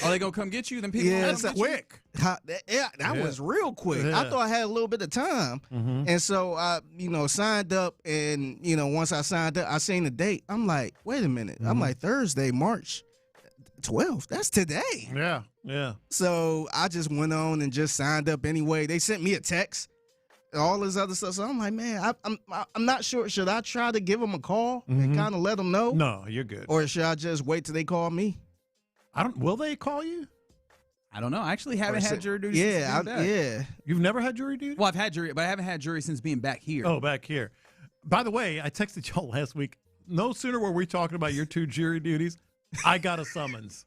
Are they gonna come get you? Then people that's quick. That was real quick. I thought I had a little bit of time, and so I, signed up. And once I signed up, I seen the date. I'm like, wait a minute. I'm like, Thursday, March 12th. That's today. Yeah, yeah. So I just went on and just signed up anyway. They sent me a text, all this other stuff. So I'm like, man, I'm not sure. Should I try to give them a call and kind of let them know? No, you're good. Or should I just wait till they call me? Will they call you? I don't know. I actually haven't had jury duty since being back. Yeah. You've never had jury duty? Well, I've had jury, but I haven't had jury since being back here. Oh, back here. By the way, I texted y'all last week. No sooner were we talking about your two jury duties, I got a summons.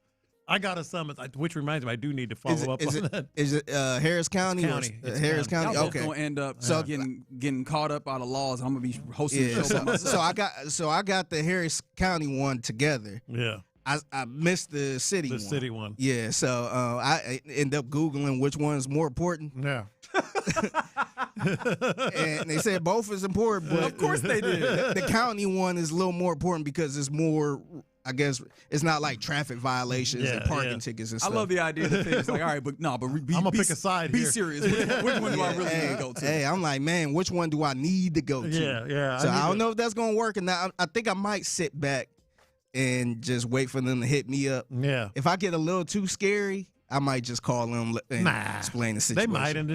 Which reminds me, I do need to follow up on that. Is it Harris County? Harris County. Y'all Okay. both gonna end up getting caught up out of laws. I'm gonna be hosting the show by myself. So I got the Harris County one together. Yeah. I missed the city one. The city one. Yeah. So I end up Googling which one is more important. Yeah. And they said both is important, but of course they did. The county one is a little more important because it's more. I guess it's not like traffic violations and parking tickets and stuff. I love the idea that it's like, all right, but I'm gonna pick a side be here. serious. Which one do I really need to go to? Hey, I'm like, man, which one do I need to go to? Yeah. So I don't know if that's gonna work, and I think I might sit back and just wait for them to hit me up. Yeah. If I get a little too scary, I might just call them and explain the situation. They might, and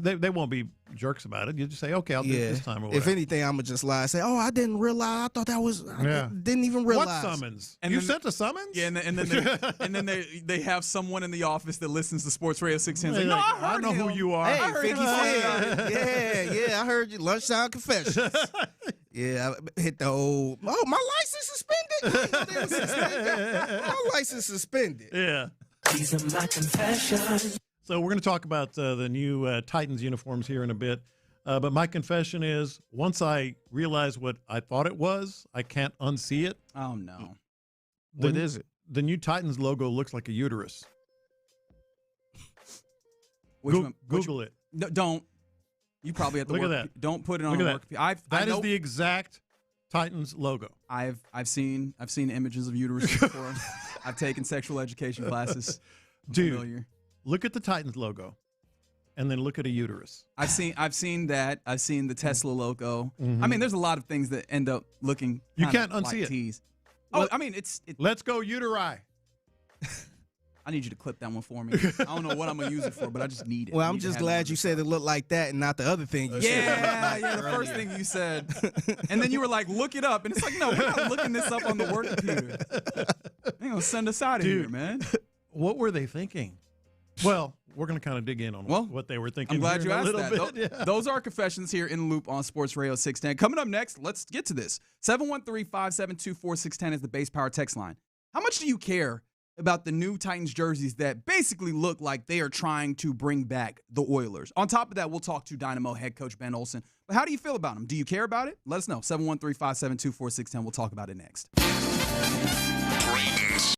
they won't be jerks about it. You just say, okay, I'll do it this time or whatever. If anything, I'm going to just lie and say, oh, I didn't realize. I thought that was, I didn't even realize. What summons? And you sent a summons? Yeah, and then they have someone in the office that listens to Sports Radio 610. Like, no, I know who you are. Hey, yeah, I heard you. Lunchtime confessions. Yeah, I hit the old, my license suspended? My license suspended. Yeah. These are my confessions. So we're going to talk about the new Titans uniforms here in a bit. But my confession is, once I realized what I thought it was, I can't unsee it. Oh, no. What is it? The new Titans logo looks like a uterus. Google it. No, don't. You probably have to Look work. at that. Don't put it Look on at work. that. That is the exact Titans logo. I've seen images of uterus before. I've taken sexual education classes. Dude, familiar. Look at the Titans logo, and then look at a uterus. I've seen that. I've seen the Tesla logo. Mhm. I mean, there's a lot of things that end up looking. You kinda can't unsee like it. T's. Oh, I mean, it's. Let's go uteri. I need you to clip that one for me. I don't know what I'm gonna use it for, but I just need it. Well, I I'm need to just have it glad on you the said it looked like that and not the other thing you said. Yeah, the first thing you said. And then you were like, look it up. And it's like, no, we're not looking this up on the work computer. They're going to send us out of here, man. What were they thinking? Well, we're going to kind of dig in on what they were thinking. I'm glad here you in a asked little that. bit. Yeah. Those are confessions here in the Loop on Sports Radio 610. Coming up next, let's get to this. 713-572-4610 is the base power text line. How much do you care about the new Titans jerseys that basically look like they are trying to bring back the Oilers? On top of that, we'll talk to Dynamo head coach Ben Olsen. But how do you feel about them? Do you care about it? Let us know. 713-572-4610. We'll talk about it next. Creighton's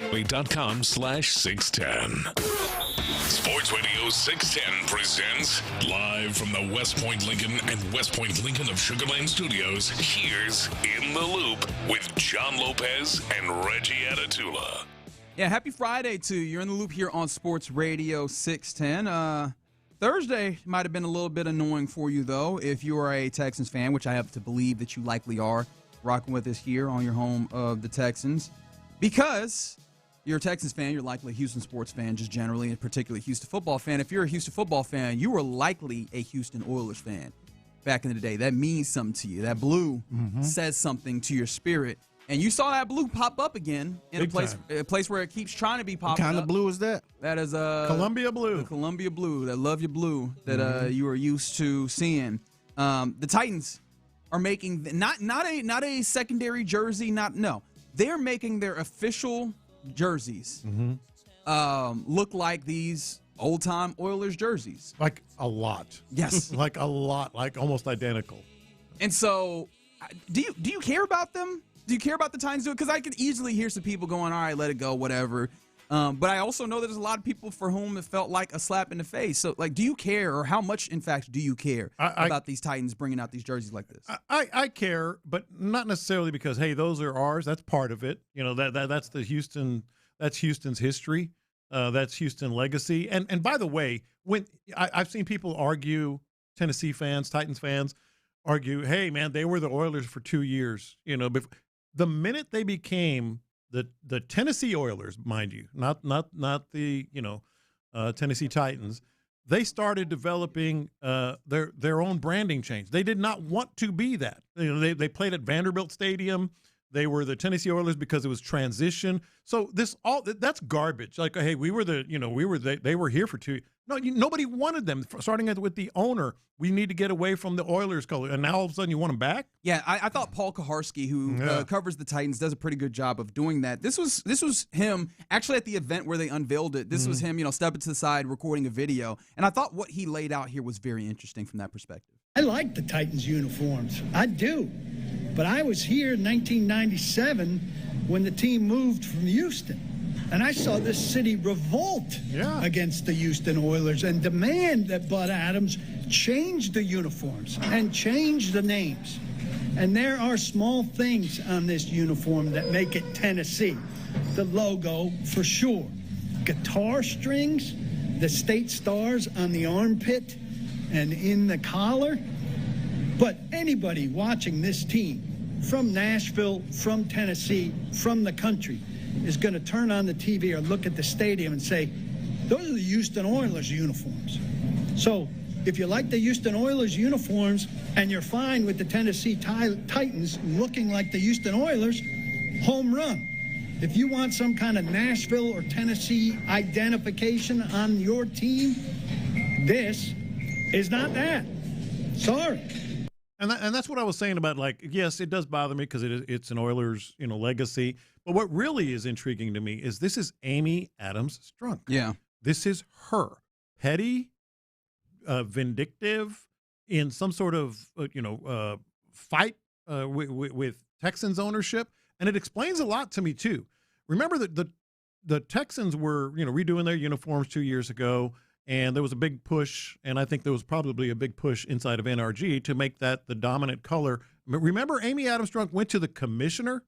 SportsRadio.com/610. Sports Radio 610 presents live from the West Point Lincoln and West Point Lincoln of Sugar Land Studios. Here's In the Loop with John Lopez and Reggie Atatula. Yeah, happy Friday to you. You're in the loop here on Sports Radio 610. Thursday might have been a little bit annoying for you, though, if you are a Texans fan, which I have to believe that you likely are, rocking with us here on your home of the Texans. Because you're a Texans fan, you're likely a Houston sports fan just generally, and particularly a Houston football fan. If you're a Houston football fan, you were likely a Houston Oilers fan back in the day. That means something to you. That blue says something to your spirit. And you saw that blue pop up again in a place where it keeps trying to be popping up. What kind of blue is that? That is Columbia blue. The Columbia blue, that love your blue that you are used to seeing. The Titans are making not a secondary jersey. They're making their official jerseys look like these old-time Oilers jerseys. Like a lot. Yes. Like a lot. Like almost identical. And so, do you care about them? Do you care about the Titans doing it? Because I could easily hear some people going, all right, let it go, whatever. But I also know that there's a lot of people for whom it felt like a slap in the face. So, do you care, or how much, in fact, do you care about these Titans bringing out these jerseys like this? I care, but not necessarily because, hey, those are ours. That's part of it. You know, that's the Houston. That's Houston's history. That's Houston legacy. And by the way, when I've seen people argue, Tennessee fans, Titans fans argue, hey, man, they were the Oilers for 2 years. You know, the minute they became the Tennessee Oilers, mind you, not the Tennessee Titans, they started developing their own branding change. They did not want to be that. You know, they played at Vanderbilt Stadium. They were the Tennessee Oilers because it was transition. So that's garbage. Like, hey, they were here for 2 years. No, nobody wanted them. Starting with the owner, we need to get away from the Oilers color, and now all of a sudden you want them back? Yeah, I thought Paul Kaharski, who covers the Titans, does a pretty good job of doing that. This was him actually at the event where they unveiled it. This was him, stepping to the side, recording a video, and I thought what he laid out here was very interesting from that perspective. I like the Titans uniforms. I do. But I was here in 1997 when the team moved from Houston. And I saw this city revolt against the Houston Oilers and demand that Bud Adams change the uniforms and change the names. And there are small things on this uniform that make it Tennessee. The logo, for sure. Guitar strings, the state stars on the armpit and in the collar. But anybody watching this team from Nashville, from Tennessee, from the country, is going to turn on the TV or look at the stadium and say, those are the Houston Oilers uniforms. So if you like the Houston Oilers uniforms and you're fine with the Tennessee Titans looking like the Houston Oilers, home run. If you want some kind of Nashville or Tennessee identification on your team, this is not that. Sorry. And that's what I was saying about, like, yes, it does bother me because it's an Oilers, legacy. But what really is intriguing to me is this is Amy Adams Strunk. Yeah. This is her. Petty, vindictive, in some sort of, fight with Texans ownership. And it explains a lot to me, too. Remember that the Texans were, redoing their uniforms 2 years ago. And there was a big push, and I think there was probably a big push inside of NRG to make that the dominant color. Remember, Amy Adams Strunk went to the commissioner?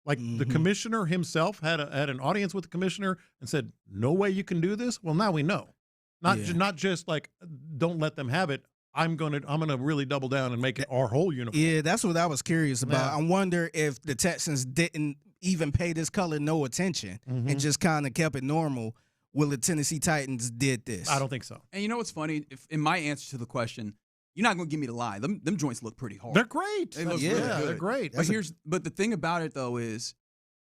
Like, the commissioner himself had an audience with the commissioner and said, no way you can do this? Well, now we know. Not just like, don't let them have it. I'm gonna really double down and make it our whole uniform. Yeah, that's what I was curious about. I wonder if the Texans didn't even pay this color no attention and just kind of kept it normal. Will the Tennessee Titans did this? I don't think so. And you know what's funny? If in my answer to the question, you're not going to give me the lie. Them joints look pretty hard. They're great. They look really good. They're great. But the thing about it, though, is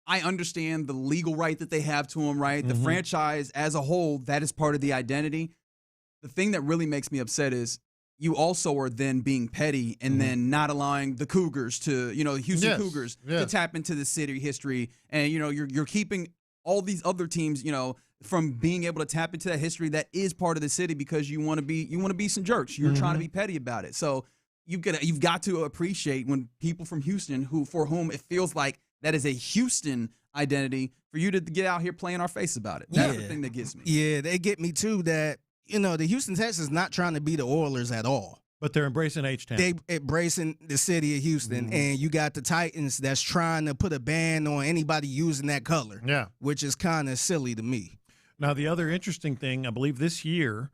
I understand the legal right that they have to them, right? The franchise as a whole, that is part of the identity. The thing that really makes me upset is you also are then being petty and then not allowing the Cougars to, the Houston Cougars to tap into the city history. And, you're keeping all these other teams, from being able to tap into that history that is part of the city because you want to be some jerks. You're trying to be petty about it. So you've got to appreciate when people from Houston for whom it feels like that is a Houston identity for you to get out here playing our face about it. That's the thing that gets me. Yeah, they get me too that, the Houston Texans not trying to be the Oilers at all. But they're embracing H-Town. They embracing the city of Houston, and you got the Titans that's trying to put a ban on anybody using that color. Yeah, which is kind of silly to me. Now, the other interesting thing, I believe this year,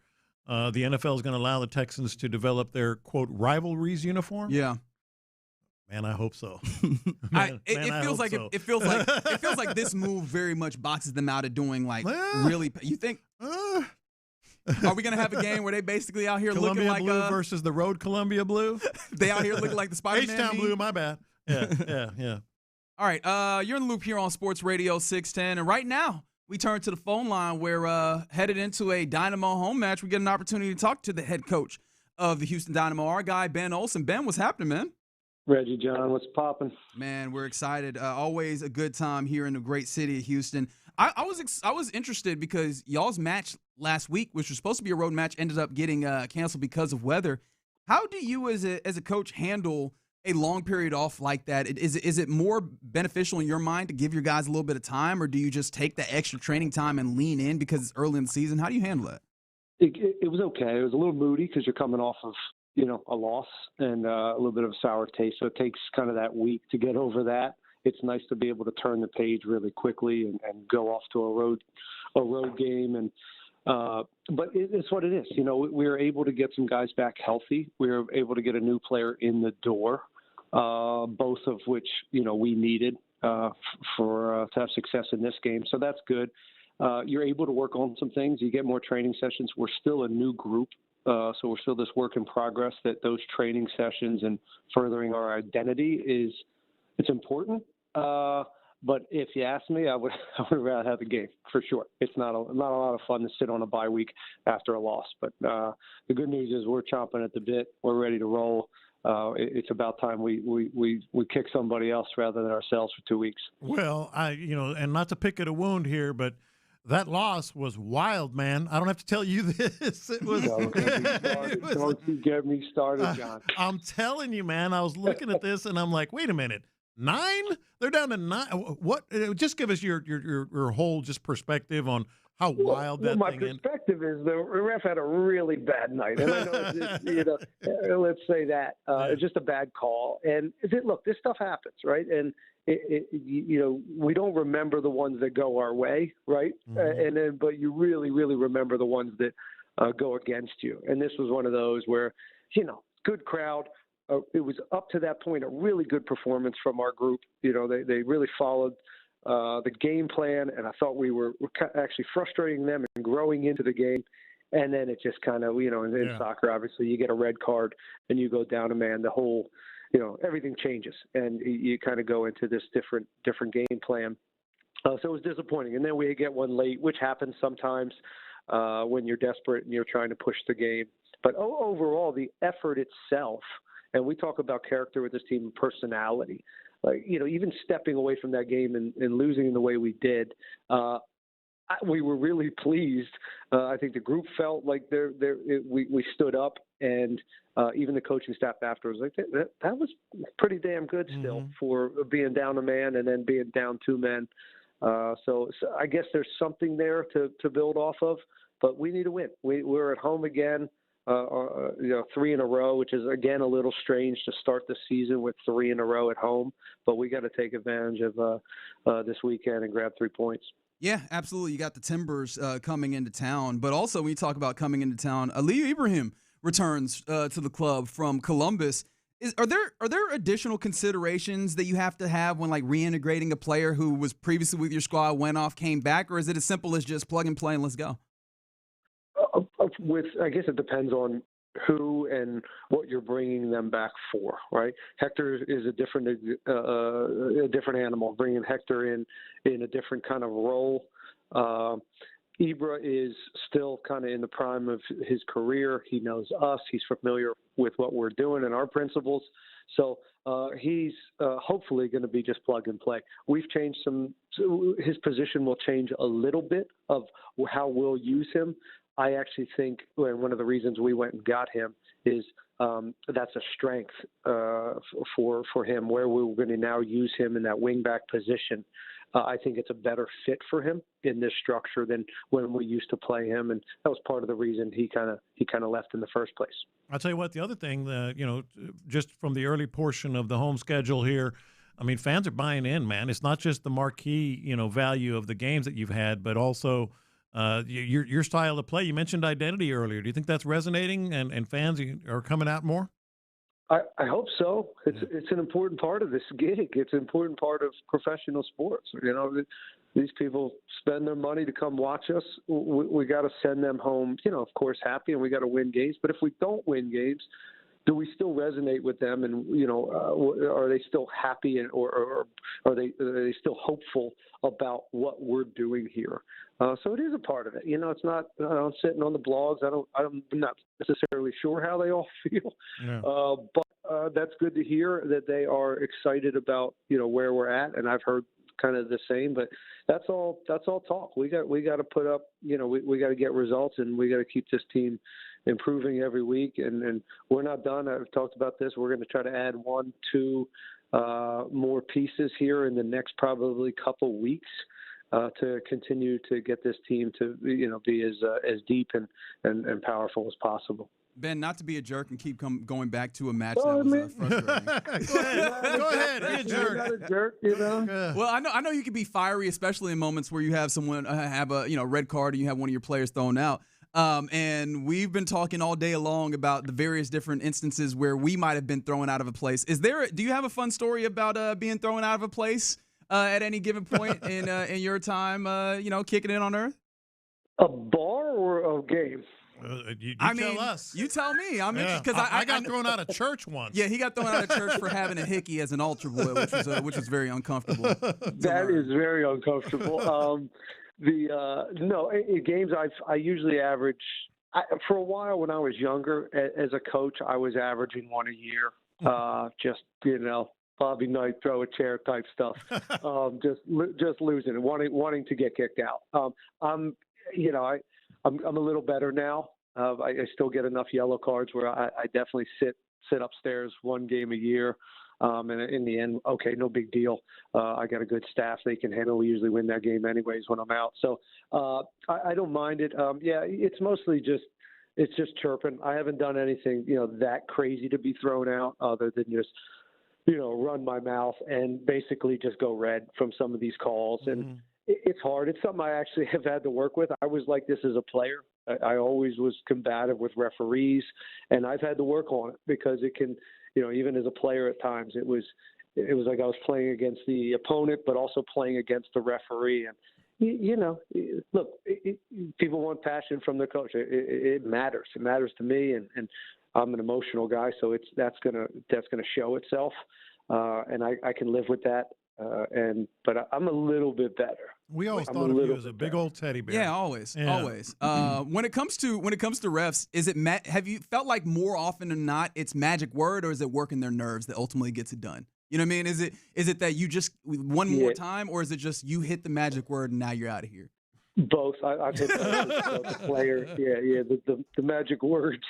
the NFL is going to allow the Texans to develop their quote rivalries uniform. Yeah. Man, I hope so. It feels like this move very much boxes them out of doing really. You think? Are we gonna have a game where they basically out here Columbia looking like Blue versus the Road Columbia Blue? They out here looking like the Spider-Man. H-Town Blue, my bad. Yeah. All right, you're in the loop here on Sports Radio 610, and right now we turn to the phone line. We're headed into a Dynamo home match. We get an opportunity to talk to the head coach of the Houston Dynamo, our guy Ben Olsen. Ben, what's happening, man? Reggie John, what's popping? Man, we're excited. Always a good time here in the great city of Houston. I was interested because y'all's match last week, which was supposed to be a road match, ended up getting canceled because of weather. How do you, as a coach, handle a long period off like that? Is it more beneficial in your mind to give your guys a little bit of time, or do you just take the extra training time and lean in because it's early in the season? How do you handle that? It was okay. It was a little moody because you're coming off of a loss and a little bit of a sour taste. So it takes kind of that week to get over that. It's nice to be able to turn the page really quickly and go off to a road game. And but it's what it is. We were able to get some guys back healthy. We were able to get a new player in the door, both of which we needed to have success in this game. So that's good. You're able to work on some things. You get more training sessions. We're still a new group. So we're still this work in progress, that those training sessions and furthering our identity it's important. But if you ask me, I would rather have the game for sure. It's not a lot of fun to sit on a bye week after a loss. But the good news is we're chomping at the bit. We're ready to roll. It's about time we kick somebody else rather than ourselves for 2 weeks. Well, and not to pick at a wound here, but that loss was wild, man. I don't have to tell you this. It was. Don't you get me started, John. I'm telling you, man. I was looking at this and I'm like, wait a minute, 9? They're down to 9. What? Just give us your whole just perspective on how wild that my thing is. My perspective is the ref had a really bad night, and I know let's say that it's just a bad call. And look, this stuff happens, right? And we don't remember the ones that go our way, right? Mm-hmm. But you really, really remember the ones that go against you. And this was one of those where, good crowd. It was up to that point a really good performance from our group. They really followed the game plan, and I thought we were actually frustrating them and growing into the game. And then it just kind of, in soccer, obviously, you get a red card and you go down a man. The whole everything changes, and you kind of go into this different game plan. So it was disappointing. And then we get one late, which happens sometimes when you're desperate and you're trying to push the game. But overall, the effort itself, and we talk about character with this team and personality, even stepping away from that game and losing in the way we did, we were really pleased. I think the group felt like we stood up, and even the coaching staff afterwards, that was pretty damn good still for being down a man and then being down 2 men. So I guess there's something there to build off of, but we need to win. We're at home again, 3 in a row, which is again a little strange to start the season with 3 in a row at home, but we got to take advantage of this weekend and grab 3 points. Yeah, absolutely. You got the Timbers coming into town, but also when you talk about coming into town, Aliyu Ibrahim returns to the club from Columbus. Are there additional considerations that you have to have when reintegrating a player who was previously with your squad, went off, came back, or is it as simple as just plug and play and let's go? I guess it depends on who and what you're bringing them back for, right? Hector is a different animal. Bringing Hector in a different kind of role. Ibra is still kind of in the prime of his career. He knows us. He's familiar with what we're doing and our principles. So he's hopefully going to be just plug and play. We've changed his position will change a little bit of how we'll use him. I actually think one of the reasons we went and got him is that's a strength for him, where we're going to now use him in that wingback position. I think it's a better fit for him in this structure than when we used to play him, and that was part of the reason he kind of left in the first place. I'll tell you what, the other thing, just from the early portion of the home schedule here, I mean, fans are buying in, man. It's not just the marquee, value of the games that you've had, but also your style of play. You mentioned identity earlier. Do you think that's resonating and fans are coming out more? I hope so. It's an important part of this gig. It's an important part of professional sports. These people spend their money to come watch us. We got to send them home, of course, happy, and we got to win games. But if we don't win games, do we still resonate with them? And are they still happy, or are they still hopeful about what we're doing here? So it is a part of it. It's not. I'm sitting on the blogs. I'm not necessarily sure how they all feel, but that's good to hear that they are excited about where we're at. And I've heard kind of the same. But that's all talk. We got to put up. We got to get results, and we got to keep this team improving every week, and we're not done. I've talked about this. We're going to try to add 1-2 more pieces here in the next probably couple weeks to continue to get this team to be as deep and powerful as possible. Ben, not to be a jerk and keep going back to a match that was frustrating. Go ahead, be a jerk. Not a jerk, Well, I know you can be fiery, especially in moments where you have someone have a red card and you have one of your players thrown out. And we've been talking all day long about the various different instances where we might have been thrown out of a place. Do you have a fun story about being thrown out of a place at any given point in your time, kicking it on Earth? A bar or a game? You tell us. You tell me. I'm interested because I got thrown out of church once. Yeah, he got thrown out of church for having a hickey as an altar boy, which was very uncomfortable. That is very uncomfortable. Games I usually average. For a while when I was younger, as a coach, I was averaging one a year. Bobby Knight throw a chair type stuff. Just losing and wanting to get kicked out. I'm a little better now. I still get enough yellow cards where I definitely sit upstairs one game a year. And in the end, okay, no big deal. I got a good staff; they can handle. We usually win that game anyways when I'm out, so I don't mind it. It's mostly just chirping. I haven't done anything that crazy to be thrown out, other than just run my mouth and basically just go red from some of these calls. And it's hard. It's something I actually have had to work with. I was like this as a player. I always was combative with referees, and I've had to work on it because it can. Even as a player at times, it was like I was playing against the opponent, but also playing against the referee. And, look, people want passion from their coach. It matters. It matters to me, and I'm an emotional guy, so that's gonna show itself. And I can live with that. But I'm a little bit better. We always thought of you as a big old teddy bear. Yeah, always. When it comes to refs, have you felt like more often than not it's magic word, or is it working their nerves that ultimately gets it done? You know what I mean? Is it that you just one more time, or is it just you hit the magic word and now you're out of here? Both. I've hit the player. The magic words.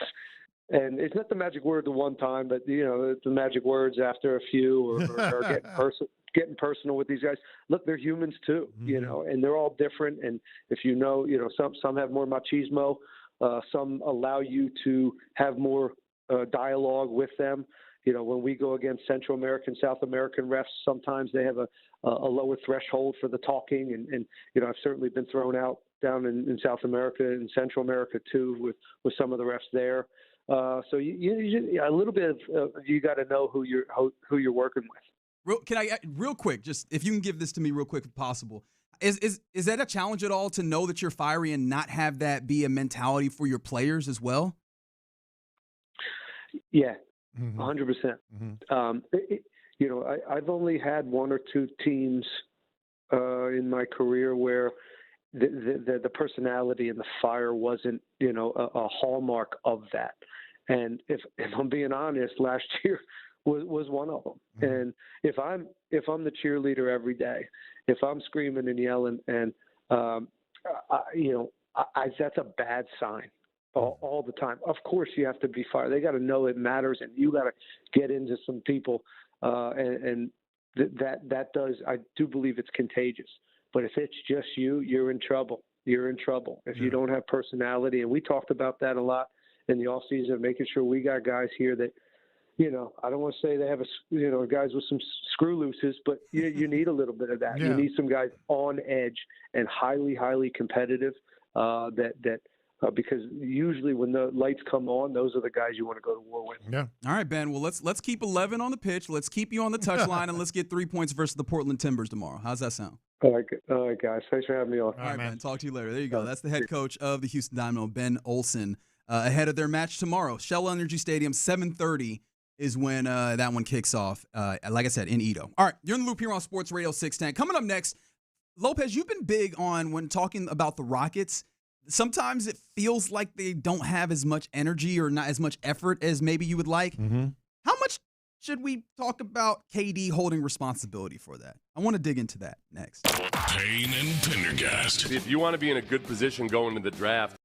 And it's not the magic word the one time, but it's the magic words after a few, or getting personal with these guys. Look, they're humans too, and they're all different. And if some have more machismo, some allow you to have more dialogue with them. When we go against Central American, South American refs, sometimes they have a lower threshold for the talking, and I've certainly been thrown out down in South America and Central America too with some of the refs there. So you a little bit of you got to know who you're working with. Real quick, just if you can give this to me real quick if possible. Is that a challenge at all to know that you're fiery and not have that be a mentality for your players as well? Yeah, 100%. I've only had one or two teams in my career where the personality and the fire wasn't a hallmark of that. And if I'm being honest, last year was one of them. And if I'm the cheerleader every day, if I'm screaming and yelling, and that's a bad sign. all the time. Of course, you have to be fired. They got to know it matters, and you got to get into some people, that does. I do believe it's contagious. But if it's just you, you're in trouble. You're in trouble if you don't have personality. And we talked about that a lot in the offseason, making sure we got guys here that, I don't want to say they have guys with some screw looses, but you need a little bit of that. Yeah. You need some guys on edge and highly, highly competitive. Because usually when the lights come on, those are the guys you want to go to war with. Yeah. All right, Ben. Well, let's keep 11 on the pitch. Let's keep you on the touchline, and let's get 3 points versus the Portland Timbers tomorrow. How's that sound? All right, guys. Thanks for having me on. All right, Ben. Talk to you later. There you go. That's the head coach of the Houston Dynamo, Ben Olsen, ahead of their match tomorrow. Shell Energy Stadium, 7:30 is when that one kicks off. Like I said, in Edo. All right, you're in the loop here on Sports Radio 610. Coming up next, Lopez, you've been big on when talking about the Rockets. Sometimes it feels like they don't have as much energy or not as much effort as maybe you would like. Mm-hmm. How much should we talk about KD holding responsibility for that? I want to dig into that next. Payne and Pendergast. If you want to be in a good position going into the draft,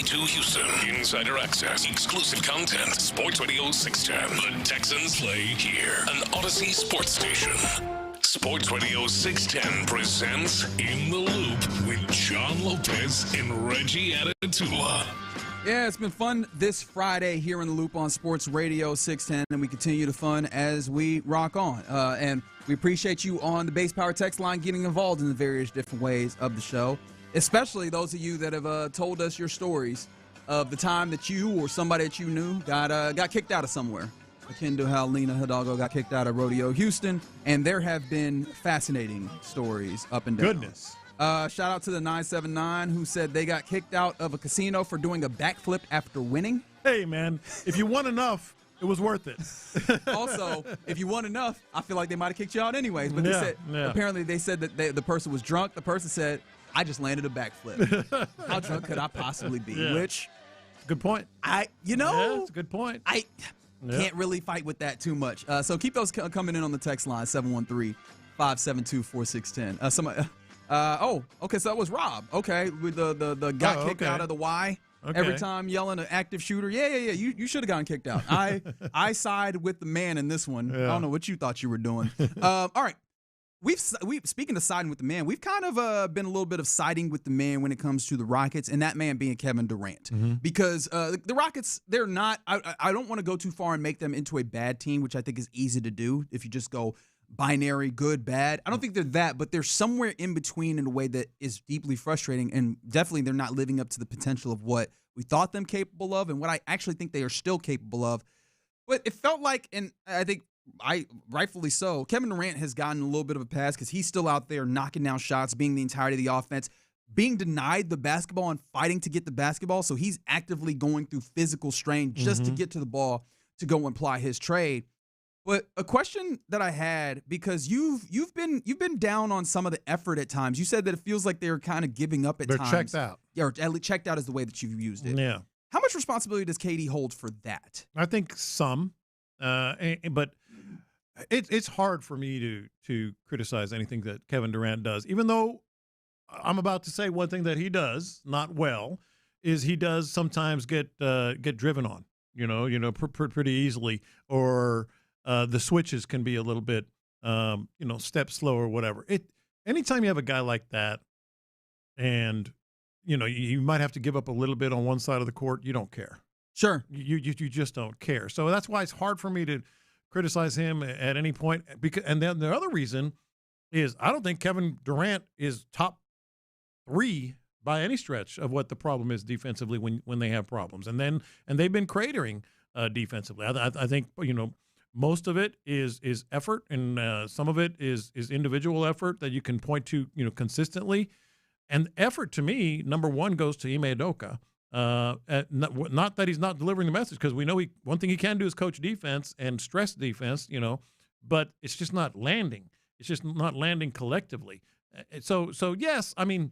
HD2 Houston. Insider access, exclusive content. Sports Radio 610. The Texans play here. An Odyssey sports station. Sports Radio 610 presents In the Loop with John Lopez and Reggie Atatula. Yeah, it's been fun this Friday here in the Loop on Sports Radio 610, and we continue the fun as we rock on. And we appreciate you on the Base Power text line getting involved in the various different ways of the show, especially those of you that have told us your stories of the time that you or somebody that you knew got kicked out of somewhere, akin to how Lena Hidalgo got kicked out of Rodeo Houston, and there have been fascinating stories up and down. Goodness. Shout out to the 979 who said they got kicked out of a casino for doing a backflip after winning. Hey, man, if you won enough, it was worth it. Also, if you won enough, I feel like they might have kicked you out anyways. But apparently they said that the person was drunk. The person said, I just landed a backflip. How drunk could I possibly be? Yeah. Which, good point. It's a good point. I can't really fight with that too much. So keep those coming in on the text line, 713-572-4610. Okay, so that was Rob. Okay, with the got kicked out of the Y. Okay. Every time yelling an active shooter. Yeah. You should have gotten kicked out. I side with the man in this one. Yeah. I don't know what you thought you were doing. All right. We've speaking of siding with the man, we've kind of been a little bit of siding with the man when it comes to the Rockets, and that man being Kevin Durant. Mm-hmm. Because the Rockets, they're not. I don't want to go too far and make them into a bad team, which I think is easy to do if you just go binary, good, bad. I don't think they're that, but they're somewhere in between in a way that is deeply frustrating, and definitely they're not living up to the potential of what we thought them capable of and what I actually think they are still capable of. But it felt like, and I think rightfully so, Kevin Durant has gotten a little bit of a pass because he's still out there knocking down shots, being the entirety of the offense, being denied the basketball and fighting to get the basketball. So he's actively going through physical strain just to get to the ball to go and ply his trade. But a question that I had, because you've been down on some of the effort at times. You said that it feels like they're kind of giving up at times. They're checked out. Yeah, or at least checked out is the way that you've used it. Yeah. How much responsibility does KD hold for that? I think some, but it's hard for me to criticize anything that Kevin Durant does, even though I'm about to say one thing that he does not well is he does sometimes get driven on, pretty easily, or the switches can be a little bit, step slow or whatever. Anytime you have a guy like that, and you might have to give up a little bit on one side of the court, you don't care. Sure, you just don't care. So that's why it's hard for me to criticize him at any point. And then the other reason is I don't think Kevin Durant is top 3 by any stretch of what the problem is defensively when they have problems. And they've been cratering defensively. I think most of it is effort, and some of it is individual effort that you can point to, consistently. And effort, to me, number one, goes to Ime Udoka. Not that he's not delivering the message, because we know one thing he can do is coach defense and stress defense, but it's just not landing. It's just not landing collectively. So yes, I mean,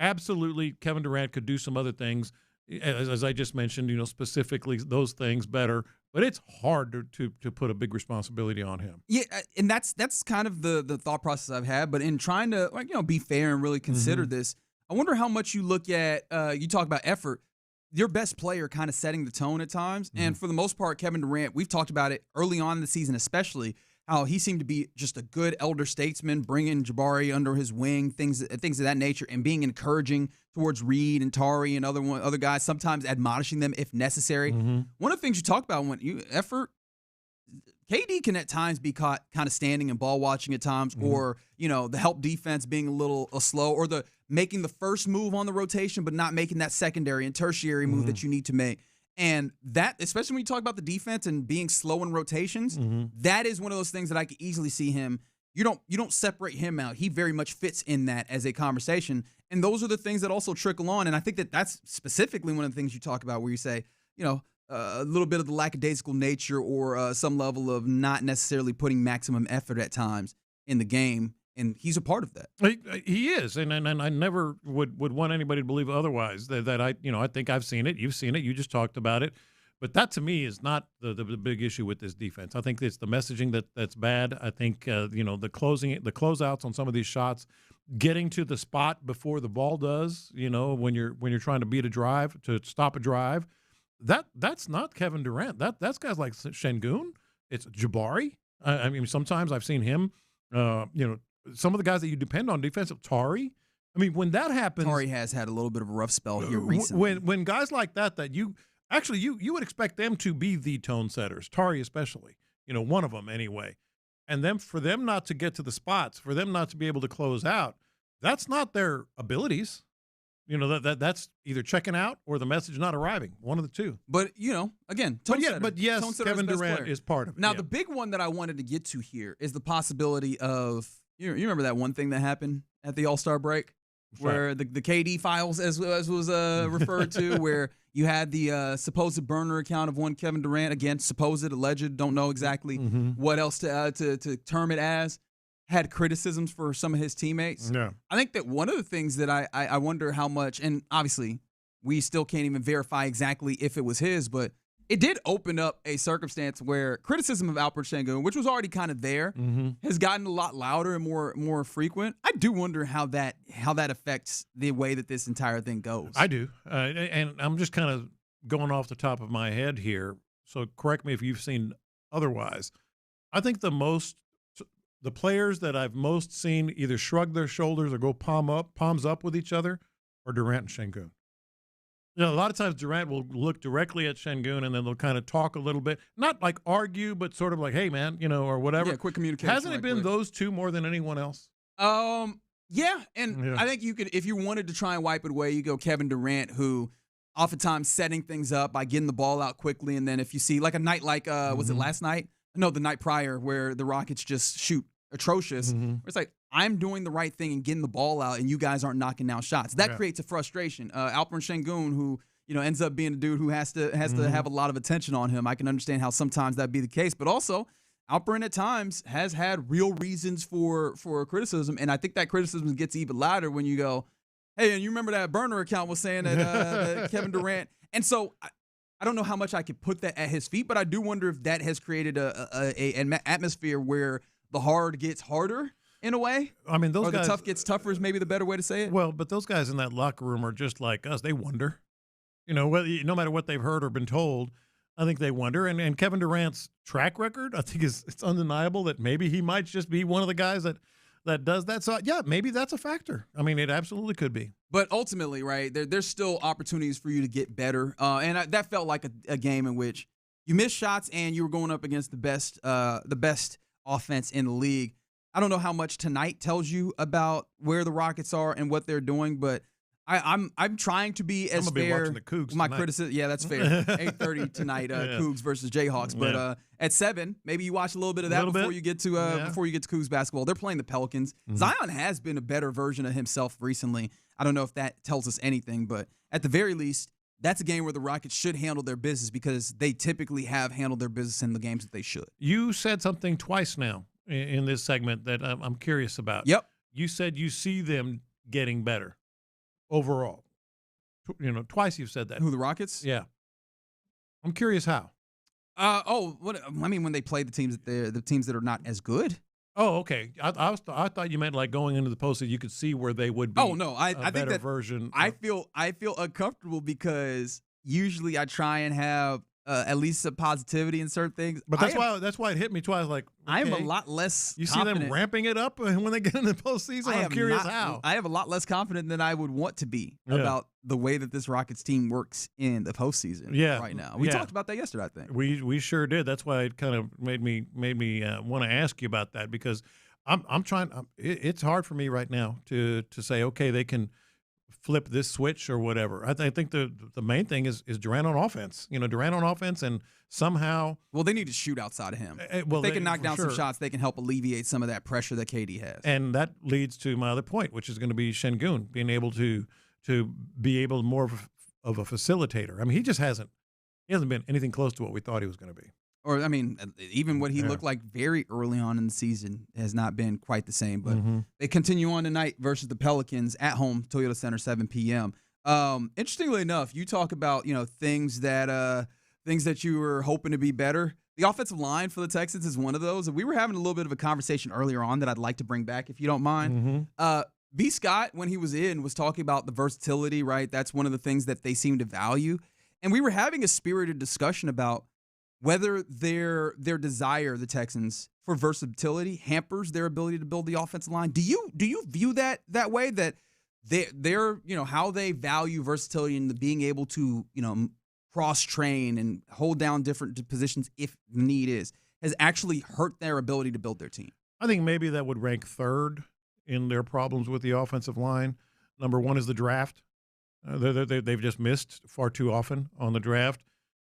absolutely, Kevin Durant could do some other things, as I just mentioned, specifically those things better. But it's hard to put a big responsibility on him. Yeah, and that's kind of the thought process I've had. But in trying to be fair and really consider this, I wonder how much you look at. You talk about effort. Your best player kind of setting the tone at times, and for the most part, Kevin Durant. We've talked about it early on in the season, especially how he seemed to be just a good elder statesman, bringing Jabari under his wing, things of that nature, and being encouraging towards Reed and Tari and other guys, sometimes admonishing them if necessary. One of the things you talk about when you effort, KD can at times be caught kind of standing and ball watching at times, or the help defense being a little slow, or the making the first move on the rotation but not making that secondary and tertiary move that you need to make. And that, especially when you talk about the defense and being slow in rotations, that is one of those things that I could easily see him. You don't separate him out. He very much fits in that as a conversation. And those are the things that also trickle on. And I think that's specifically one of the things you talk about where you say, a little bit of the lackadaisical nature, or some level of not necessarily putting maximum effort at times in the game. And he's a part of that. He is, and I never would want anybody to believe otherwise. That I think I've seen it. You've seen it. You just talked about it. But that to me is not the big issue with this defense. I think it's the messaging that's bad. I think the closeouts on some of these shots, getting to the spot before the ball does. When you're trying to beat a drive, to stop a drive, that's not Kevin Durant. That's guys like Şengün. It's Jabari. I mean, sometimes I've seen him. Some of the guys that you depend on defensive, Tari. I mean, when that happens, Tari has had a little bit of a rough spell here recently. When guys like that you would expect them to be the tone setters, Tari especially, one of them anyway. And then for them not to get to the spots, for them not to be able to close out, that's not their abilities. That's either checking out or the message not arriving, one of the two. But, again, tone setter. But yes, tone setter Kevin is the best Durant player. is part of it. Now, the big one that I wanted to get to here is the possibility of, you remember that one thing that happened at the All-Star break? Where the KD files, as was referred to, where you had the supposed burner account of one Kevin Durant, again, supposed, alleged, don't know exactly what else to term it as, had criticisms for some of his teammates. Yeah. I think that one of the things that I wonder how much, and obviously we still can't even verify exactly if it was his, but it did open up a circumstance where criticism of Alperen Şengün, which was already kind of there, has gotten a lot louder and more frequent. I do wonder how that affects the way that this entire thing goes. I do, and I'm just kind of going off the top of my head here, so correct me if you've seen otherwise. I think the players that I've most seen either shrug their shoulders or go palms up with each other are Durant and Şengün. A lot of times Durant will look directly at Şengün and then they'll kind of talk a little bit, not like argue, but sort of like, hey, man, or whatever. Yeah, quick communication. Hasn't it been those two more than anyone else? Yeah, and I think you could, if you wanted to try and wipe it away, you go Kevin Durant, who oftentimes setting things up by getting the ball out quickly, and then if you see like a night like, was it last night? No, the night prior, where the Rockets just shoot atrocious. It's like, I'm doing the right thing and getting the ball out, and you guys aren't knocking down shots. That creates a frustration. Alperen Şengün, who ends up being a dude who has to have a lot of attention on him. I can understand how sometimes that'd be the case, but also Alperen at times has had real reasons for criticism, and I think that criticism gets even louder when you go, hey, and you remember that burner account was saying that Kevin Durant, and so I don't know how much I could put that at his feet, but I do wonder if that has created an atmosphere where the hard gets harder in a way. I mean, those or guys, the tough gets tougher is maybe the better way to say it. Well, but those guys in that locker room are just like us. They wonder, no matter what they've heard or been told, I think they wonder. And Kevin Durant's track record, I think it's undeniable that maybe he might just be one of the guys that does that. So, yeah, maybe that's a factor. I mean, it absolutely could be. But ultimately, right, there's still opportunities for you to get better. And that felt like a game in which you missed shots and you were going up against the best offense in the league. I don't know how much tonight tells you about where the Rockets are and what they're doing, but I'm trying to be as fair. I'm watching the Cougs my tonight. criticism, yeah, that's fair. 8:30 tonight, Cougs versus Jayhawks. But at 7, maybe you watch a little bit of that before you get to Cougs basketball. They're playing the Pelicans. Zion has been a better version of himself recently. I don't know if that tells us anything, but at the very least, that's a game where the Rockets should handle their business because they typically have handled their business in the games that they should. You said something twice now in this segment that I'm curious about. Yep. You said you see them getting better overall. Twice you've said that. Who, the Rockets? Yeah. I'm curious how. When they play the teams that are not as good. Oh, okay. I thought you meant like going into the postseason, you could see where they would be. Oh no, I think that version. I feel uncomfortable because usually I try and have at least some positivity in certain things. But that's why it hit me twice. Like, okay, I am a lot less. You confident. see them ramping it up when they get in the postseason. I'm curious how. I have a lot less confident than I would want to be about the way that this Rockets team works in the postseason. Right now, we talked about that yesterday. I think we sure did. That's why it kind of made me want to ask you about that because I'm trying. It's hard for me right now to say okay, they can flip this switch or whatever. I think the main thing is Durant on offense. Durant on offense, and somehow they need to shoot outside of him. If they can knock down some shots, they can help alleviate some of that pressure that KD has. And that leads to my other point, which is going to be Şengün being able to be able more of a facilitator. I mean, he hasn't been anything close to what we thought he was going to be. Or, I mean, even what he looked like very early on in the season has not been quite the same. But they continue on tonight versus the Pelicans at home, Toyota Center, 7 p.m. Interestingly enough, you talk about things that things that you were hoping to be better. The offensive line for the Texans is one of those. And we were having a little bit of a conversation earlier on that I'd like to bring back, if you don't mind. B. Scott, when he was was talking about the versatility, right? That's one of the things that they seem to value. And we were having a spirited discussion about whether their desire, the Texans, for versatility hampers their ability to build the offensive line. Do you view that way, that they're how they value versatility and the being able to cross-train and hold down different positions if the need has actually hurt their ability to build their team? I think maybe that would rank third in their problems with the offensive line. Number one is the draft. They've just missed far too often on the draft.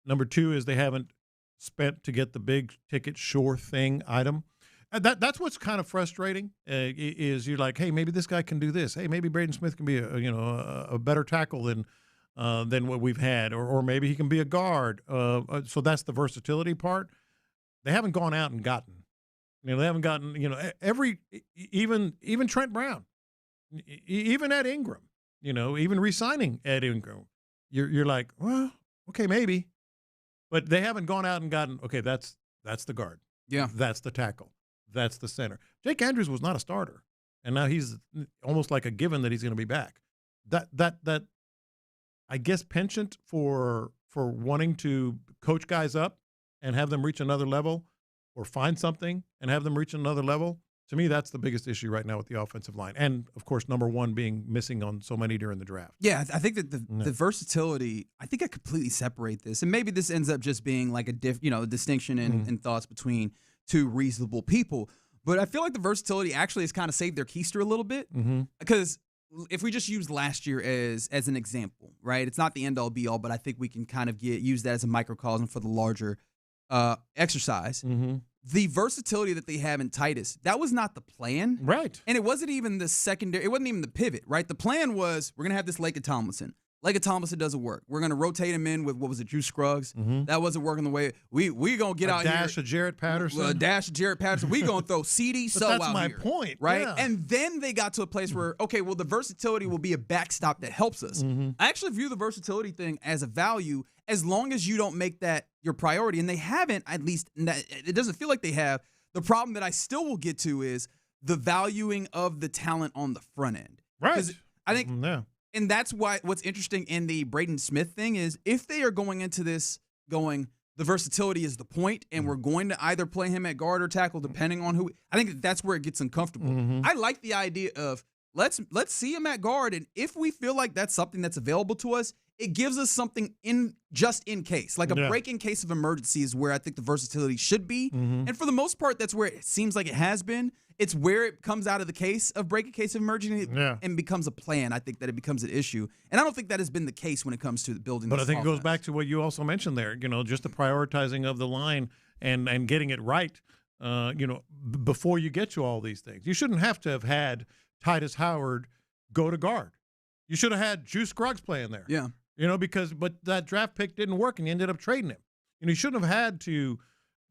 Number two is they haven't spent to get the big ticket sure thing item. That's what's kind of frustrating. Is you're like, hey, maybe this guy can do this. Hey, maybe Braden Smith can be a better tackle than what we've had, or maybe he can be a guard. So that's the versatility part. They haven't gone out and gotten. They haven't gotten even Trent Brown, even Ed Ingram. Even re-signing Ed Ingram. You're like, well, okay, maybe, but they haven't gone out and gotten. Okay, that's the guard. Yeah, that's the tackle. That's the center. Jake Andrews was not a starter, and now he's almost like a given that he's going to be back. That I guess penchant for wanting to coach guys up and have them reach another level, or find something and have them reach another level. To me, that's the biggest issue right now with the offensive line. And, of course, number one being missing on so many during the draft. Yeah, I think that the versatility, I think I completely separate this. And maybe this ends up just being like a distinction in thoughts between two reasonable people. But I feel like the versatility actually has kind of saved their keister a little bit. Because if we just use last year as an example, right? It's not the end-all, be-all, but I think we can kind of use that as a microcosm for the larger exercise. The versatility that they have in Titus, that was not the plan. Right. And it wasn't even the secondary, it wasn't even the pivot, right? The plan was, we're going to have this Laken Tomlinson. Laken Tomlinson doesn't work. We're going to rotate him in with, Drew Scruggs. That wasn't working the way. We going to get out here. A dash of Jarrett Patterson. A dash of Jarrett Patterson. We going to throw CD So out here. That's my point. Right? Yeah. And then they got to a place where, okay, well, the versatility will be a backstop that helps us. I actually view the versatility thing as a value as long as you don't make that your priority. And they haven't, at least, it doesn't feel like they have. The problem that I still will get to is the valuing of the talent on the front end. Right. Because I think, and that's why what's interesting in the Braden Smith thing is if they are going into this going, the versatility is the point, and we're going to either play him at guard or tackle depending on who. I think that's where it gets uncomfortable. I like the idea of let's see him at guard, and if we feel like that's something that's available to us, it gives us something just in case. Like a break in case of emergency is where I think the versatility should be. And for the most part, that's where it seems like it has been. It's where it comes out of the case of break in case of emergency and becomes a plan. I think that it becomes an issue. And I don't think that has been the case when it comes to the building. But I think it goes back to what you also mentioned there, just the prioritizing of the line and getting it right, before you get to all these things. You shouldn't have to have had Titus Howard go to guard. You should have had Juice Scruggs playing there. Yeah. But that draft pick didn't work, and you ended up trading him. You shouldn't have had to,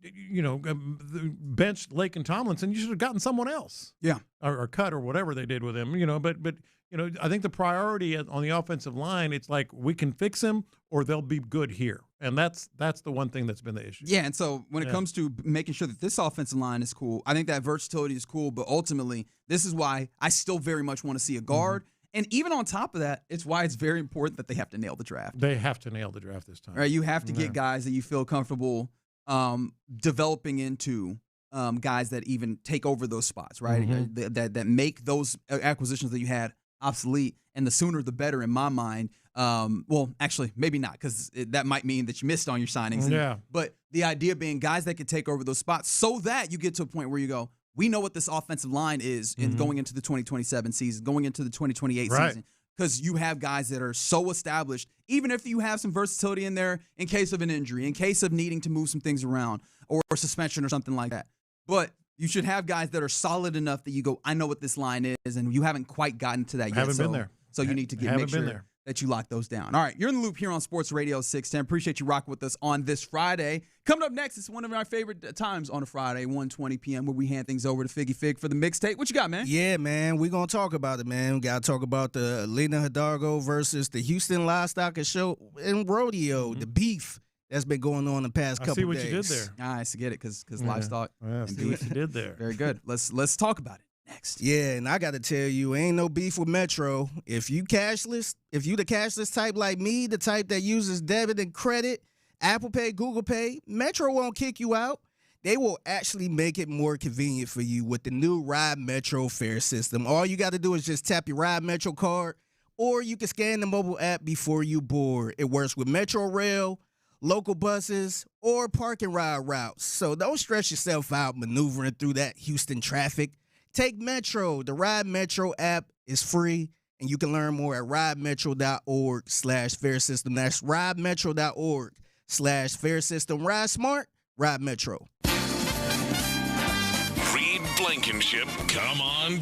bench Laken Tomlinson. You should have gotten someone else. Yeah. Or cut or whatever they did with him. But I think the priority on the offensive line, it's like we can fix him or they'll be good here, and that's the one thing that's been the issue. Yeah, and so when it comes to making sure that this offensive line is cool, I think that versatility is cool. But ultimately, this is why I still very much want to see a guard. And even on top of that, it's why it's very important that they have to nail the draft. They have to nail the draft this time. Right, you have to get guys that you feel comfortable developing into guys that even take over those spots, right? That make those acquisitions that you had obsolete, and the sooner the better in my mind. Well, actually, maybe not, because that might mean that you missed on your signings. But the idea being guys that could take over those spots so that you get to a point where you go, we know what this offensive line is in going into the 2027 season, going into the 2028 season, because you have guys that are so established, even if you have some versatility in there in case of an injury, in case of needing to move some things around or suspension or something like that. But you should have guys that are solid enough that you go, I know what this line is, and you haven't quite gotten to that yet. Haven't been there. So you need to make sure that you lock those down. All right, you're in the loop here on Sports Radio 610. Appreciate you rocking with us on this Friday. Coming up next, it's one of our favorite times on a Friday, 1:20 p.m., where we hand things over to Figgy Fig for the mixtape. What you got, man? Yeah, man, we're going to talk about it, man. We got to talk about the Lena Hidalgo versus the Houston Livestock and Show and Rodeo, the beef that's been going on the past couple days. I see what you did there. Nice to get it because livestock. Yeah, see what you did there. Very good. Let's talk about it next. Yeah, and I got to tell you, ain't no beef with Metro. If you the cashless type like me, the type that uses debit and credit, Apple Pay, Google Pay, Metro won't kick you out. They will actually make it more convenient for you with the new Ride Metro fare system. All you got to do is just tap your Ride Metro card, or you can scan the mobile app before you board. It works with Metro Rail, local buses, or park and ride routes. So don't stress yourself out maneuvering through that Houston traffic. Take Metro. The Ride Metro app is free, and you can learn more at ridemetro.org/fare system. That's ridemetro.org/fare system. Ride smart, Ride Metro. Reed Blankenship, come on.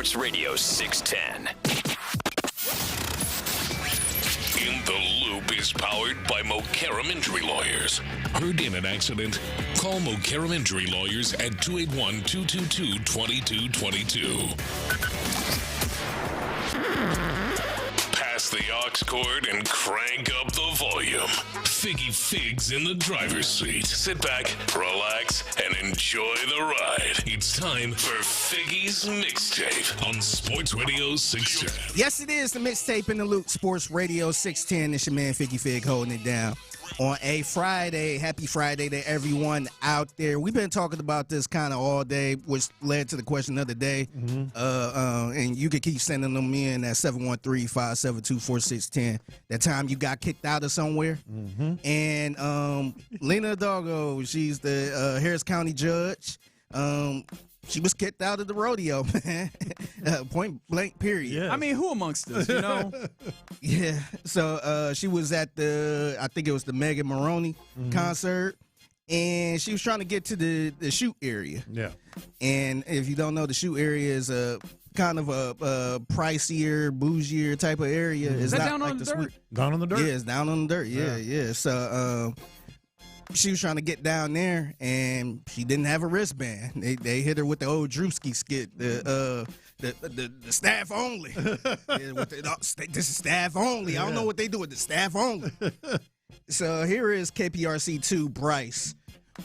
Sports Radio 610. In the Loop is powered by Mokaram Injury Lawyers. Heard in an accident? Call Mokaram Injury Lawyers at 281-222-2222. Pass the aux cord and crank up the volume. Figgy Figs in the driver's seat. Sit back, relax, and enjoy the ride. It's time for Figgy's Mixtape on Sports Radio 610. Yes, it is the Mixtape in the Loop, Sports Radio 610. It's your man Figgy Fig holding it down on a Friday. Happy Friday to everyone out there. We've been talking about this kind of all day, which led to the question of the day. And you can keep sending them in at 713-572-4610. That time you got kicked out of somewhere. And Lena Hidalgo, she's the Harris County judge. She was kicked out of the rodeo, man. Point blank, period. Yeah. I mean, who amongst us, you know? Yeah. So she was at I think it was the Megan Maroney concert, and she was trying to get to the shoot area. Yeah. And if you don't know, the shoot area is a kind of a pricier, bougier type of area. Is that down on the dirt? Down on the dirt? Yeah, it's down on the dirt. Yeah. So she was trying to get down there, and she didn't have a wristband. They hit her with the old Drewski skit, the staff only. This is staff only. I don't know what they do with the staff only. So here is KPRC2 Bryce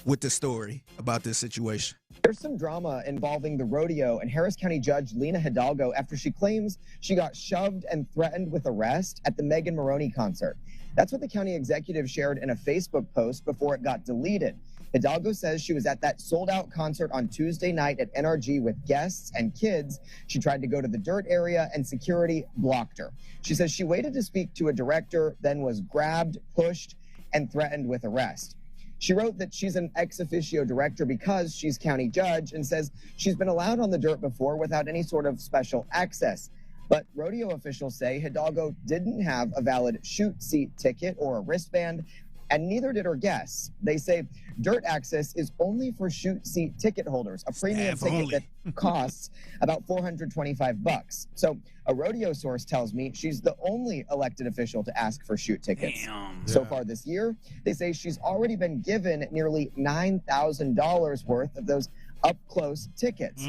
with the story about this situation. There's some drama involving the rodeo and Harris County Judge Lena Hidalgo after she claims she got shoved and threatened with arrest at the Megan Maroney concert. That's what the county executive shared in a Facebook post before it got deleted. Hidalgo says she was at that sold-out concert on Tuesday night at NRG with guests and kids. She tried to go to the dirt area, and security blocked her. She says she waited to speak to a director, then was grabbed, pushed, and threatened with arrest. She wrote that she's an ex officio director because she's county judge, and says she's been allowed on the dirt before without any sort of special access. But rodeo officials say Hidalgo didn't have a valid shoot seat ticket or a wristband, and neither did her guests. They say dirt access is only for shoot seat ticket holders, a premium ticket that costs about $425. So a rodeo source tells me she's the only elected official to ask for shoot tickets. So far this year, they say she's already been given nearly $9,000 worth of those up-close tickets.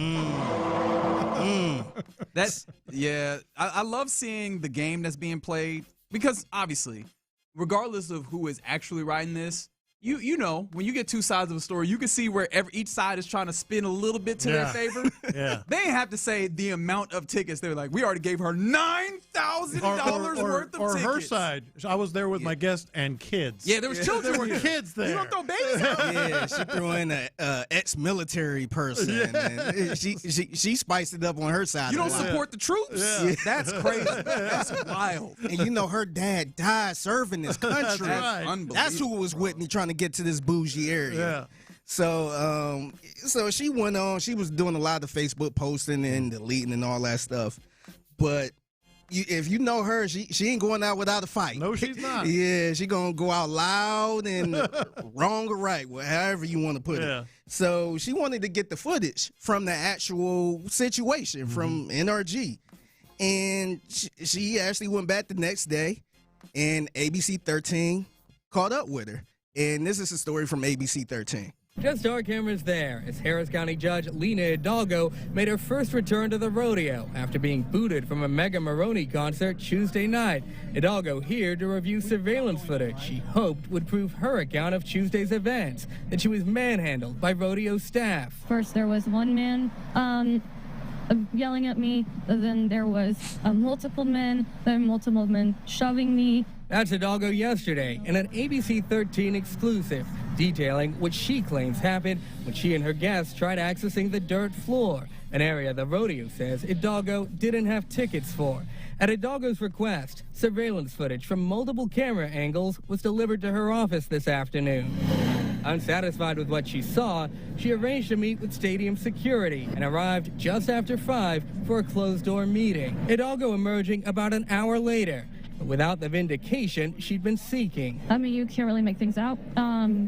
I love seeing the game that's being played because obviously, regardless of who is actually writing this, you know, when you get two sides of a story, you can see where each side is trying to spin a little bit to their favor. They ain't have to say the amount of tickets. They're like, we already gave her $9,000 worth of tickets. Or her side. I was there with my guest and kids. Yeah, there was children. There were kids there. You don't throw babies out? Yeah, she threw in an ex-military person. And she spiced it up on her side. You don't support the troops? Yeah. That's crazy. That's wild. And you know her dad died serving this country. That's right. Unbelievable. That's who was with me trying to get to this bougie area. Yeah. So she went on. She was doing a lot of Facebook posting and deleting and all that stuff. But if you know her, she ain't going out without a fight. No, she's not. Yeah, she gonna go out loud and wrong or right, however you want to put it. So she wanted to get the footage from the actual situation from NRG. And she actually went back the next day, and ABC 13 caught up with her. And this is a story from ABC 13. Just our cameras there as Harris County Judge Lena Hidalgo made her first return to the rodeo after being booted from a Megan Maroney concert Tuesday night. Hidalgo here to review surveillance footage she hoped would prove her account of Tuesday's events, that she was manhandled by rodeo staff. First there was one man yelling at me, then there was multiple men shoving me. That's Hidalgo yesterday in an ABC 13 exclusive, detailing what she claims happened when she and her guests tried accessing the dirt floor, an area the rodeo says Hidalgo didn't have tickets for. At Hidalgo's request, surveillance footage from multiple camera angles was delivered to her office this afternoon. Unsatisfied with what she saw, she arranged to meet with stadium security and arrived just after 5 for a closed-door meeting. Hidalgo emerging about an hour later. but without the vindication she'd been seeking. I mean, you can't really make things out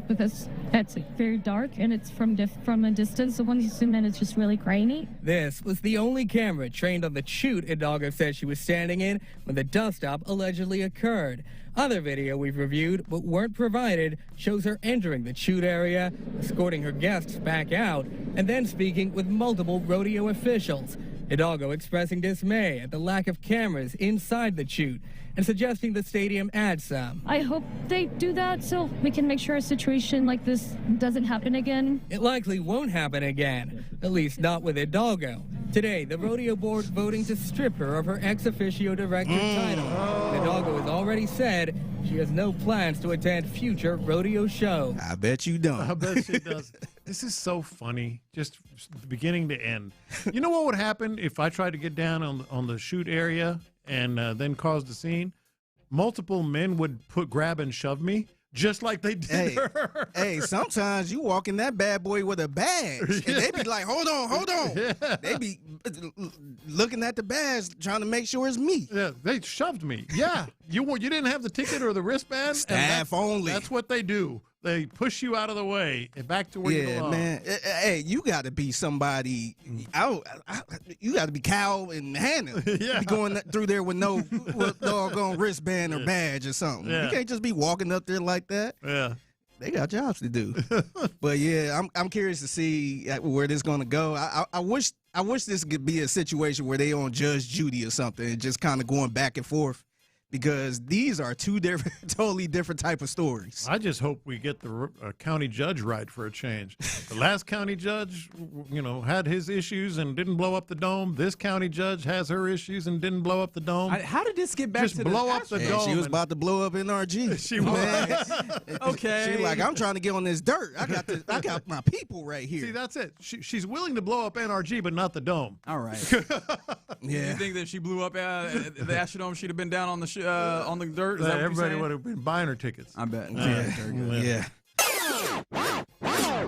because it's very dark and it's from a distance. So when you zoom in, it's just really grainy. This was the only camera trained on the chute Hidalgo said she was standing in when the dust-up allegedly occurred. Other video we've reviewed but weren't provided shows her entering the chute area, escorting her guests back out, and then speaking with multiple rodeo officials. Hidalgo expressing dismay at the lack of cameras inside the chute and suggesting the stadium add some. I hope they do that so we can make sure a situation like this doesn't happen again. It likely won't happen again, at least not with Hidalgo. Today, the rodeo board voting to strip her of her ex officio director title. Hidalgo has already said she has no plans to attend future rodeo shows. I bet you don't. I bet she does. This is so funny, just beginning to end. You know what would happen if I tried to get down on the shoot area and then caused a scene? Multiple men would grab and shove me, just like they did her. Hey, sometimes you walk in that bad boy with a badge, and they be like, hold on. Yeah. They be looking at the badge, trying to make sure it's me. Yeah, they shoved me. Yeah, you didn't have the ticket or the wristband? Staff only. That's what they do. They push you out of the way and back to where you belong. Man. Hey, you got to be somebody. You got to be Cal and Hannah. Yeah. Be going through there with no doggone wristband or badge or something. Yeah. You can't just be walking up there like that. Yeah. They got jobs to do. But yeah, I'm curious to see where this is going to go. I wish this could be a situation where they on Judge Judy or something and just kind of going back and forth. Because these are two totally different type of stories. I just hope we get the county judge right for a change. The last county judge, had his issues and didn't blow up the dome. This county judge has her issues and didn't blow up the dome. How did this get back just to blow up the dome? She was about to blow up NRG. She was. Okay. She like, I'm trying to get on this dirt. I got my people right here. See, that's it. She's willing to blow up NRG, but not the dome. All right. Yeah. You think that she blew up the Astrodome? She'd have been down on the dirt? Is that everybody would have been buying her tickets. I bet. Yeah.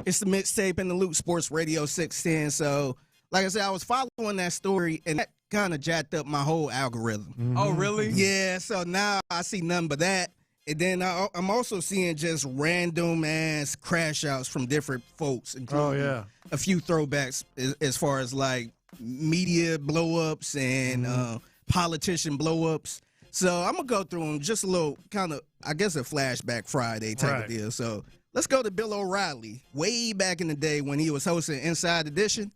It's the mixtape and the Loop Sports Radio 610. So, like I said, I was following that story, and that kind of jacked up my whole algorithm. Mm-hmm. Oh, really? Yeah, so now I see nothing but that. And then I'm also seeing just random-ass crash outs from different folks, including a few throwbacks as far as, like, media blow-ups and politician blow-ups. So I'm going to go through them just a little kind of, I guess, a flashback Friday type of deal. So let's go to Bill O'Reilly way back in the day when he was hosting Inside Edition.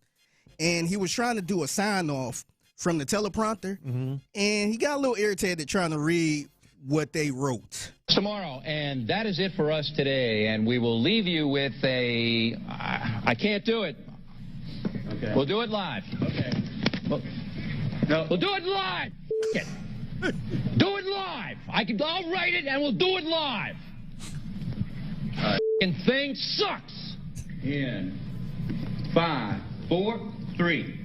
And he was trying to do a sign-off from the teleprompter. Mm-hmm. And he got a little irritated trying to read what they wrote. Tomorrow, and that is it for us today. And we will leave you with I can't do it. Okay. We'll do it live. Okay. We'll do it live. Okay. Do it live. I'll write it and we'll do it live. Thing sucks. In 5, 4, 3.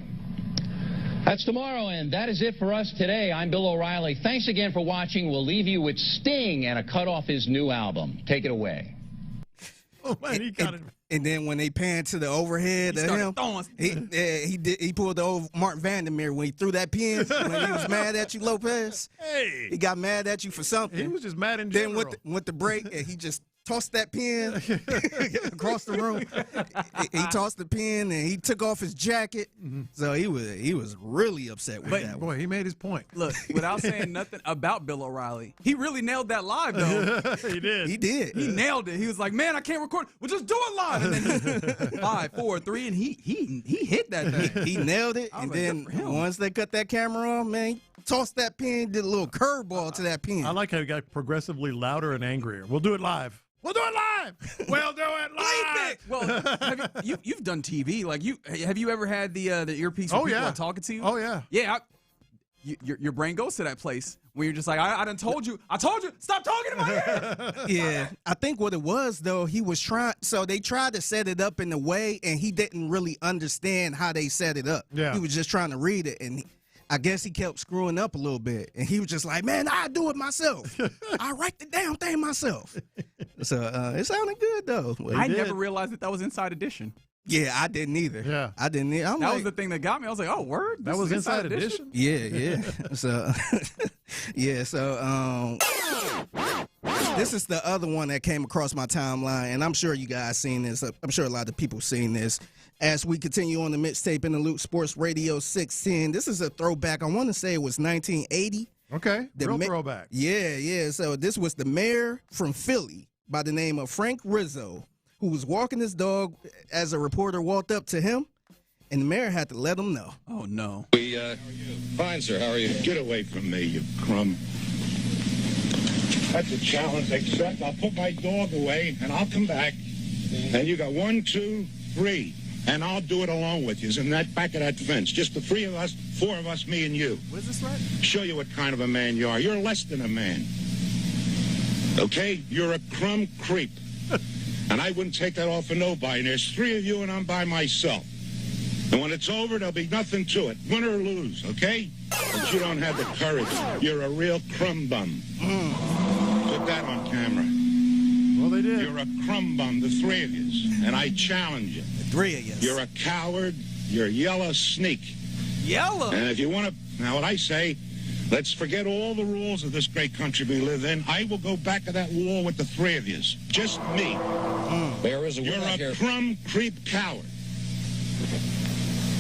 That's tomorrow, and that is it for us today. I'm Bill O'Reilly. Thanks again for watching. We'll leave you with Sting and a cut off his new album. Take it away. Oh man, he got it. And then when they panned to the overhead of him, he pulled the old Mark Vandermeer when he threw that pin when he was mad at you, Lopez. Hey, he got mad at you for something. He was just mad in general. Then went to break and he just tossed that pin across the room. He tossed the pin and he took off his jacket. Mm-hmm. So he was really upset with that. Boy, he made his point. Look, without saying nothing about Bill O'Reilly, he really nailed that live though. He did. He did. He nailed it. He was like, "Man, I can't record. We'll just do it live." And then 5, 4, 3, and he hit that thing. He nailed it. And then once they cut that camera on, man, he tossed that pin, did a little curveball to that pin. I like how he got progressively louder and angrier. We'll do it live. We'll do it live. We'll do it live. Well, you've done TV. Like have you ever had the earpiece when people are talking to you? Oh yeah. Yeah. Your brain goes to that place where you're just like, I done told you. I told you. Stop talking in my ear. Yeah. I think what it was though, he was trying. So they tried to set it up in a way, and he didn't really understand how they set it up. Yeah. He was just trying to read it, and I guess he kept screwing up a little bit, and he was just like, "Man, I do it myself. I write the damn thing myself." So it sounded good though. Well, I never realized that was Inside Edition. Yeah, I didn't either. Yeah, I didn't. That was the thing that got me. I was like, "Oh, word, that was Inside Edition." Yeah. So Yeah, so this is the other one that came across my timeline, and I'm sure you guys seen this. I'm sure a lot of people seen this. As we continue on the mixtape in the Loop Sports Radio 610, this is a throwback. I want to say it was 1980. Okay, real throwback. Yeah. So this was the mayor from Philly by the name of Frank Rizzo, who was walking his dog as a reporter walked up to him, and the mayor had to let him know. Oh, no. Fine, sir. How are you? Get away from me, you crumb. That's a challenge, except I'll put my dog away, and I'll come back. And you got 1, 2, 3, and I'll do it along with you. In that back of that fence. Just the 3 of us, 4 of us, me and you. Was this right? Show you what kind of a man you are. You're less than a man. Okay? You're a crumb creep. And I wouldn't take that off for nobody. And there's 3 of you, and I'm by myself. And when it's over, there'll be nothing to it. Win or lose, okay? But you don't have the courage. You're a real crumb bum. Put that on camera. Well, they did. You're a crumb bum, the 3 of you. And I challenge you. The 3 of you. You're a coward. You're a yellow sneak. Yellow? And if you want to, now what I say, let's forget all the rules of this great country we live in. I will go back to that wall with the 3 of you. Just me. There is You're a crumb creep coward.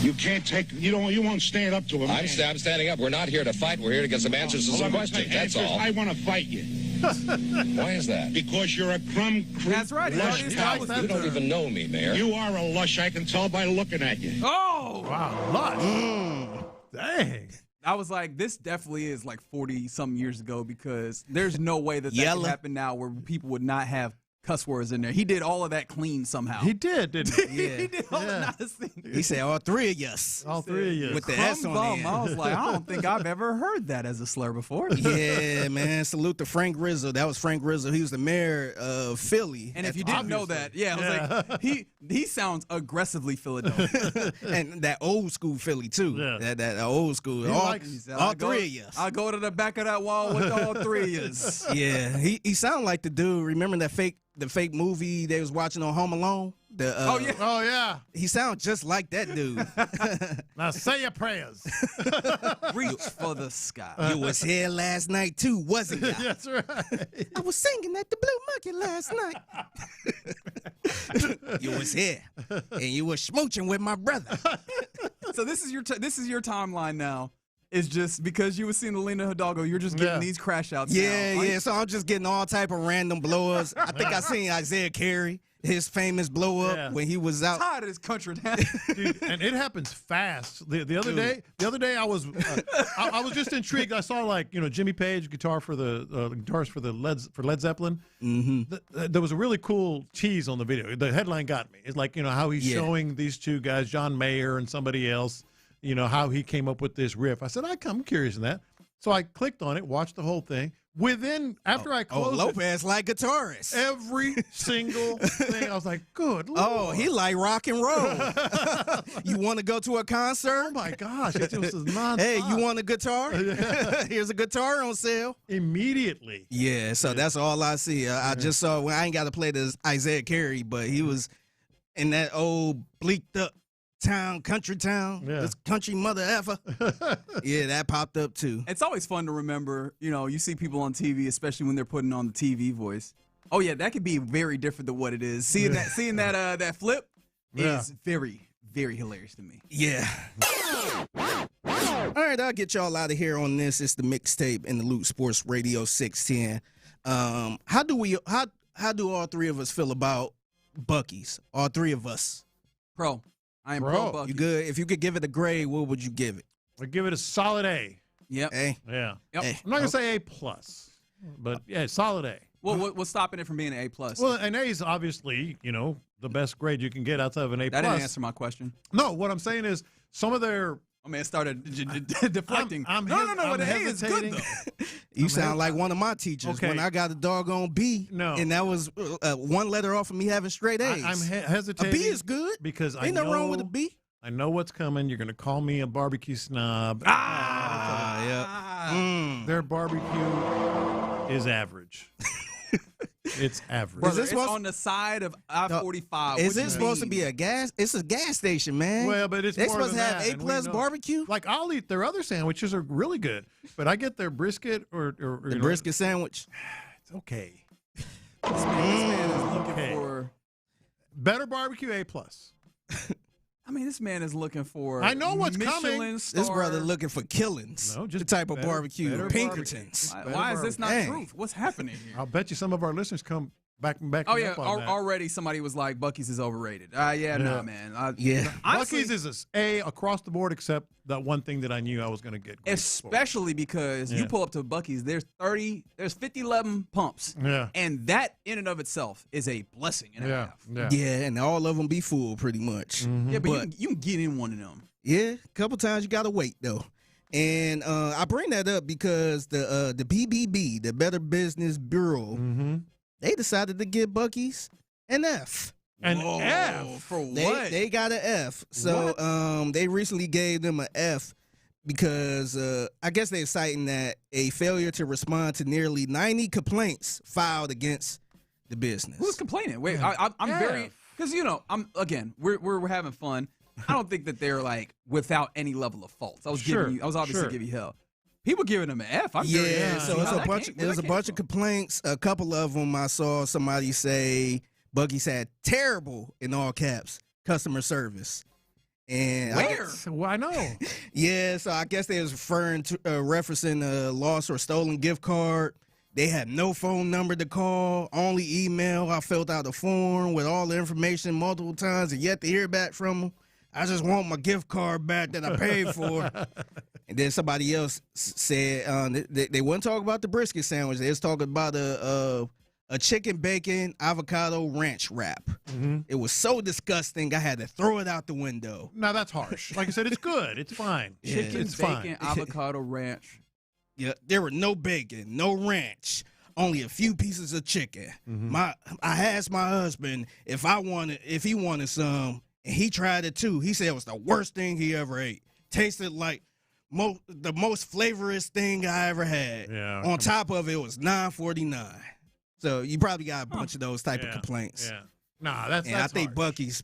You can't take, you won't stand up to a man. I'm standing up. We're not here to fight. We're here to get some answers to some questions. That's all. I want to fight you. Why is that? Because you're a crumb creep. That's right. Lush coward. You don't even know me, Mayor. You are a lush. I can tell by looking at you. Oh! Wow, lush. Dang. I was like, this definitely is like 40-something years ago because there's no way that can happen now where people would not have cuss words in there. He did all of that clean somehow. He did, didn't he? He did all the nice things. He said all 3 of us. All 3 of you. With the S on the end. I was like, I don't think I've ever heard that as a slur before. Yeah, man. Salute to Frank Rizzo. That was Frank Rizzo. He was the mayor of Philly. And if you didn't know that, I was like, he sounds aggressively Philadelphia. And that old school Philly, too. Yeah. That old school. All 3 of us. I'll go to the back of that wall with all 3 of us. Yeah. He sounded like the dude. Remember the fake movie they was watching on Home Alone? Oh yeah. He sounds just like that dude. Now say your prayers. Reach for the sky. You was here last night too, wasn't you? That's right. I was singing at the Blue Monkey last night. You was here, and you was smooching with my brother. So this is your timeline now. It's just because you were seeing the Lena Hidalgo, you're just getting these crash outs. Yeah. So I'm just getting all type of random blow-ups. I think I seen Isaiah Carey, his famous blow-up when he was out. Tired of this country, dude, and it happens fast. The other day, I was just intrigued. I saw Jimmy Page guitarist for the Led Zeppelin. Mm-hmm. There was a really cool tease on the video. The headline got me. It's like how he's showing these 2 guys, John Mayer and somebody else. How he came up with this riff. I said, I'm curious in that. So I clicked on it, watched the whole thing. After I closed Lopez like guitarist. Every single thing. I was like, good Lord. Oh, he like rock and roll. You want to go to a concert? Oh, my gosh. It just was nonstop. Hey, you want a guitar? Here's a guitar on sale. Immediately. Yeah, so that's all I see. I just saw, I ain't got to play this Isaiah Carey, but he was in that old bleaked up country town, this country mother effer. Yeah, that popped up too. It's always fun to remember, you see people on TV, especially when they're putting on the TV voice. Oh yeah, that could be very different than what it is. Seeing that flip is very, very hilarious to me. Yeah. All right, I'll get y'all out of here on this. It's the mixtape in the Loop Sports Radio 610. How do all 3 of us feel about Buc-ee's? All 3 of us. Pro. I am pro Buc-ee. You good? If you could give it a grade, what would you give it? I'd give it a solid A. Yep. A? Yeah. Yep. I'm not going to say A+, but solid A. Well, what's stopping it from being an A+? Well, an A is obviously, the best grade you can get outside of an A+. That didn't answer my question. No, what I'm saying is some of their... Oh, man, started deflecting. No, but A is good, though. You sound like one of my teachers when I got a doggone B. No. And that was 1 letter off of me having straight A's. I'm hesitating. A B is good. Because ain't nothing wrong with a B. I know what's coming. You're going to call me a barbecue snob. Yeah. Their barbecue is average. It's average. Brother, it's on the side of I-45. Is it supposed to be a gas? It's a gas station, man. Well, but it's they more supposed than to have that, and A+ we know- barbecue. Like, I'll eat their other sandwiches are really good, but I get their brisket or The brisket sandwich. It's okay. This man is looking for Better barbecue, A+. I mean, this man is looking for. I know what's Michelin coming. Star. This brother looking for killings. No, just the type of better- barbecue. better Pinkertons. Why is this not Dang. truth? What's happening here? I'll bet you some of our listeners come back Oh yeah, up on that. already somebody was like, Buc-ee's is overrated. Nah, man. Yeah. Honestly, Buc-ee's is a across the board, except that one thing that I knew I was going to get. especially because you pull up to Buc-ee's, there's 50-11 pumps. Yeah. And that in and of itself is a blessing and a half. Yeah, and all of them be full pretty much. Yeah, but you can get in one of them. Yeah, a couple times you got to wait, though. And I bring that up because the BBB, the Better Business Bureau, they decided to give Buc-ee's an F. An F? For what? They got an F. So they recently gave them an F because I guess they're citing that a failure to respond to nearly 90 complaints filed against the business. Who's complaining? Wait, I'm very because we're having fun. I don't think that they're like without any level of fault. I was obviously giving you hell. People giving them an F. I'm curious. So it's a bunch of complaints. A couple of them I saw somebody say Buc-ee's had terrible, in all caps, customer service. And I know. Yeah, so I guess they was referencing a lost or stolen gift card. They had no phone number to call, only email. I filled out a form with all the information multiple times and yet to hear back from them. I just want my gift card back that I paid for. And then somebody else said they wouldn't talk about the brisket sandwich. They was talking about a chicken bacon avocado ranch wrap. It was so disgusting I had to throw it out the window. Now that's harsh. Like I said, it's good. It's fine. Chicken it's bacon fine. avocado ranch. Yeah, there were no bacon, no ranch, only a few pieces of chicken. I asked my husband if he wanted some, and he tried it too. He said it was the worst thing he ever ate. Tasted like the most flavorous thing I ever had. Yeah. On top of it was $9.49. So you probably got a bunch of those type of complaints. Yeah. Nah, that's I think Buc-ee's,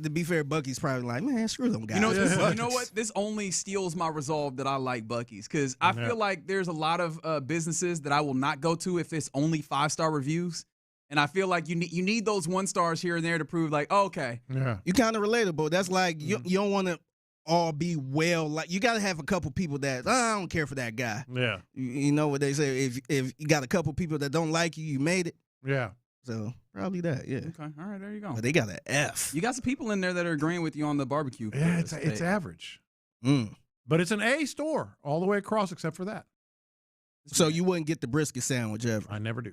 to be fair, Buc-ee's probably like, man, screw them guys. You know what? This only steals my resolve that I like Buc-ee's because I feel like there's a lot of businesses that I will not go to if it's only 5-star reviews. And I feel like you need those 1 stars here and there to prove like, oh, okay. Yeah. You kind of relatable. That's like you don't want to all be like you got to have a couple people that I don't care for that guy. Yeah. You know what they say, if you got a couple people that don't like you, you made it. Yeah. So probably that, yeah. Okay, all right, there you go. But they got an F. You got some people in there that are agreeing with you on the barbecue. Yeah, it's average. But it's an A store all the way across except for that. So you wouldn't get the brisket sandwich ever? I never do.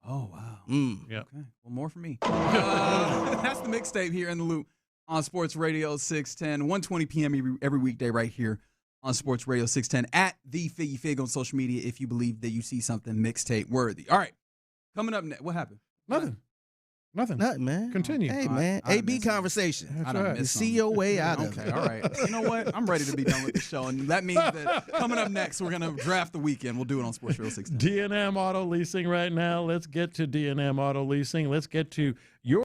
Oh, wow. Yeah. Okay, well, more for me. That's the mixtape here in the Loop on Sports Radio 610, 1:20 p.m. every weekday right here on Sports Radio 610 at the Figgy Fig on social media if you believe that you see something mixtape worthy. All right, coming up next, what happened? Nothing, man. Continue. Hey, man. AB conversation. You see your way out of it. Okay, all right. You know what? I'm ready to be done with the show, and that means that coming up next, we're going to draft the weekend. We'll do it on Sports Radio 610. D&M Auto Leasing right now. Let's get to D&M Auto Leasing. Let's get to your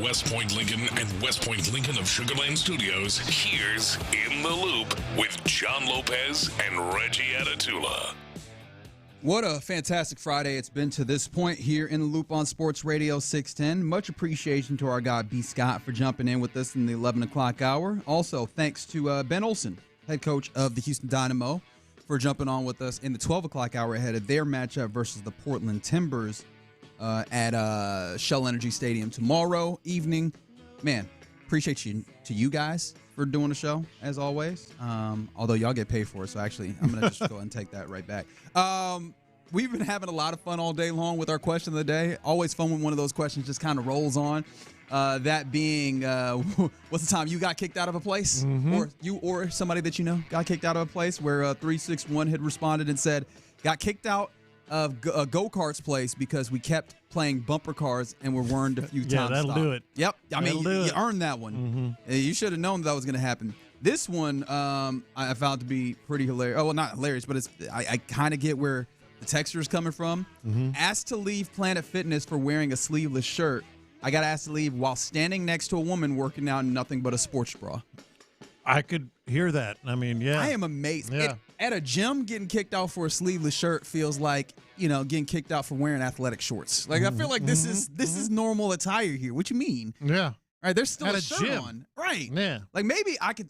West Point Lincoln and West Point Lincoln of Sugar Land Studios, here's In the Loop with John Lopez and Reggie Atatula. What a fantastic Friday it's been to this point here in the Loop on Sports Radio 610. Much appreciation to our guy B. Scott for jumping in with us in the 11 o'clock hour. Also, thanks to Ben Olsen, head coach of the Houston Dynamo, for jumping on with us in the 12 o'clock hour ahead of their matchup versus the Portland Timbers at Shell Energy Stadium tomorrow evening. Man, appreciate you guys for doing the show, as always. Although y'all get paid for it, so actually I'm going to just go ahead and take that right back. We've been having a lot of fun all day long with our question of the day. Always fun when one of those questions just kind of rolls on. That being, what's the time you got kicked out of a place? Or you or somebody that you know got kicked out of a place, where 361 had responded and said, got kicked out of a go-karts place because we kept playing bumper cars and were warned a few times. Yeah, that'll do it. Yep. I mean, you earned that one. You should have known that was going to happen. This one I found to be pretty hilarious. Oh, well, not hilarious, but I kind of get where the texter is coming from. Asked to leave Planet Fitness for wearing a sleeveless shirt. I got asked to leave while standing next to a woman working out in nothing but a sports bra. I could hear that. I mean, yeah. I am amazed. Yeah. At a gym, getting kicked out for a sleeveless shirt feels like, getting kicked out for wearing athletic shorts. Like, I feel like this is normal attire here. What you mean? Yeah. Right, there's still At a a shirt gym. on. Right. Yeah. Like, maybe I could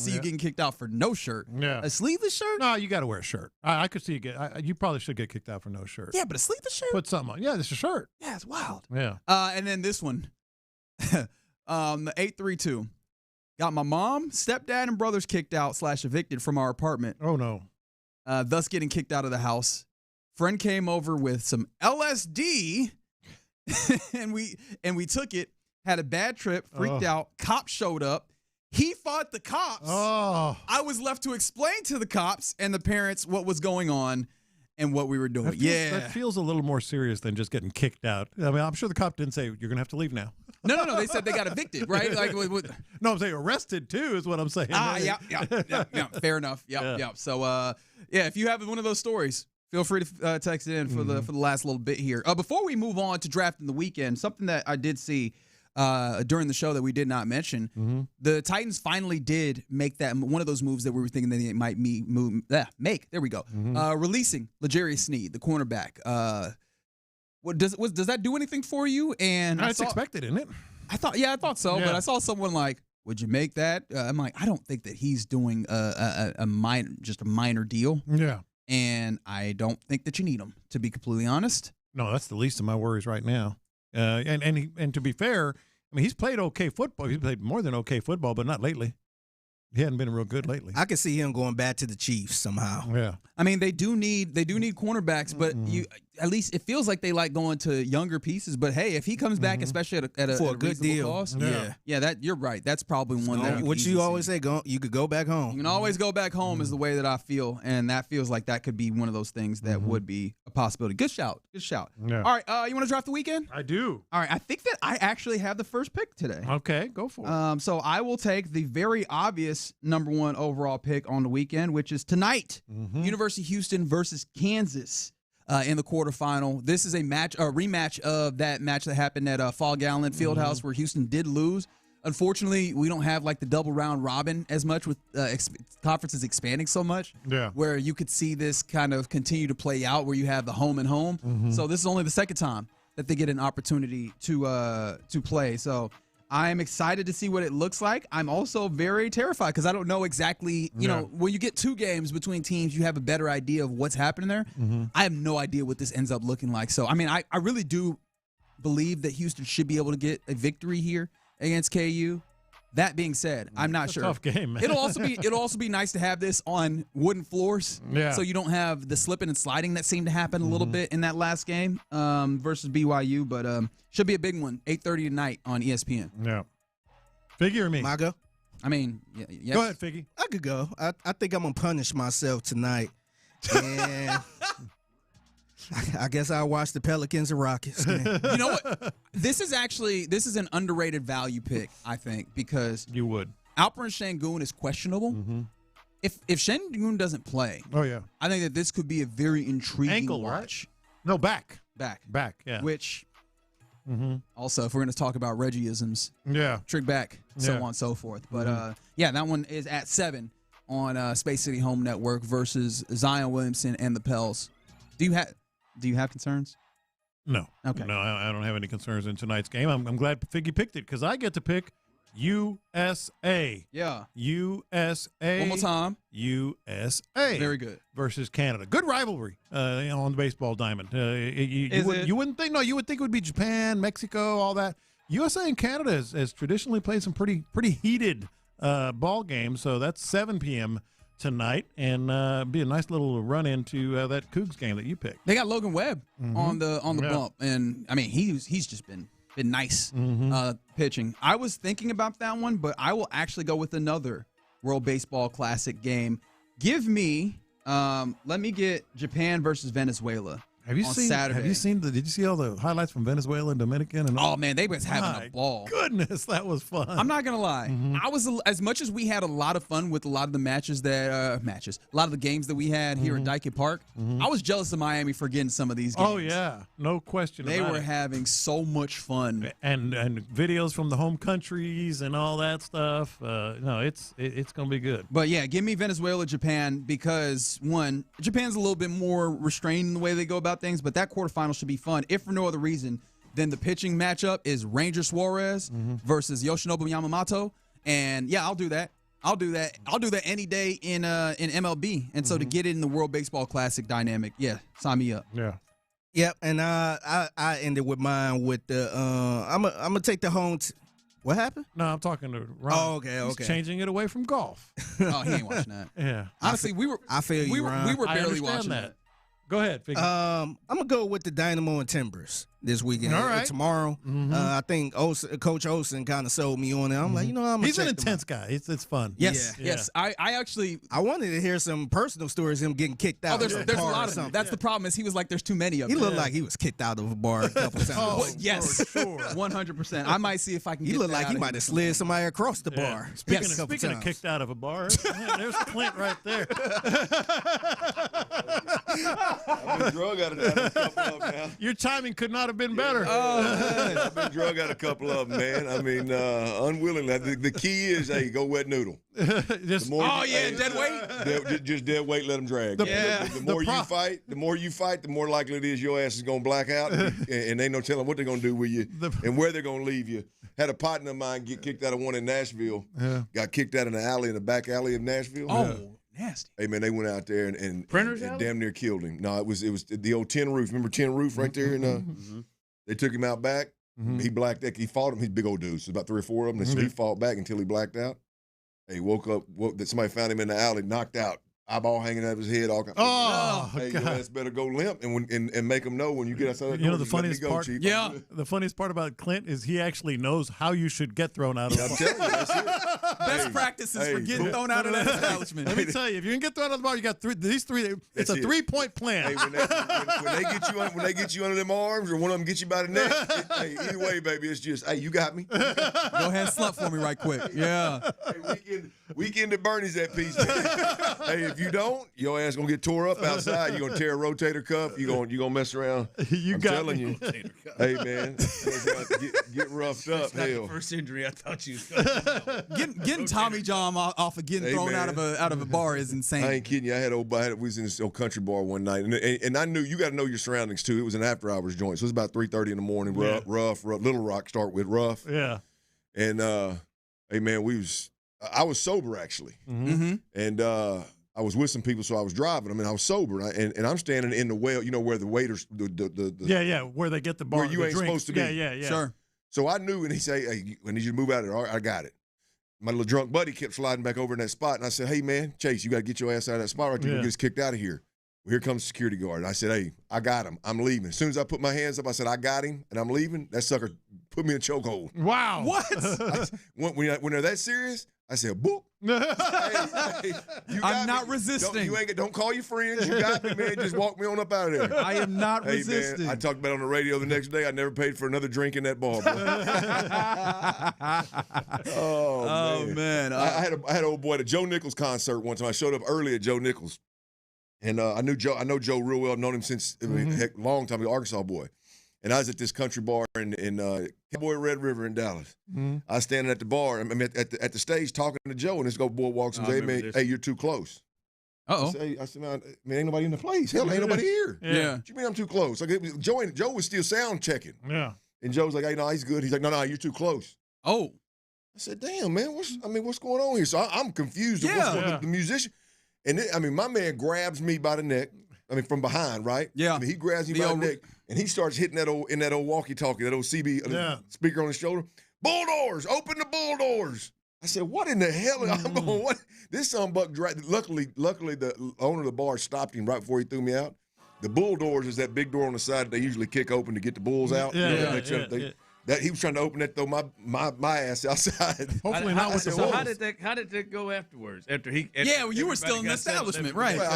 see you getting kicked out for no shirt. Yeah. A sleeveless shirt? No, you got to wear a shirt. I could see you probably should get kicked out for no shirt. Yeah, but a sleeveless shirt? Put something on. Yeah, it's a shirt. Yeah, it's wild. Yeah. And then this one, the 832. Got my mom, stepdad, and brothers kicked out / evicted from our apartment. Oh, no. Thus getting kicked out of the house. Friend came over with some LSD, and we took it. Had a bad trip, freaked out. Cops showed up. He fought the cops. Oh. I was left to explain to the cops and the parents what was going on and what we were doing. That feels a little more serious than just getting kicked out. I mean, I'm sure the cop didn't say, you're going to have to leave now. No. They said they got evicted, right? Like, no, I'm saying arrested, too, is what I'm saying. Yeah. Fair enough. Yeah. So, if you have one of those stories, feel free to text it in for the last little bit here. Before we move on to draft in the weekend, something that I did see during the show that we did not mention, the Titans finally did make that one of those moves that we were thinking that they might make. There we go. Releasing L'Jarius Sneed, the cornerback. Does that do anything for you? And it's expected, isn't it? I thought so. Yeah. But I saw someone like, would you make that? I'm like, I don't think that he's doing a minor deal. Yeah. And I don't think that you need him, to be completely honest. No, that's the least of my worries right now. And to be fair, I mean, he's played okay football. He's played more than okay football, but not lately. He hadn't been real good lately. I could see him going back to the Chiefs somehow. Yeah. I mean, they do need cornerbacks, but at least it feels like they like going to younger pieces. But hey, if he comes back, especially at a good deal, cost, that you're right. That's probably one that you always say. You could go back home. You can always go back home is the way that I feel, and that feels like that could be one of those things that would be a possibility. Good shout. Yeah. All right, you want to draft the weekend? I do. All right, I think that I actually have the first pick today. Okay, go for it. So I will take the very obvious number 1 overall pick on the weekend, which is tonight, University of Houston versus Kansas in the quarterfinal. This is a rematch of that match that happened at Fall Gallen Fieldhouse where Houston did lose. Unfortunately, we don't have like the double round robin as much with conferences expanding so much. Yeah. Where you could see this kind of continue to play out where you have the home and home. So this is only the second time that they get an opportunity to play. So I'm excited to see what it looks like. I'm also very terrified because I don't know exactly, you know, when you get 2 games between teams, you have a better idea of what's happening there. I have no idea what this ends up looking like. So, I mean, I really do believe that Houston should be able to get a victory here against KU. That being said, I'm not sure. Tough game, man. It'll also be nice to have this on wooden floors, so you don't have the slipping and sliding that seemed to happen a little bit in that last game versus BYU. But should be a big one, 8:30 tonight on ESPN. Yeah. Figgy or me? I go? I mean, yes. Go ahead, Figgy. I could go. I think I'm gonna punish myself tonight, and I guess I'll watch the Pelicans and Rockets game. You know what? This is an underrated value pick, I think, because you would. Alperen Sengun is questionable. If Sengun doesn't play, I think that this could be a very intriguing ankle watch. Right? No, back. Back. Yeah. Which Also, if we're going to talk about Reggieisms, Trick back, so on and so forth. But that one is at 7 on Space City Home Network versus Zion Williamson and the Pels. Do you have concerns? No. Okay. No, I don't have any concerns in tonight's game. I'm glad Figgy picked it because I get to pick USA. Yeah. USA. One more time. USA. Very good. Versus Canada. Good rivalry on the baseball diamond. You wouldn't think. No, you would think it would be Japan, Mexico, all that. USA and Canada has traditionally played some pretty heated ball games. So that's 7 p.m. tonight, and be a nice little run into that Cougs game that you picked. They got Logan Webb on the bump, and I mean he's just been nice pitching. I was thinking about that one, but I will actually go with another World Baseball Classic game. Give me, let me get Japan versus Venezuela. Did you see all the highlights from Venezuela and Dominican? And all? Oh man, they was having a ball. Goodness, that was fun. I'm not gonna lie. I was, as much as we had a lot of fun with a lot of the matches, a lot of the games that we had here at Dyke Park. I was jealous of Miami for getting some of these games. Oh yeah, no question. They were having so much fun, and videos from the home countries and all that stuff. No, it's gonna be good. But yeah, give me Venezuela, Japan, because one, Japan's a little bit more restrained in the way they go about things, but that quarterfinal should be fun, if for no other reason than the pitching matchup is Ranger Suarez versus Yoshinobu Yamamoto. And yeah, I'll do that any day in MLB. And so to get it in the World Baseball Classic dynamic, yeah, sign me up. Yeah. Yep, and I ended with mine with the I'm gonna take the home. What happened? No, I'm talking to Ron. Oh, okay. He's changing it away from golf. Oh, he ain't watching that. Yeah. Honestly, we were barely watching that. Go ahead, Figgy. I'm gonna go with the Dynamo and Timbers this weekend. All right. Tomorrow. I think Coach Olsen kind of sold me on it. I'm like, he's an intense guy. It's fun. Yes, yes. I wanted to hear some personal stories of him getting kicked out. There's a lot of them. That's the problem. Is he was like, there's too many of them. He looked like he was kicked out of a bar a couple times. Oh, yes, sure. 100%. I might see if I can. He looked like he might have slid somebody across the bar. Speaking of kicked out of a bar, there's Clint right there. I've been drug out of a couple of them now. Your timing could not have been better. I've been drug out a couple of them, man. I mean, unwillingly. The key is, hey, go wet noodle. Dead weight? Just dead weight, let them drag. The more you fight, the more likely it is your ass is going to black out, and ain't no telling what they're going to do with you and where they're going to leave you. Had a partner of mine get kicked out of one in Nashville. Got kicked out in the alley, in the back alley of Nashville. Nasty. Hey man, they went out there and damn near killed him. No, it was the old tin roof. Remember tin roof right there? And they took him out back. He blacked out. He fought him. He's a big old dude. So about 3 or 4 of them. So he fought back until he blacked out. He woke up. Somebody found him in the alley, knocked out. Eyeball hanging out of his head. All kinds. Hey, God. Your ass better go limp and make them know when you get outside. The funniest part. Yeah, the funniest part about Clint is he actually knows how you should get thrown out of. I'm telling you, that's it. Best practices for getting thrown out of that establishment. Let me tell you, if you can get thrown out of the bar, you got these three. It's a 3-point plan. Hey, when they get you under them arms, or one of them gets you by the neck. Hey, either way, baby, it's just, hey, you got me. Go ahead and slump for me right quick. Yeah. Hey, weekend at Bernie's that piece. Hey, if you don't, your ass gonna get tore up outside. You're gonna tear a rotator cuff. You're gonna mess around. I'm telling you. Hey man, get roughed up. Not the first injury I thought you was getting Tommy John off of getting thrown out of a bar is insane. I ain't kidding you. We was in this old country bar one night, and I knew you got to know your surroundings too. It was an after hours joint, so it was about 3:30 in the morning. Rough. Little Rock start with rough. Yeah. And hey man, I was sober actually, and I was with some people, so I was driving. I mean, I was sober, and I'm standing in the well, where the waiters, where they get the bar, where you ain't supposed to be. Yeah. Sure. So I knew, and he say, "Hey, I need you to move out of there." All right, I got it. My little drunk buddy kept sliding back over in that spot, and I said, "Hey man, Chase, you got to get your ass out of that spot right there. You're gonna get us kicked out of here." Well, here comes the security guard. And I said, "Hey, I got him. I'm leaving." As soon as I put my hands up, I said, "I got him, and I'm leaving." That sucker put me in a chokehold. Wow. What? When they're that serious, I said, "Boop." Hey, I'm not resisting. Don't call your friends. You got me, man. Just walk me on up out of there. I am not resisting. Man, I talked about it on the radio the next day. I never paid for another drink in that bar, bro. Oh man. I had an old boy at a Joe Nichols concert one time. I showed up early at Joe Nichols, and I know Joe real well. I've known him since long time. He's an Arkansas boy. And I was at this country bar in Cowboy Red River in Dallas. Mhm. I was standing at the bar. I'm at the stage talking to Joe, and this boy walks and says, hey, you're too close. Uh-oh. I said, man, ain't nobody in the place. Hell, ain't nobody here. Yeah. What you mean I'm too close? Like, Joe was still sound checking. Yeah. And Joe's like, hey, no, he's good. He's like, no, you're too close. Oh. I said, damn, man, what's going on here? So I'm confused. The musician. And my man grabs me by the neck. From behind, right? Yeah. He grabs me by the neck, and he starts hitting that old walkie-talkie, that old CB speaker on his shoulder. Bull doors, open the bull doors. I said, what in the hell? I'm going, what? This buck dragged. Luckily, the owner of the bar stopped him right before he threw me out. The bull doors is that big door on the side that they usually kick open to get the bulls out. That he was trying to open that, throw my ass outside. Hopefully not with the So wolves. how did that go afterwards? After he? You were still in the establishment, right? Well,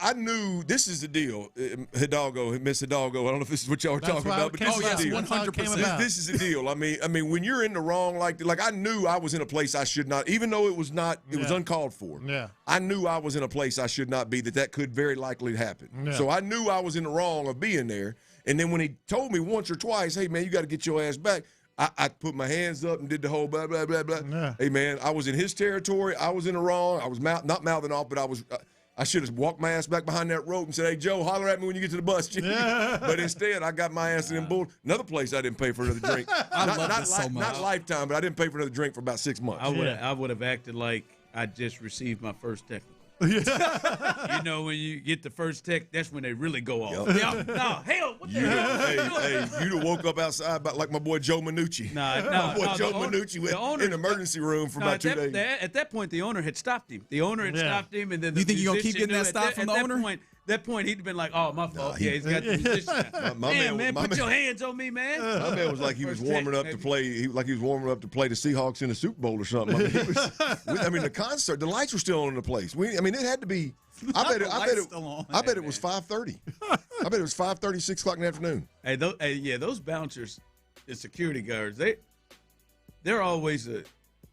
I knew this is the deal. Hidalgo, Miss Hidalgo. I don't know if this is what y'all were talking about, but this is the deal. 100%. This is the deal. I mean, when you're in the wrong, like I knew I was in a place I should not, even though it was uncalled for. Yeah. I knew I was in a place I should not be. That could very likely happen. Yeah. So I knew I was in the wrong of being there. And then when he told me once or twice, hey, man, you got to get your ass back, I put my hands up and did the whole blah, blah, blah, blah. Yeah. Hey, man, I was in his territory. I was in the wrong. I was not mouthing off, but I should have walked my ass back behind that rope and said, hey, Joe, holler at me when you get to the bus. Yeah. But instead, I got my ass in them bulls. Another place I didn't pay for another drink. Not lifetime, but I didn't pay for another drink for about 6 months. I would have acted like I just received my first technical. You know, when you get the first tech, that's when they really go off. Yep. No, hell, what the hell? Hey, you'd have woke up outside like my boy Joe Minucci. My boy Joe Minucci went in the emergency room for about 2 days. At that point, the owner had stopped him. The owner had stopped him, and then You think you're going to keep getting that stop from the owner? That point, he'd been like, "Oh, my fault. He's got the musician. Man, put your hands on me, man." My man was like he was warming up to play. He was warming up to play the Seahawks in the Super Bowl or something. The concert, the lights were still on in the place. It had to be. I bet it was 5:30. I bet it was 5:30, 6 o'clock in the afternoon. Those bouncers, the security guards, they're always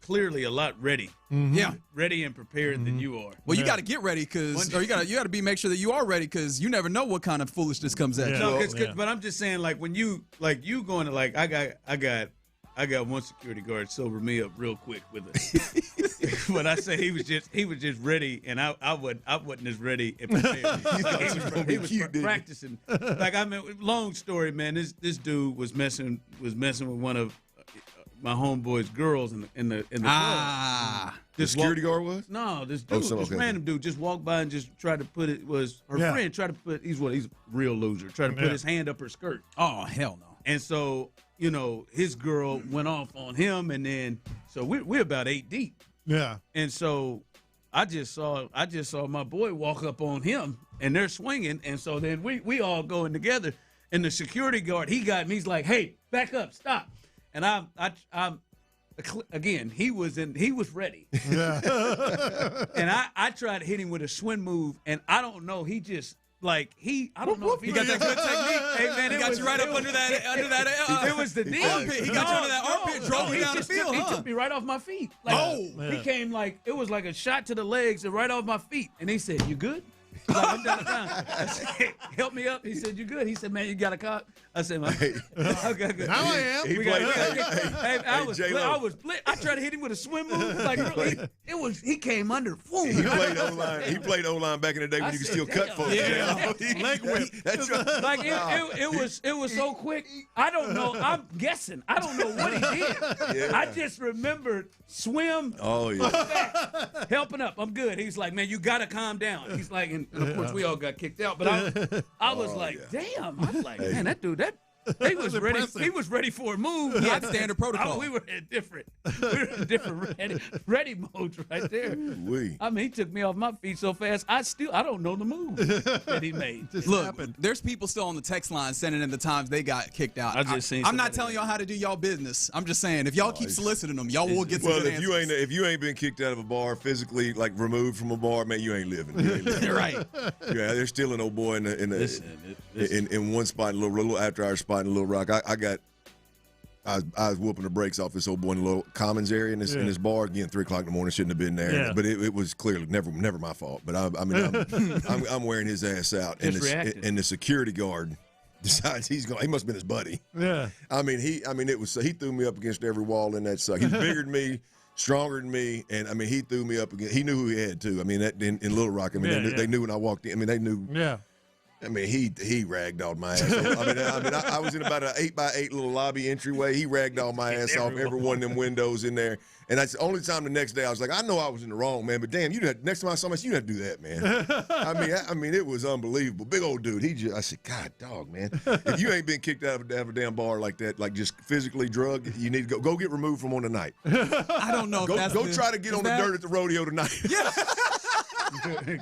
clearly a lot ready. Mm-hmm. Yeah, ready and prepared than you are. Well, you got to get ready you got to make sure that you are ready because you never know what kind of foolishness comes at you. No, but I'm just saying, like when you going to I got one security guard sober me up real quick with it. When I say he was just ready, and I wasn't as ready and prepared. He was practicing. Long story, man. This dude was messing with one of my homeboy's girls in the club. The security guard was? No, this dude, random dude, just walked by and just tried to put it. Was her friend tried to put? He's a real loser. Tried to put his hand up her skirt. Oh hell no! And so his girl went off on him, and then so we're about 8 deep. Yeah. And so I just saw my boy walk up on him, and they're swinging, and so then we all going together, and the security guard he got me. He's like, "Hey, back up, stop." And I'm again. He was ready. Yeah. And I tried to hit him with a swing move, and I don't know. He just I don't know if he got that good technique. Hey man, he got you right up under that. It was the knee. Armpit. He got you under that armpit. Drove me down the field. He took me right off my feet. He came it was like a shot to the legs and right off my feet. And he said, "You good?" I'm down the town. I said, "Help me up." He said, "You good?" He said, "Man, you got a cop?" I said, "Okay, good." Now I am. I was split. I tried to hit him with a swim move. He came under. Boom. He played O-line. He played O-line back in the day when you could still cut folks. Yeah. Leg whip. That's right. It was so quick. I don't know. I'm guessing. I don't know what he did. Yeah. I just remembered swim. Oh yeah. Helping up. I'm good. He's like, "Man, you gotta calm down." He's like, and of course we all got kicked out. But I was damn. I'm like, man, that dude, he was ready. Impressive. He was ready for a move. He had standard protocol. We were in different ready modes right there. He took me off my feet so fast. I don't know the move that he made. Look, there's people still on the text line sending in the times they got kicked out. I'm not telling y'all how to do y'all business. I'm just saying if y'all keep soliciting them, y'all will get some good answers. If you ain't been kicked out of a bar, physically removed from a bar, man, you ain't living. Right. Yeah, there's still an old boy in one spot, a little after our spot in Little Rock. I was whooping the brakes off this old boy in the little commons area in this bar. Again, 3 o'clock in the morning, shouldn't have been there. Yeah. But it was clearly never my fault. But I'm wearing his ass out. And the security guard decides he must have been his buddy. Yeah. He threw me up against every wall in that suck. He's bigger than me, stronger than me, and he threw me up against. He knew who he had too. That in Little Rock. They knew when I walked in. They knew. Yeah. He ragdolled my ass off. I was in about an 8x8 little lobby entryway. He ragdolled my ass off every one of them windows in there. And that's the only time the next day I was like, I know I was in the wrong, man, but damn, next time I saw him, you didn't have to do that, man. It was unbelievable. Big old dude. I said, God, dog, man. If you ain't been kicked out of a damn bar like that, like just physically drugged, you need to go get removed from on tonight. I don't know. Go try to get on the dirt at the rodeo tonight. Yeah.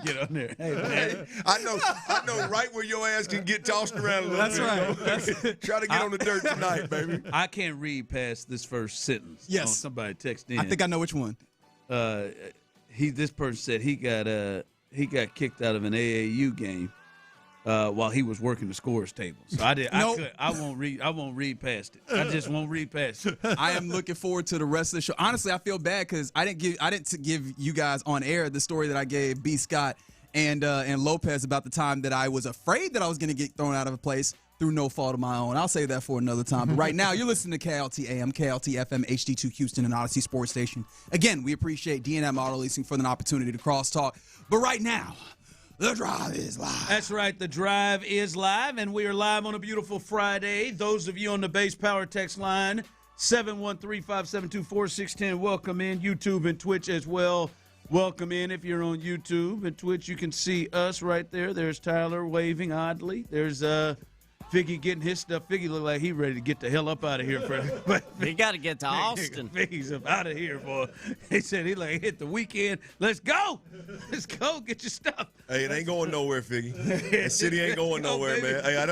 Get on there. Hey, man. I know right where your ass can get tossed around a little bit. That's right. Try to get on the dirt tonight, baby. I can't read past this first sentence. Yes. Somebody texted in. I think I know which one. This person said he got kicked out of an AAU game while he was working the scores table. So I won't read past it. I just won't read past it. I am looking forward to the rest of the show. Honestly, I feel bad because I didn't give you guys on air the story that I gave B. Scott and Lopez about the time that I was afraid that I was going to get thrown out of a place through no fault of my own. I'll save that for another time. But right now, you're listening to KLT AM, KLT FM, HD2 Houston, and Odyssey Sports Station. Again, we appreciate D&M Auto Leasing for the opportunity to crosstalk. But right now, the drive is live. That's right. The drive is live, and we are live on a beautiful Friday. Those of you on the base power text line, 713-572-4610, welcome in. YouTube and Twitch as well. Welcome in. If you're on YouTube and Twitch, you can see us right there. There's Tyler waving oddly. There's Figgy getting his stuff. Figgy look like he ready to get the hell up out of here. He got to get to Austin. Figgy's up out of here, boy. He said he hit the weekend. Let's go. Let's go. Get your stuff. Hey, it ain't going nowhere, Figgy. That city ain't going nowhere, man. Hey, I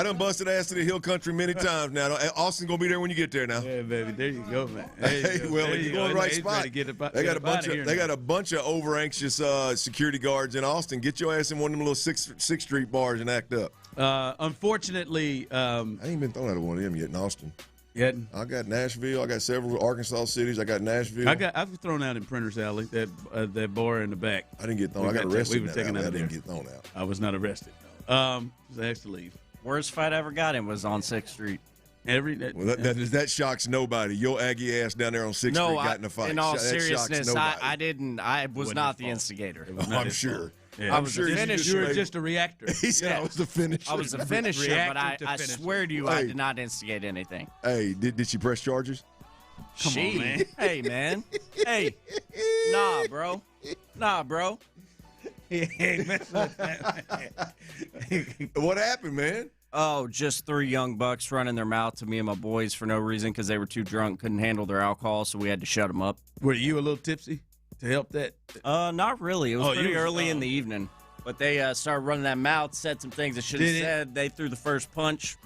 done busted ass to the hill country many times now. Austin's going to be there when you get there now. Yeah, baby. There you go, man. Hey, well, you're going to the right spot. They got a bunch of over-anxious security guards in Austin. Get your ass in one of them little 6th Street bars and act up. Unfortunately, I ain't been thrown out of one of them yet in Austin. Yet I got Nashville. I got several Arkansas cities. I got Nashville. I've thrown out in Printers Alley, that bar in the back. I didn't get thrown. I got arrested. I didn't get thrown out. I was not arrested. I was asked to leave. Worst fight I ever got in was on 6th Street. That shocks nobody. Your Aggie ass down there on 6th Street got in a fight. In all seriousness, I was not the instigator. I'm sure. Yeah. I was the finisher. You were just a reactor. He said I was the finisher. I was the finisher, but I swear to you, I did not instigate anything. Hey, did she press charges? Come on, man. Hey, man. Hey. Nah, bro. Hey, mess with that, man. What happened, man? Oh, just 3 young bucks running their mouth to me and my boys for no reason because they were too drunk, couldn't handle their alcohol, so we had to shut them up. Were you a little tipsy to help that? Not really. It was pretty early in the evening. But they started running that mouth, said some things they should have said. They threw the first punch.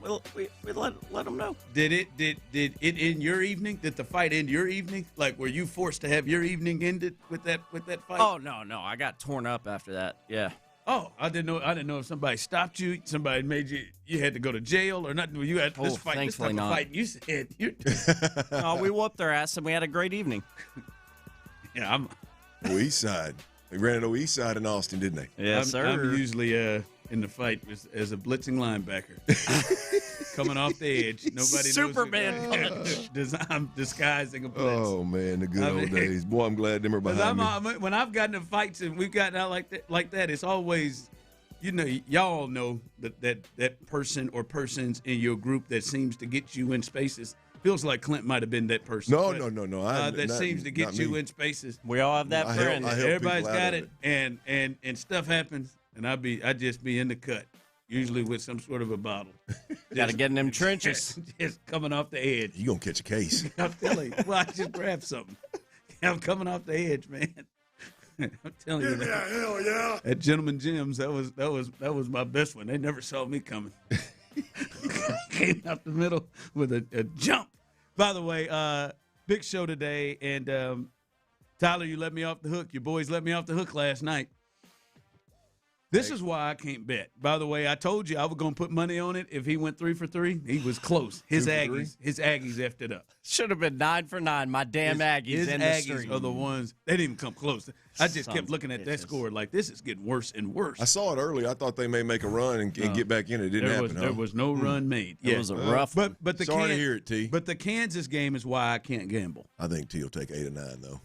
Well, we let them know. Did it end your evening? Did the fight end your evening? Like, were you forced to have your evening ended with that fight? Oh no, I got torn up after that. Yeah. Oh, I didn't know if somebody stopped you, somebody made you had to go to jail or nothing. You had this fight, thankfully this type not. of fight. You said no, we whooped their ass and we had a great evening. Yeah, I'm. East Side. They ran it East Side in Austin, didn't they? Yes, sir. I'm usually in the fight as a blitzing linebacker, coming off the edge. Nobody Superman knows. I'm disguising a blitz. Oh man, the good old days. Boy, I'm glad them are behind me. When I've gotten in fights and we've gotten out like that, it's always, y'all know that person or persons in your group that seems to get you in spaces. Feels like Clint might have been that person. No. That seems to get you in spaces. We all have that friend. Everybody's got it, and stuff happens, and I'd just be in the cut, usually with some sort of a bottle. Got to get in them trenches. Just coming off the edge. You gonna catch a case? I'm telling you. Well, I just grabbed something. I'm coming off the edge, man. I'm telling you. Hell yeah! At Gentleman Jim's, that was my best one. They never saw me coming. Came out the middle with a jump. By the way, big show today, and Tyler, you let me off the hook. Your boys let me off the hook last night. This is why I can't bet. By the way, I told you I was going to put money on it if he went 3 for 3. He was close. His Aggies effed it up. Should have been 9 for 9. My damn Aggies His in Aggies the street. are the ones. They didn't even come close. I just kept looking at that score like this is getting worse and worse. I saw it early. I thought they may make a run and get back in. It didn't happen. There was no run made. It was a rough one. But the Sorry to hear it, T. But the Kansas game is why I can't gamble. I think T will take 8 or 9 though.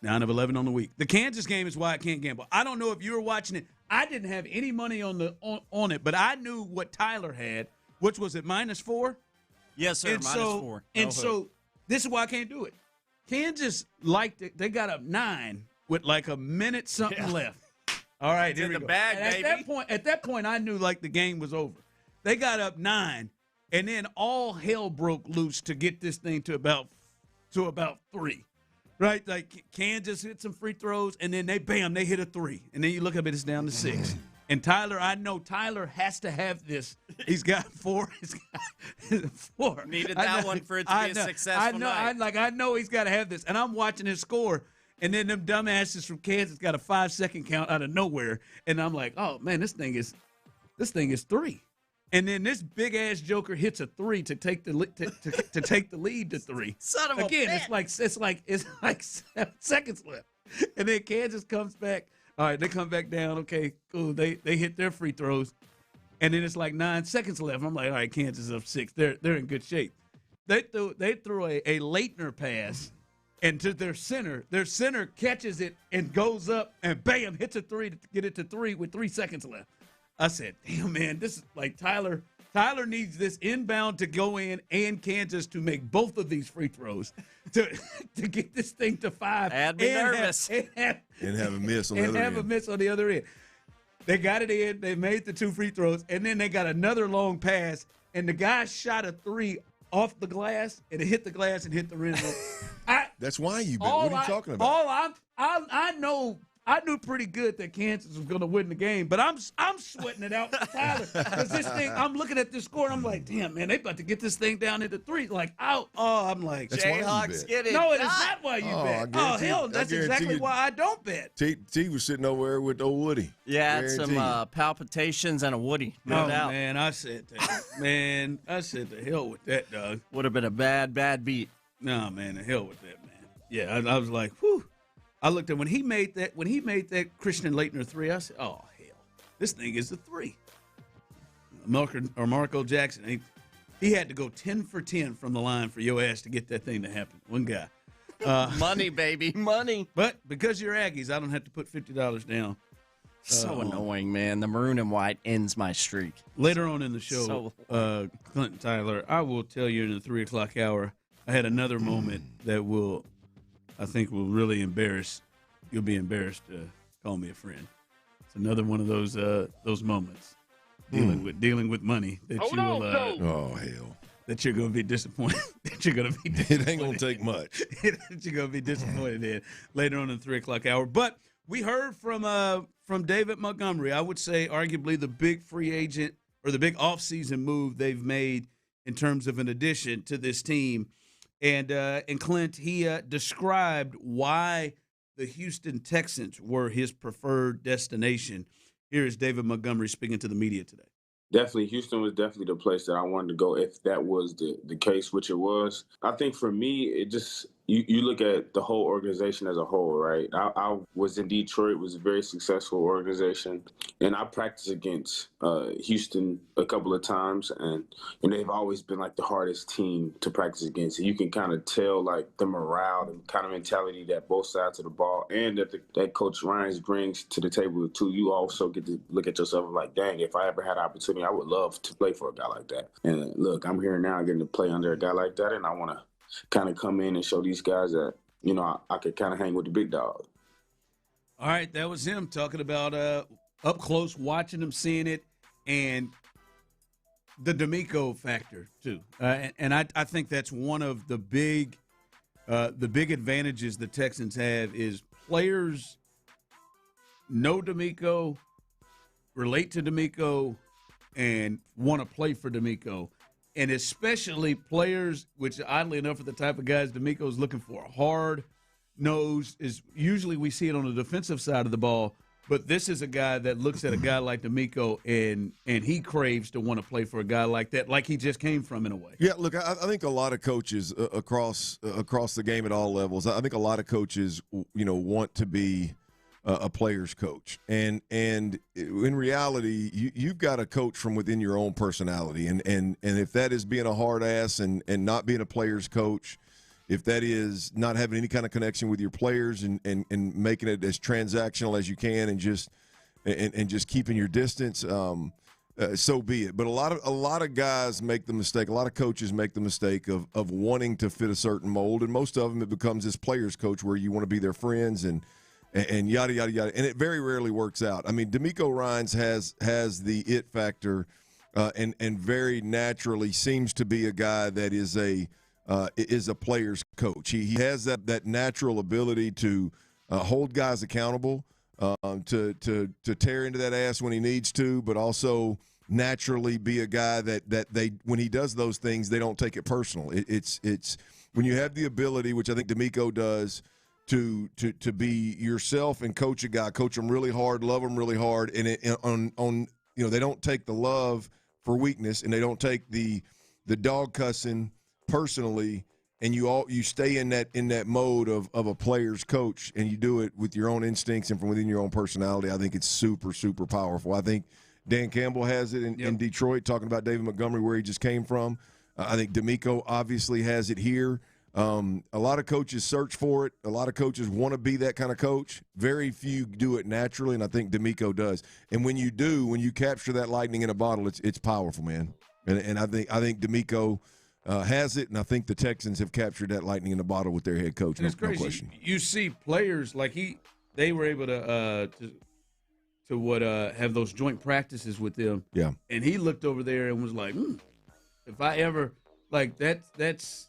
9 of 11 on the week. The Kansas game is why I can't gamble. I don't know if you were watching it. I didn't have any money on it, but I knew what Tyler had, which was at -4. Yes, sir. -4. So this is why I can't do it. Kansas liked it. They got up 9 with like a minute something left. All right, here we go. the bag, and baby. At that point, I knew like the game was over. They got up 9, and then all hell broke loose to get this thing to about 3. Right, like Kansas hit some free throws, and then they hit a 3, and then you look up it's down to 6. And Tyler, I know Tyler has to have this. He's got 4. He's got 4. Needed that one for it to be a successful night. I know he's got to have this, and I'm watching his score, and then them dumbasses from Kansas got a 5-second count out of nowhere, and I'm like, oh man, this thing is 3. And then this big ass joker hits a 3 to take the lead to 3. Son of a Again, bitch. it's like 7 seconds left, and then Kansas comes back. All right, they come back down. Okay, cool. They hit their free throws, and then it's like 9 seconds left. I'm like, all right, Kansas up 6. They're in good shape. They threw a Leitner pass, and to their center. Their center catches it and goes up and bam hits a 3 to get it to 3 with 3 seconds left. I said, damn, man, this is like Tyler needs this inbound to go in and Kansas to make both of these free throws to get this thing to 5. I'd be nervous. And have a miss on the other end. And have a miss on the other end. They got it in. They made the 2 free throws, and then they got another long pass, and the guy shot a 3 off the glass, and it hit the glass and hit the rim. That's why you bet. What are you talking about? I knew pretty good that Kansas was going to win the game, but I'm sweating it out for Tyler because this thing. I'm looking at this score and I'm like, damn, man, they about to get this thing down into 3. Like, I'm like, Jayhawks get it. No, it is not why you bet. Oh hell, that's exactly why I don't bet. T was sitting over there with old Woody. Yeah, had some palpitations and a Woody. No doubt. Man, I said the hell with that, dog. Would have been a bad beat. No, man, the hell with that, man. Yeah, I was like, whew. I looked at when he made that Christian Leitner 3. I said, "Oh hell, this thing is a 3." Marco Jackson, he had to go 10 for 10 from the line for your ass to get that thing to happen. One guy, money, baby, money. But because you're Aggies, I don't have to put $50 down. So annoying, man. The maroon and white ends my streak. Later on in the show, Clinton Tyler, I will tell you in the 3 o'clock hour, I had another moment that I think will really embarrass. You'll be embarrassed to call me a friend. It's another one of those moments dealing with money that that you're going to be disappointed. That you're going to be disappointed. It ain't going to take much. That you're going to be disappointed in later on in the 3 o'clock hour. But we heard from David Montgomery. I would say arguably the big free agent or the big offseason move they've made in terms of an addition to this team. And Clint, he described why the Houston Texans were his preferred destination. Here is David Montgomery speaking to the media today. Definitely, Houston was definitely the place that I wanted to go if that was the case, which it was. I think for me, it just you look at the whole organization as a whole, right? I was in Detroit. It was a very successful organization. And I practiced against Houston a couple of times. And they've always been like the hardest team to practice against. And you can kind of tell like the morale, the kind of mentality that both sides of the ball and that Coach Ryan brings to the table too. You also get to look at yourself like, dang, if I ever had an opportunity, I would love to play for a guy like that. And look, I'm here now getting to play under a guy like that. And I want to kind of come in and show these guys that, I could kind of hang with the big dog. All right, that was him talking about up close, watching him, seeing it, and the D'Amico factor too. And I think that's one of the big advantages the Texans have is players know D'Amico, relate to D'Amico, and want to play for D'Amico. And especially players, which oddly enough are the type of guys D'Amico's looking for. Hard-nosed is usually we see it on the defensive side of the ball, But this is a guy that looks at a guy like D'Amico and he craves to want to play for a guy like that, like he just came from in a way. Yeah, look, I think a lot of coaches across the game at all levels, I think a lot of coaches, want to be a player's coach. And in reality, you've got to coach from within your own personality. And if that is being a hard ass and not being a player's coach, if that is not having any kind of connection with your players and making it as transactional as you can and just keeping your distance, so be it. But a lot of guys make the mistake. A lot of coaches make the mistake of wanting to fit a certain mold, and most of them it becomes this player's coach where you want to be their friends and yada yada yada, and it very rarely works out. I mean, D'Amico Ryans has the it factor, and very naturally seems to be a guy that is a player's coach. He has that natural ability to hold guys accountable, to tear into that ass when he needs to, but also naturally be a guy that they when he does those things, they don't take it personal. It's when you have the ability, which I think D'Amico does, to be yourself and coach a guy, coach them really hard, love them really hard, and they don't take the love for weakness, and they don't take the dog cussing personally, and you stay in that mode of a player's coach, and you do it with your own instincts and from within your own personality. I think it's super, super powerful. I think Dan Campbell has it in Detroit, talking about David Montgomery, where he just came from. I think D'Amico obviously has it here. A lot of coaches search for it. A lot of coaches want to be that kind of coach. Very few do it naturally, and I think D'Amico does. And when you do, when you capture that lightning in a bottle, it's powerful, man. And I think D'Amico has it, and I think the Texans have captured that lightning in the bottle with their head coach. And it's crazy. No question. You see players like they were able to have those joint practices with them. Yeah. And he looked over there and was like, if I ever like that's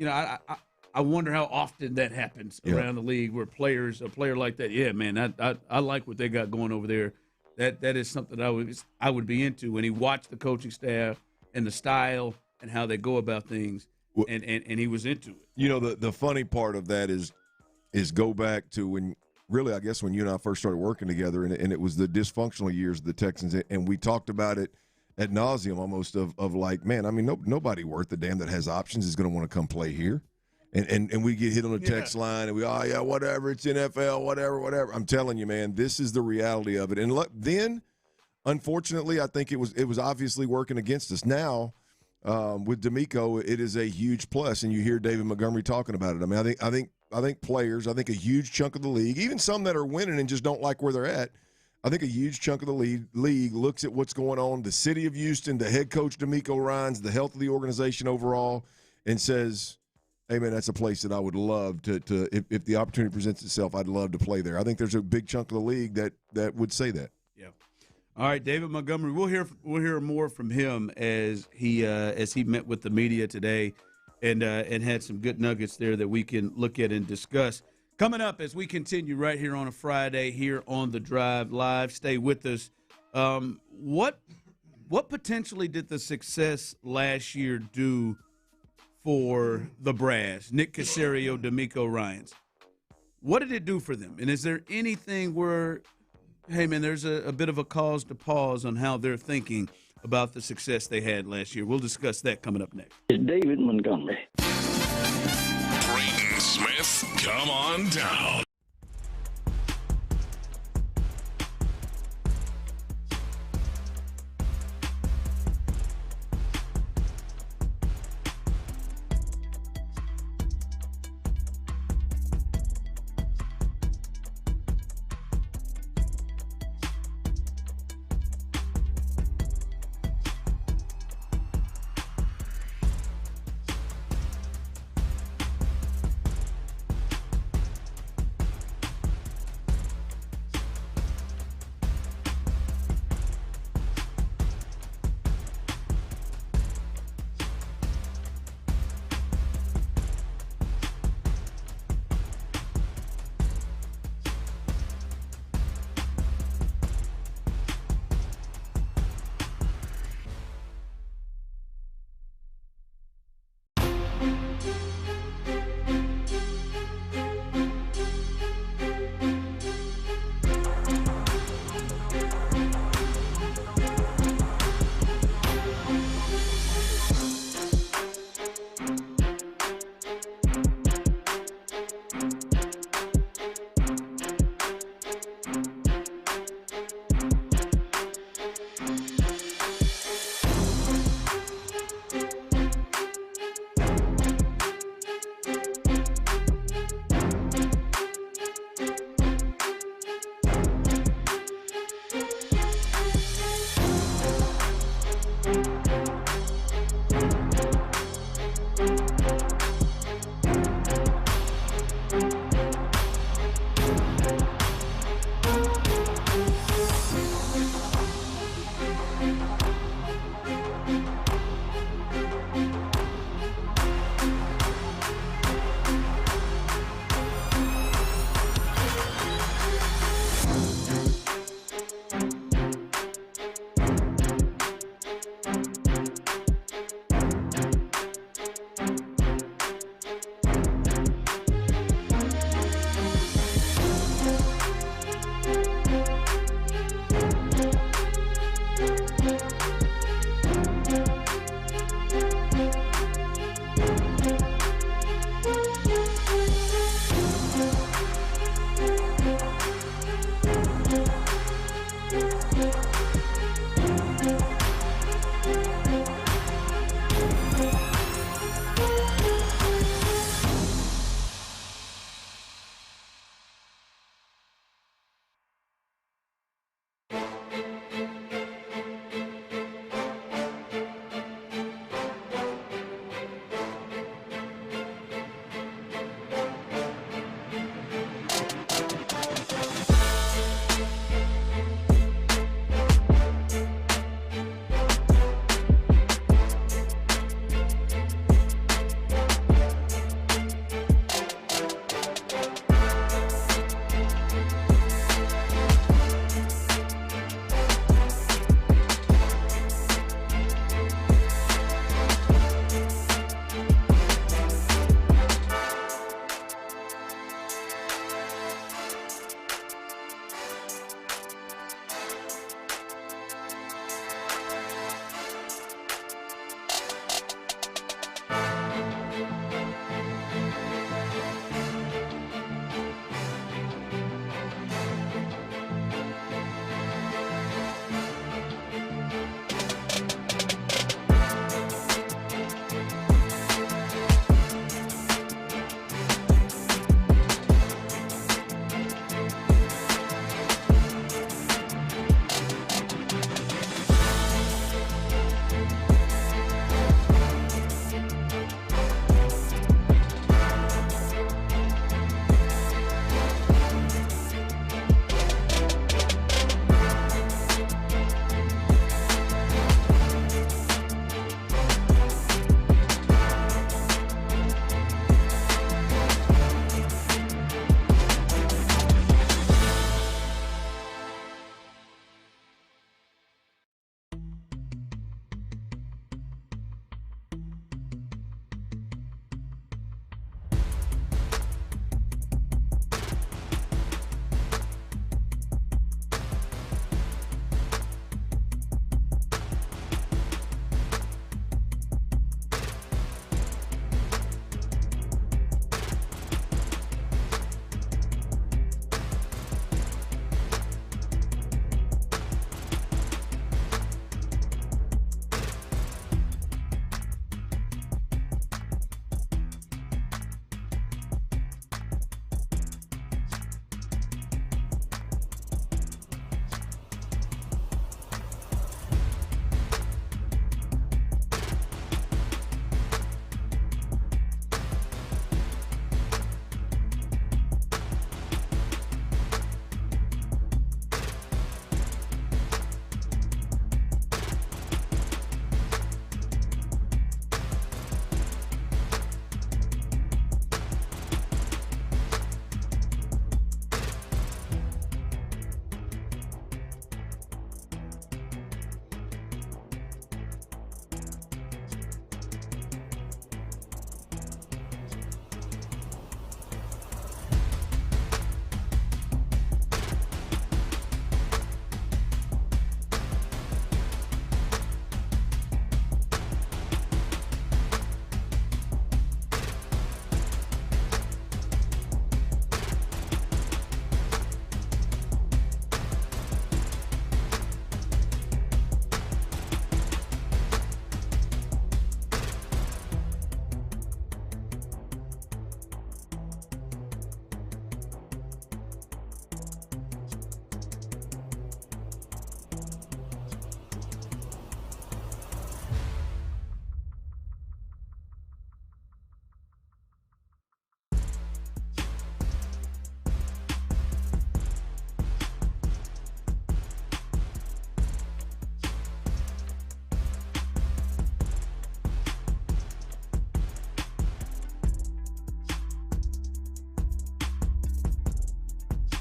I wonder how often that happens around the league where a player like that. Yeah, man, I like what they got going over there. That is something I would be into. When he watched the coaching staff and the style and how they go about things, and he was into it. The funny part of that is go back to when you and I first started working together, and it was the dysfunctional years of the Texans, and we talked about it ad nauseum almost of like, man, I mean, nobody worth the damn that has options is going to want to come play here. And we get hit on the text line, and we, whatever, it's NFL, whatever. I'm telling you, man, this is the reality of it. And then, unfortunately, I think it was obviously working against us. Now, with D'Amico, it is a huge plus, and you hear David Montgomery talking about it. I mean, I think players, I think a huge chunk of the league, even some that are winning and just don't like where they're at, I think a huge chunk of the league looks at what's going on, the city of Houston, the head coach D'Amico Ryans, the health of the organization overall, and says, hey, man, that's a place that I would love to if the opportunity presents itself, I'd love to play there. I think there's a big chunk of the league that would say that. Yeah. All right, David Montgomery, we'll hear more from him as he met with the media today and had some good nuggets there that we can look at and discuss. Coming up as we continue right here on a Friday here on The Drive Live. Stay with us. What potentially did the success last year do for the Brass, Nick Caserio, D'Amico Ryans? What did it do for them? And is there anything where, hey, man, there's a bit of a cause to pause on how they're thinking about the success they had last year? We'll discuss that coming up next. David Montgomery. Creighton Smith, come on down.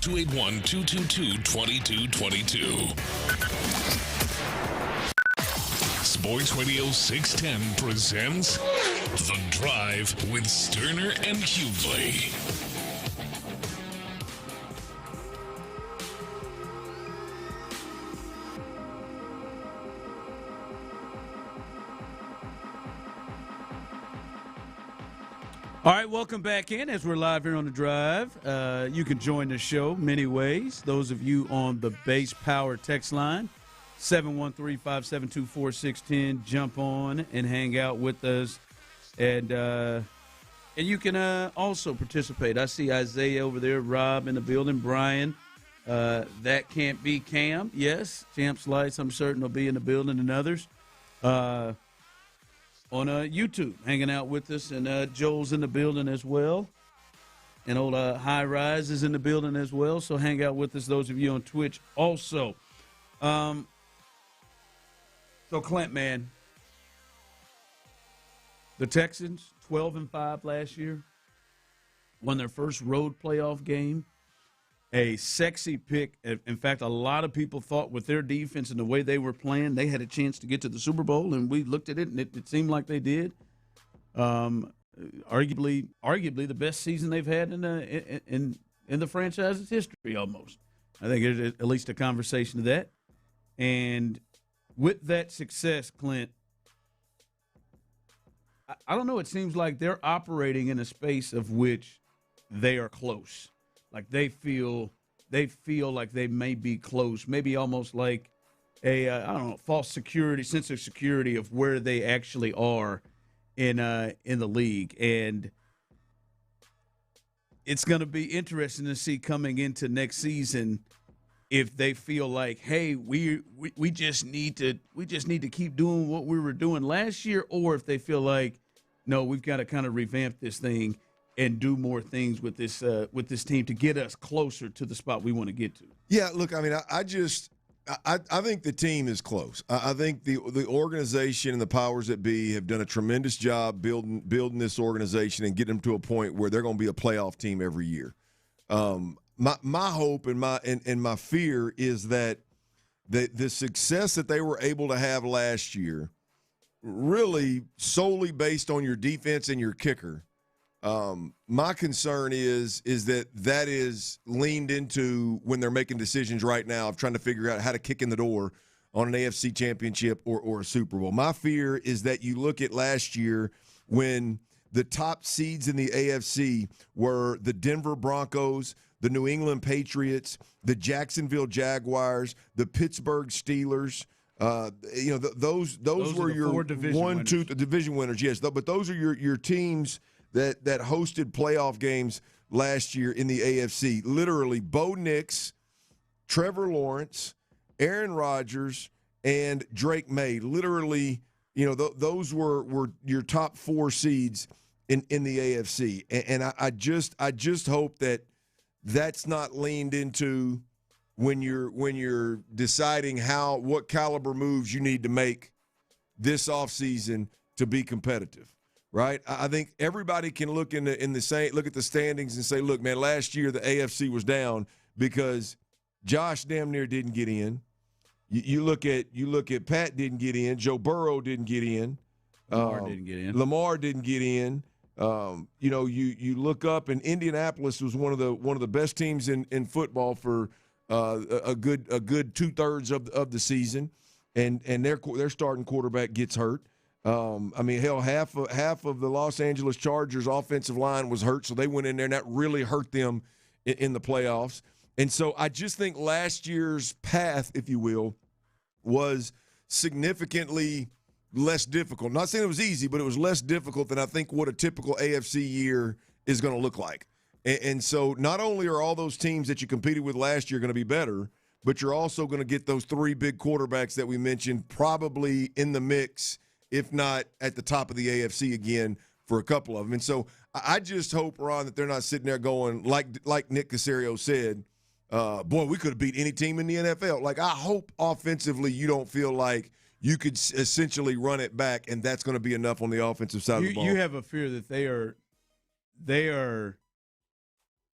281-222-2222. Sports Radio 610 presents The Drive with Stoerner and Hughley. All right, welcome back in as we're live here on The Drive. You can join the show many ways. Those of you on the Base Power text line, 713-572-4610, jump on and hang out with us. And you can also participate. I see Isaiah over there, Rob in the building, Brian. That can't be Cam. Yes, Champs Lights, I'm certain, will be in the building, and others. On YouTube, hanging out with us, and Joel's in the building as well. And old High Rise is in the building as well, so hang out with us, those of you on Twitch also. So, Clint, man, the Texans, 12-5 last year, won their first road playoff game. A sexy pick. In fact, a lot of people thought with their defense and the way they were playing, they had a chance to get to the Super Bowl, and we looked at it, and it seemed like they did. Arguably the best season they've had in the franchise's history almost. I think there's at least a conversation to that. And with that success, Clint, I don't know, it seems like they're operating in a space of which they are close. Like they feel like they may be close, maybe almost like a false security, sense of security of where they actually are in the league. And it's going to be interesting to see coming into next season if they feel like, hey, we just need to keep doing what we were doing last year, or if they feel like, no, we've got to kind of revamp this thing and do more things with this team to get us closer to the spot we want to get to. Yeah, look, I mean, I think the team is close. I think the organization and the powers that be have done a tremendous job building this organization and getting them to a point where they're going to be a playoff team every year. My hope and my fear is that the success that they were able to have last year, really solely based on your defense and your kicker. My concern is that is leaned into when they're making decisions right now of trying to figure out how to kick in the door on an AFC championship or a Super Bowl. My fear is that you look at last year when the top seeds in the AFC were the Denver Broncos, the New England Patriots, the Jacksonville Jaguars, the Pittsburgh Steelers. Those were your division winners. Yes, but those are your teams that hosted playoff games last year in the AFC. Literally, Bo Nix, Trevor Lawrence, Aaron Rodgers, and Drake May. Literally, those were your top four seeds in the AFC. And I just hope that that's not leaned into when you're deciding what caliber moves you need to make this offseason to be competitive. Right, I think everybody can look look at the standings and say, look, man, last year the AFC was down because Josh damn near didn't get in. You look at Pat didn't get in, Joe Burrow didn't get in, Lamar didn't get in. You look up, and Indianapolis was one of the best teams in football for a good 2/3 of the season, and their starting quarterback gets hurt. Half of the Los Angeles Chargers offensive line was hurt, so they went in there, and that really hurt them in the playoffs. And so I just think last year's path, if you will, was significantly less difficult. Not saying it was easy, but it was less difficult than I think what a typical AFC year is going to look like. And so not only are all those teams that you competed with last year going to be better, but you're also going to get those three big quarterbacks that we mentioned probably in the mix, if not at the top of the AFC again for a couple of them. And so I just hope, Ron, that they're not sitting there going, like Nick Caserio said, boy, we could have beat any team in the NFL. Like, I hope offensively you don't feel like you could essentially run it back, and that's going to be enough on the offensive side of the ball. You have a fear that they are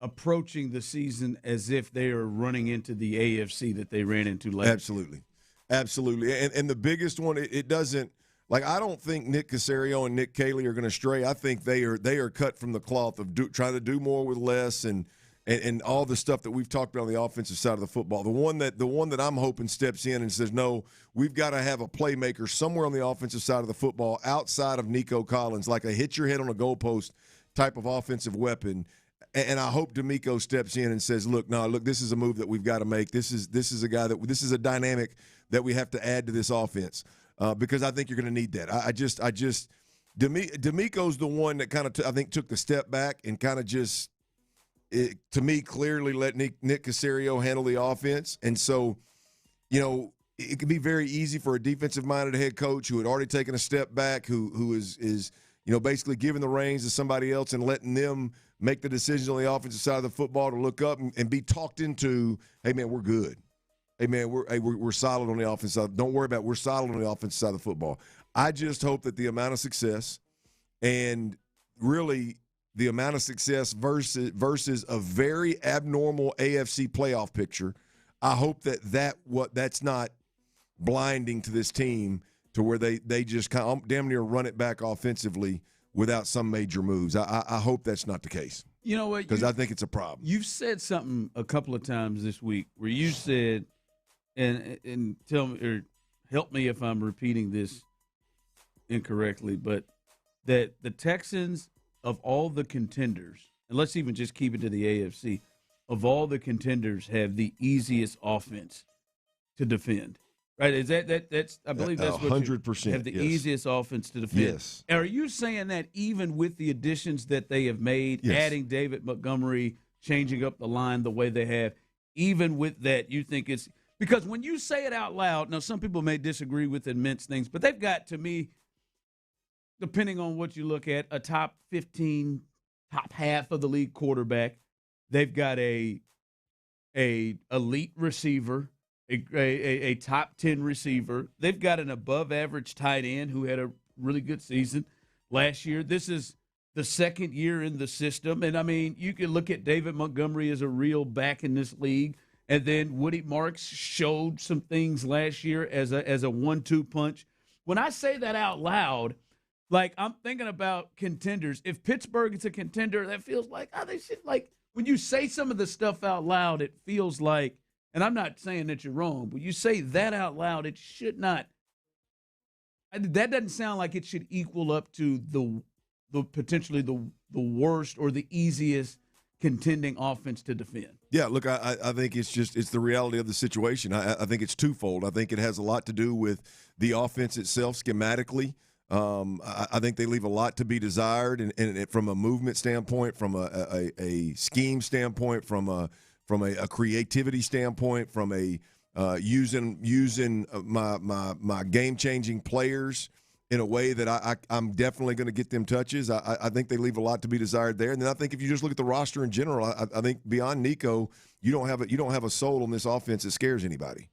approaching the season as if they are running into the AFC that they ran into last year. Absolutely. And the biggest one, it doesn't – like, I don't think Nick Caserio and Nick Caley are going to stray. I think they are cut from the cloth of trying to do more with less and all the stuff that we've talked about on the offensive side of the football. The one that I'm hoping steps in and says, no, we've got to have a playmaker somewhere on the offensive side of the football outside of Nico Collins, like a hit your head on a goalpost type of offensive weapon. And I hope D'Amico steps in and says, look, this is a move that we've got to make. This is a guy this is a dynamic that we have to add to this offense because I think you're going to need that. D'Amico's the one that kind of, I think, took the step back and kind of just, to me, clearly let Nick Caserio handle the offense. And so, it could be very easy for a defensive-minded head coach who had already taken a step back, who is basically giving the reins to somebody else and letting them make the decisions on the offensive side of the football to look up and be talked into, hey, man, we're good. Hey, man, we're solid on the offensive side. Don't worry about it. We're solid on the offensive side of the football. I just hope that the amount of success and really the amount of success versus a very abnormal AFC playoff picture, I hope that's not blinding to this team to where they just kind of damn near run it back offensively without some major moves. I hope that's not the case. You know what? Because I think it's a problem. You've said something a couple of times this week where you said, and tell me or help me if I'm repeating this incorrectly, but that the Texans, of all the contenders, and let's even just keep it to the AFC, of all the contenders, have the easiest offense to defend. Right? Is that's I believe that's what 100% have the easiest offense to defend. Yes. Are you saying that even with the additions that they have made, adding David Montgomery, changing up the line the way they have, even with that, you think it's because when you say it out loud, now some people may disagree with and mince things, but they've got, to me, depending on what you look at, a top 15, top half of the league quarterback. They've got a elite receiver, a top 10 receiver. They've got an above-average tight end who had a really good season last year. This is the second year in the system. And, I mean, you can look at David Montgomery as a real back in this league. And then Woody Marks showed some things last year as a 1-2 punch. When I say that out loud, like, I'm thinking about contenders. If Pittsburgh is a contender, that feels like, they should, like, when you say some of the stuff out loud, it feels like, and I'm not saying that you're wrong, but you say that out loud, it should not, that doesn't sound like it should equal up to the potentially the worst or the easiest contending offense to defend. Yeah, look, I think it's the reality of the situation. I think it's twofold. I think it has a lot to do with the offense itself schematically. I think they leave a lot to be desired, and from a movement standpoint, from a scheme standpoint, from a creativity standpoint, from a using my game-changing players in a way that I'm definitely going to get them touches. I think they leave a lot to be desired there. And then I think if you just look at the roster in general, I think beyond Nico, you don't have a soul on this offense that scares anybody.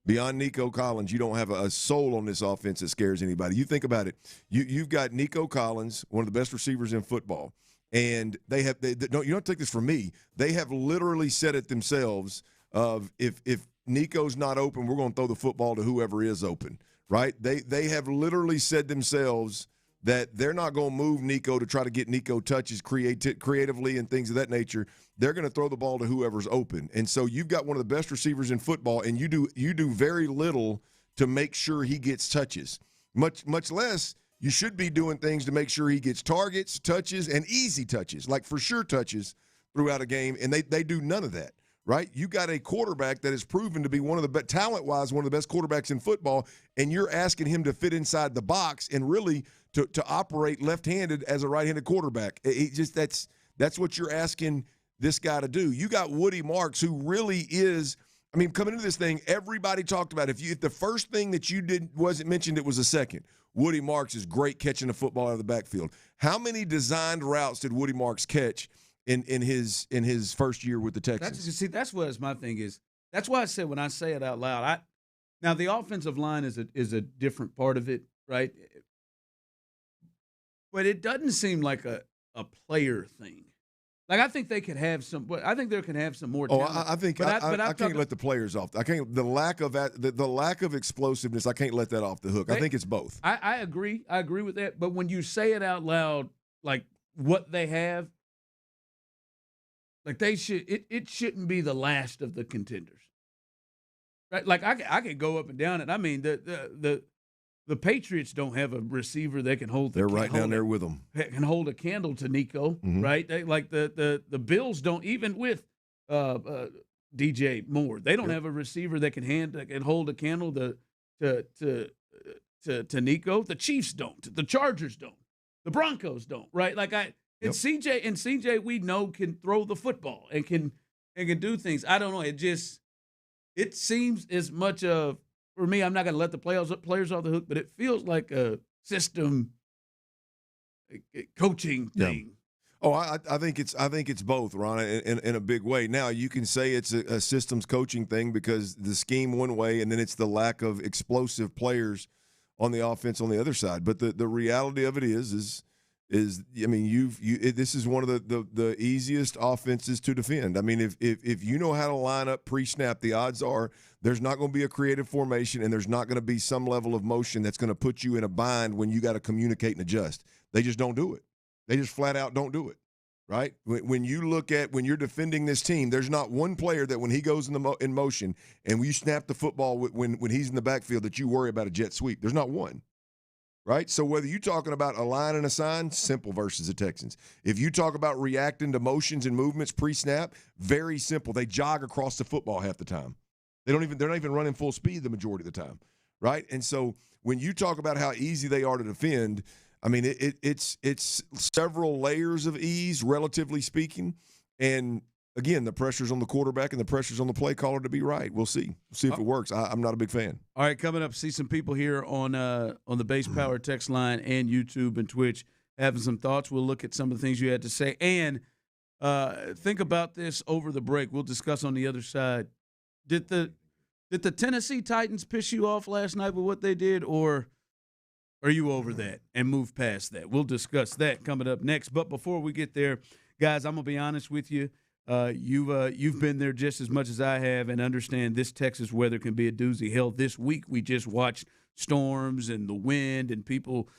Beyond Nico Collins, you don't have a soul on this offense that scares anybody. You think about it. You've got Nico Collins, one of the best receivers in football, and you don't take this from me. They have literally said it themselves of if Nico's not open, we're going to throw the football to whoever is open. Right? They have literally said themselves that they're not going to move Nico to try to get Nico touches creatively and things of that nature. They're going to throw the ball to whoever's open. And so you've got one of the best receivers in football, and you do very little to make sure he gets touches. Much less you should be doing things to make sure he gets targets, touches, and easy touches, like for sure touches throughout a game, and they do none of that. Right? You got a quarterback that is proven to be one of the talent-wise one of the best quarterbacks in football, and you're asking him to fit inside the box and really to operate left-handed as a right-handed quarterback. That's what you're asking this guy to do. You got Woody Marks, who really is. I mean, coming into this thing, everybody talked about if the first thing that you did wasn't mentioned, it was a second. Woody Marks is great catching the football out of the backfield. How many designed routes did Woody Marks catch in his first year with the Texans? That's what my thing is. That's why I said when I say it out loud. Now the offensive line is a different part of it, right? But it doesn't seem like a player thing. Like I think they could have some. I think there can have some more talent. I think I can't let the players off. I can't the lack of explosiveness. I can't let that off the hook. I think it's both. I agree. I agree with that. But when you say it out loud, like what they have. Like it shouldn't be the last of the contenders, right? Like I could go up and down it. I mean the the Patriots don't have a receiver that can hold. They're right down there with them. Can hold a candle to Nico, right? Like the Bills don't, even with DJ Moore, they don't have a receiver that can hold a candle to Nico. The Chiefs don't. The Chargers don't. The Broncos don't. Right? CJ we know can throw the football and can do things. I don't know. It seems as much of, for me, I'm not going to let the players off the hook, but it feels like a system coaching thing. Oh, I think it's both, Ron, in a big way. Now, you can say it's a systems coaching thing because the scheme one way, and then it's the lack of explosive players on the offense on the other side. But the reality of it is I mean, this is one of the easiest offenses to defend. I mean, if you know how to line up pre-snap, the odds are there's not going to be a creative formation and there's not going to be some level of motion that's going to put you in a bind when you got to communicate and adjust. They just don't do it. They just flat out don't do it, right? When you look at when you're defending this team, there's not one player that when he goes in motion and you snap the football when he's in the backfield that you worry about a jet sweep. There's not one. Right? So whether you're talking about a line and a sign, simple versus the Texans. If you talk about reacting to motions and movements pre-snap, very simple. They jog across the football half the time. They're not even running full speed the majority of the time. Right? And so when you talk about how easy they are to defend, I mean, it's several layers of ease, relatively speaking. And again, the pressure's on the quarterback and the pressure's on the play caller to be right. We'll see. We'll see if it works. I'm not a big fan. All right, coming up, see some people here on the Base Power text line and YouTube and Twitch having some thoughts. We'll look at some of the things you had to say. And think about this over the break. We'll discuss on the other side. Did the Tennessee Titans piss you off last night with what they did, or are you over that and move past that? We'll discuss that coming up next. But before we get there, guys, I'm going to be honest with you. You've been there just as much as I have and understand this Texas weather can be a doozy. Hell, this week we just watched storms and the wind and people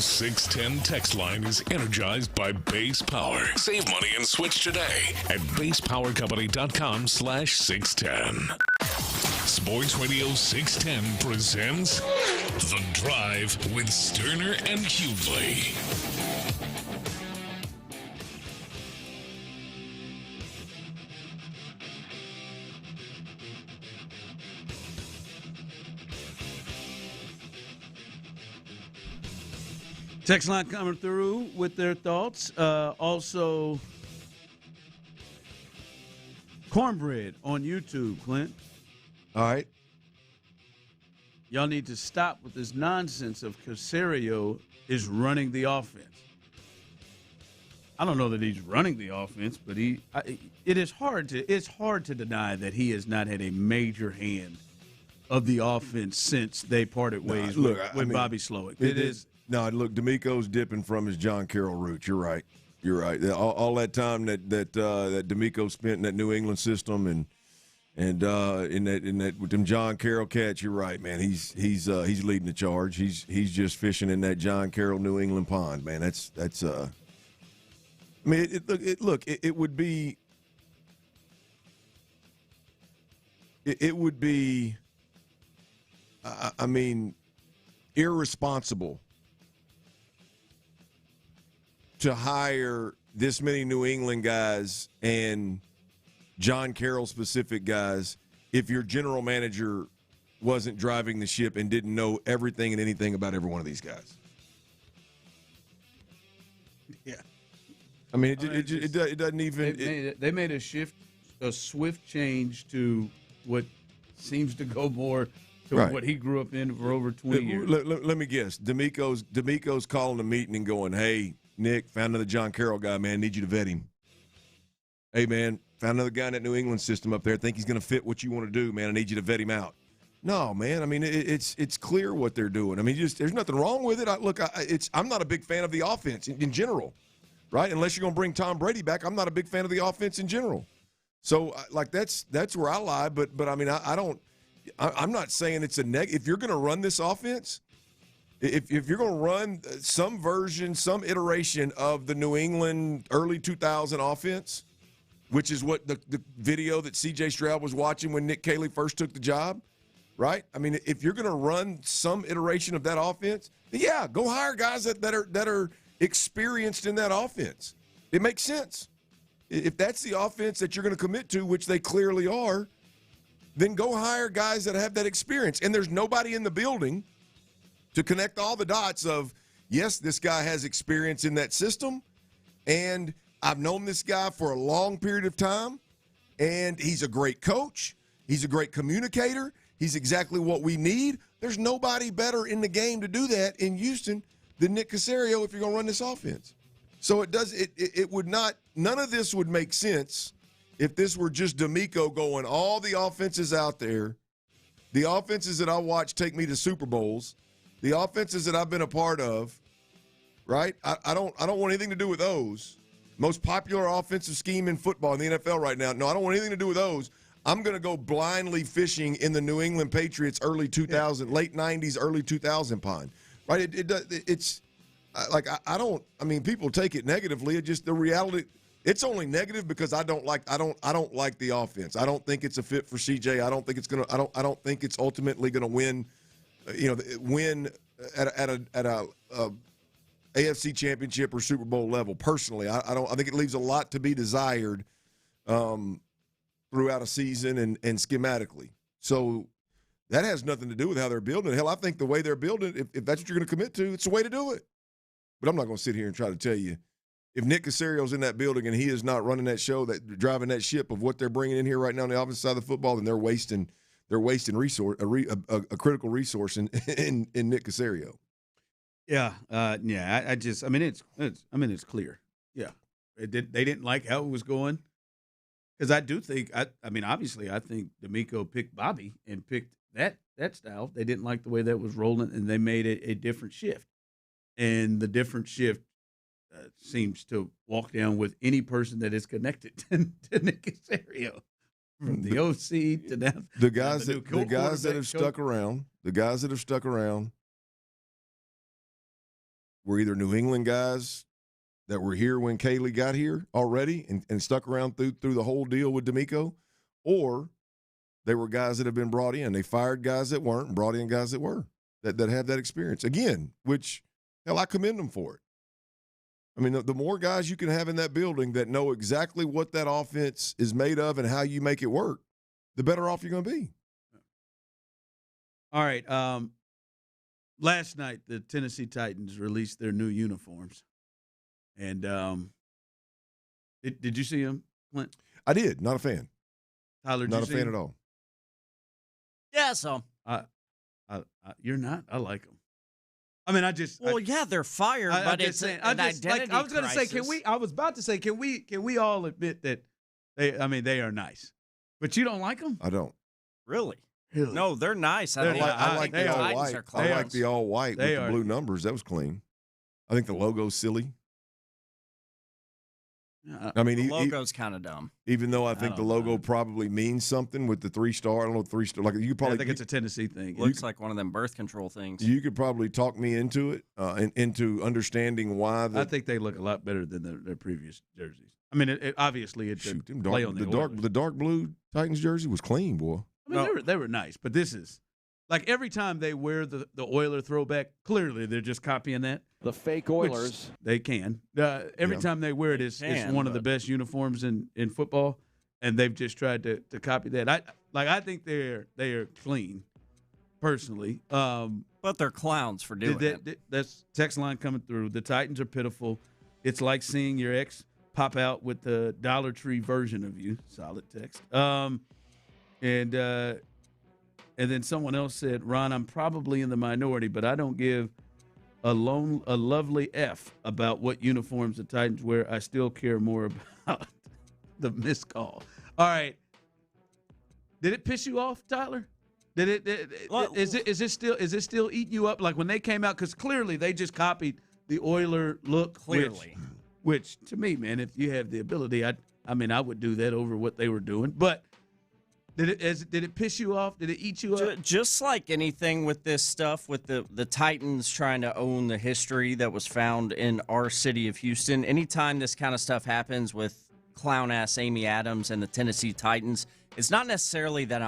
610 text line is energized by Base Power. Save money and switch today at basepowercompany.com/610. Sports Radio 610 presents The Drive with Stoerner and Hughley. Text line coming through with their thoughts. Also, Cornbread on YouTube, Clint. All right. Y'all need to stop with this nonsense of Caserio is running the offense. I don't know that he's running the offense, but it's hard to deny that he has not had a major hand of the offense since they parted ways with Bobby Slowick. It is. No, look, D'Amico's dipping from his John Carroll roots. You're right. You're right. All that time that D'Amico spent in that New England system and in that with them John Carroll cats, you're right, man. He's leading the charge. He's just fishing in that John Carroll New England pond, man. That's. I mean, it would be. It would be. I mean, irresponsible to hire this many New England guys and John Carroll specific guys if your general manager wasn't driving the ship and didn't know everything and anything about every one of these guys. Yeah. I mean, it doesn't even. They made a swift change to what seems to go more to what he grew up in for over 20 years. Let me guess. D'Amico's calling a meeting and going, "Hey, Nick, found another John Carroll guy, man. Need you to vet him. Hey, man, found another guy in that New England system up there. Think he's going to fit what you want to do, man. I need you to vet him out." No, man. I mean, it's clear what they're doing. I mean, there's nothing wrong with it. I'm not a big fan of the offense in general, right? Unless you're going to bring Tom Brady back, I'm not a big fan of the offense in general. So, that's where I lie. But I mean, I'm not saying it's a negative. If you're going to run this offense, if you're going to run some version, some iteration of the New England early 2000 offense, which is what the video that C.J. Stroud was watching when Nick Caley first took the job, right? I mean, if you're going to run some iteration of that offense, then yeah, go hire guys that are experienced in that offense. It makes sense. If that's the offense that you're going to commit to, which they clearly are, then go hire guys that have that experience. And there's nobody in the building to connect all the dots of, yes, this guy has experience in that system, and I've known this guy for a long period of time, and he's a great coach. He's a great communicator. He's exactly what we need. There's nobody better in the game to do that in Houston than Nick Caserio if you're going to run this offense. So it would not – none of this would make sense if this were just D'Amico going, all the offenses out there, the offenses that I watch take me to Super Bowls, the offenses that I've been a part of, right? I don't want anything to do with those. Most popular offensive scheme in football in the NFL right now. No, I don't want anything to do with those. I'm going to go blindly fishing in the New England Patriots early 2000, late 90s, early 2000 pond, right? It's like I don't. I mean, people take it negatively. It just the reality. It's only negative because I don't like the offense. I don't think it's a fit for CJ. I don't think it's gonna. I don't think it's ultimately going to win. Win at a AFC Championship or Super Bowl level. Personally, I don't. I think it leaves a lot to be desired throughout a season and schematically. So that has nothing to do with how they're building it. Hell, I think the way they're building it, if that's what you're going to commit to, it's the way to do it. But I'm not going to sit here and try to tell you if Nick Caserio's in that building and he is not running that show, that driving that ship of what they're bringing in here right now on the offensive side of the football, then they're wasting resource a critical resource in Nick Caserio. Yeah, I mean it's clear. Yeah, they didn't like how it was going, because I do think obviously I think D'Amico picked Bobby and picked that style. They didn't like the way that was rolling, and they made it a different shift, and the different shift seems to walk down with any person that is connected to Nick Caserio, from the OC to now the guys that have stuck around. The guys that have stuck around. were either New England guys that were here when Kaylee got here already and stuck around through the whole deal with D'Amico, or they were guys that have been brought in. They fired guys that weren't and brought in guys that were, that have that experience. Again, which, hell, I commend them for it. I mean, the more guys you can have in that building that know exactly what that offense is made of and how you make it work, the better off you're going to be. All right. Last night, the Tennessee Titans released their new uniforms. And did you see them, Clint? I did. Not a fan. Tyler, not a fan at all. Yeah, so. You're not? I like them. I mean, yeah, they're fire, but it's an identity I was going to say, crisis. I was about to say, can we all admit that they are nice, but you don't like them? I don't. Really? No, they're nice. I like the all white. I like the all white with the blue numbers. That was clean. I think the logo's silly. I mean, the logo's kind of dumb. Even though I think the logo probably means something with the 3-star. I don't know, 3-star. Like you probably I think it's a Tennessee thing. Looks like one of them birth control things. You could probably talk me into it, into understanding why. I think they look a lot better than their previous jerseys. I mean, obviously it's play on the dark blue Titans jersey was clean, boy. I mean, they were nice, but this is like every time they wear the Oiler throwback, clearly they're just copying that. The fake Oilers. They can. Every time they wear it, it's one of the best uniforms in football, and they've just tried to copy that. I think they are clean, personally. But they're clowns for doing it. That's text line coming through. The Titans are pitiful. It's like seeing your ex pop out with the Dollar Tree version of you. Solid text. And then someone else said, Ron, I'm probably in the minority, but I don't give a lovely F about what uniforms the Titans wear. I still care more about the missed call. All right. Did it piss you off, Tyler? Is it still eating you up? Like when they came out, because clearly they just copied the Oiler look. Clearly. Which to me, man, if you have the ability, I would do that over what they were doing. But did it piss you off? Did it eat you up? Just like anything with this stuff, with the Titans trying to own the history that was found in our city of Houston, anytime this kind of stuff happens with clown-ass Amy Adams and the Tennessee Titans, it's not necessarily that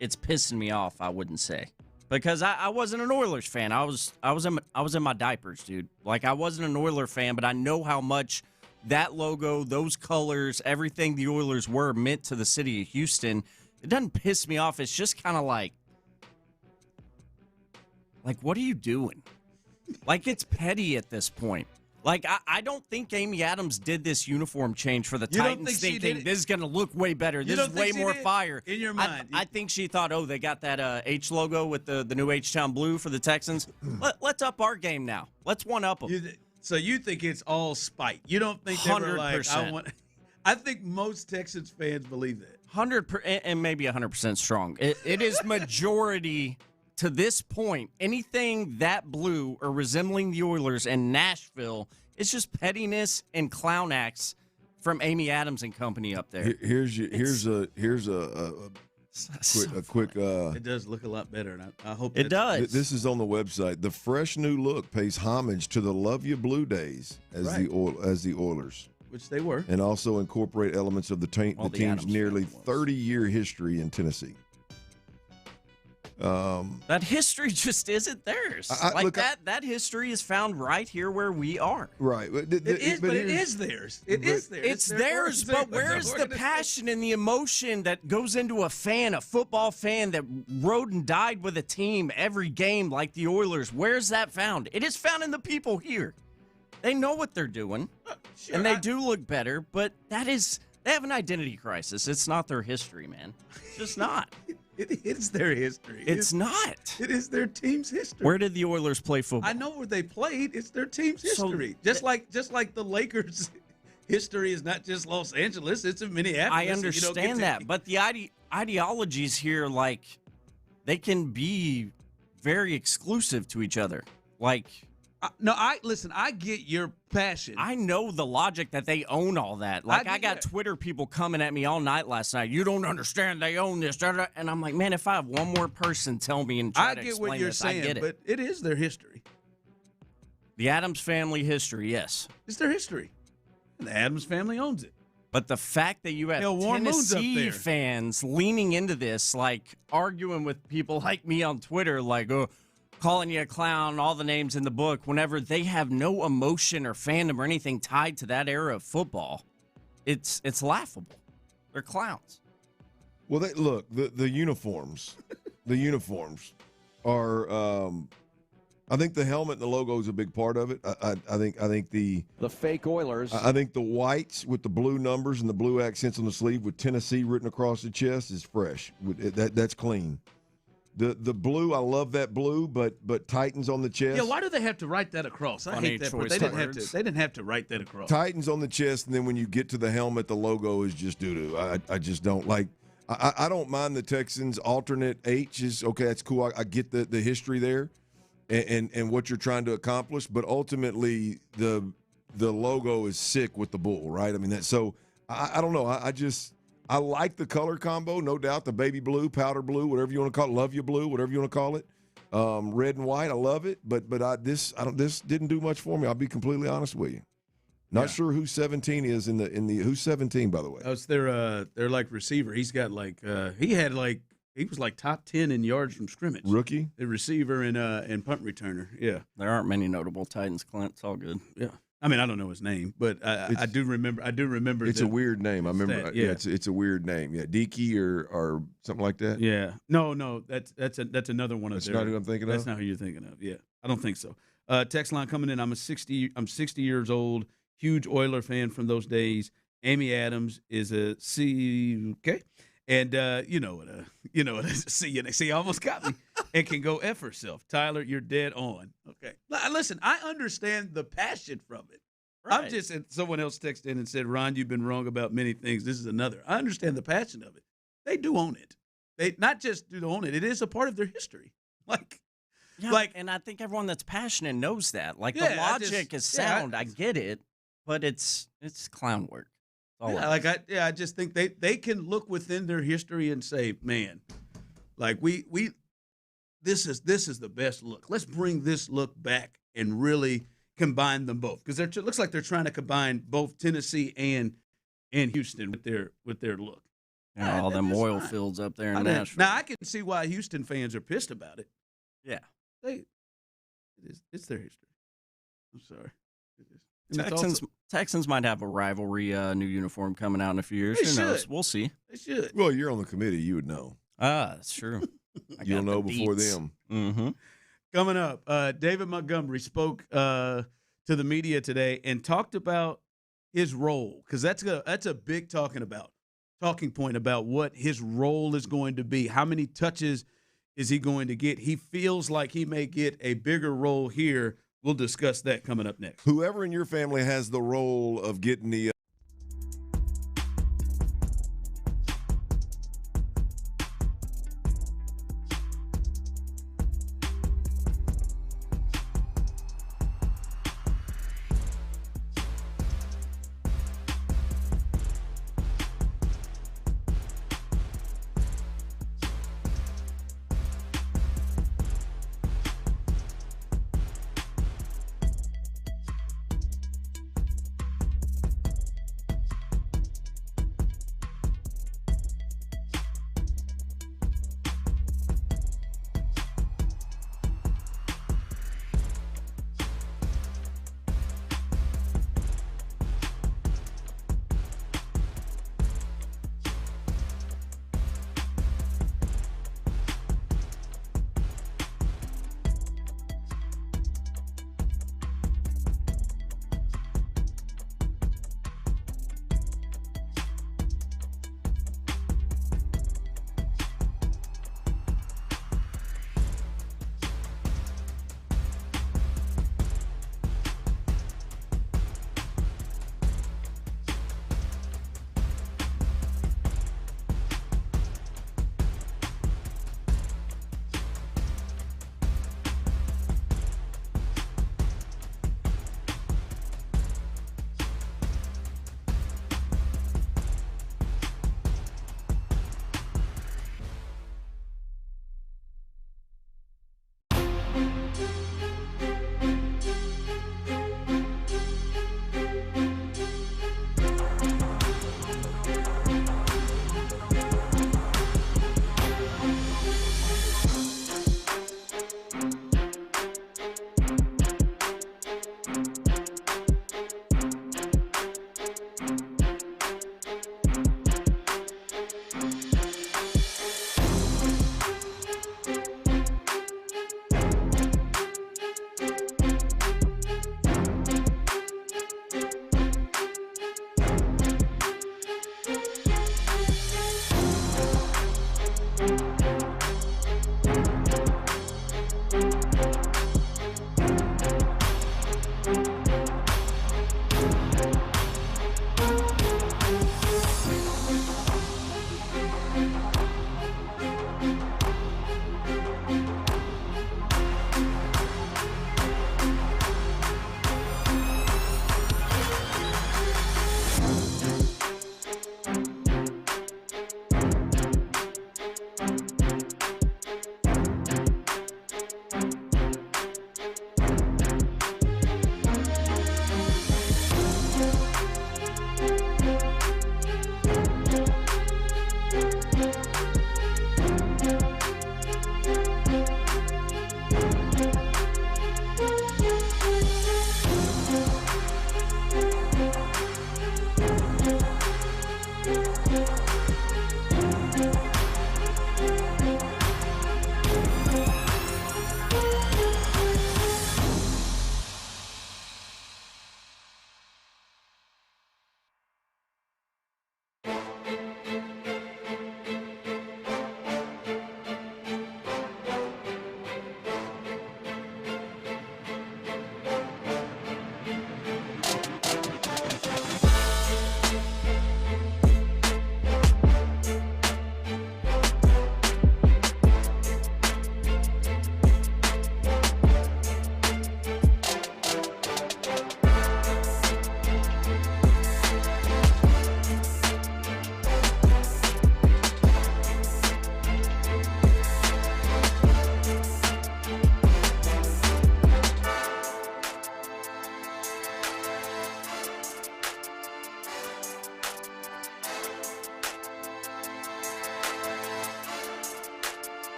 it's pissing me off, I wouldn't say. Because I wasn't an Oilers fan. I was in my diapers, dude. Like, I wasn't an Oiler fan, but I know how much that logo, those colors, everything the Oilers were meant to the city of Houston. It doesn't piss me off. It's just kind of like, what are you doing? Like, it's petty at this point. Like, I don't think Amy Adams did this uniform change for the Titans thinking this is going to look way better. This is way more fire. In your mind. I think she thought, they got that H logo with the new H-Town blue for the Texans. Let's up our game now. Let's one-up them. So you think it's all spite? You don't think they were like, 100%. I think most Texans fans believe that. 100% and maybe 100% strong. It is majority to this point. Anything that blue or resembling the Oilers in Nashville, it's just pettiness and clown acts from Amy Adams and company up there. Here's a quick. It does look a lot better, and I hope it does. This is on the website. The fresh new look pays homage to the Love You Blue Days as the Oilers, which they were, and also incorporate elements of the team's nearly 30-year history in Tennessee. That history just isn't theirs. That history is found right here where we are. Right. It is theirs. It's theirs, but where's the passion and the emotion that goes into a football fan that rode and died with a team every game like the Oilers? Where's that found? It is found in the people here. They know what they're doing, and they do look better, but they have an identity crisis. It's not their history, man. It's just not. It is their history. It's not. It is their team's history. Where did the Oilers play football? I know where they played. It's their team's history. Just like the Lakers' history is not just Los Angeles. It's in Minneapolis. I understand that, but the ideologies here, they can be very exclusive to each other. I get your passion. I know the logic that they own all that. I got Twitter people coming at me all night last night. You don't understand. They own this. And I'm like, man, if I have one more person tell me and try to explain this, I get it. But it is their history. The Adams family history, yes. It's their history. And the Adams family owns it. But the fact that you have Tennessee fans leaning into this, like arguing with people like me on Twitter, like, oh, calling you a clown, all the names in the book, whenever they have no emotion or fandom or anything tied to that era of football, it's laughable. They're clowns. Well, look, the uniforms, are. I think the helmet and the logo is a big part of it. I think the fake Oilers. I think the whites with the blue numbers and the blue accents on the sleeve with Tennessee written across the chest is fresh. That's clean. The blue, I love that blue, but Titans on the chest. Yeah, why do they have to write that across? I hate that. They didn't have to write that across. Titans on the chest, and then when you get to the helmet, the logo is just doo-doo. I just don't like. I don't mind the Texans alternate H is okay. That's cool. I get the history there. And what you're trying to accomplish, but ultimately the logo is sick with the bull, right? I mean, I don't know. I like the color combo, no doubt. The baby blue, powder blue, whatever you want to call it, love you blue, whatever you want to call it. Red and white, I love it. But this didn't do much for me. I'll be completely honest with you. Not sure who 17 is in the who's 17 by the way. Oh, it's their like receiver. He's got he was like top 10 in yards from scrimmage. Rookie? The receiver and punt returner. Yeah. There aren't many notable Titans, Clint. It's all good. Yeah. I mean, I don't know his name, but I do remember. It's a weird name. I remember. Yeah, it's a weird name. Yeah, Deaky or something like that. Yeah. No. That's another one of That's not who I'm thinking of. That's not who you're thinking of. Yeah. I don't think so. Text line coming in. I'm 60 years old. Huge Oiler fan from those days. Amy Adams is a C. Okay. And you know what? See, almost got me. And can go F herself. Tyler, you're dead on. Okay. Listen, I understand the passion from it. Right. I'm just – someone else texted in and said, Ron, you've been wrong about many things. This is another. I understand the passion of it. They do own it. They not just do own it. It is a part of their history. And I think everyone that's passionate knows that. Like, the logic is sound. I get it. But it's clown work. I just think they can look within their history and say, man, like this is the best look. Let's bring this look back and really combine them both, because it looks like they're trying to combine both Tennessee and Houston with their look. All them oil fields up there in Nashville. Now I can see why Houston fans are pissed about it. Yeah, it's their history. I'm sorry. Texans might have a rivalry new uniform coming out in a few years. Who knows? We'll see. They should. Well, you're on the committee. You would know. That's true. You'll know before them. Mm-hmm. Coming up, David Montgomery spoke to the media today and talked about his role, because that's a big talking point about what his role is going to be. How many touches is he going to get? He feels like he may get a bigger role here. We'll discuss that coming up next. Whoever in your family has the role of getting the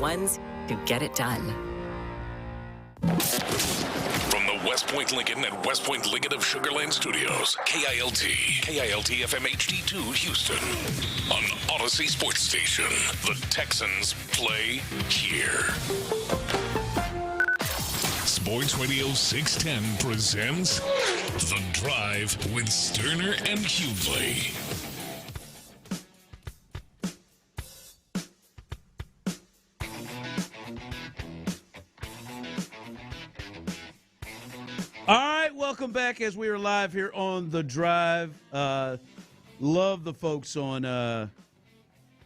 ones who get it done. From the West Point Lincoln and West Point Lincoln of Sugar Land Studios, KILT FM HD2 Houston. On Odyssey Sports Station, the Texans play here. Sports Radio 610 presents The Drive with Stoerner and Hughley. All right, welcome back as we are live here on The Drive. Love the folks on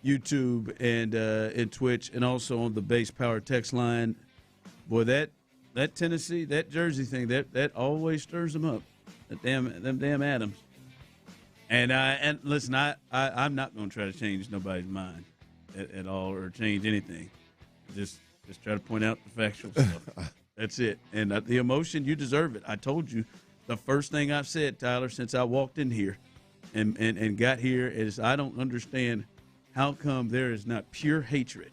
YouTube and Twitch, and also on the Base Power text line. Boy, that Tennessee, that Jersey thing, that always stirs them up. Them damn Adams. And listen, I'm not going to try to change nobody's mind at all or change anything. Just try to point out the factual stuff. That's it. And the emotion, you deserve it. I told you the first thing I've said, Tyler, since I walked in here and got here is I don't understand how come there is not pure hatred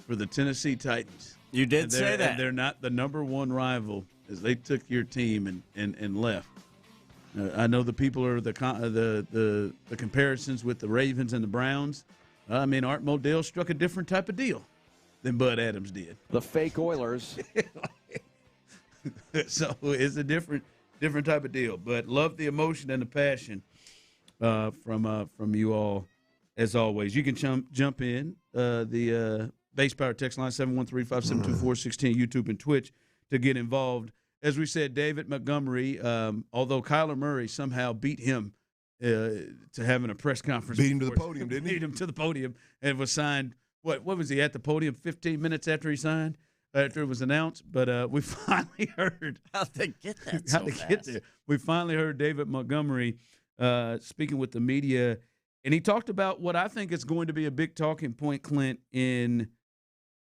for the Tennessee Titans. You did say that. And they're not the number one rival as they took your team and left. I know the people are the comparisons with the Ravens and the Browns. I mean, Art Modell struck a different type of deal than Bud Adams did. The fake Oilers. So it's a different type of deal. But love the emotion and the passion from you all, as always. You can jump in the Base Power text line 713-572-4610, YouTube and Twitch to get involved. As we said, David Montgomery, although Kyler Murray somehow beat him to having a press conference. Beat him to the podium, didn't he? Beat him to the podium and was signed. What was he at the podium 15 minutes after he signed? After it was announced, but we finally heard how'd they get that how so to fast? get there. We finally heard David Montgomery speaking with the media, and he talked about what I think is going to be a big talking point, Clint, in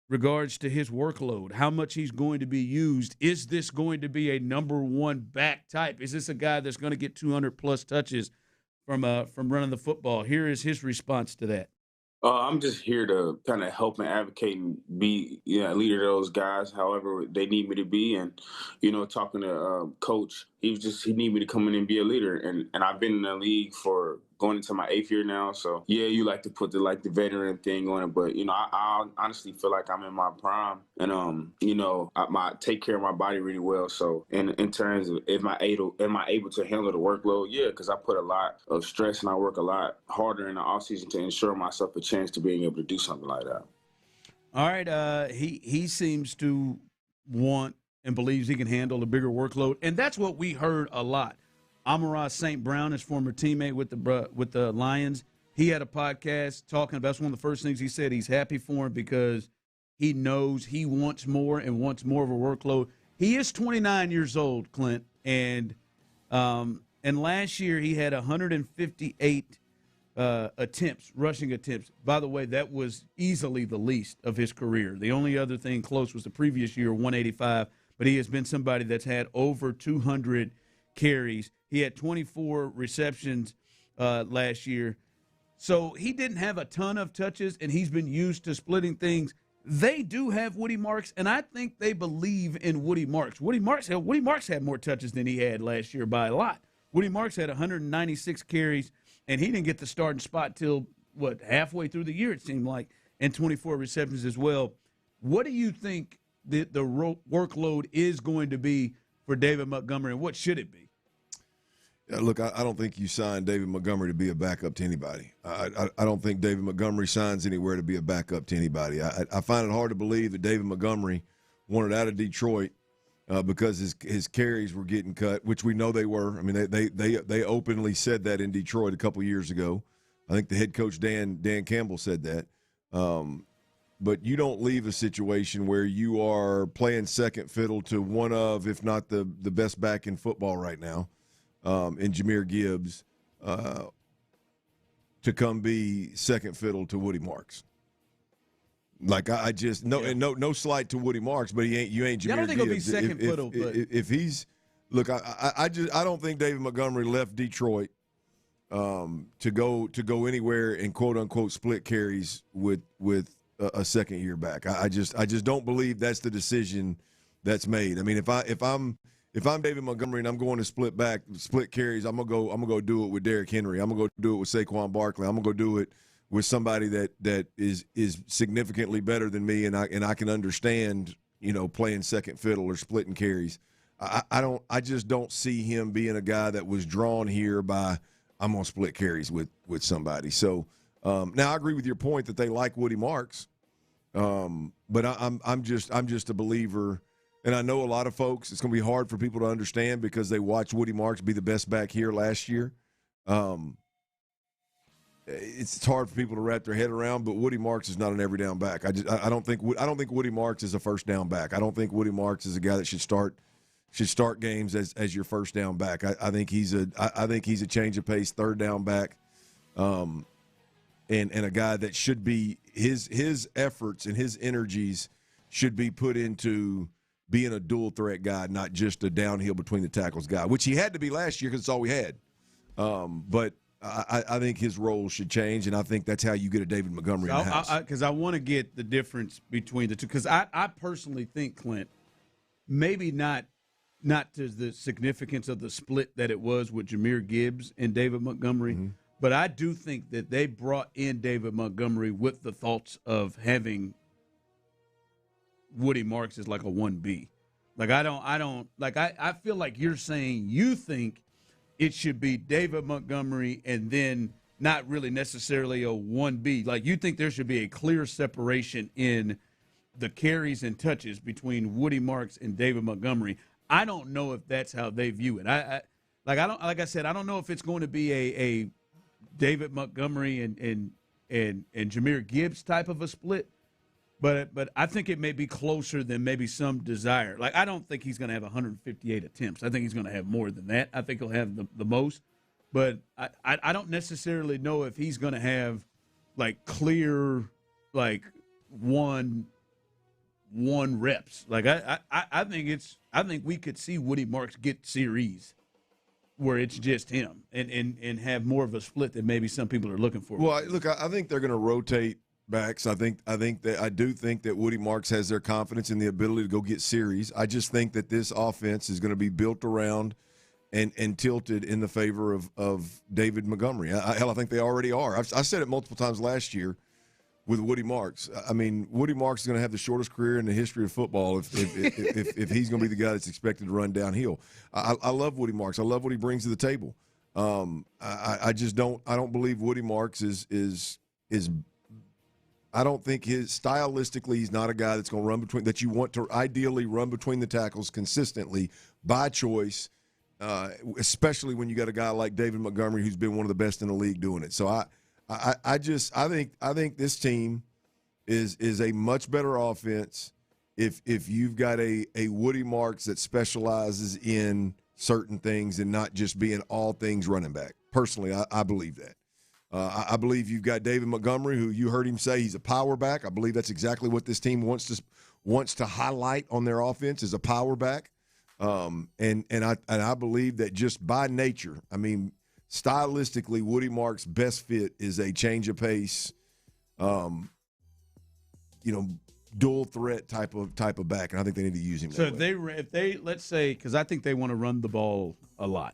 regards to his workload, how much he's going to be used. Is this going to be a number one back type? Is this a guy that's going to get 200-plus touches from running the football? Here is his response to that. I'm just here to kind of help and advocate and be a leader of those guys, however they need me to be. And, talking to Coach, he needed me to come in and be a leader. And I've been in the league for going into my 8th year now. So, yeah, you like to put the veteran thing on it. But, I honestly feel like I'm in my prime. And, I take care of my body really well. So, in terms of am I able to handle the workload? Yeah, because I put a lot of stress and I work a lot harder in the offseason to ensure myself a chance to being able to do something like that. All right. He seems to want and believes he can handle a bigger workload. And that's what we heard a lot. Amon-Ra St. Brown, his former teammate with the Lions, he had a podcast talking about, that's one of the first things he said. He's happy for him because he knows he wants more and wants more of a workload. He is 29 years old, Clint, and last year he had 158 rushing attempts. By the way, that was easily the least of his career. The only other thing close was the previous year, 185, but he has been somebody that's had over 200 carries. He had 24 receptions last year. So he didn't have a ton of touches, and he's been used to splitting things. They do have Woody Marks, and I think they believe in Woody Marks. Woody Marks had more touches than he had last year by a lot. Woody Marks had 196 carries, and he didn't get the starting spot till, halfway through the year, it seemed like, and 24 receptions as well. What do you think the workload is going to be for David Montgomery, and what should it be? Yeah, look, I don't think you sign David Montgomery to be a backup to anybody. I don't think David Montgomery signs anywhere to be a backup to anybody. I find it hard to believe that David Montgomery wanted out of Detroit because his carries were getting cut, which we know they were. I mean, they openly said that in Detroit a couple years ago. I think the head coach Dan Campbell said that. But you don't leave a situation where you are playing second fiddle to one of, if not the best back in football right now, in Jahmyr Gibbs, to come be second fiddle to Woody Marks. Like I just no slight to Woody Marks, but you ain't Jahmyr Gibbs. I don't think he'll be second fiddle. But if he's look, I don't think David Montgomery left Detroit to go anywhere and quote unquote split carries with a second year back. I just don't believe that's the decision that's made. I mean, if I'm David Montgomery and I'm going to split carries, I'm gonna go do it with Derrick Henry. I'm gonna go do it with Saquon Barkley. I'm gonna go do it with somebody that is significantly better than me, and I can understand, playing second fiddle or splitting carries. I just don't see him being a guy that was drawn here by I'm gonna split carries with somebody. So now I agree with your point that they like Woody Marks, but I'm just a believer. And I know a lot of folks, it's going to be hard for people to understand because they watched Woody Marks be the best back here last year. It's hard for people to wrap their head around, but Woody Marks is not an every down back. I don't think Woody Marks is a first down back. I don't think Woody Marks is a guy that should start games as your first down back. I think he's a change of pace third down back, and a guy that should be his efforts and his energies should be put into being a dual threat guy, not just a downhill between the tackles guy, which he had to be last year because it's all we had. But I think his role should change, and I think that's how you get a David Montgomery in the house. Because I want to get the difference between the two. Because I personally think, Clint, maybe not to the significance of the split that it was with Jahmyr Gibbs and David Montgomery, but I do think that they brought in David Montgomery with the thoughts of having Woody Marks is like a 1B. Like I feel like you're saying you think it should be David Montgomery and then not really necessarily a 1B. Like you think there should be a clear separation in the carries and touches between Woody Marks and David Montgomery. I don't know if that's how they view it. Like I said, I don't know if it's going to be a David Montgomery and Jahmyr Gibbs type of a split. But I think it may be closer than maybe some desire. Like, I don't think he's going to have 158 attempts. I think he's going to have more than that. I think he'll have the most. But I don't necessarily know if he's going to have, like, clear, like, one reps. Like, I think we could see Woody Marks get series where it's just him and have more of a split than maybe some people are looking for. Well, look, I think they're going to rotate backs. I do think that Woody Marks has their confidence in the ability to go get series. I just think that this offense is going to be built around and tilted in the favor of David Montgomery. I think they already are. I said it multiple times last year with Woody Marks. I mean, Woody Marks is going to have the shortest career in the history of football if he's going to be the guy that's expected to run downhill. I love Woody Marks. I love what he brings to the table. I don't believe Woody Marks is I don't think stylistically he's not a guy that's going to run between, that you want to ideally run between the tackles consistently by choice, especially when you got a guy like David Montgomery who's been one of the best in the league doing it. So I think this team is a much better offense if you've got a Woody Marks that specializes in certain things and not just being all things running back. Personally, I believe that. I believe you've got David Montgomery, who you heard him say he's a power back. I believe that's exactly what this team wants to highlight on their offense is a power back. And I believe that just by nature, I mean, stylistically, Woody Marks' best fit is a change of pace, dual threat type of back, and I think they need to use him. So if they let's say, because I think they want to run the ball a lot.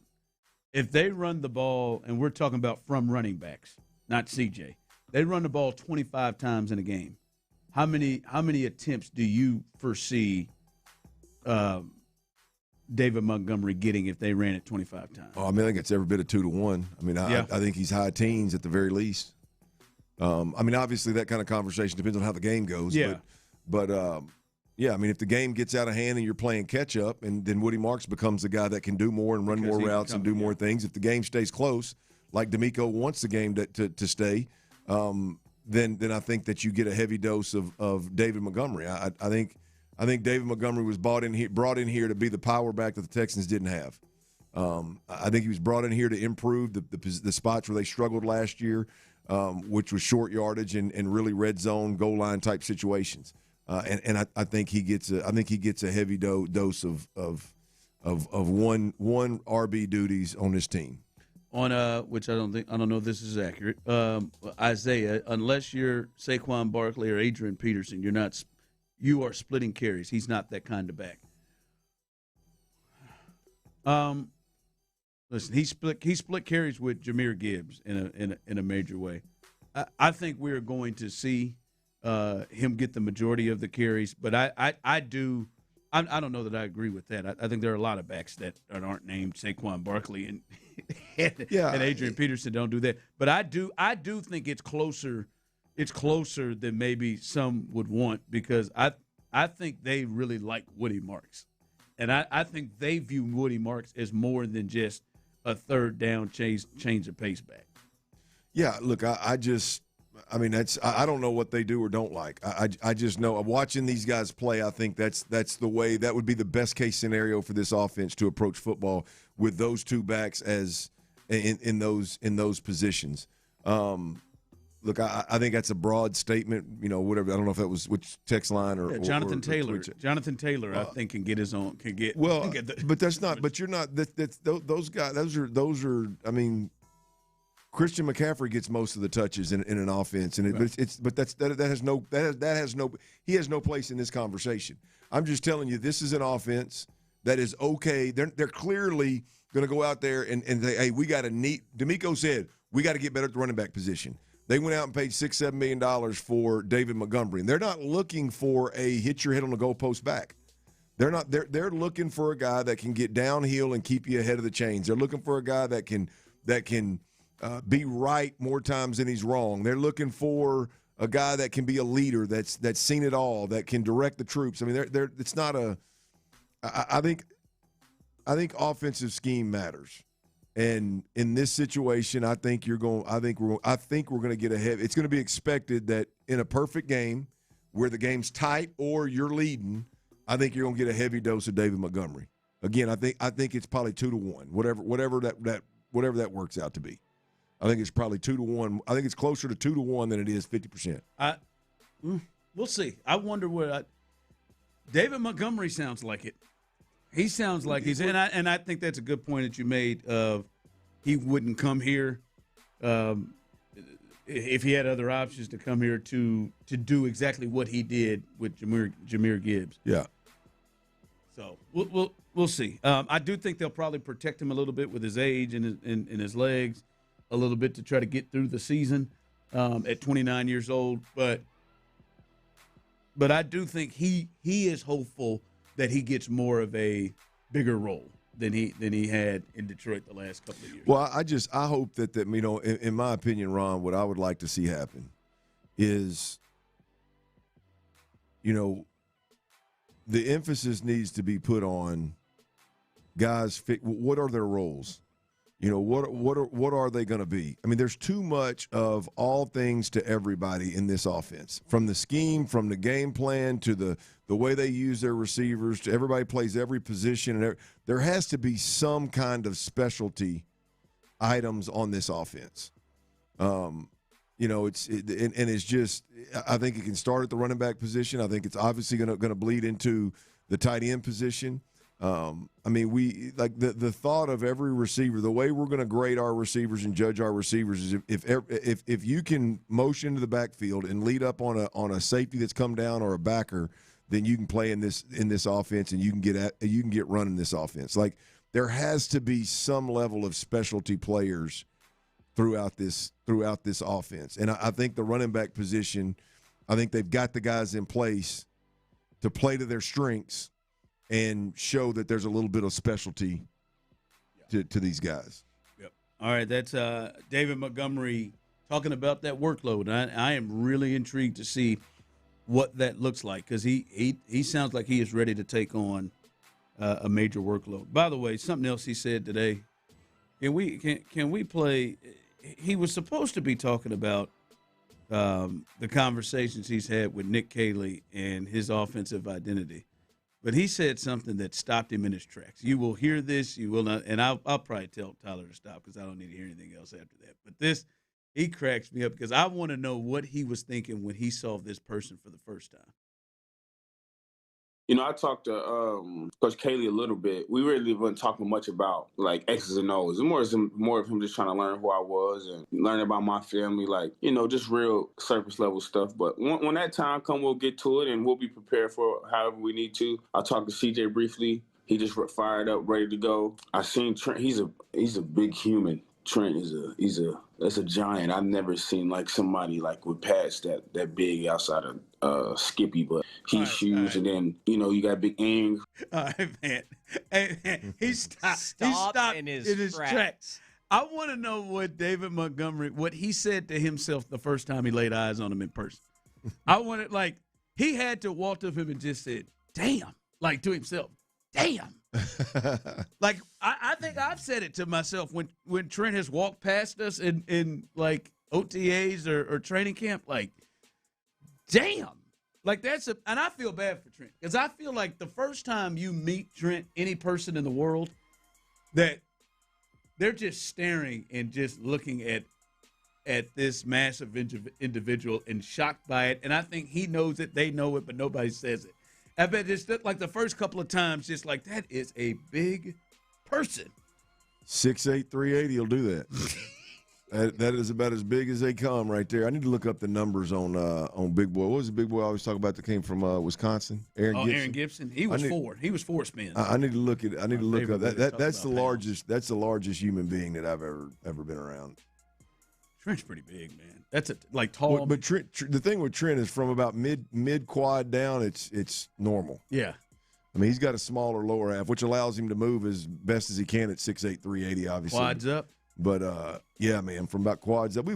If they run the ball, and we're talking about from running backs, not CJ, they run the ball 25 times in a game. How many attempts do you foresee David Montgomery getting if they ran it 25 times? Oh, I mean, I think it's every bit of 2 to 1. I mean, I think he's high teens at the very least. I mean, obviously that kind of conversation depends on how the game goes. Yeah. But I mean, if the game gets out of hand and you're playing catch up, and then Woody Marks becomes the guy that can do more and run more routes and do more things. If the game stays close, like D'Amico wants the game to stay, then I think that you get a heavy dose of David Montgomery. I think David Montgomery was brought in here to be the power back that the Texans didn't have. I think he was brought in here to improve the spots where they struggled last year, which was short yardage and really red zone goal line type situations. And I think he gets a heavy dose of one RB duties on this team. which I don't know if this is accurate. Isaiah, unless you're Saquon Barkley or Adrian Peterson, you are splitting carries. He's not that kind of back. Listen, he split carries with Jahmyr Gibbs in a major way. I think we're going to see him get the majority of the carries, but I don't know that I agree with that. I think there are a lot of backs that aren't named Saquon Barkley and Adrian Peterson don't do that. But I do think it's closer. It's closer than maybe some would want because I think they really like Woody Marks, and I think they view Woody Marks as more than just a third down change of pace back. Yeah, look, I don't know what they do or don't like. I just know watching these guys play, I think that's the way, that would be the best case scenario for this offense to approach football with those two backs as in those positions. Look, I think that's a broad statement, whatever. I don't know if that was which text line or Jonathan or Taylor. Jonathan Taylor, I think, can get his own. But that's not. But you're not. That's those guys. Those are. I mean, Christian McCaffrey gets most of the touches in an offense, and that has no. He has no place in this conversation. I'm just telling you, this is an offense that is okay. They're clearly going to go out there and say, hey, we got to need. D'Amico said we got to get better at the running back position. They went out and paid $6-7 million for David Montgomery, and they're not looking for a hit your head on the goalpost back. They're not. They're looking for a guy that can get downhill and keep you ahead of the chains. They're looking for a guy that can be right more times than he's wrong. They're looking for a guy that can be a leader, that's seen it all, that can direct the troops. I mean, it's not a. I think offensive scheme matters. And in this situation, I think we're going to get ahead. It's going to be expected that in a perfect game where the game's tight or you're leading, I think you're going to get a heavy dose of David Montgomery. Again, I think it's probably 2-1, whatever that works out to be. I think it's probably 2-1. I think it's closer to 2-1 than it is 50%. We'll see. I wonder what David Montgomery sounds like it. He sounds like he's, and I think that's a good point that you made. Of he wouldn't come here if he had other options to come here to do exactly what he did with Jahmyr Gibbs. Yeah. So we'll see. I do think they'll probably protect him a little bit with his age and his legs, a little bit to try to get through the season at 29 years old. But I do think he is hopeful that he gets more of a bigger role than he had in Detroit the last couple of years. Well, I hope that in my opinion, Ron, what I would like to see happen is, the emphasis needs to be put on guys. What are their roles? What are they going to be? I mean, there's too much of all things to everybody in this offense, from the scheme, from the game plan to the way they use their receivers. To everybody plays every position, and there has to be some kind of specialty items on this offense. It's just. I think it can start at the running back position. I think it's obviously going to bleed into the tight end position. We like the thought of every receiver. The way we're going to grade our receivers and judge our receivers is if you can motion to the backfield and lead up on a safety that's come down or a backer, then you can play in this offense and you can get running this offense. Like there has to be some level of specialty players throughout this offense, and I think the running back position, I think they've got the guys in place to play to their strengths and show that there's a little bit of specialty to these guys. Yep. All right, that's David Montgomery talking about that workload. I am really intrigued to see what that looks like because he sounds like he is ready to take on a major workload. By the way, something else he said today. Can we play? He was supposed to be talking about the conversations he's had with Nick Caley and his offensive identity. But he said something that stopped him in his tracks. You will hear this, you will not, and I'll probably tell Tyler to stop because I don't need to hear anything else after that. But he cracks me up because I want to know what he was thinking when he saw this person for the first time. I talked to Coach Cayley a little bit. We really weren't talking much about like X's and O's. It's more of him just trying to learn who I was and learn about my family, like, just real surface level stuff. But when that time comes, we'll get to it and we'll be prepared for however we need to. I talked to CJ briefly. He just fired up, ready to go. I seen Trent. He's a big human. Trent that's a giant. I've never seen like somebody like with pads that big outside of Skippy, but he's huge. And then you got Big Ang. All right, man. Hey, man, he stopped in his tracks. I want to know what David Montgomery, what he said to himself the first time he laid eyes on him in person. I wanted, like, he had to walk up to him and just said, "Damn," like to himself, "Damn." Like I think I've said it to myself when Trent has walked past us in like OTAs or training camp, like, damn, like and I feel bad for Trent because I feel like the first time you meet Trent, any person in the world, that they're just staring and just looking at this massive individual and shocked by it, and I think he knows it, they know it, but nobody says it. I bet just like the first couple of times, just like, that is a big person. 6'8", 380 will do that. That is about as big as they come right there. I need to look up the numbers on Big Boy. What was the Big Boy I always talk about that came from Wisconsin? Aaron Gibson. He was four spins. I need to look at. I need to look up that. That's the largest. That's the largest human being that I've ever been around. Trent's pretty big, man. That's tall. But Trent, the thing with Trent is from about mid quad down, it's normal. Yeah. I mean, he's got a smaller lower half, which allows him to move as best as he can at 6'8", 380, obviously. Quads up. But, yeah, man, from about quads up. Hell,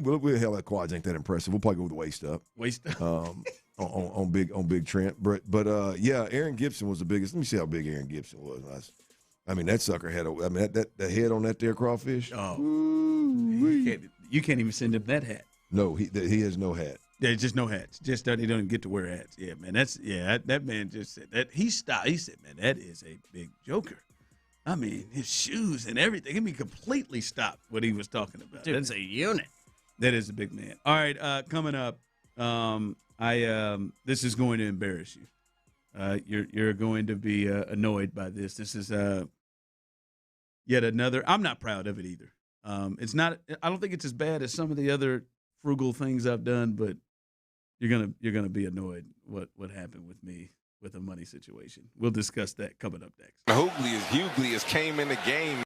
that quads ain't that impressive. We'll probably go with the waist up. Waist up. on big Trent. But yeah, Aaron Gibson was the biggest. Let me see how big Aaron Gibson was. I mean, that sucker had that head on that there crawfish. Oh. You can't even send him that hat. No, he has no hat. Yeah, just no hats. Just that he doesn't get to wear hats. Yeah, man. That man just said that. He stopped. He said, "Man, that is a big joker." I mean, his shoes and everything. He completely stopped what he was talking about. Dude, that's a unit. That is a big man. All right, coming up, this is going to embarrass you. You're going to be annoyed by this. This is yet another. I'm not proud of it either. It's not. I don't think it's as bad as some of the other frugal things I've done, but you're gonna be annoyed what happened with me with a money situation. We'll discuss that coming up next. Hughley has came in the game.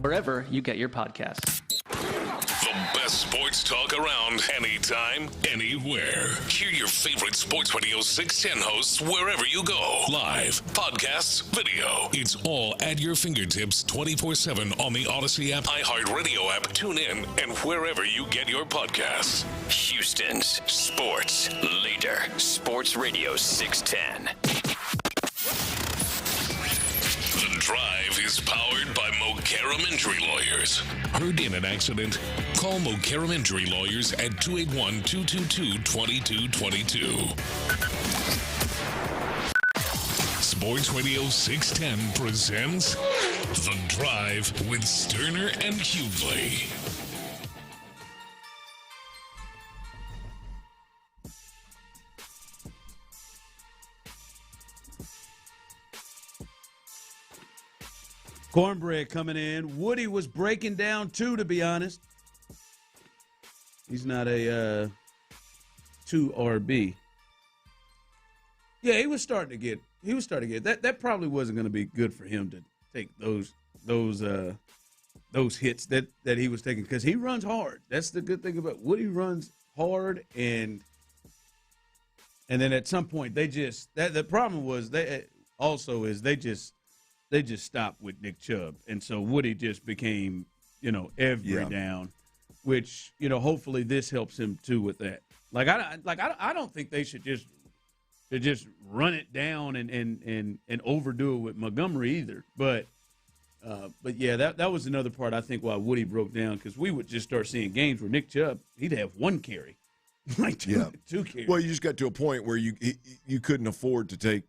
wherever you get your podcasts. The best sports talk around, anytime, anywhere. Hear your favorite Sports Radio 610 hosts wherever you go. Live, podcasts, video. It's all at your fingertips 24/7 on the Odyssey app, iHeartRadio app, tune in, and wherever you get your podcasts. Houston's sports leader, Sports Radio 610. The Drive is powered by Mokaram Injury Lawyers. Heard in an accident? Call Mokaram Injury Lawyers at 281-222-2222. Sports Radio 610 presents The Drive with Stoerner and Hughley. Cornbread coming in. Woody was breaking down too, to be honest. He's not a 2RB. Yeah, he was starting to get that probably wasn't going to be good for him to take those hits that he was taking, because he runs hard. That's the good thing about Woody. Runs hard, and then at some point they just the problem was they just stopped with Nick Chubb, and so Woody just became, every down, which, hopefully this helps him too with that. I don't think they should just run it down and overdo it with Montgomery either. But yeah, that was another part I think why Woody broke down, because we would just start seeing games where Nick Chubb, he'd have one carry, two carries. Well, you just got to a point where you couldn't afford to take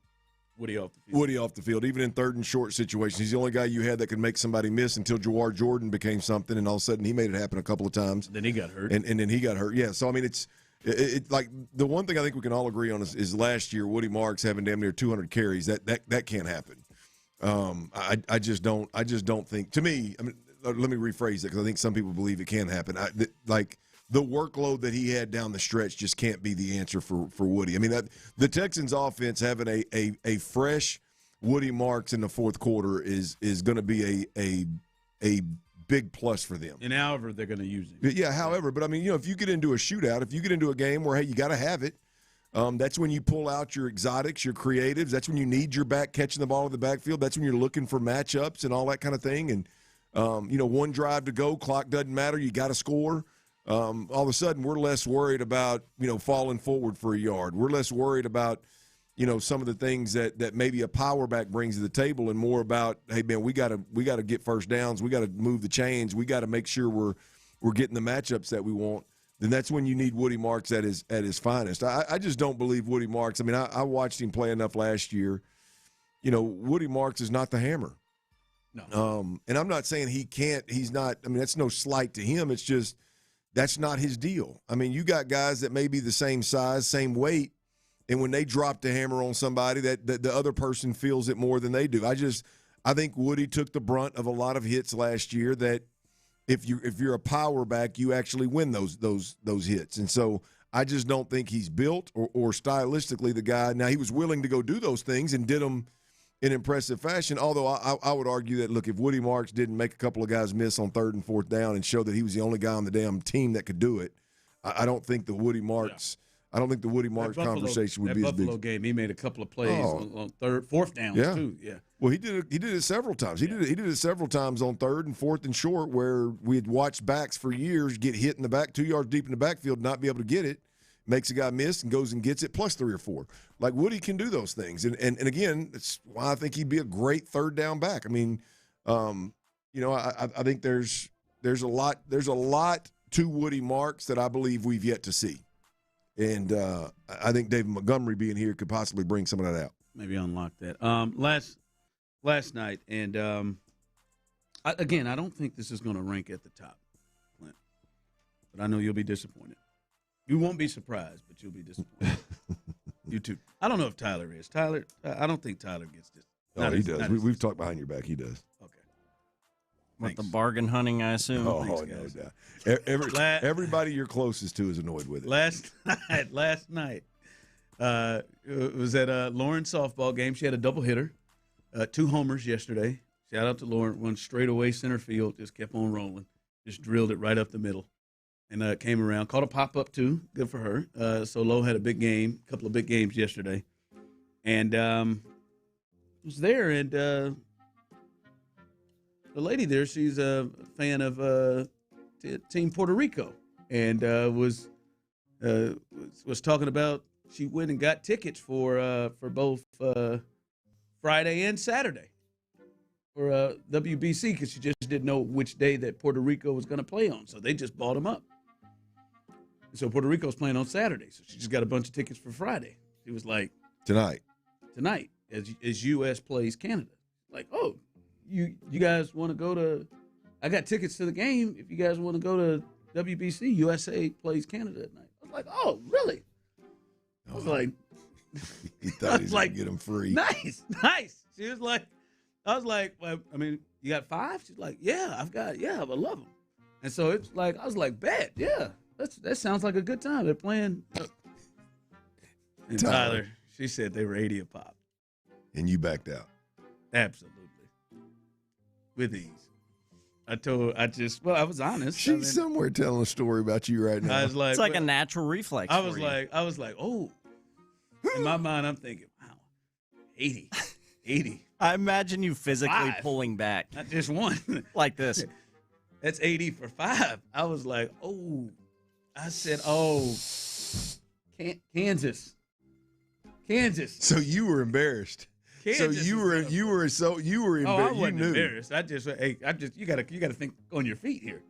Woody off the field, even in third and short situations. He's the only guy you had that could make somebody miss until Jawar Jordan became something, and all of a sudden he made it happen a couple of times. Then he got hurt. And then he got hurt. Yeah, so, I mean, it's like the one thing I think we can all agree on is last year Woody Marks having damn near 200 carries. That can't happen. I just don't think. To me, I mean, let me rephrase it, because I think some people believe it can happen. The workload that he had down the stretch just can't be the answer for Woody. I mean, the Texans' offense having a fresh Woody Marks in the fourth quarter is going to be a big plus for them. And however they're going to use it. Yeah, however. But, I mean, if you get into a shootout, if you get into a game where, hey, you got to have it, that's when you pull out your exotics, your creatives. That's when you need your back catching the ball in the backfield. That's when you're looking for matchups and all that kind of thing. And, one drive to go, clock doesn't matter. You got to score. All of a sudden we're less worried about, falling forward for a yard. We're less worried about, some of the things that maybe a power back brings to the table, and more about, hey, man, we got to get first downs. We got to move the chains. We got to make sure we're getting the matchups that we want. Then that's when you need Woody Marks at his finest. I just don't believe Woody Marks. I mean, I watched him play enough last year. Woody Marks is not the hammer. No. And I'm not saying he can't. He's not. I mean, that's no slight to him. It's just, that's not his deal. I mean, you got guys that may be the same size, same weight, and when they drop the hammer on somebody, that the other person feels it more than they do. I think Woody took the brunt of a lot of hits last year that if you're a power back, you actually win those hits. And so I just don't think he's built or stylistically the guy. Now, he was willing to go do those things and did them in impressive fashion, although I would argue that, look, if Woody Marks didn't make a couple of guys miss on third and fourth down and show that he was the only guy on the damn team that could do it, I don't think the Woody Marks conversation would be as big. That Buffalo game, he made a couple of plays on fourth downs too. Yeah. Well, he did it several times. He did it several times on third and fourth and short, where we had watched backs for years get hit in the back, 2 yards deep in the backfield, not be able to get it. Makes a guy miss and goes and gets it, plus 3 or 4. Like, Woody can do those things. And again, that's why I think he'd be a great third down back. I mean, I think there's a lot to Woody Marks that I believe we've yet to see. And I think David Montgomery being here could possibly bring some of that out. Maybe unlock that. Last night, and I don't think this is going to rank at the top, Clint. But I know you'll be disappointed. You won't be surprised, but you'll be disappointed. You too. I don't know if Tyler is. I don't think Tyler gets this. No, he does. We've talked behind your back. He does. Okay. What, the bargain hunting, I assume? Oh, no doubt. Everybody you're closest to is annoyed with it. Last night, it was at a Lauren softball game. She had a double hitter, 2 homers yesterday. Shout out to Lauren. Went straight away center field. Just kept on rolling. Just drilled it right up the middle. And came around. Caught a pop-up, too. Good for her. So Lo had a big game, a couple of big games yesterday. And was there. And the lady there, she's a fan of Team Puerto Rico. And was talking about she went and got tickets for both Friday and Saturday for WBC because she just didn't know which day that Puerto Rico was going to play on. So they just bought them up. And so Puerto Rico's playing on Saturday. So she just got a bunch of tickets for Friday. She was like, Tonight, as U.S. plays Canada. Like, oh, you guys want to go to – I got tickets to the game. If you guys want to go to WBC, USA plays Canada at night. I was like, oh, really? I was like – he thought he was going to get them free. Nice. She was like – I was like, well, I mean, you got 5? She's like, yeah, I love them. And so it's like – I was like, bet, yeah. That sounds like a good time. They're playing. And Tyler, she said they were 80 a pop. And you backed out. Absolutely. With ease. I was honest. She's somewhere telling a story about you right now. I was like, it's like a natural reflex. I was like, oh. In my mind, I'm thinking, wow, 80. I imagine you physically pulling back. Not just one. Like this. That's 80 for 5. I was like, oh. I said, oh, Kansas. So you were embarrassed. Kansas so you were embarrassed. Oh, I wasn't embarrassed. You gotta think on your feet here.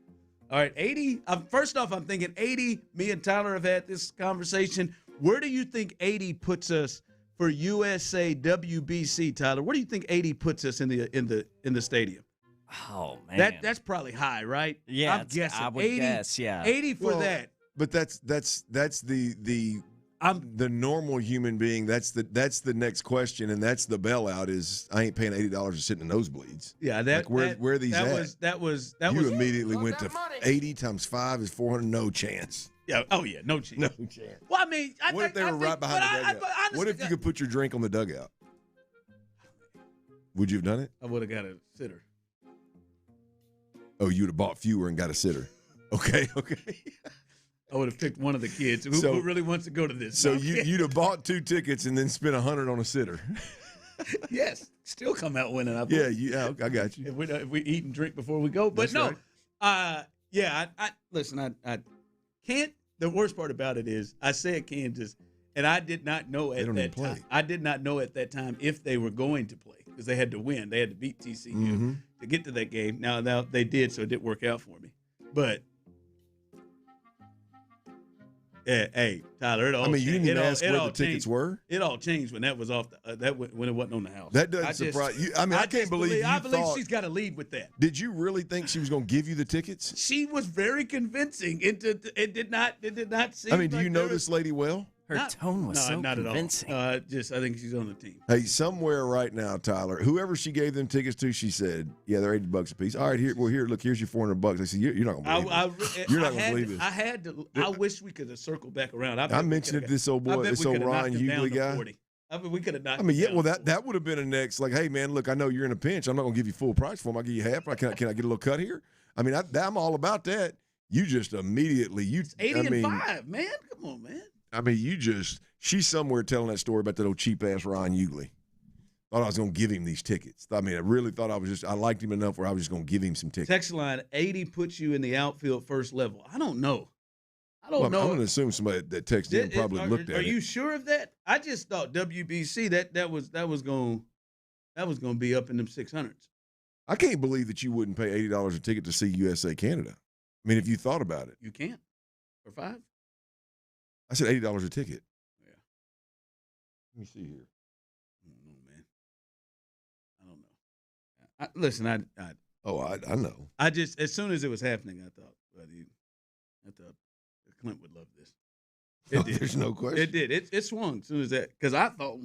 All right, 80. First off, I'm thinking 80. Me and Tyler have had this conversation. Where do you think 80 puts us for USA WBC, Tyler? Where do you think 80 puts us in the stadium? Oh man, that's probably high, right? Yeah, I'm guessing. I would 80, guess, yeah. 80 for that. But that's the normal human being. That's the next question, and that's the bailout. Is I ain't paying $80 to sit in the nosebleeds. Yeah, where are these at? That was immediately went to 80 times 5 is 400. No chance. Yeah. Oh yeah. No chance. No chance. Well, I mean, what if they were right behind the dugout? What if you could put your drink on the dugout? Would you have done it? I would have got a sitter. Oh, you'd have bought fewer and got a sitter. Okay. I would have picked one of the kids who really wants to go to this. So you'd have bought 2 tickets and then spent $100 on a sitter. Yes, still come out winning. I got you. If we eat and drink before we go, but that's right. I listen. I can't. The worst part about it is I said Kansas, and I did not know at that time. I did not know at that time if they were going to play because they had to win. They had to beat TCU to get to that game. Now they did, so it didn't work out for me. But hey, Tyler, you didn't even ask where the tickets were. It all changed when that was off when it wasn't on the house. That doesn't surprise you. I can't believe I believe she's got to lead with that. Did you really think she was going to give you the tickets? She was very convincing. It did not seem. I mean, do you know this lady well? Her tone was so convincing. I think she's on the team. Hey, somewhere right now, Tyler, whoever she gave them tickets to, she said, "Yeah, they're $80 a piece." All right, look, here's your $400. I said, "You're not going to believe this. You're not going to believe this." I had to. I wish we could have circled back around. I mentioned it to this old boy, this old Ryan Hughley guy. I mean, we could have knocked. That would have been a next. Like, hey, man, look, I know you're in a pinch. I'm not going to give you full price for them. I'll give you half. Can I get a little cut here? I mean, I'm all about that. You just immediately It's 80 and 5, man. Come on, man. I mean, she's somewhere telling that story about that old cheap-ass Ryan Hughley. Thought I was going to give him these tickets. I mean, I really thought I liked him enough where I was just going to give him some tickets. Text line, 80 puts you in the outfield first level. I don't know. know. I'm going to assume somebody that texted in probably looked at it. Are you sure of that? I just thought WBC, that was going to be up in them 600s. I can't believe that you wouldn't pay $80 a ticket to see USA Canada. I mean, if you thought about it. You can't. For 5? I said $80 a ticket. Yeah. Let me see here. I don't know, man. I don't know. Listen, I know. I just, as soon as it was happening, I thought Clint would love this. It did. There's no question. It did. It swung as soon as that, because I thought,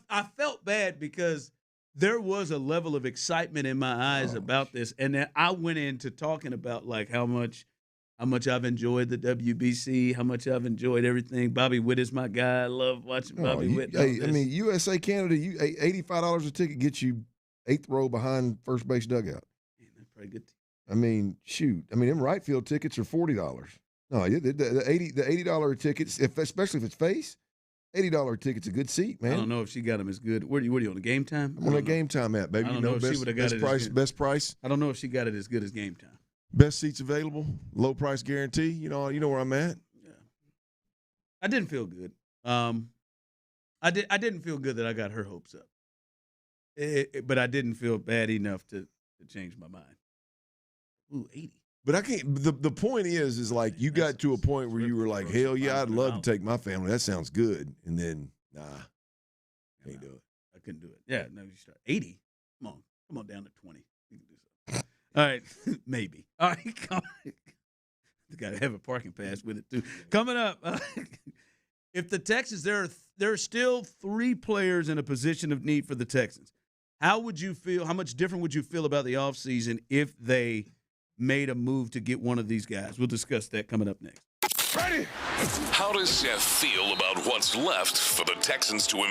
I felt bad because there was a level of excitement in my eyes about this, and then I went into talking about like how much I've enjoyed the WBC, how much I've enjoyed everything. Bobby Witt is my guy. I love watching Bobby Witt. USA Canada, $85 a ticket gets you eighth row behind first base dugout. Man, that's pretty good. I mean, shoot. I mean, them right field tickets are $40. No, the $80 tickets, especially if it's face, $80 ticket's a good seat, man. I don't know if she got them as good. What are you on the Game Time? I'm on a Game Time app, baby. I don't know if she would have got it best price. I don't know if she got it as good as Game Time. Best seats available, low price guarantee. You know where I'm at. Yeah. I didn't feel good. I didn't feel good that I got her hopes up. But I didn't feel bad enough to change my mind. Ooh, 80. But I can't. The point is like you got to a point where you were like, hell yeah, I'd love to take my family. That sounds good. And then, nah, can't do it. I couldn't do it. Yeah, no, you start 80. Come on down to 20. You can do something. All right, maybe. All right, come on. Got to have a parking pass with it too. Coming up, if the Texans, there are still 3 players in a position of need for the Texans. How would you feel? How much different would you feel about the offseason if they made a move to get one of these guys? We'll discuss that coming up next. Ready? How does Seth feel about what's left for the Texans to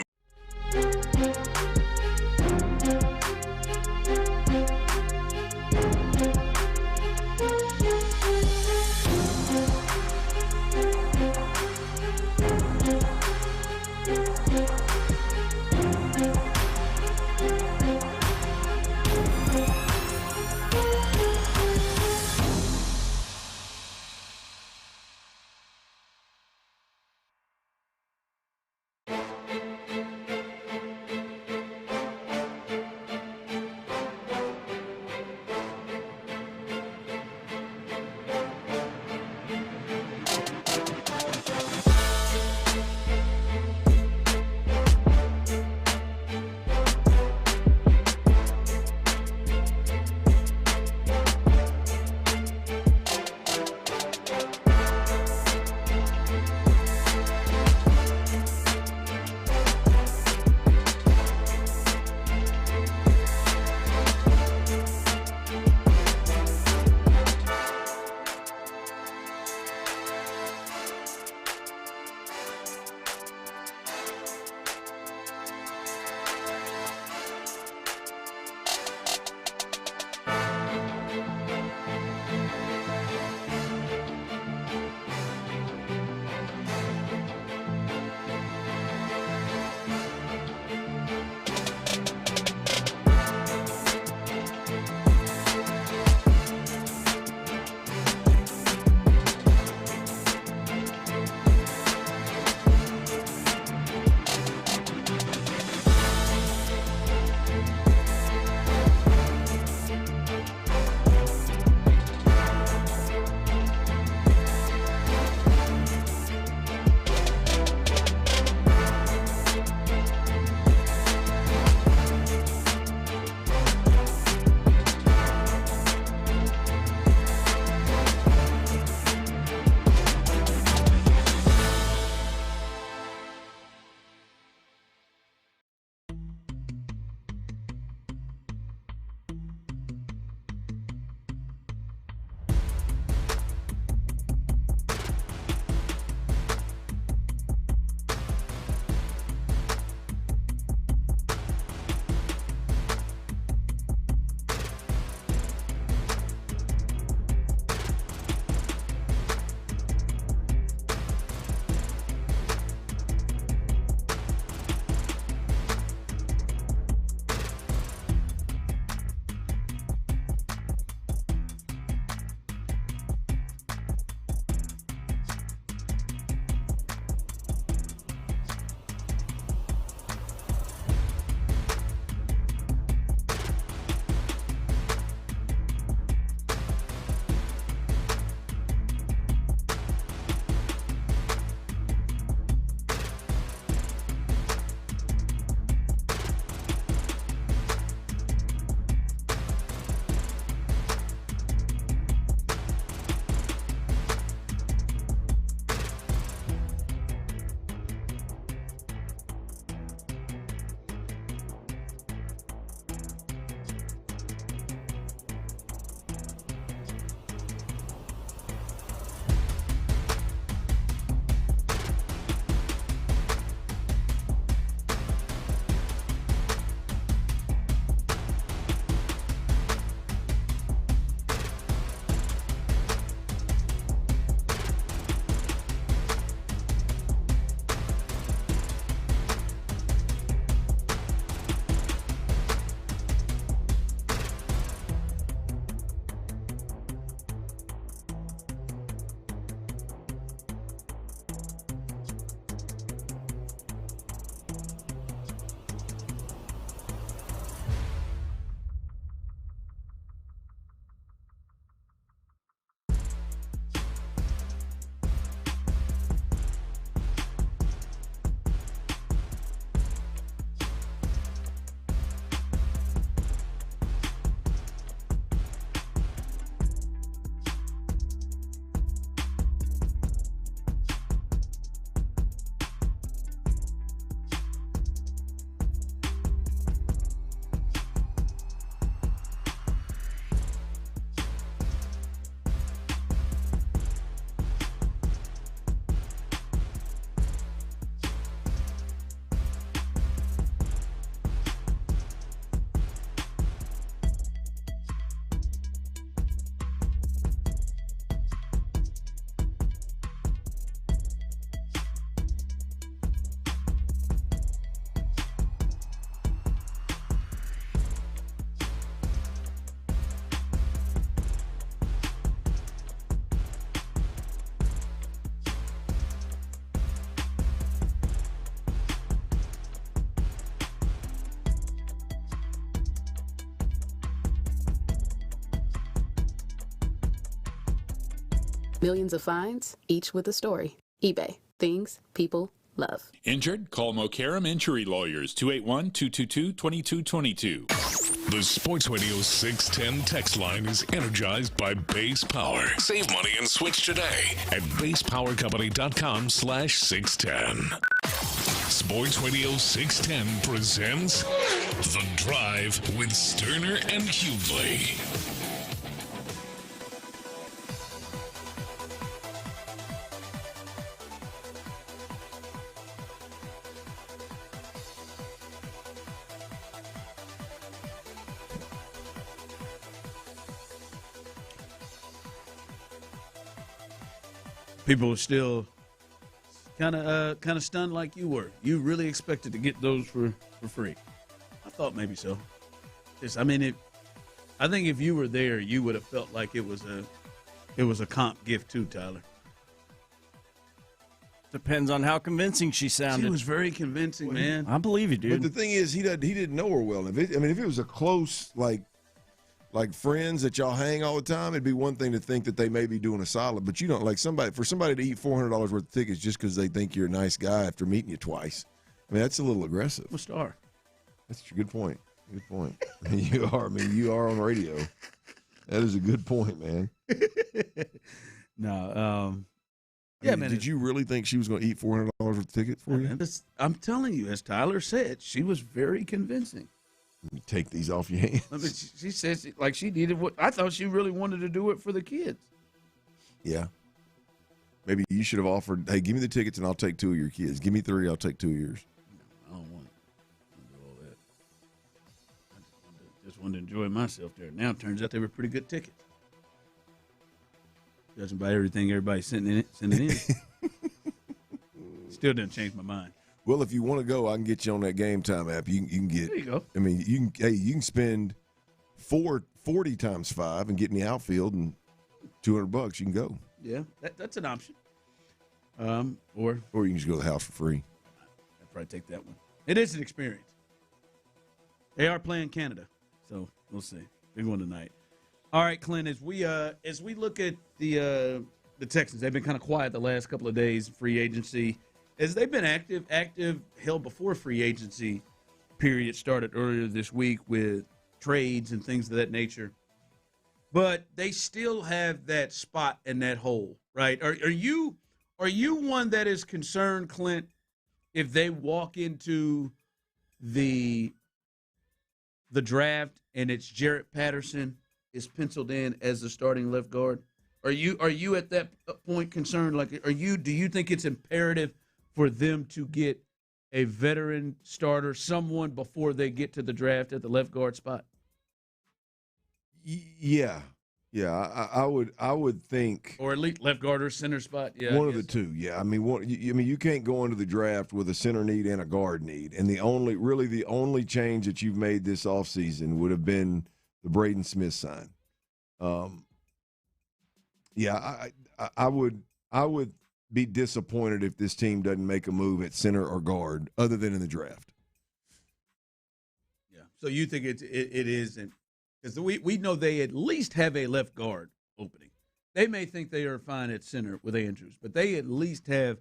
Millions of finds, each with a story. eBay. Things people love. Injured? Call Mokaram Injury Lawyers, 281-222-2222. The Sports Radio 610 text line is energized by Base Power. Save money and switch today at basepowercompany.com/610. Sports Radio 610 presents The Drive with Stoerner and Hughley. People were still kind of stunned like you were. You really expected to get those for free. I thought maybe so. I think if you were there, you would have felt like it was a comp gift too, Tyler. Depends on how convincing she sounded. She was very convincing, man. I believe you, dude. But the thing is, he didn't know her well. If it was a close like friends that y'all hang all the time, it'd be one thing to think that they may be doing a solid, but you don't like somebody to eat $400 worth of tickets just because they think you're a nice guy after meeting you twice. I mean, that's a little aggressive. I'm a star. That's a good point. Good point. You are. I mean, you are on radio. That is a good point, man. No. Yeah, man. Did you really think she was going to eat $400 worth of tickets for you? I'm telling you, as Tyler said, she was very convincing. You take these off your hands. I mean, she says she needed what I thought she really wanted to do it for the kids. Yeah. Maybe you should have offered, hey, give me the tickets and I'll take 2 of your kids. Give me 3, I'll take 2 of yours. No, I don't want to do all that. I just wanted to enjoy myself there. Now it turns out they were pretty good tickets. Judging by everything everybody's sending in. Still didn't change my mind. Well, if you want to go, I can get you on that Game Time app. You can get. There you go. I mean, you can spend 40 times 5 and get in the outfield, and $200 you can go. Yeah, that's an option. Or you can just go to the house for free. I'd probably take that one. It is an experience. They are playing Canada, so we'll see. Big one tonight. All right, Clint. As we look at the Texans, they've been kind of quiet the last couple of days. Free agency. As they've been active, hell, before free agency period started earlier this week with trades and things of that nature. But they still have that spot in that hole, right? Are you one that is concerned, Clint, if they walk into the draft and it's Jarrett Patterson is penciled in as the starting left guard? Are you at that point concerned? Like, do you think it's imperative for them to get a veteran starter, someone before they get to the draft at the left guard spot? Yeah, I would think, or at least left guard or center spot. Yeah, one of the two. Yeah, I mean, you can't go into the draft with a center need and a guard need, and the only change that you've made this offseason would have been the Braden Smith sign. I would be disappointed if this team doesn't make a move at center or guard other than in the draft. Yeah. So you think it isn't, because we know they at least have a left guard opening. They may think they are fine at center with Andrews, but they at least have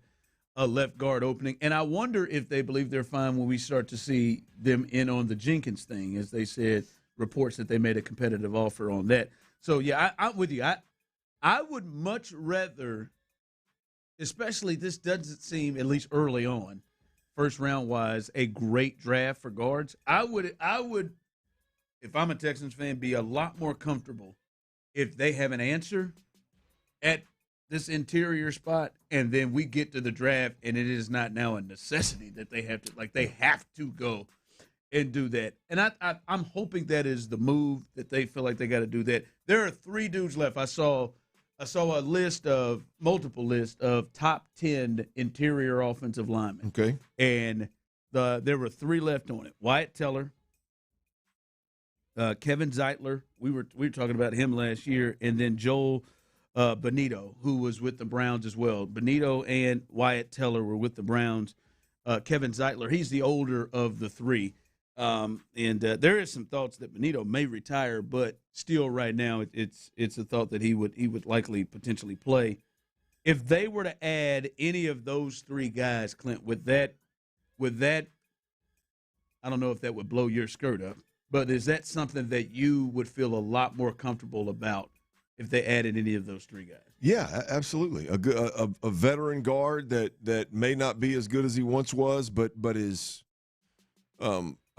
a left guard opening. And I wonder if they believe they're fine when we start to see them in on the Jenkins thing, as they said, reports that they made a competitive offer on that. So, yeah, I'm with you. I would much rather, especially this doesn't seem, at least early on, first round wise, a great draft for guards. I would, if I'm a Texans fan, be a lot more comfortable if they have an answer at this interior spot, and then we get to the draft, and it is not now a necessity that they have to go and do that. And I'm hoping that is the move, that they feel like they got to do that. There are 3 dudes left. I saw a multiple list of top 10 interior offensive linemen. Okay. And there were 3 left on it. Wyatt Teller, Kevin Zeitler, we were talking about him last year, and then Joel Benito, who was with the Browns as well. Benito and Wyatt Teller were with the Browns. Kevin Zeitler, he's the older of the 3. And there is some thoughts that Benito may retire, but still right now it's a thought that he would likely potentially play If they were to add any of those three guys, Clint, with that, I don't know if that would blow your skirt up, but is that something that you would feel a lot more comfortable about if they added any of those three guys? Yeah, absolutely. A veteran guard that may not be as good as he once was, but is.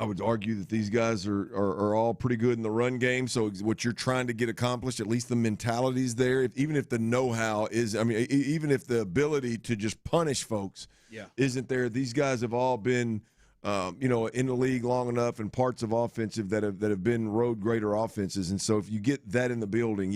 I would argue that these guys are all pretty good in the run game. So what you're trying to get accomplished, at least the mentality's there. Even if the know-how is, even if the ability to just punish folks isn't there, these guys have all been, in the league long enough and parts of offensive that have been road grader offenses. And so if you get that in the building,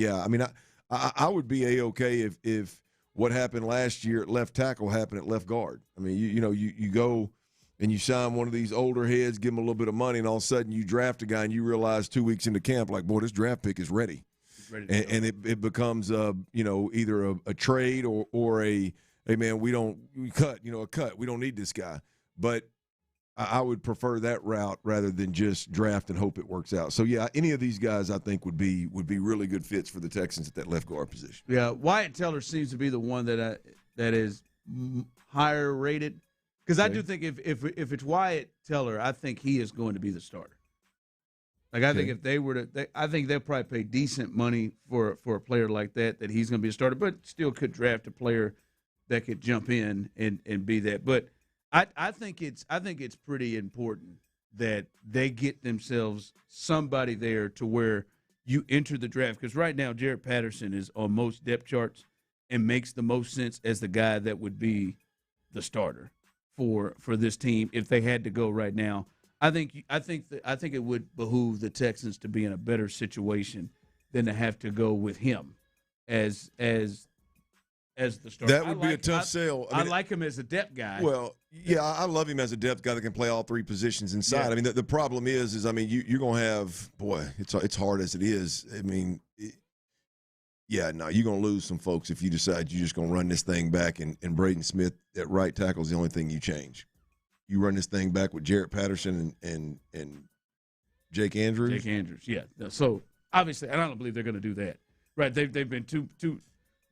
I would be A-okay if what happened last year at left tackle happened at left guard. I mean, you go and you sign one of these older heads, give them a little bit of money, and all of a sudden you draft a guy and you realize 2 weeks into camp, like, boy, this draft pick is ready. And it becomes, either a trade or a, hey, man, we cut. We don't need this guy. But I would prefer that route rather than just draft and hope it works out. So, yeah, any of these guys I think would be really good fits for the Texans at that left guard position. Yeah, Wyatt Teller seems to be the one that is higher rated. Because I do think if it's Wyatt Teller, I think he is going to be the starter. Like, I think if they were to I think they'll probably pay decent money for a player like that he's going to be a starter, but still could draft a player that could jump in and be that. But I think it's pretty important that they get themselves somebody there to where you enter the draft. Because right now, Jared Patterson is on most depth charts and makes the most sense as the guy that would be the starter for this team if they had to go right now. I think it would behoove the Texans to be in a better situation than to have to go with him as the starter. That would be a tough sell. I like him as a depth guy. Well, yeah, I love him as a depth guy that can play all three positions inside. Yeah. I mean, the problem is you're going to have, boy, it's hard as it is. I mean, you're going to lose some folks if you decide you're just going to run this thing back and Braden Smith at right tackle is the only thing you change. You run this thing back with Jarrett Patterson and Jake Andrews. Jake Andrews, yeah. So obviously, and I don't believe they're going to do that. Right? They've been too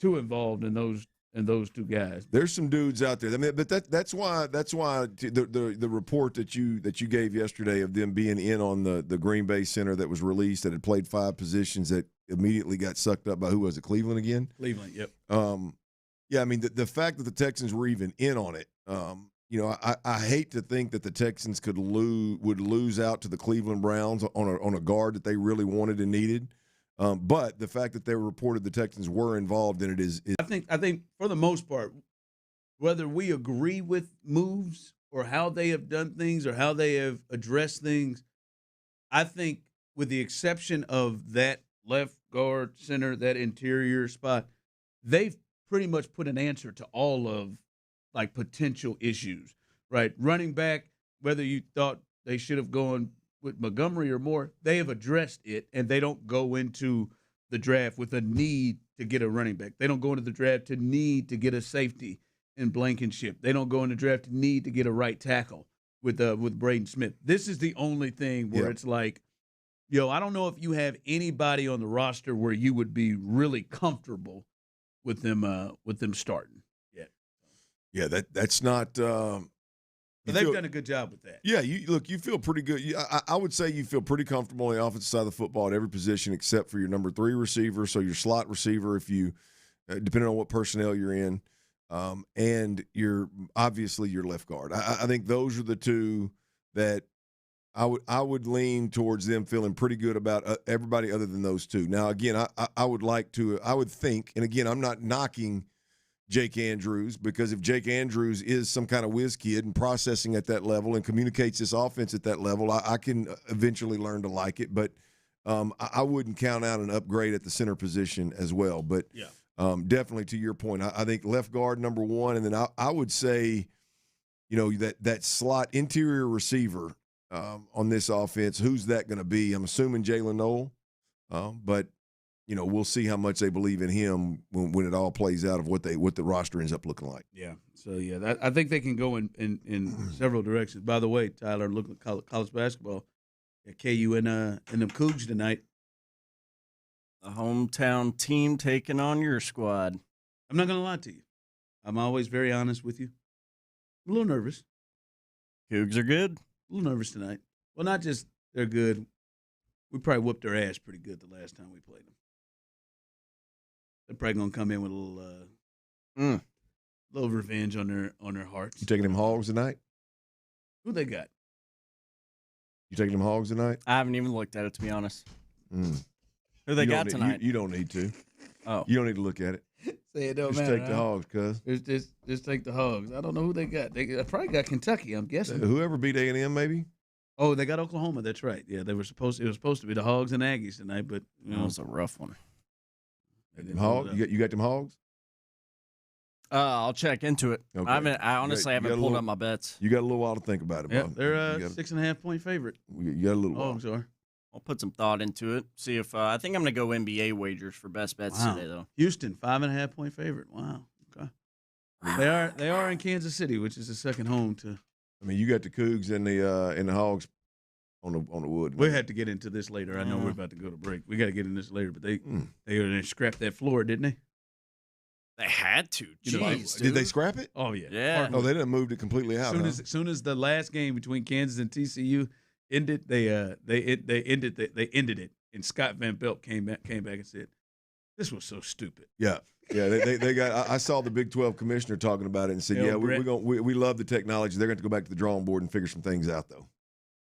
involved in those two guys. There's some dudes out there. I mean, but that's why the report that you gave yesterday of them being in on the Green Bay center that was released that had played 5 positions that immediately got sucked up by who was it? Cleveland again. Cleveland, yep. Yeah, I mean the fact that the Texans were even in on it. I hate to think that the Texans would lose out to the Cleveland Browns on a guard that they really wanted and needed. But the fact that they reported the Texans were involved in it is I think for the most part, whether we agree with moves or how they have done things or how they have addressed things, I think with the exception of that left guard center, that interior spot, they've pretty much put an answer to all of like potential issues, right? Running back, whether you thought they should have gone with Montgomery or more, they have addressed it, and they don't go into the draft with a need to get a running back. They don't go into the draft to need to get a safety in Blankenship. They don't go into the draft to need to get a right tackle with Braden Smith. This is the only thing where it's like, I don't know if you have anybody on the roster where you would be really comfortable with them starting. Yeah, that's not. But they've done a good job with that. Yeah, you feel pretty good. I would say you feel pretty comfortable on the offensive side of the football at every position except for your number 3 receiver, so your slot receiver, if you, depending on what personnel you're in, and obviously your left guard. I think those are the two that I would lean towards them feeling pretty good about everybody other than those two. Now, again, I would think, and again, I'm not knocking Jake Andrews, because if Jake Andrews is some kind of whiz kid and processing at that level and communicates this offense at that level, I can eventually learn to like it. But I wouldn't count out an upgrade at the center position as well. But definitely to your point, I think left guard number 1, and then I would say, that slot interior receiver on this offense, who's that going to be? I'm assuming Jalen Noel, but we'll see how much they believe in him when it all plays out of what the roster ends up looking like. Yeah. So I think they can go in several directions. By the way, Tyler, looking at college basketball at KU and them Cougs tonight. The hometown team taking on your squad. I'm not going to lie to you. I'm always very honest with you. I'm a little nervous. Cougs are good. A little nervous tonight. Well, not just they're good. We probably whooped their ass pretty good the last time we played them. They're probably going to come in with a little revenge on their hearts. You taking them Hogs tonight? Who they got? You taking them Hogs tonight? I haven't even looked at it, to be honest. Who they You got don't need- tonight? You don't need to. Oh. You don't need to look at it. Say it don't Just matter. take the Hogs, cuz. Just take the Hogs. I don't know who they got. They probably got Kentucky, I'm guessing. Whoever beat A&M, maybe? Oh, they got Oklahoma. That's right. Yeah, it was supposed to be the Hogs and Aggies tonight, but That was a rough one. Them Hogs? You got them Hogs? I'll check into it. Okay. I honestly haven't pulled up my bets. You got a little while to think about it, Yeah, Bob. they're a You got- 6.5-point favorite. You got a little while. Hogs are. I'll put some thought into it. See if I think I'm going to go NBA wagers for best bets today, though. Houston 5.5-point favorite. Wow. Okay. They are in Kansas City, which is the second home to. I mean, you got the Cougs and the Hogs on the wood. We had to get into this later. I know we're about to go to break. We got to get in this later, but they scrapped that floor, didn't they? They had to. Jeez, Did they scrap it? Oh yeah. Yeah. Oh, they didn't move it completely out. As soon as the last game between Kansas and TCU ended, they ended it, and Scott Van Pelt came back and said, "This was so stupid." Yeah. Yeah, they got. I saw the Big 12 commissioner talking about it and said, Yeah, we love the technology. They're going to go back to the drawing board and figure some things out, though.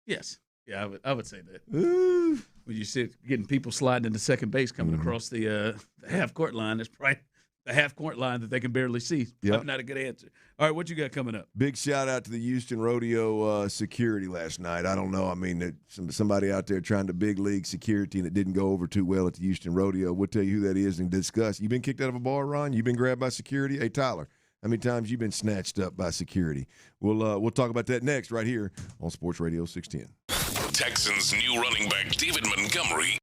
Yes. Yeah, I would say that. When you see getting people sliding into second base coming across the half court line, that's probably the half court line that they can barely see. Probably not a good answer. All right, what you got coming up? Big shout out to the Houston Rodeo security last night. I don't know. I mean, somebody out there trying to big league security and it didn't go over too well at the Houston Rodeo. We'll tell you who that is and discuss. You been kicked out of a bar, Ron? You been grabbed by security? Hey, Tyler, how many times you been snatched up by security? We'll talk about that next right here on Sports Radio 610. Texans' new running back David Montgomery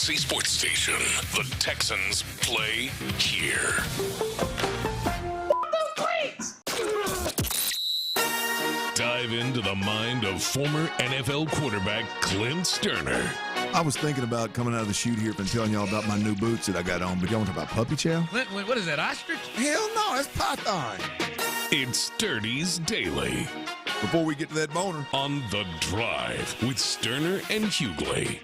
Odyssey Sports Station. The Texans play here. Dive into the mind of former NFL quarterback Clint Stoerner. I was thinking about coming out of the chute here and telling y'all about my new boots that I got on, but y'all want to talk about puppy chow? What is that, ostrich? Hell no, that's python. It's Sturdy's Daily. Before we get to that boner. On The Drive with Stoerner and Hughley.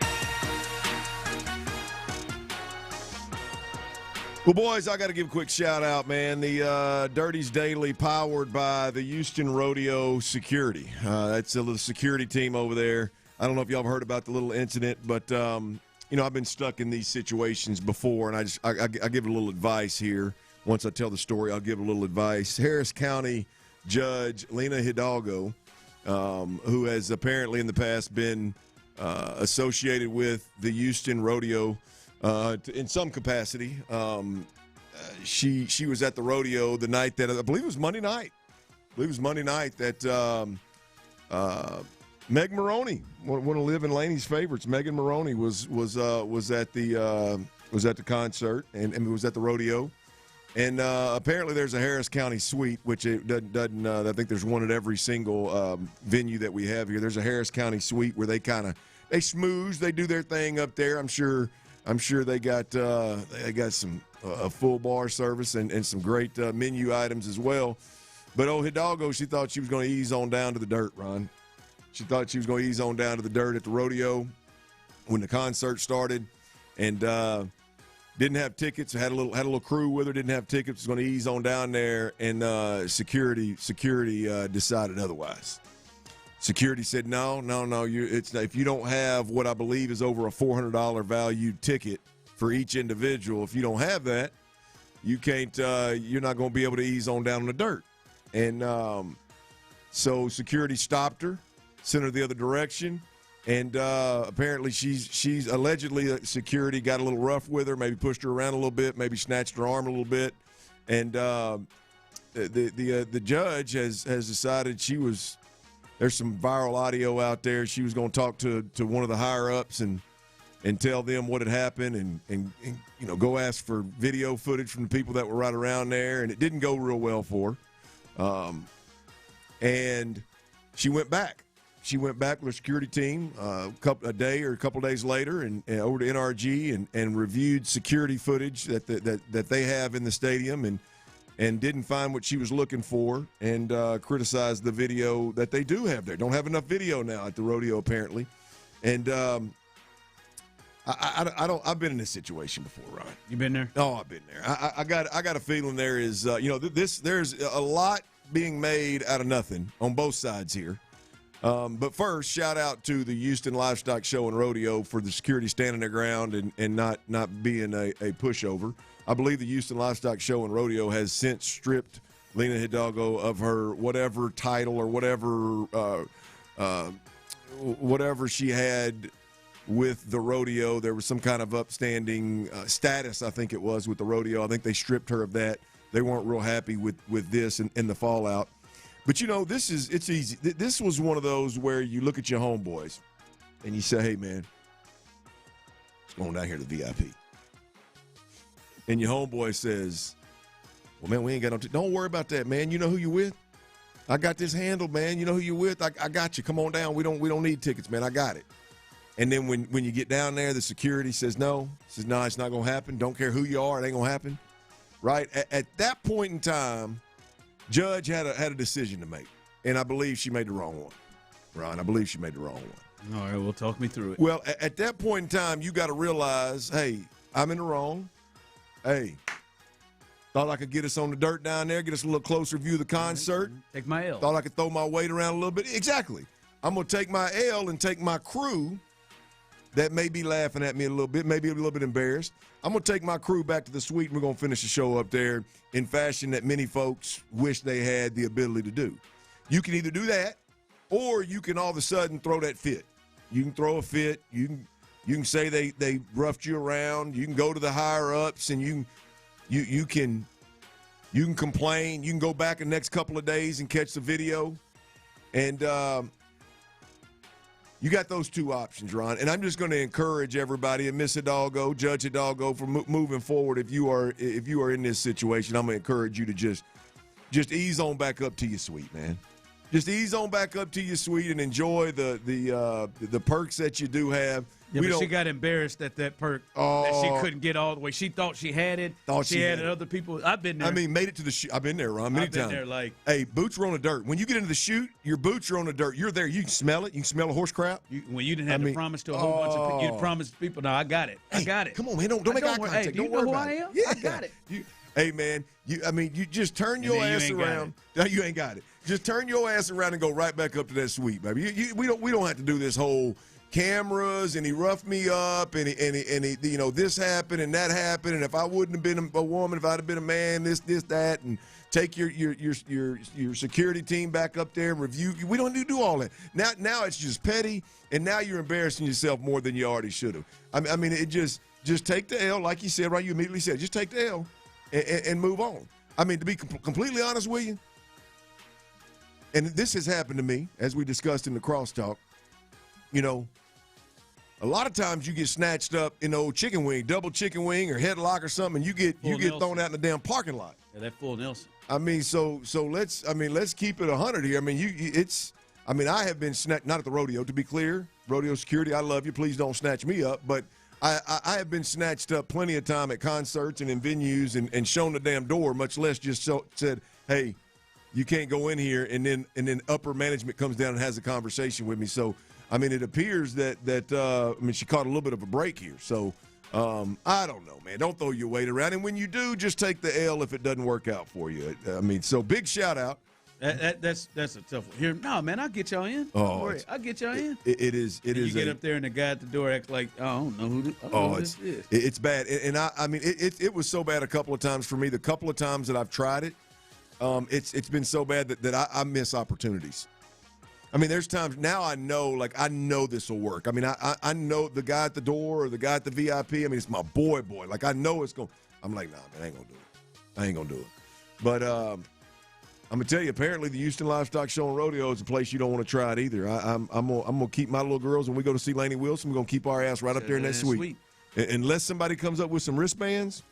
Well, boys, I got to give a quick shout-out, man. The Dirty's Daily powered by the Houston Rodeo Security. That's a little security team over there. I don't know if y'all have heard about the little incident, but, I've been stuck in these situations before, and I give a little advice here. Once I tell the story, I'll give a little advice. Harris County Judge Lena Hidalgo, who has apparently in the past been associated with the Houston Rodeo in some capacity. She was at the rodeo the night that I believe it was Monday night. That Meg Maroney, one of Liv and Laney's favorites, Megan Maroney was at the concert and was at the rodeo. And apparently there's a Harris County suite, which it doesn't I think there's one at every single venue that we have here. There's a Harris County suite where they smooze, they do their thing up there. I'm sure they got some a full bar service and some great menu items as well. But Hidalgo, she thought she was going to ease on down to the dirt, Ron. She thought she was going to ease on down to the dirt at the rodeo when the concert started, and didn't have tickets. Had a little crew with her. Didn't have tickets. Was going to ease on down there, and security decided otherwise. Security said, no. If you don't have what I believe is over a $400 valued ticket for each individual, if you don't have that, you can't. You're not going to be able to ease on down in the dirt. And so security stopped her, sent her the other direction, and apparently she's allegedly security got a little rough with her, maybe pushed her around a little bit, maybe snatched her arm a little bit, and the judge has decided there's some viral audio out there. She was going to talk to one of the higher ups and tell them what had happened and go ask for video footage from the people that were right around there, and it didn't go real well for her. And she went back. She went back with her security team a day or a couple days later and over to NRG and reviewed security footage that they have in the stadium and didn't find what she was looking for and criticized the video that they do have there. Don't have enough video now at the rodeo apparently. And I've been in this situation before, Ryan. You been there? Oh, I've been there. I got a feeling there is there's a lot being made out of nothing on both sides here. But first, shout out to the Houston Livestock Show and Rodeo for the security standing their ground and not being a pushover. I believe the Houston Livestock Show and Rodeo has since stripped Lena Hidalgo of her whatever title or whatever she had with the rodeo. There was some kind of upstanding status, I think it was, with the rodeo. I think they stripped her of that. They weren't real happy with this and the fallout. But, it's easy. This was one of those where you look at your homeboys and you say, hey, man, let's go on down here to the VIP. And your homeboy says, well, man, we ain't got no don't worry about that, man. You know who you with? I got this handled, man. You know who you with? I got you. Come on down. We don't need tickets, man. I got it. And then when you get down there, the security says, no, it's not going to happen. Don't care who you are. It ain't going to happen. Right? At that point in time, Judge had a decision to make, and I believe she made the wrong one. Ron, I believe she made the wrong one. All right, well, talk me through it. Well, at that point in time, you got to realize, hey, I'm in the wrong. Hey, thought I could get us on the dirt down there, get us a little closer view of the concert. Take my L. Thought I could throw my weight around a little bit. Exactly. I'm going to take my L and take my crew that may be laughing at me a little bit, maybe a little bit embarrassed. I'm going to take my crew back to the suite, and we're going to finish the show up there in fashion that many folks wish they had the ability to do. You can either do that, or you can all of a sudden throw that fit. You can throw a fit. You can say they roughed you around. You can go to the higher-ups, and you can complain. You can go back the next couple of days and catch the video. And you got those two options, Ron. And I'm just going to encourage everybody, and Miss Hidalgo, Judge Hidalgo, for moving forward. If you are in this situation, I'm going to encourage you to just ease on back up to your suite, man. Just ease on back up to your suite and enjoy the perks that you do have. Yeah, but she got embarrassed at that perk that she couldn't get all the way. She thought she had it. She had it. Other people. I've been there. I mean, made it to the shoot. I've been there, Ron, many times. I've been there, hey, boots are on the dirt. When you get into the chute, your boots are on the dirt. You're there. You can smell it. You can smell the horse crap. When you didn't have to promise to a whole bunch of people. You promised people, no, I got it. I got it. Come on, man. Don't make eye contact. Hey, do you know who I am? Yeah. I got it. Hey, man, you just turn your ass around. No, you ain't got it. Just turn your ass around and go right back up to that suite, baby. We don't have to do this whole cameras and he roughed me up and he this happened and that happened, and if I wouldn't have been a woman, if I'd have been a man, this that, and take your security team back up there and review. We don't need to do all that. Now it's just petty, and now you're embarrassing yourself more than you already should have. I mean, it just take the L, like you said, right? You immediately said, just take the L and move on. I mean, to be completely honest with you, and this has happened to me, as we discussed in the crosstalk, a lot of times you get snatched up in the old chicken wing, double chicken wing or headlock or something, and you get thrown out in the damn parking lot. Yeah, that full Nelson. I mean, so let's keep it 100 here. I mean, I have been snatched, not at the rodeo, to be clear. Rodeo security, I love you. Please don't snatch me up. But I have been snatched up plenty of time at concerts and in venues and shown the damn door, much less just said, hey, you can't go in here, and then upper management comes down and has a conversation with me. So, I mean, it appears that she caught a little bit of a break here. So, I don't know, man. Don't throw your weight around. And when you do, just take the L if it doesn't work out for you. I mean, so big shout out. That's a tough one. Here, no, man, I'll get y'all in. Don't worry. I'll get y'all in. It is. You get up there and the guy at the door acts like, I don't know who this is. It's bad. And I mean, it was so bad a couple of times for me. The couple of times that I've tried it, it's been so bad that I miss opportunities. I mean, there's times now I know this will work. I mean, I know the guy at the door or the guy at the VIP. I mean, it's my boy. Like, I know it's going. I'm like, nah, man, I ain't gonna do it. But I'm gonna tell you, apparently the Houston Livestock Show and Rodeo is a place you don't want to try it either. I'm gonna keep my little girls when we go to see Laney Wilson. We're gonna keep our ass right up there in that suite. Unless somebody comes up with some wristbands,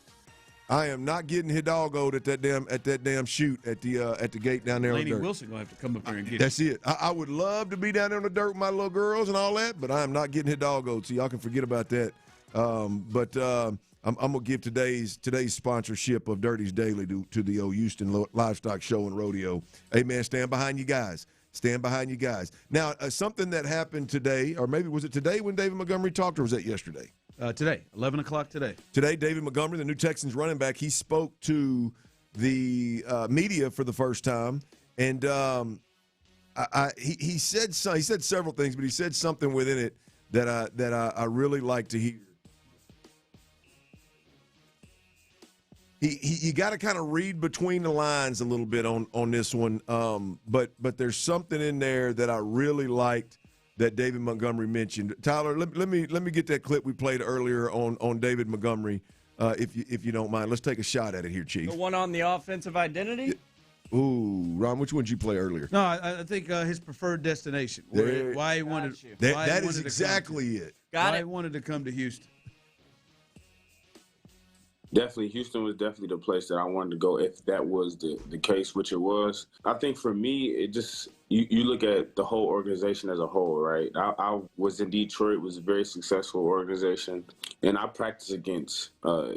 I am not getting Hidalgo'd at that damn chute at the gate down there. Laney on the dirt. Wilson gonna have to come up there and get That's it. I would love to be down there on the dirt with my little girls and all that, but I am not getting Hidalgo'd, so y'all can forget about that. I'm gonna give today's sponsorship of Dirty's Daily to the Houston Livestock Show and Rodeo. Hey man, stand behind you guys. Stand behind you guys. Now, something that happened today, or maybe was it today when David Montgomery talked, or was that yesterday? Today, 11 o'clock today. Today, David Montgomery, the new Texans running back, he spoke to the media for the first time, and he said several things, but he said something within it that I really like to hear. You got to kind of read between the lines a little bit on this one, but there's something in there that I really liked that David Montgomery mentioned. Tyler, let me get that clip we played earlier on David Montgomery, if you don't mind. Let's take a shot at it here, Chief. The one on the offensive identity? Ooh, Ron, which one did you play earlier? No, I think his preferred destination. Why he wanted. That is exactly it. Why he wanted to come to Houston. Definitely, Houston was definitely the place that I wanted to go if that was the case, which it was. I think for me, it just you look at the whole organization as a whole, right? I was in Detroit, it was a very successful organization, and I practiced against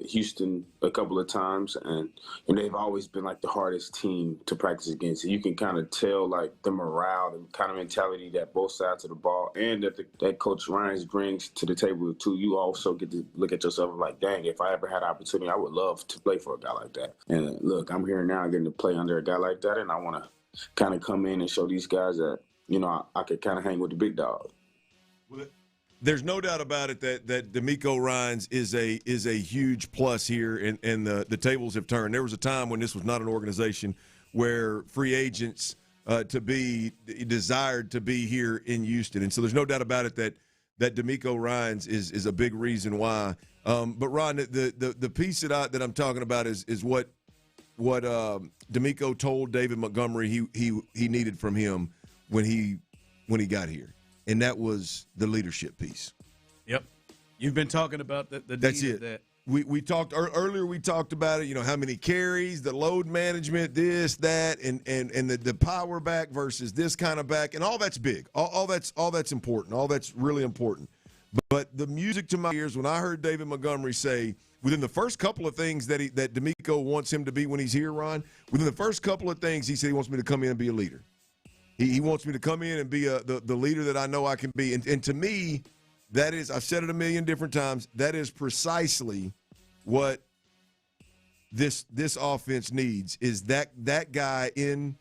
Houston a couple of times, and they've always been like the hardest team to practice against. And you can kind of tell like the morale, the kind of mentality that both sides of the ball and that Coach Ryan brings to the table too. You also get to look at yourself like, dang, if I ever had an opportunity, I would love to play for a guy like that. And look, I'm here now getting to play under a guy like that, and I want to kind of come in and show these guys that, I could kind of hang with the big dog. Well, there's no doubt about it that D'Amico Ryans is a huge plus here, and the tables have turned. There was a time when this was not an organization where free agents to be desired to be here in Houston, and so there's no doubt about it that D'Amico Ryans is a big reason why. But Ron, the piece that I'm talking about is what D'Amico told David Montgomery he needed from him when he got here. and that was the leadership piece. Yep. You've been talking about the That's need it. of that. We talked earlier. We talked about it. How many carries, the load management, this, that, and the power back versus this kind of back, and all that's big. All that's important. All that's really important. But the music to my ears when I heard David Montgomery say within the first couple of things that D'Amico wants him to be when he's here, Ron. Within the first couple of things, he said he wants me to come in and be a leader. He wants me to come in and be the leader that I know I can be. And to me, that is, I've said it a million different times, that is precisely what this offense needs, is that guy in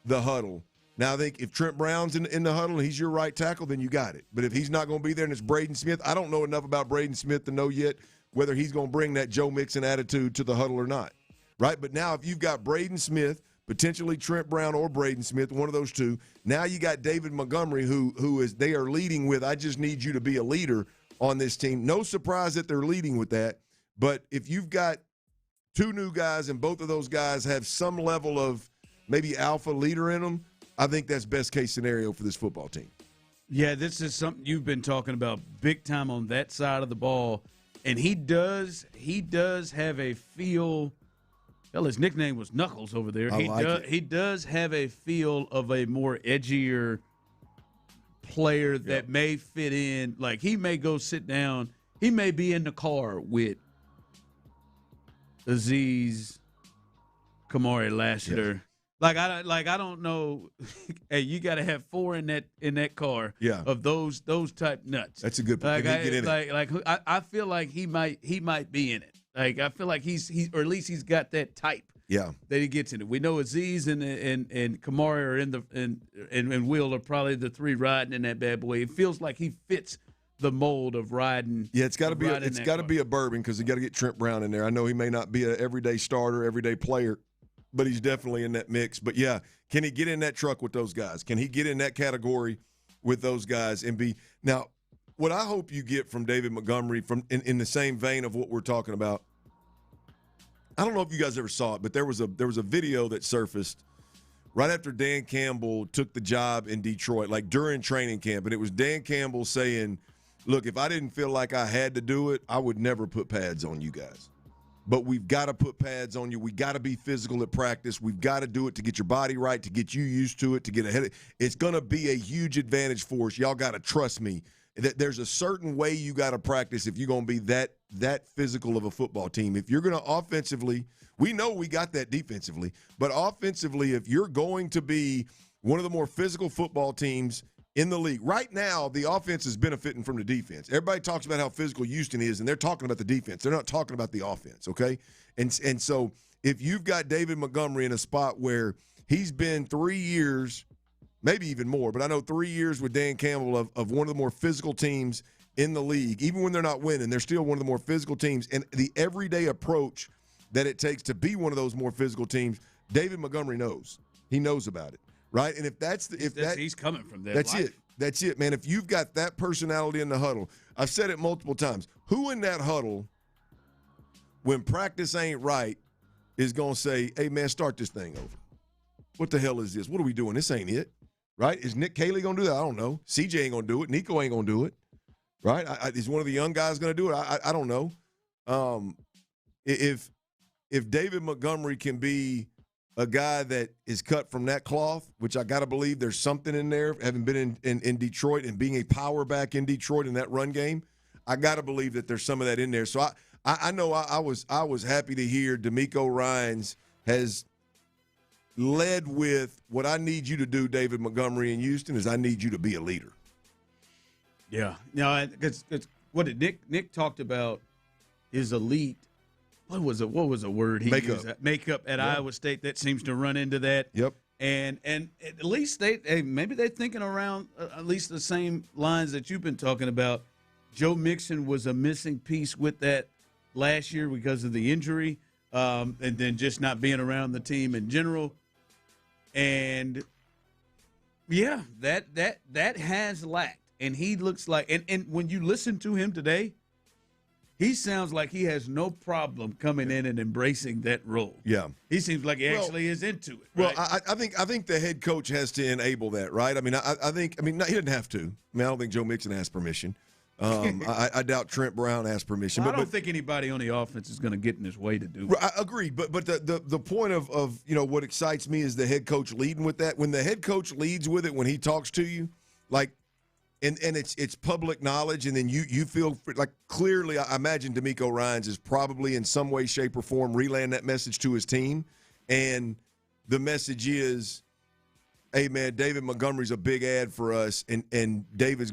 the huddle. Now, I think if Trent Brown's in the huddle and he's your right tackle, then you got it. But if he's not going to be there and it's Braden Smith, I don't know enough about Braden Smith to know yet whether he's going to bring that Joe Mixon attitude to the huddle or not, right? But now if you've got Braden Smith, potentially Trent Brown or Braden Smith, one of those two, now you got David Montgomery who is they are leading with, I just need you to be a leader on this team. No surprise that they're leading with that. But if you've got two new guys and both of those guys have some level of maybe alpha leader in them, I think that's best case scenario for this football team. Yeah, this is something you've been talking about big time on that side of the ball. And he does have a feel. Hell, his nickname was Knuckles over there. He does have a feel of a more edgier player that may fit in. Like, he may go sit down. He may be in the car with Azeez, Kamari Lassiter. Yes. I don't know. Hey, you got to have four in that car. Yeah. Of those type nuts. That's a good point. I feel like he might be in it. Like, I feel like he's or at least he's got that type. Yeah. That he gets in it. We know Azeez and Kamari are and Will are probably the three riding in that bad boy. It feels like he fits the mold of riding. Yeah, it's got to be a bourbon because you got to get Trent Brown in there. I know he may not be an everyday starter, everyday player, but he's definitely in that mix. But yeah, can he get in that truck with those guys? Can he get in that category with those guys and be now? What I hope you get from David Montgomery, in the same vein of what we're talking about, I don't know if you guys ever saw it, but there was a video that surfaced right after Dan Campbell took the job in Detroit, like during training camp, and it was Dan Campbell saying, "Look, if I didn't feel like I had to do it, I would never put pads on you guys. But we've got to put pads on you. We got to be physical at practice. We've got to do it to get your body right, to get you used to it, to get ahead of it. It's going to be a huge advantage for us. Y'all got to trust me. There's a certain way you got to practice if you're going to be that physical of a football team. If you're going to offensively, we know we got that defensively, but offensively, if you're going to be one of the more physical football teams in the league. Right now, the offense is benefiting from the defense. Everybody talks about how physical Houston is, and they're talking about the defense. They're not talking about the offense, okay? And so if you've got David Montgomery in a spot where he's been 3 years – maybe even more, but I know 3 years with Dan Campbell of one of the more physical teams in the league. Even when they're not winning, they're still one of the more physical teams. And the everyday approach that it takes to be one of those more physical teams, David Montgomery knows. He knows about it, right? And if he's coming from that. That's life. That's it, man. If you've got that personality in the huddle, I've said it multiple times. Who in that huddle, when practice ain't right, is gonna say, "Hey, man, start this thing over. What the hell is this? What are we doing? This ain't it." Right? Is Nick Caley going to do that? I don't know. CJ ain't going to do it. Nico ain't going to do it. Right? Is one of the young guys going to do it? I don't know. If David Montgomery can be a guy that is cut from that cloth, which I got to believe there's something in there, having been in Detroit and being a power back in Detroit in that run game, I got to believe that there's some of that in there. So I know I was happy to hear D'Amico Ryans has led with what I need you to do, David Montgomery in Houston, is I need you to be a leader. Yeah. Now, because what did Nick talked about his elite. What was a word he used? Makeup at Iowa State. That seems to run into that. Yep. And at least maybe they're thinking around at least the same lines that you've been talking about. Joe Mixon was a missing piece with that last year because of the injury, and then just not being around the team in general. And yeah, that has lacked. And he looks like, and when you listen to him today, he sounds like he has no problem coming in and embracing that role. Yeah. He seems like he actually is into it. Right? Well, I think the head coach has to enable that, right? I mean, I think he doesn't have to. I mean, I don't think Joe Mixon asked permission. I doubt Trent Brown asked permission. Well, I don't think anybody on the offense is going to get in his way to do it. I agree, but the point of what excites me is the head coach leading with that. When the head coach leads with it, when he talks to you, like, and it's public knowledge, and then you feel like clearly. I imagine D'Amico Ryans is probably in some way, shape, or form relaying that message to his team, and the message is, hey man, David Montgomery's a big ad for us, and David's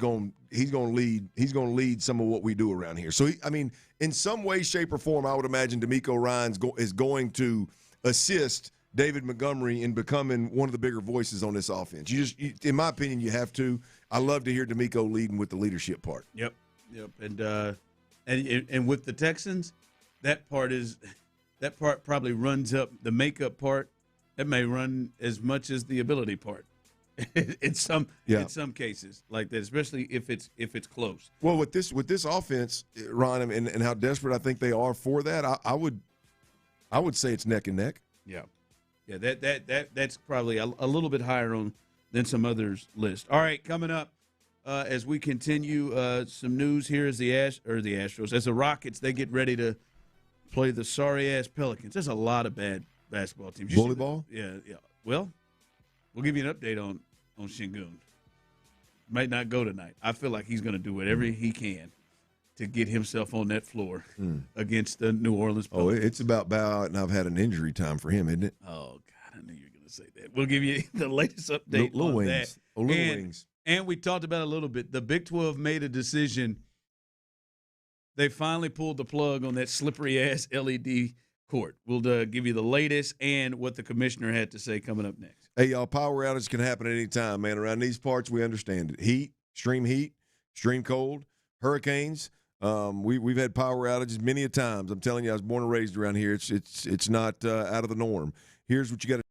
he's going to lead some of what we do around here. So in some way, shape, or form, I would imagine D'Amico Ryans is going to assist David Montgomery in becoming one of the bigger voices on this offense. In my opinion, you have to. I love to hear D'Amico leading with the leadership part. Yep, and with the Texans, that part probably runs up the makeup part. That may run as much as the ability part in some cases like that, especially if it's close. Well, with this offense, Ron, and how desperate I think they are for that, I would say it's neck and neck. Yeah, that's probably a little bit higher on than some others' list. All right, coming up as we continue, some news here is the Astros as the Rockets they get ready to play the sorry-ass Pelicans. There's a lot of bad basketball teams. Volleyball? Yeah. Well, we'll give you an update on Şengün. Might not go tonight. I feel like he's going to do whatever he can to get himself on that floor against the New Orleans Pelicans. It's about bow out, and I've had an injury time for him, isn't it? Oh, God, I knew you were going to say that. We'll give you the latest update on wings. that. Little wings. And we talked about it a little bit. The Big 12 made a decision. They finally pulled the plug on that slippery-ass LED court. We'll give you the latest and what the commissioner had to say coming up next. Hey, y'all, power outage can happen at any time, man. Around these parts, we understand it. Heat, extreme cold, hurricanes. We've had power outages many a times. I'm telling you, I was born and raised around here. It's not out of the norm. Here's what you got to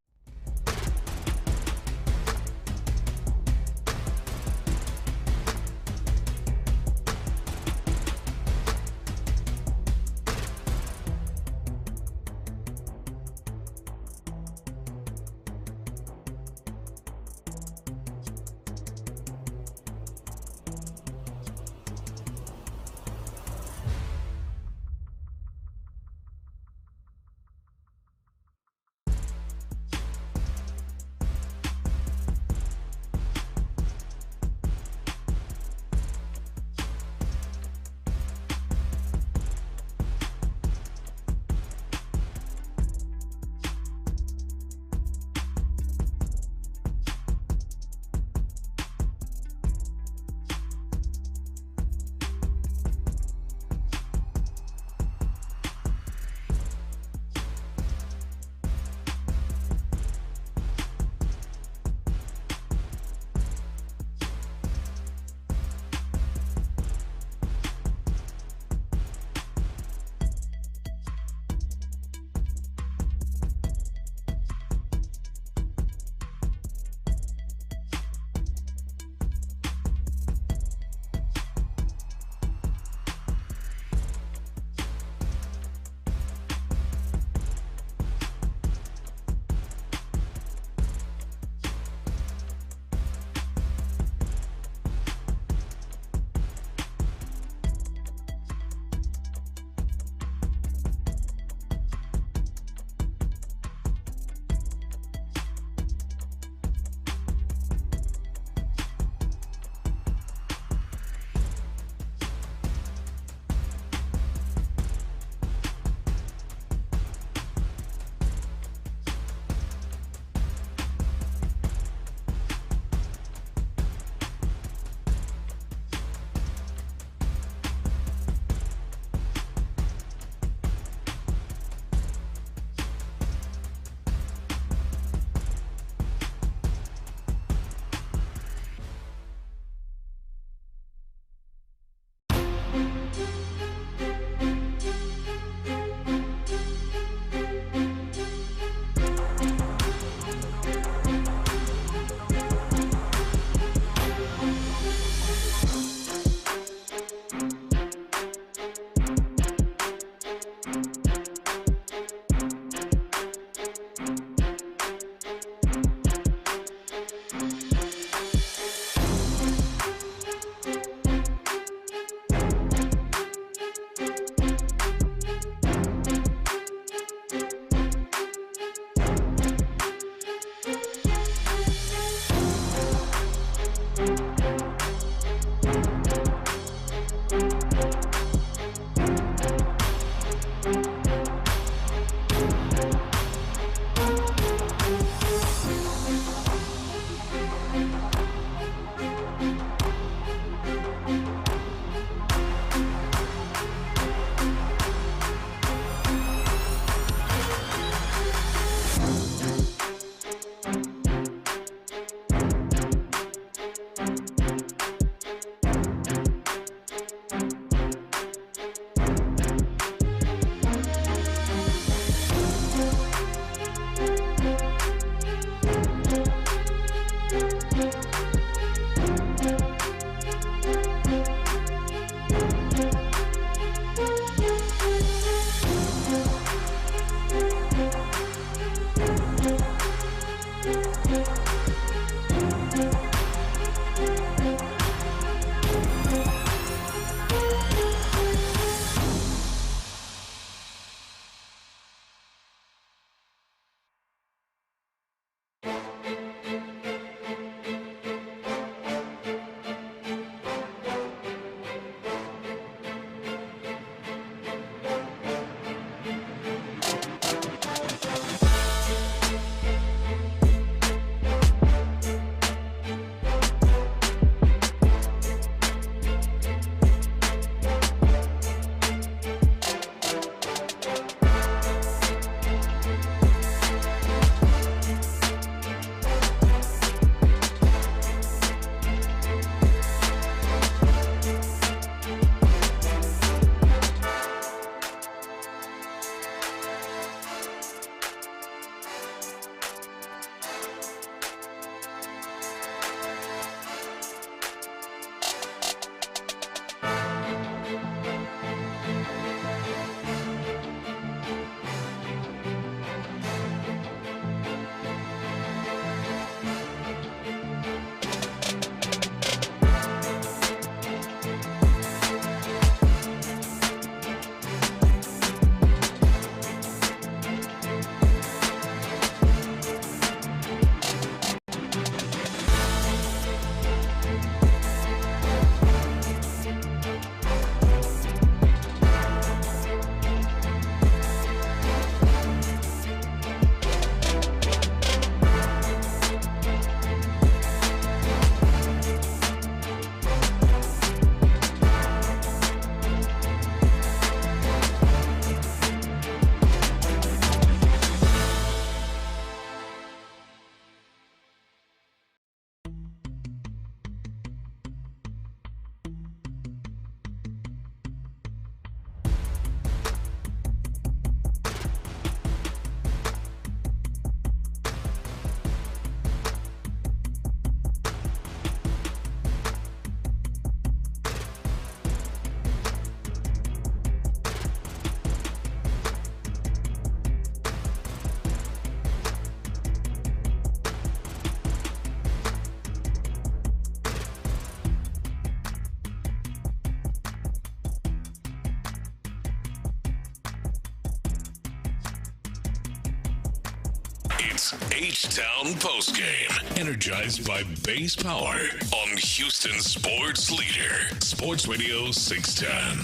Tonight's H-Town postgame, energized by base power on Houston's sports leader, Sports Radio 610.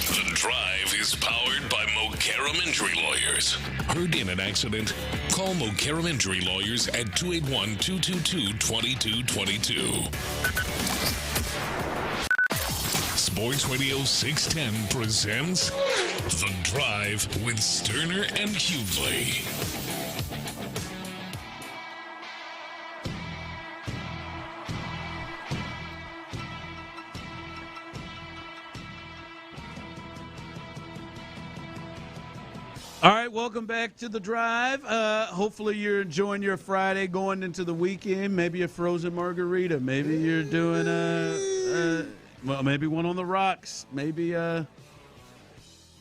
The Drive is powered by Mokaram Injury Lawyers. Heard in an accident? Call Mokaram Injury Lawyers at 281-222-2222. Sports Radio 610 presents The Drive with Stoerner and Hughley. All right, welcome back to The Drive. Hopefully you're enjoying your Friday going into the weekend. Maybe a frozen margarita. Maybe you're doing maybe one on the rocks. Maybe, I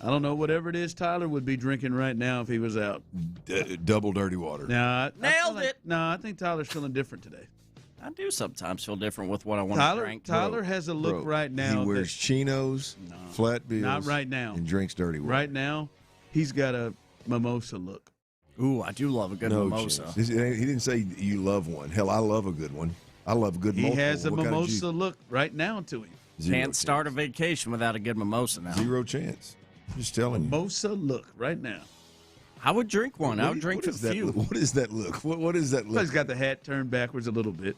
don't know, whatever it is Tyler would be drinking right now if he was out. Double dirty water. Nailed it. No, I think Tyler's feeling different today. I do sometimes feel different with what I want to drink. Tyler has a look right now. He wears chinos, flat bills. Not right now. And drinks dirty water. Right now, he's got a mimosa look. Ooh, I do love a good mimosa. He didn't say you love one. Hell, I love a good one. I love a good multiple. He has a mimosa look right now to him. Can't start a vacation without a good mimosa now. Zero chance. Just telling you. Mimosa look right now. I would drink one. I would drink a few. What is that look? What is that look? He's got the hat turned backwards a little bit.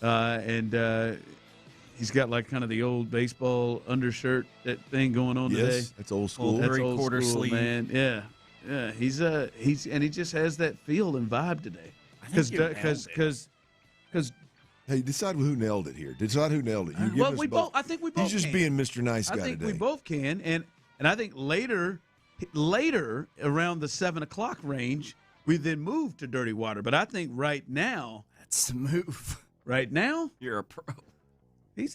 And he's got like kind of the old baseball undershirt that thing going on today. That's old school. That's Three-quarter sleeve, man. Yeah. He's and he just has that feel and vibe today. Because hey, decide who nailed it here. Decide who nailed it. Well, we both. I think we both. He's just can. being Mr. Nice Guy I think today. we both can, and I think later around the 7 o'clock range, we then move to dirty water. But I think right now, that's the move. Right now, you're a pro.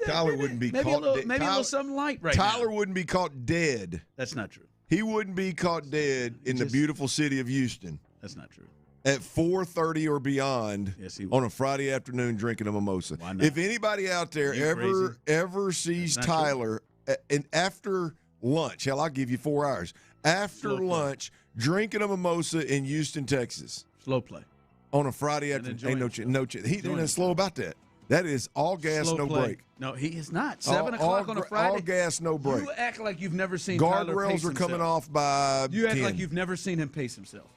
Tyler wouldn't be caught dead. Maybe a little something light right now. Tyler wouldn't be caught dead. That's not true. He wouldn't be caught dead in the beautiful city of Houston. That's not true. At 4:30 or beyond on a Friday afternoon drinking a mimosa. Why not? If anybody out there ever sees Tyler and after lunch, hell, I'll give you 4 hours. After lunch, drinking a mimosa in Houston, Texas. Slow play. On a Friday afternoon. Ain't no chance. He ain't slow about that. That is all gas, slow no play. break. No, he is not. 7 o'clock on a Friday. All gas, no break. You act like you've never seen Tyler Guardrails pace are coming himself. off by You act 10. like you've never seen him pace himself.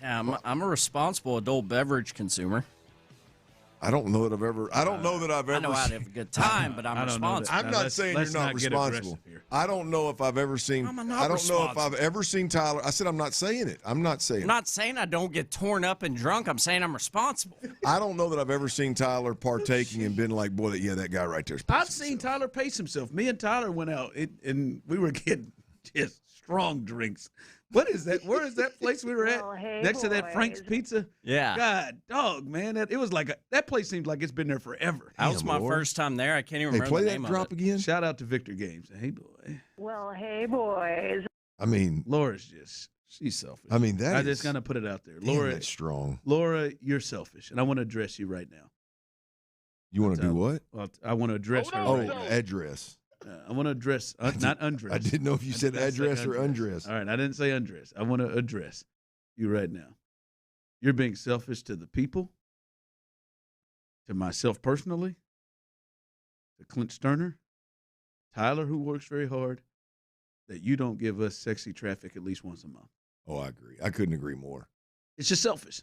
Yeah, I'm a responsible adult beverage consumer. I don't know that I've ever. I don't know that I've ever. I know how to have a good time, but I'm responsible. I'm not saying you're not responsible. I don't know if I've ever seen. I don't know if I've ever seen Tyler. I said I'm not saying it. I'm not saying. I'm not saying I don't get torn up and drunk. I'm saying I'm responsible. I don't know that I've ever seen Tyler partaking and been like, boy, that guy right there's. I've seen Tyler pace himself. Me and Tyler went out and we were getting just strong drinks. What is that? Where is that place we were at? Next to that Frank's Pizza? Yeah. God, dog, man. It was like that place seems like it's been there forever. That was my first time there. I can't even remember the name of it. Again. Shout out to Victor Games. Hey, boy. Well, hey, boys. I mean, Laura's she's selfish. I mean, I just gotta put it out there. Laura, that's strong. Laura, you're selfish, and I want to address you right now. You want to do what? Well, I want to address her. Oh, address. I want to address, not undress. I didn't know if you said address or undress. All right, I didn't say undress. I want to address you right now. You're being selfish to the people, to myself personally, to Clint Stoerner, Tyler, who works very hard, that you don't give us sexy traffic at least once a month. Oh, I agree. I couldn't agree more. It's just selfish.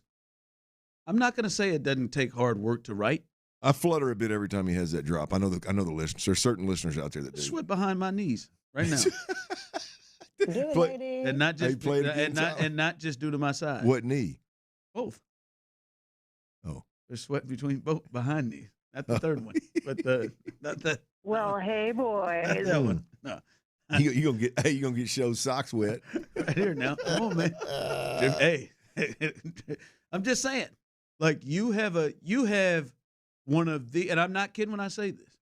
I'm not going to say it doesn't take hard work to write. I flutter a bit every time he has that drop. I know the listeners. There's certain listeners out there that do. Sweat behind my knees right now. And not just and not just due to my side. What knee? Both. Oh. There's sweat between both behind knees. Not the third one, but not the. Well, hey, boys. Not that one. No. You gonna get Show's socks wet right here now. Come on, man. Hey, I'm just saying. Like you have one of the, and I'm not kidding when I say this.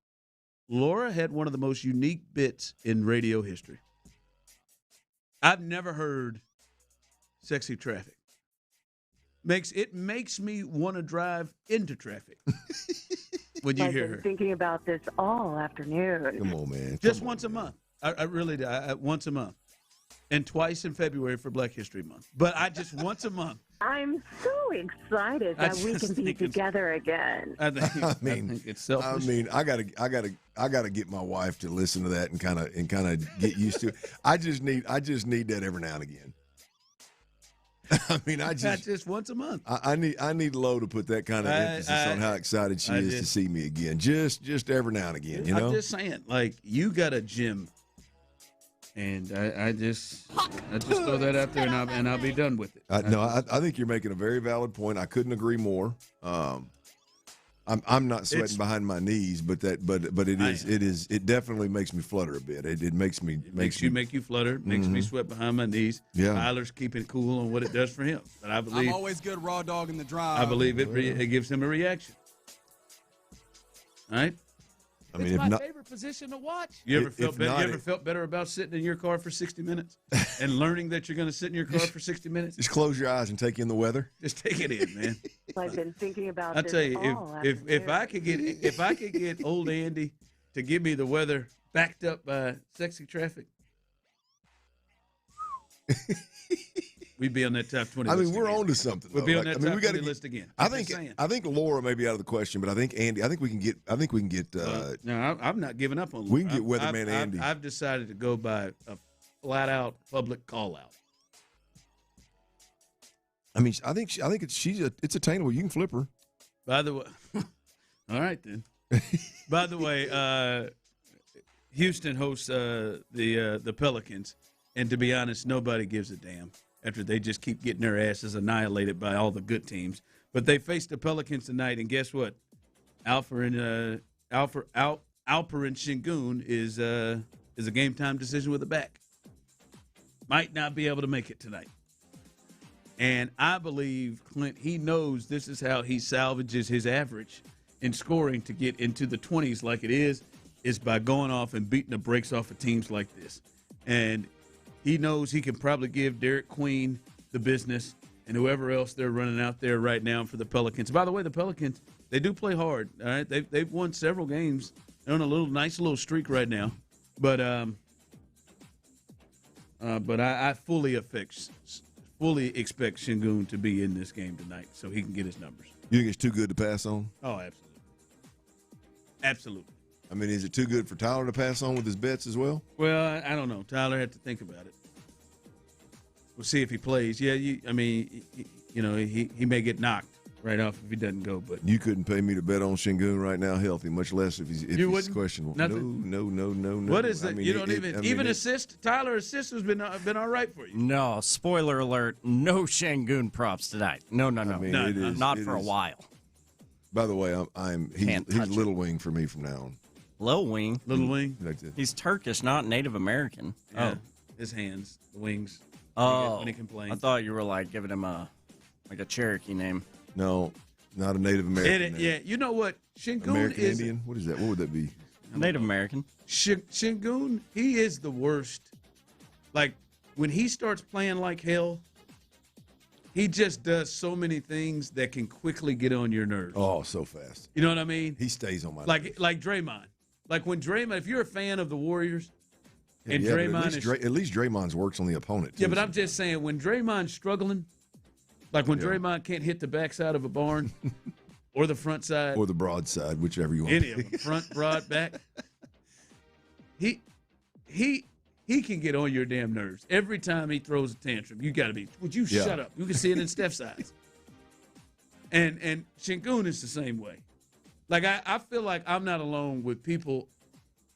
Laura had one of the most unique bits in radio history. I've never heard sexy traffic. It makes me want to drive into traffic when you hear her. I've been thinking about this all afternoon. Come on, man. Just once a month. I really do. Once a month. and twice in February for Black History Month. But I just once a month. I'm so excited that we can be together again. I think it's selfish. I mean, I gotta get my wife to listen to that and kind of get used to it. I just need that every now and again. I mean, just once a month. I need Lo to put that kind of emphasis on how excited she is to see me again. Just every now and again, you know. I'm just saying, like, you got a gym, and I just throw that out there, and I'll be done with it. I think you're making a very valid point. I couldn't agree more. I'm not sweating behind my knees, but it definitely makes me flutter a bit. It makes you flutter, makes me sweat behind my knees. Yeah. Tyler's keeping cool on what it does for him. But I believe I'm always good raw dog in the drive. I believe it gives him a reaction. All right? It's my favorite position to watch. You ever felt better about sitting in your car for 60 minutes and learning that you're going to sit in your car for 60 minutes? Just close your eyes and take in the weather. Just take it in, man. I've been thinking about I'll this tell you, all if I could get old Andy to give me the weather backed up by sexy traffic, we'd be on that top 20 list. I mean, we're on to something. We'll be on that top 20 list again. I think Laura may be out of the question, but I think Andy. I think we can get. No, I'm not giving up on Laura. We can get Weatherman Andy. I've decided to go by a flat-out public call-out. I mean, I think it's attainable. You can flip her. By the way, all right then. By the way, Houston hosts the Pelicans, and to be honest, nobody gives a damn after they just keep getting their asses annihilated by all the good teams. But they face the Pelicans tonight, and guess what? Alperen Şengün is a game time decision with a back. Might not be able to make it tonight. And I believe Clint, he knows this is how he salvages his average in scoring to get into the 20s like it is by going off and beating the brakes off of teams like this. And he knows he can probably give Derek Queen the business and whoever else they're running out there right now for the Pelicans. By the way, the Pelicans, they do play hard. All right, they've won several games. They're on a nice little streak right now. But I fully expect Şengün to be in this game tonight so he can get his numbers. You think it's too good to pass on? Oh, absolutely. Absolutely. I mean, is it too good for Tyler to pass on with his bets as well? Well, I don't know. Tyler had to think about it. We'll see if he plays. Yeah, he may get knocked right off if he doesn't go. But you couldn't pay me to bet on Şengün right now healthy, much less if he's questionable. Nothing? No. What is that? You don't even assist? Tyler assist has been all right for you. No, spoiler alert, no Şengün props tonight. No. Not for a while. By the way, he's Little Wing for me from now on. Little Wing? Little Wing? He's Turkish, not Native American. Yeah. His hands, the wings. Oh, when he complains. I thought you were giving him a Cherokee name. No, not a Native American name. Yeah, you know what? Şengün American Indian? What is that? What would that be? Native American. Şengün, he is the worst. Like, when he starts playing like hell, he just does so many things that can quickly get on your nerves. Oh, so fast. You know what I mean? He stays on my nerves. Like Draymond. Like when Draymond, if you're a fan of the Warriors, and yeah, Draymond at least Draymond's works on the opponent, too. Yeah, but I'm just saying, when Draymond's struggling, like when Draymond can't hit the backside of a barn or the front side. Or the broad side, whichever you want. Any of them, front, broad, back. He can get on your damn nerves. Every time he throws a tantrum, you got to be, would you shut up? You can see it in Steph's eyes. And Şengün is the same way. Like, I feel like I'm not alone with people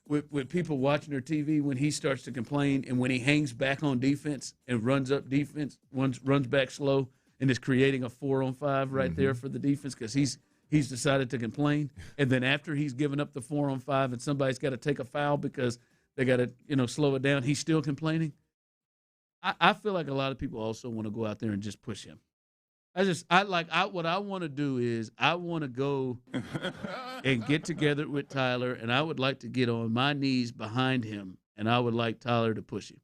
with people watching their TV when he starts to complain and when he hangs back on defense and runs up defense, runs back slow and is creating a 4-on-5 right there for the defense because he's decided to complain. And then after he's given up the 4-on-5 and somebody's got to take a foul because they got to, slow it down, he's still complaining. I feel like a lot of people also want to go out there and just push him. What I want to do is I want to go and get together with Tyler, and I would like to get on my knees behind him, and I would like Tyler to push him.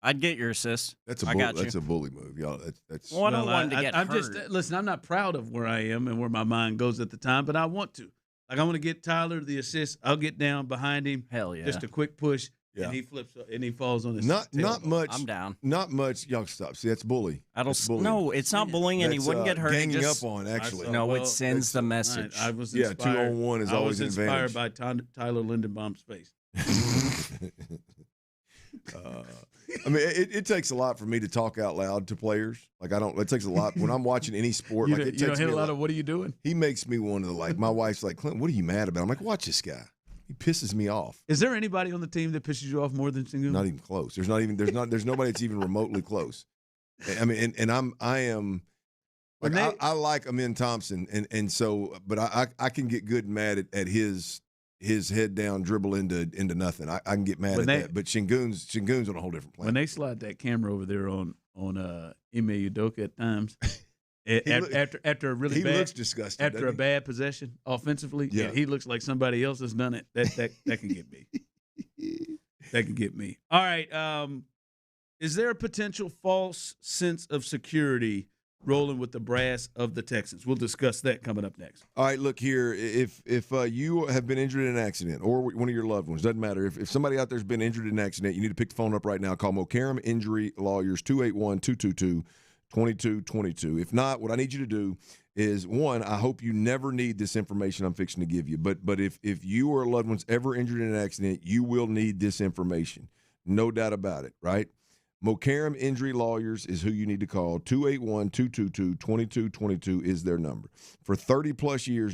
I'd get your assist. That's a bully move, y'all. That's one to get hurt. Listen, I'm not proud of where I am and where my mind goes at the time, but I want to. Like, I want to get Tyler the assist. I'll get down behind him. Hell yeah. Just a quick push. and he flips and he falls on his not much. I'm down. Not much. Y'all stop. See, that's bully. No, it's not bullying, and he wouldn't get hurt. Ganging up on, actually. It sends the message. I was inspired. 2-on-1 is always an advantage. I was inspired by Tyler Lindenbaum's face. I mean, it takes a lot for me to talk out loud to players. Like it takes a lot when I'm watching any sport. You like it don't takes hit me a lot of what are you doing? He makes me want to my wife's like, Clint, what are you mad about? I'm like, watch this guy. He pisses me off. Is there anybody on the team that pisses you off more than Sengun? Not even close. There's nobody that's even remotely close. I mean, I am like I like Amin Thompson, and so, but I can get good and mad at his head down dribble into nothing. I can get mad at that. But Sengun's on a whole different planet. When they slide that camera over there on Ime Udoka at times. After a really looks disgusting. After a bad possession offensively, yeah. And he looks like somebody else has done it. That can get me. That can get me. All right. Is there a potential false sense of security rolling with the brass of the Texans? We'll discuss that coming up next. All right, look here. If you have been injured in an accident or one of your loved ones, doesn't matter. If somebody out there has been injured in an accident, you need to pick the phone up right now. Call Mokaram Injury Lawyers, 281-222-2222. If not, what I need you to do is, one, I hope you never need this information I'm fixing to give you. But if you or a loved one's ever injured in an accident, you will need this information. No doubt about it, right? Mokaram Injury Lawyers is who you need to call. 281-222-2222 is their number. For 30-plus years.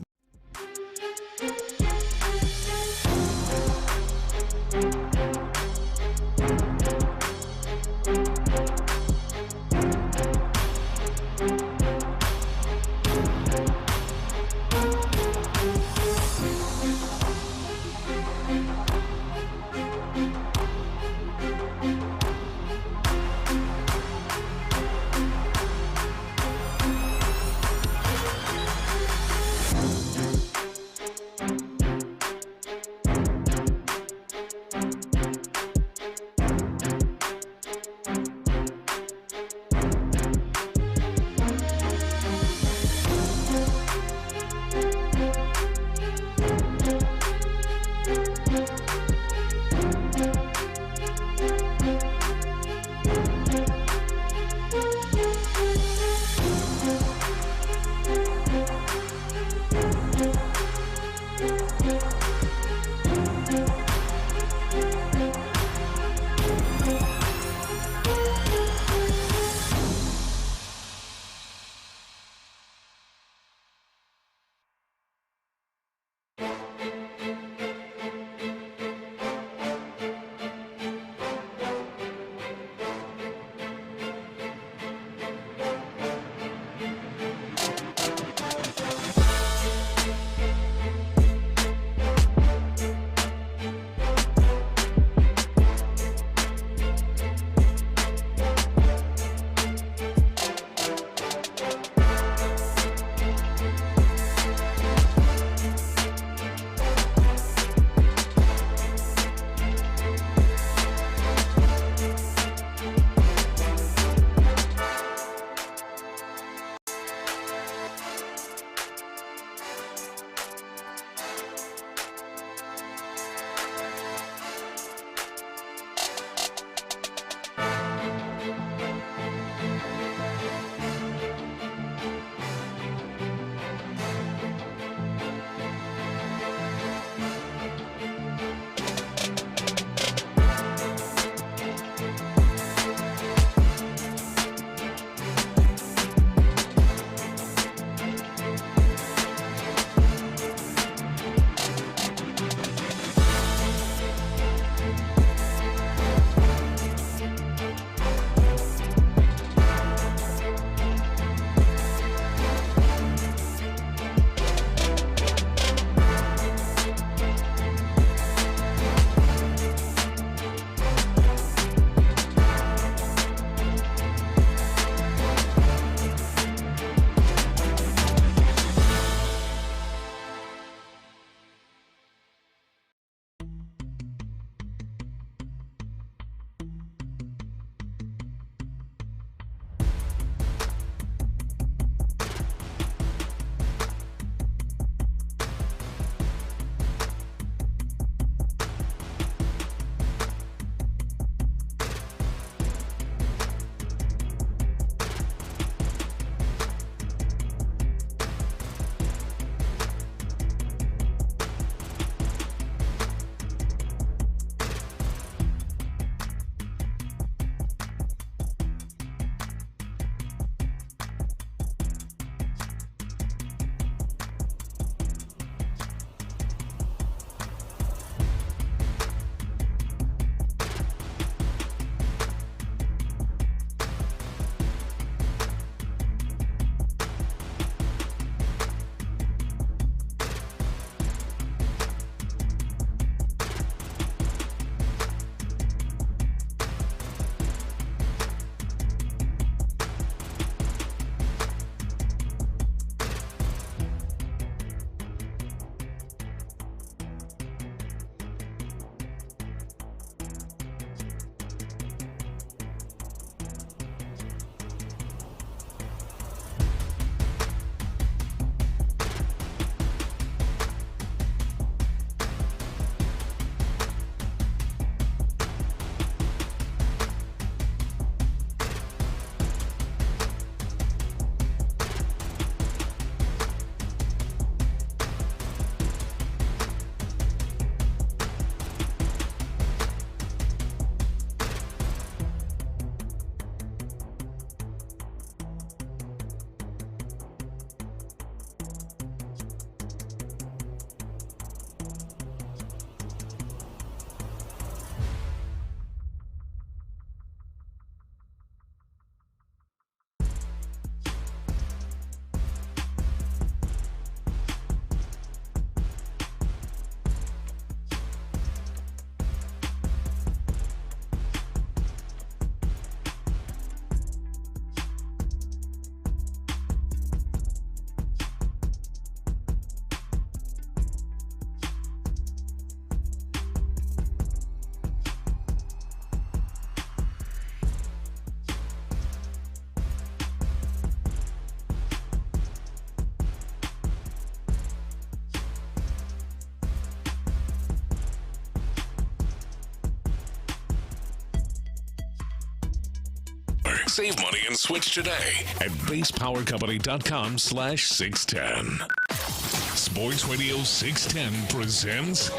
Save money and switch today at basepowercompany.com/610. Sports Radio 610 presents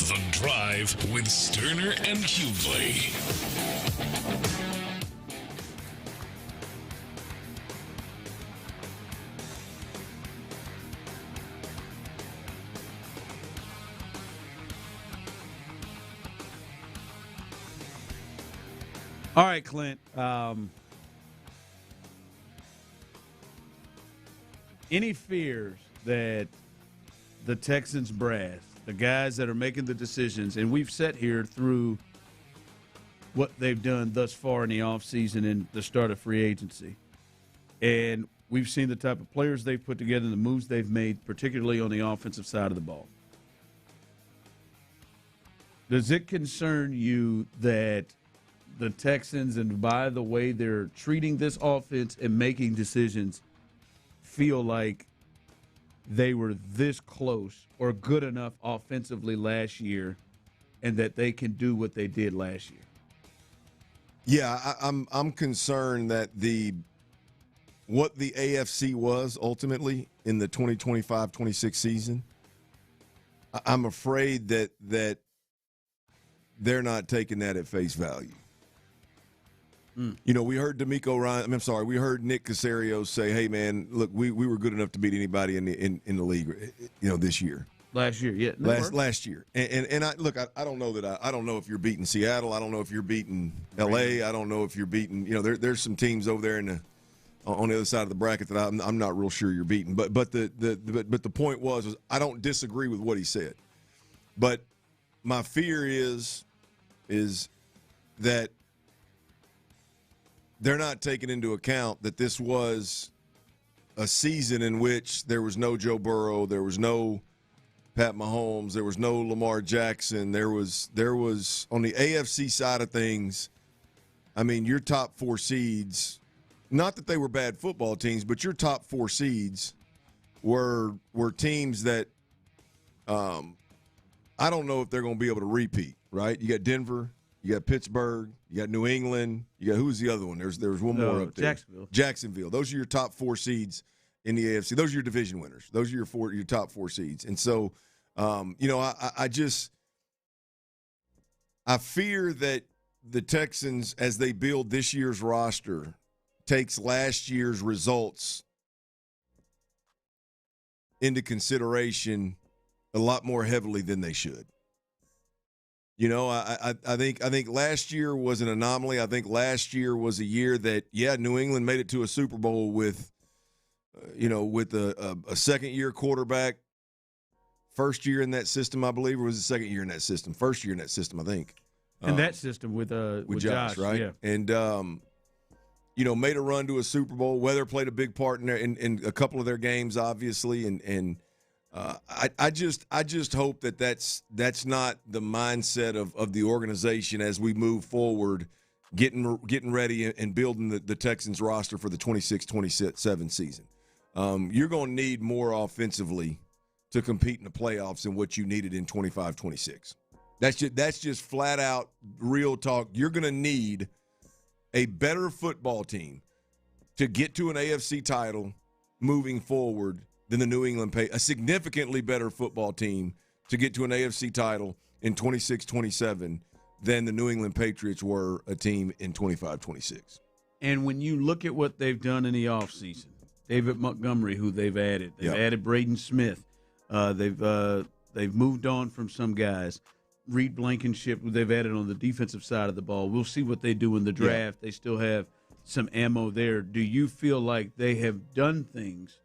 The Drive with Stoerner and Hughley. All right, Clint. Any fears that the Texans brass, the guys that are making the decisions, and we've sat here through what they've done thus far in the offseason and the start of free agency, and we've seen the type of players they've put together and the moves they've made, particularly on the offensive side of the ball. Does it concern you that the Texans, and by the way they're treating this offense and making decisions, feel like they were this close or good enough offensively last year and that they can do what they did last year? Yeah, I'm concerned that what the AFC was ultimately in the 2025-26 season, I'm afraid that they're not taking that at face value. You know, we heard we heard Nick Caserio say, "Hey, man, look, we were good enough to beat anybody in the league, this year." Last year, yeah. Last year, and I look, I don't know that I don't know if you're beating Seattle, I don't know if you're beating LA, I don't know if you're beating. There's some teams over there on the other side of the bracket that I'm not real sure you're beating. But the point was I don't disagree with what he said, but my fear is that they're not taking into account that this was a season in which there was no Joe Burrow, there was no Pat Mahomes, there was no Lamar Jackson. There was on the AFC side of things, I mean, your top four seeds, not that they were bad football teams, but your top four seeds were teams that I don't know if they're going to be able to repeat, right? You got Denver, you got Pittsburgh, you got New England, you got who's the other one? There's one more up there. Jacksonville. Those are your top four seeds in the AFC. Those are your division winners. Those are your top four seeds. And so, I fear that the Texans, as they build this year's roster, takes last year's results into consideration a lot more heavily than they should. I think last year was an anomaly. I think last year was a year that, New England made it to a Super Bowl with a second-year quarterback. First year in that system, I believe, or was the second year in that system? First year in that system, I think. In that system with Josh, right? Yeah. And, made a run to a Super Bowl. Weather played a big part in a couple of their games, obviously, and I just hope that that's not the mindset of the organization as we move forward, getting ready and building the Texans roster for the 26-27 season. You're going to need more offensively to compete in the playoffs than what you needed in 25-26. That's just flat out real talk. You're going to need a better football team to get to an AFC title moving forward than the New England a significantly better football team to get to an AFC title in 26-27 than the New England Patriots were a team in 25-26. And when you look at what they've done in the offseason, David Montgomery, who they've added. They've added Braden Smith. They've moved on from some guys. Reed Blankenship, who they've added on the defensive side of the ball. We'll see what they do in the draft. They still have some ammo there. Do you feel like they have done things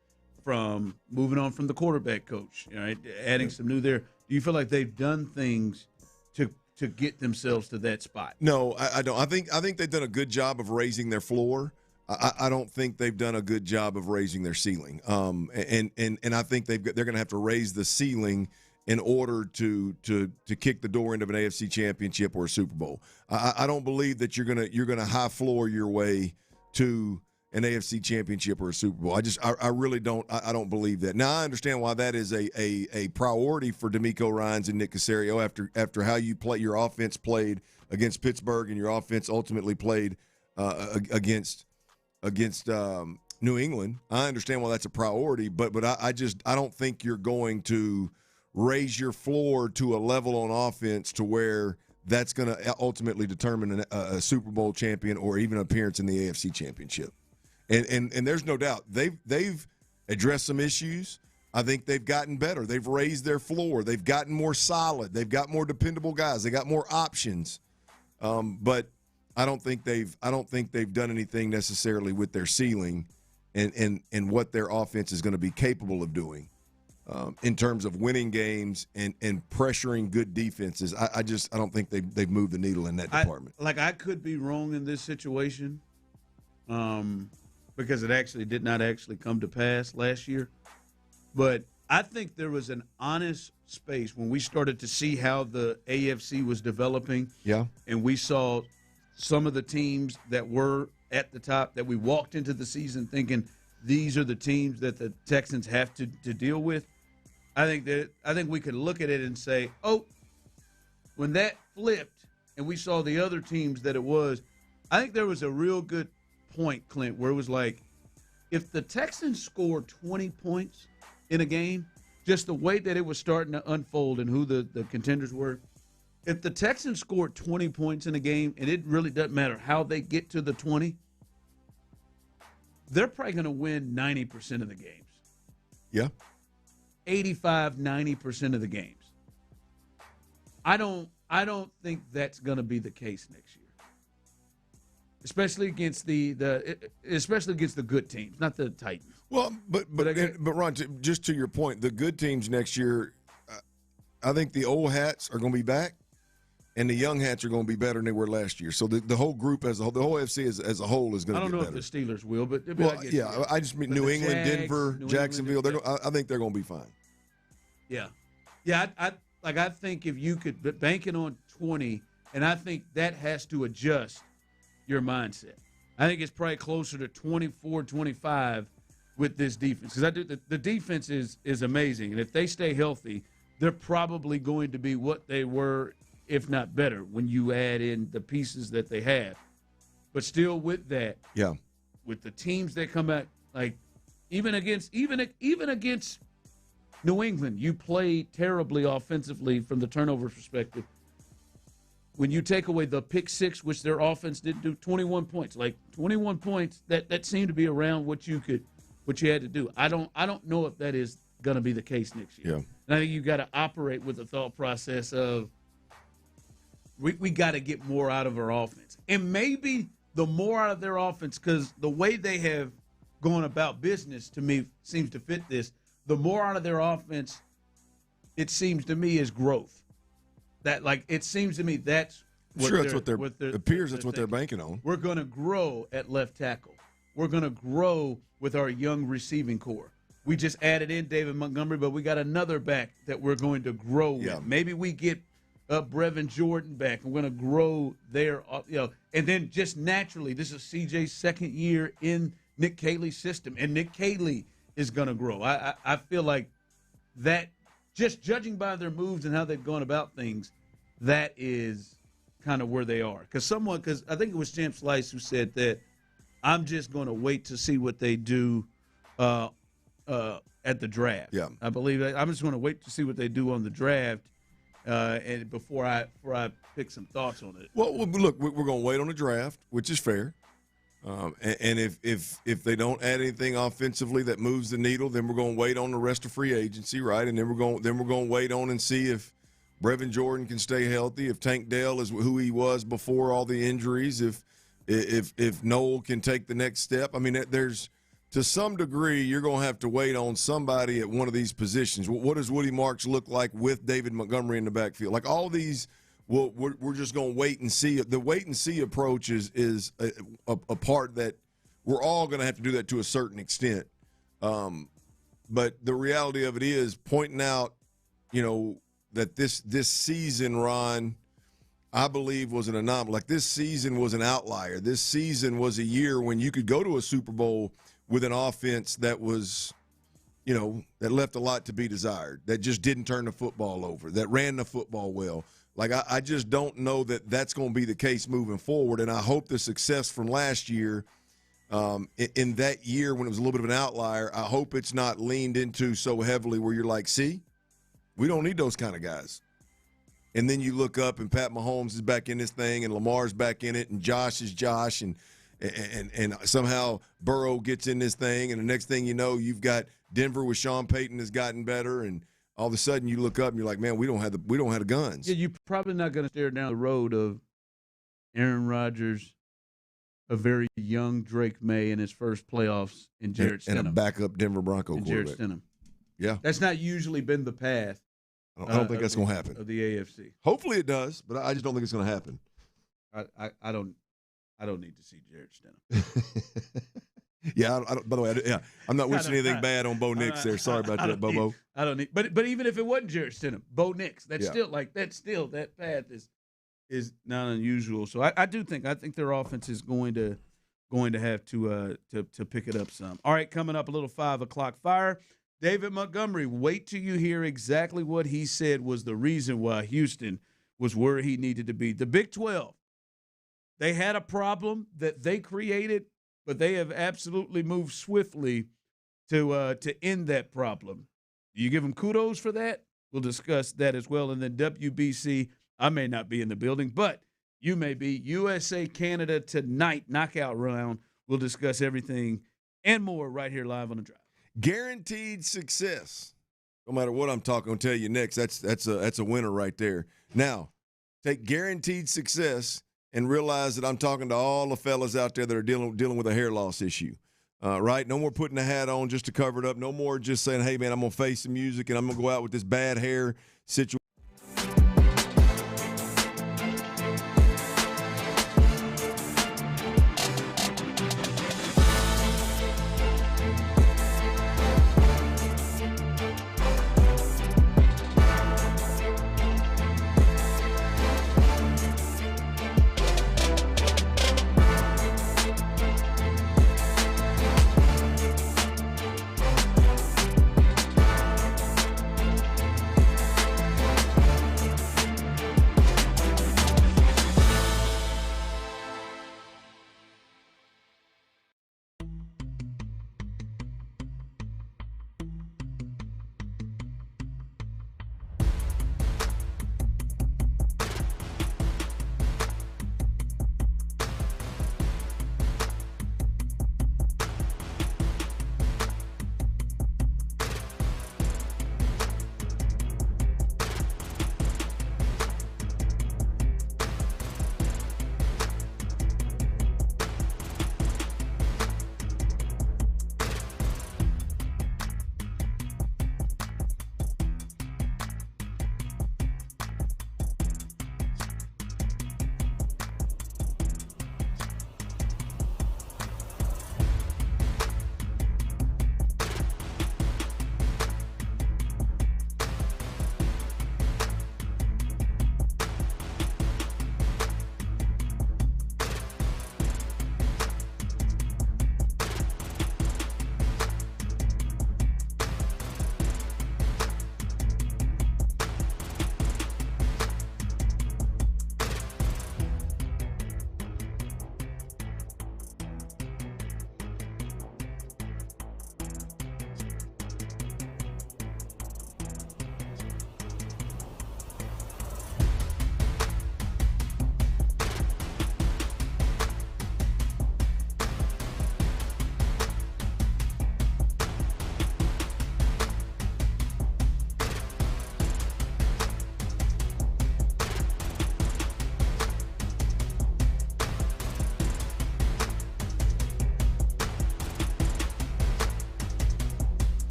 from moving on from the quarterback coach, right, adding some new there? Do you feel like they've done things to get themselves to that spot? No, I don't. I think they've done a good job of raising their floor. I don't think they've done a good job of raising their ceiling. And I think they're going to have to raise the ceiling in order to kick the door into an AFC championship or a Super Bowl. I don't believe that you're gonna high floor your way to an AFC championship or a Super Bowl. I really don't. I don't believe that. Now I understand why that is a priority for DeMeco Ryans and Nick Caserio after how your offense played against Pittsburgh and your offense ultimately played against New England. I understand why that's a priority, but I don't think you're going to raise your floor to a level on offense to where that's going to ultimately determine a Super Bowl champion or even an appearance in the AFC Championship. And there's no doubt they've addressed some issues. I think they've gotten better. They've raised their floor. They've gotten more solid. They've got more dependable guys. They got more options. But I don't think they've done anything necessarily with their ceiling and what their offense is going to be capable of doing in terms of winning games and pressuring good defenses. I don't think they've moved the needle in that department. I could be wrong in this situation because it actually did not actually come to pass last year. But I think there was an honest space when we started to see how the AFC was developing. Yeah. And we saw some of the teams that were at the top that we walked into the season thinking these are the teams that the Texans have to deal with. I think we could look at it and say, oh, when that flipped and we saw the other teams that it was, I think there was a real good point, Clint, where it was like, if the Texans scored 20 points in a game, just the way that it was starting to unfold and who the contenders were, if the Texans scored 20 points in a game, and it really doesn't matter how they get to the 20, they're probably going to win 90% of the games. Yeah. 85, 90% of the games. I don't think that's going to be the case next year. Especially against especially against the good teams, not the Titans. Well, but Ron, just to your point, the good teams next year, I think the old hats are going to be back, and the young hats are going to be better than they were last year. So the whole group the whole AFC as a whole is going to get better. I don't know if the Steelers will, but I just mean New England, Jags, Denver, Jacksonville. I think they're going to be fine. Yeah, I think if you could bank it on 20, and I think that has to adjust your mindset. I think it's probably closer to 24, 25 with this defense, because the defense is amazing, and if they stay healthy, they're probably going to be what they were, if not better, when you add in the pieces that they have. But still, with that, with the teams that come back, like even against New England, you played terribly offensively from the turnover perspective. When you take away the pick six, which their offense didn't do, 21 points, like 21 points, that seemed to be around what you had to do. I don't know if that is going to be the case next year. Yeah. And I think you've got to operate with the thought process of we got to get more out of our offense. And maybe the more out of their offense, because the way they have gone about business to me seems to fit this, the more out of their offense, it seems to me, is growth. It seems to me that's what they're banking on. We're going to grow at left tackle. We're going to grow with our young receiving core. We just added in David Montgomery, but we got another back that we're going to grow with. Maybe we get Brevin Jordan back. We're going to grow there, and then just naturally, this is CJ's second year in Nick Caley's system, and Nick Caley is going to grow. I feel like that, just judging by their moves and how they've gone about things, that is kind of where they are. Because I think it was Champ Slice who said that I'm just going to wait to see what they do at the draft. Yeah, I believe that. I'm just going to wait to see what they do on the draft, and before I pick some thoughts on it. Well, look, we're going to wait on the draft, which is fair. And if they don't add anything offensively that moves the needle, then we're going to wait on the rest of free agency, right? And then we're going to wait on and see if Brevin Jordan can stay healthy, if Tank Dell is who he was before all the injuries, if Noel can take the next step. I mean, there's, to some degree, you're going to have to wait on somebody at one of these positions. What does Woody Marks look like with David Montgomery in the backfield? Like all these. Well, we're just going to wait and see. The wait and see approach is a part that we're all going to have to do that to a certain extent. But the reality of it is pointing out, that this season, Ron, I believe was an anomaly. Like this season was an outlier. This season was a year when you could go to a Super Bowl with an offense that was that left a lot to be desired, that just didn't turn the football over, that ran the football well. Like, I just don't know that that's going to be the case moving forward, and I hope the success from last year, in that year when it was a little bit of an outlier, I hope it's not leaned into so heavily where you're like, see, we don't need those kind of guys. And then you look up and Pat Mahomes is back in this thing and Lamar's back in it and Josh is Josh and somehow Burrow gets in this thing, and the next thing you know, you've got Denver with Sean Payton has gotten better, and all of a sudden you look up and you're like, man, we don't have the guns. Yeah, you're probably not going to stare down the road of Aaron Rodgers, a very young Drake May in his first playoffs, in Jarrett Stidham. And a backup Denver Bronco quarterback. Jarrett Stidham. Yeah. That's not usually been the path. I don't think that's going to happen. Of the AFC. Hopefully it does, but I just don't think it's going to happen. I don't need to see Jarrett Stidham. Yeah, by the way, I'm not wishing anything bad on Bo Nix there. Sorry about that, Bobo. I don't need, but even if it wasn't Jarrett Stidham, Bo Nix, that path is not unusual. So I think their offense is going to have to pick it up some. All right, coming up a little 5 o'clock fire. David Montgomery, wait till you hear exactly what he said was the reason why Houston was where he needed to be. The Big 12, they had a problem that they created, but they have absolutely moved swiftly to end that problem. Do you give them kudos for that? We'll discuss that as well. And then WBC, I may not be in the building, but you may be. USA, Canada tonight, knockout round. We'll discuss everything and more right here live on The Drive. Guaranteed success. No matter what I'm going to tell you next, that's a winner right there. Now, take guaranteed success and realize that I'm talking to all the fellas out there that are dealing with a hair loss issue, right? No more putting a hat on just to cover it up. No more just saying, hey, man, I'm going to face the music and I'm going to go out with this bad hair situation.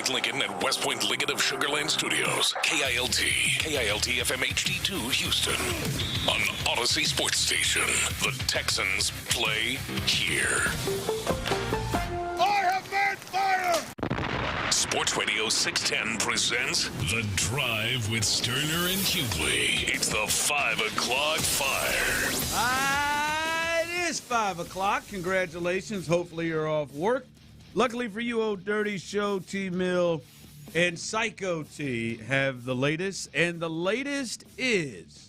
Point Lincoln at West Point Lincoln of Sugar Land Studios. KILT FM HD2 Houston. On Odyssey Sports Station. The Texans play here. I have made fire! Sports Radio 610 presents The Drive with Stoerner and Hughley. It's the 5 o'clock fire. It is 5 o'clock. Congratulations. Hopefully you're off work. Luckily for you, Old Dirty Show, T-Mill, and Psycho T have the latest. And the latest is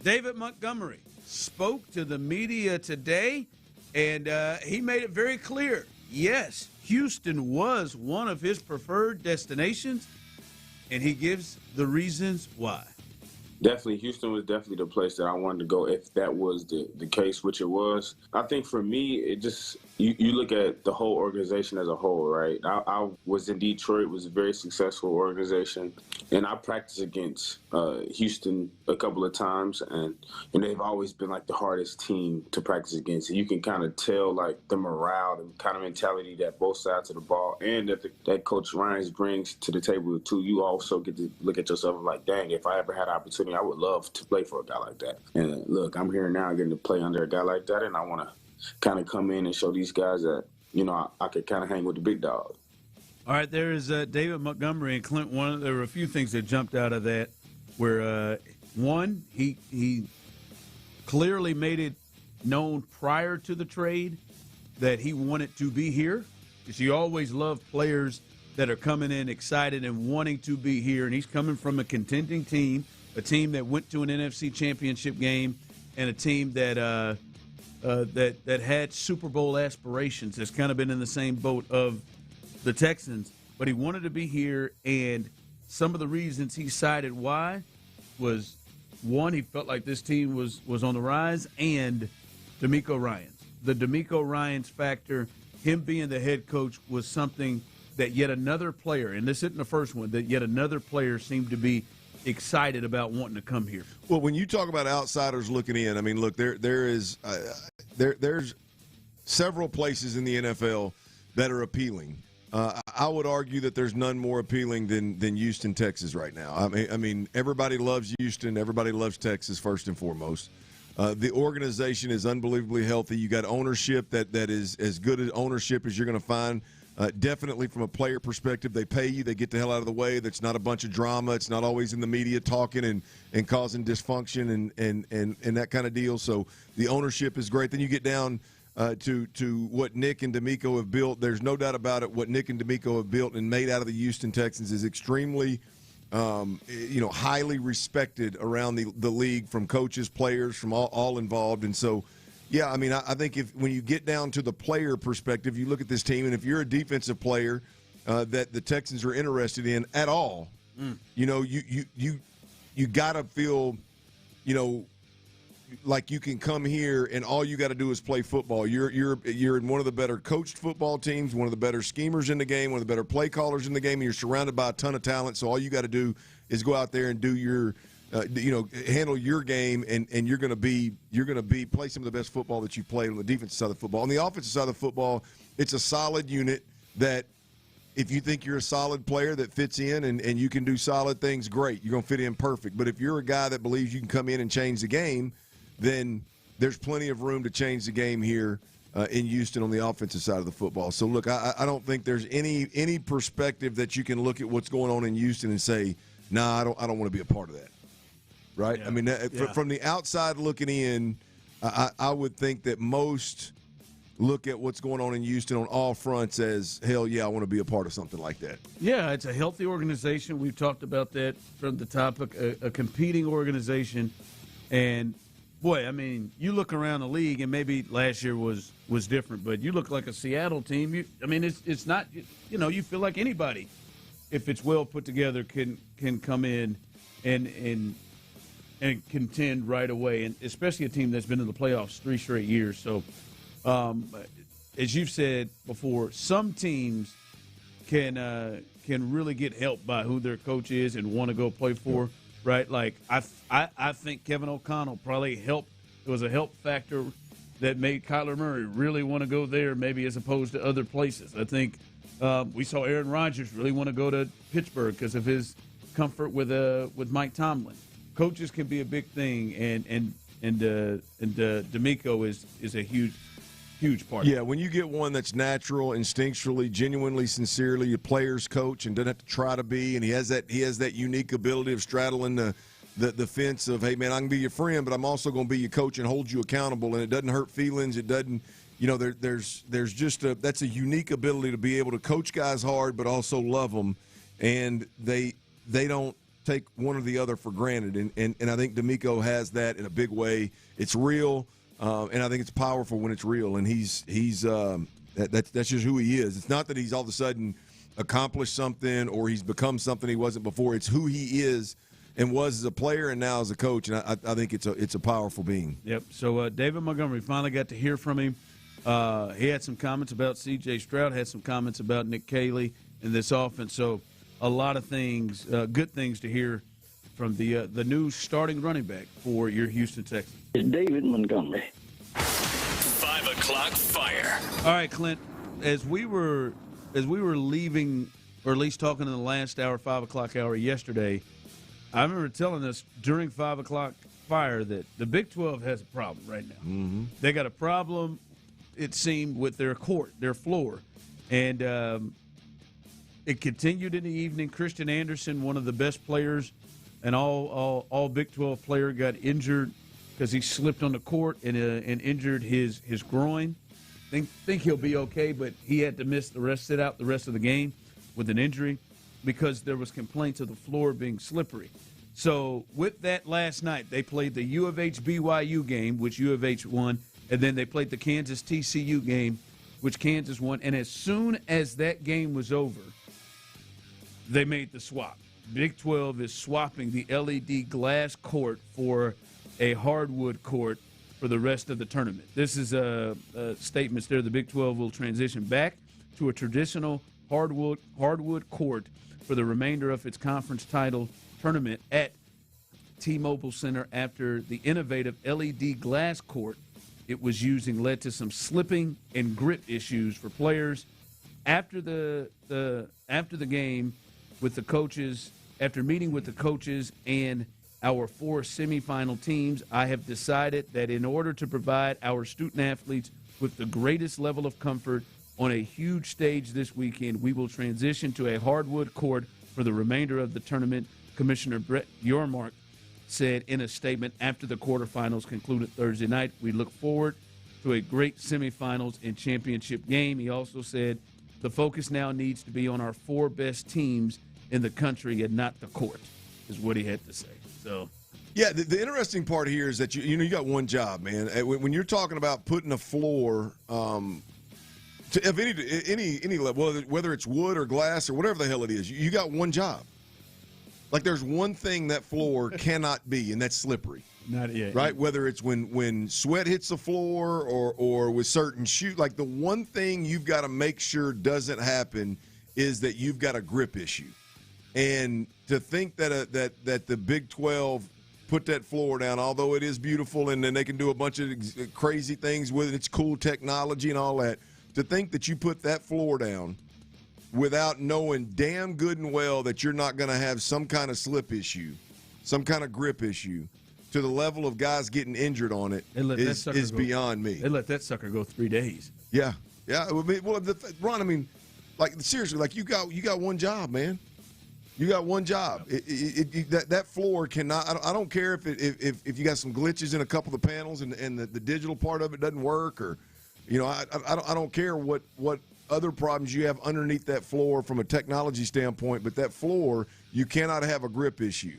David Montgomery spoke to the media today, and he made it very clear. Yes, Houston was one of his preferred destinations, and he gives the reasons why. Definitely, Houston was definitely the place that I wanted to go if that was the case, which it was. I think for me, it just, you look at the whole organization as a whole, right? I was in Detroit. It was a very successful organization, and I practiced against Houston a couple of times, and they've always been like the hardest team to practice against. And you can kind of tell like the morale, the kind of mentality that both sides of the ball and that Coach Ryans brings to the table too. You also get to look at yourself like, dang, if I ever had an opportunity, I would love to play for a guy like that. And look, I'm here now getting to play under a guy like that, and I want to kind of come in and show these guys that, you know, I could kind of hang with the big dog. All right, there is David Montgomery and Clint. There were a few things that jumped out of that where, one, he clearly made it known prior to the trade that he wanted to be here, because you always love players that are coming in excited and wanting to be here, and he's coming from a contending team, a team that went to an NFC championship game, and a team that that had Super Bowl aspirations. That's kind of been in the same boat of the Texans. But he wanted to be here, and some of the reasons he cited why was, one, he felt like this team was on the rise, and DeMeco Ryans. The DeMeco Ryans factor, him being the head coach, was something that yet another player, and this isn't the first one, that yet another player seemed to be excited about wanting to come here. Well, when you talk about outsiders looking in, I mean, look, there's several places in the NFL that are appealing. I would argue that there's none more appealing than Houston, Texas right now. I mean, everybody loves Houston. Everybody loves Texas first and foremost. The organization is unbelievably healthy. You got ownership that is as good as ownership as you're going to find. Definitely from a player perspective, they pay you, they get the hell out of the way. That's not a bunch of drama. It's not always in the media talking and causing dysfunction and that kind of deal. So the ownership is great. Then you get down to what Nick and DeMeco have built. There's no doubt about it. What Nick and DeMeco have built and made out of the Houston Texans is extremely highly respected around the league, from coaches, players, from all involved. And so, yeah, I mean, I think when you get down to the player perspective, you look at this team, and if you're a defensive player that the Texans are interested in at all, you know, you got to feel, you know, like you can come here and all you got to do is play football. You're in one of the better coached football teams, one of the better schemers in the game, one of the better play callers in the game, and you're surrounded by a ton of talent. So all you got to do is go out there and do your handle your game, and you're going to be play some of the best football that you played on the defensive side of the football. On the offensive side of the football, it's a solid unit that if you think you're a solid player that fits in and you can do solid things, great. You're going to fit in perfect. But if you're a guy that believes you can come in and change the game, then there's plenty of room to change the game here in Houston on the offensive side of the football. So, look, I don't think there's any perspective that you can look at what's going on in Houston and say, nah, I don't want to be a part of that. Right? Yeah. I mean, from the outside looking in, I would think that most look at what's going on in Houston on all fronts as, hell yeah, I want to be a part of something like that. Yeah, it's a healthy organization. We've talked about that from the topic, a competing organization. And, boy, I mean, you look around the league, and maybe last year was different, but you look like a Seattle team. It's not, you feel like anybody, if it's well put together, can come in and contend right away, and especially a team that's been in the playoffs 3 straight years. So, as you've said before, some teams can really get helped by who their coach is and want to go play for, right? Like I think Kevin O'Connell probably helped. It was a help factor that made Kyler Murray really want to go there, maybe as opposed to other places. I think We saw Aaron Rodgers really want to go to Pittsburgh because of his comfort with Mike Tomlin. Coaches can be a big thing, and D'Amico is a huge part. Yeah, when you get one that's natural, instinctually, genuinely, sincerely, a player's coach, and doesn't have to try to be, and he has that unique ability of straddling the fence of, hey man, I can be your friend, but I'm also going to be your coach and hold you accountable, and it doesn't hurt feelings. It doesn't, there's just that's a unique ability to be able to coach guys hard, but also love them, and they don't take one or the other for granted, and I think D'Amico has that in a big way. It's real. And I think it's powerful when it's real, and that's just who he is. It's not that he's all of a sudden accomplished something or he's become something he wasn't before. It's who he is and was as a player and now as a coach, and I think it's a powerful being. Yep. So David Montgomery finally got to hear from him. He had some comments about C.J. Stroud, had some comments about Nick Caley in this offense. So a lot of things, good things to hear from the new starting running back for your Houston Texans. It's David Montgomery. 5 o'clock fire. All right, Clint. As we were leaving, or at least talking in the last hour, 5 o'clock hour yesterday, I remember telling us during 5 o'clock fire that the Big 12 has a problem right now. Mm-hmm. They got a problem, it seemed, with their court, their floor, and it continued in the evening. Christian Anderson, one of the best players, an all Big 12 player, got injured because he slipped on the court and injured his groin. Think he'll be okay, but he had to sit out the rest of the game with an injury because there was complaints of the floor being slippery. So with that last night, they played the U of H BYU game, which U of H won, and then they played the Kansas TCU game, which Kansas won. And as soon as that game was over, they made the swap. Big 12 is swapping the LED glass court for a hardwood court for the rest of the tournament. This is a statement there. The Big 12 will transition back to a traditional hardwood court for the remainder of its conference title tournament at T-Mobile Center after the innovative LED glass court it was using led to some slipping and grip issues for players. After the game with the coaches, after meeting with the coaches and our 4 semifinal teams, I have decided that in order to provide our student athletes with the greatest level of comfort on a huge stage this weekend, we will transition to a hardwood court for the remainder of the tournament, Commissioner Brett Yormark said in a statement after the quarterfinals concluded Thursday night. We look forward to a great semifinals and championship game. He also said the focus now needs to be on our 4 best teams in the country and not the court, is what he had to say. So, yeah, the interesting part here is that you got one job, man. When you're talking about putting a floor of any level, whether it's wood or glass or whatever the hell it is, you got one job. Like there's one thing that floor cannot be, and that's slippery. Not yet. Right? Whether it's when sweat hits the floor or with certain shoes. Like the one thing you've got to make sure doesn't happen is that you've got a grip issue. And to think that the Big 12 put that floor down, although it is beautiful and then they can do a bunch of crazy things with it, it's cool technology and all that, to think that you put that floor down without knowing damn good and well that you're not going to have some kind of slip issue, some kind of grip issue, to the level of guys getting injured on it is beyond me. They let that sucker go 3 days. Yeah. Well, Ron, I mean, like seriously, like you got one job, man. You got one job. That floor cannot. I don't care if you got some glitches in a couple of the panels and the digital part of it doesn't work, or I don't care what other problems you have underneath that floor from a technology standpoint, but that floor, you cannot have a grip issue.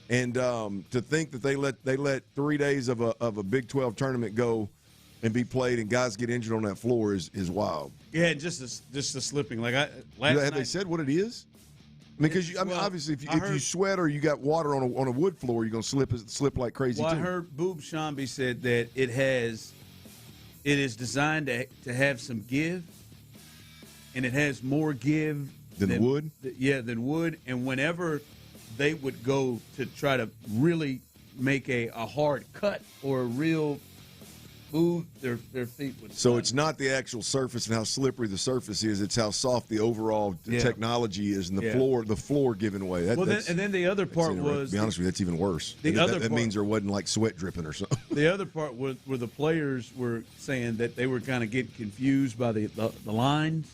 And to think that they let 3 days of a Big 12 tournament go and be played and guys get injured on that floor is wild. Yeah, just the slipping. Like last night, they said what it is? I mean, because obviously, if you sweat or you got water on a wood floor, you're gonna slip like crazy. Well, too. I heard Boob Shambi said that it is designed to have some give, and it has more give than wood. Than wood. And whenever they would go to try to really make a hard cut or a real smooth their feet would. So it's not the actual surface and how slippery the surface is; it's how soft the overall technology is, and the floor giving way. And then the other part was, to be honest with you, that's even worse. That means there wasn't like sweat dripping or something. The other part was where the players were saying that they were kind of getting confused by the lines.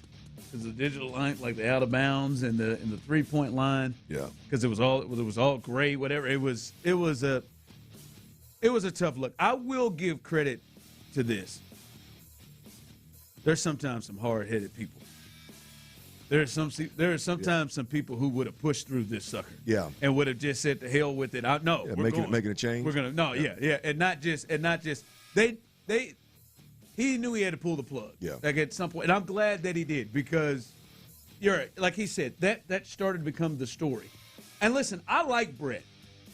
Because the digital line, like the out of bounds and the 3-point line, because it was all gray, whatever. It was a tough look. I will give credit to this. There's sometimes some hard-headed people. There are sometimes some people who would have pushed through this sucker, and would have just said to hell with it. Making a change. We're gonna and not just they. He knew he had to pull the plug. Like at some point, and I'm glad that he did, because you're right, like he said, that started to become the story. And listen, I like Brett,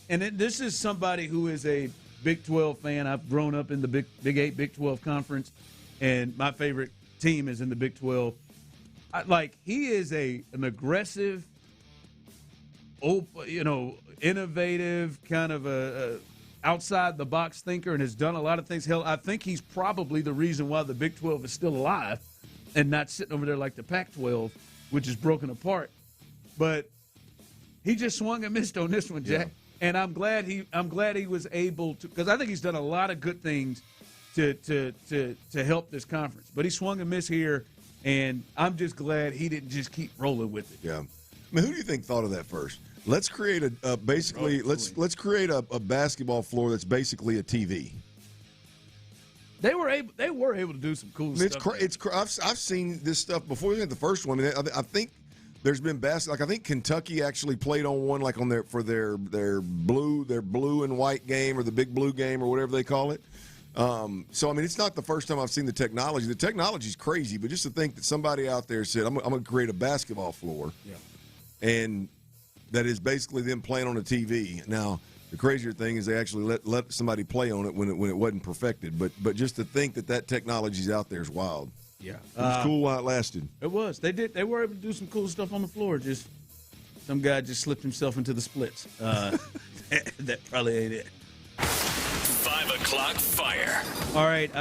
and this is somebody who is a Big 12 fan. I've grown up in the Big 8, Big 12 conference, and my favorite team is in the Big 12. He is an aggressive, innovative kind of a outside the box thinker, and has done a lot of things. Hell, I think he's probably the reason why the Big 12 is still alive and not sitting over there like the Pac-12, which is broken apart. But he just swung and missed on this one, Jack. And I'm glad he was able to, because I think he's done a lot of good things to help this conference. But he swung and missed here, and I'm just glad he didn't just keep rolling with it. Yeah. I mean, who do you think thought of that first? Let's create let's create a basketball floor that's basically a TV. They were able to do some cool stuff. I've seen this stuff before. The first one. I think there's been basketball. I think Kentucky actually played on one for their blue and white game, or the big blue game, or whatever they call it. So I mean, it's not the first time I've seen the technology. The technology's crazy, but just to think that somebody out there said, "I'm going to create a basketball floor," and that is basically them playing on a TV. Now, the crazier thing is they actually let somebody play on it when it wasn't perfected. But just to think that technology's out there is wild. Yeah, it was cool while it lasted. It was. They were able to do some cool stuff on the floor. Just some guy just slipped himself into the splits. That probably ain't it. 5 o'clock fire. All right.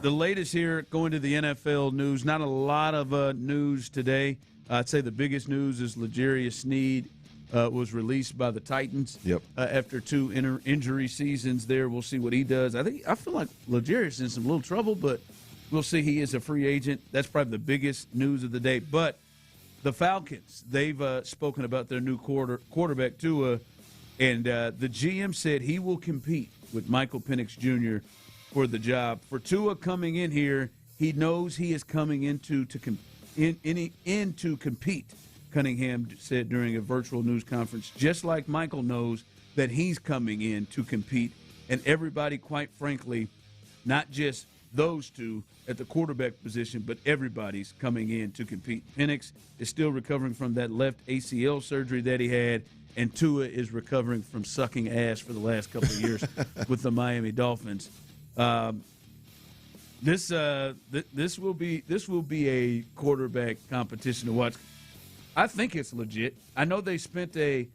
The latest here, going to the NFL news. Not a lot of news today. I'd say the biggest news is L'Jarius Sneed was released by the Titans. After 2 injury seasons there. We'll see what he does. I feel like L'Jarius is in some little trouble, but we'll see. He is a free agent. That's probably the biggest news of the day. But the Falcons, they've spoken about their new quarterback, Tua, and the GM said he will compete with Michael Penix Jr. for the job. For Tua coming in here, he knows he is coming in to compete, Cunningham said during a virtual news conference, just like Michael knows that he's coming in to compete. And everybody, quite frankly, not just those two at the quarterback position, but everybody's coming in to compete. Penix is still recovering from that left ACL surgery that he had, and Tua is recovering from sucking ass for the last couple of years with the Miami Dolphins. This will be a quarterback competition to watch. I think it's legit. I know they spent a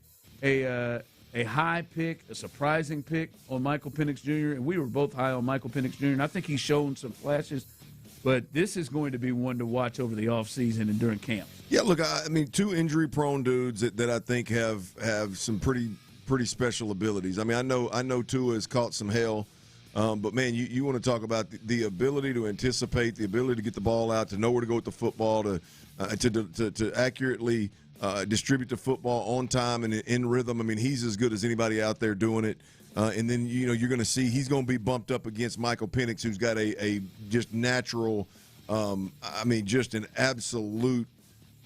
high pick, a surprising pick on Michael Penix Jr., and we were both high on Michael Penix Jr., and I think he's shown some flashes. But this is going to be one to watch over the offseason and during camp. Yeah, look, I mean, 2 injury-prone dudes that I think have some pretty special abilities. I mean, I know Tua has caught some hell. But, man, you want to talk about the ability to anticipate, the ability to get the ball out, to know where to go with the football, to accurately distribute the football on time and in rhythm. I mean, he's as good as anybody out there doing it. And then, you're going to see he's going to be bumped up against Michael Penix, who's got a just natural, just an absolute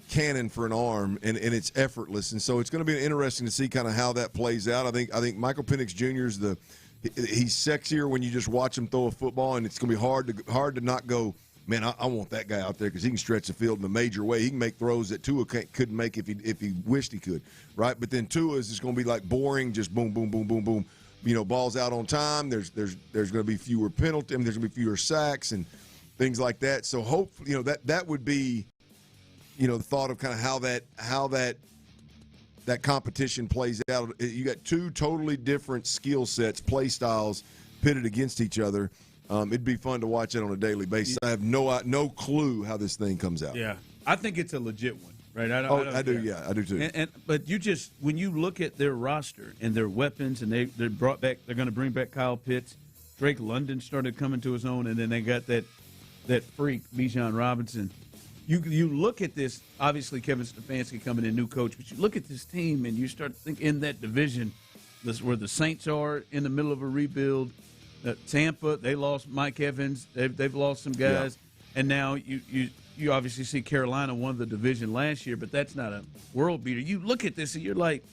cannon for an arm, and it's effortless. And so it's going to be interesting to see kind of how that plays out. I think Michael Penix Jr. is he's sexier when you just watch him throw a football, and it's going to be hard to not go, man, I want that guy out there because he can stretch the field in a major way. He can make throws that Tua couldn't make if he wished he could, right? But then Tua is just going to be like boring, just boom, boom, boom, boom, boom. Balls out on time. There's going to be fewer penalties. There's going to be fewer sacks and things like that. So hopefully, that would be, the thought of kind of how that competition plays out. You got 2 totally different skill sets, play styles. pitted against each other. It'd be fun to watch it on a daily basis. I have no clue how this thing comes out. Yeah, I think it's a legit one, right? I do. Yeah, I do too. But when you look at their roster and their weapons, and they're brought back, they're going to bring back Kyle Pitts. Drake London started coming to his own, and then they got that freak Bijan Robinson. You look at this. Obviously, Kevin Stefanski coming in, new coach, but you look at this team and you start to think in that division, this where the Saints are in the middle of a rebuild. Tampa, they lost Mike Evans. They've lost some guys, and now you obviously see Carolina won the division last year, but that's not a world beater. You look at this and you're like,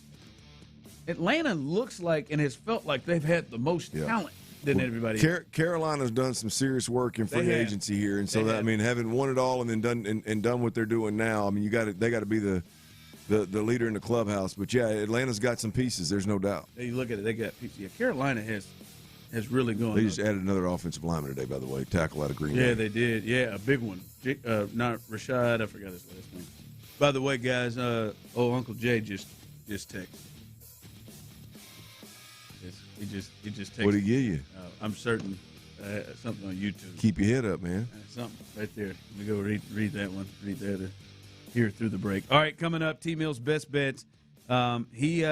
Atlanta looks like and has felt like they've had the most talent than everybody. Carolina's done some serious work in free agency here, and so having won it all and then done what they're doing now, I mean, they got to be the leader in the clubhouse. But yeah, Atlanta's got some pieces. There's no doubt. You look at it, they got pieces. Yeah, Carolina has really gone. They just added another offensive lineman today, by the way, tackle out of Green Bay. Yeah, they did. Yeah, a big one. Not Rashad. I forgot his last name. By the way, guys, Uncle Jay just texted. He just texted. What'd he give you? I'm certain something on YouTube. Keep your head up, man. Something right there. Let me go read that one. Read that here through the break. All right, coming up, T-Mill's best bets. He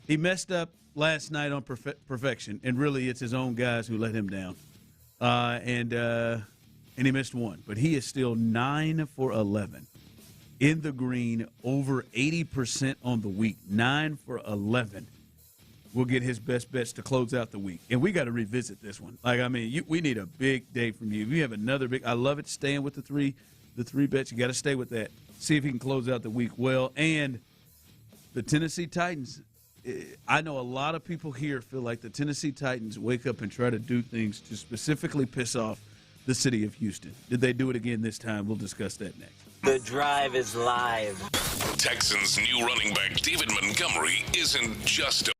messed up last night on perfection, and really it's his own guys who let him down. And he missed one. But he is still 9 for 11 in the green, over 80% on the week. 9 for 11. We'll get his best bets to close out the week. And we got to revisit this one. We need a big day from you. We have another big – I love it, staying with the three bets. You got to stay with that. See if he can close out the week well. And the Tennessee Titans – I know a lot of people here feel like the Tennessee Titans wake up and try to do things to specifically piss off the city of Houston. Did they do it again this time? We'll discuss that next. The Drive is live. Texans' new running back David Montgomery isn't just a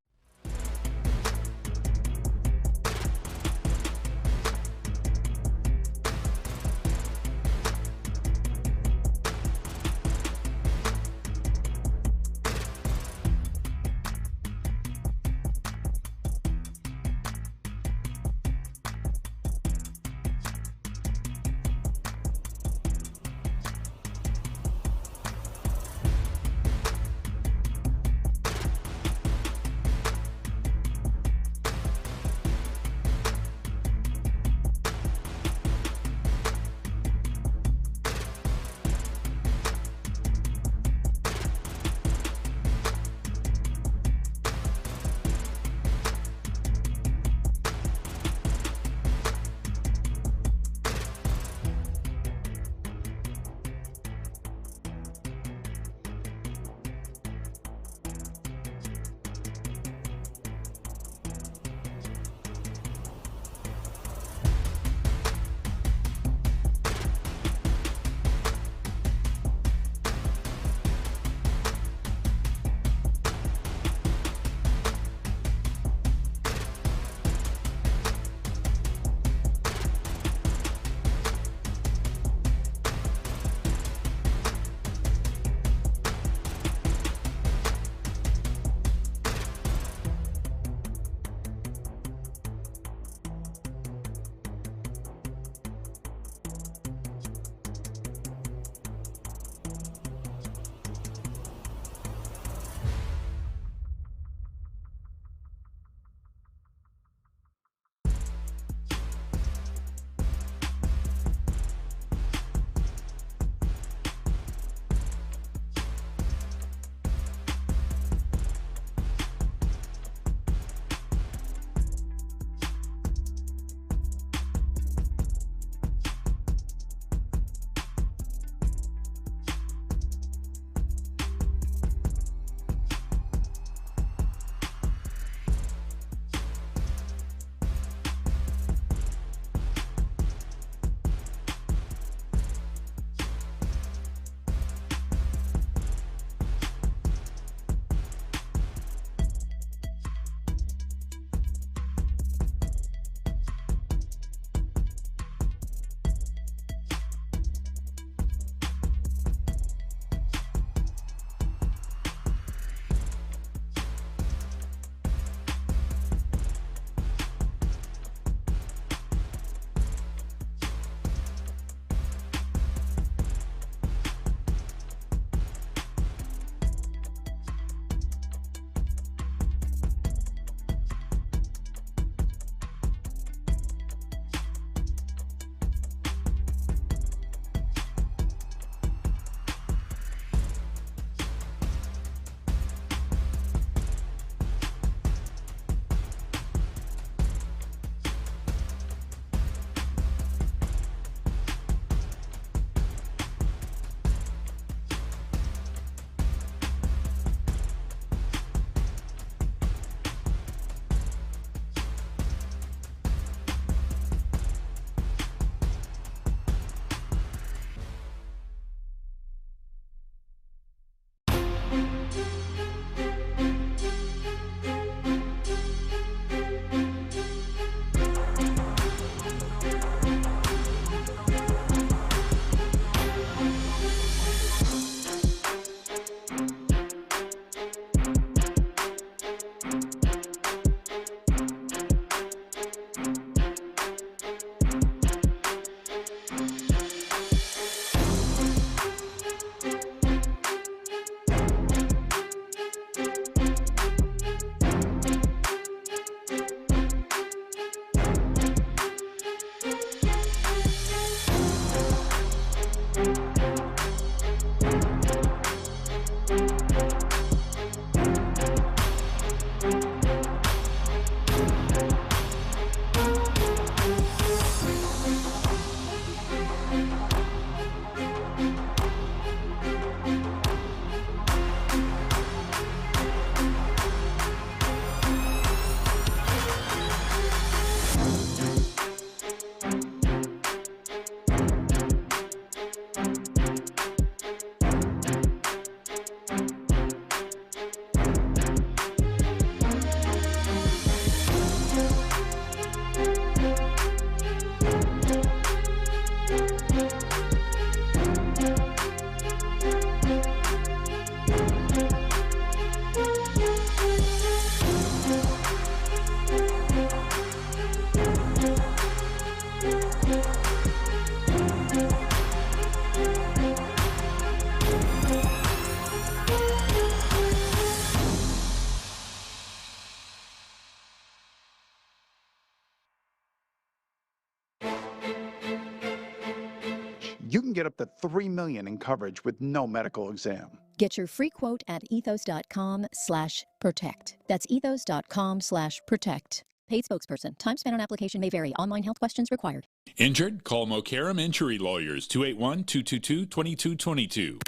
you can get up to $3 million in coverage with no medical exam. Get your free quote at ethos.com/protect. That's ethos.com/protect. Paid spokesperson. Time spent on application may vary. Online health questions required. Injured? Call Mokaram Injury Lawyers, 281-222-2222.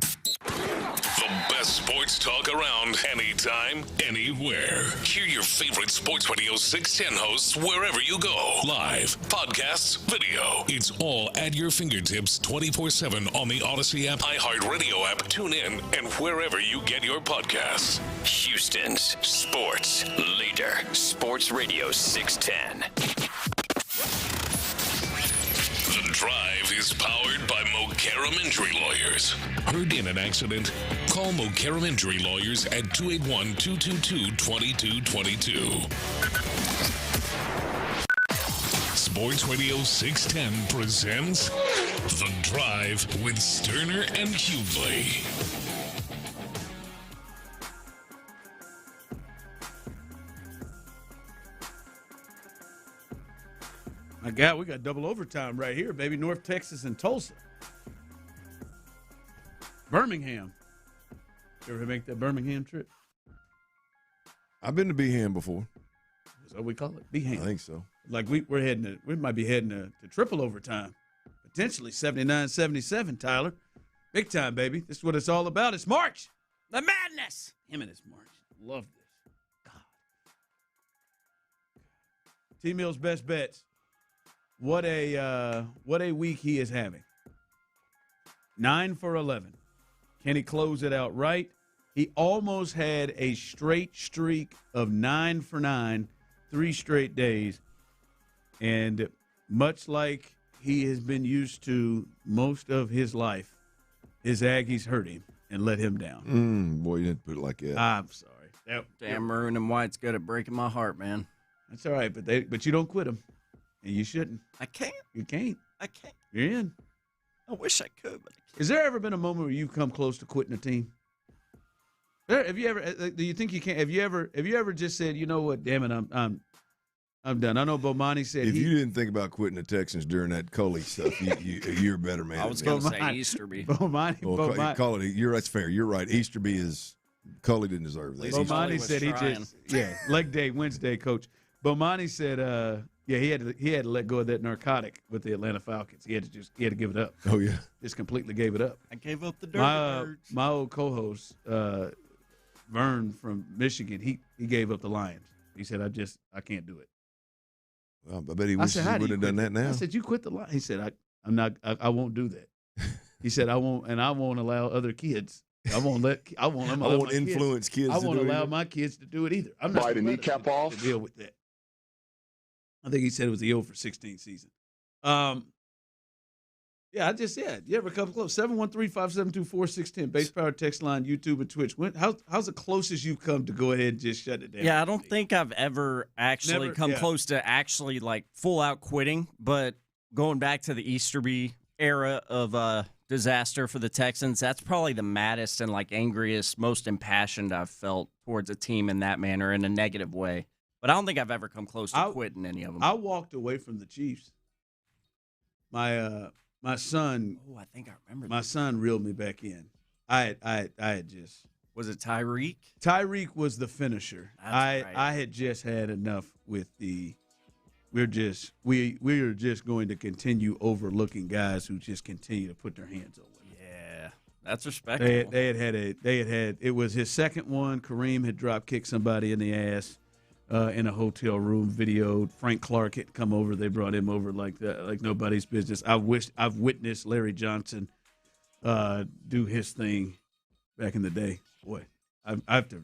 The best sports talk around, anytime, anywhere. Hear your favorite Sports Radio 610 hosts wherever you go. Live, podcasts, video. It's all at your fingertips 24/7 on the Odyssey app, iHeartRadio app, TuneIn, and wherever you get your podcasts. Houston's sports leader, Sports Radio 610. The Drive is powered by Mokaram Injury Lawyers. Heard in an accident? Call Mokaram Injury Lawyers at 281-222-2222. Sports Radio 610 presents The Drive with Stoerner and Hughley. My God, we got double overtime right here, baby. North Texas and Tulsa. Birmingham. You ever make that Birmingham trip? I've been to Beham before. Is that what we call it? Beham. I think so. Like we might be heading to triple overtime. Potentially 79-77, Tyler. Big time, baby. This is what it's all about. It's March. The madness. Him and his March. Love this. God. T-Mill's best bets. What a week he is having. 9 for 11. Can he close it out right? He almost had a straight streak of 9 for 9, 3 straight days. And much like he has been used to most of his life, his Aggies hurt him and let him down. Boy, you didn't put it like that. I'm sorry. Damn, Maroon and White's good at breaking my heart, man. That's all right, but you don't quit them. And you shouldn't. I can't. You can't. I can't. You're in. I wish I could, but I can't. Has there ever been a moment where you've come close to quitting a team? Have you ever? Do you think you can? Have you ever just said, you know what? Damn it, I'm done. I know Bomani said if you didn't think about quitting the Texans during that Coley stuff, you're a better man. I was going to say Easterby. Bomani. That's fair. You're right. Easterby is Coley didn't deserve that. Bomani said leg day Wednesday, coach. Bomani said he had to let go of that narcotic with the Atlanta Falcons. He had to give it up. Oh yeah, just completely gave it up. I gave up the dirt. My old co-host Vern from Michigan, he gave up the Lions. He said, I can't do it. Well, I bet he wishes he would have done that now. I said, you quit the Lions. He said, I won't do that. He said, I won't allow other kids. I won't influence kids. I won't allow my kids to do it either. I'm not bite a kneecap off. To deal with that. I think he said it was the 0-for-16 season. You ever come close? 713-572-4610, base power text line, YouTube and Twitch. How's the closest you've come to go ahead and just shut it down? Yeah, I don't think I've ever actually come close to actually like full out quitting, but going back to the Easterby era of disaster for the Texans, that's probably the maddest and like angriest, most impassioned I've felt towards a team in that manner in a negative way. But I don't think I've ever come close to quitting any of them. I walked away from the Chiefs. My son. Oh, I think I remember. My son reeled me back in. I had just. Was it Tyreek? Tyreek was the finisher. That's right. I had just had enough with the. We are just going to continue overlooking guys who just continue to put their hands on women. Yeah, that's respectable. They had it was his second one. Kareem had drop kicked somebody in the ass. In a hotel room, videoed. Frank Clark had come over. They brought him over like nobody's business. I've witnessed Larry Johnson do his thing back in the day. Boy, I have to,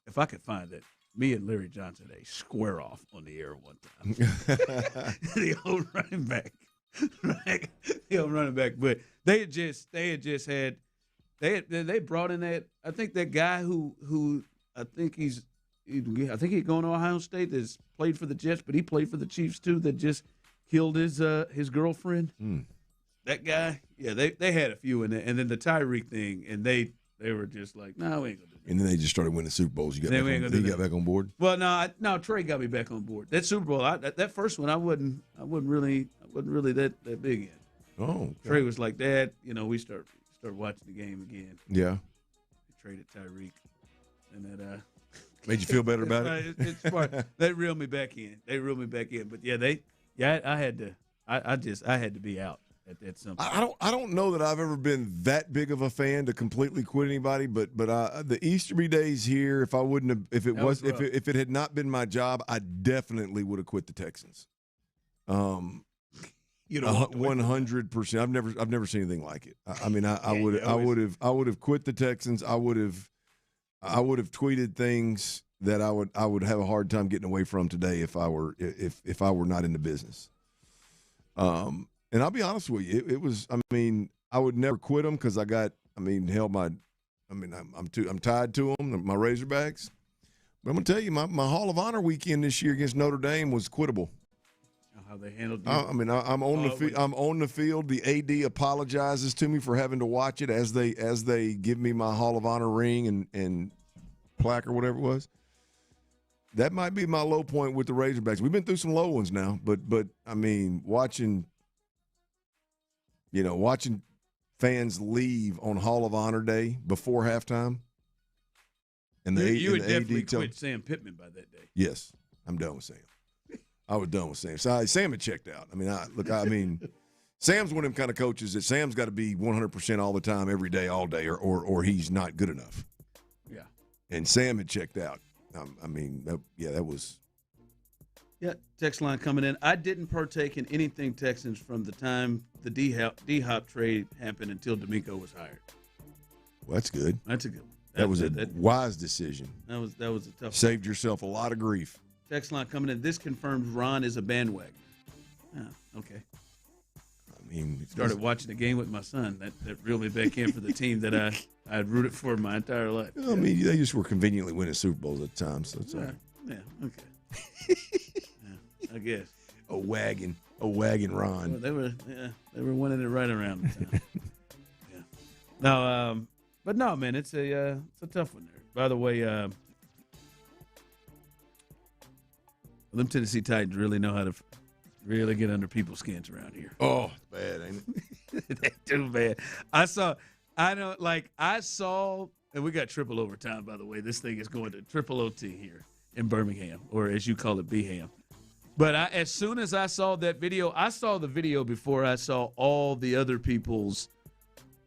if I could find it, me and Larry Johnson a square off on the air one time. The old running back, right? The old running back. But they brought in that. I think that guy who I think he's going to Ohio State. That's played for the Jets, but he played for the Chiefs too. That just killed his girlfriend. That guy, yeah, they had a few in there, and then the Tyreek thing, and they were just like, no, we ain't gonna do that. And then they just started winning Super Bowls. You got back on board. Well, no, Trey got me back on board. That Super Bowl, that first one, I wasn't really that big in. Oh, Trey was like, Dad, we start watching the game again. Yeah. We traded Tyreek, and that made you feel better about it. It's smart. They reeled me back in. But I had to be out at some point. I don't know that I've ever been that big of a fan to completely quit anybody, but the Easterby days here, if it had not been my job, I definitely would have quit the Texans. 100%. I've never seen anything like it. I would have quit the Texans. I would have tweeted things that I would have a hard time getting away from today if I were not in the business. And I'll be honest with you, it was. I would never quit them because I'm tied to them, my Razorbacks. But I'm gonna tell you, my Hall of Honor weekend this year against Notre Dame was quittable. How they handled you. I'm on the field. The AD apologizes to me for having to watch it as they give me my Hall of Honor ring and plaque or whatever it was. That might be my low point with the Razorbacks. We've been through some low ones now, but watching fans leave on Hall of Honor Day before halftime, and you would definitely quit Sam Pittman by that day. Yes, I'm done with Sam. I was done with Sam. So Sam had checked out. Sam's one of them kind of coaches that Sam's got to be 100% all the time, every day, all day, or he's not good enough. Yeah. And Sam had checked out. That was. Yeah, text line coming in. I didn't partake in anything Texans from the time the D-Hop trade happened until D'Amico was hired. Well, that's good. That's a good one. That was a wise decision. That was a tough Saved yourself a lot of grief. Text line coming in. This confirms Ron is a bandwagon. Oh, okay. Started watching the game with my son. That reeled me back in for the team that I had rooted for my entire life. They just were conveniently winning Super Bowls at the time, so it's all right. Yeah, okay. I guess. A wagon Ron. Well, they were winning it right around the time. Yeah. No, but no, man, it's a tough one there. By the way, them Tennessee Titans really know how to really get under people's skins around here. Oh, it's bad, ain't it? They do, man. I saw, and we got triple overtime, by the way. This thing is going to triple OT here in Birmingham, or as you call it, B-Ham. But as soon as I saw that video, I saw the video before I saw all the other people's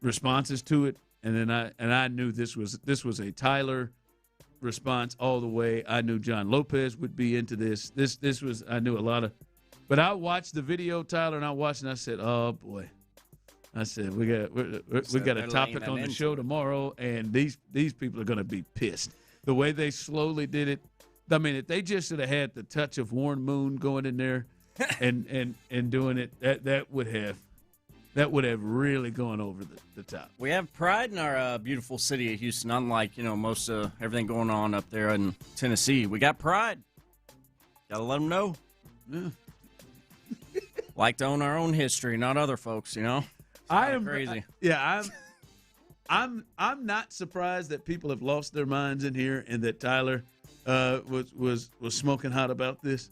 responses to it, and then I knew this was a Tyler response all the way. I knew John Lopez would be into this. This was, I knew a lot of, but I watched the video, Tyler, and I said, oh boy. I said, we got a topic on the show tomorrow, and these people are going to be pissed. The way they slowly did it. I mean, if they just should have had the touch of Warren Moon going in there and doing it, that would have really gone over the top. We have pride in our beautiful city of Houston, unlike most of everything going on up there in Tennessee. We got pride. Gotta let them know. Yeah. Like to own our own history, not other folks. I am crazy. I'm not surprised that people have lost their minds in here and that Tyler was smoking hot about this.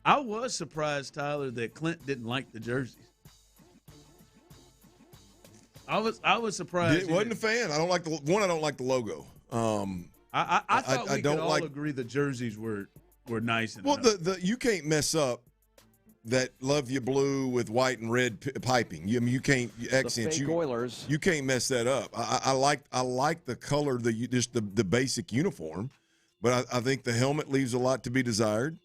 I was surprised, Tyler, that Clint didn't like the jerseys. I was surprised. Wasn't a fan. I don't like the logo. I thought we could all agree the jerseys were nice. Well, you can't mess up that love you blue with white and red piping. You can't accents. Oilers. You can't mess that up. I like the color, the basic uniform, but I think the helmet leaves a lot to be desired.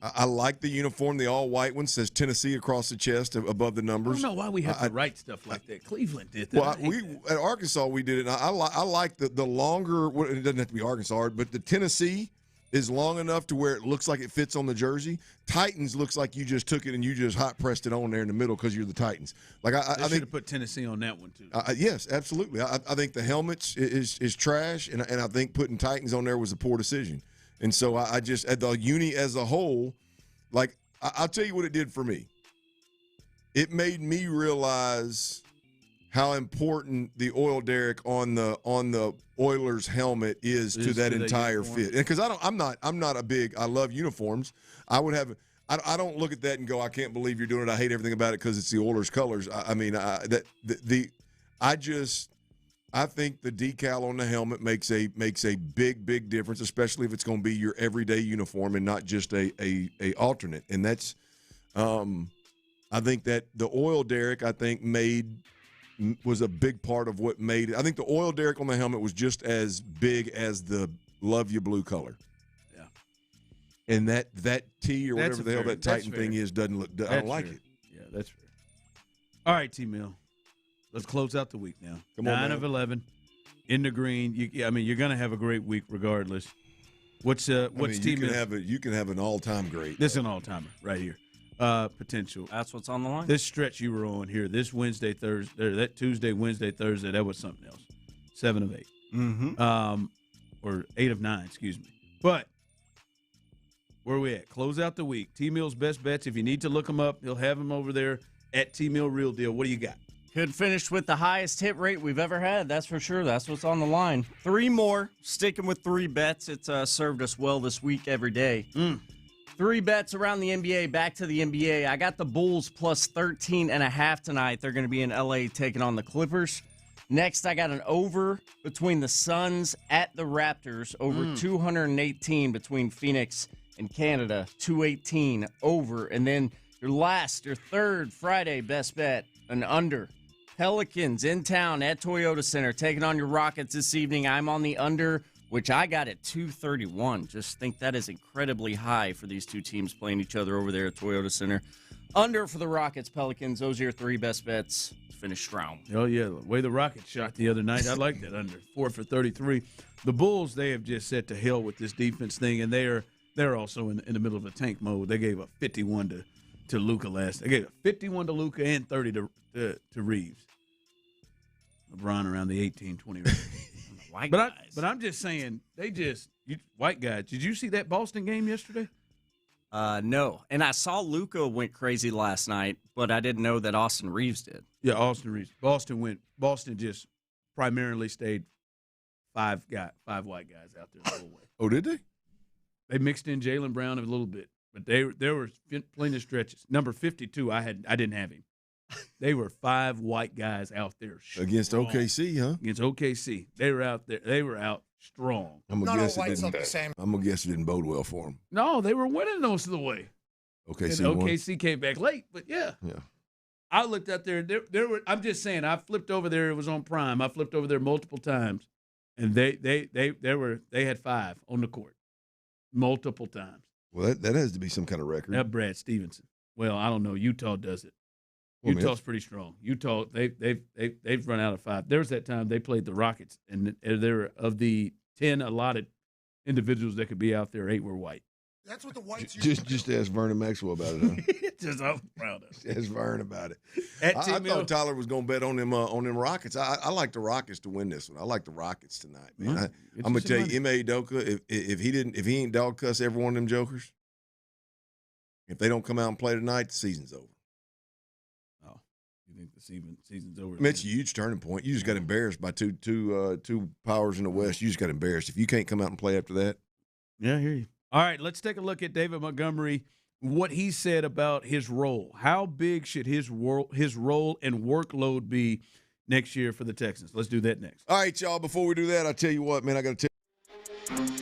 I like the uniform. The all-white one says Tennessee across the chest above the numbers. I don't know why we have to write stuff like that. Cleveland did that. Well, at Arkansas we did it. And I like the longer. It doesn't have to be Arkansas, but the Tennessee is long enough to where it looks like it fits on the jersey. Titans looks like you just took it and you just hot pressed it on there in the middle because you're the Titans. Like I should have put Tennessee on that one too. Yes, absolutely. I think the helmets is trash, and I think putting Titans on there was a poor decision. And so I just at the uni as a whole, like I'll tell you what it did for me. It made me realize how important the oil derrick on the Oilers helmet is to that entire fit. And because I'm not a big, I love uniforms. I would have I don't look at that and go, I can't believe you're doing it. I hate everything about it because it's the Oilers colors. I think the decal on the helmet makes a big difference, especially if it's going to be your everyday uniform and not just a alternate. And that's, I think that the oil derrick was a big part of what made it. I think the oil derrick on the helmet was just as big as the Love You Blue color. Yeah. And that T or whatever the hell that Titan thing is doesn't look. I don't like it. Yeah, that's fair. All right, T-Mill. Let's close out the week now. Come on, 9 of 11 in the green. You're going to have a great week regardless. What's T-Mill? You can have an all-time great. This is an all-timer right here. Potential. That's what's on the line. This stretch you were on here, this Wednesday, Thursday, that Tuesday, Wednesday, Thursday, that was something else. 7 of 8. Mm-hmm. Or 8 of 9, excuse me. But where are we at? Close out the week. T-Mill's best bets. If you need to look them up, he'll have them over there at T-Mill Real Deal. What do you got? Could finish with the highest hit rate we've ever had. That's for sure. That's what's on the line. 3 more. Sticking with 3 bets. It's served us well this week every day. 3 bets around the NBA. Back to the NBA. I got the Bulls plus 13.5 tonight. They're going to be in L.A. taking on the Clippers. Next, I got an over between the Suns at the Raptors. Over 218 between Phoenix and Canada. 218 over. And then your third Friday best bet, an under. Pelicans in town at Toyota Center taking on your Rockets this evening. I'm on the under, which I got at 231. Just think that is incredibly high for these two teams playing each other over there at Toyota Center. Under for the Rockets, Pelicans. Those are your 3 best bets. Finish strong. Oh, yeah. The way the Rockets shot the other night, I like that under. 4 for 33. The Bulls, they have just said to hell with this defense thing, and they're also in the middle of a tank mode. They gave up 51 to Luka last. They gave up 51 to Luka and 30 to Reeves. LeBron around the 18-20 range. But I'm just saying, white guys. Did you see that Boston game yesterday? No. And I saw Luka went crazy last night, but I didn't know that Austin Reeves did. Yeah, Austin Reeves. Boston just primarily stayed 5 white guys out there the whole way. Oh, did they? They mixed in Jaylen Brown a little bit, but there were plenty of stretches. Number 52, I didn't have him. They were 5 white guys out there against OKC, huh? Against OKC, they were out there. They were out strong. I'm gonna guess it didn't bode well for them. No, they were winning most of the way. OKC came back late, but yeah. I looked out there. There were. I'm just saying. I flipped over there. It was on Prime. I flipped over there multiple times, and they had 5 on the court, multiple times. Well, that has to be some kind of record. That Brad Stevenson. Well, I don't know. Utah does it. Utah's pretty strong. Utah, they've run out of 5. There was that time they played the Rockets, and there of the 10 allotted individuals that could be out there, 8 were white. That's what the whites just ask Vernon Maxwell about it. Huh? Just I'm proud of it. Ask Vern about it. I thought Tyler was going to bet on them Rockets. I like the Rockets to win this one. I like the Rockets tonight, man. I'm gonna tell you, Ime Udoka, if he ain't dog cuss every one of them jokers, if they don't come out and play tonight, the season's over. You think the season's over? I mean, it's a huge turning point. You just got embarrassed by two powers in the West. You just got embarrassed. If you can't come out and play after that. Yeah, I hear you. All right, let's take a look at David Montgomery, what he said about his role. How big should his role and workload be next year for the Texans? Let's do that next. All right, y'all, before we do that, I'll tell you what, man, I got to tell you.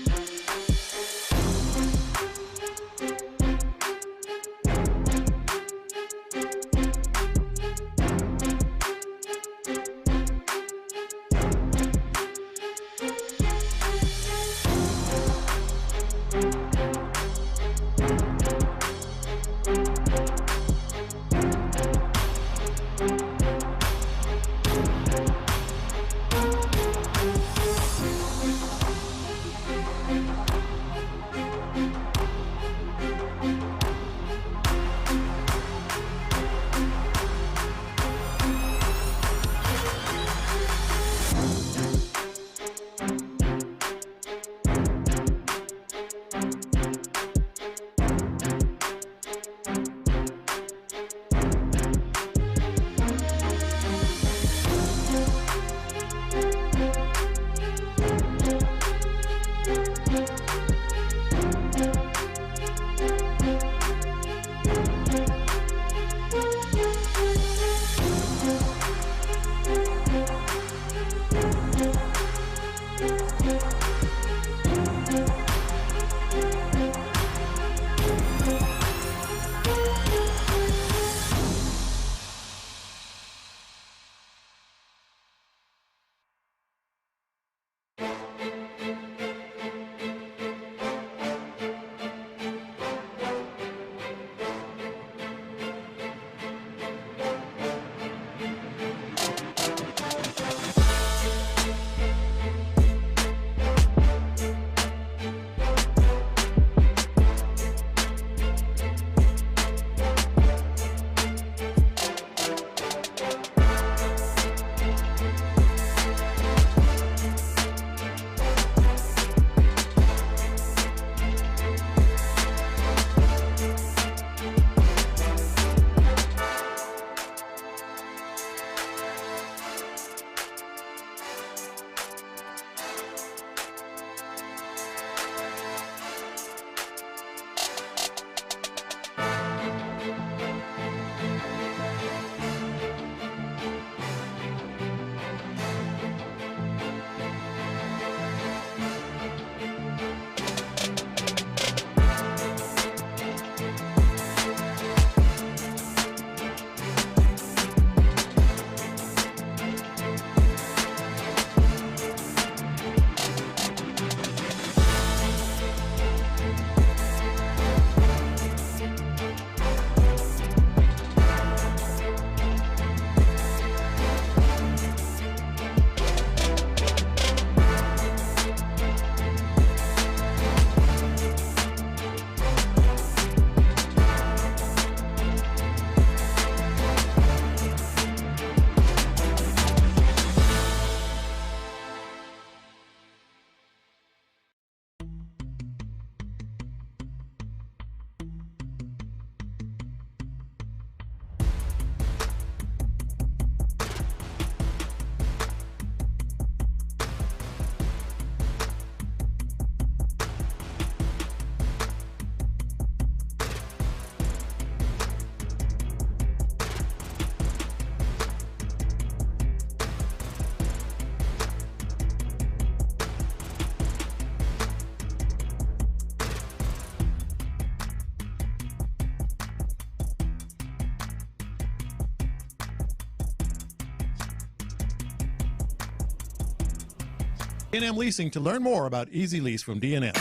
D&M Leasing to learn more about Easy Lease from D&M.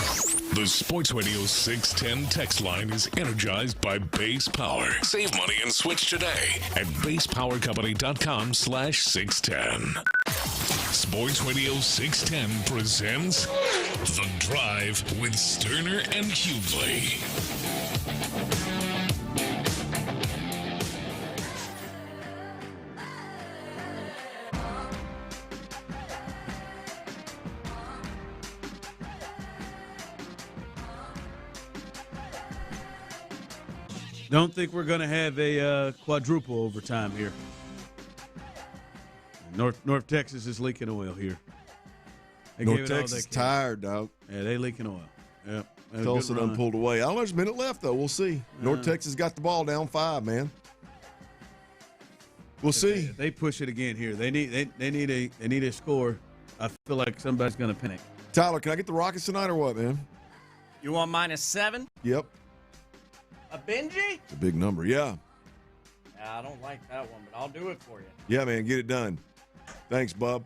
The Sports Radio 610 text line is energized by Base Power. Save money and switch today at basepowercompany.com/610. Sports Radio 610 presents The Drive with Stoerner and Hughley. Don't think we're going to have a quadruple overtime here. North Texas is leaking oil here. North Texas tired, dog. Yeah, they leaking oil. Yeah. Tulsa done pulled away. I don't know, there's a minute left, though. We'll see. North Texas got the ball down 5, man. We'll see. They push it again here. They need a score. I feel like somebody's going to panic. Tyler, can I get the Rockets tonight or what, man? You want -7? Yep. A Benji? It's a big number, yeah. I don't like that one, but I'll do it for you. Yeah, man, get it done. Thanks, bub.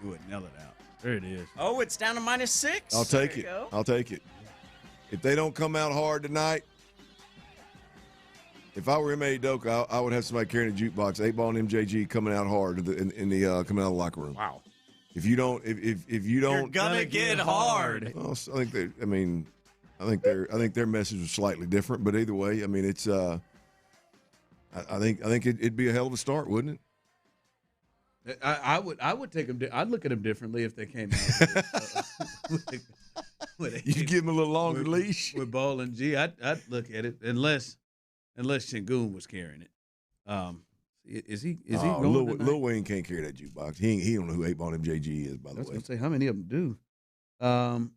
Do it, nail it out. There it is. Oh, it's down to -6? I'll take it. I'll take it. If they don't come out hard tonight, if I were M.A. Doka, I would have somebody carrying a jukebox, 8-ball and MJG coming out hard coming out of the locker room. Wow. If you don't, you're gonna get hard. Well, I think their message was slightly different, but either way, I mean, it's. I think it'd be a hell of a start, wouldn't it? I would take them. I'd look at them differently if they came out. You give them a little longer leash with Ball and G. I'd look at it unless Sengun was carrying it. Is he going? Lil Wayne can't carry that jukebox. He don't know who 8-ball MJG is, by the way. I was going to say, how many of them do? Well,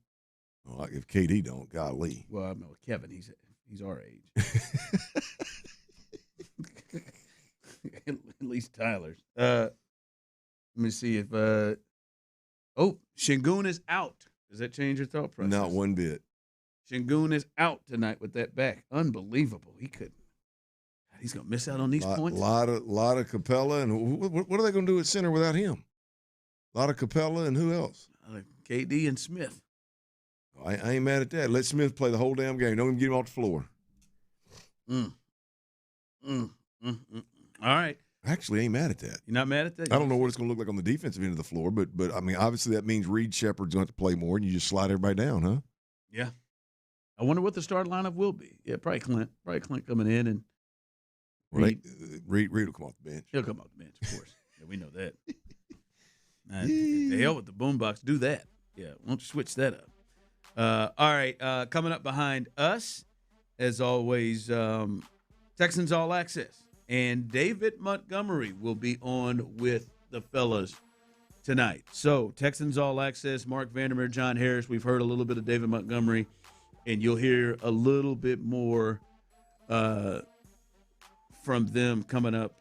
if KD don't, golly. Well, I know Kevin. He's our age. At least Tyler's. Let me see if. Sengun is out. Does that change your thought process? Not one bit. Sengun is out tonight with that back. Unbelievable. He couldn't. He's going to miss out on these points. A lot of Capella, and what are they going to do at center without him? A lot of Capella, and who else? KD and Smith. I ain't mad at that. Let Smith play the whole damn game. Don't even get him off the floor. All right. Actually, I ain't mad at that. You're not mad at that? I don't know what it's going to look like on the defensive end of the floor, but I mean, obviously that means Reed Shepard's going to have to play more, and you just slide everybody down, huh? Yeah. I wonder what the start lineup will be. Yeah, probably Clint. Coming in and Reed will come off the bench. He'll come off the bench, of course. Yeah, we know that. The hell with the boombox. Do that. Yeah, why don't you switch that up? All right, coming up behind us, as always, Texans All Access. And David Montgomery will be on with the fellas tonight. So, Texans All Access, Mark Vandermeer, John Harris. We've heard a little bit of David Montgomery, and you'll hear a little bit more from him coming up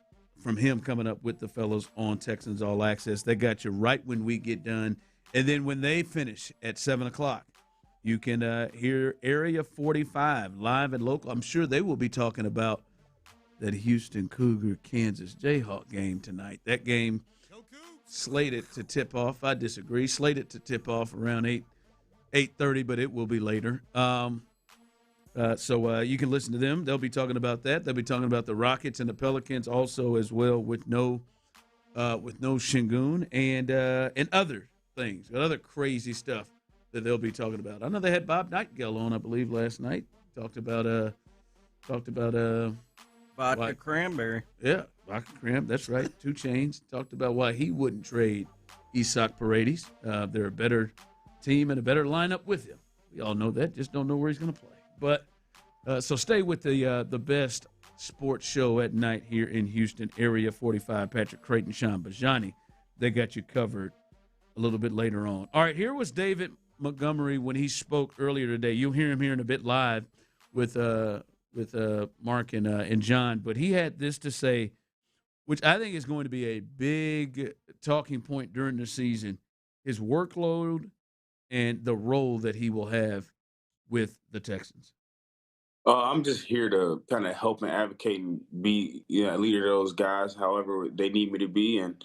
with the fellas on Texans All Access. They got you right when we get done. And then when they finish at 7 o'clock, you can hear Area 45 live and local. I'm sure they will be talking about that Houston Cougar-Kansas Jayhawk game tonight. That game slated to tip off. I disagree. Slated to tip off around 8:30, but it will be later. So you can listen to them. They'll be talking about that. They'll be talking about the Rockets and the Pelicans also as well with no Sengun and other things, other crazy stuff that they'll be talking about. I know they had Bob Nightingale on, I believe, last night. Talked about vodka cranberry. Yeah, vodka cran. That's right. 2 Chainz talked about why he wouldn't trade Isak Paredes. They're a better team and a better lineup with him. We all know that. Just don't know where he's going to play. But so stay with the best sports show at night here in Houston, Area 45. Patrick Creighton, Sean Bijani. They got you covered a little bit later on. All right, here was David Montgomery when he spoke earlier today. You'll hear him here in a bit live with Mark and John. But he had this to say, which I think is going to be a big talking point during the season, his workload and the role that he will have with the Texans. I'm just here to kind of help and advocate and be a leader of those guys, however they need me to be. And,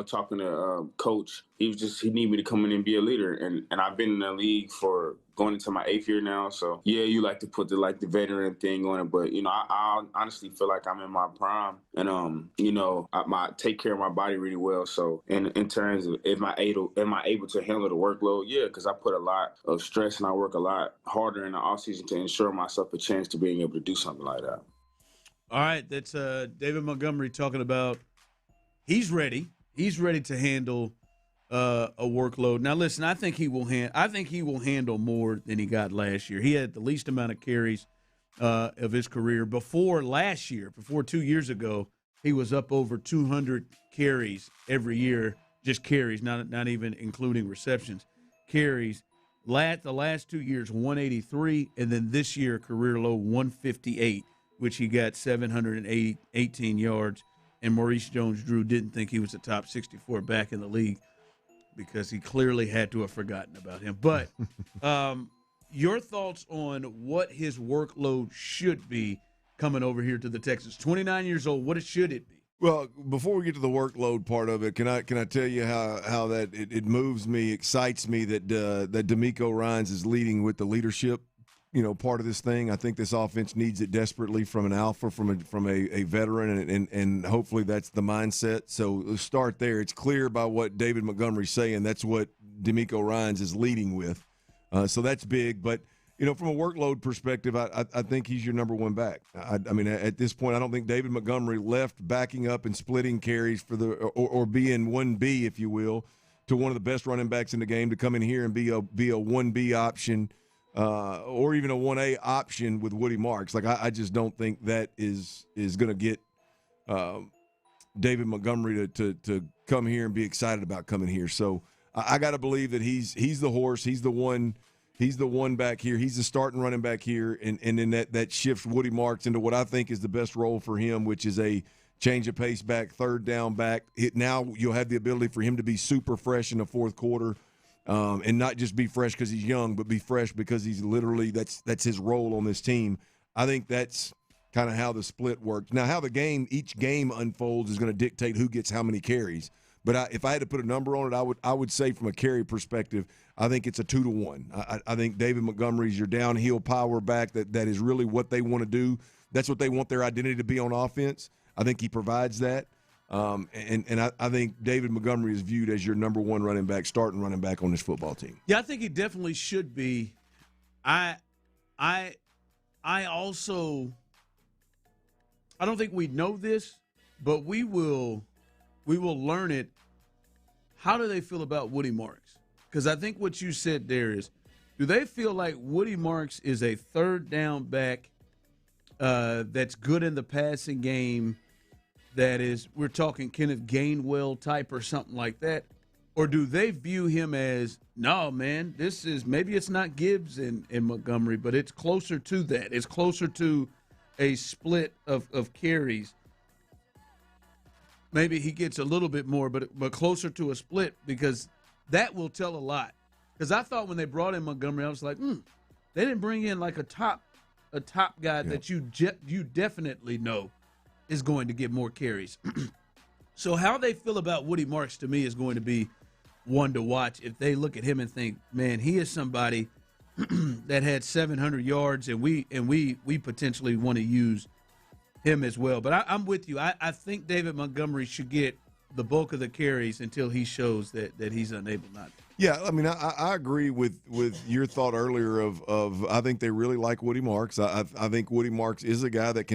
talking to Coach, he needed me to come in and be a leader. And I've been in the league for going into my 8th year now. So yeah, you like to put the veteran thing on it, but I honestly feel like I'm in my prime, and I take care of my body really well. So in terms of am I able to handle the workload? Yeah, because I put a lot of stress and I work a lot harder in the offseason to ensure myself a chance to being able to do something like that. All right, that's David Montgomery talking about he's ready. He's ready to handle a workload. Now, listen, I think he will handle more than he got last year. He had the least amount of carries of his career. Before 2 years ago, he was up over 200 carries every year, just carries, not even including receptions. Carries. The last 2 years, 183, and then this year, career low, 158, which he got 718 yards. And Maurice Jones-Drew didn't think he was a top 64 back in the league, because he clearly had to have forgotten about him. But your thoughts on what his workload should be coming over here to the Texans? 29 years old, what should it be? Well, before we get to the workload part of it, can I tell you how that it moves me, excites me that DeMeco Ryans is leading with the leadership, part of this thing. I think this offense needs it desperately from an alpha, from a veteran, and hopefully that's the mindset. So let's start there. It's clear by what David Montgomery's saying. That's what DeMeco Ryans is leading with. So that's big. But, from a workload perspective, I think he's your number one back. I mean, at this point, I don't think David Montgomery left backing up and splitting carries for or being 1B, if you will, to one of the best running backs in the game to come in here and be a 1B option. Or even a 1A option with Woody Marks. Like, I just don't think that is going to get David Montgomery to come here and be excited about coming here. So I got to believe that he's the horse. He's the one back here. He's the starting running back here, and then that shifts Woody Marks into what I think is the best role for him, which is a change of pace back, third down back. Now you'll have the ability for him to be super fresh in the fourth quarter. And not just be fresh because he's young, but be fresh because he's literally that's his role on this team. I think that's kind of how the split works. Now, how each game unfolds is going to dictate who gets how many carries. But if I had to put a number on it, I would say from a carry perspective, I think it's a 2-1. I think David Montgomery is your downhill power back that is really what they want to do. That's what they want their identity to be on offense. I think he provides that. And I think David Montgomery is viewed as your number one starting running back on this football team. Yeah, I think he definitely should be. I also – I don't think we know this, but we will learn it. How do they feel about Woody Marks? Because I think what you said there is, do they feel like Woody Marks is a third down back that's good in the passing game, that is, we're talking Kenneth Gainwell type or something like that? Or do they view him as, no, man, this is, maybe it's not Gibbs and Montgomery, but it's closer to that. It's closer to a split of carries. Maybe he gets a little bit more, but closer to a split, because that will tell a lot. Because I thought when they brought in Montgomery, I was like, they didn't bring in like a top guy that you definitely know is going to get more carries. So how they feel about Woody Marks, to me, is going to be one to watch. If they look at him and think, man, he is somebody that had 700 yards, and we potentially want to use him as well. But I'm with you. I think David Montgomery should get the bulk of the carries until he shows that he's unable not to. Yeah, I mean, I agree with your thought earlier of I think they really like Woody Marks. I think Woody Marks is a guy that can